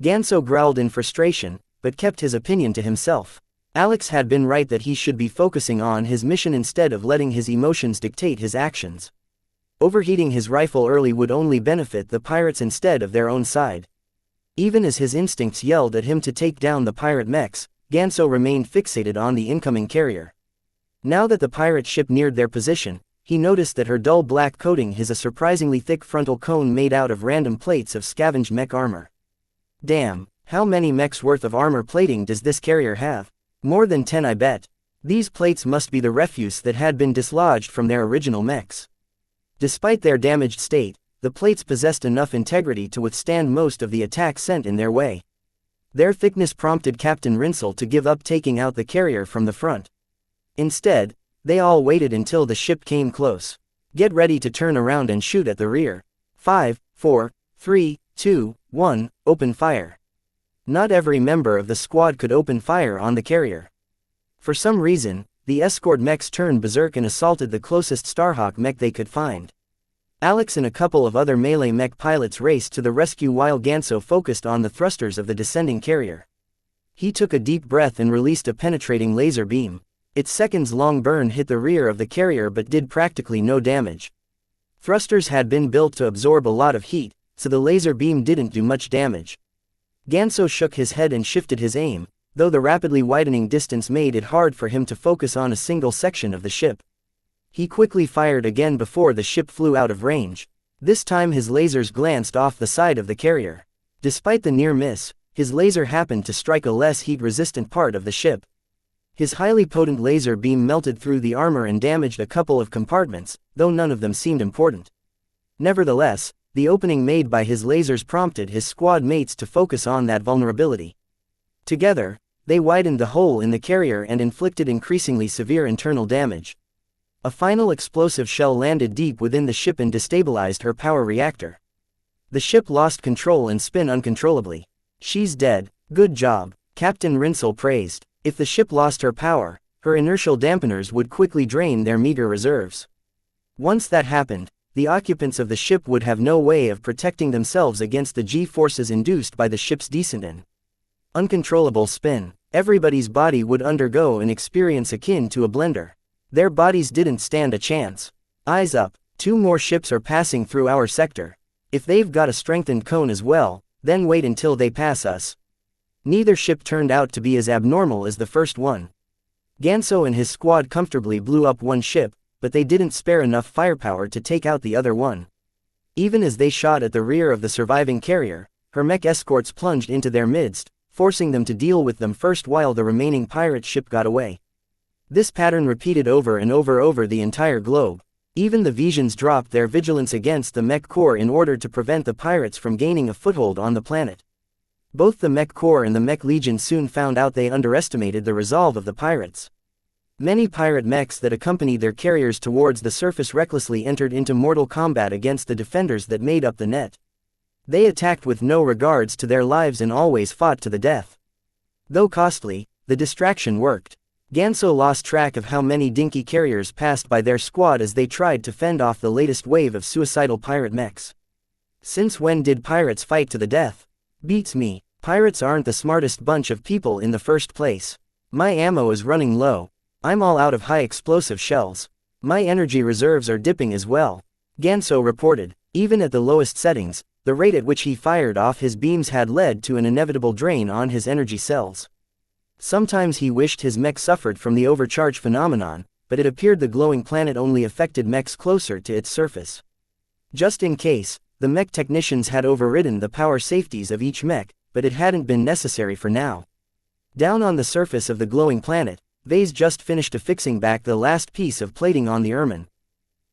S1: Ganso growled in frustration, but kept his opinion to himself. Alex had been right that he should be focusing on his mission instead of letting his emotions dictate his actions. Overheating his rifle early would only benefit the pirates instead of their own side. Even as his instincts yelled at him to take down the pirate mechs, Ganso remained fixated on the incoming carrier. Now that the pirate ship neared their position, he noticed that her dull black coating has a surprisingly thick frontal cone made out of random plates of scavenged mech armor. Damn, how many mechs worth of armor plating does this carrier have? More than 10, I bet. These plates must be the refuse that had been dislodged from their original mechs. Despite their damaged state, the plates possessed enough integrity to withstand most of the attacks sent in their way. Their thickness prompted Captain Rinsel to give up taking out the carrier from the front. Instead, they all waited until the ship came close. Get ready to turn around and shoot at the rear. 5, 4, 3, 2, 1, open fire. Not every member of the squad could open fire on the carrier. For some reason, the escort mechs turned berserk and assaulted the closest Starhawk mech they could find. Alex and a couple of other melee mech pilots raced to the rescue while Ganso focused on the thrusters of the descending carrier. He took a deep breath and released a penetrating laser beam. Its seconds-long burn hit the rear of the carrier but did practically no damage. Thrusters had been built to absorb a lot of heat, so the laser beam didn't do much damage. Ganso shook his head and shifted his aim, though the rapidly widening distance made it hard for him to focus on a single section of the ship. He quickly fired again before the ship flew out of range. This time his lasers glanced off the side of the carrier. Despite the near miss, his laser happened to strike a less heat-resistant part of the ship. His highly potent laser beam melted through the armor and damaged a couple of compartments, though none of them seemed important. Nevertheless, the opening made by his lasers prompted his squad mates to focus on that vulnerability. Together, they widened the hole in the carrier and inflicted increasingly severe internal damage. A final explosive shell landed deep within the ship and destabilized her power reactor. The ship lost control and spun uncontrollably. She's dead, good job, Captain Rinsel praised. If the ship lost her power, her inertial dampeners would quickly drain their meager reserves. Once that happened, the occupants of the ship would have no way of protecting themselves against the G-forces induced by the ship's descent and uncontrollable spin. Everybody's body would undergo an experience akin to a blender. Their bodies didn't stand a chance. Eyes up, 2 more ships are passing through our sector. If they've got a strengthened cone as well, then wait until they pass us. Neither ship turned out to be as abnormal as the first one. Ganso and his squad comfortably blew up one ship, but they didn't spare enough firepower to take out the other one. Even as they shot at the rear of the surviving carrier, her mech escorts plunged into their midst, forcing them to deal with them first while the remaining pirate ship got away. This pattern repeated over and over the entire globe. Even the Visions dropped their vigilance against the Mech Corps in order to prevent the pirates from gaining a foothold on the planet. Both the Mech Corps and the Mech Legion soon found out they underestimated the resolve of the pirates. Many pirate mechs that accompanied their carriers towards the surface recklessly entered into mortal combat against the defenders that made up the net. They attacked with no regards to their lives and always fought to the death. Though costly, the distraction worked. Ganso lost track of how many dinky carriers passed by their squad as they tried to fend off the latest wave of suicidal pirate mechs. Since when did pirates fight to the death? Beats me. Pirates aren't the smartest bunch of people in the first place. My ammo is running low. I'm all out of high explosive shells. My energy reserves are dipping as well. Ganso reported. Even at the lowest settings, the rate at which he fired off his beams had led to an inevitable drain on his energy cells. Sometimes he wished his mech suffered from the overcharge phenomenon, but it appeared the glowing planet only affected mechs closer to its surface. Just in case, the mech technicians had overridden the power safeties of each mech, but it hadn't been necessary for now. Down on the surface of the glowing planet, Vase just finished affixing back the last piece of plating on the ermine.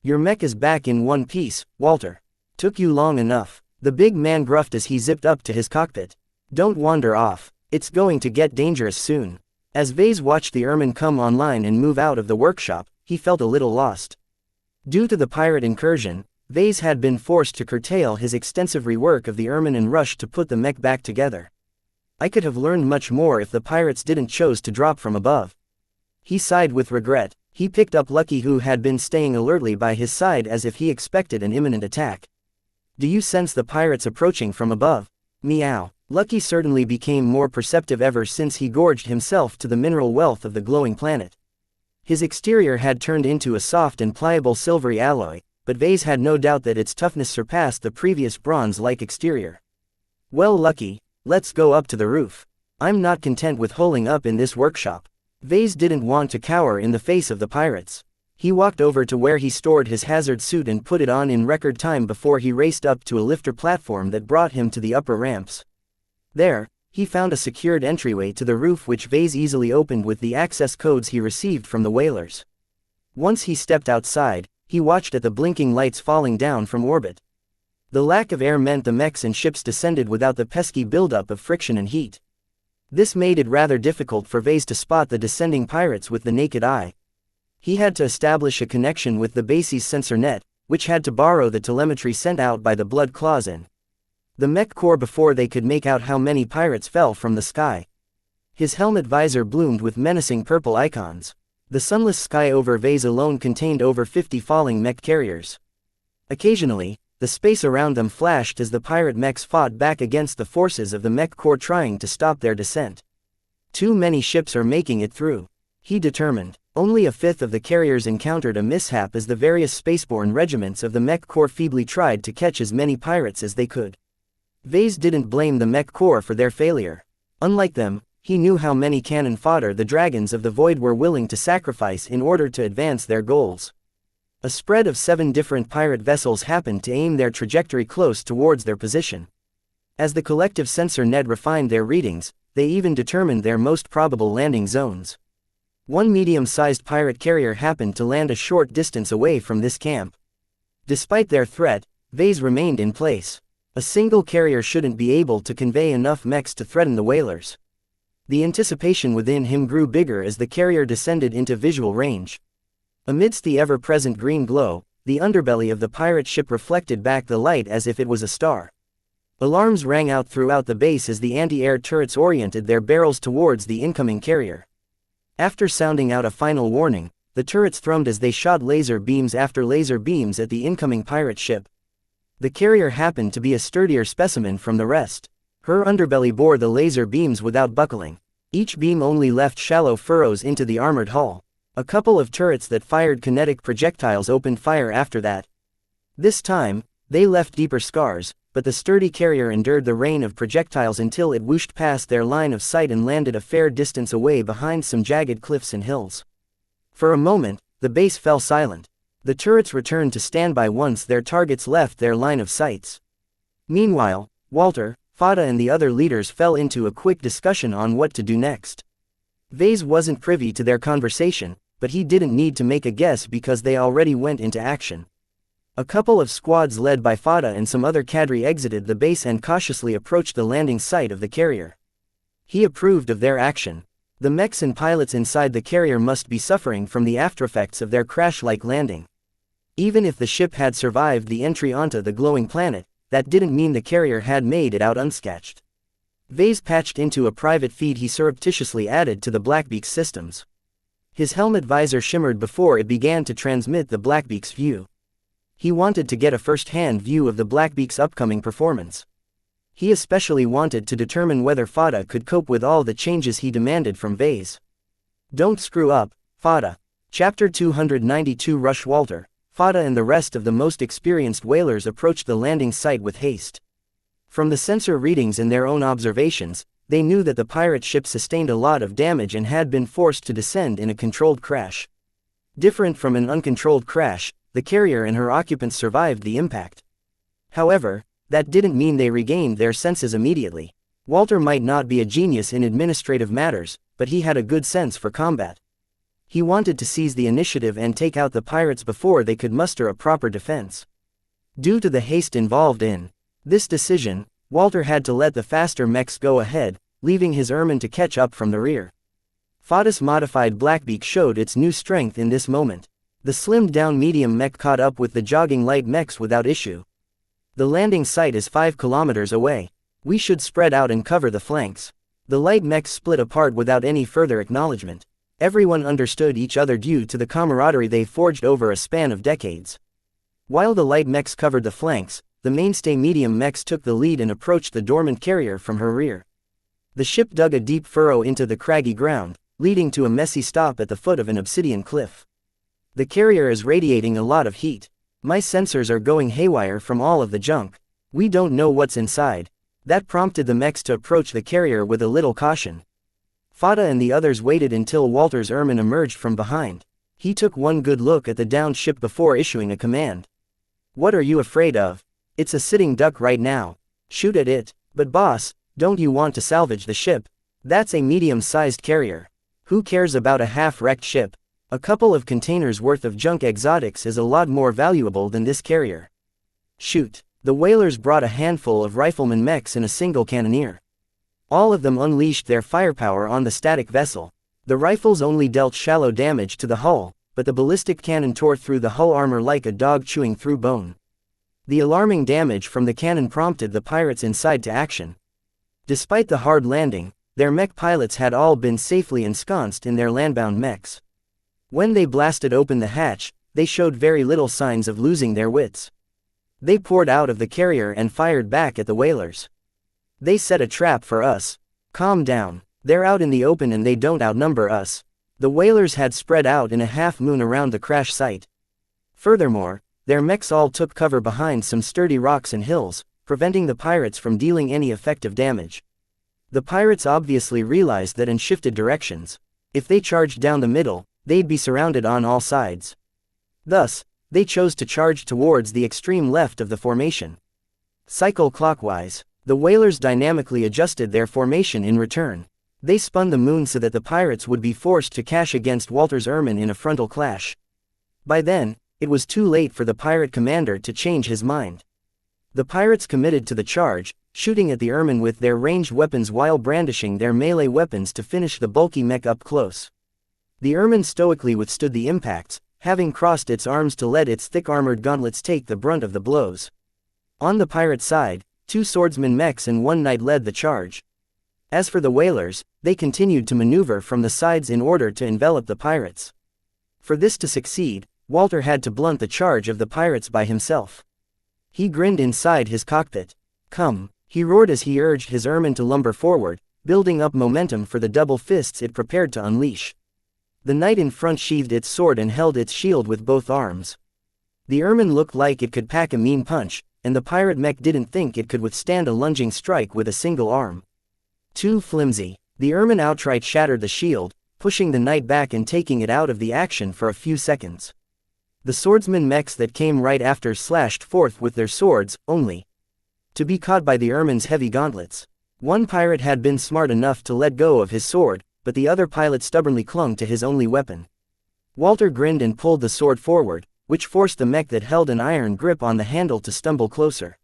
S1: Your mech is back in one piece, Walter. Took you long enough. The big man gruffed as he zipped up to his cockpit. Don't wander off. It's going to get dangerous soon. As Vase watched the ermine come online and move out of the workshop, he felt a little lost. Due to the pirate incursion, Vase had been forced to curtail his extensive rework of the ermine and rush to put the mech back together. I could have learned much more if the pirates didn't choose to drop from above. He sighed with regret. He picked up Lucky, who had been staying alertly by his side as if he expected an imminent attack. Do you sense the pirates approaching from above? Meow. Lucky certainly became more perceptive ever since he gorged himself to the mineral wealth of the glowing planet. His exterior had turned into a soft and pliable silvery alloy, but Vase had no doubt that its toughness surpassed the previous bronze-like exterior. Well, Lucky, let's go up to the roof. I'm not content with holing up in this workshop. Vase didn't want to cower in the face of the pirates. He walked over to where he stored his hazard suit and put it on in record time before he raced up to a lifter platform that brought him to the upper ramps. There, he found a secured entryway to the roof which Vase easily opened with the access codes he received from the whalers. Once he stepped outside, he watched at the blinking lights falling down from orbit. The lack of air meant the mechs and ships descended without the pesky buildup of friction and heat. This made it rather difficult for Vase to spot the descending pirates with the naked eye. He had to establish a connection with the base's sensor net, which had to borrow the telemetry sent out by the Blood Claws in the Mech Corps before they could make out how many pirates fell from the sky. His helmet visor bloomed with menacing purple icons. The sunless sky over Vase alone contained over 50 falling mech carriers. Occasionally, the space around them flashed as the pirate mechs fought back against the forces of the Mech Corps trying to stop their descent. Too many ships are making it through, he determined. Only a fifth of the carriers encountered a mishap as the various spaceborne regiments of the Mech Corps feebly tried to catch as many pirates as they could. Vase didn't blame the Mech Corps for their failure. Unlike them, he knew how many cannon fodder the dragons of the void were willing to sacrifice in order to advance their goals. A spread of 7 different pirate vessels happened to aim their trajectory close towards their position. As the collective sensor net refined their readings, they even determined their most probable landing zones. One medium-sized pirate carrier happened to land a short distance away from this camp. Despite their threat, Vase remained in place. A single carrier shouldn't be able to convey enough mechs to threaten the whalers. The anticipation within him grew bigger as the carrier descended into visual range. Amidst the ever-present green glow, the underbelly of the pirate ship reflected back the light as if it was a star. Alarms rang out throughout the base as the anti-air turrets oriented their barrels towards the incoming carrier. After sounding out a final warning, the turrets thrummed as they shot laser beams after laser beams at the incoming pirate ship. The carrier happened to be a sturdier specimen from the rest. Her underbelly bore the laser beams without buckling. Each beam only left shallow furrows into the armored hull. A couple of turrets that fired kinetic projectiles opened fire after that. This time, they left deeper scars, but the sturdy carrier endured the rain of projectiles until it whooshed past their line of sight and landed a fair distance away behind some jagged cliffs and hills. For a moment, the base fell silent. The turrets returned to standby once their targets left their line of sights. Meanwhile, Walter, Fada and the other leaders fell into a quick discussion on what to do next. Vase wasn't privy to their conversation, but he didn't need to make a guess because they already went into action. A couple of squads led by Fada and some other cadre exited the base and cautiously approached the landing site of the carrier. He approved of their action. The mechs and pilots inside the carrier must be suffering from the aftereffects of their crash-like landing. Even if the ship had survived the entry onto the glowing planet, that didn't mean the carrier had made it out unscathed. Vase patched into a private feed he surreptitiously added to the Blackbeak's systems. His helmet visor shimmered before it began to transmit the Blackbeak's view. He wanted to get a first-hand view of the Blackbeak's upcoming performance. He especially wanted to determine whether Fada could cope with all the changes he demanded from Vase. Don't screw up, Fada. Chapter 292 Rush Walter, Fada and the rest of the most experienced whalers approached the landing site with haste. From the sensor readings and their own observations, they knew that the pirate ship sustained a lot of damage and had been forced to descend in a controlled crash. Different from an uncontrolled crash, the carrier and her occupants survived the impact. However, that didn't mean they regained their senses immediately. Walter might not be a genius in administrative matters, but he had a good sense for combat. He wanted to seize the initiative and take out the pirates before they could muster a proper defense. Due to the haste involved in this decision, Walter had to let the faster mechs go ahead, leaving his Ermine to catch up from the rear. Fada's modified Blackbeak showed its new strength in this moment. The slimmed-down medium mech caught up with the jogging light mechs without issue. The landing site is 5 kilometers away. We should spread out and cover the flanks. The light mechs split apart without any further acknowledgement. Everyone understood each other due to the camaraderie they forged over a span of decades. While the light mechs covered the flanks, the mainstay medium mechs took the lead and approached the dormant carrier from her rear. The ship dug a deep furrow into the craggy ground, leading to a messy stop at the foot of an obsidian cliff. The carrier is radiating a lot of heat. My sensors are going haywire from all of the junk. We don't know what's inside. That prompted the mechs to approach the carrier with a little caution. Fada and the others waited until Walter's Ermine emerged from behind. He took one good look at the downed ship before issuing a command. What are you afraid of? It's a sitting duck right now. Shoot at it. But boss, don't you want to salvage the ship? That's a medium-sized carrier. Who cares about a half-wrecked ship? A couple of containers worth of junk exotics is a lot more valuable than this carrier. Shoot. The whalers brought a handful of rifleman mechs and a single cannoneer. All of them unleashed their firepower on the static vessel. The rifles only dealt shallow damage to the hull, but the ballistic cannon tore through the hull armor like a dog chewing through bone. The alarming damage from the cannon prompted the pirates inside to action. Despite the hard landing, their mech pilots had all been safely ensconced in their landbound mechs. When they blasted open the hatch, they showed very little signs of losing their wits. They poured out of the carrier and fired back at the whalers. They set a trap for us. Calm down. They're out in the open and they don't outnumber us. The whalers had spread out in a half-moon around the crash site. Furthermore, their mechs all took cover behind some sturdy rocks and hills, preventing the pirates from dealing any effective damage. The pirates obviously realized that and shifted directions. If they charged down the middle, they'd be surrounded on all sides. Thus, they chose to charge towards the extreme left of the formation. Cycle clockwise, the whalers dynamically adjusted their formation in return. They spun the moon so that the pirates would be forced to cash against Walter's Ermine in a frontal clash. By then, it was too late for the pirate commander to change his mind. The pirates committed to the charge, shooting at the Ermine with their ranged weapons while brandishing their melee weapons to finish the bulky mech up close. The Ermine stoically withstood the impacts, having crossed its arms to let its thick armored gauntlets take the brunt of the blows. On the pirate side, 2 swordsman mechs and 1 knight led the charge. As for the whalers, they continued to maneuver from the sides in order to envelop the pirates. For this to succeed, Walter had to blunt the charge of the pirates by himself. He grinned inside his cockpit. Come, he roared as he urged his Ermine to lumber forward, building up momentum for the double fists it prepared to unleash. The knight in front sheathed its sword and held its shield with both arms. The Ermine looked like it could pack a mean punch, and the pirate mech didn't think it could withstand a lunging strike with a single arm. Too flimsy. The Ermine outright shattered the shield, pushing the knight back and taking it out of the action for a few seconds. The swordsman mechs that came right after slashed forth with their swords, only to be caught by the Ermine's heavy gauntlets. One pirate had been smart enough to let go of his sword, but the other pilot stubbornly clung to his only weapon. Walter grinned and pulled the sword forward, which forced the mech that held an iron grip on the handle to stumble closer.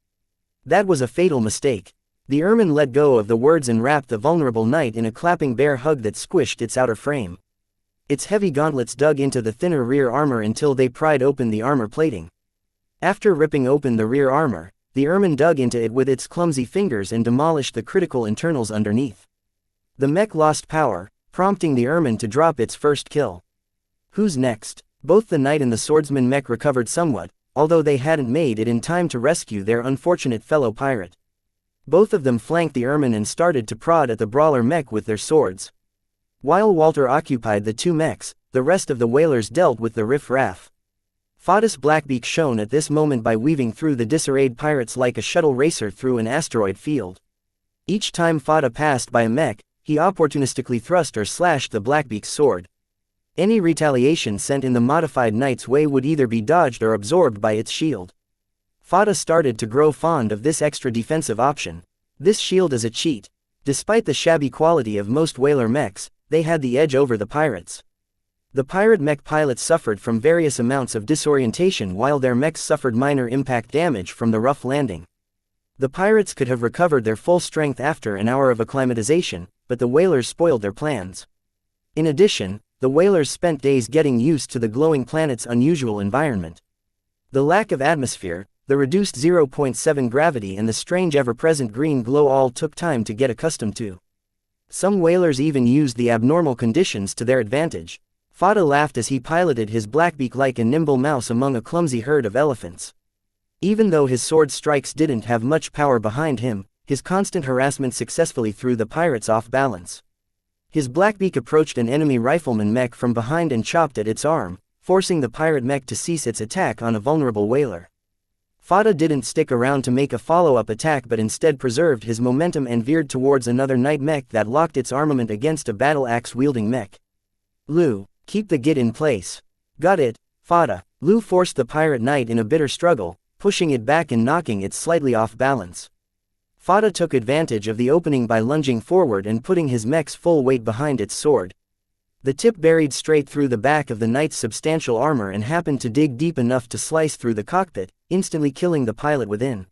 S1: That was a fatal mistake. The Ermine let go of the words and wrapped the vulnerable knight in a clapping bear hug that squished its outer frame. Its heavy gauntlets dug into the thinner rear armor until they pried open the armor plating. After ripping open the rear armor, the Ermine dug into it with its clumsy fingers and demolished the critical internals underneath. The mech lost power, prompting the Ermine to drop its first kill. Who's next? Both the knight and the swordsman mech recovered somewhat, although they hadn't made it in time to rescue their unfortunate fellow pirate. Both of them flanked the Ermine and started to prod at the brawler mech with their swords. While Walter occupied the two mechs, the rest of the whalers dealt with the riff-raff. Fadus Blackbeak shone at this moment by weaving through the disarrayed pirates like a shuttle racer through an asteroid field. Each time Fada passed by a mech, he opportunistically thrust or slashed the Blackbeak's sword. Any retaliation sent in the modified knight's way would either be dodged or absorbed by its shield. Fada started to grow fond of this extra defensive option. This shield is a cheat. Despite the shabby quality of most whaler mechs, they had the edge over the pirates. The pirate mech pilots suffered from various amounts of disorientation while their mechs suffered minor impact damage from the rough landing. The pirates could have recovered their full strength after an hour of acclimatization, but the whalers spoiled their plans. In addition, the whalers spent days getting used to the glowing planet's unusual environment. The lack of atmosphere, the reduced 0.7 gravity and the strange ever-present green glow all took time to get accustomed to. Some whalers even used the abnormal conditions to their advantage. Fada laughed as he piloted his Blackbeak like a nimble mouse among a clumsy herd of elephants. Even though his sword strikes didn't have much power behind him, his constant harassment successfully threw the pirates off balance. His Blackbeak approached an enemy rifleman mech from behind and chopped at its arm, forcing the pirate mech to cease its attack on a vulnerable whaler. Fada didn't stick around to make a follow-up attack but instead preserved his momentum and veered towards another knight mech that locked its armament against a battle axe-wielding mech. Lu, keep the git in place. Got it, Fada. Lu forced the pirate knight in a bitter struggle, pushing it back and knocking it slightly off balance. Fada took advantage of the opening by lunging forward and putting his mech's full weight behind its sword. The tip buried straight through the back of the knight's substantial armor and happened to dig deep enough to slice through the cockpit, instantly killing the pilot within.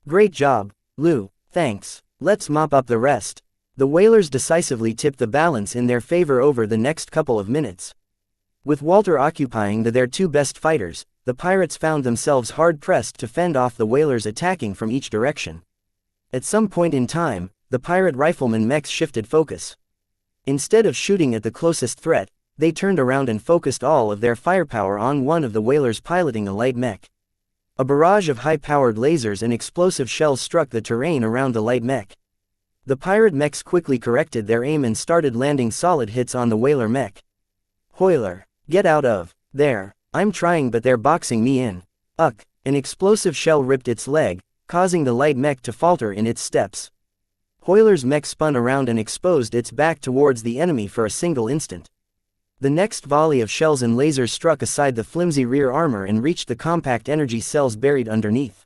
S1: Great job, Lu, thanks. Let's mop up the rest. The whalers decisively tipped the balance in their favor over the next couple of minutes. With Walter occupying their two best fighters, the pirates found themselves hard-pressed to fend off the whalers attacking from each direction. At some point in time, the pirate rifleman mechs shifted focus. Instead of shooting at the closest threat, they turned around and focused all of their firepower on one of the whalers piloting a light mech. A barrage of high-powered lasers and explosive shells struck the terrain around the light mech. The pirate mechs quickly corrected their aim and started landing solid hits on the whaler mech. Whaler, get out of there. I'm trying but they're boxing me in. An explosive shell ripped its leg, causing the light mech to falter in its steps. Whaler's mech spun around and exposed its back towards the enemy for a single instant. The next volley of shells and lasers struck aside the flimsy rear armor and reached the compact energy cells buried underneath.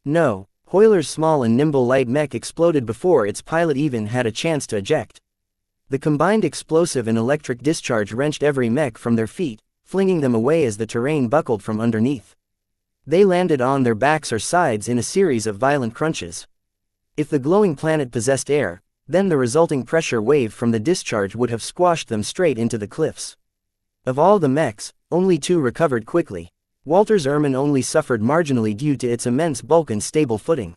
S1: No, Whaler's small and nimble light mech exploded before its pilot even had a chance to eject. The combined explosive and electric discharge wrenched every mech from their feet, flinging them away as the terrain buckled from underneath. They landed on their backs or sides in a series of violent crunches. If the glowing planet possessed air, then the resulting pressure wave from the discharge would have squashed them straight into the cliffs. Of all the mechs, only two recovered quickly. Walter's Ermine only suffered marginally due to its immense bulk and stable footing.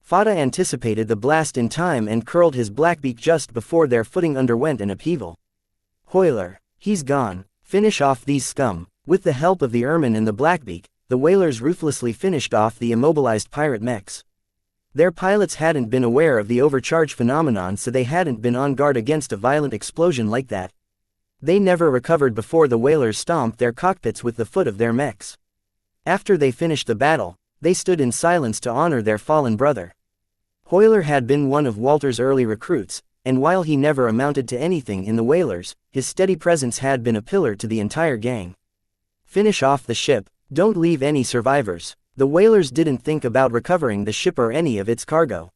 S1: Fada anticipated the blast in time and curled his Blackbeak just before their footing underwent an upheaval. Whaler, he's gone. Finish off these scum. With the help of the Ermine and the Blackbeak, the whalers ruthlessly finished off the immobilized pirate mechs. Their pilots hadn't been aware of the overcharge phenomenon, so they hadn't been on guard against a violent explosion like that. They never recovered before the whalers stomped their cockpits with the foot of their mechs. After they finished the battle, they stood in silence to honor their fallen brother. Whaler had been one of Walter's early recruits, and while he never amounted to anything in the whalers, his steady presence had been a pillar to the entire gang. Finish off the ship, don't leave any survivors. The whalers didn't think about recovering the ship or any of its cargo.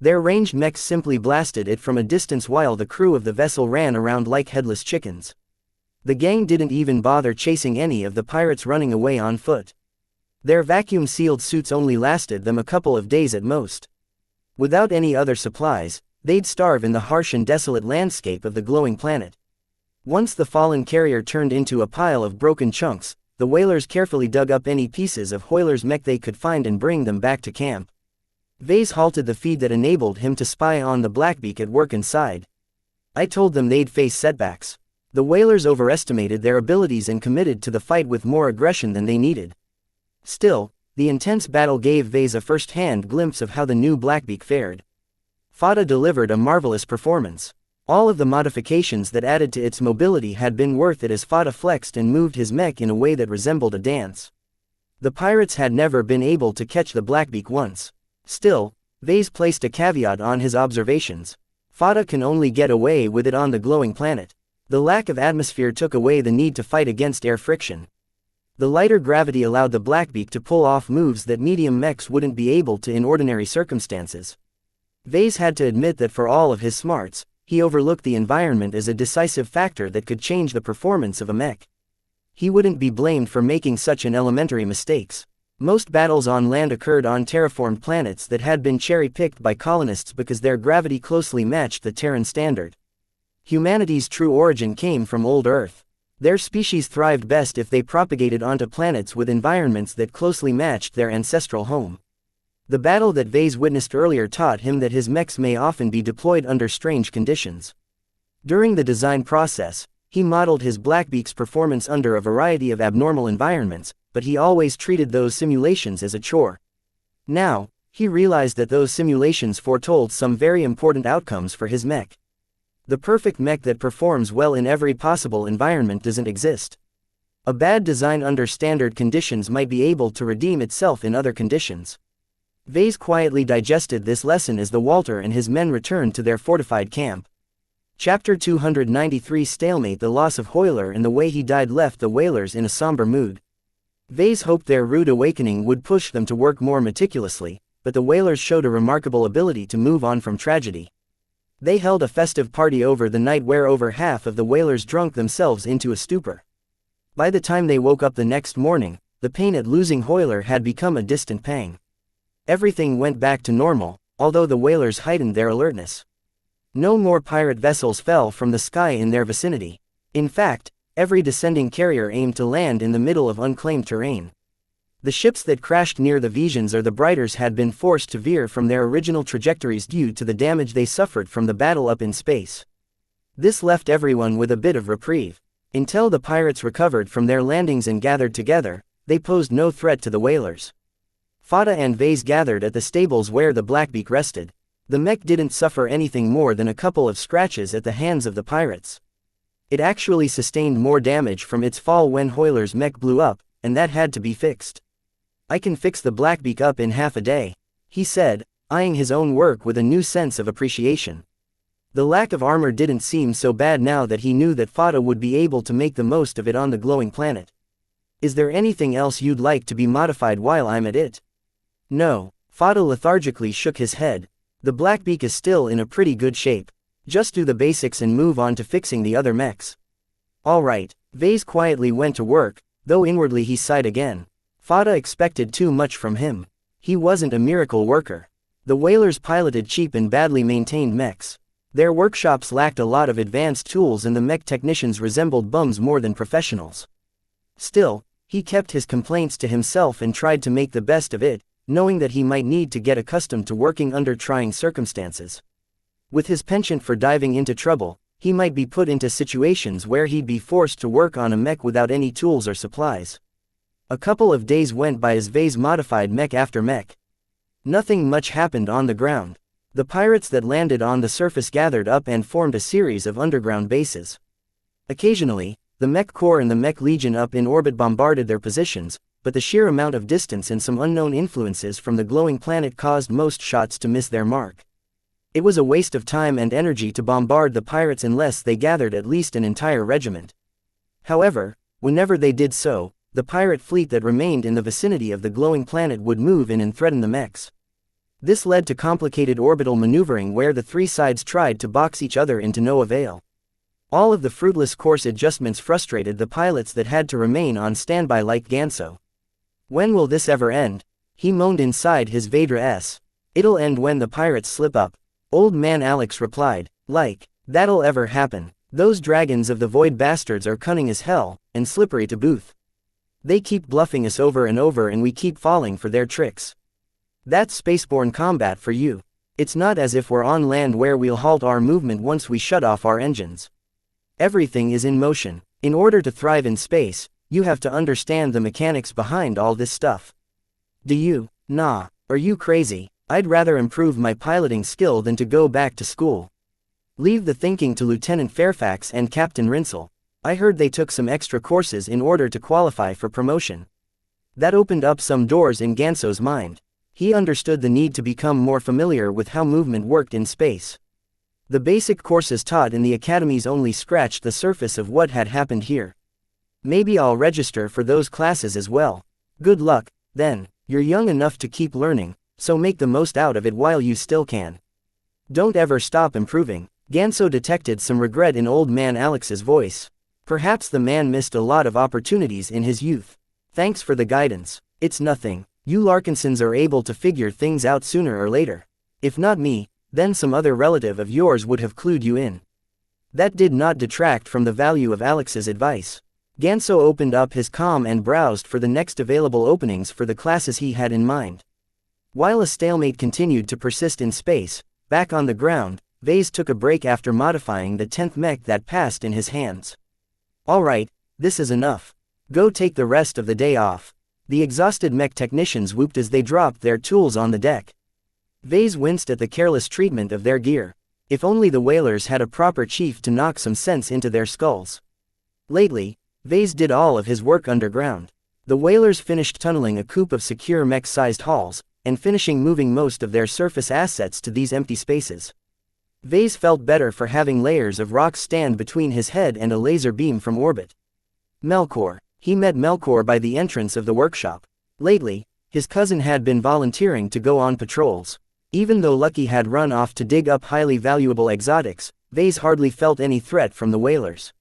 S1: Their ranged mechs simply blasted it from a distance while the crew of the vessel ran around like headless chickens. The gang didn't even bother chasing any of the pirates running away on foot. Their vacuum-sealed suits only lasted them a couple of days at most. Without any other supplies, they'd starve in the harsh and desolate landscape of the glowing planet. Once the fallen carrier turned into a pile of broken chunks, the whalers carefully dug up any pieces of Hoyler's mech they could find and bring them back to camp. Vase halted the feed that enabled him to spy on the Blackbeak at work inside. I told them they'd face setbacks. The whalers overestimated their abilities and committed to the fight with more aggression than they needed. Still, the intense battle gave Vase a first-hand glimpse of how the new Blackbeak fared. Fada delivered a marvelous performance. All of the modifications that added to its mobility had been worth it as Fada flexed and moved his mech in a way that resembled a dance. The pirates had never been able to catch the Blackbeak once. Still, Vase placed a caveat on his observations. Fada can only get away with it on the glowing planet. The lack of atmosphere took away the need to fight against air friction. The lighter gravity allowed the Blackbeak to pull off moves that medium mechs wouldn't be able to in ordinary circumstances. Vase had to admit that for all of his smarts, he overlooked the environment as a decisive factor that could change the performance of a mech. He wouldn't be blamed for making such an elementary mistakes. Most battles on land occurred on terraformed planets that had been cherry-picked by colonists because their gravity closely matched the Terran standard. Humanity's true origin came from old Earth. Their species thrived best if they propagated onto planets with environments that closely matched their ancestral home. The battle that Vase witnessed earlier taught him that his mechs may often be deployed under strange conditions. During the design process, he modeled his Blackbeak's performance under a variety of abnormal environments, but he always treated those simulations as a chore. Now, he realized that those simulations foretold some very important outcomes for his mech. The perfect mech that performs well in every possible environment doesn't exist. A bad design under standard conditions might be able to redeem itself in other conditions. Vase quietly digested this lesson as the Walter and his men returned to their fortified camp. Chapter 293 Stalemate. The loss of Hoyler and the way he died left the whalers in a somber mood. Vase hoped their rude awakening would push them to work more meticulously, but the whalers showed a remarkable ability to move on from tragedy. They held a festive party over the night where over half of the whalers drunk themselves into a stupor. By the time they woke up the next morning, the pain at losing Hoyler had become a distant pang. Everything went back to normal, although the whalers heightened their alertness. No more pirate vessels fell from the sky in their vicinity. In fact, every descending carrier aimed to land in the middle of unclaimed terrain. The ships that crashed near the Visions or the Brighters had been forced to veer from their original trajectories due to the damage they suffered from the battle up in space. This left everyone with a bit of reprieve. Until the pirates recovered from their landings and gathered together, they posed no threat to the whalers. Fada and Vase gathered at the stables where the Blackbeak rested. The mech didn't suffer anything more than a couple of scratches at the hands of the pirates. It actually sustained more damage from its fall when Hoyler's mech blew up, and that had to be fixed. "I can fix the Blackbeak up in half a day," he said, eyeing his own work with a new sense of appreciation. The lack of armor didn't seem so bad now that he knew that Fada would be able to make the most of it on the glowing planet. "Is there anything else you'd like to be modified while I'm at it?" "No." Fada lethargically shook his head. "The Blackbeak is still in a pretty good shape. Just do the basics and move on to fixing the other mechs." "All right." Vase quietly went to work, though inwardly he sighed again. Fada expected too much from him. He wasn't a miracle worker. The whalers piloted cheap and badly maintained mechs. Their workshops lacked a lot of advanced tools and the mech technicians resembled bums more than professionals. Still, he kept his complaints to himself and tried to make the best of it, knowing that he might need to get accustomed to working under trying circumstances. With his penchant for diving into trouble, he might be put into situations where he'd be forced to work on a mech without any tools or supplies. A couple of days went by as Vase modified mech after mech. Nothing much happened on the ground. The pirates that landed on the surface gathered up and formed a series of underground bases. Occasionally, the Mech Corps and the Mech Legion up in orbit bombarded their positions, but the sheer amount of distance and some unknown influences from the glowing planet caused most shots to miss their mark. It was a waste of time and energy to bombard the pirates unless they gathered at least an entire regiment. However, whenever they did so, the pirate fleet that remained in the vicinity of the glowing planet would move in and threaten the mechs. This led to complicated orbital maneuvering where the three sides tried to box each other into no avail. All of the fruitless course adjustments frustrated the pilots that had to remain on standby like Ganso. When will this ever end? He moaned inside his Vedra S. It'll end when the pirates slip up. Old Man Alex replied, like, that'll ever happen. Those dragons of the void bastards are cunning as hell, and slippery to boot. They keep bluffing us over and over and we keep falling for their tricks. That's spaceborne combat for you. It's not as if we're on land where we'll halt our movement once we shut off our engines. Everything is in motion. In order to thrive in space, you have to understand the mechanics behind all this stuff. Do you? Nah. Are you crazy? I'd rather improve my piloting skill than to go back to school. Leave the thinking to Lieutenant Fairfax and Captain Rinsel. I heard they took some extra courses in order to qualify for promotion. That opened up some doors in Ganso's mind. He understood the need to become more familiar with how movement worked in space. The basic courses taught in the academies only scratched the surface of what had happened here. Maybe I'll register for those classes as well. Good luck, then. You're young enough to keep learning, so make the most out of it while you still can. Don't ever stop improving. Ganso detected some regret in Old Man Alex's voice. Perhaps the man missed a lot of opportunities in his youth. Thanks for the guidance. It's nothing. You Larkinsons are able to figure things out sooner or later. If not me, then some other relative of yours would have clued you in. That did not detract from the value of Alex's advice. Ganso opened up his comm and browsed for the next available openings for the classes he had in mind. While a stalemate continued to persist in space, back on the ground, Vase took a break after modifying the 10th mech that passed in his hands. Alright, this is enough. Go take the rest of the day off. The exhausted mech technicians whooped as they dropped their tools on the deck. Vase winced at the careless treatment of their gear. If only the whalers had a proper chief to knock some sense into their skulls. Lately, Vase did all of his work underground. The whalers finished tunneling a coop of secure mech-sized halls, and finishing moving most of their surface assets to these empty spaces. Vase felt better for having layers of rocks stand between his head and a laser beam from orbit. Melkor. He met Melkor by the entrance of the workshop. Lately, his cousin had been volunteering to go on patrols. Even though Lucky had run off to dig up highly valuable exotics, Vase hardly felt any threat from the whalers.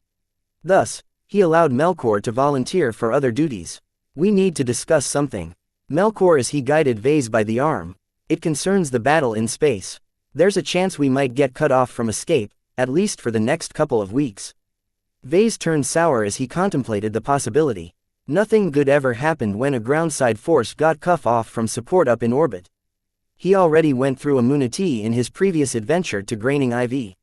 S1: Thus, he allowed Melkor to volunteer for other duties. We need to discuss something. Melkor as he guided Vase by the arm. It concerns the battle in space. There's a chance we might get cut off from escape, at least for the next couple of weeks. Vase turned sour as he contemplated the possibility. Nothing good ever happened when a groundside force got cut off from support up in orbit. He already went through a Munity in his previous adventure to Graining IV.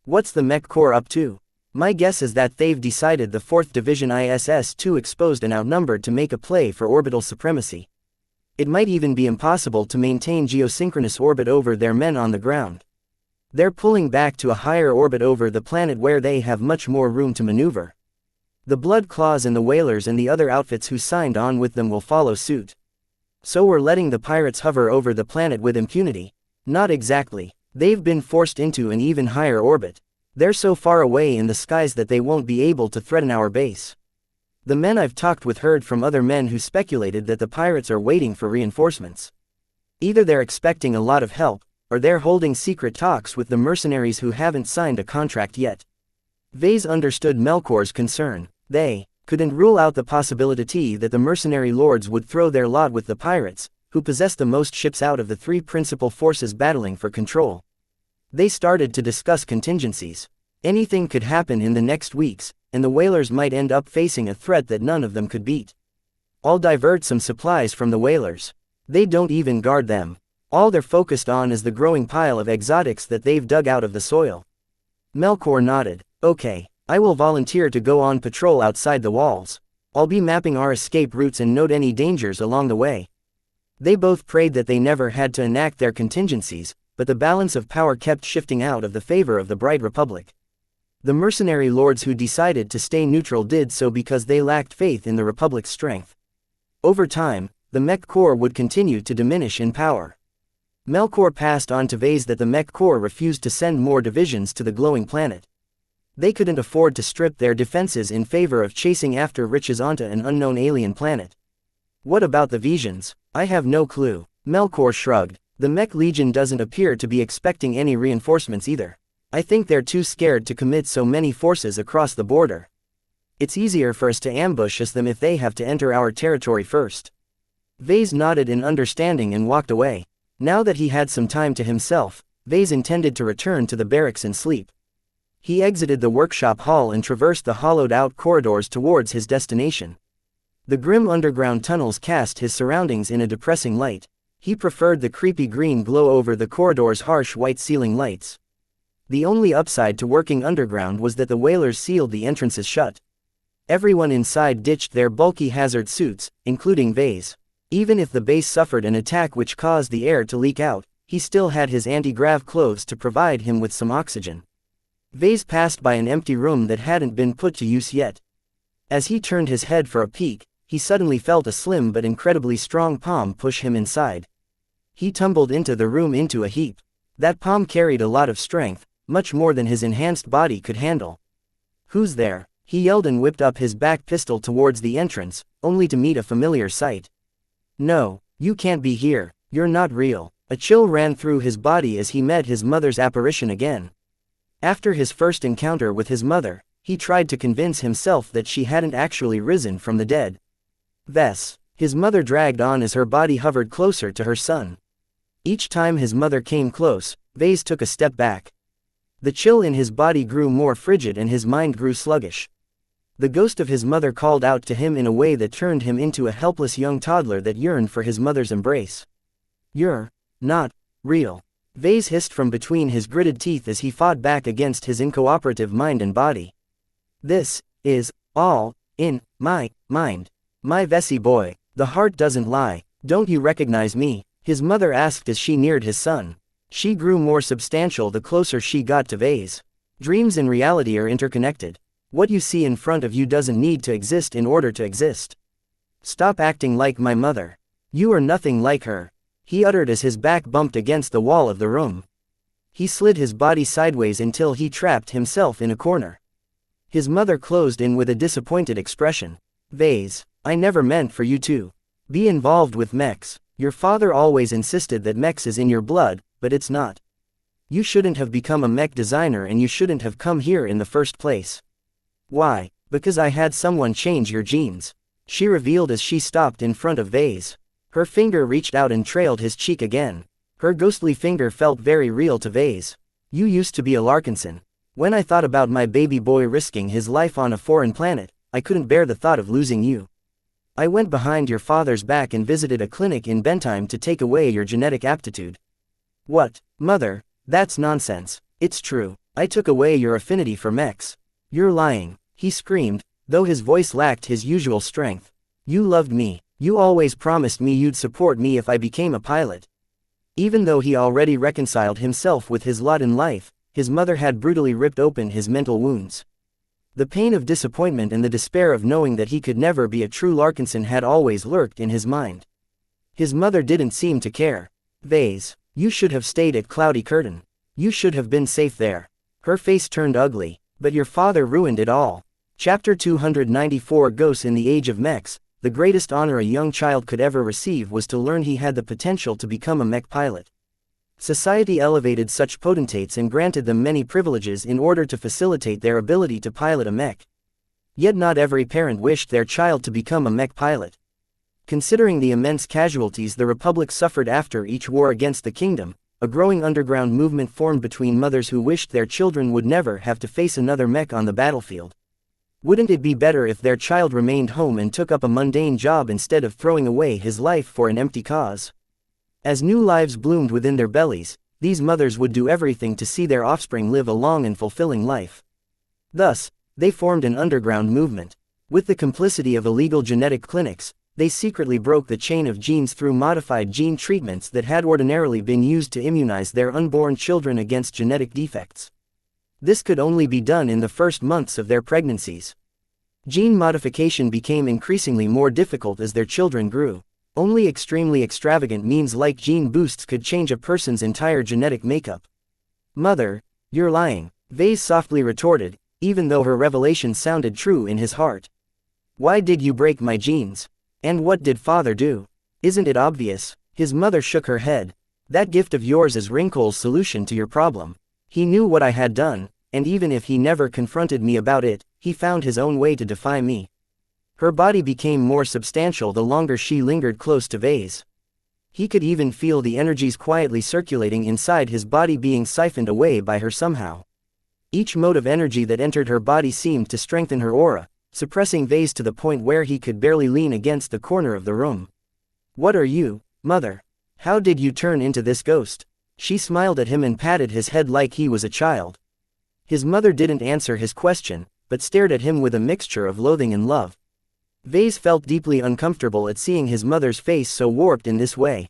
S1: What's the Mech Corps up to? My guess is that they've decided the 4th Division ISS too exposed and outnumbered to make a play for orbital supremacy. It might even be impossible to maintain geosynchronous orbit over their men on the ground. They're pulling back to a higher orbit over the planet where they have much more room to maneuver. The Blood Claws and the Whalers and the other outfits who signed on with them will follow suit. So we're letting the pirates hover over the planet with impunity? Not exactly. They've been forced into an even higher orbit. They're so far away in the skies that they won't be able to threaten our base. The men I've talked with heard from other men who speculated that the pirates are waiting for reinforcements. Either they're expecting a lot of help, or they're holding secret talks with the mercenaries who haven't signed a contract yet. Vase understood Melkor's concern. They couldn't rule out the possibility that the mercenary lords would throw their lot with the pirates, who possess the most ships out of the three principal forces battling for control. They started to discuss contingencies. Anything could happen in the next weeks, and the whalers might end up facing a threat that none of them could beat. I'll divert some supplies from the whalers. They don't even guard them. All they're focused on is the growing pile of exotics that they've dug out of the soil. Melkor nodded. Okay, I will volunteer to go on patrol outside the walls. I'll be mapping our escape routes and note any dangers along the way. They both prayed that they never had to enact their contingencies, but the balance of power kept shifting out of the favor of the Bright Republic. The mercenary lords who decided to stay neutral did so because they lacked faith in the Republic's strength. Over time, the Mech Corps would continue to diminish in power. Melkor passed on to Vase that the Mech Corps refused to send more divisions to the glowing planet. They couldn't afford to strip their defenses in favor of chasing after riches onto an unknown alien planet. What about the Visions? I have no clue. Melkor shrugged. The Mech Legion doesn't appear to be expecting any reinforcements either. I think they're too scared to commit so many forces across the border. It's easier for us to ambush them if they have to enter our territory first. Vase nodded in understanding and walked away. Now that he had some time to himself, Vase intended to return to the barracks and sleep. He exited the workshop hall and traversed the hollowed-out corridors towards his destination. The grim underground tunnels cast his surroundings in a depressing light. He preferred the creepy green glow over the corridor's harsh white ceiling lights. The only upside to working underground was that the whalers sealed the entrances shut. Everyone inside ditched their bulky hazard suits, including Vase. Even if the base suffered an attack which caused the air to leak out, he still had his anti-grav clothes to provide him with some oxygen. Vase passed by an empty room that hadn't been put to use yet. As he turned his head for a peek, he suddenly felt a slim but incredibly strong palm push him inside. He tumbled into the room into a heap. That palm carried a lot of strength, much more than his enhanced body could handle. "Who's there?" He yelled and whipped up his back pistol towards the entrance, only to meet a familiar sight. "No, you can't be here, you're not real." A chill ran through his body as he met his mother's apparition again. After his first encounter with his mother, he tried to convince himself that she hadn't actually risen from the dead. Vess. His mother dragged on as her body hovered closer to her son. Each time his mother came close, Vase took a step back. The chill in his body grew more frigid and his mind grew sluggish. The ghost of his mother called out to him in a way that turned him into a helpless young toddler that yearned for his mother's embrace. "You're not real," Vase hissed from between his gritted teeth as he fought back against his incooperative mind and body. "This is all in my mind. My Vesey boy, the heart doesn't lie. Don't you recognize me?" his mother asked as she neared his son. She grew more substantial the closer she got to Vase. Dreams and reality are interconnected. What you see in front of you doesn't need to exist in order to exist. "Stop acting like my mother. You are nothing like her," he uttered as his back bumped against the wall of the room. He slid his body sideways until he trapped himself in a corner. His mother closed in with a disappointed expression. "Vase, I never meant for you to be involved with mechs. Your father always insisted that mechs is in your blood, but it's not. You shouldn't have become a mech designer and you shouldn't have come here in the first place." "Why?" "Because I had someone change your genes," she revealed as she stopped in front of Vase. Her finger reached out and trailed his cheek again. Her ghostly finger felt very real to Vase. "You used to be a Larkinson. When I thought about my baby boy risking his life on a foreign planet, I couldn't bear the thought of losing you. I went behind your father's back and visited a clinic in Bentheim to take away your genetic aptitude." "What, mother? That's nonsense." "It's true. I took away your affinity for mechs." "You're lying," he screamed, though his voice lacked his usual strength. "You loved me. You always promised me you'd support me if I became a pilot." Even though he already reconciled himself with his lot in life, his mother had brutally ripped open his mental wounds. The pain of disappointment and the despair of knowing that he could never be a true Larkinson had always lurked in his mind. His mother didn't seem to care. "Vase, you should have stayed at Cloudy Curtain. You should have been safe there." Her face turned ugly. "But your father ruined it all." Chapter 294 Ghosts in the Age of Mechs. The greatest honor a young child could ever receive was to learn he had the potential to become a mech pilot. Society elevated such potentates and granted them many privileges in order to facilitate their ability to pilot a mech. Yet not every parent wished their child to become a mech pilot. Considering the immense casualties the Republic suffered after each war against the kingdom, a growing underground movement formed between mothers who wished their children would never have to face another mech on the battlefield. Wouldn't it be better if their child remained home and took up a mundane job instead of throwing away his life for an empty cause? As new lives bloomed within their bellies, these mothers would do everything to see their offspring live a long and fulfilling life. Thus, they formed an underground movement. With the complicity of illegal genetic clinics, they secretly broke the chain of genes through modified gene treatments that had ordinarily been used to immunize their unborn children against genetic defects. This could only be done in the first months of their pregnancies. Gene modification became increasingly more difficult as their children grew. Only extremely extravagant means like gene boosts could change a person's entire genetic makeup. "Mother, you're lying," Vase softly retorted, even though her revelation sounded true in his heart. Why did you break my genes? And what did father do? Isn't it obvious? His mother shook her head. That gift of yours is Wrinkle's solution to your problem. He knew what I had done, and even if he never confronted me about it, he found his own way to defy me. Her body became more substantial the longer she lingered close to Vase. He could even feel the energies quietly circulating inside his body being siphoned away by her somehow. Each mode of energy that entered her body seemed to strengthen her aura, suppressing Vase to the point where he could barely lean against the corner of the room. What are you, mother? How did you turn into this ghost? She smiled at him and patted his head like he was a child. His mother didn't answer his question, but stared at him with a mixture of loathing and love. Vase felt deeply uncomfortable at seeing his mother's face so warped in this way.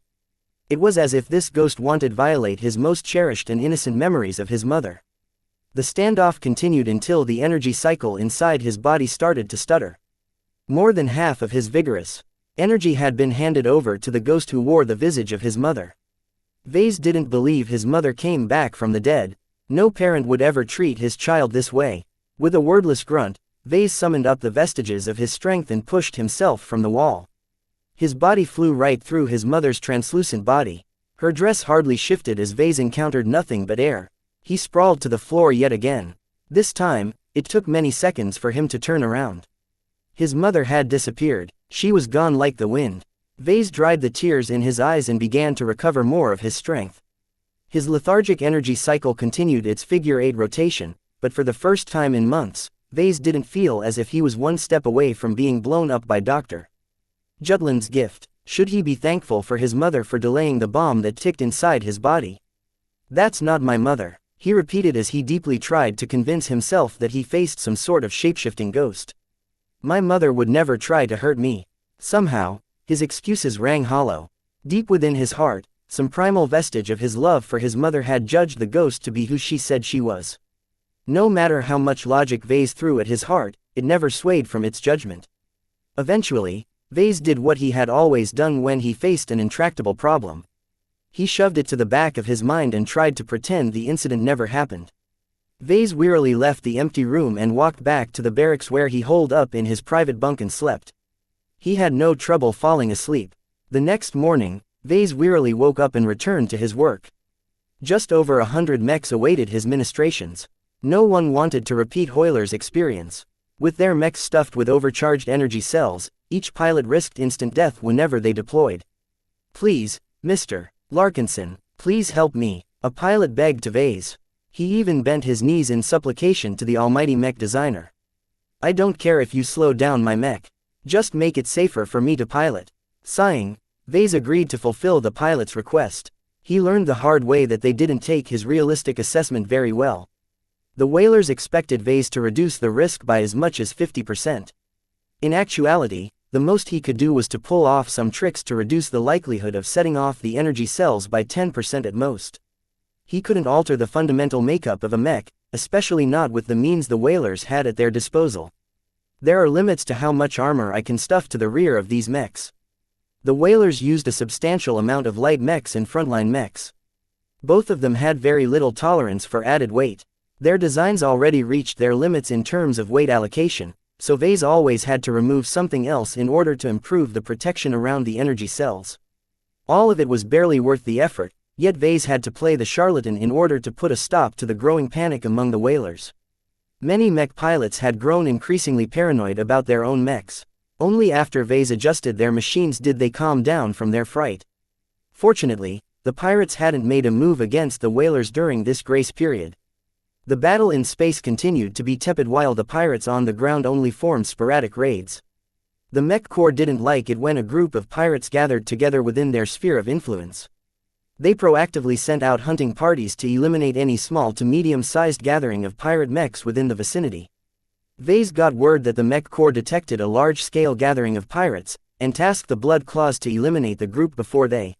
S1: It was as if this ghost wanted to violate his most cherished and innocent memories of his mother. The standoff continued until the energy cycle inside his body started to stutter. More than half of his vigorous energy had been handed over to the ghost who wore the visage of his mother. Vase didn't believe his mother came back from the dead. No parent would ever treat his child this way. With a wordless grunt, Vase summoned up the vestiges of his strength and pushed himself from the wall. His body flew right through his mother's translucent body. Her dress hardly shifted as Vase encountered nothing but air. He sprawled to the floor yet again. This time, it took many seconds for him to turn around. His mother had disappeared. She was gone like the wind. Vase dried the tears in his eyes and began to recover more of his strength. His lethargic energy cycle continued its figure-8 rotation, but for the first time in months, Vase didn't feel as if he was one step away from being blown up by Dr. Jutland's gift. Should he be thankful for his mother for delaying the bomb that ticked inside his body? That's not my mother, he repeated as he deeply tried to convince himself that he faced some sort of shapeshifting ghost. My mother would never try to hurt me. Somehow, his excuses rang hollow. Deep within his heart, some primal vestige of his love for his mother had judged the ghost to be who she said she was. No matter how much logic Vase threw at his heart, it never swayed from its judgment. Eventually, Vase did what he had always done when he faced an intractable problem. He shoved it to the back of his mind and tried to pretend the incident never happened. Vase wearily left the empty room and walked back to the barracks where he holed up in his private bunk and slept. He had no trouble falling asleep. The next morning, Vase wearily woke up and returned to his work. Just over 100 mechs awaited his ministrations. No one wanted to repeat Hoyler's experience. With their mechs stuffed with overcharged energy cells, each pilot risked instant death whenever they deployed. Please, Mr. Larkinson, please help me, a pilot begged to Vase. He even bent his knees in supplication to the almighty mech designer. I don't care if you slow down my mech. Just make it safer for me to pilot. Sighing, Vase agreed to fulfill the pilot's request. He learned the hard way that they didn't take his realistic assessment very well. The whalers expected Vase to reduce the risk by as much as 50%. In actuality, the most he could do was to pull off some tricks to reduce the likelihood of setting off the energy cells by 10% at most. He couldn't alter the fundamental makeup of a mech, especially not with the means the whalers had at their disposal. There are limits to how much armor I can stuff to the rear of these mechs. The whalers used a substantial amount of light mechs and frontline mechs. Both of them had very little tolerance for added weight. Their designs already reached their limits in terms of weight allocation, so Vase always had to remove something else in order to improve the protection around the energy cells. All of it was barely worth the effort, yet Vase had to play the charlatan in order to put a stop to the growing panic among the whalers. Many mech pilots had grown increasingly paranoid about their own mechs. Only after Vase adjusted their machines did they calm down from their fright. Fortunately, the pirates hadn't made a move against the whalers during this grace period. The battle in space continued to be tepid while the pirates on the ground only formed sporadic raids. The Mech Corps didn't like it when a group of pirates gathered together within their sphere of influence. They proactively sent out hunting parties to eliminate any small to medium-sized gathering of pirate mechs within the vicinity. Vase got word that the Mech Corps detected a large-scale gathering of pirates, and tasked the Blood Claws to eliminate the group before they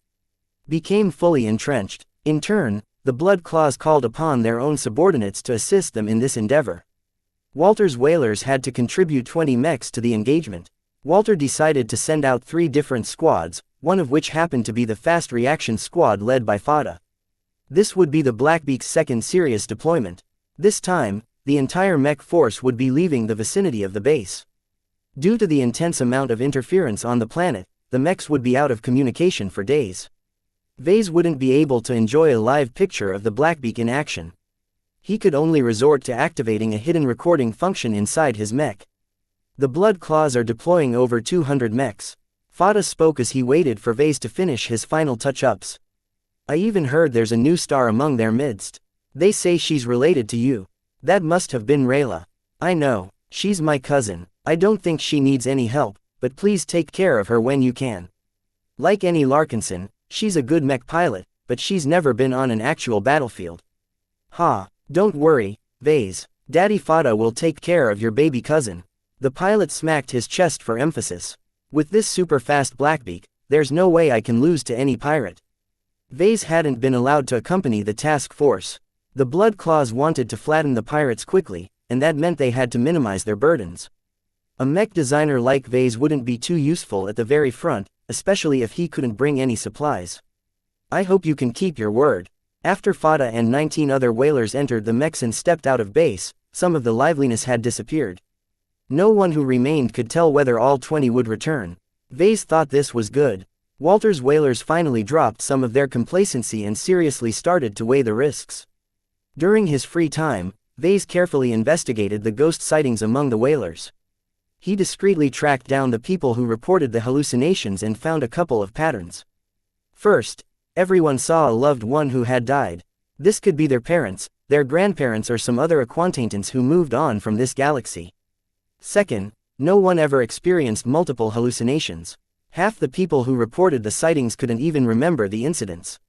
S1: became fully entrenched. In turn, the Blood Claws called upon their own subordinates to assist them in this endeavor. Walter's whalers had to contribute 20 mechs to the engagement. Walter decided to send out 3 different squads, one of which happened to be the Fast Reaction Squad led by Fada. This would be the Blackbeak's second serious deployment. This time, the entire mech force would be leaving the vicinity of the base. Due to the intense amount of interference on the planet, the mechs would be out of communication for days. Vase wouldn't be able to enjoy a live picture of the Blackbeak in action. He could only resort to activating a hidden recording function inside his mech. The Blood Claws are deploying over 200 mechs. Fada spoke as he waited for Vase to finish his final touch-ups. I even heard there's a new star among their midst. They say she's related to you. That must have been Rayla. I know, she's my cousin. I don't think she needs any help, but please take care of her when you can. Like any Larkinson, she's a good mech pilot, but she's never been on an actual battlefield. Ha, don't worry, Vase. Daddy Fada will take care of your baby cousin. The pilot smacked his chest for emphasis. With this super-fast Blackbeak, there's no way I can lose to any pirate. Vase hadn't been allowed to accompany the task force. The Blood Claws wanted to flatten the pirates quickly, and that meant they had to minimize their burdens. A mech designer like Vase wouldn't be too useful at the very front, especially if he couldn't bring any supplies. I hope you can keep your word. After Fada and 19 other whalers entered the mechs and stepped out of base, some of the liveliness had disappeared. No one who remained could tell whether all 20 would return. Vase thought this was good. Walter's whalers finally dropped some of their complacency and seriously started to weigh the risks. During his free time, Vase carefully investigated the ghost sightings among the whalers. He discreetly tracked down the people who reported the hallucinations and found a couple of patterns. First, everyone saw a loved one who had died. This could be their parents, their grandparents or some other acquaintance who moved on from this galaxy. Second, no one ever experienced multiple hallucinations. Half the people who reported the sightings couldn't even remember the incidents.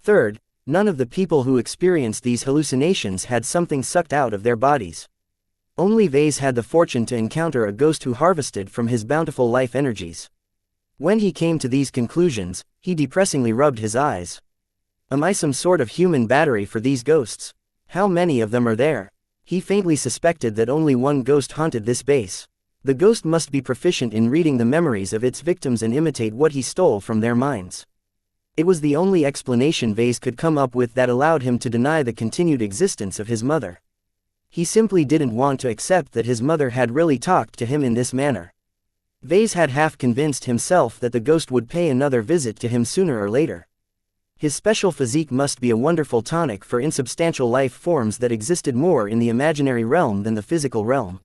S1: Third, none of the people who experienced these hallucinations had something sucked out of their bodies. Only Vase had the fortune to encounter a ghost who harvested from his bountiful life energies. When he came to these conclusions, he depressingly rubbed his eyes. Am I some sort of human battery for these ghosts? How many of them are there? He faintly suspected that only one ghost haunted this base. The ghost must be proficient in reading the memories of its victims and imitate what he stole from their minds. It was the only explanation Vase could come up with that allowed him to deny the continued existence of his mother. He simply didn't want to accept that his mother had really talked to him in this manner. Vase had half convinced himself that the ghost would pay another visit to him sooner or later. His special physique must be a wonderful tonic for insubstantial life forms that existed more in the imaginary realm than the physical realm.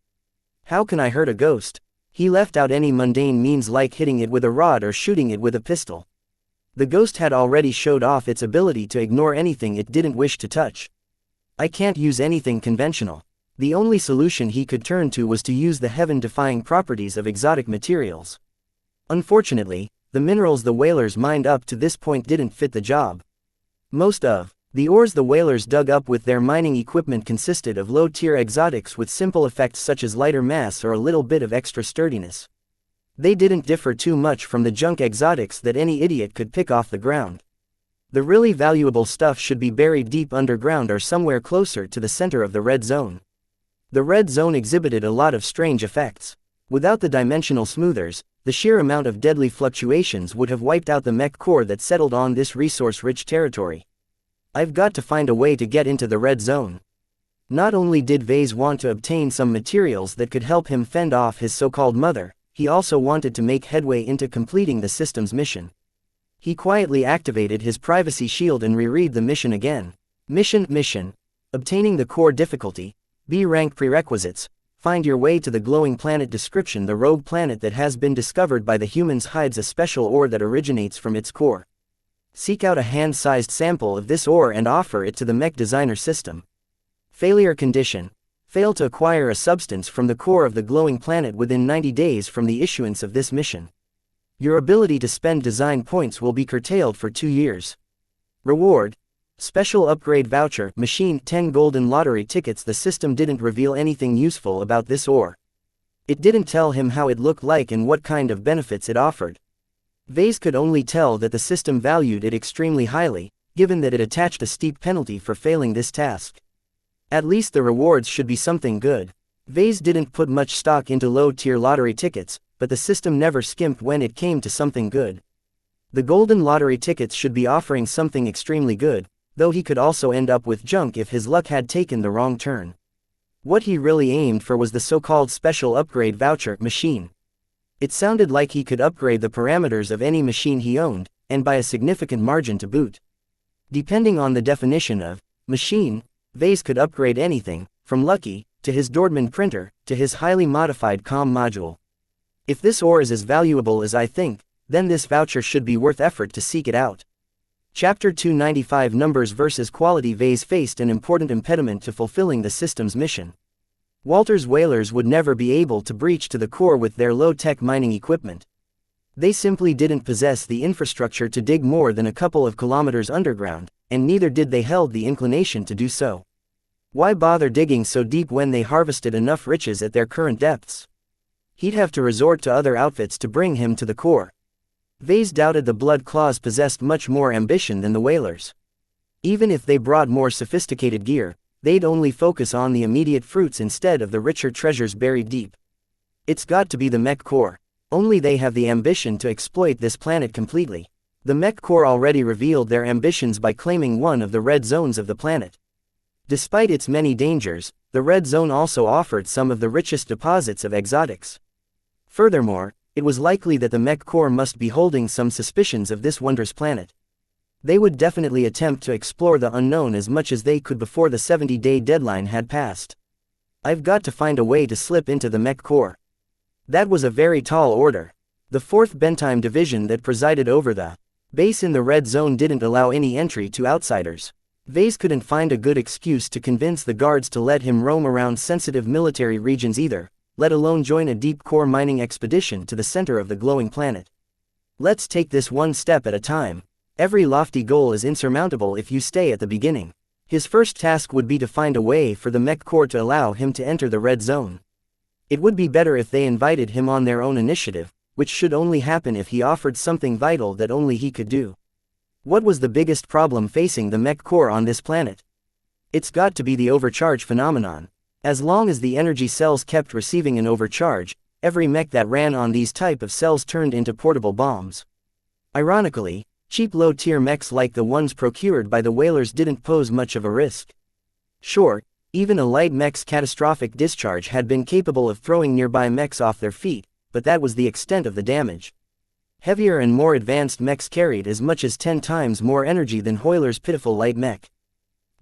S1: How can I hurt a ghost? He left out any mundane means like hitting it with a rod or shooting it with a pistol. The ghost had already showed off its ability to ignore anything it didn't wish to touch. I can't use anything conventional. The only solution he could turn to was to use the heaven-defying properties of exotic materials. Unfortunately, the minerals the whalers mined up to this point didn't fit the job. Most of the ores the whalers dug up with their mining equipment consisted of low-tier exotics with simple effects such as lighter mass or a little bit of extra sturdiness. They didn't differ too much from the junk exotics that any idiot could pick off the ground. The really valuable stuff should be buried deep underground or somewhere closer to the center of the red zone. The red zone exhibited a lot of strange effects. Without the dimensional smoothers, the sheer amount of deadly fluctuations would have wiped out the mech core that settled on this resource-rich territory. I've got to find a way to get into the red zone. Not only did Vase want to obtain some materials that could help him fend off his so-called mother, he also wanted to make headway into completing the system's mission. He quietly activated his privacy shield and reread the mission again. Mission. Obtaining the core difficulty. B rank prerequisites. Find your way to the glowing planet description. The rogue planet that has been discovered by the humans hides a special ore that originates from its core. Seek out a hand-sized sample of this ore and offer it to the mech designer system. Failure condition. Fail to acquire a substance from the core of the glowing planet within 90 days from the issuance of this mission. Your ability to spend design points will be curtailed for 2 years. Reward. Special upgrade voucher, machine, 10 golden lottery tickets. The system didn't reveal anything useful about this ore. It didn't tell him how it looked like and what kind of benefits it offered. Vase could only tell that the system valued it extremely highly, given that it attached a steep penalty for failing this task. At least the rewards should be something good. Vase didn't put much stock into low-tier lottery tickets, but the system never skimped when it came to something good. The golden lottery tickets should be offering something extremely good, though he could also end up with junk if his luck had taken the wrong turn. What he really aimed for was the so-called special upgrade voucher machine. It sounded like he could upgrade the parameters of any machine he owned, and by a significant margin to boot. Depending on the definition of machine, Vase could upgrade anything, from Lucky, to his Dordman printer, to his highly modified COM module. If this ore is as valuable as I think, then this voucher should be worth effort to seek it out. Chapter 295 Numbers versus Quality. Vase faced an important impediment to fulfilling the system's mission. Walter's whalers would never be able to breach to the core with their low-tech mining equipment. They simply didn't possess the infrastructure to dig more than a couple of kilometers underground, and neither did they held the inclination to do so. Why bother digging so deep when they harvested enough riches at their current depths? He'd have to resort to other outfits to bring him to the core. Vase doubted the Blood Claws possessed much more ambition than the whalers. Even if they brought more sophisticated gear, they'd only focus on the immediate fruits instead of the richer treasures buried deep. It's got to be the Mech core. Only they have the ambition to exploit this planet completely. The Mech core already revealed their ambitions by claiming one of the red zones of the planet. Despite its many dangers, the red zone also offered some of the richest deposits of exotics. Furthermore, it was likely that the Mech core must be holding some suspicions of this wondrous planet. They would definitely attempt to explore the unknown as much as they could before the 70-day deadline had passed. I've got to find a way to slip into the Mech core. That was a very tall order. The 4th Bentheim Division that presided over the base in the red zone didn't allow any entry to outsiders. Vase couldn't find a good excuse to convince the guards to let him roam around sensitive military regions either, let alone join a deep core mining expedition to the center of the glowing planet. Let's take this one step at a time. Every lofty goal is insurmountable if you stay at the beginning. His first task would be to find a way for the Mech core to allow him to enter the red zone. It would be better if they invited him on their own initiative, which should only happen if he offered something vital that only he could do. What was the biggest problem facing the Mech core on this planet? It's got to be the overcharge phenomenon. As long as the energy cells kept receiving an overcharge, every mech that ran on these type of cells turned into portable bombs. Ironically, cheap low-tier mechs like the ones procured by the whalers didn't pose much of a risk. Sure, even a light mech's catastrophic discharge had been capable of throwing nearby mechs off their feet, but that was the extent of the damage. Heavier and more advanced mechs carried as much as 10 times more energy than Hoyler's pitiful light mech.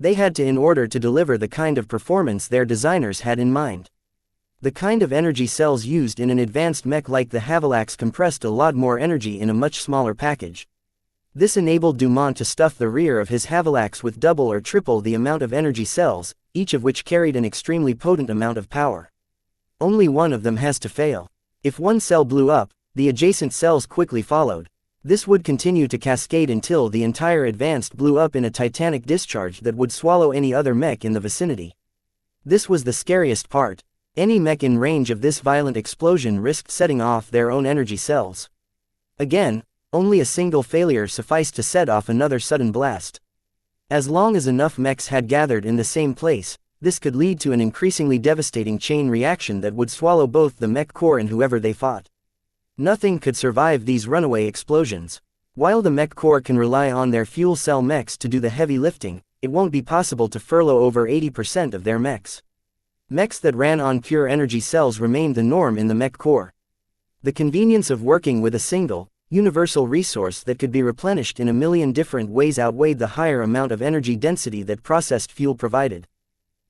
S1: They had to in order to deliver the kind of performance their designers had in mind. The kind of energy cells used in an advanced mech like the Havilax compressed a lot more energy in a much smaller package. This enabled Dumont to stuff the rear of his Havilax with double or triple the amount of energy cells, each of which carried an extremely potent amount of power. Only one of them has to fail. If one cell blew up, the adjacent cells quickly followed. This would continue to cascade until the entire advanced blew up in a titanic discharge that would swallow any other mech in the vicinity. This was the scariest part. Any mech in range of this violent explosion risked setting off their own energy cells. Again, only a single failure sufficed to set off another sudden blast. As long as enough mechs had gathered in the same place, this could lead to an increasingly devastating chain reaction that would swallow both the mech core and whoever they fought. Nothing could survive these runaway explosions. While the Mech core can rely on their fuel cell mechs to do the heavy lifting, it won't be possible to furlough over 80% of their mechs. Mechs that ran on pure energy cells remained the norm in the Mech core. The convenience of working with a single, universal resource that could be replenished in a million different ways outweighed the higher amount of energy density that processed fuel provided.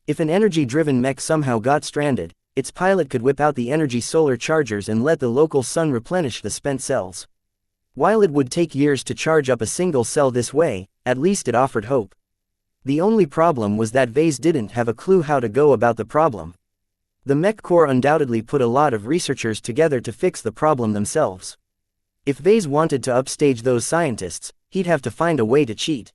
S1: If an energy-driven mech somehow got stranded, its pilot could whip out the energy solar chargers and let the local sun replenish the spent cells. While it would take years to charge up a single cell this way, at least it offered hope. The only problem was that Vase didn't have a clue how to go about the problem. The Mech core undoubtedly put a lot of researchers together to fix the problem themselves. If Vase wanted to upstage those scientists, he'd have to find a way to cheat.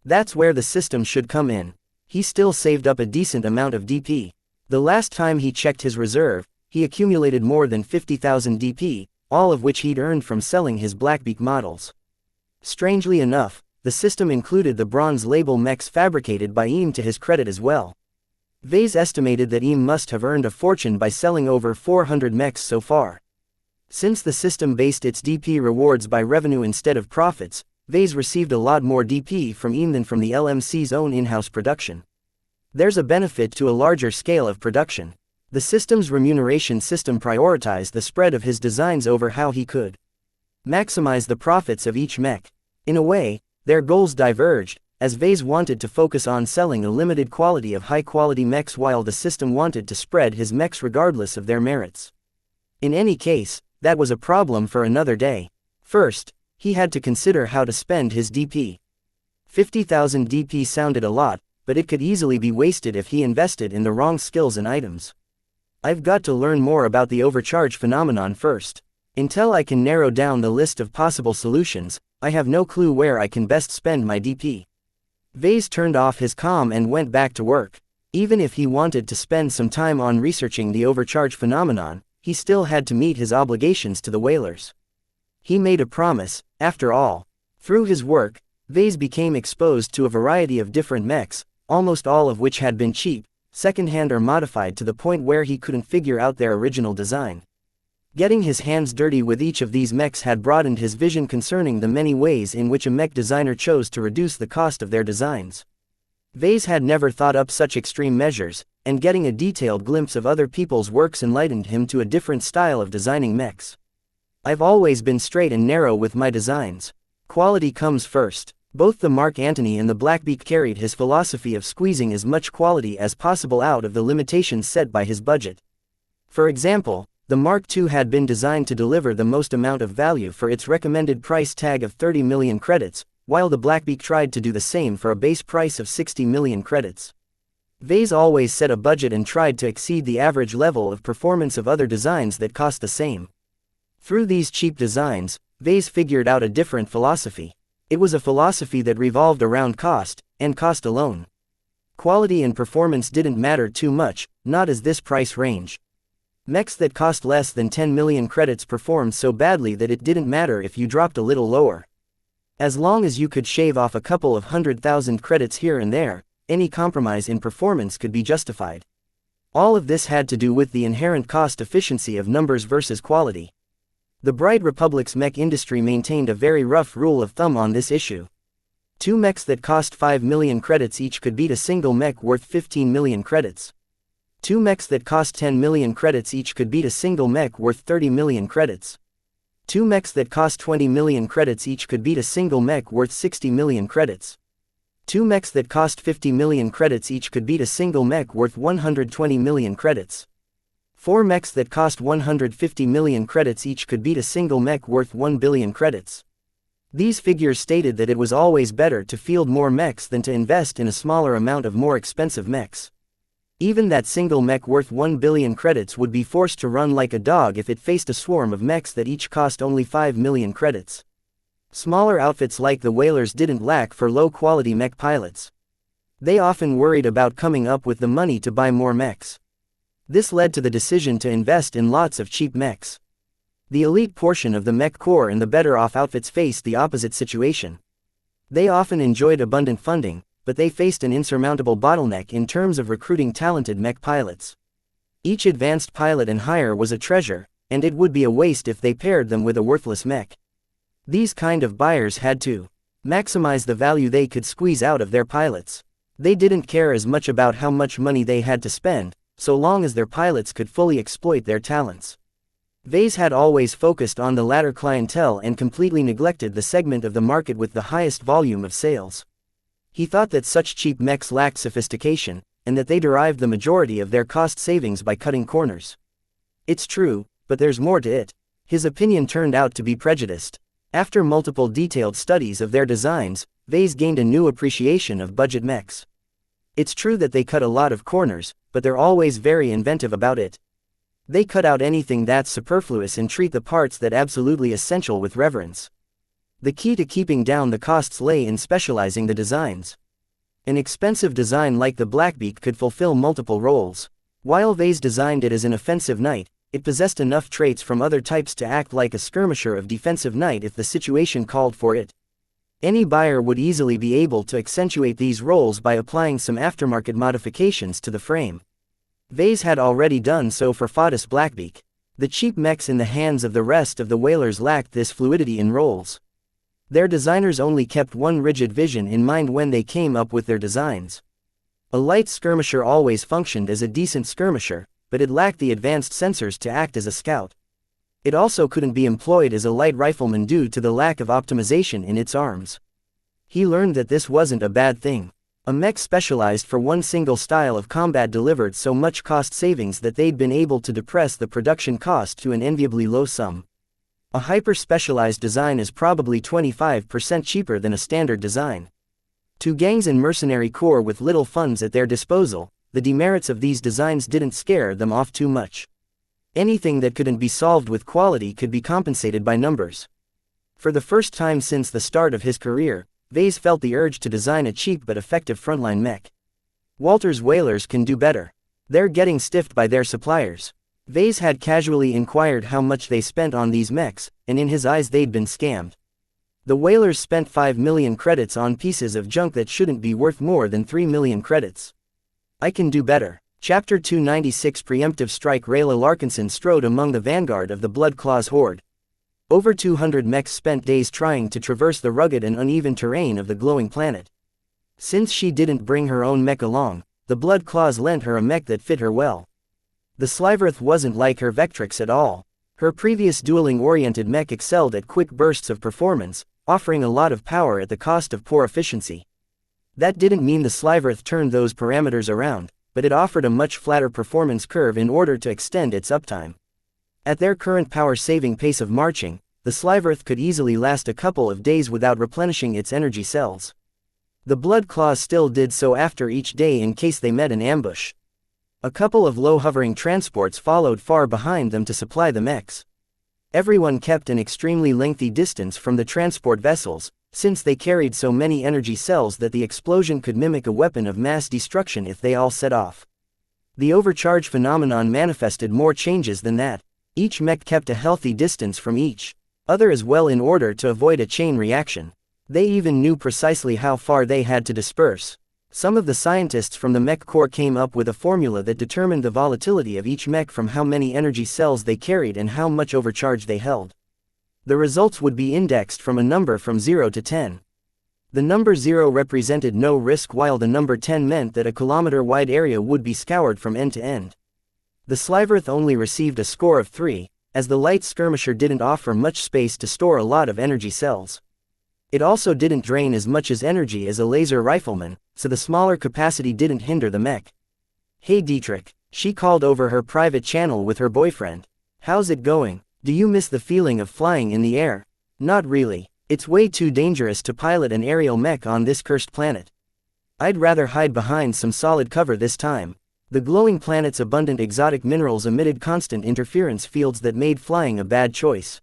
S1: That's where the system should come in. He still saved up a decent amount of DP. The last time he checked his reserve, he accumulated more than 50,000 DP, all of which he'd earned from selling his Blackbeak models. Strangely enough, the system included the bronze label mechs fabricated by Eam to his credit as well. Vase estimated that Eam must have earned a fortune by selling over 400 mechs so far. Since the system based its DP rewards by revenue instead of profits, Vase received a lot more DP from Eam than from the LMC's own in-house production. There's a benefit to a larger scale of production. The system's remuneration system prioritized the spread of his designs over how he could maximize the profits of each mech. In a way, their goals diverged, as Vase wanted to focus on selling a limited quantity of high-quality mechs while the system wanted to spread his mechs regardless of their merits. In any case, that was a problem for another day. First, he had to consider how to spend his DP. 50,000 DP sounded a lot, but it could easily be wasted if he invested in the wrong skills and items. I've got to learn more about the overcharge phenomenon first. Until I can narrow down the list of possible solutions, I have no clue where I can best spend my DP. Vase turned off his comm and went back to work. Even if he wanted to spend some time on researching the overcharge phenomenon, he still had to meet his obligations to the whalers. He made a promise, after all. Through his work, Vase became exposed to a variety of different mechs, almost all of which had been cheap, second-hand or modified to the point where he couldn't figure out their original design. Getting his hands dirty with each of these mechs had broadened his vision concerning the many ways in which a mech designer chose to reduce the cost of their designs. Vase had never thought up such extreme measures, and getting a detailed glimpse of other people's works enlightened him to a different style of designing mechs. I've always been straight and narrow with my designs. Quality comes first. Both the Mark Antony and the Blackbeak carried his philosophy of squeezing as much quality as possible out of the limitations set by his budget. For example, the Mark II had been designed to deliver the most amount of value for its recommended price tag of 30 million credits, while the Blackbeak tried to do the same for a base price of 60 million credits. Vase always set a budget and tried to exceed the average level of performance of other designs that cost the same. Through these cheap designs, Vase figured out a different philosophy. It was a philosophy that revolved around cost, and cost alone. Quality and performance didn't matter too much, not as this price range. Mechs that cost less than 10 million credits performed so badly that it didn't matter if you dropped a little lower. As long as you could shave off a couple of 100,000 credits here and there, any compromise in performance could be justified. All of this had to do with the inherent cost efficiency of numbers versus quality. The Bright Republic's mech industry maintained a very rough rule of thumb on this issue. Two mechs that cost 5 million credits each could beat a single mech worth 15 million credits. Two mechs that cost 10 million credits each could beat a single mech worth 30 million credits. Two mechs that cost 20 million credits each could beat a single mech worth 60 million credits. Two mechs that cost 50 million credits each could beat a single mech worth 120 million credits. Four mechs that cost 150 million credits each could beat a single mech worth 1 billion credits. These figures stated that it was always better to field more mechs than to invest in a smaller amount of more expensive mechs. Even that single mech worth 1 billion credits would be forced to run like a dog if it faced a swarm of mechs that each cost only 5 million credits. Smaller outfits like the Whalers didn't lack for low-quality mech pilots. They often worried about coming up with the money to buy more mechs. This led to the decision to invest in lots of cheap mechs. The elite portion of the mech corps and the better-off outfits faced the opposite situation. They often enjoyed abundant funding, but they faced an insurmountable bottleneck in terms of recruiting talented mech pilots. Each advanced pilot and hire was a treasure, and it would be a waste if they paired them with a worthless mech. These kind of buyers had to maximize the value they could squeeze out of their pilots. They didn't care as much about how much money they had to spend, so long as their pilots could fully exploit their talents. Vase had always focused on the latter clientele and completely neglected the segment of the market with the highest volume of sales. He thought that such cheap mechs lacked sophistication, and that they derived the majority of their cost savings by cutting corners. It's true, but there's more to it. His opinion turned out to be prejudiced. After multiple detailed studies of their designs, Vase gained a new appreciation of budget mechs. It's true that they cut a lot of corners, but they're always very inventive about it. They cut out anything that's superfluous and treat the parts that absolutely essential with reverence. The key to keeping down the costs lay in specializing the designs. An expensive design like the Blackbeak could fulfill multiple roles. While Vase designed it as an offensive knight, it possessed enough traits from other types to act like a skirmisher of defensive knight if the situation called for it. Any buyer would easily be able to accentuate these roles by applying some aftermarket modifications to the frame. Vase had already done so for Fadus Blackbeak. The cheap mechs in the hands of the rest of the Whalers lacked this fluidity in roles. Their designers only kept one rigid vision in mind when they came up with their designs. A light skirmisher always functioned as a decent skirmisher, but it lacked the advanced sensors to act as a scout. It also couldn't be employed as a light rifleman due to the lack of optimization in its arms. He learned that this wasn't a bad thing. A mech specialized for one single style of combat delivered so much cost savings that they'd been able to depress the production cost to an enviably low sum. A hyper-specialized design is probably 25% cheaper than a standard design. To gangs and mercenary corps with little funds at their disposal, the demerits of these designs didn't scare them off too much. Anything that couldn't be solved with quality could be compensated by numbers. For the first time since the start of his career, Vase felt the urge to design a cheap but effective frontline mech. Walter's whalers can do better. They're getting stiffed by their suppliers. Vase had casually inquired how much they spent on these mechs, and in his eyes they'd been scammed. The whalers spent 5 million credits on pieces of junk that shouldn't be worth more than 3 million credits. I can do better. Chapter 296 Preemptive Strike. Rayla Larkinson strode among the vanguard of the Blood Claws horde. Over 200 mechs spent days trying to traverse the rugged and uneven terrain of the glowing planet. Since she didn't bring her own mech along, the Blood Claws lent her a mech that fit her well. The Sliverth wasn't like her Vectrix at all. Her previous dueling-oriented mech excelled at quick bursts of performance, offering a lot of power at the cost of poor efficiency. That didn't mean the Sliverth turned those parameters around, but it offered a much flatter performance curve in order to extend its uptime. At their current power-saving pace of marching, the Sliverth could easily last a couple of days without replenishing its energy cells. The Blood Claws still did so after each day in case they met an ambush. A couple of low-hovering transports followed far behind them to supply the mechs. Everyone kept an extremely lengthy distance from the transport vessels, since they carried so many energy cells that the explosion could mimic a weapon of mass destruction if they all set off. The overcharge phenomenon manifested more changes than that. Each mech kept a healthy distance from each other as well in order to avoid a chain reaction. They even knew precisely how far they had to disperse. Some of the scientists from the Mech Corps came up with a formula that determined the volatility of each mech from how many energy cells they carried and how much overcharge they held. The results would be indexed from a number from 0 to 10. The number 0 represented no risk while the number 10 meant that a kilometer-wide area would be scoured from end to end. The Sliverth only received a score of 3, as the light skirmisher didn't offer much space to store a lot of energy cells. It also didn't drain as much as energy as a laser rifleman, so the smaller capacity didn't hinder the mech. "Hey Dietrich," she called over her private channel with her boyfriend. "How's it going? Do you miss the feeling of flying in the air?" "Not really. It's way too dangerous to pilot an aerial mech on this cursed planet. I'd rather hide behind some solid cover this time." The glowing planet's abundant exotic minerals emitted constant interference fields that made flying a bad choice.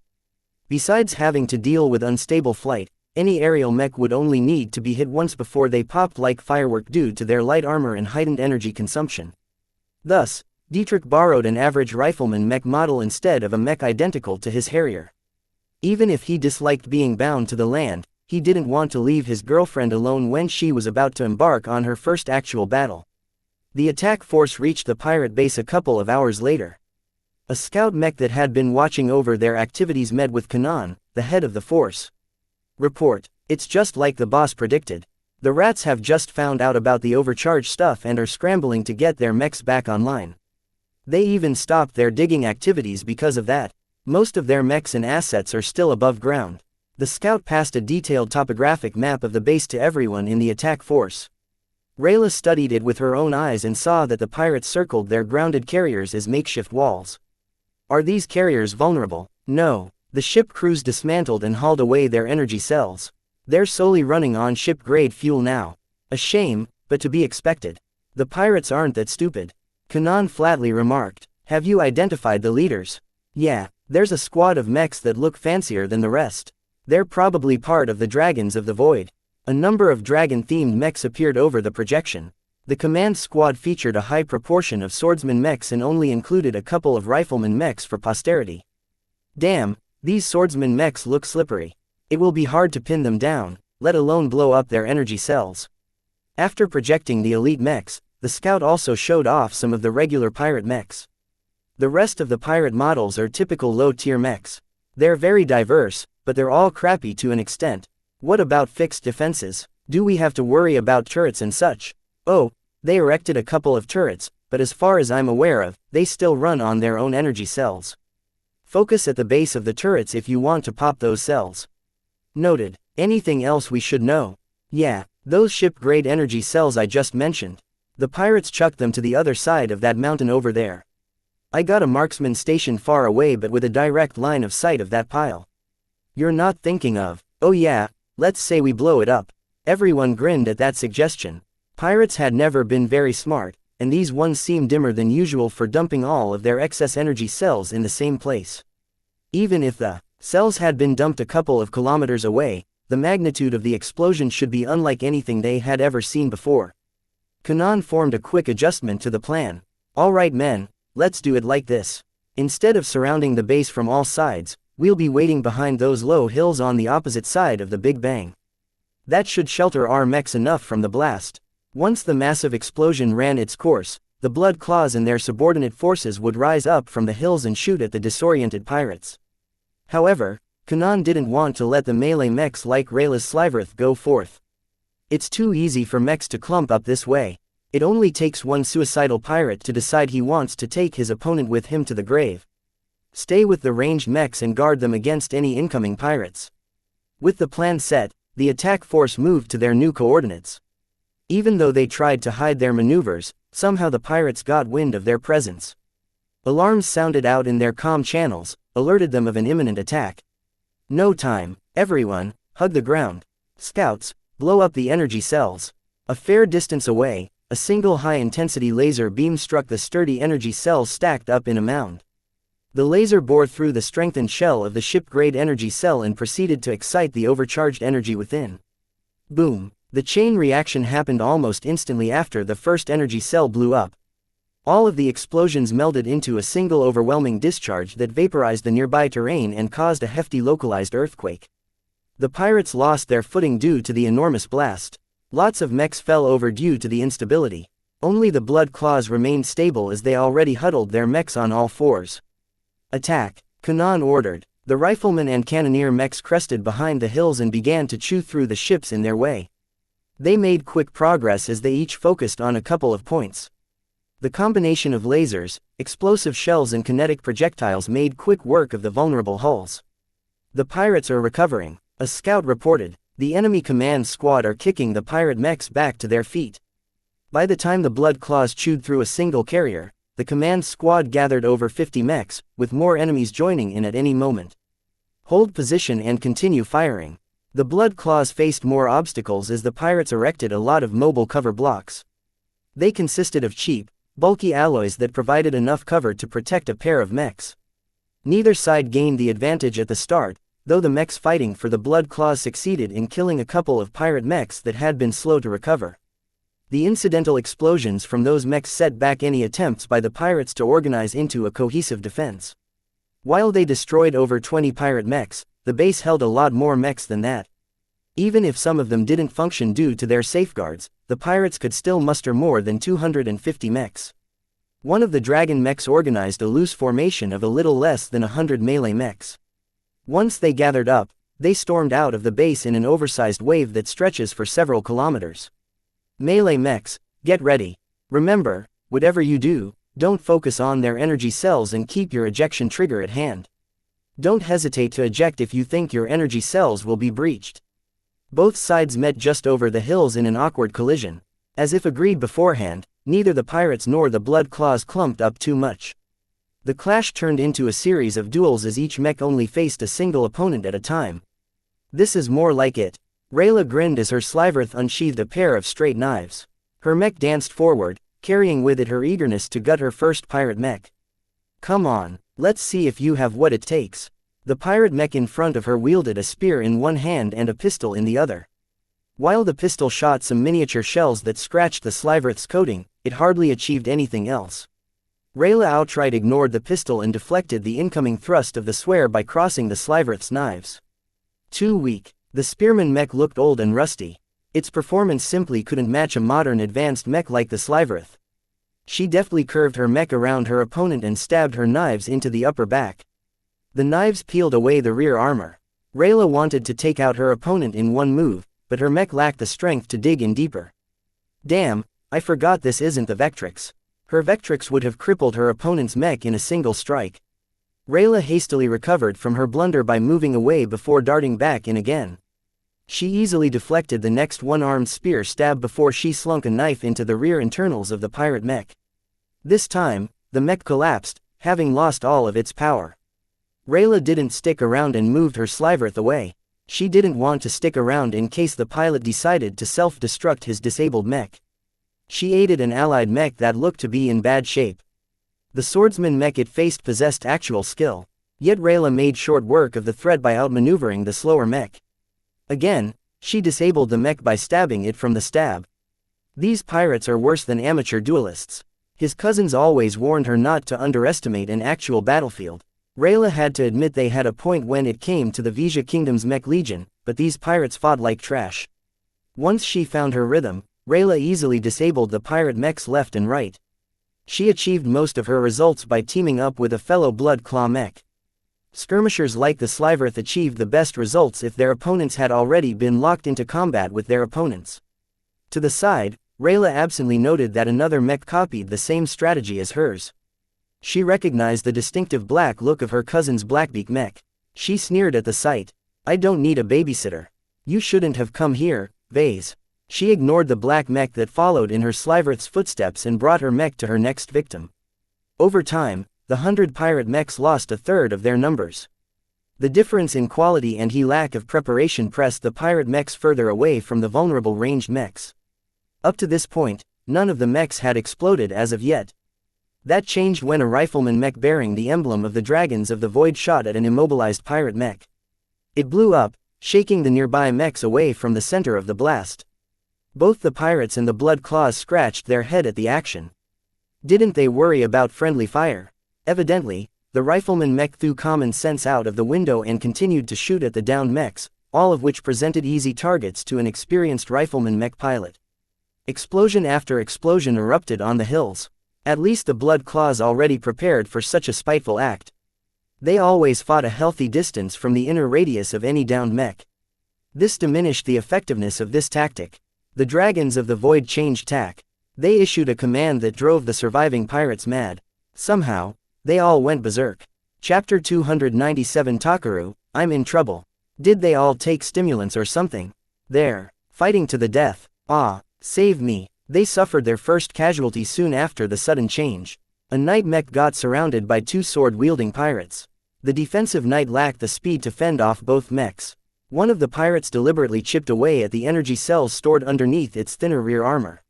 S1: Besides having to deal with unstable flight, any aerial mech would only need to be hit once before they popped like firework due to their light armor and heightened energy consumption. Thus, Dietrich borrowed an average rifleman mech model instead of a mech identical to his Harrier. Even if he disliked being bound to the land, he didn't want to leave his girlfriend alone when she was about to embark on her first actual battle. The attack force reached the pirate base a couple of hours later. A scout mech that had been watching over their activities met with Kanan, the head of the force. "Report, it's just like the boss predicted. The rats have just found out about the overcharged stuff and are scrambling to get their mechs back online. They even stopped their digging activities because of that. Most of their mechs and assets are still above ground." The scout passed a detailed topographic map of the base to everyone in the attack force. Rayla studied it with her own eyes and saw that the pirates circled their grounded carriers as makeshift walls. Are these carriers vulnerable? No. The ship crews dismantled and hauled away their energy cells. They're solely running on ship-grade fuel now. A shame, but to be expected. The pirates aren't that stupid. Kanan flatly remarked. "Have you identified the leaders?" "Yeah, there's a squad of mechs that look fancier than the rest. They're probably part of the Dragons of the Void." A number of dragon-themed mechs appeared over the projection. The command squad featured a high proportion of swordsman mechs and only included a couple of rifleman mechs for posterity. "Damn, these swordsman mechs look slippery. It will be hard to pin them down, let alone blow up their energy cells." After projecting the elite mechs, the scout also showed off some of the regular pirate mechs. The rest of the pirate models are typical low-tier mechs. They're very diverse, but they're all crappy to an extent. What about fixed defenses? Do we have to worry about turrets and such? Oh, They erected a couple of turrets, but as far as I'm aware of, they still run on their own energy cells. Focus at the base of the turrets if you want to pop those cells. Noted. Anything else we should know? Yeah, those ship-grade energy cells I just mentioned. The pirates chucked them to the other side of that mountain over there. I got a marksman stationed far away but with a direct line of sight of that pile. You're not thinking of, oh yeah, let's say we blow it up. Everyone grinned at that suggestion. Pirates had never been very smart, and these ones seemed dimmer than usual for dumping all of their excess energy cells in the same place. Even if the cells had been dumped a couple of kilometers away, the magnitude of the explosion should be unlike anything they had ever seen before. Kanan formed a quick adjustment to the plan. All right men, let's do it like this. Instead of surrounding the base from all sides, we'll be waiting behind those low hills on the opposite side of the Big Bang. That should shelter our mechs enough from the blast. Once the massive explosion ran its course, the Blood Claws and their subordinate forces would rise up from the hills and shoot at the disoriented pirates. However, Kanan didn't want to let the melee mechs like Rayla's Sliverth go forth. It's too easy for mechs to clump up this way. It only takes one suicidal pirate to decide he wants to take his opponent with him to the grave. Stay with the ranged mechs and guard them against any incoming pirates. With the plan set, the attack force moved to their new coordinates. Even though they tried to hide their maneuvers, somehow the pirates got wind of their presence. Alarms sounded out in their comm channels, alerted them of an imminent attack. No time, everyone, hug the ground. Scouts, blow up the energy cells. A fair distance away, a single high-intensity laser beam struck the sturdy energy cells stacked up in a mound. The laser bored through the strengthened shell of the ship-grade energy cell and proceeded to excite the overcharged energy within. Boom. The chain reaction happened almost instantly after the first energy cell blew up. All of the explosions melded into a single overwhelming discharge that vaporized the nearby terrain and caused a hefty localized earthquake. The pirates lost their footing due to the enormous blast. Lots of mechs fell over due to the instability. Only the Blood Claws remained stable as they already huddled their mechs on all fours. Attack, Kanan ordered. The riflemen and cannoneer mechs crested behind the hills and began to chew through the ships in their way. They made quick progress as they each focused on a couple of points. The combination of lasers, explosive shells and kinetic projectiles made quick work of the vulnerable hulls. The pirates are recovering, a scout reported. The enemy command squad are kicking the pirate mechs back to their feet. By the time the Blood Claws chewed through a single carrier, the command squad gathered over 50 mechs, with more enemies joining in at any moment. Hold position and continue firing. The Blood Claws faced more obstacles as the pirates erected a lot of mobile cover blocks. They consisted of cheap, bulky alloys that provided enough cover to protect a pair of mechs. Neither side gained the advantage at the start, though the mechs fighting for the Blood Claws succeeded in killing a couple of pirate mechs that had been slow to recover. The incidental explosions from those mechs set back any attempts by the pirates to organize into a cohesive defense. While they destroyed over 20 pirate mechs, the base held a lot more mechs than that. Even if some of them didn't function due to their safeguards, the pirates could still muster more than 250 mechs. One of the dragon mechs organized a loose formation of a little less than 100 melee mechs. Once they gathered up, they stormed out of the base in an oversized wave that stretches for several kilometers. Melee mechs, get ready. Remember, whatever you do, don't focus on their energy cells and keep your ejection trigger at hand. Don't hesitate to eject if you think your energy cells will be breached. Both sides met just over the hills in an awkward collision. As if agreed beforehand, neither the pirates nor the Blood Claws clumped up too much. The clash turned into a series of duels as each mech only faced a single opponent at a time. This is more like it. Rayla grinned as her Sliverth unsheathed a pair of straight knives. Her mech danced forward, carrying with it her eagerness to gut her first pirate mech. Come on, let's see if you have what it takes. The pirate mech in front of her wielded a spear in one hand and a pistol in the other. While the pistol shot some miniature shells that scratched the Sliverth's coating, it hardly achieved anything else. Rayla outright ignored the pistol and deflected the incoming thrust of the swear by crossing the Sliverth's knives. Too weak. The spearman mech looked old and rusty. Its performance simply couldn't match a modern advanced mech like the Sliverth. She deftly curved her mech around her opponent and stabbed her knives into the upper back. The knives peeled away the rear armor. Rayla wanted to take out her opponent in one move, but her mech lacked the strength to dig in deeper. Damn, I forgot this isn't the Vectrix. Her Vectrix would have crippled her opponent's mech in a single strike. Rayla hastily recovered from her blunder by moving away before darting back in again. She easily deflected the next one-armed spear stab before she slunk a knife into the rear internals of the pirate mech. This time, the mech collapsed, having lost all of its power. Rayla didn't stick around and moved her Sliverth away. She didn't want to stick around in case the pilot decided to self-destruct his disabled mech. She aided an allied mech that looked to be in bad shape. The swordsman mech it faced possessed actual skill, yet Rayla made short work of the threat by outmaneuvering the slower mech. Again, she disabled the mech by stabbing it from the stab. These pirates are worse than amateur duelists. His cousins always warned her not to underestimate an actual battlefield. Rayla had to admit they had a point when it came to the Vija Kingdom's mech legion, but these pirates fought like trash. Once she found her rhythm, Rayla easily disabled the pirate mechs left and right. She achieved most of her results by teaming up with a fellow Blood Claw mech. Skirmishers like the Sliverth achieved the best results if their opponents had already been locked into combat with their opponents. To the side, Rayla absently noted that another mech copied the same strategy as hers. She recognized the distinctive black look of her cousin's Blackbeak mech. She sneered at the sight. I don't need a babysitter. You shouldn't have come here, Vase. She ignored the black mech that followed in her Sliverth's footsteps and brought her mech to her next victim. Over time, the 100 pirate mechs lost a third of their numbers. The difference in quality and lack of preparation pressed the pirate mechs further away from the vulnerable ranged mechs. Up to this point, none of the mechs had exploded as of yet. That changed when a rifleman mech bearing the emblem of the Dragons of the Void shot at an immobilized pirate mech. It blew up, shaking the nearby mechs away from the center of the blast. Both the pirates and the Blood Claws scratched their head at the action. Didn't they worry about friendly fire? Evidently, the rifleman mech threw common sense out of the window and continued to shoot at the downed mechs, all of which presented easy targets to an experienced rifleman mech pilot. Explosion after explosion erupted on the hills. At least the Blood Claws already prepared for such a spiteful act. They always fought a healthy distance from the inner radius of any downed mech. This diminished the effectiveness of this tactic. The Dragons of the Void changed tack. They issued a command that drove the surviving pirates mad. Somehow, they all went berserk. Chapter 297 Takaru, I'm in trouble. Did they all take stimulants or something? They're fighting to the death. Ah, save me. They suffered their first casualty soon after the sudden change. A knight mech got surrounded by two sword-wielding pirates. The defensive knight lacked the speed to fend off both mechs. One of the pirates deliberately chipped away at the energy cells stored underneath its thinner rear armor.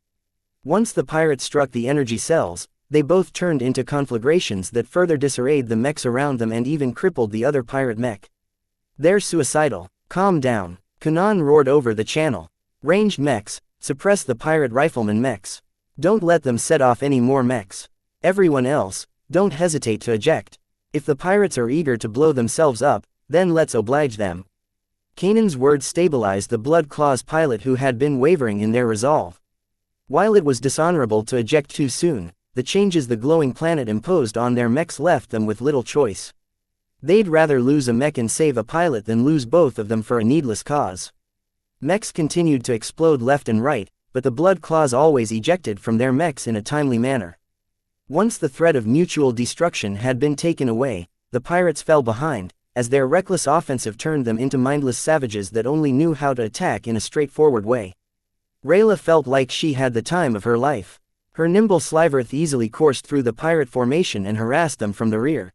S1: Once the pirate struck the energy cells, they both turned into conflagrations that further disarrayed the mechs around them and even crippled the other pirate mech. They're suicidal. Calm down. Kanan roared over the channel. Ranged mechs, suppress the pirate rifleman mechs. Don't let them set off any more mechs. Everyone else, don't hesitate to eject. If the pirates are eager to blow themselves up, then let's oblige them. Kanan's words stabilized the Blood Claws pilot who had been wavering in their resolve. While it was dishonorable to eject too soon, the changes the glowing planet imposed on their mechs left them with little choice. They'd rather lose a mech and save a pilot than lose both of them for a needless cause. Mechs continued to explode left and right, but the Blood Claws always ejected from their mechs in a timely manner. Once the threat of mutual destruction had been taken away, the pirates fell behind, as their reckless offensive turned them into mindless savages that only knew how to attack in a straightforward way. Rayla felt like she had the time of her life. Her nimble Sliverth easily coursed through the pirate formation and harassed them from the rear.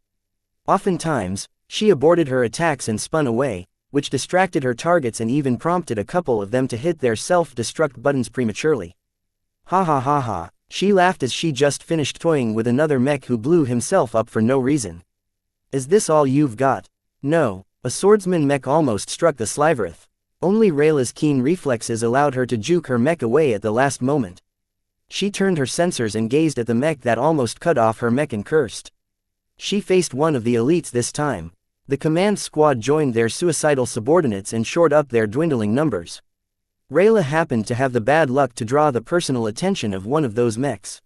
S1: Oftentimes, she aborted her attacks and spun away, which distracted her targets and even prompted a couple of them to hit their self-destruct buttons prematurely. Ha ha ha ha, she laughed as she just finished toying with another mech who blew himself up for no reason. Is this all you've got? No, a swordsman mech almost struck the Sliverth. Only Rayla's keen reflexes allowed her to juke her mech away at the last moment. She turned her sensors and gazed at the mech that almost cut off her mech and cursed. She faced one of the elites this time. The command squad joined their suicidal subordinates and shored up their dwindling numbers. Rayla happened to have the bad luck to draw the personal attention of one of those mechs.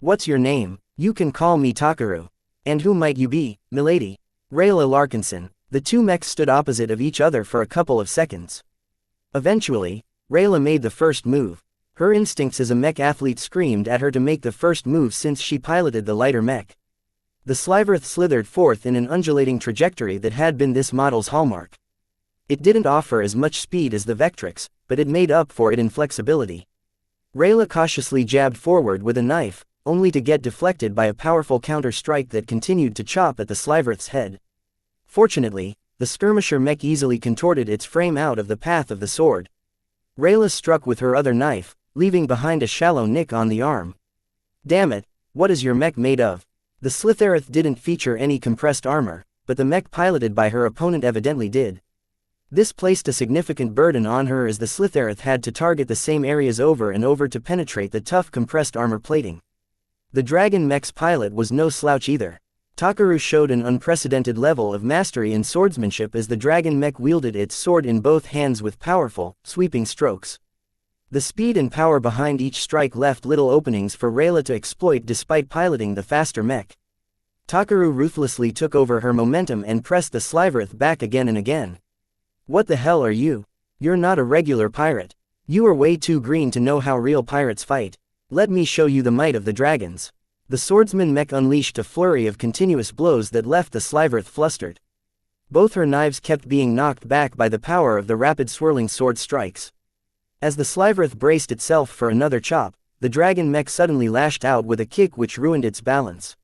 S1: What's your name? You can call me Takaru. And who might you be, milady? Rayla Larkinson. The two mechs stood opposite of each other for a couple of seconds. Eventually, Rayla made the first move. Her instincts as a mech athlete screamed at her to make the first move since she piloted the lighter mech. The Sliverth slithered forth in an undulating trajectory that had been this model's hallmark. It didn't offer as much speed as the Vectrix, but it made up for it in flexibility. Rayla cautiously jabbed forward with a knife, only to get deflected by a powerful counter-strike that continued to chop at the Sliverth's head. Fortunately, the skirmisher mech easily contorted its frame out of the path of the sword. Rayla struck with her other knife, leaving behind a shallow nick on the arm. Damn it, what is your mech made of? The Slithereth didn't feature any compressed armor, but the mech piloted by her opponent evidently did. This placed a significant burden on her as the Slithereth had to target the same areas over and over to penetrate the tough compressed armor plating. The dragon mech's pilot was no slouch either. Takaru showed an unprecedented level of mastery in swordsmanship as the dragon mech wielded its sword in both hands with powerful, sweeping strokes. The speed and power behind each strike left little openings for Rayla to exploit despite piloting the faster mech. Takaru ruthlessly took over her momentum and pressed the Slivereth back again and again. What the hell are you? You're not a regular pirate. You are way too green to know how real pirates fight. Let me show you the might of the dragons. The swordsman mech unleashed a flurry of continuous blows that left the Slivereth flustered. Both her knives kept being knocked back by the power of the rapid swirling sword strikes. As the Slivereth braced itself for another chop, the dragon mech suddenly lashed out with a kick which ruined its balance.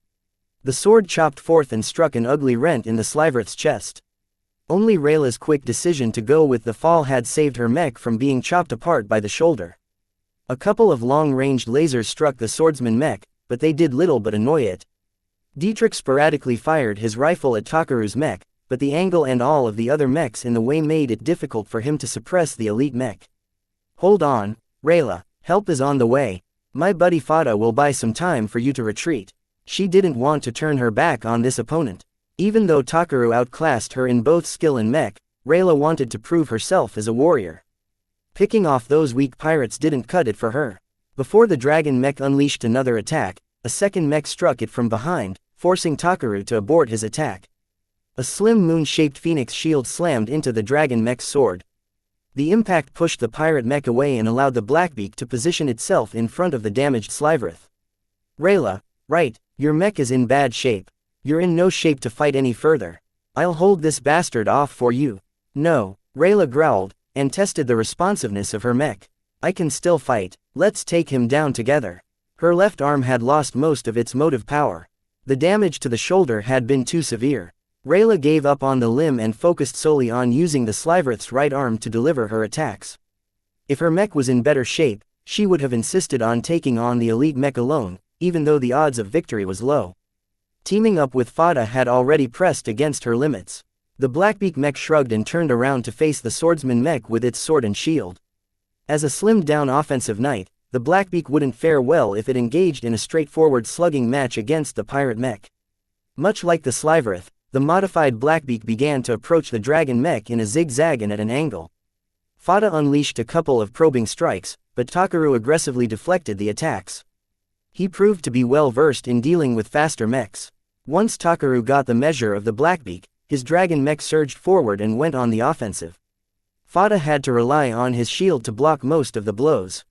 S1: The sword chopped forth and struck an ugly rent in the Slivereth's chest. Only Rayla's quick decision to go with the fall had saved her mech from being chopped apart by the shoulder. A couple of long-ranged lasers struck the swordsman mech, but they did little but annoy it. Dietrich sporadically fired his rifle at Takaru's mech, but the angle and all of the other mechs in the way made it difficult for him to suppress the elite mech. Hold on, Rayla, help is on the way. My buddy Fada will buy some time for you to retreat. She didn't want to turn her back on this opponent. Even though Takaru outclassed her in both skill and mech, Rayla wanted to prove herself as a warrior. Picking off those weak pirates didn't cut it for her. Before the dragon mech unleashed another attack, a second mech struck it from behind, forcing Takaru to abort his attack. A slim moon-shaped phoenix shield slammed into the dragon mech's sword. The impact pushed the pirate mech away and allowed the Blackbeak to position itself in front of the damaged Slivereth. Rayla, right, your mech is in bad shape. You're in no shape to fight any further. I'll hold this bastard off for you. No, Rayla growled, and tested the responsiveness of her mech. I can still fight, let's take him down together. Her left arm had lost most of its motive power. The damage to the shoulder had been too severe. Rayla gave up on the limb and focused solely on using the Slivereth's right arm to deliver her attacks. If her mech was in better shape, she would have insisted on taking on the elite mech alone, even though the odds of victory was low. Teaming up with Fada had already pressed against her limits. The Blackbeak mech shrugged and turned around to face the swordsman mech with its sword and shield. As a slimmed-down offensive knight, the Blackbeak wouldn't fare well if it engaged in a straightforward slugging match against the pirate mech. Much like the Slivereth, the modified Blackbeak began to approach the dragon mech in a zigzag and at an angle. Fada unleashed a couple of probing strikes, but Takaru aggressively deflected the attacks. He proved to be well versed in dealing with faster mechs. Once Takaru got the measure of the Blackbeak, his dragon mech surged forward and went on the offensive. Fada had to rely on his shield to block most of the blows.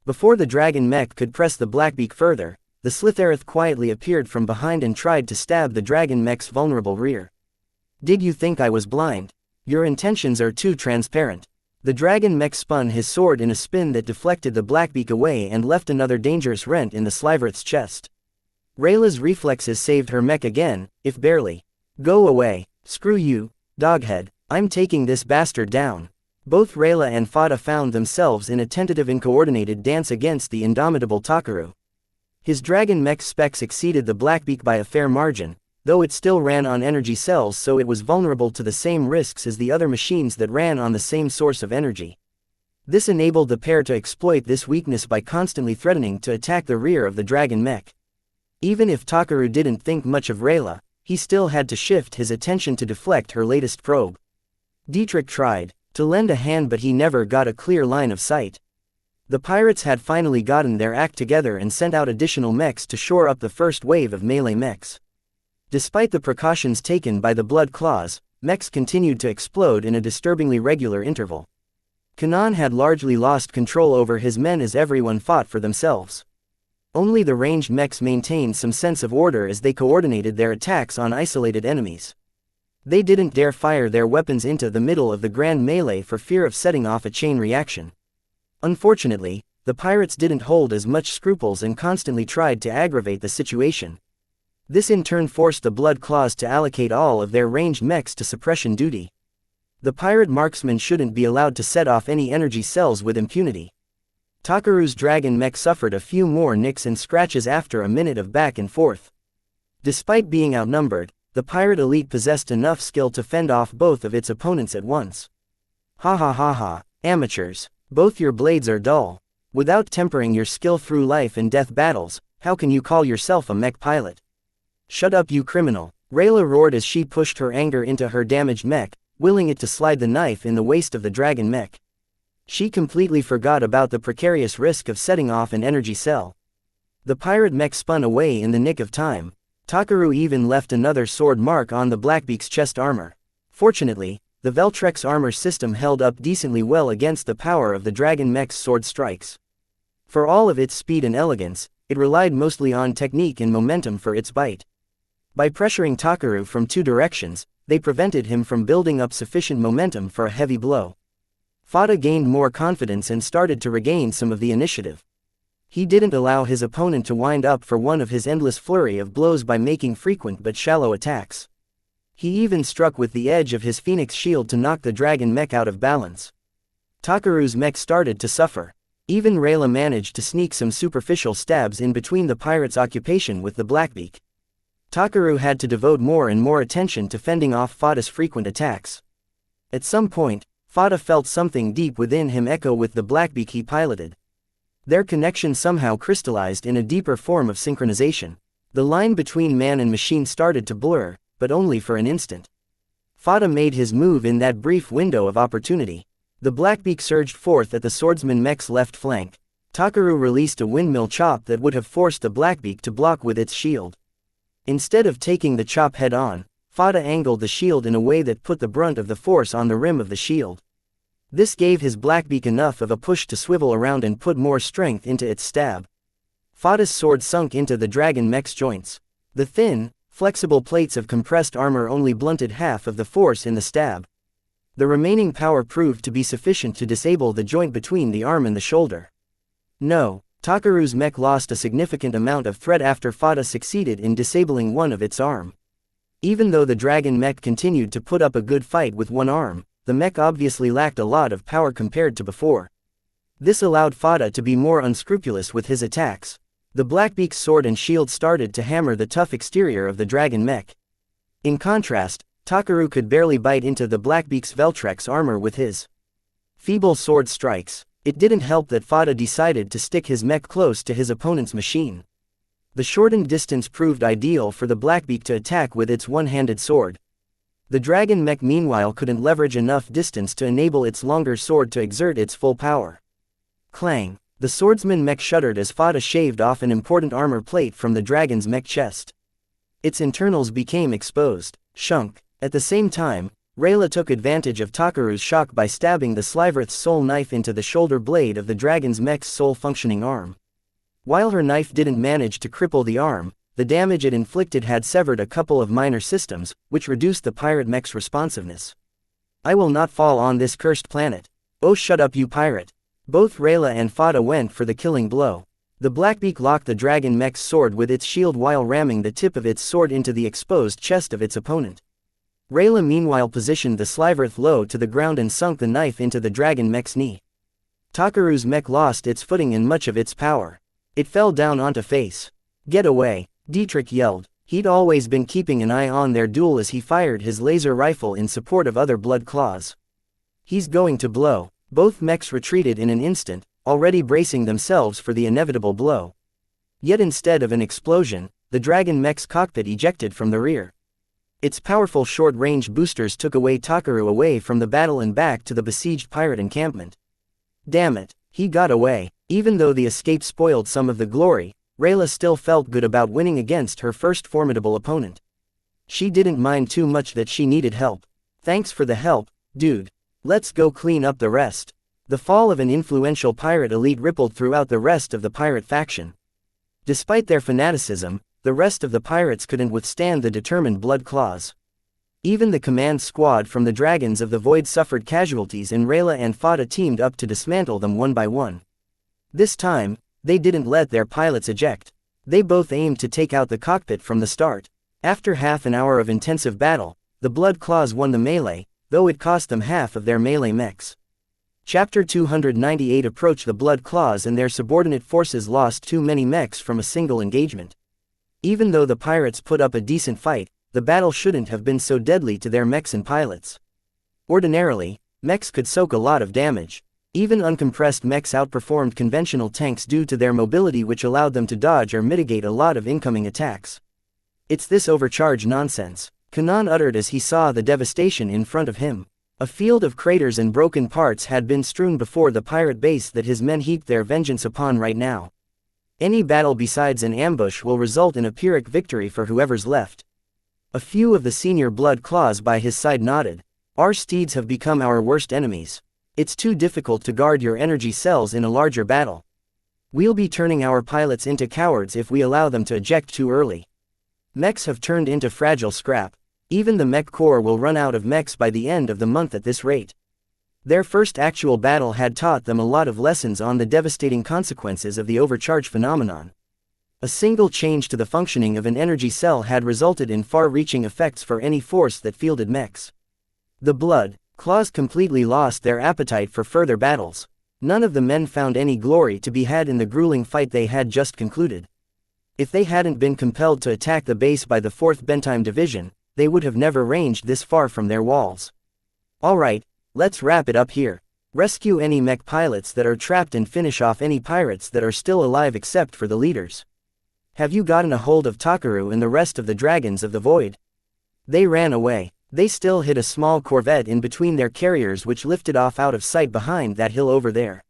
S1: Before the dragon mech could press the Blackbeak further, the Slithereth quietly appeared from behind and tried to stab the dragon mech's vulnerable rear. Did you think I was blind? Your intentions are too transparent. The dragon mech spun his sword in a spin that deflected the Blackbeak away and left another dangerous rent in the Slivereth's chest. Rayla's reflexes saved her mech again, if barely. Go away. Screw you, doghead. I'm taking this bastard down. Both Rayla and Fada found themselves in a tentative and coordinated dance against the indomitable Takaru. His dragon mech specs exceeded the Blackbeak by a fair margin, though it still ran on energy cells, so it was vulnerable to the same risks as the other machines that ran on the same source of energy. This enabled the pair to exploit this weakness by constantly threatening to attack the rear of the dragon mech. Even if Takaru didn't think much of Rayla, he still had to shift his attention to deflect her latest probe. Dietrich tried to lend a hand, but he never got a clear line of sight. The pirates had finally gotten their act together and sent out additional mechs to shore up the first wave of melee mechs. Despite the precautions taken by the Blood Claws, mechs continued to explode in a disturbingly regular interval. Kanan had largely lost control over his men as everyone fought for themselves. Only the ranged mechs maintained some sense of order as they coordinated their attacks on isolated enemies. They didn't dare fire their weapons into the middle of the grand melee for fear of setting off a chain reaction. Unfortunately, the pirates didn't hold as much scruples and constantly tried to aggravate the situation. This in turn forced the Blood Claws to allocate all of their ranged mechs to suppression duty. The pirate marksmen shouldn't be allowed to set off any energy cells with impunity. Takaru's dragon mech suffered a few more nicks and scratches after a minute of back and forth. Despite being outnumbered, the pirate elite possessed enough skill to fend off both of its opponents at once. Ha ha ha ha, amateurs, both your blades are dull. Without tempering your skill through life and death battles, how can you call yourself a mech pilot? Shut up, you criminal, Rayla roared as she pushed her anger into her damaged mech, willing it to slide the knife in the waist of the dragon mech. She completely forgot about the precarious risk of setting off an energy cell. The pirate mech spun away in the nick of time. Takaru even left another sword mark on the Blackbeak's chest armor. Fortunately, the Veltrex armor system held up decently well against the power of the dragon mech's sword strikes. For all of its speed and elegance, it relied mostly on technique and momentum for its bite. By pressuring Takaru from two directions, they prevented him from building up sufficient momentum for a heavy blow. Fada gained more confidence and started to regain some of the initiative. He didn't allow his opponent to wind up for one of his endless flurry of blows by making frequent but shallow attacks. He even struck with the edge of his phoenix shield to knock the dragon mech out of balance. Takaru's mech started to suffer. Even Rayla managed to sneak some superficial stabs in between the pirate's occupation with the Blackbeak. Takaru had to devote more and more attention to fending off Fada's frequent attacks. At some point, Fada felt something deep within him echo with the Blackbeak he piloted. Their connection somehow crystallized in a deeper form of synchronization. The line between man and machine started to blur, but only for an instant. Fada made his move in that brief window of opportunity. The Blackbeak surged forth at the swordsman mech's left flank. Takaru released a windmill chop that would have forced the Blackbeak to block with its shield. Instead of taking the chop head-on, Fada angled the shield in a way that put the brunt of the force on the rim of the shield. This gave his Blackbeak enough of a push to swivel around and put more strength into its stab. Fada's sword sunk into the dragon mech's joints. The thin, flexible plates of compressed armor only blunted half of the force in the stab. The remaining power proved to be sufficient to disable the joint between the arm and the shoulder. No, Takaru's mech lost a significant amount of threat after Fada succeeded in disabling one of its arm. Even though the dragon mech continued to put up a good fight with one arm, the mech obviously lacked a lot of power compared to before. This allowed Fada to be more unscrupulous with his attacks. The Blackbeak's sword and shield started to hammer the tough exterior of the dragon mech. In contrast, Takaru could barely bite into the Blackbeak's Veltrex armor with his feeble sword strikes. It didn't help that Fada decided to stick his mech close to his opponent's machine. The shortened distance proved ideal for the Blackbeak to attack with its one-handed sword. The dragon mech meanwhile couldn't leverage enough distance to enable its longer sword to exert its full power. Clang! The swordsman mech shuddered as Fada shaved off an important armor plate from the dragon's mech chest. Its internals became exposed. Shunk! At the same time, Rayla took advantage of Takaru's shock by stabbing the Sliverth's soul knife into the shoulder blade of the dragon's mech's sole functioning arm. While her knife didn't manage to cripple the arm, the damage it inflicted had severed a couple of minor systems, which reduced the pirate mech's responsiveness. I will not fall on this cursed planet. Oh, shut up, you pirate. Both Rayla and Fada went for the killing blow. The Blackbeak locked the dragon mech's sword with its shield while ramming the tip of its sword into the exposed chest of its opponent. Rayla meanwhile positioned the Sliverth low to the ground and sunk the knife into the dragon mech's knee. Takaru's mech lost its footing and much of its power. It fell down onto face. Get away, Dietrich yelled. He'd always been keeping an eye on their duel as he fired his laser rifle in support of other blood claws. He's going to blow. Both mechs retreated in an instant, already bracing themselves for the inevitable blow. Yet instead of an explosion, the dragon mech's cockpit ejected from the rear. Its powerful short-range boosters took Takaru away from the battle and back to the besieged pirate encampment. Damn it, he got away. Even though the escape spoiled some of the glory, Rayla still felt good about winning against her first formidable opponent. She didn't mind too much that she needed help. Thanks for the help, dude. Let's go clean up the rest. The fall of an influential pirate elite rippled throughout the rest of the pirate faction. Despite their fanaticism, the rest of the pirates couldn't withstand the determined Blood Claws. Even the command squad from the Dragons of the Void suffered casualties, and Rayla and Fada teamed up to dismantle them one by one. This time, they didn't let their pilots eject. They both aimed to take out the cockpit from the start. After half an hour of intensive battle, the Blood Claws won the melee, though it cost them half of their melee mechs. Chapter 298 Approach. The Blood Claws and their subordinate forces lost too many mechs from a single engagement. Even though the pirates put up a decent fight, the battle shouldn't have been so deadly to their mechs and pilots. Ordinarily, mechs could soak a lot of damage. Even uncompressed mechs outperformed conventional tanks due to their mobility, which allowed them to dodge or mitigate a lot of incoming attacks. "It's this overcharge nonsense," Kanan uttered as he saw the devastation in front of him. A field of craters and broken parts had been strewn before the pirate base that his men heaped their vengeance upon right now. Any battle besides an ambush will result in a Pyrrhic victory for whoever's left. A few of the senior Blood Claws by his side nodded. "Our steeds have become our worst enemies. It's too difficult to guard your energy cells in a larger battle. We'll be turning our pilots into cowards if we allow them to eject too early. Mechs have turned into fragile scrap. Even the Mech Corps will run out of mechs by the end of the month at this rate." Their first actual battle had taught them a lot of lessons on the devastating consequences of the overcharge phenomenon. A single change to the functioning of an energy cell had resulted in far-reaching effects for any force that fielded mechs. The Blood Claws completely lost their appetite for further battles. None of the men found any glory to be had in the grueling fight they had just concluded. If they hadn't been compelled to attack the base by the 4th Bentheim Division, they would have never ranged this far from their walls. "Alright, let's wrap it up here. Rescue any mech pilots that are trapped and finish off any pirates that are still alive except for the leaders. Have you gotten a hold of Takaru and the rest of the Dragons of the Void?" They ran away. They still hid a small corvette in between their carriers, which lifted off out of sight behind that hill over there.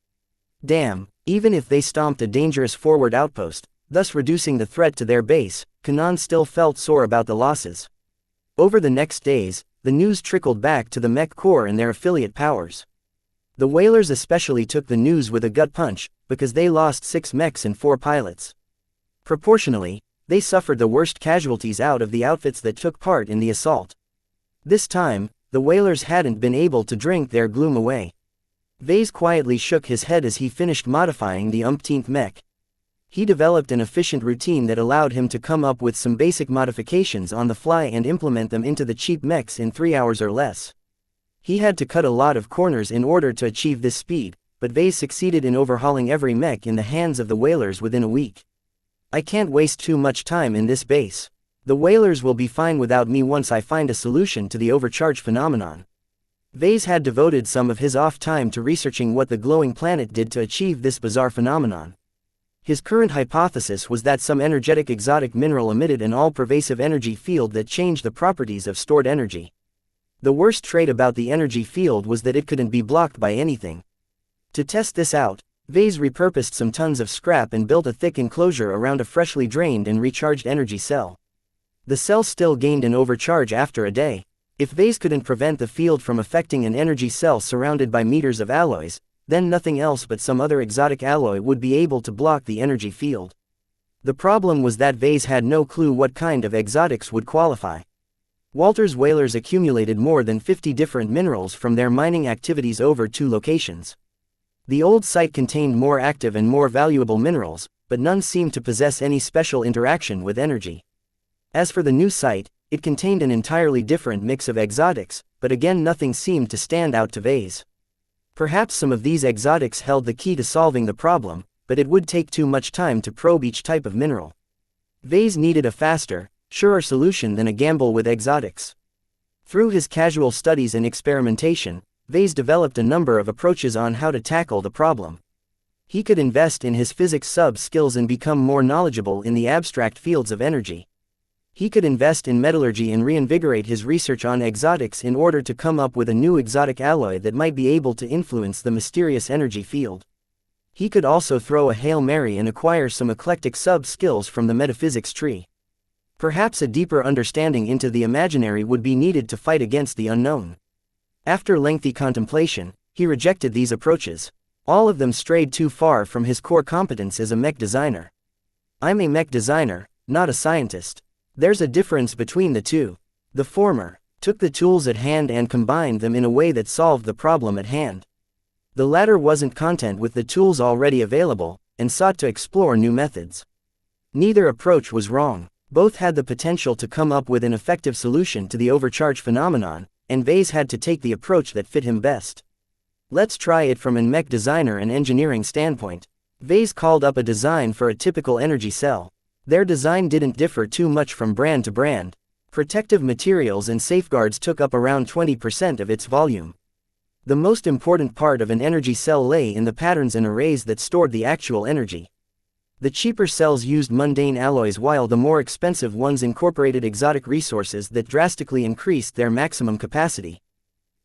S1: Damn, even if they stomped a dangerous forward outpost, thus reducing the threat to their base, Kanan still felt sore about the losses. Over the next days, the news trickled back to the Mech Corps and their affiliate powers. The whalers especially took the news with a gut punch, because they lost 6 mechs and 4 pilots. Proportionally, they suffered the worst casualties out of the outfits that took part in the assault. This time, the whalers hadn't been able to drink their gloom away. Vase quietly shook his head as he finished modifying the umpteenth mech. He developed an efficient routine that allowed him to come up with some basic modifications on the fly and implement them into the cheap mechs in 3 hours or less. He had to cut a lot of corners in order to achieve this speed, but Vase succeeded in overhauling every mech in the hands of the whalers within a week. "I can't waste too much time in this base. The whalers will be fine without me once I find a solution to the overcharge phenomenon." Vase had devoted some of his off time to researching what the glowing planet did to achieve this bizarre phenomenon. His current hypothesis was that some energetic exotic mineral emitted an all-pervasive energy field that changed the properties of stored energy. The worst trait about the energy field was that it couldn't be blocked by anything. To test this out, Vase repurposed some tons of scrap and built a thick enclosure around a freshly drained and recharged energy cell. The cell still gained an overcharge after a day. If Vase couldn't prevent the field from affecting an energy cell surrounded by meters of alloys, then nothing else but some other exotic alloy would be able to block the energy field. The problem was that Vase had no clue what kind of exotics would qualify. Walter's whalers accumulated more than 50 different minerals from their mining activities over 2 locations. The old site contained more active and more valuable minerals, but none seemed to possess any special interaction with energy. As for the new site, it contained an entirely different mix of exotics, but again nothing seemed to stand out to Vase. Perhaps some of these exotics held the key to solving the problem, but it would take too much time to probe each type of mineral. Vase needed a faster, surer solution than a gamble with exotics. Through his casual studies and experimentation, Vase developed a number of approaches on how to tackle the problem. He could invest in his physics sub-skills and become more knowledgeable in the abstract fields of energy. He could invest in metallurgy and reinvigorate his research on exotics in order to come up with a new exotic alloy that might be able to influence the mysterious energy field. He could also throw a Hail Mary and acquire some eclectic sub-skills from the metaphysics tree. Perhaps a deeper understanding into the imaginary would be needed to fight against the unknown. After lengthy contemplation, he rejected these approaches. All of them strayed too far from his core competence as a mech designer. I'm a mech designer, not a scientist. There's a difference between the two. The former took the tools at hand and combined them in a way that solved the problem at hand. The latter wasn't content with the tools already available, and sought to explore new methods. Neither approach was wrong. Both had the potential to come up with an effective solution to the overcharge phenomenon, and Vase had to take the approach that fit him best. Let's try it from a mech designer and engineering standpoint. Vase called up a design for a typical energy cell. Their design didn't differ too much from brand to brand. Protective materials and safeguards took up around 20% of its volume. The most important part of an energy cell lay in the patterns and arrays that stored the actual energy. The cheaper cells used mundane alloys while the more expensive ones incorporated exotic resources that drastically increased their maximum capacity.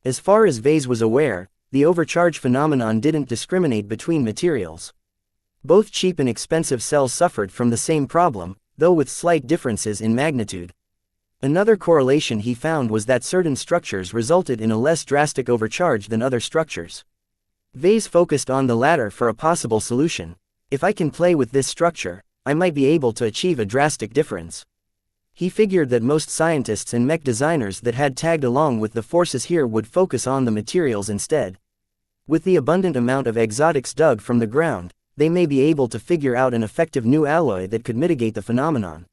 S1: As far as Vase was aware, the overcharge phenomenon didn't discriminate between materials. Both cheap and expensive cells suffered from the same problem, though with slight differences in magnitude. Another correlation he found was that certain structures resulted in a less drastic overcharge than other structures. Vase focused on the latter for a possible solution. If I can play with this structure, I might be able to achieve a drastic difference. He figured that most scientists and mech designers that had tagged along with the forces here would focus on the materials instead. With the abundant amount of exotics dug from the ground, they may be able to figure out an effective new alloy that could mitigate the phenomenon.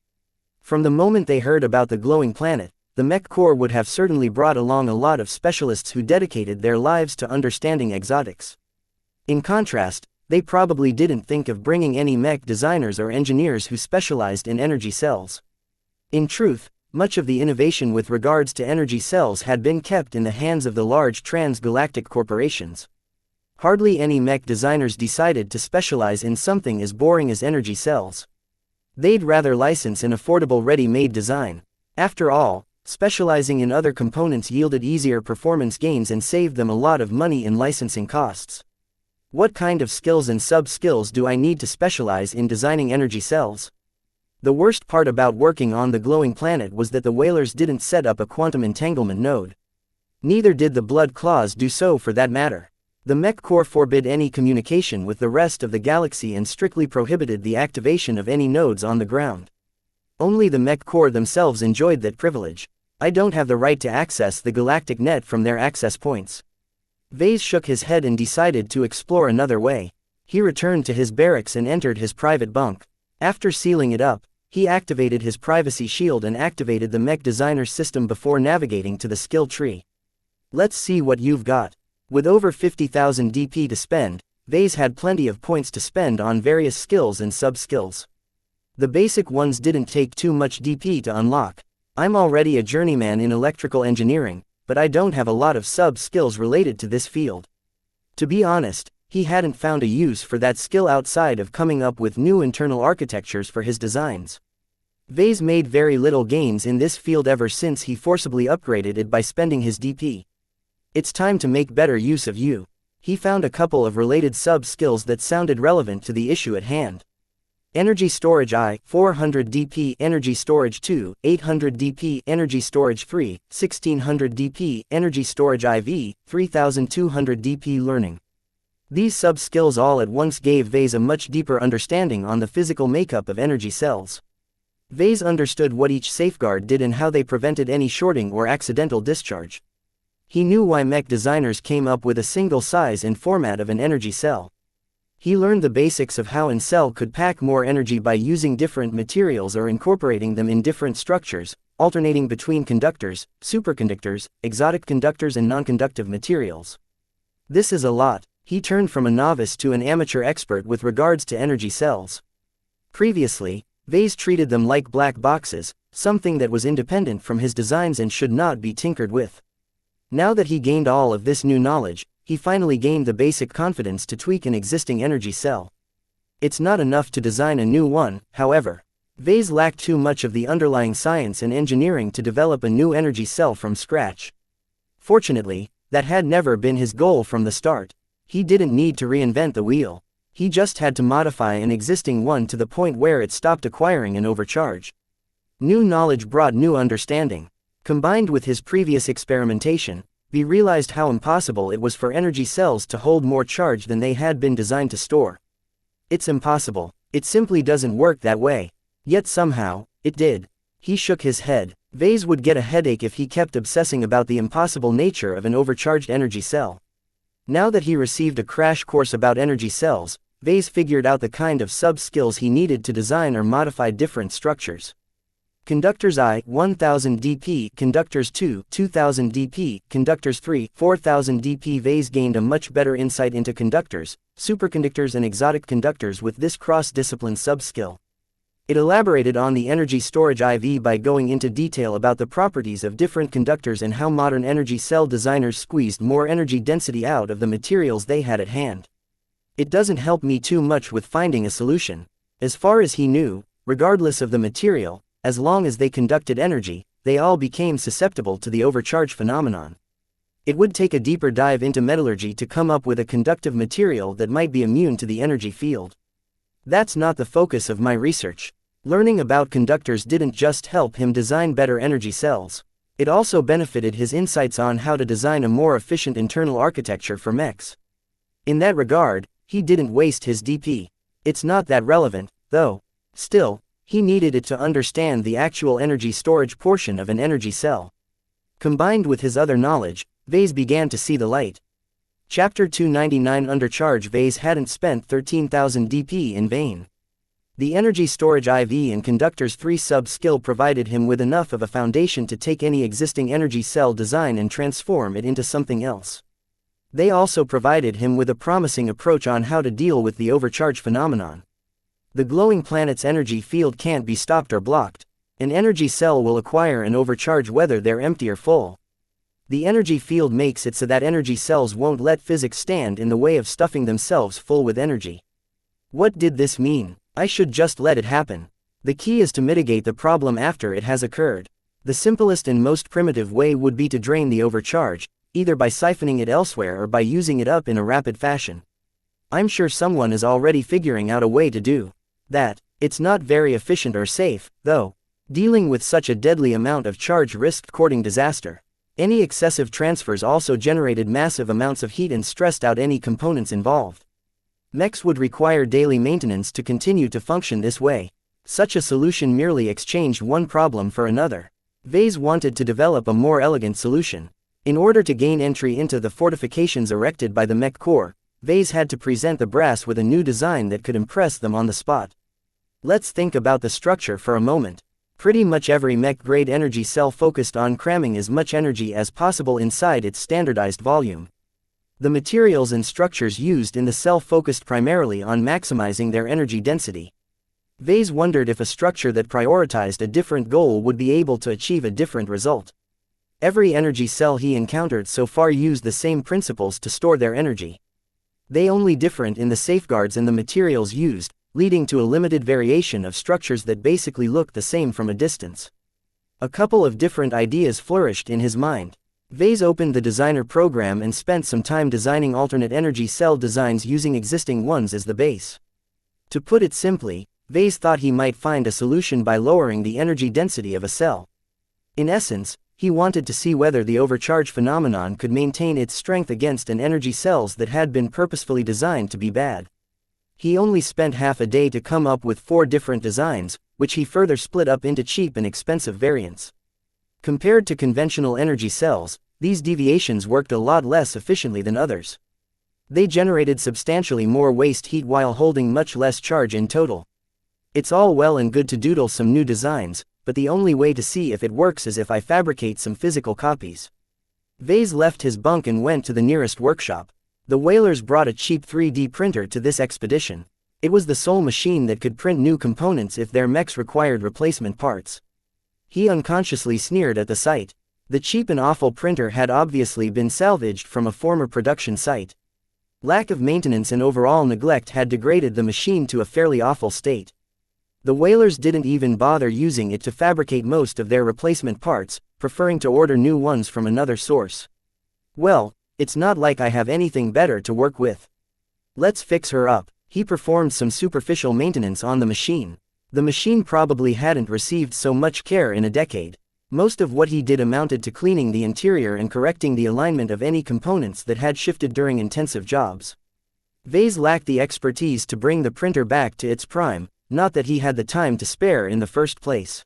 S1: From the moment they heard about the glowing planet, the Mech Corps would have certainly brought along a lot of specialists who dedicated their lives to understanding exotics. In contrast, they probably didn't think of bringing any mech designers or engineers who specialized in energy cells. In truth, much of the innovation with regards to energy cells had been kept in the hands of the large trans-galactic corporations. Hardly any mech designers decided to specialize in something as boring as energy cells. They'd rather license an affordable ready-made design. After all, specializing in other components yielded easier performance gains and saved them a lot of money in licensing costs. What kind of skills and sub-skills do I need to specialize in designing energy cells? The worst part about working on the glowing planet was that the whalers didn't set up a quantum entanglement node. Neither did the blood claws do so for that matter. The Mech Corps forbid any communication with the rest of the galaxy and strictly prohibited the activation of any nodes on the ground. Only the Mech Corps themselves enjoyed that privilege. I don't have the right to access the galactic net from their access points. Vase shook his head and decided to explore another way. He returned to his barracks and entered his private bunk. After sealing it up, he activated his privacy shield and activated the mech designer's system before navigating to the skill tree. Let's see what you've got. With over 50,000 DP to spend, Vase had plenty of points to spend on various skills and sub-skills. The basic ones didn't take too much DP to unlock. I'm already a journeyman in electrical engineering, but I don't have a lot of sub-skills related to this field. To be honest, he hadn't found a use for that skill outside of coming up with new internal architectures for his designs. Vase made very little gains in this field ever since he forcibly upgraded it by spending his DP. It's time to make better use of you. He found a couple of related sub-skills that sounded relevant to the issue at hand. Energy Storage I, 400 DP, Energy Storage II, 800 DP, Energy Storage III, 1600 DP, Energy Storage IV, 3200 DP. Learning these sub-skills all at once gave Vase a much deeper understanding on the physical makeup of energy cells. Vase understood what each safeguard did and how they prevented any shorting or accidental discharge. He knew why mech designers came up with a single size and format of an energy cell. He learned the basics of how a cell could pack more energy by using different materials or incorporating them in different structures, alternating between conductors, superconductors, exotic conductors and non-conductive materials. This is a lot. He turned from a novice to an amateur expert with regards to energy cells. Previously, Vase treated them like black boxes, something that was independent from his designs and should not be tinkered with. Now that he gained all of this new knowledge, he finally gained the basic confidence to tweak an existing energy cell. It's not enough to design a new one, however. Vase lacked too much of the underlying science and engineering to develop a new energy cell from scratch. Fortunately, that had never been his goal from the start. He didn't need to reinvent the wheel. He just had to modify an existing one to the point where it stopped acquiring an overcharge. New knowledge brought new understanding. Combined with his previous experimentation, He realized how impossible it was for energy cells to hold more charge than they had been designed to store. It's impossible. It simply doesn't work that way. Yet somehow, it did. He shook his head. Vase would get a headache if he kept obsessing about the impossible nature of an overcharged energy cell. Now that he received a crash course about energy cells, Vase figured out the kind of sub-skills he needed to design or modify different structures. Conductors I, 1000 dp, conductors 2, 2000 dp, conductors 3, 4000 dp. Vase gained a much better insight into conductors, superconductors and exotic conductors with this cross-discipline sub-skill. It elaborated on the energy storage IV by going into detail about the properties of different conductors and how modern energy cell designers squeezed more energy density out of the materials they had at hand. It doesn't help me too much with finding a solution. As far as he knew, regardless of the material, as long as they conducted energy, they all became susceptible to the overcharge phenomenon. It would take a deeper dive into metallurgy to come up with a conductive material that might be immune to the energy field. That's not the focus of my research. Learning about conductors didn't just help him design better energy cells. It also benefited his insights on how to design a more efficient internal architecture for mechs. In that regard, he didn't waste his DP. It's not that relevant, though. Still, he needed it to understand the actual energy storage portion of an energy cell. Combined with his other knowledge, Vase began to see the light. Chapter 299 Undercharge. Vase hadn't spent 13,000 dp in vain. The energy storage IV and conductors 3 sub-skill provided him with enough of a foundation to take any existing energy cell design and transform it into something else. They also provided him with a promising approach on how to deal with the overcharge phenomenon. The glowing planet's energy field can't be stopped or blocked. An energy cell will acquire an overcharge whether they're empty or full. The energy field makes it so that energy cells won't let physics stand in the way of stuffing themselves full with energy. What did this mean? I should just let it happen. The key is to mitigate the problem after it has occurred. The simplest and most primitive way would be to drain the overcharge, either by siphoning it elsewhere or by using it up in a rapid fashion. I'm sure someone is already figuring out a way to do that. It's not very efficient or safe, though. Dealing with such a deadly amount of charge risked courting disaster. Any excessive transfers also generated massive amounts of heat and stressed out any components involved. Mechs would require daily maintenance to continue to function this way. Such a solution merely exchanged one problem for another. Vase wanted to develop a more elegant solution. In order to gain entry into the fortifications erected by the Mech Corps, Vase had to present the brass with a new design that could impress them on the spot. Let's think about the structure for a moment. Pretty much every mech-grade energy cell focused on cramming as much energy as possible inside its standardized volume. The materials and structures used in the cell focused primarily on maximizing their energy density. Vase wondered if a structure that prioritized a different goal would be able to achieve a different result. Every energy cell he encountered so far used the same principles to store their energy. They only different in the safeguards and the materials used, leading to a limited variation of structures that basically look the same from a distance. A couple of different ideas flourished in his mind. Vase opened the designer program and spent some time designing alternate energy cell designs using existing ones as the base. To put it simply, Vase thought he might find a solution by lowering the energy density of a cell. In essence, he wanted to see whether the overcharge phenomenon could maintain its strength against an energy cells that had been purposefully designed to be bad. He only spent half a day to come up with 4 different designs, which he further split up into cheap and expensive variants. Compared to conventional energy cells, these deviations worked a lot less efficiently than others. They generated substantially more waste heat while holding much less charge in total. It's all well and good to doodle some new designs, but the only way to see if it works is if I fabricate some physical copies. Vase left his bunk and went to the nearest workshop. The whalers brought a cheap 3D printer to this expedition. It was the sole machine that could print new components if their mechs required replacement parts. He unconsciously sneered at the sight. The cheap and awful printer had obviously been salvaged from a former production site. Lack of maintenance and overall neglect had degraded the machine to a fairly awful state. The whalers didn't even bother using it to fabricate most of their replacement parts, preferring to order new ones from another source. Well, it's not like I have anything better to work with. Let's fix her up. He performed some superficial maintenance on the machine. The machine probably hadn't received so much care in a decade. Most of what he did amounted to cleaning the interior and correcting the alignment of any components that had shifted during intensive jobs. Vase lacked the expertise to bring the printer back to its prime, not that he had the time to spare in the first place.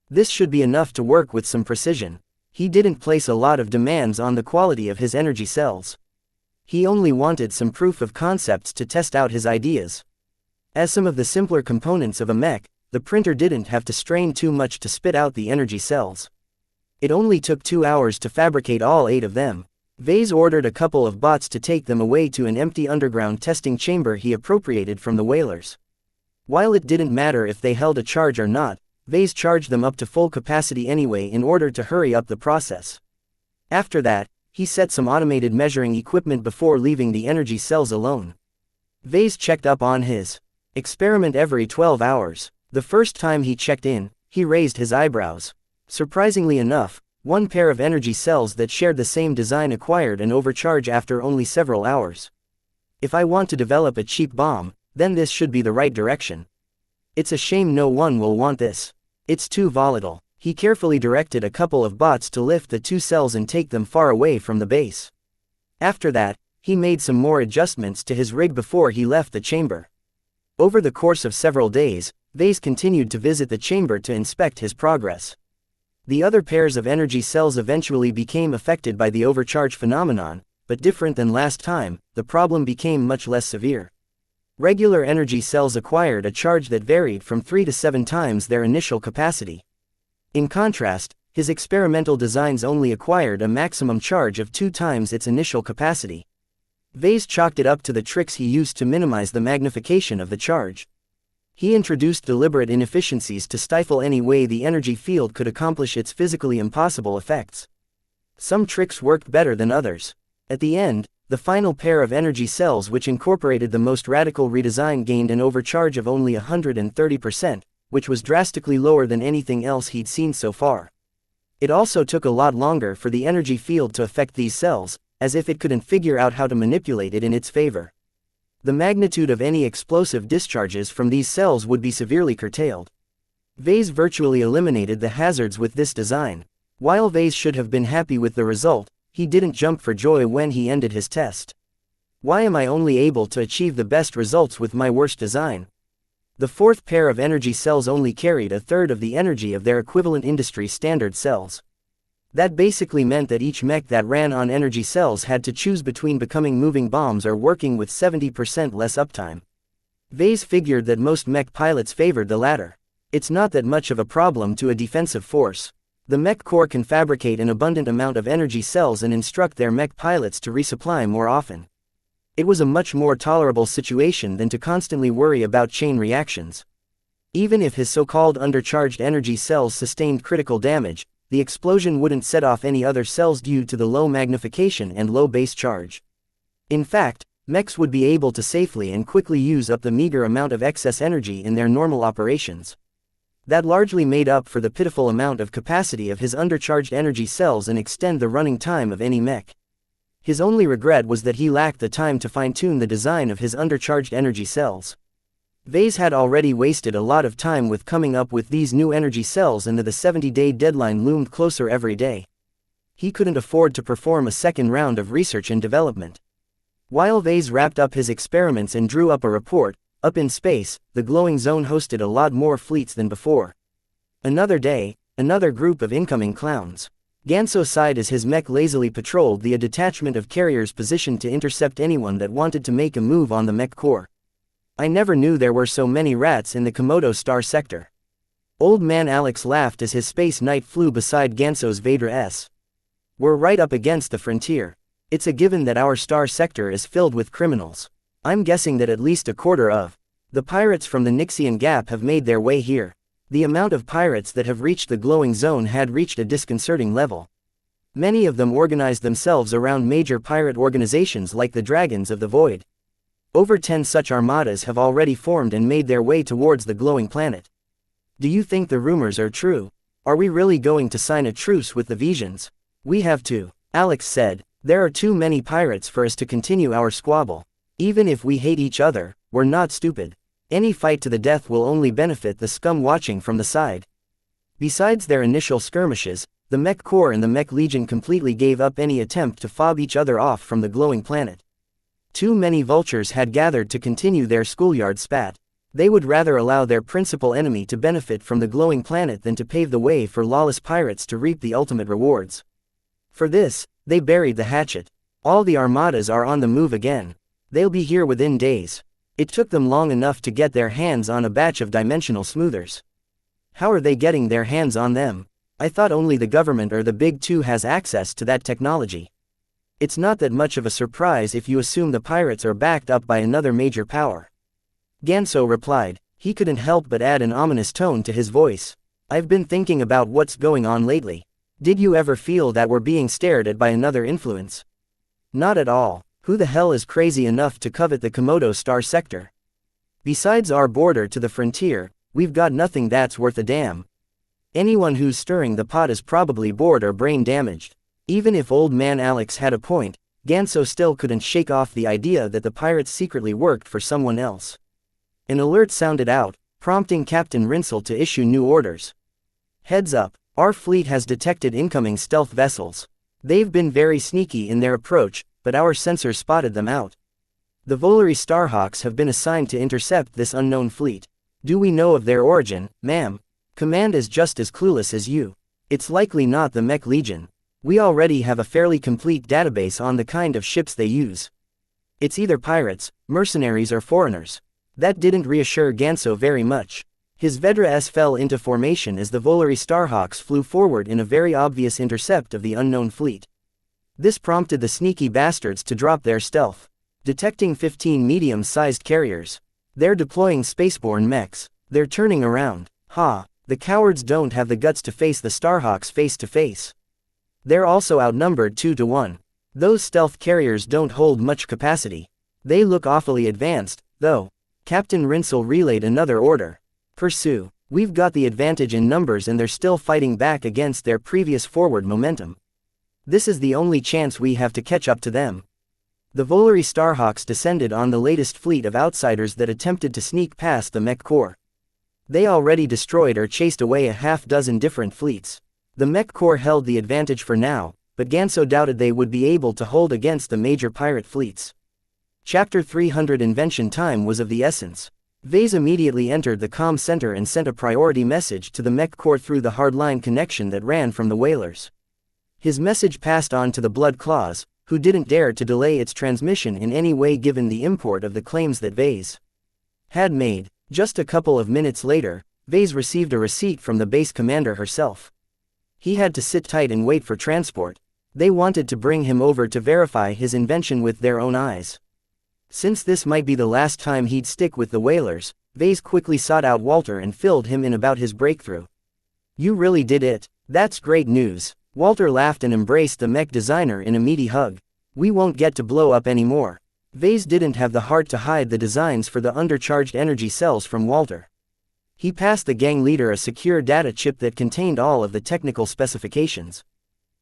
S1: This should be enough to work with some precision. He didn't place a lot of demands on the quality of his energy cells. He only wanted some proof of concepts to test out his ideas. As some of the simpler components of a mech, the printer didn't have to strain too much to spit out the energy cells. It only took 2 hours to fabricate all 8 of them. Vase ordered a couple of bots to take them away to an empty underground testing chamber he appropriated from the whalers. While it didn't matter if they held a charge or not, Vase charged them up to full capacity anyway in order to hurry up the process. After that, he set some automated measuring equipment before leaving the energy cells alone. Vase checked up on his experiment every 12 hours. The first time he checked in, he raised his eyebrows. Surprisingly enough, one pair of energy cells that shared the same design acquired an overcharge after only several hours. If I want to develop a cheap bomb, then this should be the right direction. It's a shame no one will want this. It's too volatile. He carefully directed a couple of bots to lift the 2 cells and take them far away from the base. After that, he made some more adjustments to his rig before he left the chamber. Over the course of several days, Vase continued to visit the chamber to inspect his progress. The other pairs of energy cells eventually became affected by the overcharge phenomenon, but different than last time, the problem became much less severe. Regular energy cells acquired a charge that varied from 3 to 7 times their initial capacity. In contrast, his experimental designs only acquired a maximum charge of 2 times its initial capacity. Vase chalked it up to the tricks he used to minimize the magnification of the charge. He introduced deliberate inefficiencies to stifle any way the energy field could accomplish its physically impossible effects. Some tricks worked better than others. At the end, the final pair of energy cells which incorporated the most radical redesign gained an overcharge of only 130%, which was drastically lower than anything else he'd seen so far. It also took a lot longer for the energy field to affect these cells, as if it couldn't figure out how to manipulate it in its favor. The magnitude of any explosive discharges from these cells would be severely curtailed. Vase virtually eliminated the hazards with this design. While Vase should have been happy with the result, he didn't jump for joy when he ended his test. Why am I only able to achieve the best results with my worst design? The 4th pair of energy cells only carried a third of the energy of their equivalent industry standard cells. That basically meant that each mech that ran on energy cells had to choose between becoming moving bombs or working with 70% less uptime. Vase figured that most mech pilots favored the latter. It's not that much of a problem to a defensive force. The mech corps can fabricate an abundant amount of energy cells and instruct their mech pilots to resupply more often. It was a much more tolerable situation than to constantly worry about chain reactions. Even if his so-called undercharged energy cells sustained critical damage, the explosion wouldn't set off any other cells due to the low magnification and low base charge. In fact, mechs would be able to safely and quickly use up the meager amount of excess energy in their normal operations. That largely made up for the pitiful amount of capacity of his undercharged energy cells and extend the running time of any mech. His only regret was that he lacked the time to fine-tune the design of his undercharged energy cells. Vase had already wasted a lot of time with coming up with these new energy cells, and the 70-day deadline loomed closer every day. He couldn't afford to perform a second round of research and development. While Vase wrapped up his experiments and drew up a report, up in space, the glowing zone hosted a lot more fleets than before. Another day, another group of incoming clowns. Ganso sighed as his mech lazily patrolled the detachment of carriers positioned to intercept anyone that wanted to make a move on the mech core. I never knew there were so many rats in the Komodo star sector. Old man Alex laughed as his space knight flew beside Ganso's Vader S. We're right up against the frontier. It's a given that our star sector is filled with criminals. I'm guessing that at least a quarter of the pirates from the Nixian Gap have made their way here. The amount of pirates that have reached the glowing zone had reached a disconcerting level. Many of them organized themselves around major pirate organizations like the Dragons of the Void. Over 10 such armadas have already formed and made their way towards the glowing planet. Do you think the rumors are true? Are we really going to sign a truce with the Visions? We have to, Alex said. There are too many pirates for us to continue our squabble. Even if we hate each other, we're not stupid. Any fight to the death will only benefit the scum watching from the side. Besides their initial skirmishes, the Mech Corps and the Mech Legion completely gave up any attempt to fob each other off from the glowing planet. Too many vultures had gathered to continue their schoolyard spat. They would rather allow their principal enemy to benefit from the glowing planet than to pave the way for lawless pirates to reap the ultimate rewards. For this, they buried the hatchet. All the armadas are on the move again. They'll be here within days. It took them long enough to get their hands on a batch of dimensional smoothers. How are they getting their hands on them? I thought only the government or the Big Two has access to that technology. It's not that much of a surprise if you assume the pirates are backed up by another major power. Ganso replied. He couldn't help but add an ominous tone to his voice. I've been thinking about what's going on lately. Did you ever feel that we're being stared at by another influence? Not at all. Who the hell is crazy enough to covet the Komodo Star sector? Besides our border to the frontier, we've got nothing that's worth a damn. Anyone who's stirring the pot is probably bored or brain damaged. Even if old man Alex had a point, Ganso still couldn't shake off the idea that the pirates secretly worked for someone else. An alert sounded out, prompting Captain Rinsel to issue new orders. Heads up, our fleet has detected incoming stealth vessels. They've been very sneaky in their approach, but our sensors spotted them out. The Volary Starhawks have been assigned to intercept this unknown fleet. Do we know of their origin, ma'am? Command is just as clueless as you. It's likely not the Mech Legion. We already have a fairly complete database on the kind of ships they use. It's either pirates, mercenaries or foreigners. That didn't reassure Ganso very much. His Vedra S fell into formation as the Volary Starhawks flew forward in a very obvious intercept of the unknown fleet. This prompted the sneaky bastards to drop their stealth, detecting 15 medium-sized carriers. They're deploying spaceborne mechs. They're turning around. Ha! The cowards don't have the guts to face the Starhawks face to face. They're also outnumbered 2 to 1. Those stealth carriers don't hold much capacity. They look awfully advanced, though. Captain Rinsel relayed another order. Pursue. We've got the advantage in numbers and they're still fighting back against their previous forward momentum. This is the only chance we have to catch up to them. The Volary Starhawks descended on the latest fleet of outsiders that attempted to sneak past the Mech Corps. They already destroyed or chased away a half-dozen different fleets. The Mech Corps held the advantage for now, but Ganso doubted they would be able to hold against the major pirate fleets. Chapter 300 Invention time was of the essence. Vase immediately entered the comm center and sent a priority message to the Mech Corps through the hardline connection that ran from the whalers. His message passed on to the Blood Claws, who didn't dare to delay its transmission in any way given the import of the claims that Vase had made. Just a couple of minutes later, Vase received a receipt from the base commander herself. He had to sit tight and wait for transport. They wanted to bring him over to verify his invention with their own eyes. Since this might be the last time he'd stick with the whalers, Vase quickly sought out Walter and filled him in about his breakthrough. You really did it. That's great news. Walter laughed and embraced the mech designer in a meaty hug. We won't get to blow up anymore. Vase didn't have the heart to hide the designs for the undercharged energy cells from Walter. He passed the gang leader a secure data chip that contained all of the technical specifications.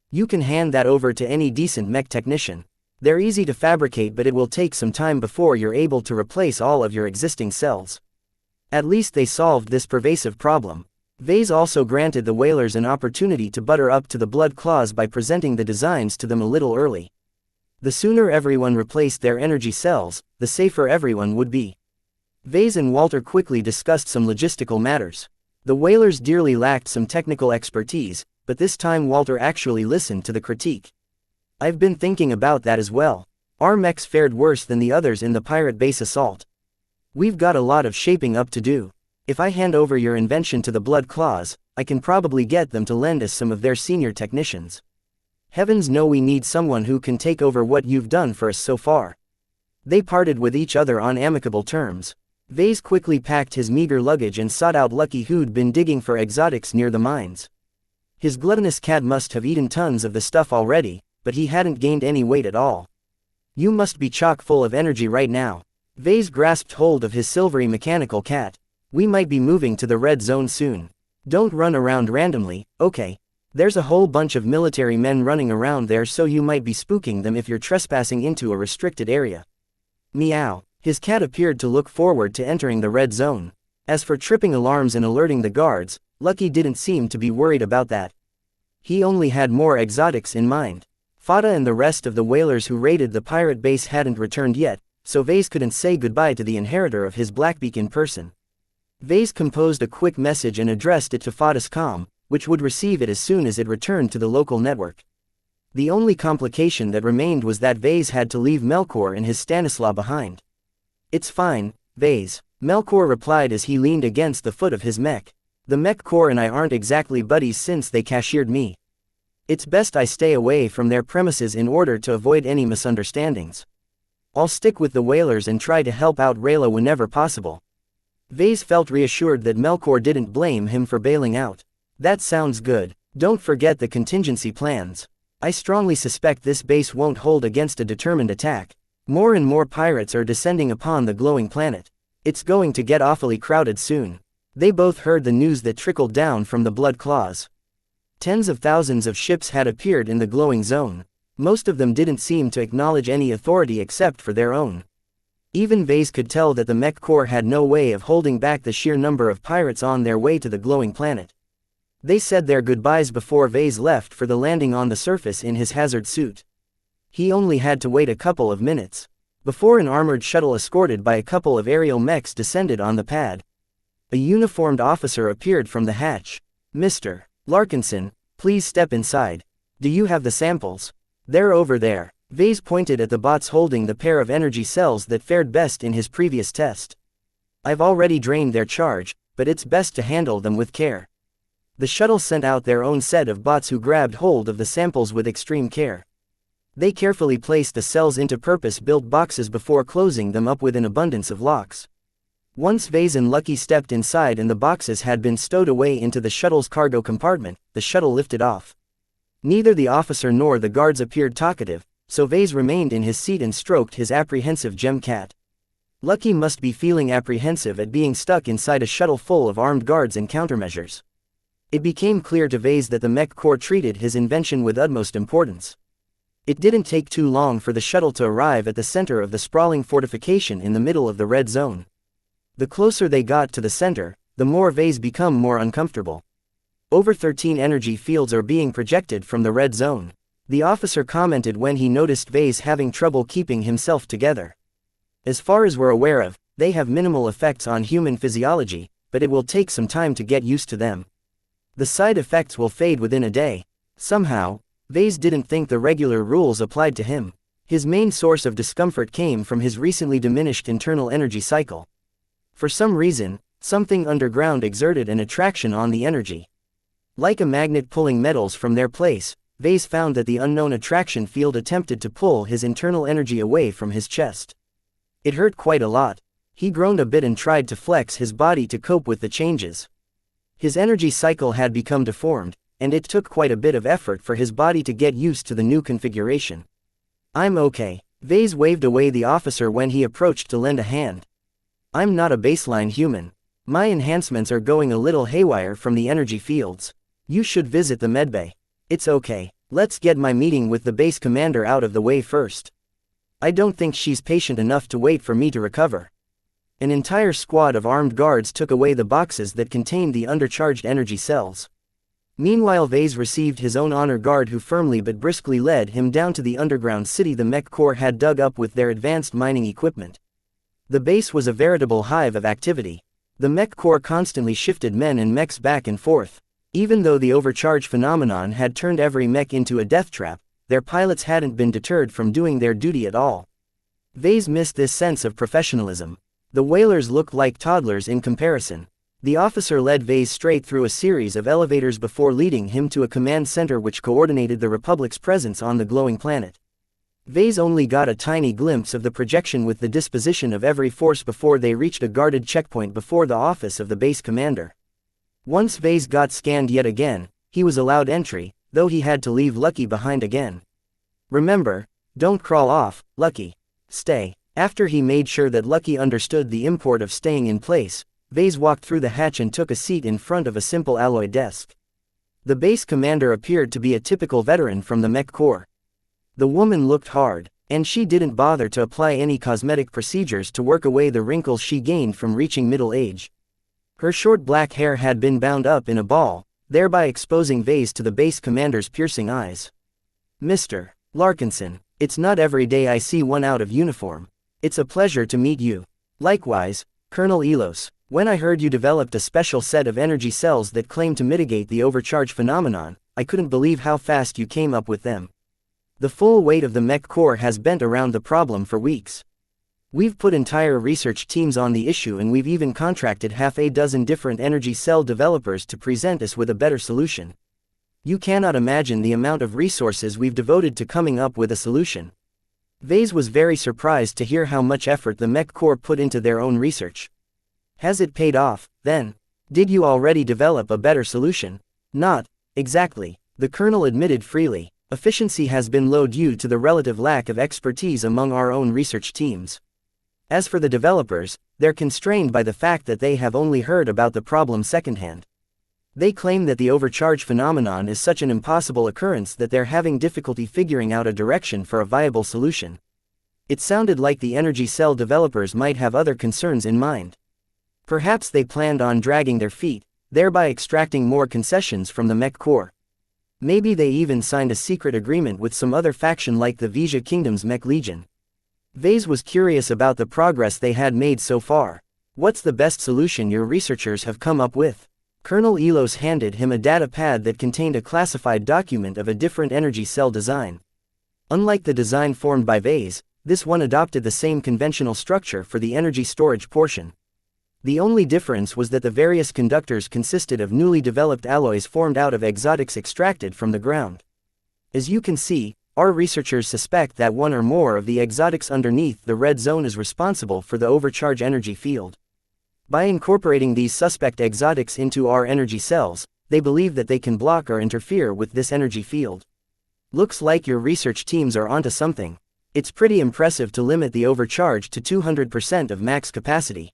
S1: You can hand that over to any decent mech technician. They're easy to fabricate, but it will take some time before you're able to replace all of your existing cells. At least they solved this pervasive problem. Vase also granted the whalers an opportunity to butter up to the Blood Claws by presenting the designs to them a little early. The sooner everyone replaced their energy cells, the safer everyone would be. Vase and Walter quickly discussed some logistical matters. The whalers dearly lacked some technical expertise, but this time Walter actually listened to the critique. I've been thinking about that as well. Our mechs fared worse than the others in the pirate base assault. We've got a lot of shaping up to do. If I hand over your invention to the Blood Claws, I can probably get them to lend us some of their senior technicians. Heavens know we need someone who can take over what you've done for us so far. They parted with each other on amicable terms. Vase quickly packed his meager luggage and sought out Lucky, who'd been digging for exotics near the mines. His gluttonous cat must have eaten tons of the stuff already, but he hadn't gained any weight at all. You must be chock full of energy right now. Vase grasped hold of his silvery mechanical cat. We might be moving to the red zone soon. Don't run around randomly, okay? There's a whole bunch of military men running around there, so you might be spooking them if you're trespassing into a restricted area. Meow. His cat appeared to look forward to entering the red zone. As for tripping alarms and alerting the guards, Lucky didn't seem to be worried about that. He only had more exotics in mind. Fada and the rest of the whalers who raided the pirate base hadn't returned yet, so Vase couldn't say goodbye to the inheritor of his Blackbeak in person. Vase composed a quick message and addressed it to Fada's comm, which would receive it as soon as it returned to the local network. The only complication that remained was that Vase had to leave Melkor and his Stanislaw behind. "It's fine, Vase," Melkor replied as he leaned against the foot of his mech. "The Mech Corps and I aren't exactly buddies since they cashiered me. It's best I stay away from their premises in order to avoid any misunderstandings. I'll stick with the whalers and try to help out Rayla whenever possible." Vase felt reassured that Melkor didn't blame him for bailing out. "That sounds good. Don't forget the contingency plans. I strongly suspect this base won't hold against a determined attack. More and more pirates are descending upon the glowing planet. It's going to get awfully crowded soon." They both heard the news that trickled down from the Blood Claws. Tens of thousands of ships had appeared in the glowing zone. Most of them didn't seem to acknowledge any authority except for their own. Even Vase could tell that the Mech Corps had no way of holding back the sheer number of pirates on their way to the glowing planet. They said their goodbyes before Vase left for the landing on the surface in his hazard suit. He only had to wait a couple of minutes before an armored shuttle escorted by a couple of aerial mechs descended on the pad. A uniformed officer appeared from the hatch. "Mr. Larkinson, please step inside. Do you have the samples?" "They're over there." Vase pointed at the bots holding the pair of energy cells that fared best in his previous test. "I've already drained their charge, but it's best to handle them with care." The shuttle sent out their own set of bots who grabbed hold of the samples with extreme care. They carefully placed the cells into purpose-built boxes before closing them up with an abundance of locks. Once Vase and Lucky stepped inside and the boxes had been stowed away into the shuttle's cargo compartment, the shuttle lifted off. Neither the officer nor the guards appeared talkative, so Vase remained in his seat and stroked his apprehensive gem cat. Lucky must be feeling apprehensive at being stuck inside a shuttle full of armed guards and countermeasures. It became clear to Vase that the Mech Corps treated his invention with utmost importance. It didn't take too long for the shuttle to arrive at the center of the sprawling fortification in the middle of the red zone. The closer they got to the center, the more Vase became more uncomfortable. Over 13 energy fields are being projected from the red zone. The officer commented when he noticed Vase having trouble keeping himself together. "As far as we're aware of, they have minimal effects on human physiology, but it will take some time to get used to them. The side effects will fade within a day." Somehow, Vase didn't think the regular rules applied to him. His main source of discomfort came from his recently diminished internal energy cycle. For some reason, something underground exerted an attraction on the energy. Like a magnet pulling metals from their place, Vase found that the unknown attraction field attempted to pull his internal energy away from his chest. It hurt quite a lot. He groaned a bit and tried to flex his body to cope with the changes. His energy cycle had become deformed, and it took quite a bit of effort for his body to get used to the new configuration. "I'm okay." Vase waved away the officer when he approached to lend a hand. "I'm not a baseline human. My enhancements are going a little haywire from the energy fields. You should visit the medbay." "It's okay. Let's get my meeting with the base commander out of the way first. I don't think she's patient enough to wait for me to recover." An entire squad of armed guards took away the boxes that contained the undercharged energy cells. Meanwhile, Vase received his own honor guard who firmly but briskly led him down to the underground city the Mech Corps had dug up with their advanced mining equipment. The base was a veritable hive of activity. The Mech Corps constantly shifted men and mechs back and forth. Even though the overcharge phenomenon had turned every mech into a death trap, their pilots hadn't been deterred from doing their duty at all. Vase missed this sense of professionalism. The whalers looked like toddlers in comparison. The officer led Vase straight through a series of elevators before leading him to a command center which coordinated the Republic's presence on the glowing planet. Vase only got a tiny glimpse of the projection with the disposition of every force before they reached a guarded checkpoint before the office of the base commander. Once Vase got scanned yet again, he was allowed entry, though he had to leave Lucky behind again. "Remember, don't crawl off, Lucky. Stay." After he made sure that Lucky understood the import of staying in place, Vase walked through the hatch and took a seat in front of a simple alloy desk. The base commander appeared to be a typical veteran from the Mech Corps. The woman looked hard, and she didn't bother to apply any cosmetic procedures to work away the wrinkles she gained from reaching middle age. Her short black hair had been bound up in a ball, thereby exposing Vase to the base commander's piercing eyes. Mr. Larkinson, it's not every day I see one out of uniform. It's a pleasure to meet you. Likewise, Colonel Elos, when I heard you developed a special set of energy cells that claim to mitigate the overcharge phenomenon, I couldn't believe how fast you came up with them. The full weight of the Mech Corps has bent around the problem for weeks. We've put entire research teams on the issue, and we've even contracted half a dozen different energy cell developers to present us with a better solution. You cannot imagine the amount of resources we've devoted to coming up with a solution. Vase was very surprised to hear how much effort the Mech Corps put into their own research. Has it paid off, then? Did you already develop a better solution? Not exactly, the colonel admitted freely. Efficiency has been low due to the relative lack of expertise among our own research teams. As for the developers, they're constrained by the fact that they have only heard about the problem secondhand. They claim that the overcharge phenomenon is such an impossible occurrence that they're having difficulty figuring out a direction for a viable solution. It sounded like the energy cell developers might have other concerns in mind. Perhaps they planned on dragging their feet, thereby extracting more concessions from the Mech Corps. Maybe they even signed a secret agreement with some other faction like the Vija Kingdom's Mech Legion. Vase was curious about the progress they had made so far. What's the best solution your researchers have come up with? Colonel Elos handed him a data pad that contained a classified document of a different energy cell design. Unlike the design formed by Vase, this one adopted the same conventional structure for the energy storage portion. The only difference was that the various conductors consisted of newly developed alloys formed out of exotics extracted from the ground. As you can see, our researchers suspect that one or more of the exotics underneath the red zone is responsible for the overcharge energy field. By incorporating these suspect exotics into our energy cells, they believe that they can block or interfere with this energy field. Looks like your research teams are onto something. It's pretty impressive to limit the overcharge to 200% of max capacity.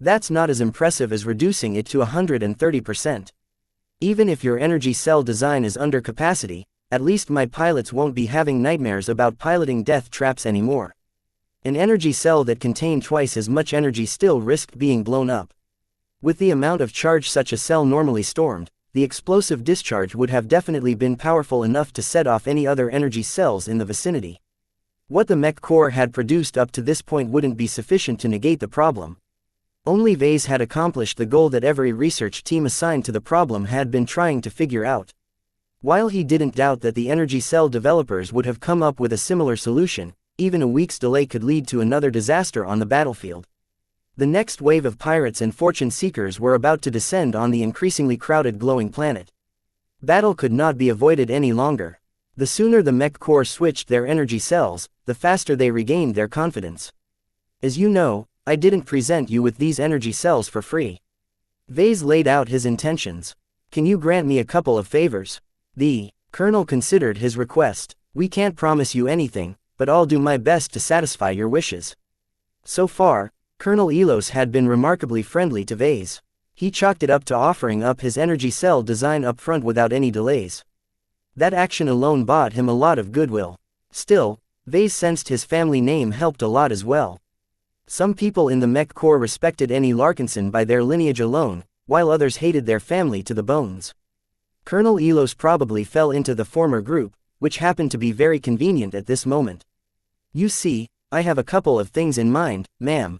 S1: That's not as impressive as reducing it to 130%. Even if your energy cell design is under capacity, at least my pilots won't be having nightmares about piloting death traps anymore. An energy cell that contained twice as much energy still risked being blown up. With the amount of charge such a cell normally stormed, the explosive discharge would have definitely been powerful enough to set off any other energy cells in the vicinity. What the Mech Corps had produced up to this point wouldn't be sufficient to negate the problem. Only Vase had accomplished the goal that every research team assigned to the problem had been trying to figure out. While he didn't doubt that the energy cell developers would have come up with a similar solution, even a week's delay could lead to another disaster on the battlefield. The next wave of pirates and fortune seekers were about to descend on the increasingly crowded glowing planet. Battle could not be avoided any longer. The sooner the Mech Corps switched their energy cells, the faster they regained their confidence. As you know, I didn't present you with these energy cells for free. Vase laid out his intentions. Can you grant me a couple of favors? The colonel considered his request. We can't promise you anything, but I'll do my best to satisfy your wishes. So far, Colonel Elos had been remarkably friendly to Vase. He chalked it up to offering up his energy cell design up front without any delays. That action alone bought him a lot of goodwill. Still, Vase sensed his family name helped a lot as well. Some people in the Mech Corps respected any Larkinson by their lineage alone, while others hated their family to the bones. Colonel Elos probably fell into the former group, which happened to be very convenient at this moment. You see, I have a couple of things in mind, ma'am.